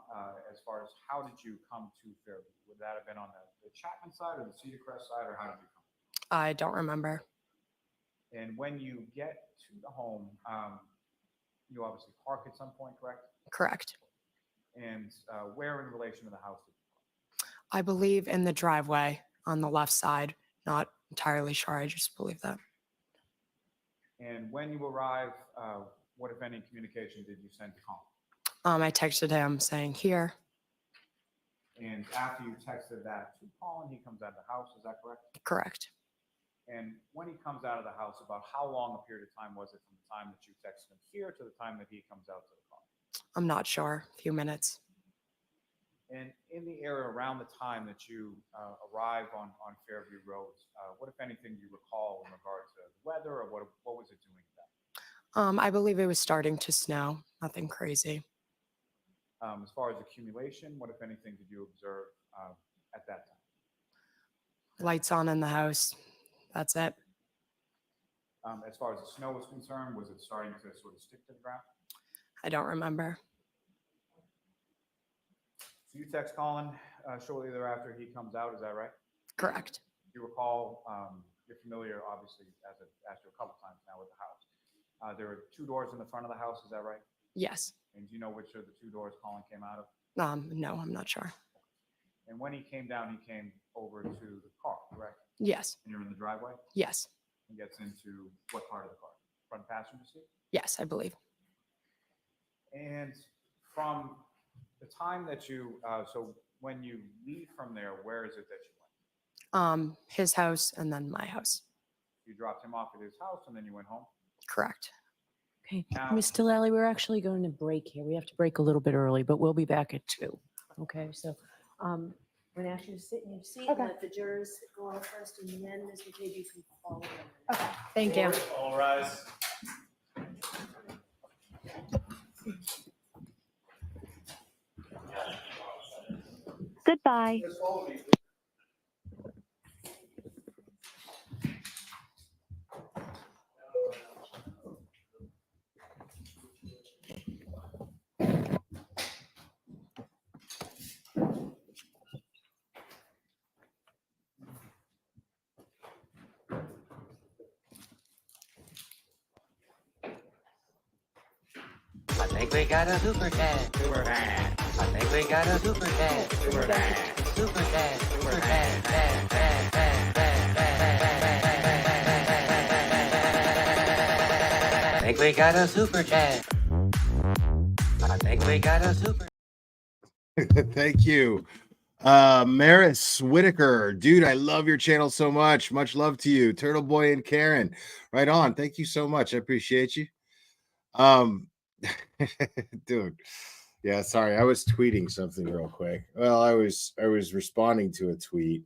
as far as how did you come to Fairview? Would that have been on the Chapman side or the Cedar Crest side, or how did you come? I don't remember. And when you get to the home, you obviously park at some point, correct? Correct. And where in relation to the house did you park? I believe in the driveway on the left side. Not entirely sure. I just believe that. And when you arrive, what, if any, communication did you send to Colin? I texted him saying here. And after you texted that to Colin, he comes out of the house. Is that correct? Correct. And when he comes out of the house, about how long a period of time was it from the time that you texted him here to the time that he comes out to the car? I'm not sure. A few minutes. And in the area around the time that you arrive on Fairview Road, what, if anything, do you recall in regard to weather, or what was it doing at that? I believe it was starting to snow. Nothing crazy. As far as accumulation, what, if anything, did you observe at that time? Lights on in the house. That's it. As far as the snow was concerned, was it starting to sort of stick to the ground? I don't remember. So you text Colin shortly thereafter he comes out, is that right? Correct. You recall, you're familiar, obviously, as I've asked you a couple times now, with the house. There are two doors in the front of the house, is that right? Yes. And do you know which of the two doors Colin came out of? No, I'm not sure. And when he came down, he came over to the car, correct? Yes. And you're in the driveway? Yes. He gets into what part of the car? Front passenger seat? Yes, I believe. And from the time that you, so when you leave from there, where is it that you went? His house and then my house. You dropped him off at his house and then you went home? Correct. Okay. Now- Miss Delally, we're actually going to break here. We have to break a little bit early, but we'll be back at 2. Okay, so I'm going to ask you to sit in your seat and let the jurors go on first, and then Ms. McCabe, you can follow them. Okay. Thank you. All rise. Goodbye. I think we got a super dad. Super dad. I think we got a super dad. Super dad. Super dad. Super dad. Dad, dad, dad, dad, dad, dad. I think we got a super dad. I think we got a super. Thank you. Maris Whitaker, dude, I love your channel so much. Much love to you. Turtle Boy and Karen. Right on. Thank you so much. I appreciate you. Dude. Yeah, sorry. I was tweeting something real quick. Well, I was responding to a tweet.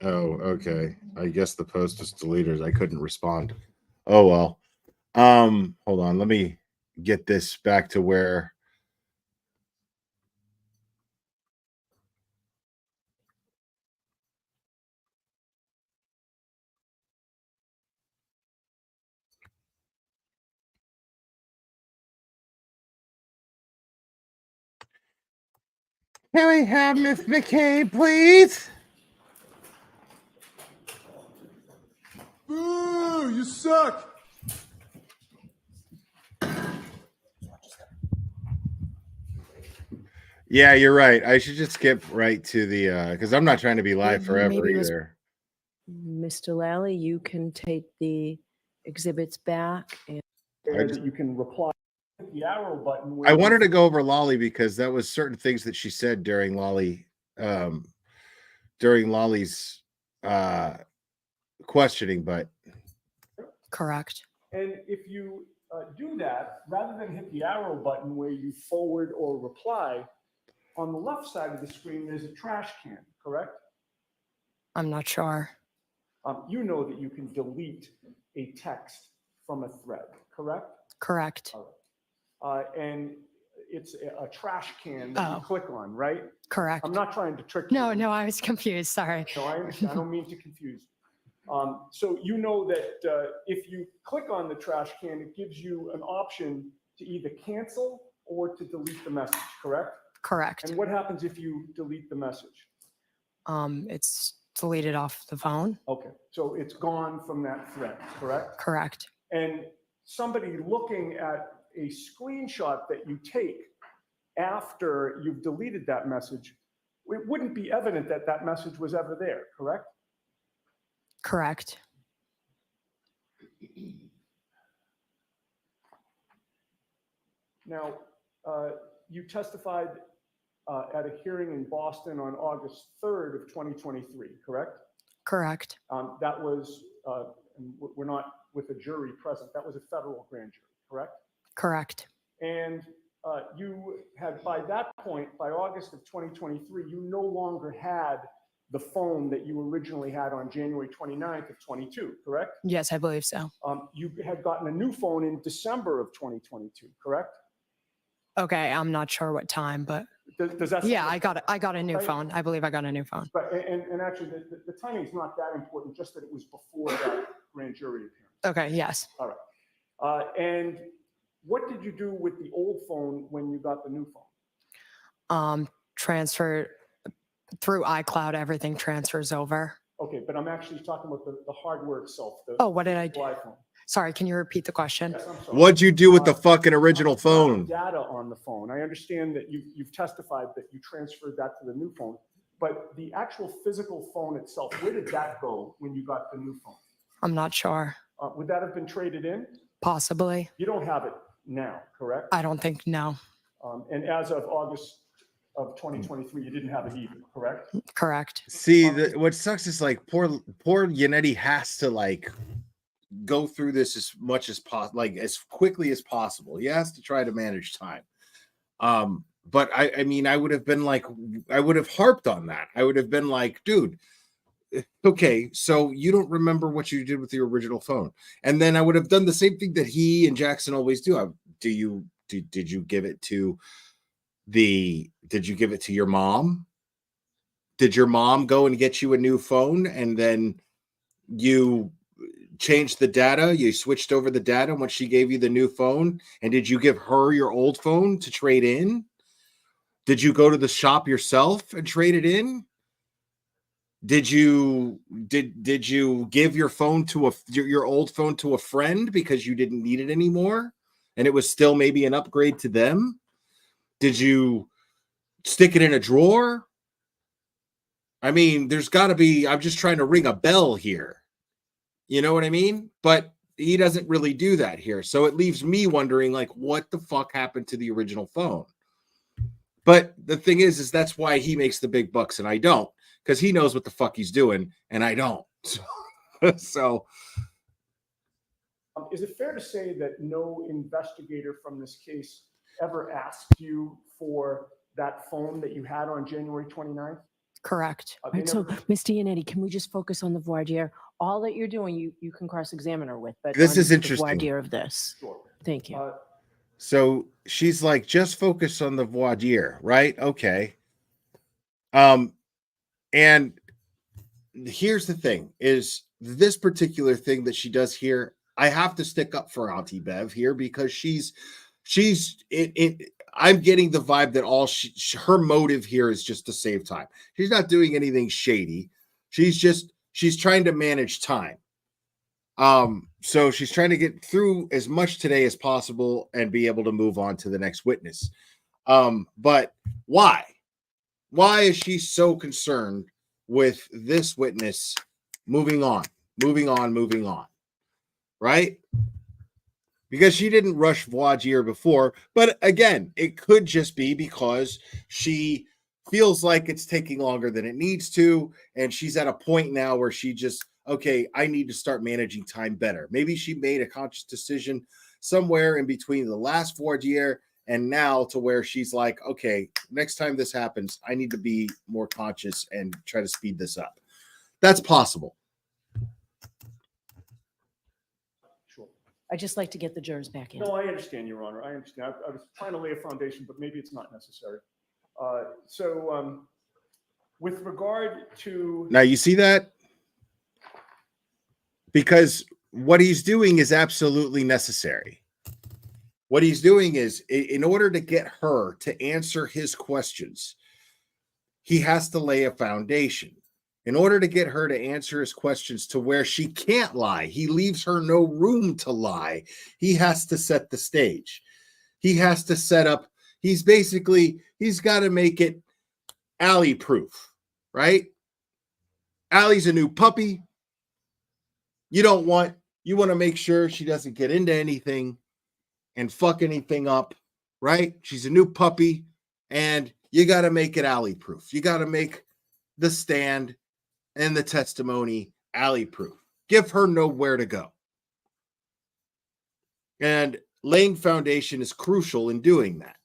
Oh, okay. I guess the post is deleted. I couldn't respond. Oh well. Hold on. Let me get this back to where. Can we have Miss McCabe, please? Boo! You suck. Yeah, you're right. I should just skip right to the because I'm not trying to be live forever Maybe it was- either. Ms. Delally, you can take the exhibits back and I just- that you can reply. the arrow button. I wanted to go over Lolly because that was certain things that she said during Lolly's questioning, but Correct. And if you do that, rather than hit the arrow button where you forward or reply, on the left side of the screen, there's a trash can, correct? I'm not sure. You know that you can delete a text from a thread, correct? Correct. All right. And it's a trash can that you click on, right? Correct. I'm not trying to trick you. No, I was confused. Sorry. No, I understand. I don't mean to confuse you. So you know that if you click on the trash can, it gives you an option to either cancel or to delete the message, correct? Correct. And what happens if you delete the message? It's deleted off the phone. Okay, so it's gone from that thread, correct? Correct. And somebody looking at a screenshot that you take after you've deleted that message, it wouldn't be evident that that message was ever there, correct? Correct. Now, you testified at a hearing in Boston on August 3rd of 2023, correct? Correct. That was, and we're not with a jury present, that was a federal grand jury, correct? Correct. And you had, by that point, by August of 2023, you no longer had the phone that you originally had on January 29th of 22, correct? Yes, I believe so. You had gotten a new phone in December of 2022, correct? Okay, I'm not sure what time, but does that? Yeah, I got a new phone. I believe I got a new phone. But and actually, the timing is not that important. Just that it was before that grand jury appearance. Okay. Yes. All right. And what did you do with the old phone when you got the new phone? Transfer through iCloud. Everything transfers over. Okay, but I'm actually talking about the hardware itself. What did I do? iPhone. Sorry, can you repeat the question? Yes, I'm sorry. What'd you do with the fucking original phone? Data on the phone. I understand that you've testified that you transferred that to the new phone, but the actual physical phone itself, where did that go when you got the new phone? I'm not sure. Would that have been traded in? Possibly. You don't have it now, correct? I don't think, no. And as of August of 2023, you didn't have it either, correct? Correct. See, what sucks is like poor Yannetti has to like go through this as much as possible, like as quickly as possible. He has to try to manage time. But I mean, I would have been like, I would have harped on that. I would have been like, dude, okay, so you don't remember what you did with the original phone. And then I would have done the same thing that he and Jackson always do. Did you give it to your mom? Did your mom go and get you a new phone and then you changed the data? You switched over the data when she gave you the new phone? And did you give her your old phone to trade in? Did you go to the shop yourself and trade it in? Did you give your phone to your old phone to a friend because you didn't need it anymore and it was still maybe an upgrade to them? Did you stick it in a drawer? I mean, there's got to be, I'm just trying to ring a bell here. You know what I mean? But he doesn't really do that here. So it leaves me wondering, like, what the fuck happened to the original phone? But the thing is that's why he makes the big bucks and I don't, because he knows what the fuck he's doing and I don't. So is it fair to say that no investigator from this case ever asked you for that phone that you had on January 29th? Correct. Right, so, Ms. Giannetti, can we just focus on the voir dire? All that you're doing, you can cross-examine her with, but this on is the interesting. voir dire of this. Sure. Thank you. So she's like, just focus on the voir dire, right? Okay. And here's the thing is this particular thing that she does here, I have to stick up for Auntie Bev here because I'm getting the vibe that her motive here is just to save time. She's not doing anything shady. She's trying to manage time. So she's trying to get through as much today as possible and be able to move on to the next witness. But why? Why is she so concerned with this witness moving on, right? because she didn't rush voir dire before. But again, it could just be because she feels like it's taking longer than it needs to. And she's at a point now where she just, okay, I need to start managing time better. Maybe she made a conscious decision somewhere in between the last voir dire and now to where she's like, okay, next time this happens, I need to be more conscious and try to speed this up. That's possible. Sure. I'd just like to get the jurors back in. No, I understand, Your Honor. I understand. I was trying to lay a foundation, but maybe it's not necessary. With regard to... Now, you see that? Because what he's doing is absolutely necessary. What he's doing is, in order to get her to answer his questions, he has to lay a foundation. In order to get her to answer his questions to where she can't lie, he leaves her no room to lie. He has to set the stage. He has to set up, he's got to make it Allie proof, right? Allie's a new puppy. You want to make sure she doesn't get into anything and fuck anything up, right? She's a new puppy, and you got to make it Allie proof. You got to make the stand and the testimony Allie proof. Give her nowhere to go. And laying foundation is crucial in doing that.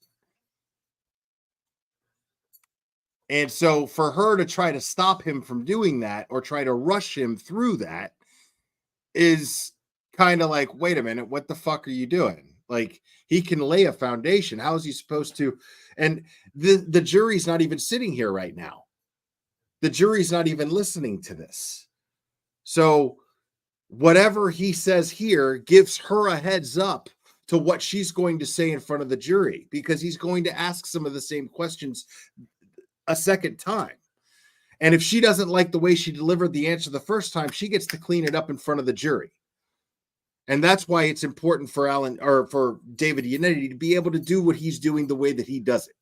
And so for her to try to stop him from doing that or try to rush him through that is kind of like, wait a minute, what the fuck are you doing? Like, he can lay a foundation. How is he supposed to? And the jury's not even sitting here right now. The jury's not even listening to this. So whatever he says here gives her a heads up to what she's going to say in front of the jury, because he's going to ask some of the same questions a second time. And if she doesn't like the way she delivered the answer the first time, she gets to clean it up in front of the jury. And that's why it's important for for David Yannetti to be able to do what he's doing the way that he does it.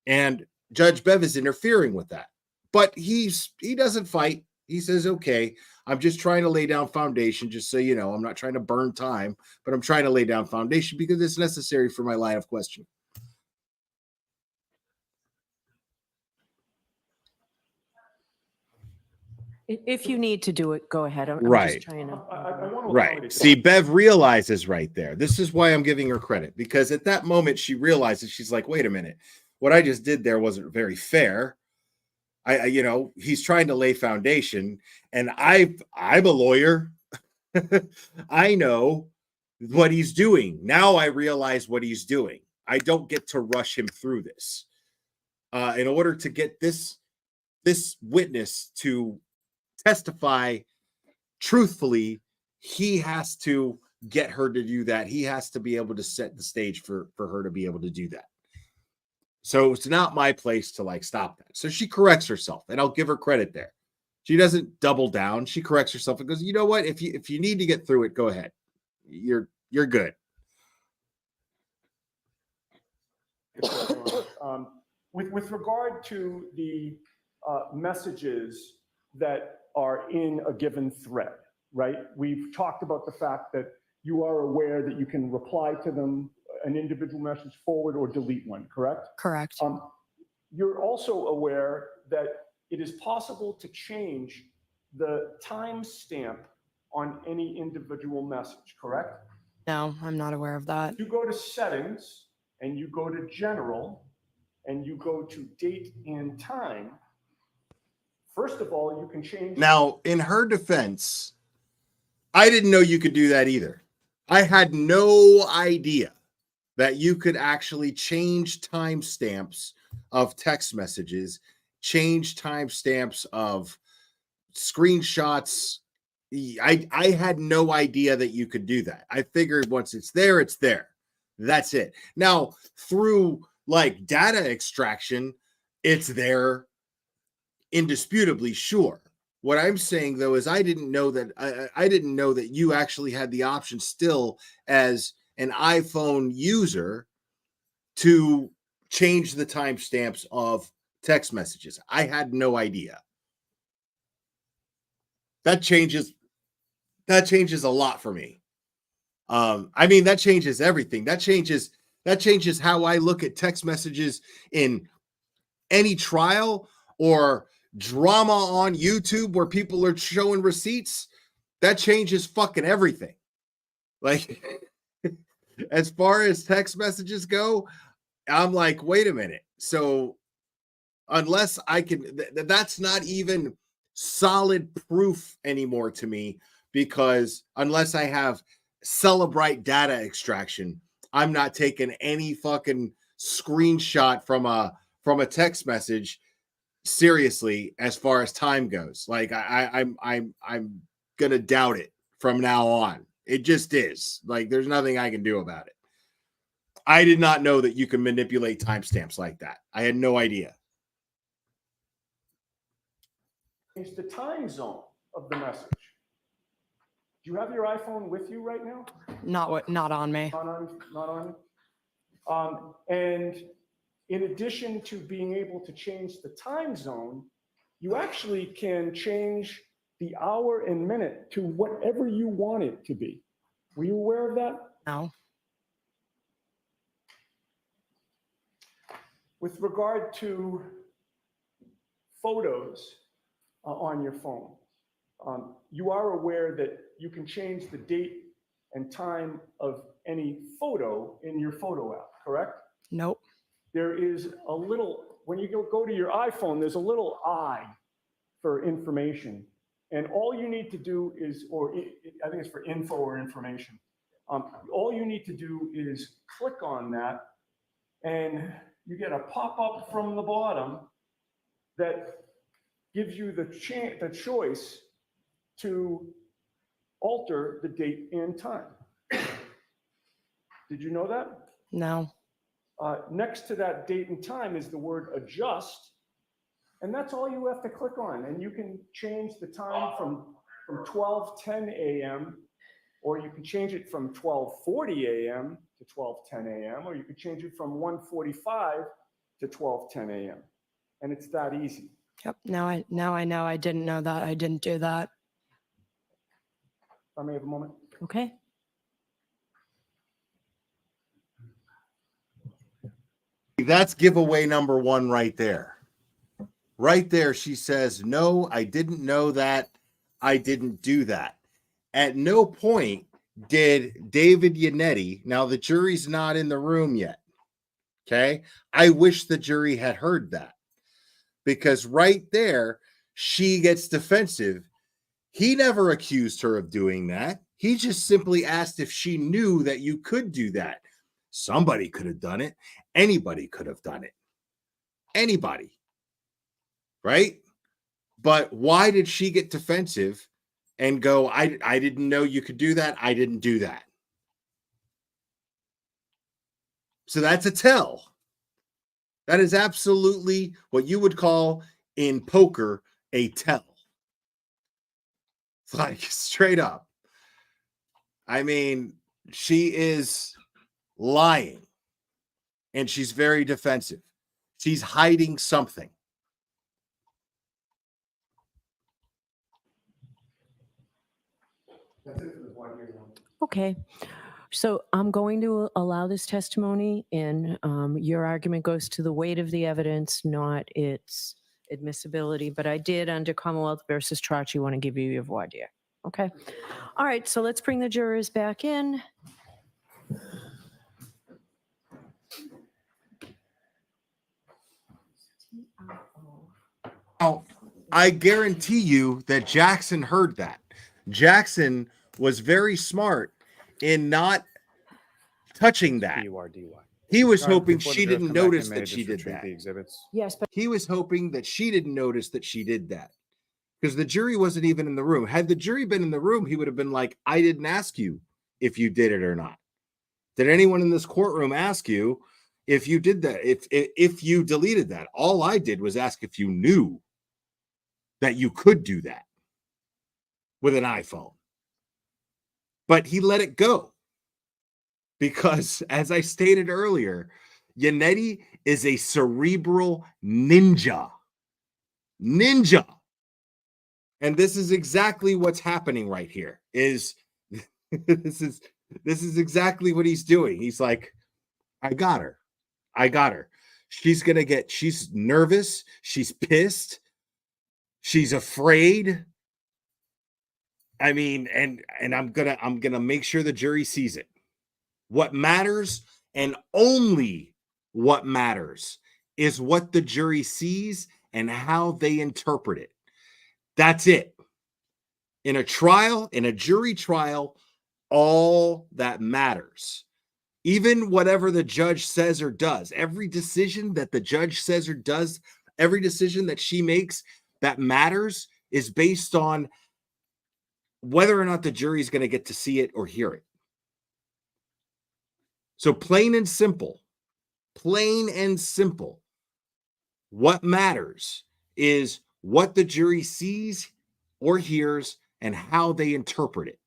And Judge Bev is interfering with that. But he doesn't fight. He says, okay, I'm just trying to lay down foundation, just so you know. I'm not trying to burn time, but I'm trying to lay down foundation because it's necessary for my line of questioning. If you need to do it, go ahead. I'm Right. just trying to. Right. See, Bev realizes right there. This is why I'm giving her credit, because at that moment she realizes, she's like, wait a minute, what I just did there wasn't very fair. He's trying to lay foundation, and I'm a lawyer. I know what he's doing. Now I realize what he's doing. I don't get to rush him through this. In order to get this witness to testify truthfully, he has to get her to do that. He has to be able to set the stage for her to be able to do that. So it's not my place to stop that. So she corrects herself, and I'll give her credit there. She doesn't double down. She corrects herself and goes, you know what? If you need to get through it, go ahead. You're good. With regard to the messages that are in a given thread, right? We've talked about the fact that you are aware that you can reply to them, an individual message, forward or delete one, correct? Correct. You're also aware that it is possible to change the timestamp on any individual message, correct? No, I'm not aware of that. You go to settings and you go to general and you go to date and time. First of all, you can change. Now, in her defense, I didn't know you could do that either. I had no idea that you could actually change timestamps of text messages, change timestamps of screenshots. I had no idea that you could do that. I figured once it's there, it's there. That's it. Now, through data extraction, it's there indisputably, sure. What I'm saying though is I didn't know that you actually had the option still as an iPhone user to change the timestamps of text messages. I had no idea. That changes a lot for me. I mean, that changes everything. That changes how I look at text messages in any trial or drama on YouTube where people are showing receipts. That changes fucking everything. Like, as far as text messages go, I'm like, wait a minute. So unless I can, that's not even solid proof anymore to me, because unless I have Celebrite data extraction, I'm not taking any fucking screenshot from a text message seriously as far as time goes. Like I'm gonna doubt it from now on. It just is. Like there's nothing I can do about it. I did not know that you can manipulate timestamps like that. I had no idea. Change the time zone of the message. Do you have your iPhone with you right now? Not on me. Not on. And in addition to being able to change the time zone, you actually can change the hour and minute to whatever you want it to be. Were you aware of that? No. With regard to photos on your phone, you are aware that you can change the date and time of any photo in your photo app, correct? Nope. There is a little, when you go to your iPhone, there's a little I for information. And all you need to do is, I think it's for info or information. All you need to do is click on that, and you get a pop-up from the bottom that gives you the choice to alter the date and time. Did you know that? No. Next to that date and time is the word adjust, and that's all you have to click on. And you can change the time from 12:10 a.m., or you can change it from 12:40 a.m. to 12:10 a.m., or you can change it from 1:45 to 12:10 a.m. And it's that easy. Yep. Now I know. I didn't know that. I didn't do that. If I may have a moment. Okay. That's giveaway number one right there. Right there, she says, no, I didn't know that. I didn't do that. At no point did David Yannetti, now the jury's not in the room yet, okay? I wish the jury had heard that, because right there, she gets defensive. He never accused her of doing that. He just simply asked if she knew that you could do that. Somebody could have done it. Anybody could have done it. Anybody. Right? But why did she get defensive and go, I didn't know you could do that. I didn't do that. So that's a tell. That is absolutely what you would call in poker a tell. It's like straight up. I mean, she is lying, and she's very defensive. She's hiding something. Okay. So I'm going to allow this testimony in. Your argument goes to the weight of the evidence, not its admissibility. But I did, under Commonwealth versus Tracci, want to give you your voir dire. Okay. All right. So let's bring the jurors back in. Now, I guarantee you that Jackson heard that. Jackson was very smart in not touching that. He was hoping she didn't notice that she did that. Yes, but he was hoping that she didn't notice that she did that, because the jury wasn't even in the room. Had the jury been in the room, he would have been like, I didn't ask you if you did it or not. Did anyone in this courtroom ask you if you did that, if you deleted that? All I did was ask if you knew that you could do that with an iPhone. But he let it go because, as I stated earlier, Yannetti is a cerebral ninja. Ninja. And this is exactly what's happening right here. This This is exactly what he's doing. He's like, I got her. I got her. She's nervous. She's pissed. She's afraid. I mean, and I'm gonna make sure the jury sees it. What matters, and only what matters, is what the jury sees and how they interpret it. That's it. In a trial, in a jury trial, all that matters, even whatever the judge says or does, every decision that the judge says or does, every decision that she makes that matters is based on whether or not the jury is going to get to see it or hear it. So plain and simple, what matters is what the jury sees or hears and how they interpret it.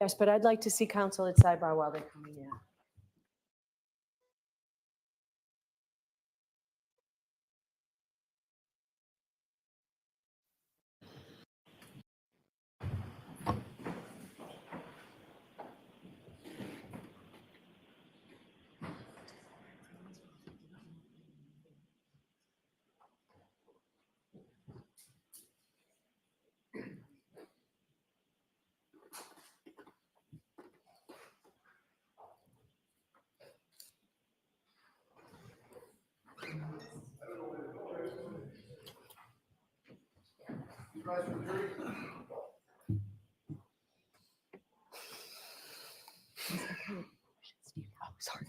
Yes, but I'd like to see counsel at sidebar while they're coming in. Sorry.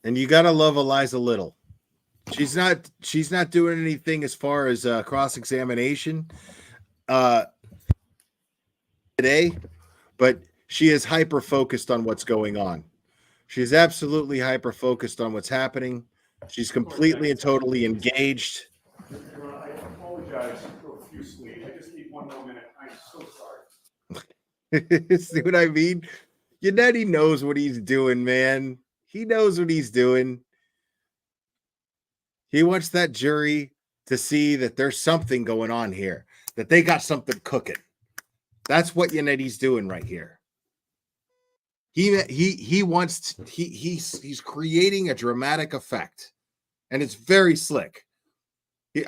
And you gotta love Eliza Little. She's not doing anything as far as cross-examination today, but she is hyper focused on what's going on. She's absolutely hyper focused on what's happening. She's completely and totally engaged. I apologize profusely. I just need one more minute. I'm so sorry. See what I mean? Yannetti knows what he's doing, man. He knows what he's doing. He wants that jury to see that there's something going on here, that they got something cooking. That's what Yannetti's doing right here. He wants to, he's creating a dramatic effect, and it's very slick.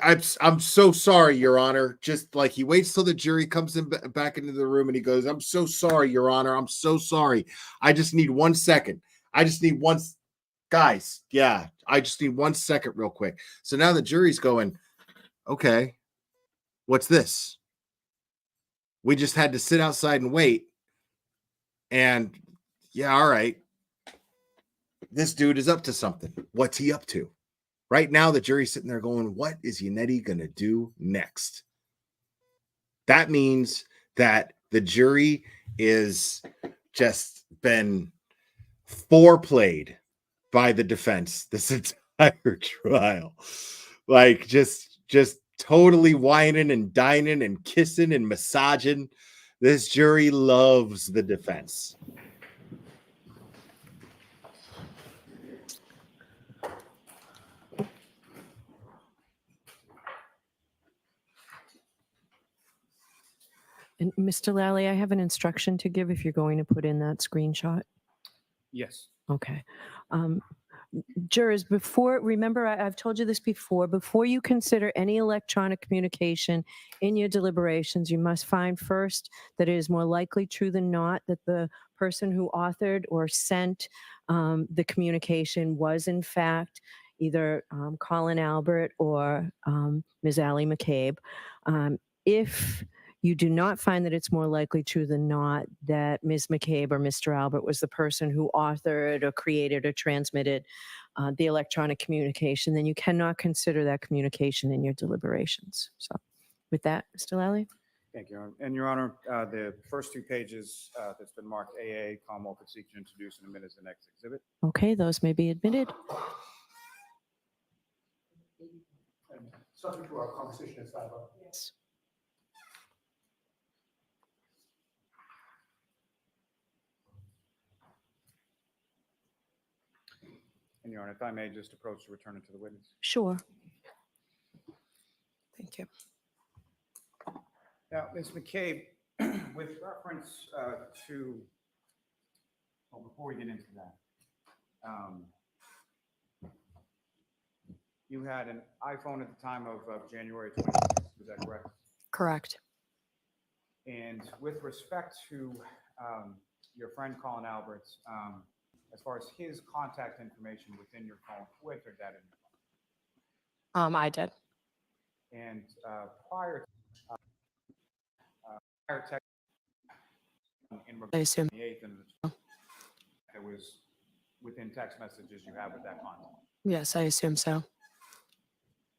I'm so sorry, Your Honor. Just like he waits till the jury comes in back into the room and he goes, I'm so sorry, Your Honor. I'm so sorry. I just need 1 second. I just need one. Guys, yeah, I just need 1 second real quick. So now the jury's going, okay, what's this? We just had to sit outside and wait. And yeah, all right. This dude is up to something. What's he up to? Right now, the jury's sitting there going, what is Yannetti going to do next? That means that the jury is just been foreplayed by the defense this entire trial. Like just totally whining and dining and kissing and massaging. This jury loves the defense. And Mr. Lally, I have an instruction to give if you're going to put in that screenshot. Yes. Okay. Jurors, remember, I've told you this before you consider any electronic communication in your deliberations, you must find first that it is more likely true than not that the person who authored or sent the communication was in fact either Colin Albert or Ms. Allie McCabe. If you do not find that it's more likely true than not that Ms. McCabe or Mr. Albert was the person who authored or created or transmitted the electronic communication, then you cannot consider that communication in your deliberations. So with that, Mr. Lally? Thank you, Your Honor. And Your Honor, the first 2 pages that's been marked AA, Commonwealth would seek to introduce and admit as the next exhibit. Okay, those may be admitted. And subject to our conversation at sidebar. Yes. And Your Honor, if I may just approach to return it to the witness. Sure. Thank you. Now, Ms. McCabe, with reference to, well, before we get into that, you had an iPhone at the time of January 26th, is that correct? Correct. And with respect to your friend Colin Alberts, as far as his contact information within your phone, who entered that in your phone? I did. And prior text in I assume. the 8th and the 12th, that was within text messages you have with that contact. Yes, I assume so.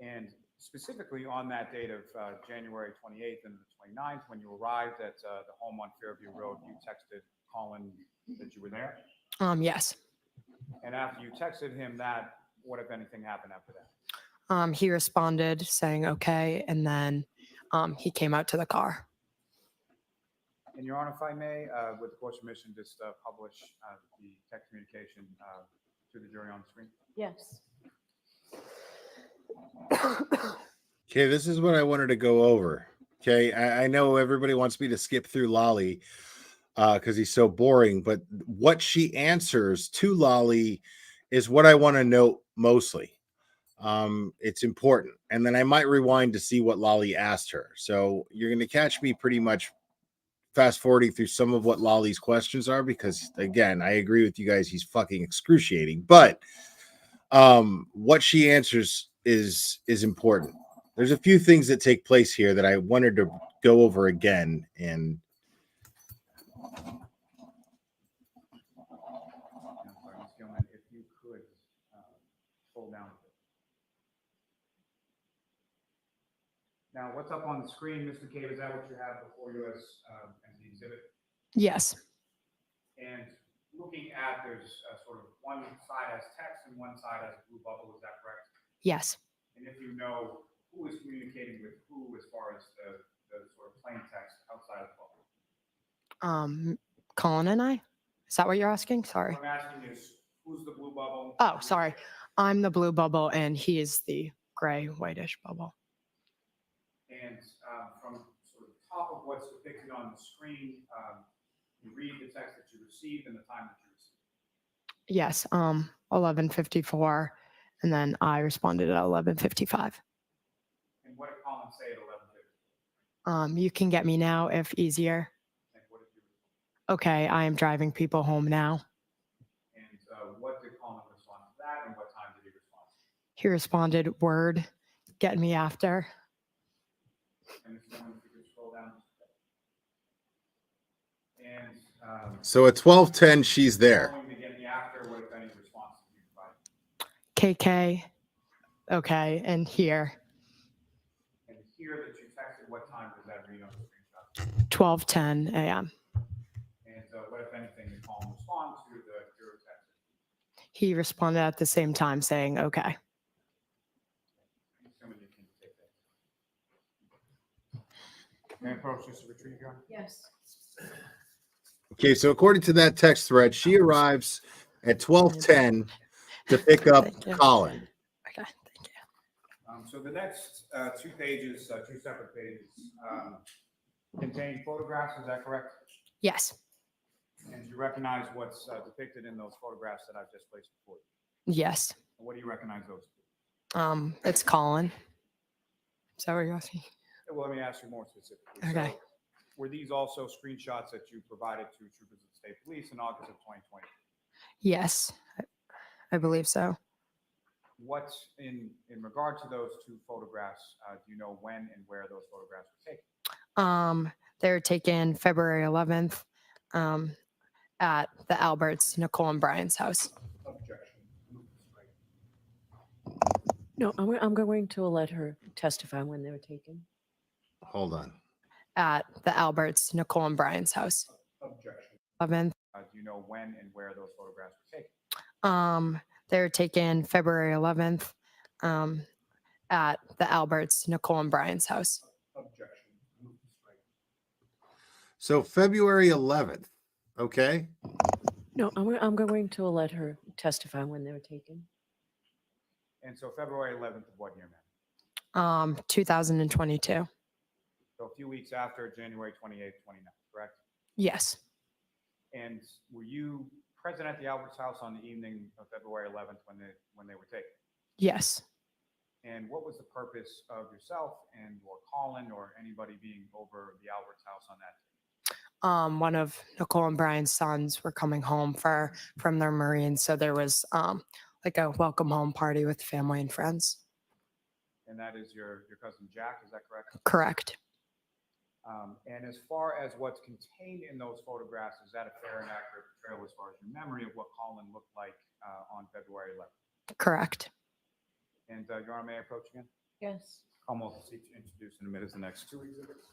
And specifically on that date of January 28th and the 29th, when you arrived at the home on Fairview Road, you texted Colin that you were there. Yes. And after you texted him that, what, if anything, happened after that? He responded saying okay, and then he came out to the car. And Your Honor, if I may, with the court's permission, just publish the text communication to the jury on the screen. Yes. Okay, this is what I wanted to go over. Okay, I know everybody wants me to skip through Lolly because he's so boring, but what she answers to Lolly is what I want to note mostly. It's important. And then I might rewind to see what Lolly asked her. So you're going to catch me pretty much fast forwarding through some of what Lolly's questions are, because again, I agree with you guys. He's fucking excruciating, but what she answers is important. There's a few things that take place here that I wanted to go over again. And Ms. Gilman, if you could scroll down. Now, what's up on the screen, Mr. Cave? Is that what you have before you as the exhibit? Yes. And looking at, there's sort of one side has text and one side has a blue bubble. Is that correct? Yes. And if you know who is communicating with who as far as the sort of plain text outside of the bubble? Colin and I? Is that what you're asking? Sorry. What I'm asking is, who's the blue bubble? Oh, sorry. I'm the blue bubble and he is the gray whitish bubble. And from sort of the top of what's depicted on the screen, you read the text that you received and the time that you received. Yes. 11:54, and then I responded at 11:55. And what did Colin say at 11:50? You can get me now if easier. And what did you respond? Okay, I am driving people home now. And what did Colin respond to that, and what time did he respond? He responded, word, get me after. And if you could scroll down. And so at 12:10, she's there. To get me after, what if any response did you provide? KK, okay, and here. And here that you texted, what time does that read on the screenshot? 12:10 a.m. And what, if anything, did Colin respond to your text? He responded at the same time saying, okay. May I approach this to retrieve, Your Honor? Yes. Okay, so according to that text thread, she arrives at 12:10 to pick up Colin. Okay, thank you. So the next two pages, two separate pages, contain photographs. Is that correct? Yes. And do you recognize what's depicted in those photographs that I've just placed before you? Yes. And what do you recognize those? It's Colin. Is that what you're asking? Well, let me ask you more specifically. Okay. So, were these also screenshots that you provided to troopers of the state police in August of 2020? Yes, I believe so. What, in regard to those two photographs, do you know when and where those photographs were taken? They were taken February 11th, at the Alberts Nicole and Brian's house. Objection. No, I'm going to let her testify when they were taken. Hold on. At the Alberts Nicole and Brian's house. Objection. 11th. Do you know when and where those photographs were taken? They were taken February 11th, at the Alberts, Nicole and Brian's house. Objection. So February 11th. Okay. No, I'm going to let her testify when they were taken. And so February 11th of what year, ma'am? 2022. So a few weeks after January 28th, 29th, correct? Yes. And were you present at the Alberts house on the evening of February 11th when they were taken? Yes. And what was the purpose of yourself and or Colin or anybody being over the Alberts house on that day? One of Nicole and Brian's sons were coming home from their Marines, so there was like a welcome home party with family and friends. And that is your cousin Jack, is that correct? Correct. And as far as what's contained in those photographs, is that a fair and accurate portrayal as far as your memory of what Colin looked like on February 11th? Correct. And Your Honor, may I approach again? Yes. Almost seek to introduce in a minute the next two exhibits.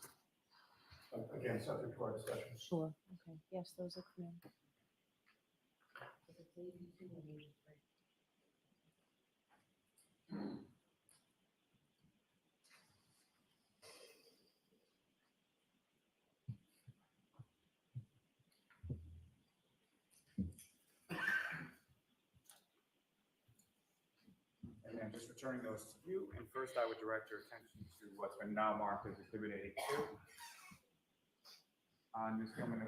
Again, subject to our discussion. Sure. Okay. Yes, those are clear. And then just returning those to you. And first, I would direct your attention to what's been now marked as Exhibit 82. Ms. Gilman,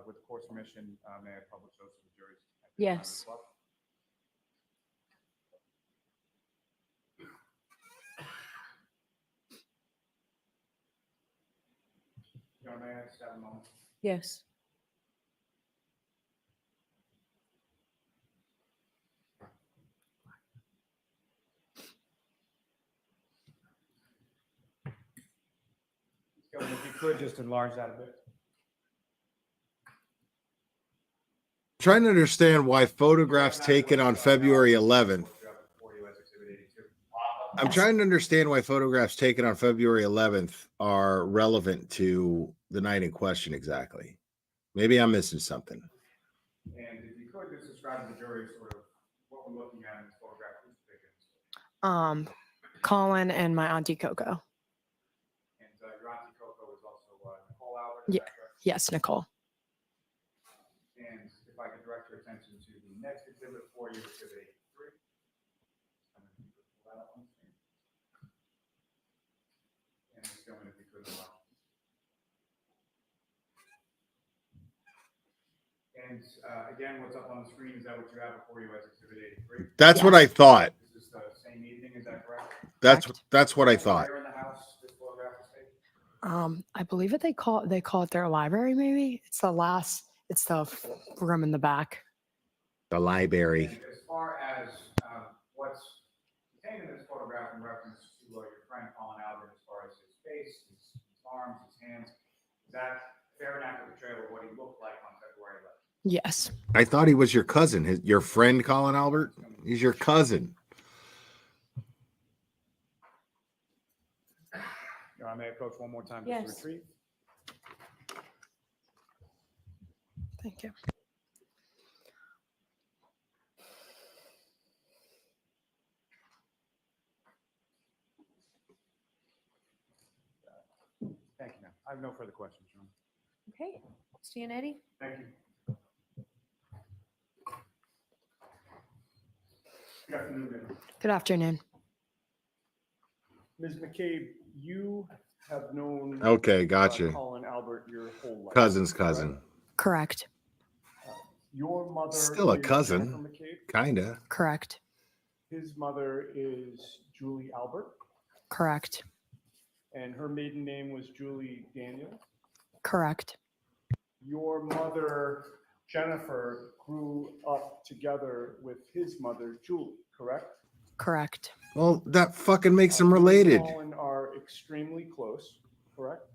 with the court's permission, may I publish those to the juries? At this time Yes. as well? Your Honor, may I just have a moment? Yes. Gilman, if you could just enlarge that a bit. Trying to understand why photographs taken on February 11th. I'm trying to understand why photographs taken on February 11th are relevant to the night in question exactly. Maybe I'm missing something. And if you could just describe to the jury sort of what we're looking at in this photograph. Colin and my auntie Coco. And your auntie Coco is also Nicole Albert. Yeah. Yes, Nicole. And if I could direct your attention to the next exhibit for you, Exhibit 83. And Ms. Gilman, if you could enlarge. And again, what's up on the screen, is that what you have before you as Exhibit 83? That's what I thought. Is this the same evening, is that correct? That's what I thought. Where in the house this photograph was taken? I believe they call it their library. Maybe it's the room in the back. The library. And as far as what's contained in this photograph in reference to your friend Colin Albert, as far as his face, his arms, his hands, is that fair and accurate portrayal of what he looked like on February 11th? Yes. I thought he was your cousin, your friend Colin Albert. He's your cousin. I may approach one more time. Yes. Just to retrieve. Thank you. Thank you, ma'am. I have no further questions, John. Okay. Stianetti? Thank you. Good afternoon, ma'am. Good afternoon. Ms. McCabe, you have known Okay, gotcha. Colin Albert your whole life. Cousin's correct? cousin. Correct. Your mother Still a is cousin. Jennifer McCabe. Kinda. Correct. His mother is Julie Albert, Correct. and her maiden name was Julie Daniel. Correct. Your mother, Jennifer, grew up together with his mother, Julie, correct? Correct. Well, that fucking makes them You and related. Colin are extremely close, correct?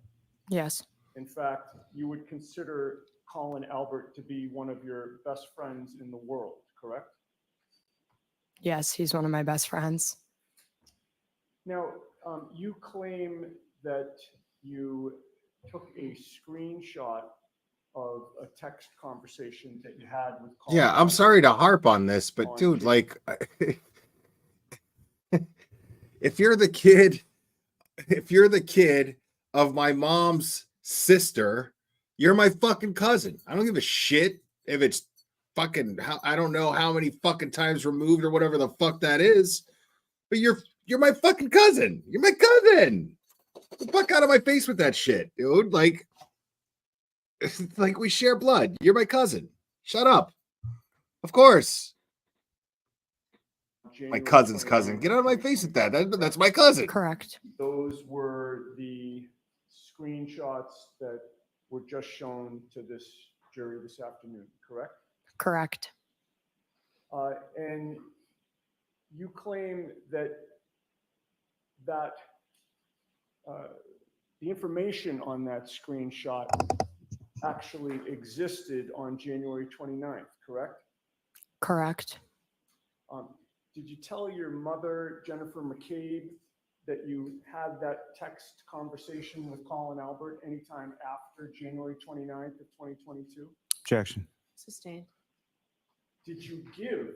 Yes. In fact, you would consider Colin Albert to be one of your best friends in the world, correct? Yes, he's one of my best friends. Now, you claim that you took a screenshot of a text conversation that you had with Colin. Yeah, I'm Albert. sorry to harp on this, but dude, like, if you're the kid of my mom's sister, you're my fucking cousin. I don't give a shit if it's fucking I don't know how many fucking times removed or whatever the fuck that is, but you're my fucking cousin. You're my cousin. Get the fuck out of my face with that shit, dude. Like we share blood. You're my cousin. Shut up. Of course. My cousin's cousin. Get out of my face with that. That's my cousin. Correct. Those were the screenshots that were just shown to this jury this afternoon, correct? Correct. And you claim that the information on that screenshot actually existed on January 29th, correct? Correct. Did you tell your mother, Jennifer McCabe, that you had that text conversation with Colin Albert anytime after January 29th of 2022? Objection. Sustained. Did you give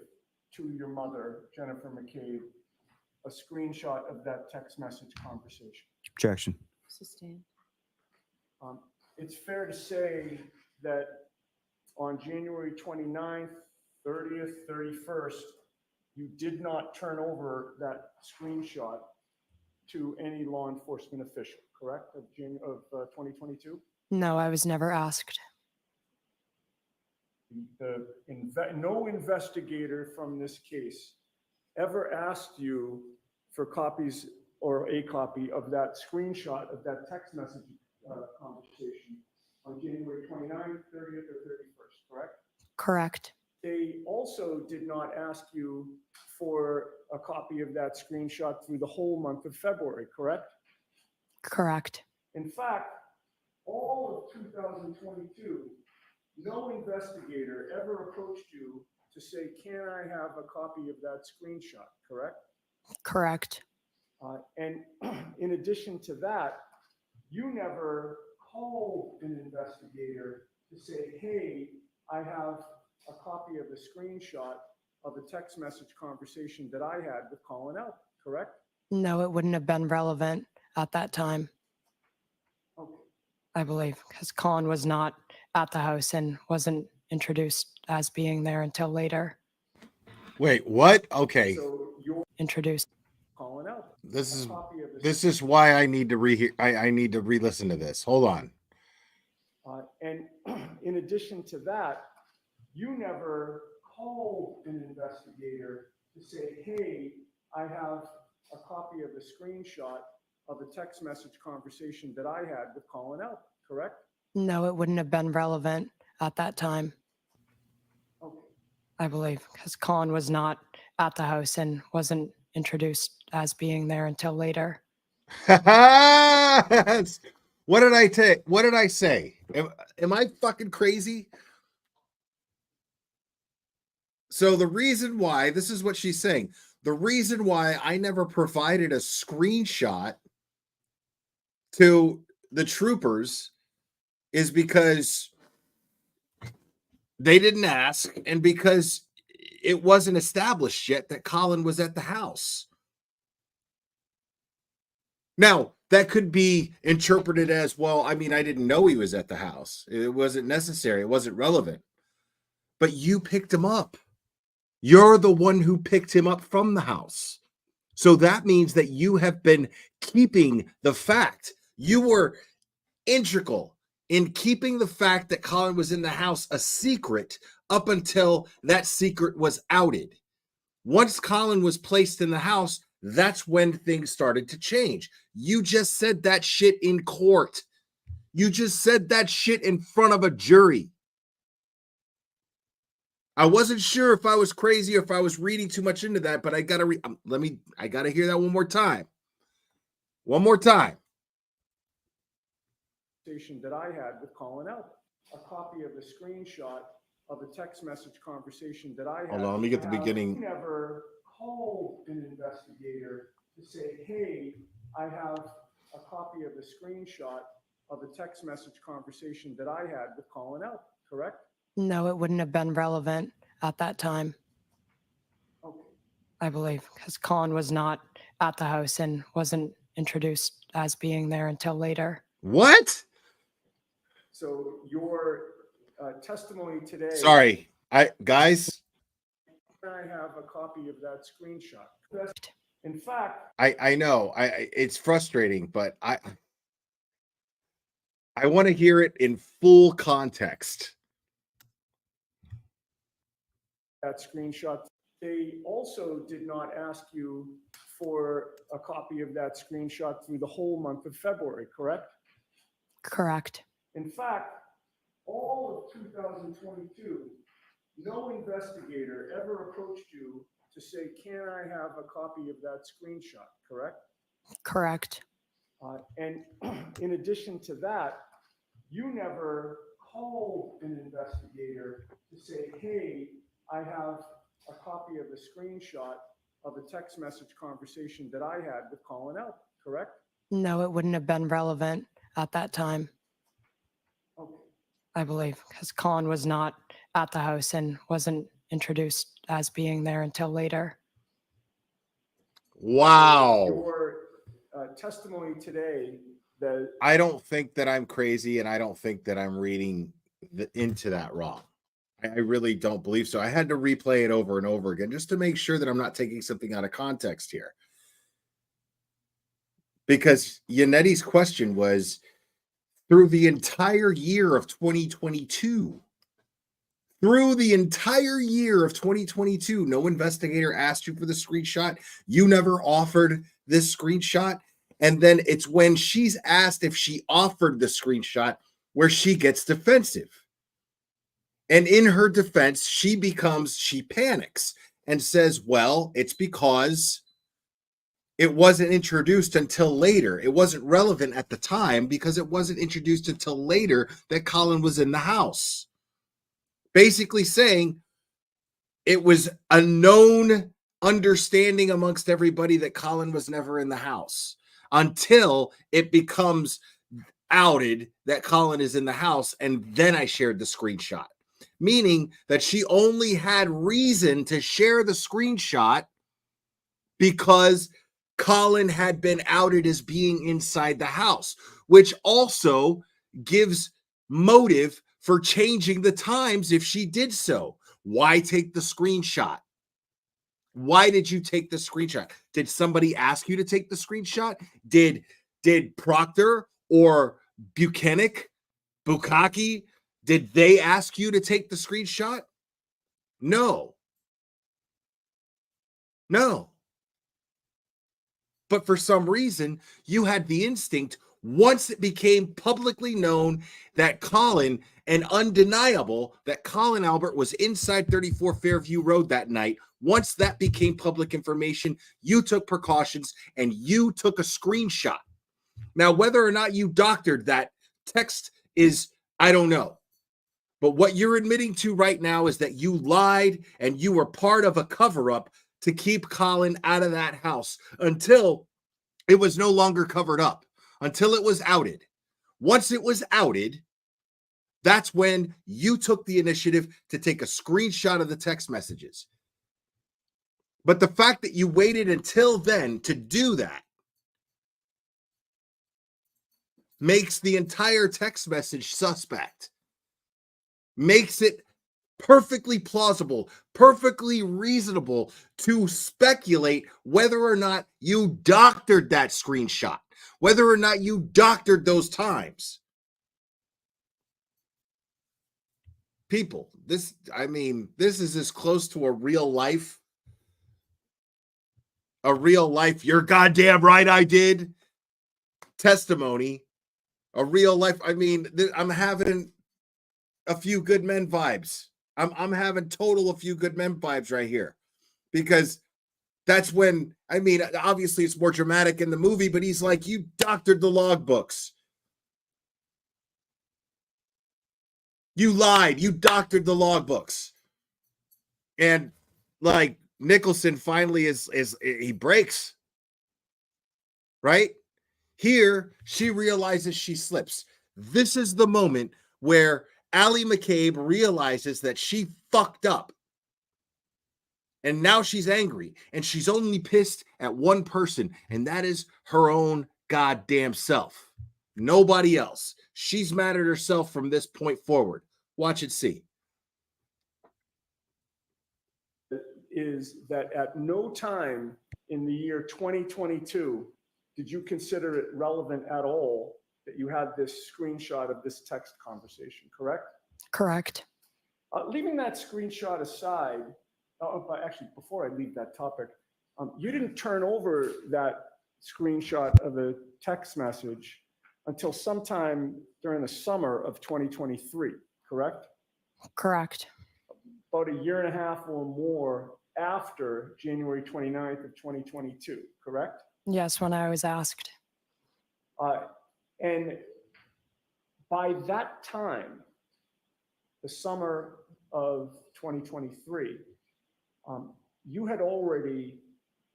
to your mother, Jennifer McCabe, a screenshot of that text message conversation? Objection. Sustained. It's fair to say that on January 29th, 30th, 31st, you did not turn over that screenshot to any law enforcement official, correct, of 2022? No, I was never asked. No investigator from this case ever asked you for copies or a copy of that screenshot of that text message conversation on January 29th, 30th, or 31st, correct? Correct. They also did not ask you for a copy of that screenshot through the whole month of February, correct? Correct. In fact, all of 2022, no investigator ever approached you to say, can I have a copy of that screenshot, correct? Correct. And in addition to that, you never called an investigator to say, hey, I have a copy of a screenshot of a text message conversation that I had with Colin Albert, correct? No, it wouldn't have been relevant at that time. Okay. I believe, because Colin was not at the house and wasn't introduced as being there until later. Wait, what? Okay. So you're Introduced. Colin Albert. This is why I need to I need to re-listen to this. Hold on. And in addition to that, you never called an investigator to say, hey, I have a copy of a screenshot of a text message conversation that I had with Colin Albert, correct? No, it wouldn't have been relevant at that time. Okay. I believe, because Colin was not at the house and wasn't introduced as being there until later. What did I take? What did I say? Am I fucking crazy? So the reason why, this is what she's saying. The reason why I never provided a screenshot to the troopers is because they didn't ask and because it wasn't established yet that Colin was at the house. Now, that could be interpreted as, well, I mean, I didn't know he was at the house. It wasn't necessary. It wasn't relevant. But you picked him up. You're the one who picked him up from the house. So that means that you have been keeping the fact. You were integral in keeping the fact that Colin was in the house a secret up until that secret was outed. Once Colin was placed in the house, that's when things started to change. You just said that shit in court. You just said that shit in front of a jury. I wasn't sure if I was crazy or if I was reading too much into that, but I gotta I gotta hear that one more time. One more time. That I had with Colin Albert, a copy of a screenshot of a text message conversation that I had. Hold on, let me get the beginning. You never called an investigator to say, hey, I have a copy of a screenshot of a text message conversation that I had with Colin Albert, correct? No, it wouldn't have been relevant at that time. Okay. I believe, because Colin was not at the house and wasn't introduced as being there until later. What? So your testimony today. Sorry, guys. I have a copy of that screenshot. In fact, I know. It's frustrating, but I want to hear it in full context. That screenshot. They also did not ask you for a copy of that screenshot through the whole month of February, correct? Correct. In fact, all of 2022, no investigator ever approached you to say, can I have a copy of that screenshot, correct? Correct. And in addition to that, you never called an investigator to say, hey, I have a copy of a screenshot of a text message conversation that I had with Colin Albert, correct? No, it wouldn't have been relevant at that time. Okay. I believe, because Colin was not at the house and wasn't introduced as being there until later. Wow. Your testimony today that I don't think that I'm crazy, and I don't think that I'm reading into that wrong. I really don't believe so. I had to replay it over and over again just to make sure that I'm not taking something out of context here. Because Yanetti's question was, through the entire year of 2022, no investigator asked you for the screenshot. You never offered this screenshot. And then it's when she's asked if she offered the screenshot where she gets defensive. And in her defense, she panics and says, well, it's because it wasn't introduced until later. It wasn't relevant at the time because it wasn't introduced until later that Colin was in the house. Basically saying it was a known understanding amongst everybody that Colin was never in the house until it becomes outed that Colin is in the house. And then I shared the screenshot, meaning that she only had reason to share the screenshot because Colin had been outed as being inside the house, which also gives motive for changing the times if she did so. Why take the screenshot? Why did you take the screenshot? Did somebody ask you to take the screenshot? Did Proctor or Bukaki, did they ask you to take the screenshot? No. But for some reason, you had the instinct, once it became publicly known that Colin, and undeniable that Colin Albert was inside 34 Fairview Road that night, once that became public information, you took precautions and you took a screenshot. Now, whether or not you doctored that text is, I don't know. But what you're admitting to right now is that you lied and you were part of a cover-up to keep Colin out of that house until it was no longer covered up, until it was outed. Once it was outed, that's when you took the initiative to take a screenshot of the text messages. But the fact that you waited until then to do that makes the entire text message suspect, makes it perfectly plausible, perfectly reasonable to speculate whether or not you doctored that screenshot, whether or not you doctored those times. People, this is as close to a real life, you're goddamn right I did testimony, a real life. I'm having a few good men vibes. I'm having total a few good men vibes right here, because that's when, obviously it's more dramatic in the movie, but he's like, you doctored the logbooks. You lied. You doctored the logbooks. And like Nicholson finally he breaks. Right? Here, she realizes she slips. This is the moment where Allie McCabe realizes that she fucked up. And now she's angry, and she's only pissed at one person, and that is her own goddamn self. Nobody else. She's mad at herself from this point forward. Watch it see. Is that at no time in the year 2022 did you consider it relevant at all that you had this screenshot of this text conversation, correct? Correct. Leaving that screenshot aside, but actually, before I leave that topic, you didn't turn over that screenshot of a text message until sometime during the summer of 2023, correct? Correct. About a year and a half or more after January 29th of 2022, correct? Yes, when I was asked. And by that time, the summer of 2023, you had already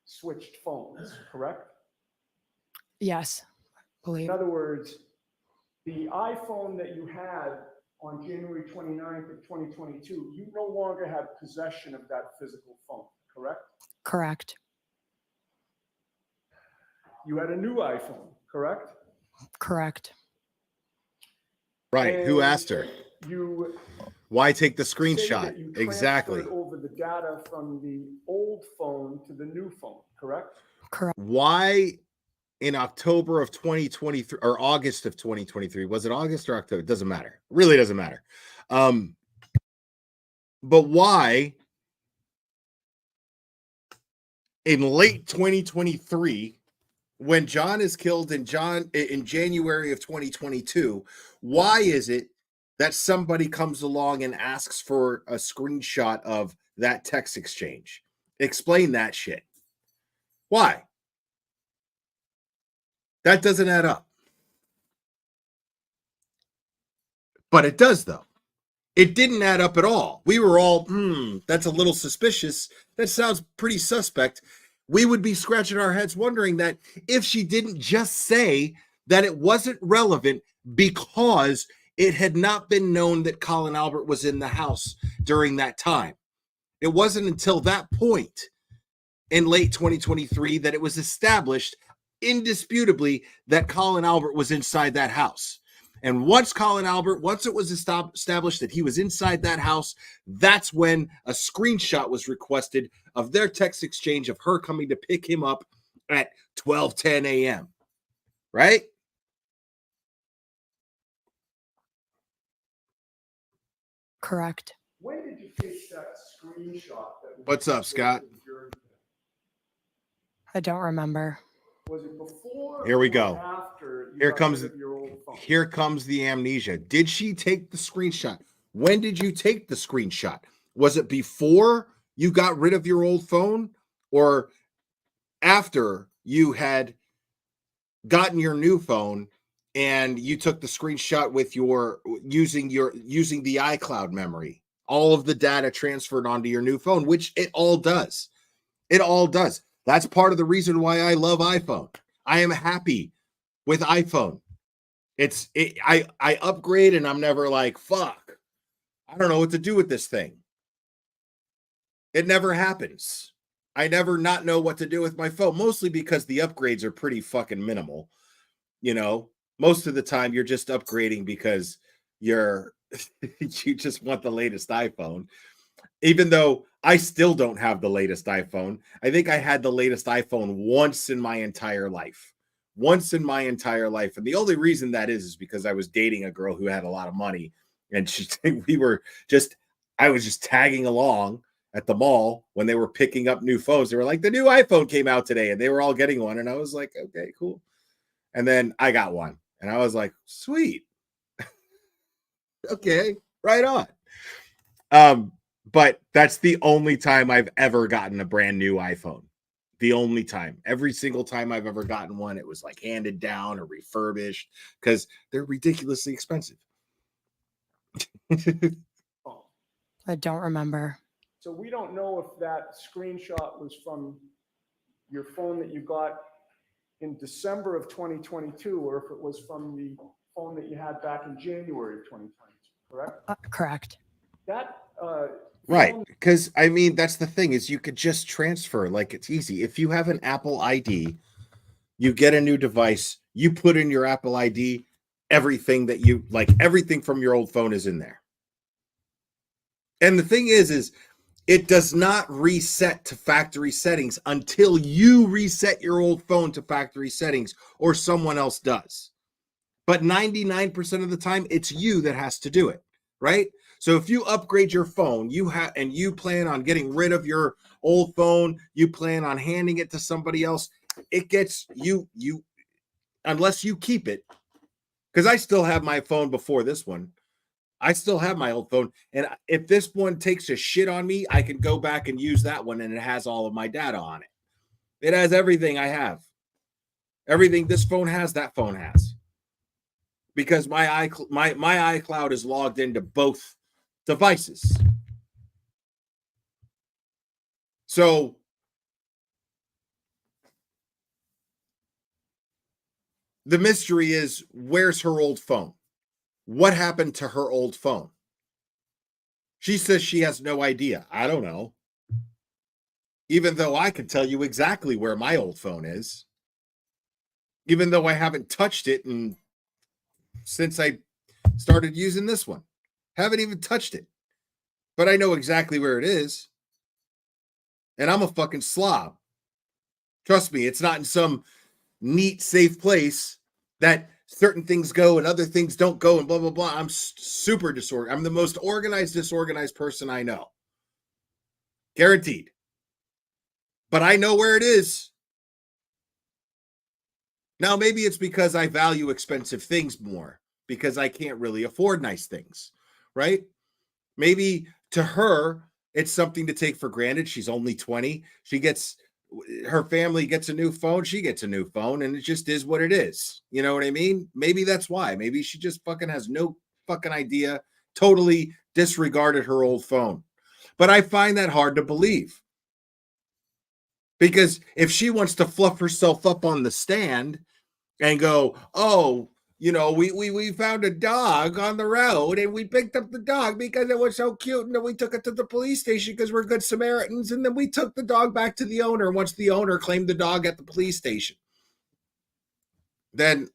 switched phones, correct? Yes, believe. In other words, the iPhone that you had on January 29th of 2022, you no longer had possession of that physical phone, correct? Correct. You had a new iPhone, correct? Correct. Right. And who asked her? You Why take the say screenshot? that you Exactly. transferred over the data from the old phone to the new phone, correct? Correct. Why in October of 2023 or August of 2023? Was it August or October? It doesn't matter. It really doesn't matter. But why in late 2023, when John is killed in January of 2022, why is it that somebody comes along and asks for a screenshot of that text exchange? Explain that shit. Why? That doesn't add up. But it does, though. It didn't add up at all. We were all, that's a little suspicious. That sounds pretty suspect. We would be scratching our heads wondering that if she didn't just say that it wasn't relevant because it had not been known that Colin Albert was in the house during that time. It wasn't until that point in late 2023 that it was established indisputably that Colin Albert was inside that house. And once it was established that he was inside that house, that's when a screenshot was requested of their text exchange of her coming to pick him up at 12:10 a.m. Right? Correct. When did you take that screenshot? What's up, Scott? I don't remember. Was it before? Here we or go. After you Here got comes rid of your old phone? here comes the amnesia. Did she take the screenshot? When did you take the screenshot? Was it before you got rid of your old phone or after you had gotten your new phone and you took the screenshot with using the iCloud memory? All of the data transferred onto your new phone, which it all does. It all does. That's part of the reason why I love iPhone. I am happy with iPhone. I upgrade and I'm never like, fuck, I don't know what to do with this thing. It never happens. I never not know what to do with my phone, mostly because the upgrades are pretty fucking minimal. You know, most of the time you're just upgrading because you just want the latest iPhone. Even though I still don't have the latest iPhone. I think I had the latest iPhone once in my entire life. Once in my entire life. And the only reason that is because I was dating a girl who had a lot of money. And I was just tagging along at the mall when they were picking up new phones. They were like, the new iPhone came out today. And they were all getting one. And I was like, okay, cool. And then I got one. And I was like, sweet. Okay, right on. But that's the only time I've ever gotten a brand new iPhone. The only time. Every single time I've ever gotten one, it was like handed down or refurbished because they're ridiculously expensive. I don't remember. So we don't know if that screenshot was from your phone that you got in December of 2022 or if it was from the phone that you had back in January of 2022, correct? Correct. That Right. Because I mean, that's the thing is you could just transfer like it's easy. If you have an Apple ID, you get a new device, you put in your Apple ID, everything that you like, everything from your old phone is in there. And the thing is it does not reset to factory settings until you reset your old phone to factory settings or someone else does. But 99% of the time, it's you that has to do it, right? So if you upgrade your phone, and you plan on getting rid of your old phone, you plan on handing it to somebody else, it gets you unless you keep it. Because I still have my phone before this one. I still have my old phone. And if this one takes a shit on me, I can go back and use that one and it has all of my data on it. It has everything I have. Everything this phone has, that phone has. Because my iCloud is logged into both devices. So the mystery is, where's her old phone? What happened to her old phone? She says she has no idea. I don't know. Even though I can tell you exactly where my old phone is. Even though I haven't touched it since I started using this one. Haven't even touched it. But I know exactly where it is. And I'm a fucking slob. Trust me, it's not in some neat, safe place that certain things go and other things don't go and blah, blah, blah. I'm super disorganized. I'm the most organized, disorganized person I know. Guaranteed. But I know where it is. Now, maybe it's because I value expensive things more because I can't really afford nice things, right? Maybe to her, it's something to take for granted. She's only 20. Her family gets a new phone. She gets a new phone, and it just is what it is. You know what I mean? Maybe that's why. Maybe she just fucking has no fucking idea, totally disregarded her old phone. But I find that hard to believe. Because if she wants to fluff herself up on the stand and go, oh, we found a dog on the road and we picked up the dog because it was so cute. And then we took it to the police station because we're good Samaritans. And then we took the dog back to the owner once the owner claimed the dog at the police station. Then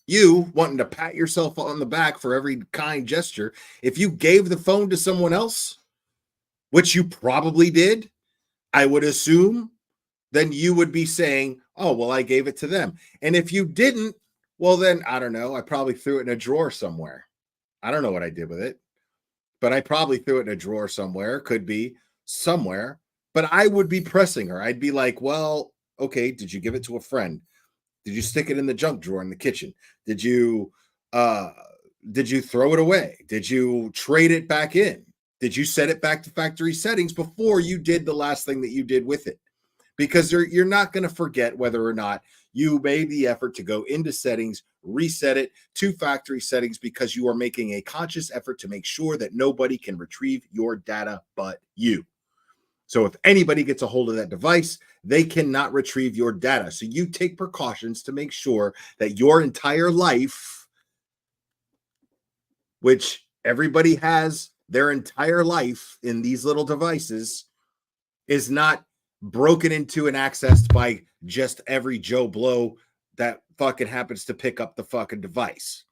you wanting to pat yourself on the back for every kind gesture. If you gave the phone to someone else, which you probably did, I would assume, then you would be saying, oh, well, I gave it to them. And if you didn't, well, then I don't know. I probably threw it in a drawer somewhere. I don't know what I did with it, but I probably threw it in a drawer somewhere. Could be somewhere, but I would be pressing her. I'd be like, well, okay, did you give it to a friend? Did you stick it in the junk drawer in the kitchen? Did you throw it away? Did you trade it back in? Did you set it back to factory settings before you did the last thing that you did with it? Because you're not going to forget whether or not you made the effort to go into settings, reset it to factory settings, because you are making a conscious effort to make sure that nobody can retrieve your data but you. So if anybody gets a hold of that device, they cannot retrieve your data. So you take precautions to make sure that your entire life, which everybody has their entire life in these little devices, is not broken into and accessed by just every Joe Blow that fucking happens to pick up the fucking device.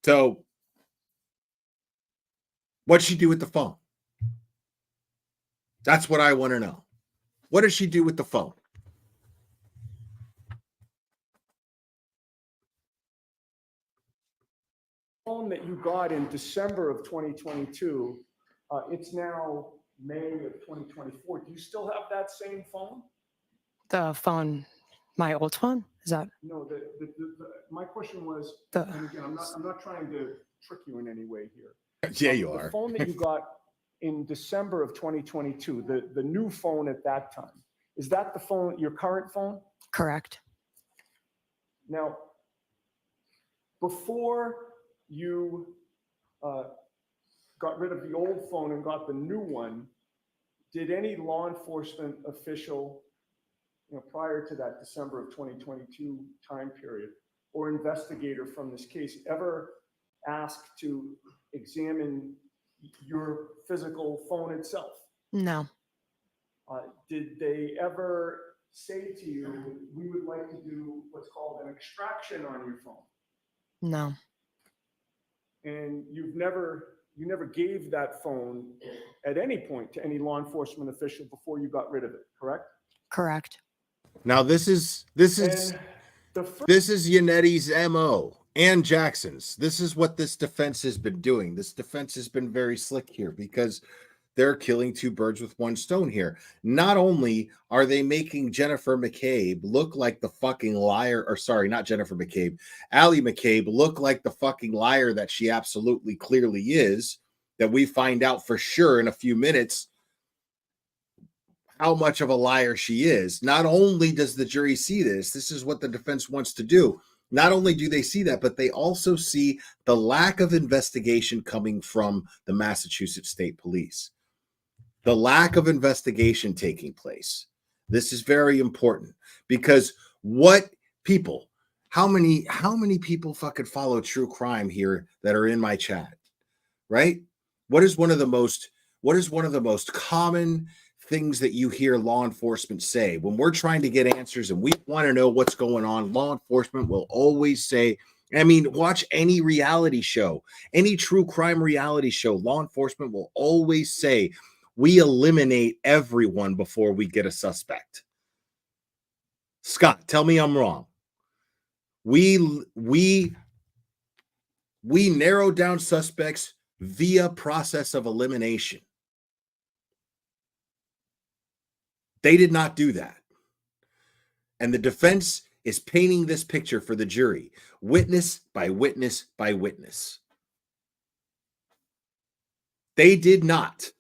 So what'd she do with the phone? That's what I want to know. What does she do with the phone? Phone that you got in December of 2022, it's now May of 2024. Do you still have that same phone? The phone, my old phone? Is that? No, my question was, The- and again, I'm not trying to trick you in any way here. Yeah, you The are. phone that you got in December of 2022, the new phone at that time, is that the phone, your current phone? Correct. Now, before you got rid of the old phone and got the new one, did any law enforcement official, prior to that December of 2022 time period, or investigator from this case ever ask to examine your physical phone itself? No. Did they ever say to you, we would like to do what's called an extraction on your phone? No. And you never gave that phone at any point to any law enforcement official before you got rid of it, correct? Correct. Now this is And this is Yannetti's MO and Jackson's. This is what this defense has been doing. This defense has been very slick here because they're killing two birds with one stone here. Not only are they making Jennifer McCabe look like the fucking liar, or sorry, not Jennifer McCabe, Allie McCabe look like the fucking liar that she absolutely clearly is, that we find out for sure in a few minutes how much of a liar she is. Not only does the jury see this is what the defense wants to do. Not only do they see that, but they also see the lack of investigation coming from the Massachusetts State Police. The lack of investigation taking place. This is very important because how many people fucking follow true crime here that are in my chat, right? What is one of the most common things that you hear law enforcement say when we're trying to get answers and we want to know what's going on? Law enforcement will always say, watch any reality show, any true crime reality show, law enforcement will always say, we eliminate everyone before we get a suspect. Scott, tell me I'm wrong. We narrow down suspects via process of elimination. They did not do that. And the defense is painting this picture for the jury, witness by witness by witness. They did not.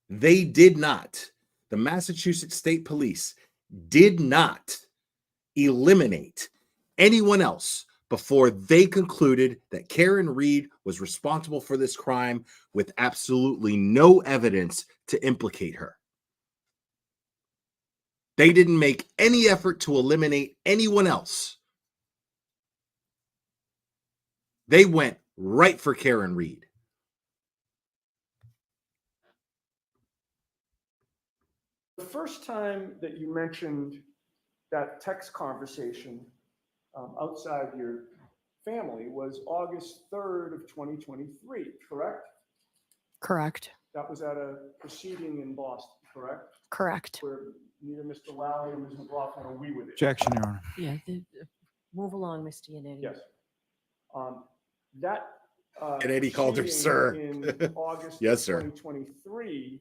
The Massachusetts State Police did not eliminate anyone else before they concluded that Karen Reed was responsible for this crime with absolutely no evidence to implicate her. They didn't make any effort to eliminate anyone else. They went right for Karen Reed. The first time that you mentioned that text conversation outside your family was August 3rd of 2023, correct? Correct. That was at a proceeding in Boston, correct? Correct. Where neither Mr. Lally or Ms. McLaughlin agree with it. Objection, Your Honor. Yeah, move along, Mr. Yannetti. Yes. That And Eddie called her proceeding sir. in August Yes, of sir. 2023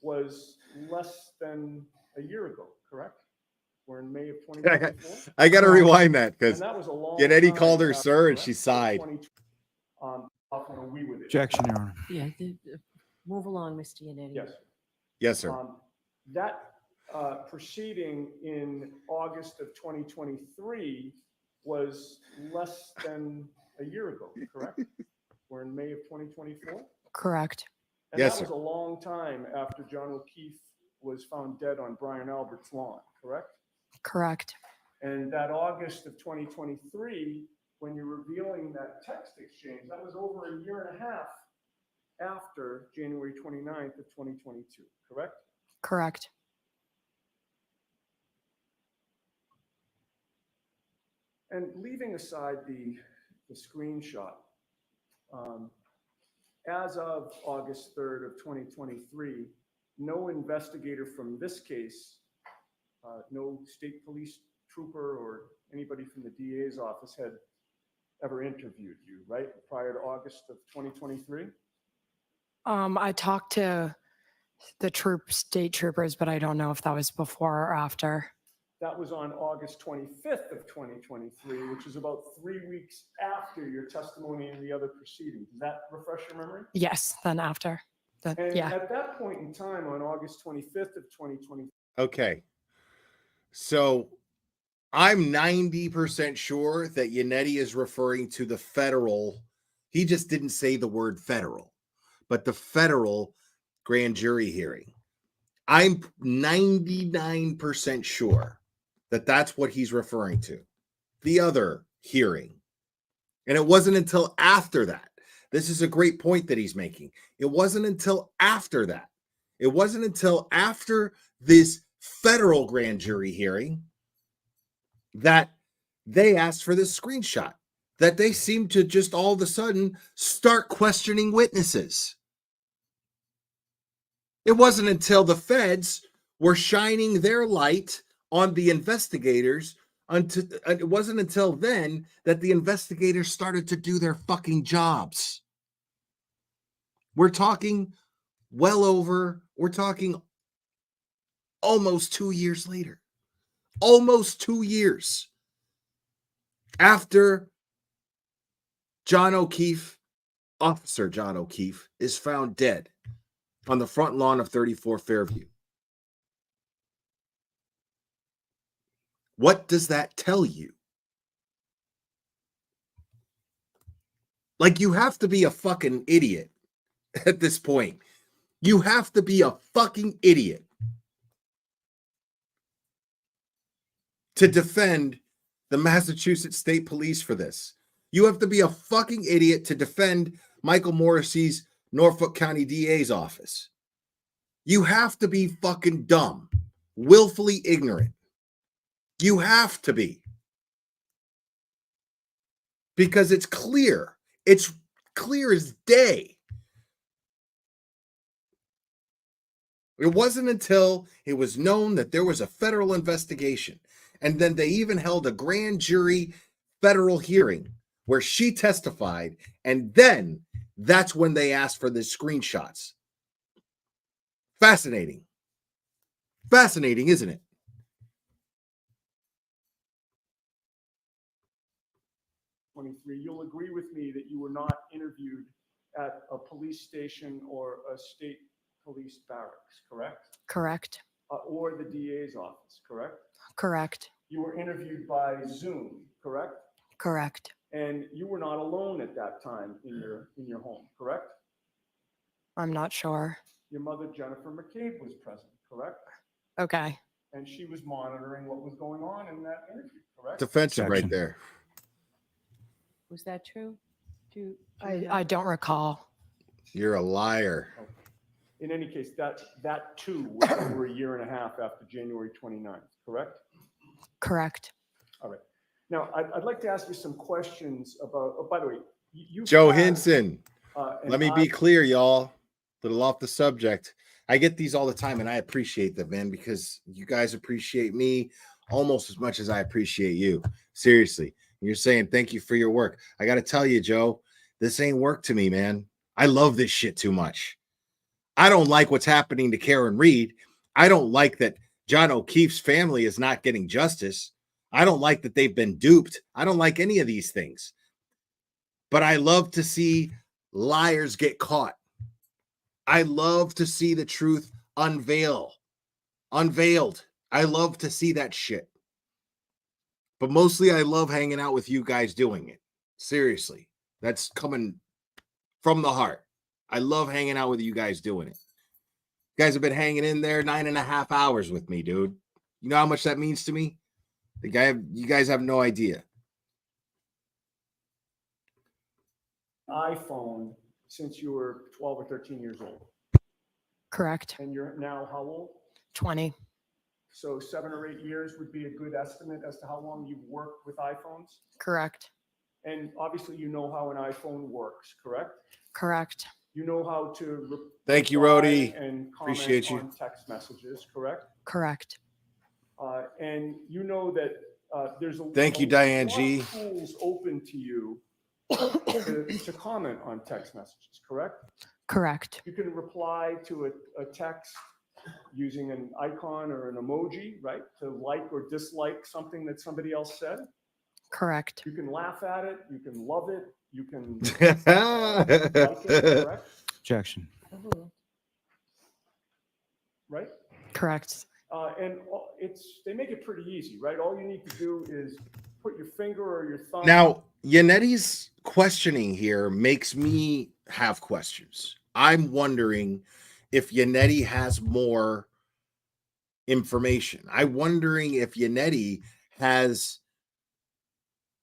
was less than a year ago, correct? We're in May of 2024. I got to rewind that because And that was a long Yannetti time called her after, sir and correct? she sighed. Often agree with it. Objection, Your Honor. Yeah, move along, Mr. Yannetti. Yes. Yes, sir. That proceeding in August of 2023 was less than a year ago, correct? We're in May of 2024. Correct. And Yes, that was sir. a long time after John O'Keefe was found dead on Brian Albert's lawn, correct? Correct. And that August of 2023, when you're revealing that text exchange, that was over a year and a half after January 29th of 2022, correct? Correct. And leaving aside the screenshot, as of August 3rd of 2023, no investigator from this case, no state police trooper or anybody from the DA's office had ever interviewed you, right? Prior to August of 2023? I talked to the state troopers, but I don't know if that was before or after. That was on August 25th of 2023, which is about 3 weeks after your testimony in the other proceeding. Does that refresh your memory? Yes, then after. And Yeah. at that point in time, on August 25th of 2023, Okay. So I'm 90% sure that Yannetti is referring to the federal. He just didn't say the word federal, but the federal grand jury hearing. I'm 99% sure that that's what he's referring to. The other hearing. And it wasn't until after that This is a great point that he's making. It wasn't until after that. It wasn't until after this federal grand jury hearing that they asked for this screenshot, that they seemed to just all of a sudden start questioning witnesses. It wasn't until the feds were shining their light on the investigators, it wasn't until then that the investigators started to do their fucking jobs. We're talking almost 2 years later. Almost 2 years after Officer John O'Keefe is found dead on the front lawn of 34 Fairview. What does that tell you? Like, you have to be a fucking idiot at this point. You have to be a fucking idiot to defend the Massachusetts State Police for this. You have to be a fucking idiot to defend Michael Morrissey's Norfolk County DA's office. You have to be fucking dumb, willfully ignorant. You have to be. Because it's clear. It's clear as day. It wasn't until it was known that there was a federal investigation, and then they even held a grand jury federal hearing where she testified, and then that's when they asked for the screenshots. Fascinating. Fascinating, isn't it? You'll agree with me that you were not interviewed at a police station or a state police barracks, correct? Correct. Or the DA's office, correct? Correct. You were interviewed by Zoom, correct? Correct. And you were not alone at that time in your home, correct? I'm not sure. Your mother, Jennifer McCabe, was present, correct? Okay. And she was monitoring what was going on in that interview, correct? Defensive right there. Was that true? I don't recall. You're a liar. Okay. In any case, that too was over a year and a half after January 29th, correct? Correct. All right. Now, I'd like to ask you some questions about, oh, by the way, you Joe Hinson. and Let me be clear, y'all. Little off the subject. I get these all the time, and I appreciate them, man, because you guys appreciate me almost as much as I appreciate you. Seriously. You're saying thank you for your work. I got to tell you, Joe, this ain't work to me, man. I love this shit too much. I don't like what's happening to Karen Reed. I don't like that John O'Keefe's family is not getting justice. I don't like that they've been duped. I don't like any of these things. But I love to see liars get caught. I love to see the truth unveiled. I love to see that shit. But mostly I love hanging out with you guys doing it. Seriously. That's coming from the heart. I love hanging out with you guys doing it. You guys have been hanging in there 9.5 hours with me, dude. You know how much that means to me? You guys have no idea. iPhone since you were 12 or 13 years old. Correct. And you're now how old? 20. So 7 or 8 years would be a good estimate as to how long you've worked with iPhones? Correct. And obviously you know how an iPhone works, correct? Correct. You know how to Thank you, Rhodey. and comment Appreciate you. on text messages, correct? Correct. And you know that there's a Thank you, Diane lot G. of tools open to you to comment on text messages, correct? Correct. You can reply to a text using an icon or an emoji, right? To like or dislike something that somebody else said. Correct. You can laugh at it. You can love it. You can like it, correct? Objection. Right? Correct. And they make it pretty easy, right? All you need to do is put your finger or your thumb. Now, Yannetti's questioning here makes me have questions. I'm wondering if Yannetti has more information. I'm wondering if Yannetti has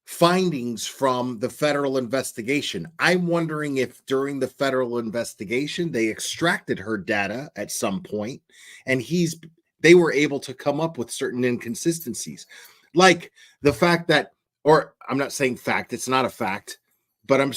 findings from the federal investigation. I'm wondering if during the federal investigation they extracted her data at some point, and they were able to come up with certain inconsistencies, like the fact that, or I'm not saying fact, it's not a fact, but I'm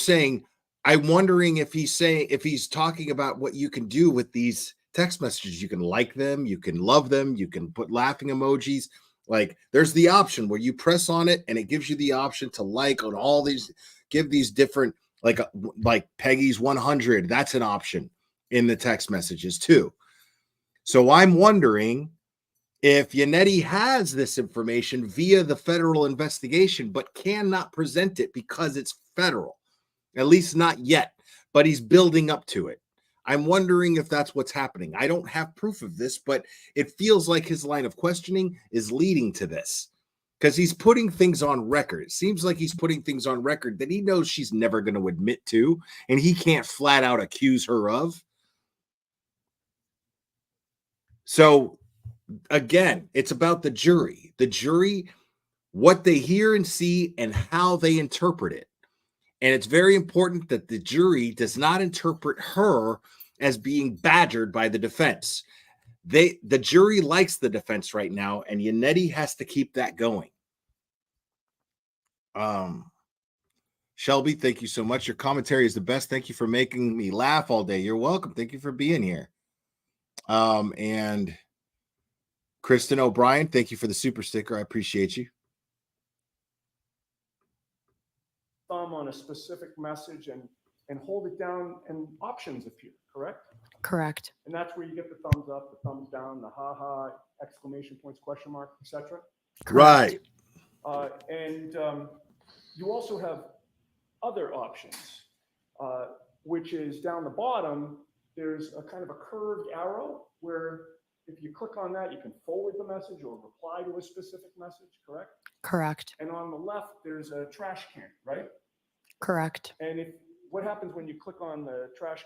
wondering if he's talking about what you can do with these text messages. You can like them, you can love them, you can put laughing emojis. Like there's the option where you press on it and it gives you the option to like on all these, give these different, like Peggy's 100. That's an option in the text messages too. So I'm wondering if Yannetti has this information via the federal investigation, but cannot present it because it's federal, at least not yet, but he's building up to it. I'm wondering if that's what's happening. I don't have proof of this, but it feels like his line of questioning is leading to this because he's putting things on record. It seems like he's putting things on record that he knows she's never going to admit to, and he can't flat out accuse her of. So again, it's about the jury. The jury, what they hear and see and how they interpret it. And it's very important that the jury does not interpret her as being badgered by the defense. The jury likes the defense right now, and Yannetti has to keep that going. Shelby, thank you so much. Your commentary is the best. Thank you for making me laugh all day. You're welcome. Thank you for being here. And Kristen O'Brien, thank you for the super sticker. I appreciate you. Thumb on a specific message and hold it down and options appear, correct? Correct. And that's where you get the thumbs up, the thumbs down, the ha-ha, exclamation points, question mark, etc. Right. And you also have other options, which is down the bottom, there's a kind of a curved arrow where if you click on that, you can forward the message or reply to a specific message, correct? Correct. And on the left, there's a trash can, right? Correct. And what happens when you click on the trash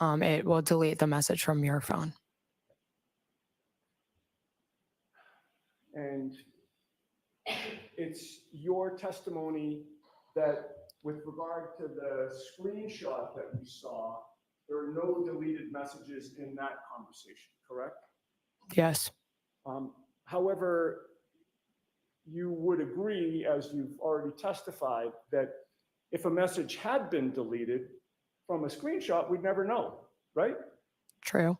can? It will delete the message from your phone. And it's your testimony that with regard to the screenshot that we saw, there are no deleted messages in that conversation, correct? Yes. However, you would agree, as you've already testified, that if a message had been deleted from a screenshot, we'd never know, right? True.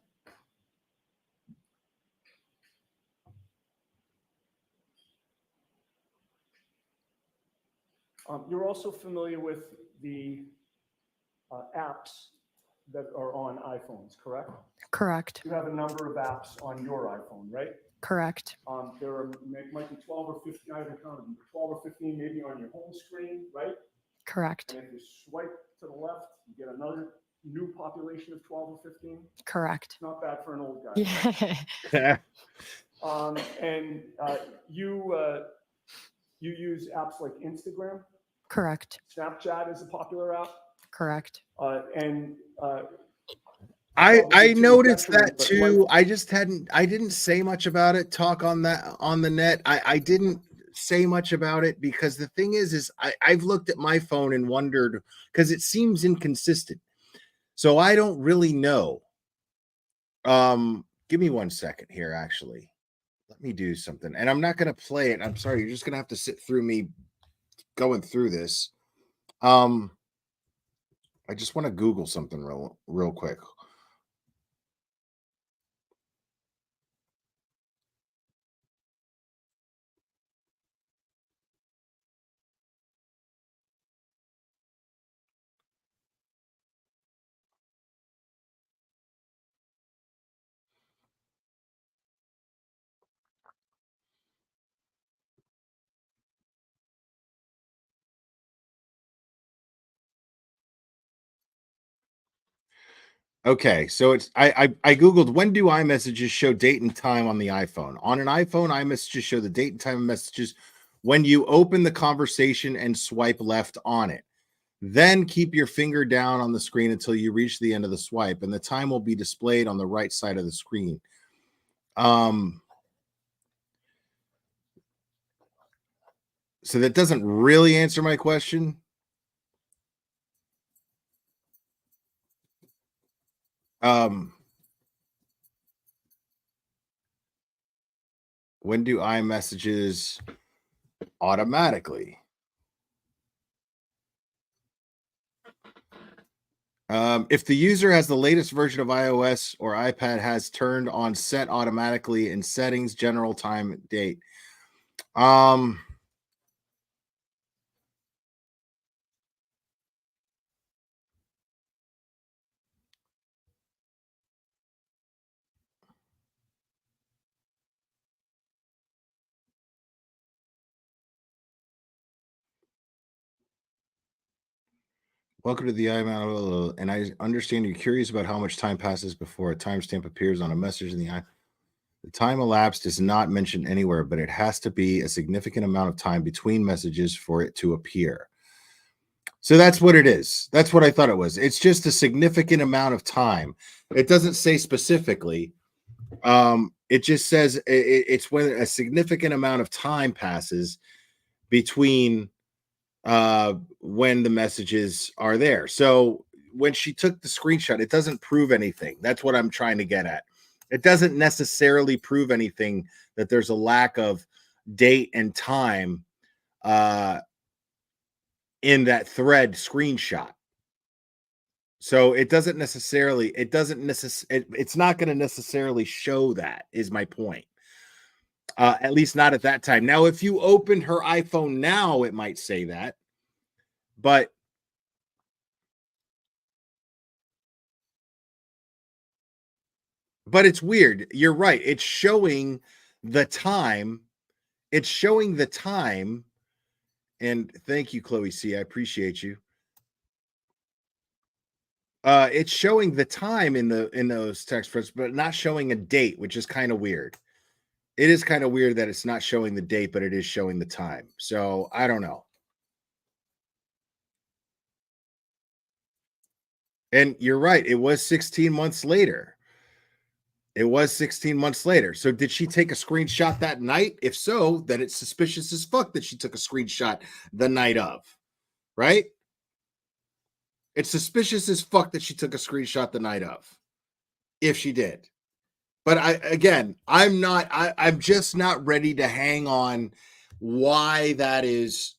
You're also familiar with the apps that are on iPhones, correct? Correct. You have a number of apps on your iPhone, right? Correct. There might be 12 or 15, I haven't counted them, 12 or 15 maybe on your home screen, right? Correct. And if you swipe to the left, you get another new population of 12 or 15. Correct. Not bad for an old guy. Yeah. And you use apps like Instagram. Correct. Snapchat is a popular app. Correct. I noticed that too. I didn't say much about it, talk on that on the net. I didn't say much about it because the thing is I've looked at my phone and wondered because it seems inconsistent. So I don't really know. Give me 1 second here, actually. Let me do something. And I'm not going to play it. I'm sorry. You're just going to have to sit through me going through this. I just want to Google something real quick. Okay, so it's I googled when do iMessages show date and time on the iPhone. On an iPhone, iMessages show the date and time of messages when you open the conversation and swipe left on it. Then keep your finger down on the screen until you reach the end of the swipe, and the time will be displayed on the right side of the screen. So that doesn't really answer my question. When do iMessages automatically? If the user has the latest version of iOS or iPad has turned on set automatically in settings, general time, date. Welcome to the iMessage, and I understand you're curious about how much time passes before a timestamp appears on a message in the i. The time elapsed is not mentioned anywhere, but it has to be a significant amount of time between messages for it to appear. So that's what it is. That's what I thought it was. It's just a significant amount of time. It doesn't say specifically. It just says it's when a significant amount of time passes between when the messages are there. So when she took the screenshot, it doesn't prove anything. That's what I'm trying to get at. It doesn't necessarily prove anything that there's a lack of date and time in that thread screenshot. So it doesn't necessarily, it's not going to necessarily show that, is my point. At least not at that time. Now, if you opened her iPhone now, it might say that. But it's weird. You're right. It's showing the time. It's showing the time. And thank you, Chloe C. I appreciate you. It's showing the time in those text threads, but not showing a date, which is kind of weird. It is kind of weird that it's not showing the date, but it is showing the time. So I don't know. And you're right. It was 16 months later. It was 16 months later. So did she take a screenshot that night? If so, then it's suspicious as fuck that she took a screenshot the night of, right? It's suspicious as fuck that she took a screenshot the night of, if she did. But I'm just not ready to hang on why that is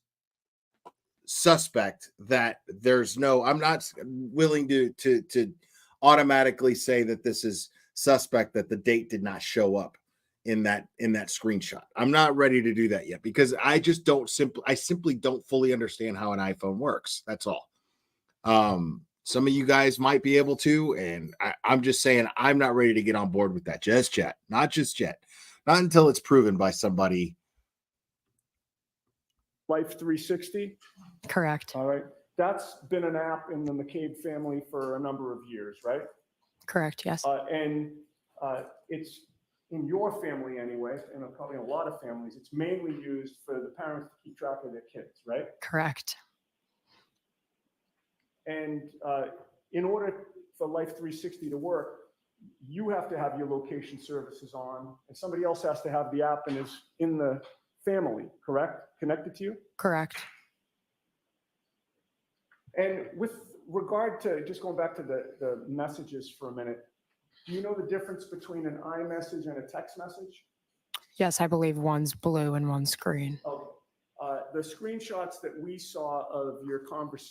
suspect. That I'm not willing to automatically say that this is suspect, that the date did not show up in that screenshot. I'm not ready to do that yet because I simply don't fully understand how an iPhone works. That's all. Some of you guys might be able to, and I'm just saying I'm not ready to get on board with that just yet. Not just yet. Not until it's proven by somebody. Life 360? Correct. All right. That's been an app in the McCabe family for a number of years, right? Correct, yes. And it's in your family anyway, and probably in a lot of families, it's mainly used for the parents to keep track of their kids, right? Correct. And in order for Life 360 to work, you have to have your location services on, and somebody else has to have the app and is in the family, correct? Connected to you? Correct. And with regard to, just going back to the messages for a minute, do you know the difference between an iMessage and a text message? Yes, I believe one's blue and one's green. Okay. The screenshots that we saw of your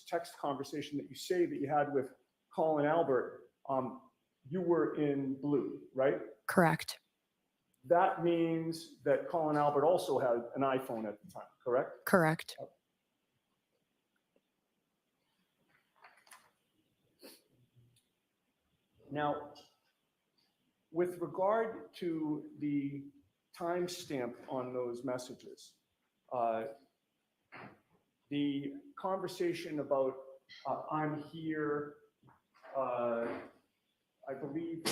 text conversation that you say that you had with Colin Albert, you were in blue, right? Correct. That means that Colin Albert also had an iPhone at the time, correct? Correct. Okay. Now, with regard to the timestamp on those messages, the conversation about I'm here, I believe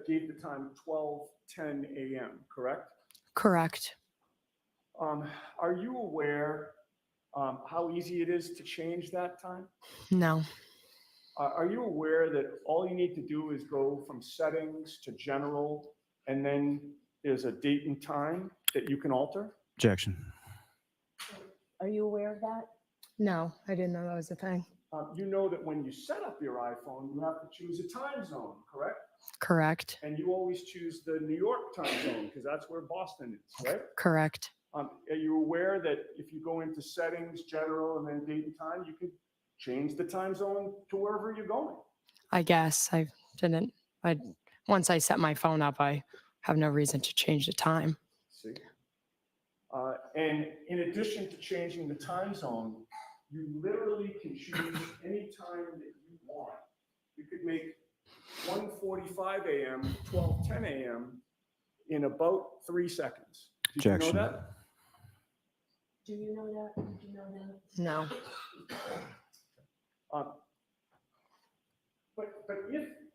gave the time 12:10 a.m., correct? Correct. Are you aware how easy it is to change that time? No. Are you aware that all you need to do is go from settings to general, and then there's a date and time that you can alter? Objection. I you aware of that? No, I didn't know that was a thing. You know that when you set up your iPhone, you have to choose a time zone, correct? Correct. And you always choose the New York time zone because that's where Boston is, right? Correct. Are you aware that if you go into settings, general, and then date and time, you can change the time zone to wherever you're going? I guess I didn't. Once I set my phone up, I have no reason to change the time. See? And in addition to changing the time zone, you literally can choose any time that you want. You could make 1:45 a.m. to 12:10 a.m. in about 3 seconds. Did you know Objection. that? Do you know that? Did you know that? No. But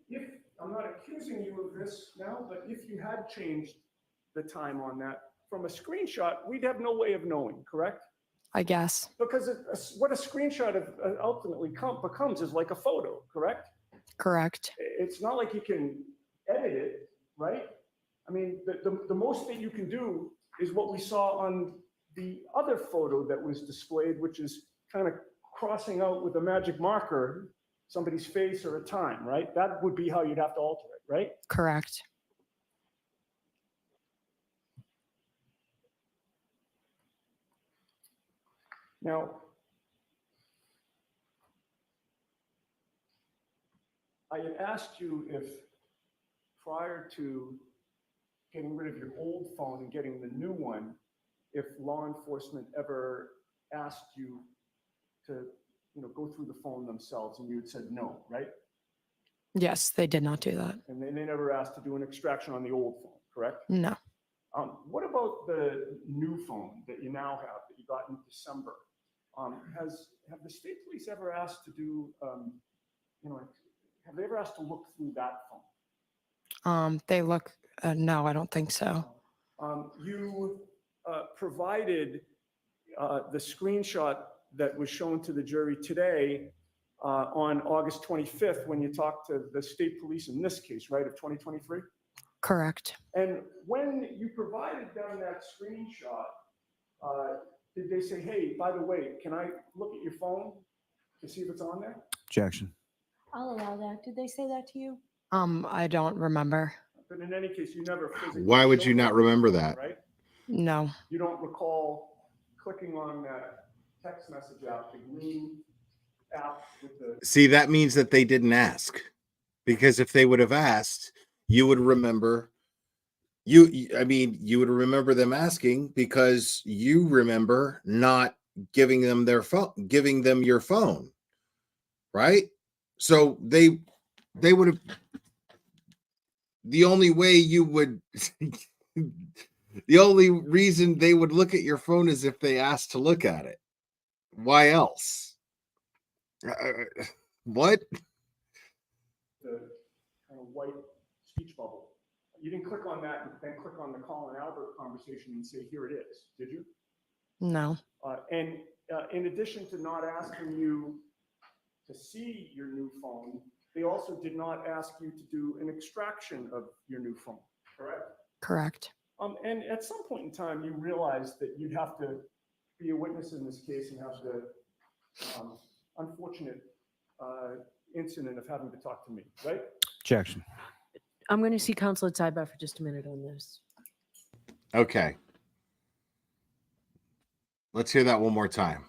if I'm not accusing you of this now, but if you had changed the time on that from a screenshot, we'd have no way of knowing, correct? I guess. Because what a screenshot ultimately becomes is like a photo, correct? Correct. It's not like you can edit it, right? I mean, the most that you can do is what we saw on the other photo that was displayed, which is kind of crossing out with a magic marker somebody's face or a time, right? That would be how you'd have to alter it, right? Correct. Now, I had asked you if prior to getting rid of your old phone and getting the new one, if law enforcement ever asked you to, go through the phone themselves, and you had said no, right? Yes, they did not do that. And then they never asked to do an extraction on the old phone, correct? No. What about the new phone that you now have that you got in December? Have the state police ever asked to do, have they ever asked to look through that phone? They look. No, I don't think so. You provided the screenshot that was shown to the jury today on August 25th when you talked to the state police in this case, right, of 2023? Correct. And when you provided them that screenshot, did they say, hey, by the way, can I look at your phone to see if it's on there? Objection. I'll allow that. Did they say that to you? I don't remember. But in any case, you never physically Why would you showed not them, remember that? right? No. You don't recall clicking on that text message app, the green app with the... See, that means that they didn't ask, because if they would have asked, you would remember. You would remember them asking because you remember not giving them their phone, giving them your phone, right? So they would have. The only way you would, the only reason they would look at your phone is if they asked to look at it. Why else? What? The kind of white speech bubble. You didn't click on that and then click on the Colin Albert conversation and say, here it is, did you? No. And in addition to not asking you to see your new phone, they also did not ask you to do an extraction of your new phone, correct? Correct. And at some point in time, you realized that you'd have to be a witness in this case and have the unfortunate incident of having to talk to me, right? Objection. I'm going to see counsel at sidebar for just a minute on this. Okay. Let's hear that one more time.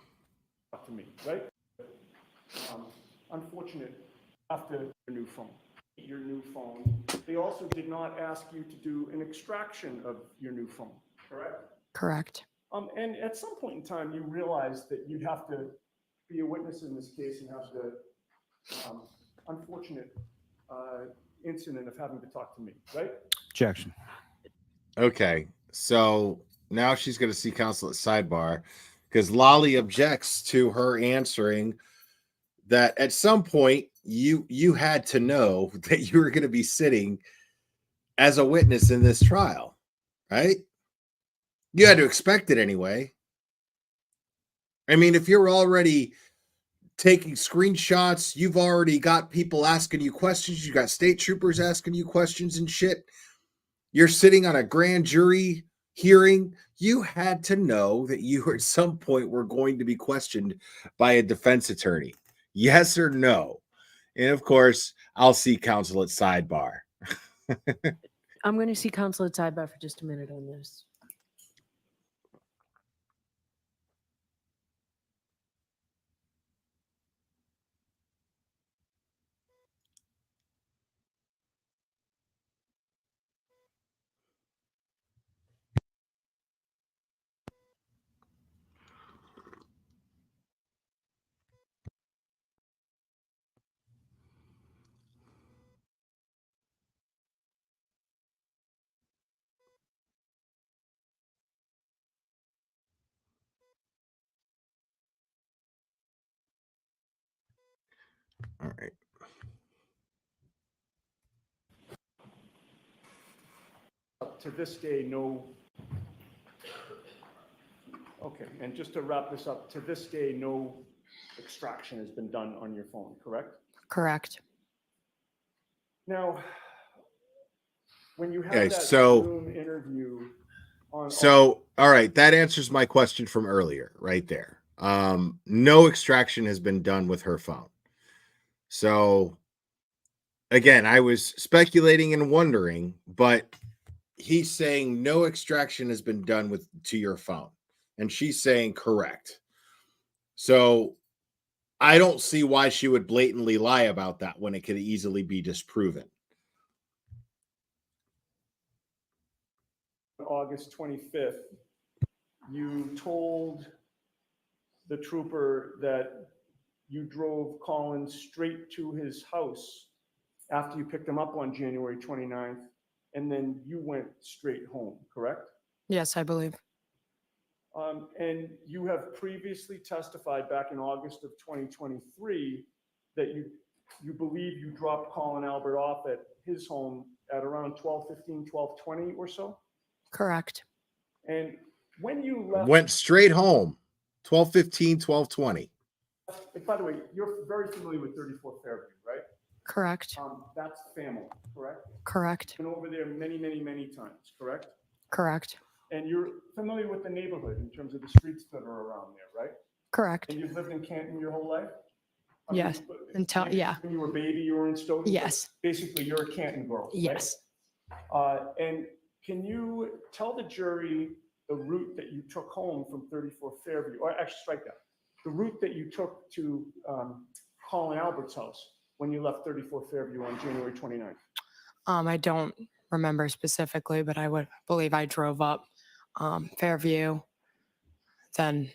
Talk to me, right? Unfortunate after your new phone. Your new phone. They also did not ask you to do an extraction of your new phone, correct? Correct. And at some point in time, you realized that you'd have to be a witness in this case and have the unfortunate incident of having to talk to me, right? Objection. Okay. So now she's going to see counsel at sidebar because Lolly objects to her answering that at some point you had to know that you were going to be sitting as a witness in this trial, right? You had to expect it anyway. I mean, if you're already taking screenshots, you've already got people asking you questions, you got state troopers asking you questions and shit. You're sitting on a grand jury hearing, you had to know that you at some point were going to be questioned by a defense attorney. Yes or no? And of course, I'll see counsel at sidebar. I'm going to see counsel at sidebar for just a minute on this. All right. To this day, no. Okay, and just to wrap this up, to this day, no extraction has been done on your phone, correct? Correct. Now, when you had Okay, that so- Zoom interview on So, all right, that answers my question from earlier, right there. No extraction has been done with her phone. So, again, I was speculating and wondering, but he's saying no extraction has been done with to your phone, and she's saying correct. So, I don't see why she would blatantly lie about that when it could easily be disproven. August 25th, you told the trooper that you drove Colin straight to his house after you picked him up on January 29th, and then you went straight home, correct? Yes, I believe. And you have previously testified back in August of 2023 that you believe you dropped Colin Albert off at his home at around 12:15, 12:20 or so? Correct. And when you left, Went straight home, 12:15, 12:20. by the way, you're very familiar with 34 Fairview, right? Correct. That's family, correct? Correct. Been over there many, many, many times, correct? Correct. And you're familiar with the neighborhood in terms of the streets that are around there, right? Correct. And you've lived in Canton your whole life? I mean, Yes. Until, yeah. When you were a baby, you were in Stoughton? Yes. Basically, you're a Canton girl, right? Yes. And can you tell the jury the route that you took home from 34 Fairview, or actually strike that, the route that you took to Colin Albert's house when you left 34 Fairview on January 29th? I don't remember specifically, but I would believe I drove up Fairview. Then,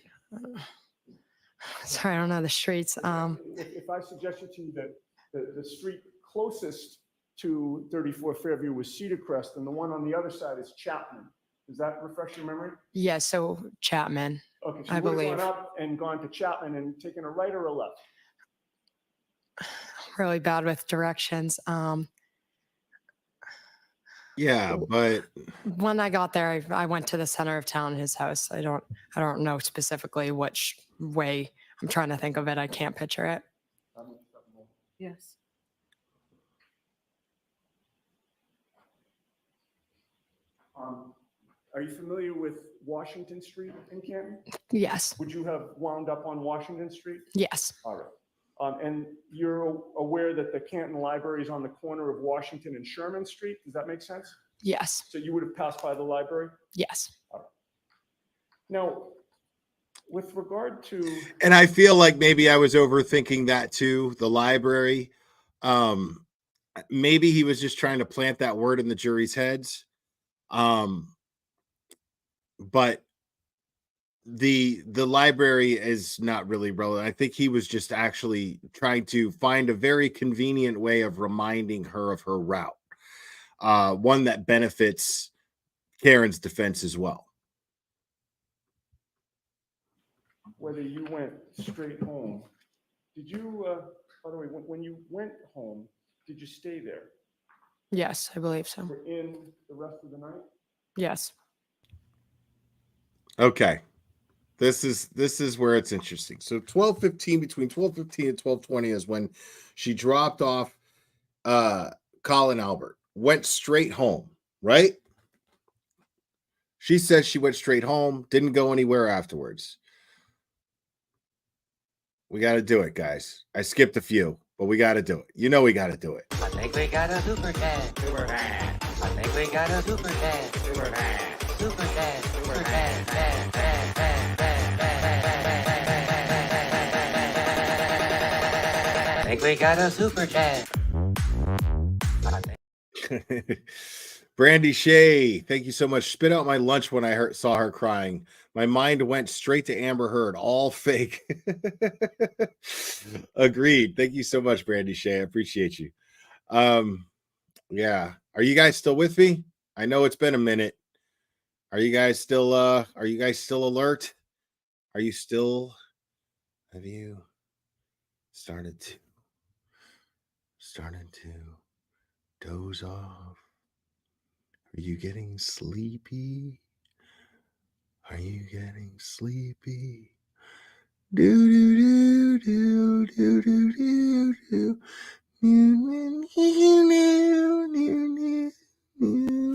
sorry, I don't know the streets. If I suggested to you that the street closest to 34 Fairview was Cedar Crest, and the one on the other side is Chapman. Does that refresh your memory? Yeah, so Chapman. Okay, so I you would have believe. gone up and gone to Chapman and taken a right or a left? Really bad with directions. Yeah, but When I got there, I went to the center of town, his house. I don't know specifically which way. I'm trying to think of it. I can't picture it. Yes. Are you familiar with Washington Street in Canton? Yes. Would you have wound up on Washington Street? Yes. All right. And you're aware that the Canton Library is on the corner of Washington and Sherman Street? Does that make sense? Yes. So you would have passed by the library? Yes. All right. Now, with regard to... And I feel like maybe I was overthinking that too, the library. Maybe he was just trying to plant that word in the jury's heads. But the library is not really relevant. I think he was just actually trying to find a very convenient way of reminding her of her route. One that benefits Karen's defense as well. Whether you went straight home, did you, by the way, when you went home, did you stay there Yes, I believe so. for in the rest of the night? Yes. Okay. This is where it's interesting. So 12:15, between 12:15 and 12:20 is when she dropped off Colin Albert. Went straight home, right? She says she went straight home, didn't go anywhere afterwards. We got to do it, guys. I skipped a few, but we got to do it. You know we got to do it. I think we got a super dad. Super dad. I think we got a super dad. Super dad. Super dad. Super dad. Dad, dad, dad, dad, dad. I think we got a super dad. Brandy Shea, thank you so much. Spit out my lunch when I saw her crying. My mind went straight to Amber Heard. All fake. Agreed. Thank you so much, Brandy Shea. I appreciate you. Yeah. Are you guys still with me? I know it's been a minute. Are you guys still alert? Have you started to doze off? Are you getting sleepy? Are you getting sleepy? Do do do do do do do.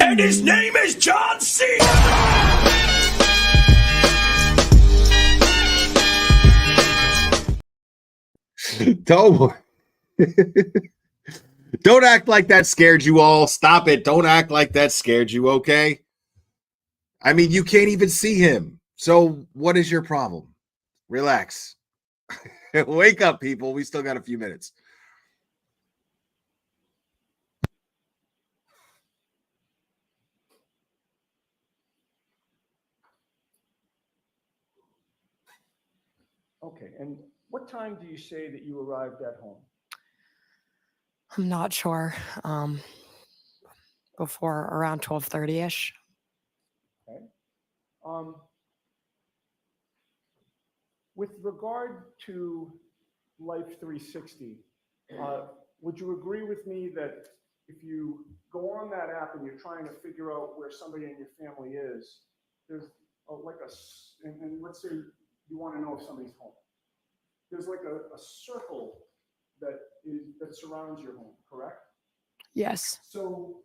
And his name is John C. Don't act like that scared you all. Stop it. Don't act like that scared you, okay? I mean, you can't even see him. So what is your problem? Relax. Wake up, people. We still got a few minutes. Okay, and what time do you say that you arrived at home? I'm not sure. Before around 12:30ish. Okay. With regard to Life 360, would you agree with me that if you go on that app and you're trying to figure out where somebody in your family is, there's and let's say you want to know if somebody's home. There's like a circle that surrounds your home, correct? Yes. So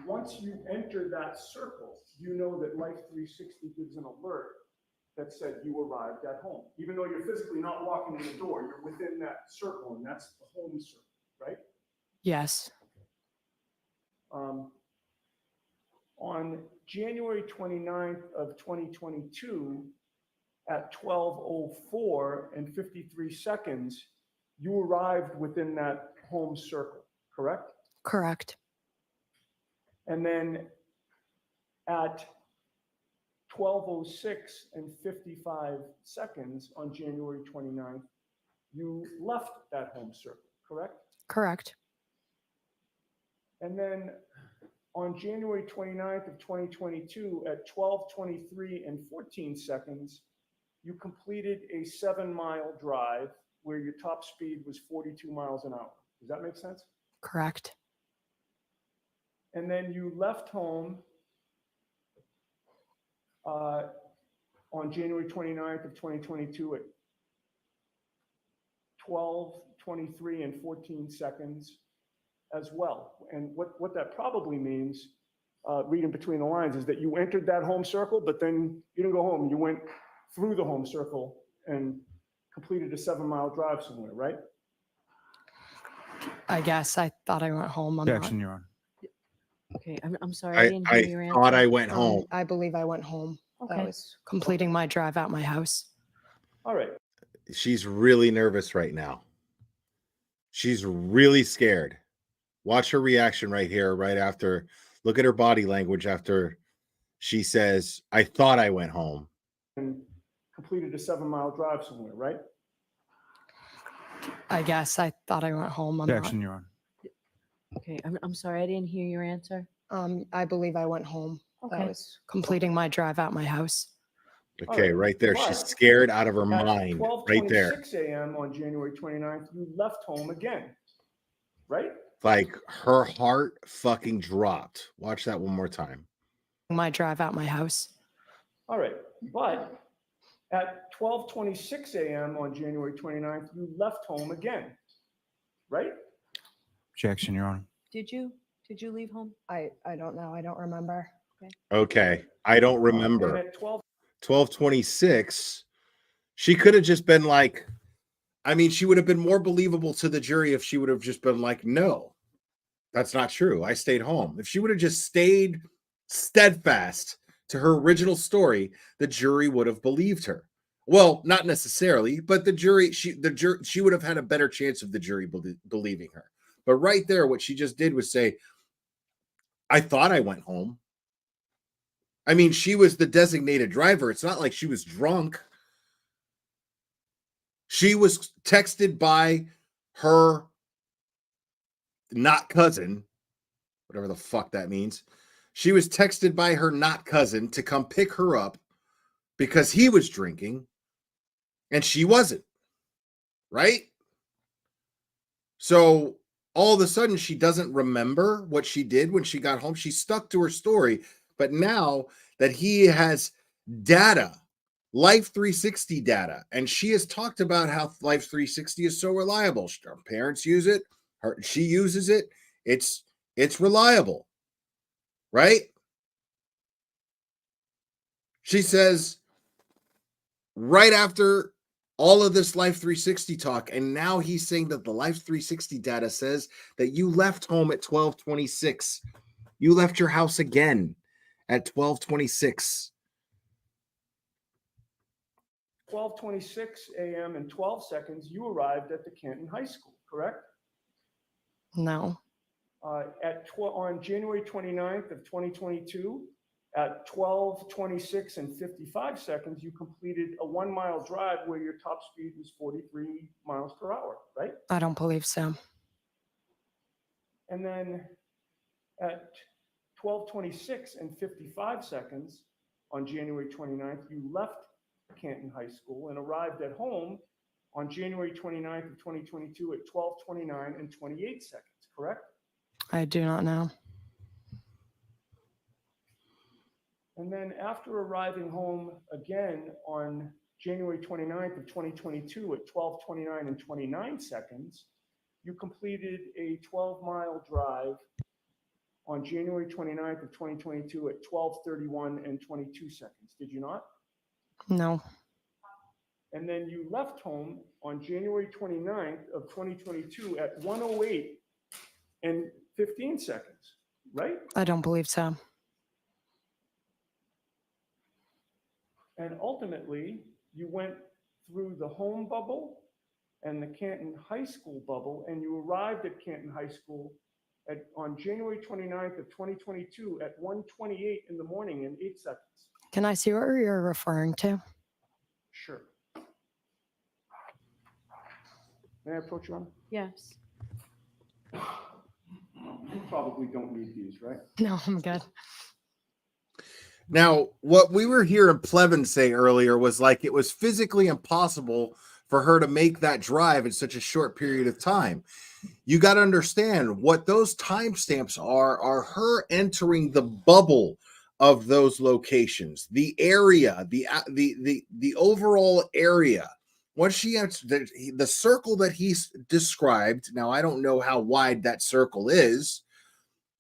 once you enter that circle, you know that Life 360 gives an alert that said you arrived at home. Even though you're physically not walking in the door, you're within that circle, and that's the home circle, right? Yes. On January 29th of 2022, at 12:04 and 53 seconds, you arrived within that home circle, correct? Correct. And then at 12:06 and 55 seconds on January 29th, you left that home circle, correct? Correct. And then on January 29th of 2022 at 12:23 and 14 seconds, you completed a 7-mile drive where your top speed was 42 miles an hour. Does that make sense? Correct. And then you left home on January 29th of 2022 at 12:23 and 14 seconds as well. And what that probably means, reading between the lines, is that you entered that home circle, but then you didn't go home. You went through the home circle and completed a 7-mile drive somewhere, right? I guess I thought I went home. Objection, Your Honor. Okay, I'm sorry. I didn't hear your answer. thought I went home. I believe I went home. Okay. I was completing my drive out my house. All right. She's really nervous right now. She's really scared. Watch her reaction right here, right after. Look at her body language after she says, I thought I went home. And completed a 7-mile drive somewhere, right? I guess I thought I went home. Objection, Your Honor. Okay, I'm sorry. I didn't hear your answer. I believe I went home. Okay. I was completing my drive out my house. Okay, right there. She's scared out of her mind. Right there. At 12:26 a.m. on January 29th, you left home again, right? Like her heart fucking dropped. Watch that one more time. My drive out my house. All right. But at 12:26 a.m. on January 29th, you left home again, right? Objection, Your Honor. Did you leave home? I don't know. I don't remember. Okay. I don't And remember. at 12:26, she could have just been like, I mean, she would have been more believable to the jury if she would have just been like, no, that's not true. I stayed home. If she would have just stayed steadfast to her original story, the jury would have believed her. Well, not necessarily, but she would have had a better chance of the jury believing her. But right there, what she just did was say, I thought I went home. I mean, she was the designated driver. It's not like she was drunk. She was texted by her not cousin, whatever the fuck that means. She was texted by her not cousin to come pick her up because he was drinking and she wasn't, right? So all of a sudden she doesn't remember what she did when she got home. She stuck to her story, but now that he has data, Life 360 data, and she has talked about how Life 360 is so reliable. Her parents use it, she uses it. It's reliable, right? She says right after all of this Life 360 talk, and now he's saying that the Life 360 data says that you left home at 12:26. You left your house again at 12:26. 12:26 a.m. and 12 seconds, you arrived at the Canton High School, correct? No. On January 29th of 2022, at 12:26 and 55 seconds, you completed a 1-mile drive where your top speed was 43 miles per hour, right? I don't believe so. And then at 12:26 and 55 seconds on January 29th, you left Canton High School and arrived at home on January 29th of 2022 at 12:29 and 28 seconds, correct? I do not know. And then after arriving home again on January 29th of 2022 at 12:29 and 29 seconds, you completed a 12-mile drive on January 29th of 2022 at 12:31 and 22 seconds. Did you not? No. And then you left home on January 29th of 2022 at 1:08 and 15 seconds, right? I don't believe so. And ultimately, you went through the home bubble and the Canton High School bubble, and you arrived at Canton High School on January 29th of 2022 at 1:28 in the morning and 8 seconds. Can I see what you're referring to? Sure. May I approach you on? Yes. You probably don't need these, right? No, I'm good. Now, what we were hearing Plevin say earlier was like it was physically impossible for her to make that drive in such a short period of time. You got to understand what those timestamps are her entering the bubble of those locations, the area, the overall area. Once she has the circle that he's described, now I don't know how wide that circle is,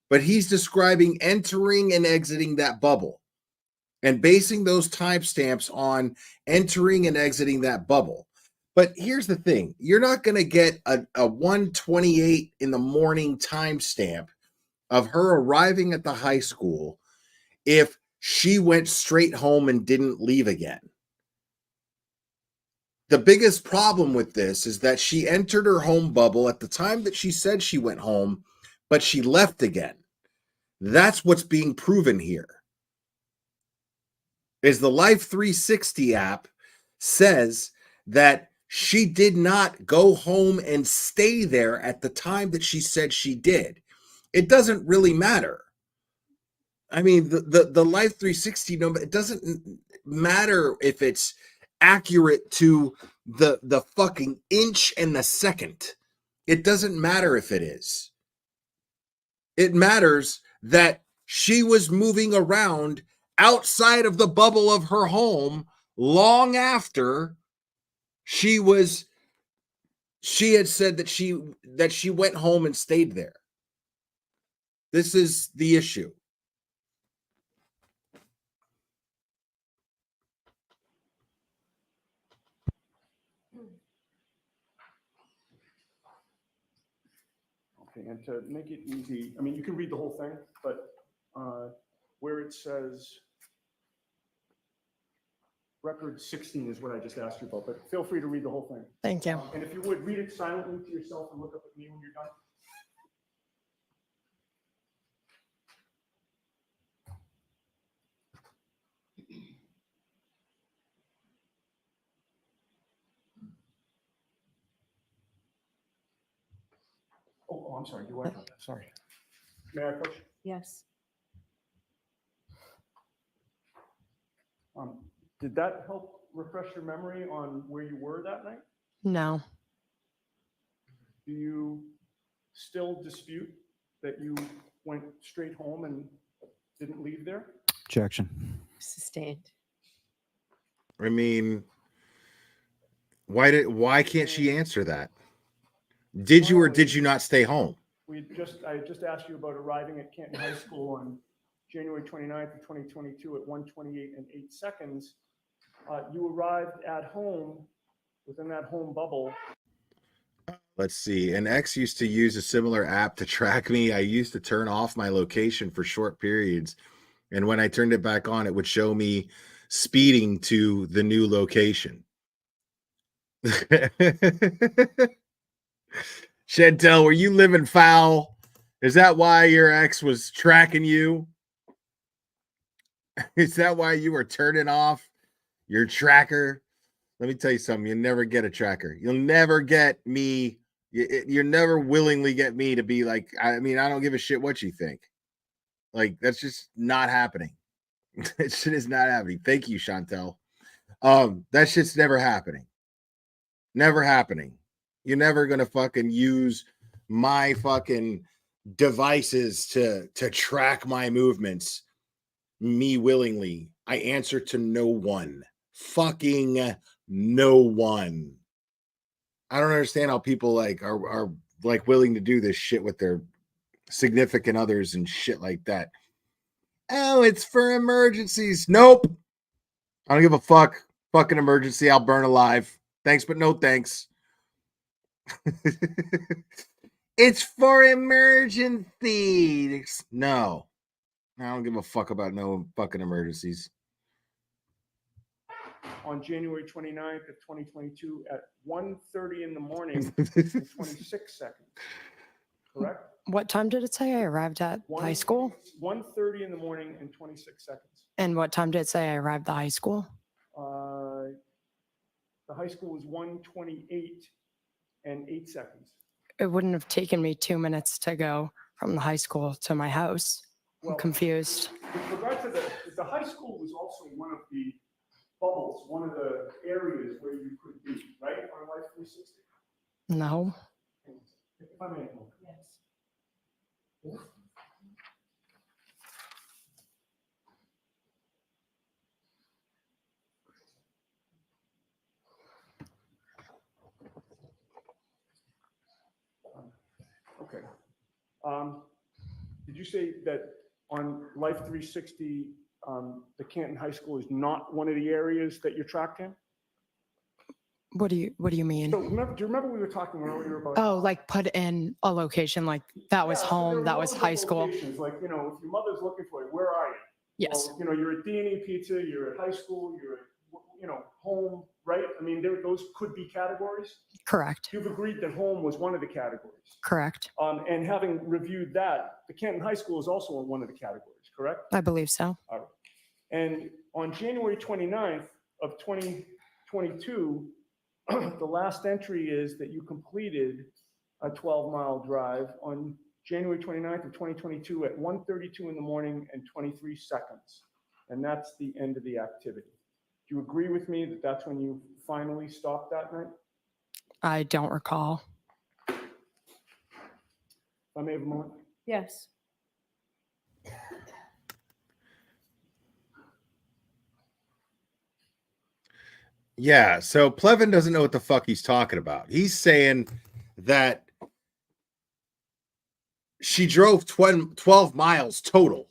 but he's describing entering and exiting that bubble and basing those timestamps on entering and exiting that bubble. But here's the thing. You're not going to get a 1:28 in the morning timestamp of her arriving at the high school if she went straight home and didn't leave again. The biggest problem with this is that she entered her home bubble at the time that she said she went home, but she left again. That's what's being proven here. Is the Life 360 app says that she did not go home and stay there at the time that she said she did. It doesn't really matter. I mean, the Life 360 number, it doesn't matter if it's accurate to the fucking inch and the second. It doesn't matter if it is. It matters that she was moving around outside of the bubble of her home long after she had said that she went home and stayed there. This is the issue. Okay, and to make it easy, I mean, you can read the whole thing, but where it says record 16 is what I just asked you about, but feel free to read the whole thing. Thank you. And if you would, read it silently to yourself and look up at me when you're done. Oh, I'm sorry. You are done. Sorry. May I approach? Yes. Did that help refresh your memory on where you were that night? No. Do you still dispute that you went straight home and didn't leave there? Objection. Sustained. I mean, why can't she answer that? Did you or did you not stay home? I just asked you about arriving at Canton High School on January 29th of 2022 at 1:28 and 8 seconds. You arrived at home within that home bubble. Let's see. An ex used to use a similar app to track me. I used to turn off my location for short periods. And when I turned it back on, it would show me speeding to the new location. Chantel, were you living foul? Is that why your ex was tracking you? Is that why you were turning off your tracker? Let me tell you something. You'll never get a tracker. You'll never get me. You'll never willingly get me to be like, I mean, I don't give a shit what you think. Like, that's just not happening. That shit is not happening. Thank you, Chantel. That shit's never happening. Never happening. You're never gonna fucking use my fucking devices to track my movements. Me willingly. I answer to no one. Fucking no one. I don't understand how people like are like willing to do this shit with their significant others and shit like that. Oh, it's for emergencies. Nope. I don't give a fuck. Fucking emergency. I'll burn alive. Thanks, but no thanks. It's for emergencies. No. I don't give a fuck about no fucking emergencies. On January 29th of 2022 at 1:30 in the morning and 26 seconds. Correct? What time did it say I arrived at high school? 1:30 in the morning and 26 seconds. And what time did it say I arrived at high school? The high school was 1:28 and 8 seconds. It wouldn't have taken me 2 minutes to go from the high school to my house. I'm confused. With regard to the high school was also one of the bubbles, one of the areas where you could be, right, on Life 360? No. If I may. Yes. Okay. Did you say that on Life 360, the Canton High School is not one of the areas that you're tracked in? What do you mean? So do you remember we were talking earlier about? Oh, like put in a location, like that was Yeah, so home, there that are was multiple high school. locations, like, you know, if your mother's looking for you, where are you? Yes. Well, you know, you're at D&E Pizza, you're at high school, you're at, you know, home, right? I mean, those could be categories. Correct. You've agreed that home was one of the categories. Correct. And having reviewed that, the Canton High School is also one of the categories, correct? I believe so. All right. And on January 29th of 2022, the last entry is that you completed a 12-mile drive on January 29th of 2022 at 1:32 in the morning and 23 seconds. And that's the end of the activity. Do you agree with me that that's when you finally stopped that night? I don't recall. If I may have a moment. Yes. Yeah, so Plevin doesn't know what the fuck he's talking about. He's saying that she drove 12 miles total.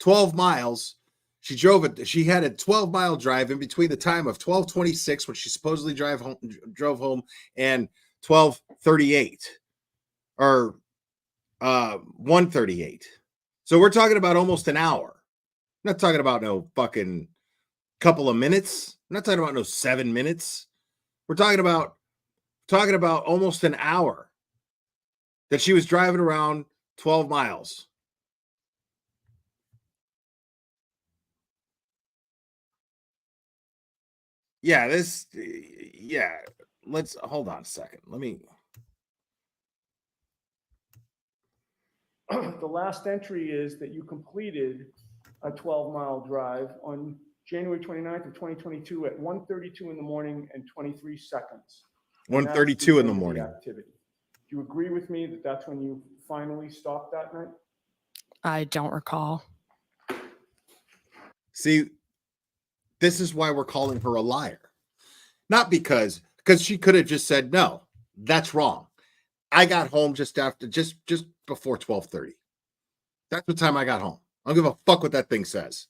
12 miles. She drove it. She had a 12-mile drive in between the time of 12:26 when she supposedly drove home and 12:38 or 1:38. So we're talking about almost an hour. I'm not talking about no fucking couple of minutes. I'm not talking about no 7 minutes. We're talking about almost an hour that she was driving around 12 miles. Yeah, let's hold on a second. Let me. The last entry is that you completed a 12-mile drive on January 29th of 2022 at 1:32 in the morning and 23 seconds. And that's 1:32 in the end of morning. Activity. Do you agree with me that that's when you finally stopped that night? I don't recall. See, this is why we're calling her a liar. Not because she could have just said, no, that's wrong. I got home just before 12:30. That's what time I got home. I don't give a fuck what that thing says.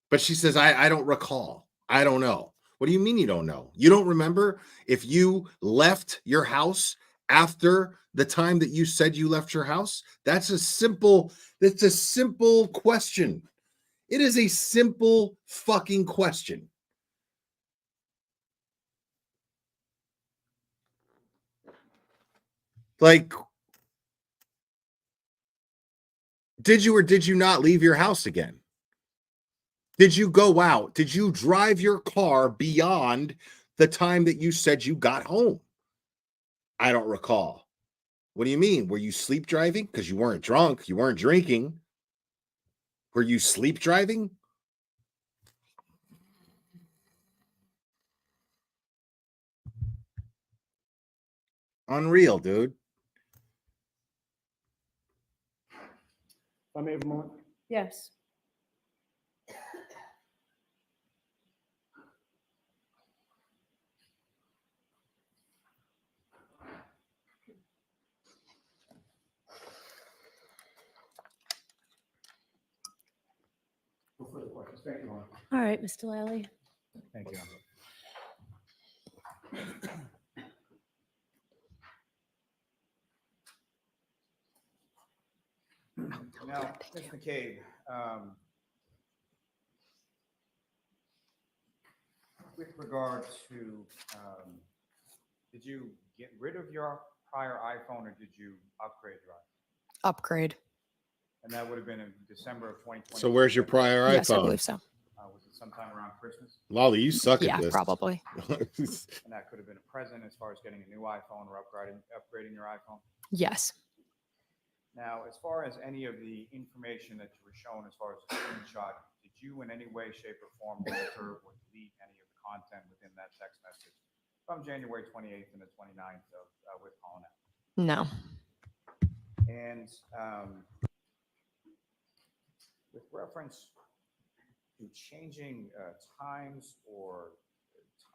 But she says, I don't recall. I don't know. What do you mean you don't know? You don't remember if you left your house after the time that you said you left your house? That's a simple question. It is a simple fucking question. Like, did you or did you not leave your house again? Did you go out? Did you drive your car beyond the time that you said you got home? I don't recall. What do you mean? Were you sleep driving? Because you weren't drunk. You weren't drinking. Were you sleep driving? Unreal, dude. I may have a moment. Yes. No further questions. Thank you, Ron. All right, Mr. Lally. Thank you. Now, Ms. McCabe, with regard to, did you get rid of your prior iPhone or did you upgrade your iPhone? Upgrade. And that would have been in December of 2020. So where's your prior iPhone? Yes, I believe so. Was it sometime around Christmas? Lolly, you suck Yeah, at this. probably. And that could have been a present as far as getting a new iPhone or upgrading your iPhone? Yes. Now, as far as any of the information that you were shown as far as the screenshot, did you in any way, shape, or form alter or delete any of the content within that text message from January 28th and the 29th with calling out? No. And with reference to changing times or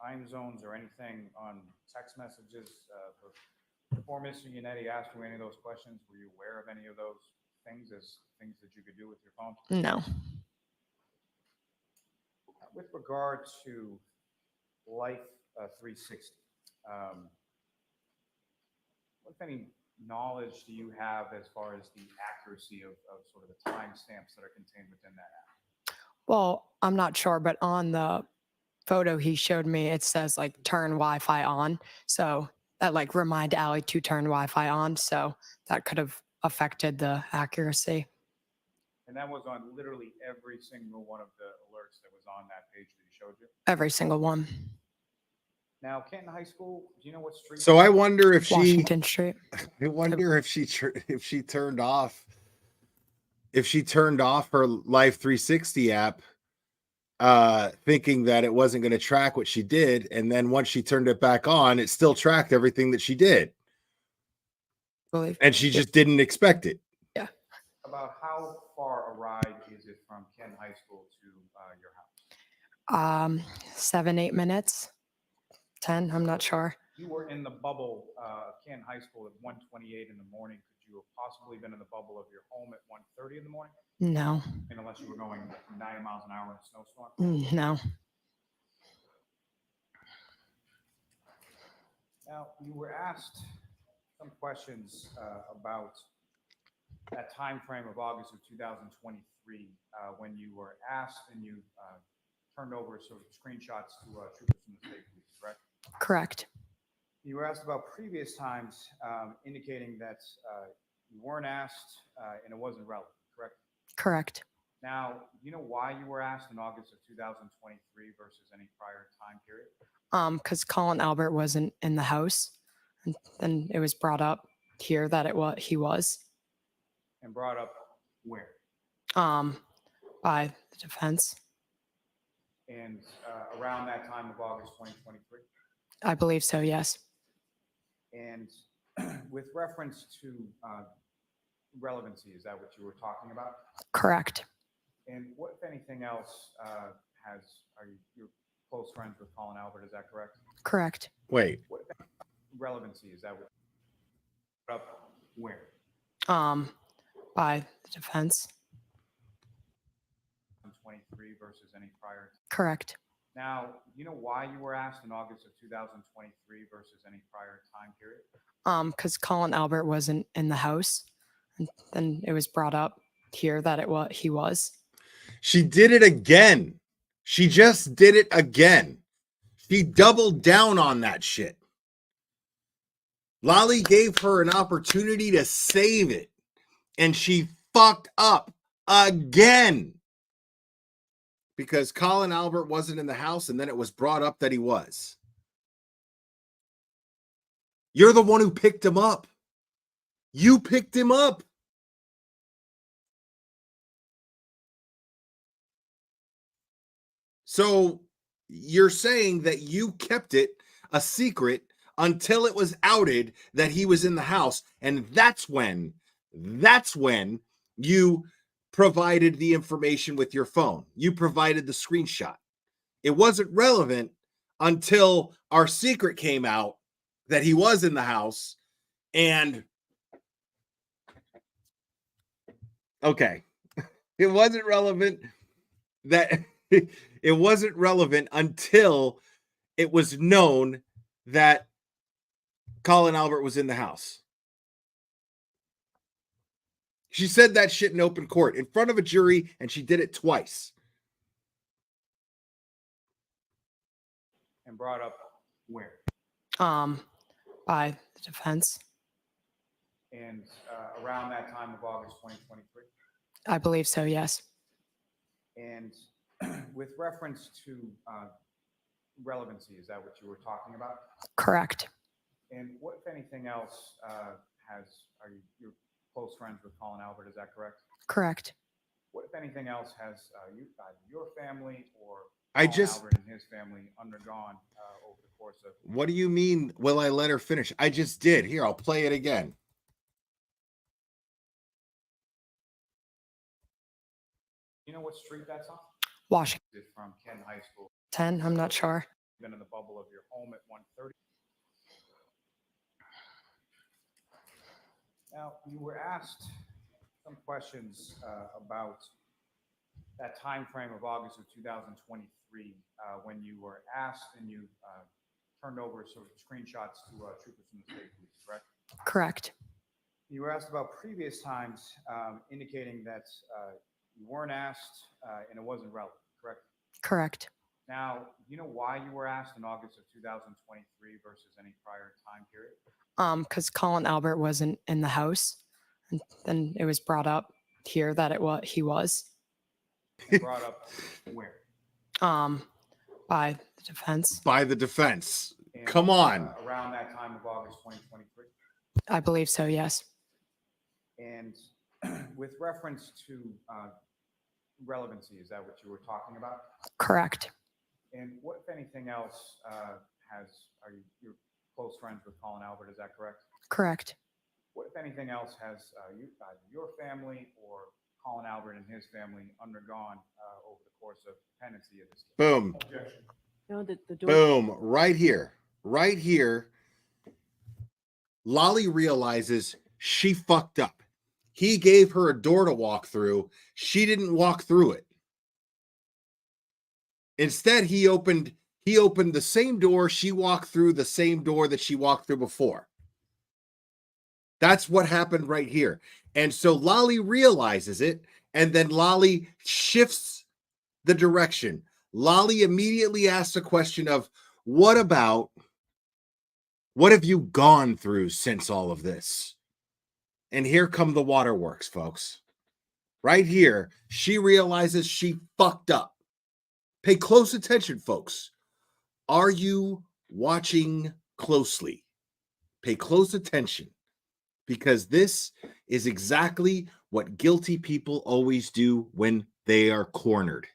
time zones or anything on text messages, before Mr. Yannetti asked you any of those questions, were you aware of any of those things as things that you could do with your phone? No. With regard to Life 360, what, if any, knowledge do you have as far as the accuracy of sort of the timestamps that are contained within that app? Well, I'm not sure, but on the photo he showed me, it says like turn Wi-Fi on. So that like remind Allie to turn Wi-Fi on. So that could have affected the accuracy. And that was on literally every single one of the alerts that was on that page that he showed you? Every single one. Now, Canton High School, do you know what street? So I wonder if Washington Street. I wonder if she turned off her Life 360 app, thinking that it wasn't going to track what she did, and then once she turned it back on, it still tracked everything that she did, and she just didn't expect it. Yeah. About how far a ride is it from Canton High School to your house? 7-8 minutes. 10, I'm not sure. You were in the bubble of Canton High School at 1:28 in the morning. Could you have possibly been in the bubble of your home at 1:30 in the morning? No. And unless you were going 90 miles an hour in a snowstorm? No. Now, you were asked some questions about that time frame of August of 2023 when you were asked and you turned over sort of screenshots to troopers from the state police, correct? Correct. You were asked about previous times indicating that you weren't asked and it wasn't relevant, correct? Correct. Now, do you know why you were asked in August of 2023 versus any prior time period? Because Colin Albert wasn't in the house, and then it was brought up here that he was. And brought up where? By the defense. And around that time of August 2023? I believe so, yes. And with reference to relevancy, is that what you were talking about? Correct. And what, if anything else, you're close friends with Colin Albert, is that correct? Correct. Wait. What relevancy, is that what up where? By the defense. 23 versus any prior? Correct. Now, do you know why you were asked in August of 2023 versus any prior time period? Because Colin Albert wasn't in the house, and then it was brought up here that he was. She did it again. She just did it again. She doubled down on that shit. Lolly gave her an opportunity to save it, and she fucked up again. Because Colin Albert wasn't in the house, and then it was brought up that he was. You're the one who picked him up. You picked him up. So you're saying that you kept it a secret until it was outed that he was in the house. And that's when you provided the information with your phone. You provided the screenshot. It wasn't relevant until our secret came out that he was in the house. And okay, it wasn't relevant that it wasn't relevant until it was known that Colin Albert was in the house. She said that shit in open court in front of a jury, and she did it twice. And brought up where? By the defense. And around that time of August 2023? I believe so, yes. And with reference to relevancy, is that what you were talking about? Correct. And what, if anything else, you're close friends with Colin Albert, is that correct? Correct. What, if anything else, has your family or I Colin just- Albert and his family undergone over the course of? What do you mean, will I let her finish? I just did. Here, I'll play it again. You know what street that's on? Washington. Is it from Ken High School? 10, I'm not sure. Been in the bubble of your home at 1:30. Now, you were asked some questions about that time frame of August of 2023 when you were asked and you turned over sort of screenshots to troopers from the state police, correct? Correct. You were asked about previous times indicating that you weren't asked and it wasn't relevant, correct? Correct. Now, do you know why you were asked in August of 2023 versus any prior time period? Because Colin Albert wasn't in the house, and then it was brought up here that he was. And brought up where? By the defense. By the defense. And, Come on. Around that time of August 2023? I believe so, yes. And with reference to relevancy, is that what you were talking about? Correct. And what, if anything else, you're close friends with Colin Albert, is that correct? Correct. What, if anything else, has your family or Colin Albert and his family undergone over the course of pendency of this case? Boom. Objection. No, the door. Boom. Right here. Right here. Lolly realizes she fucked up. He gave her a door to walk through. She didn't walk through it. Instead, he opened the same door. She walked through the same door that she walked through before. That's what happened right here. And so Lolly realizes it, and then Lolly shifts the direction. Lolly immediately asks a question of, what have you gone through since all of this? And here come the waterworks, folks. Right here, she realizes she fucked up. Pay close attention, folks. Are you watching closely? Pay close attention, because this is exactly what guilty people always do when they are cornered.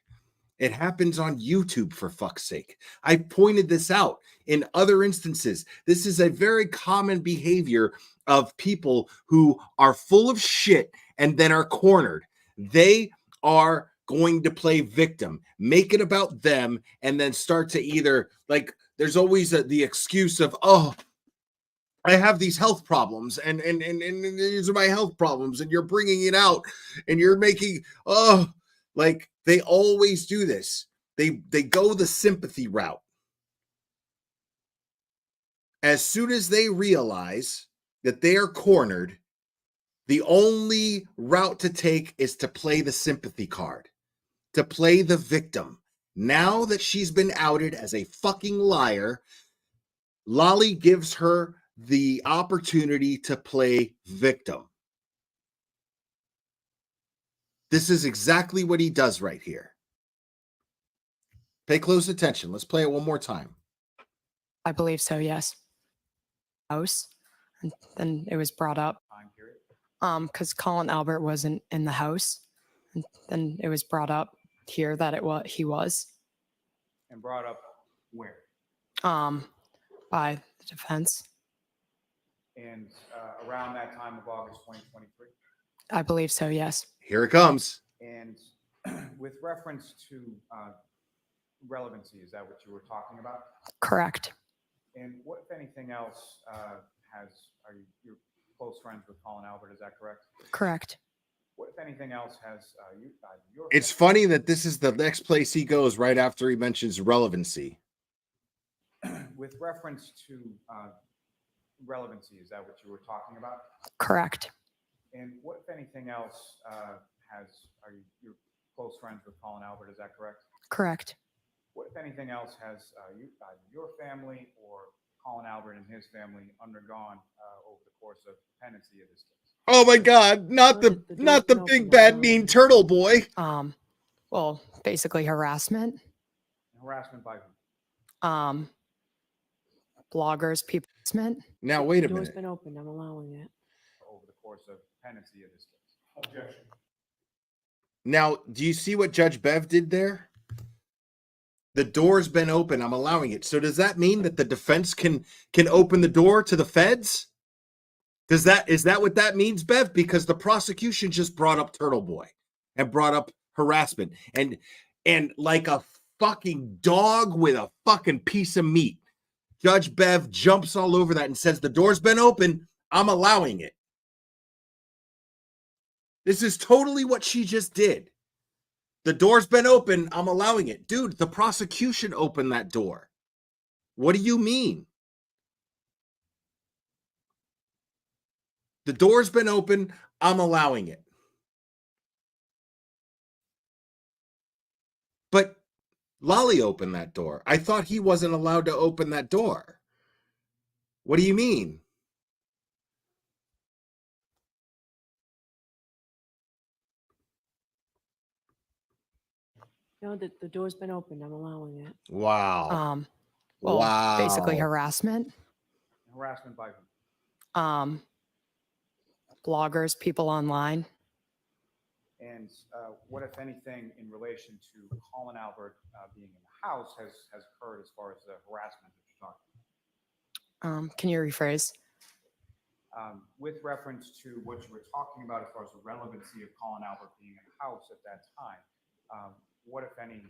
It happens on YouTube, for fuck's sake. I pointed this out in other instances. This is a very common behavior of people who are full of shit and then are cornered. They are going to play victim, make it about them, and then start to either, like, there's always the excuse of, oh, I have these health problems, and these are my health problems, and you're bringing it out, and you're making, like, they always do this. They go the sympathy route. As soon as they realize that they are cornered, the only route to take is to play the sympathy card, to play the victim. Now that she's been outed as a fucking liar, Lolly gives her the opportunity to play victim. This is exactly what he does right here. Pay close attention. Let's play it one more time. I believe so, yes. House. And then it was brought up. Because Colin Albert wasn't in the house. And then it was brought up here that he was. And brought up where? By the defense. And around that time of August 2023? I believe so, yes. Here it comes. And with reference to relevancy, is that what you were talking about? Correct. And what, if anything else, are you close friends with Colin Albert? Is that correct? Correct. What, if anything else, has your... It's funny that this is the next place he goes right after he mentions relevancy. With reference to relevancy, is that what you were talking about? Correct. And what, if anything else, are you close friends with Colin Albert? Is that correct? Correct. What, if anything else, has your family or Colin Albert and his family undergone over the course of pendency of this case? Oh my God! Not the big bad mean turtle boy. Well, basically harassment. Harassment by who? Bloggers, people. Now wait a The door's minute. been opened. I'm allowing it. Over the course of pendency of this case. Objection. Now, do you see what Judge Bev did there? The door's been open. I'm allowing it. So does that mean that the defense can open the door to the feds? Is that what that means, Bev? Because the prosecution just brought up Turtle Boy and brought up harassment, and like a fucking dog with a fucking piece of meat, Judge Bev jumps all over that and says, the door's been open. I'm allowing it. This is totally what she just did. The door's been open. I'm allowing it. Dude, the prosecution opened that door. What do you mean? The door's been open. I'm allowing it. But Lolly opened that door. I thought he wasn't allowed to open that door. What do you mean? No, the door's been opened. I'm allowing it. Wow. Well, wow. Basically harassment. Harassment by who? Bloggers, people online. And what, if anything, in relation to Colin Albert being in the house has occurred as far as the harassment that you're talking about? Can you rephrase? With reference to what you were talking about as far as the relevancy of Colin Albert being in the house at that time, what, if any,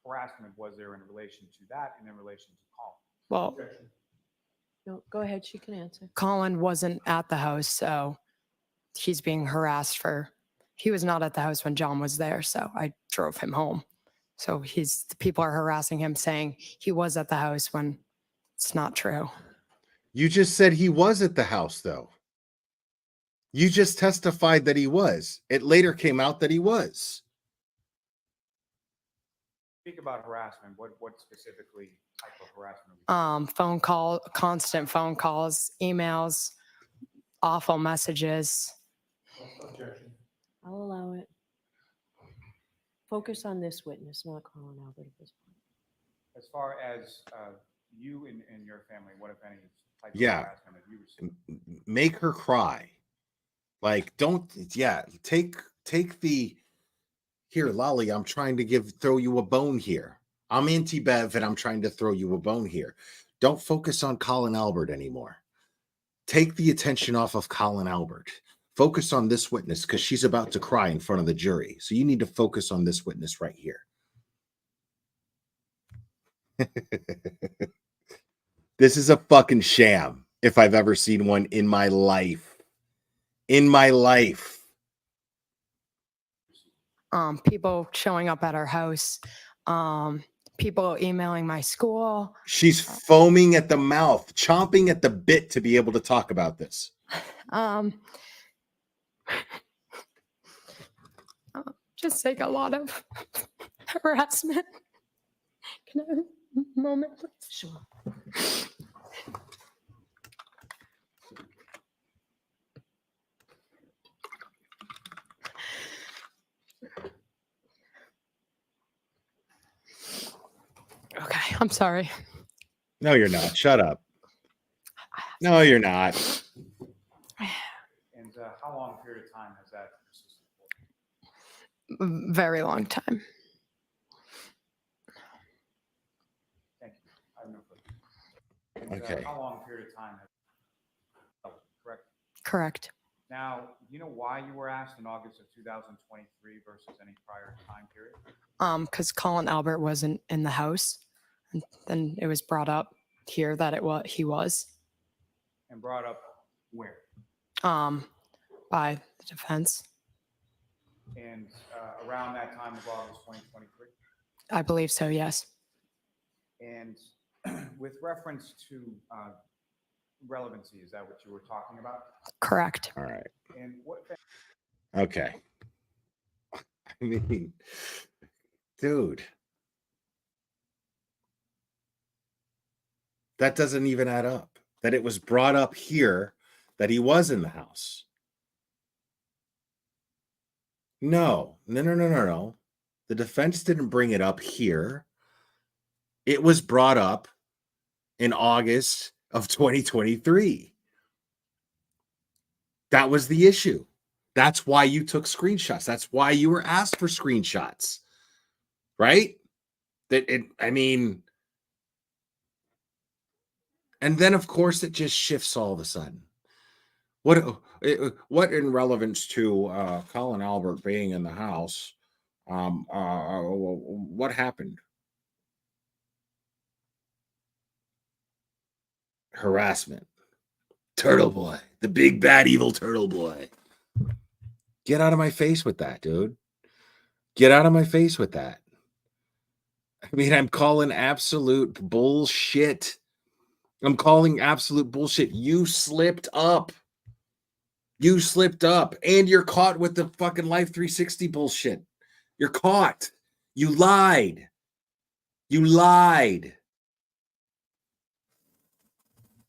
harassment was there in relation to that and in relation to Colin? Well, No, go ahead. She can answer. Colin wasn't at the house, so he's being harassed he was not at the house when John was there, so I drove him home. So people are harassing him saying he was at the house when it's not true. You just said he was at the house, though. You just testified that he was. It later came out that he was. Speak about harassment. What specifically type of harassment? Constant phone calls, emails, awful messages. Objection. I'll allow it. Focus on this witness, not Colin Albert at this point. As far as you and your family, what if any type of Yeah. harassment have you received? Make her cry. Like, take the, here, Lolly, I'm trying to throw you a bone here. I'm anti-Bev and I'm trying to throw you a bone here. Don't focus on Colin Albert anymore. Take the attention off of Colin Albert. Focus on this witness because she's about to cry in front of the jury. So you need to focus on this witness right here. This is a fucking sham if I've ever seen one in my life. In my life. People showing up at our house, people emailing my school. She's foaming at the mouth, chomping at the bit to be able to talk about this. Just take a lot of harassment. Can I have a moment, please? Sure. Okay, I'm sorry. No, you're not. Shut up. No, you're not. And how long a period of time has that persisted for? Very long time. Thank you. I have no further. And, Okay. how long a period of time has correct? Correct. Now, do you know why you were asked in August of 2023 versus any prior time period? Because Colin Albert wasn't in the house, and then it was brought up here that he was. And brought up where? By the defense. And around that time of August 2023? I believe so, yes. And with reference to relevancy, is that what you were talking about? Correct. All right. And what? Okay. I mean, dude. That doesn't even add up. That it was brought up here that he was in the house. No. The defense didn't bring it up here. It was brought up in August of 2023. That was the issue. That's why you took screenshots. That's why you were asked for screenshots. Right? And then, of course, it just shifts all of a sudden. What in relevance to Colin Albert being in the house? What happened? Harassment. Turtle Boy. The big, bad, evil Turtle Boy. Get out of my face with that, dude. Get out of my face with that. I mean, I'm calling absolute bullshit. I'm calling absolute bullshit. You slipped up. You slipped up. And you're caught with the fucking Life 360 bullshit. You're caught. You lied. You lied.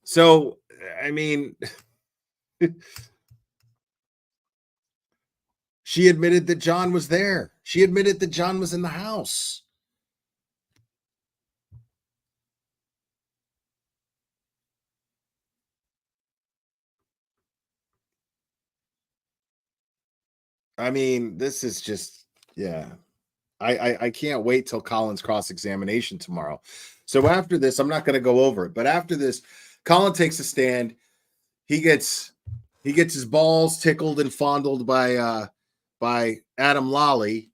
So, I mean, she admitted that John was there. She admitted that John was in the house. I mean, this is just, yeah. I can't wait till Colin's cross-examination tomorrow. So after this, I'm not going to go over it, but after this, Colin takes a stand. He gets his balls tickled and fondled by Adam Lally,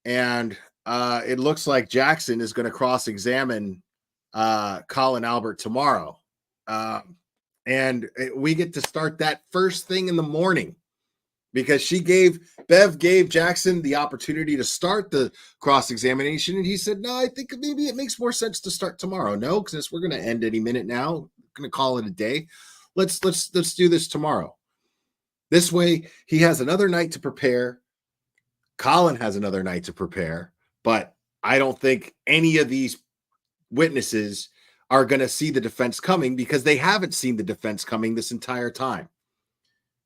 and it looks like Jackson is going to cross-examine Colin Albert tomorrow. And we get to start that first thing in the morning because Bev gave Jackson the opportunity to start the cross-examination. And he said, no, I think maybe it makes more sense to start tomorrow. No, because we're going to end any minute now. We're going to call it a day. Let's do this tomorrow. This way he has another night to prepare. Colin has another night to prepare, but I don't think any of these witnesses are going to see the defense coming because they haven't seen the defense coming this entire time.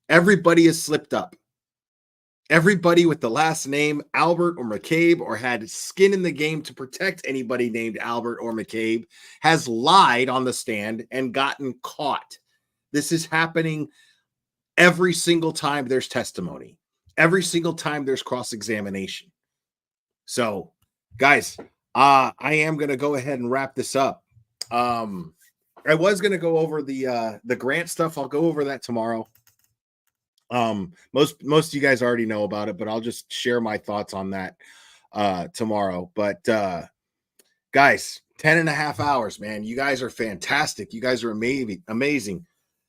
Everybody has slipped up. Everybody with the last name Albert or McCabe or had skin in the game to protect anybody named Albert or McCabe has lied on the stand and gotten caught. This is happening every single time there's testimony, every single time there's cross-examination. So, guys, I am going to go ahead and wrap this up. I was going to go over the grant stuff. I'll go over that tomorrow. Most of you guys already know about it, but I'll just share my thoughts on that tomorrow. But guys, 10.5 hours, man. You guys are fantastic. You guys are amazing.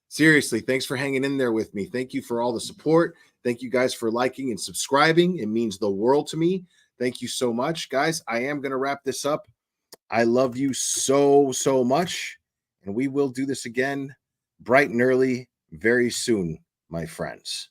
Seriously, thanks for hanging in there with me. Thank you for all the support. Thank you guys for liking and subscribing. It means the world to me. Thank you so much, guys. I am going to wrap this up. I love you so much, and we will do this again bright and early very soon, my friends.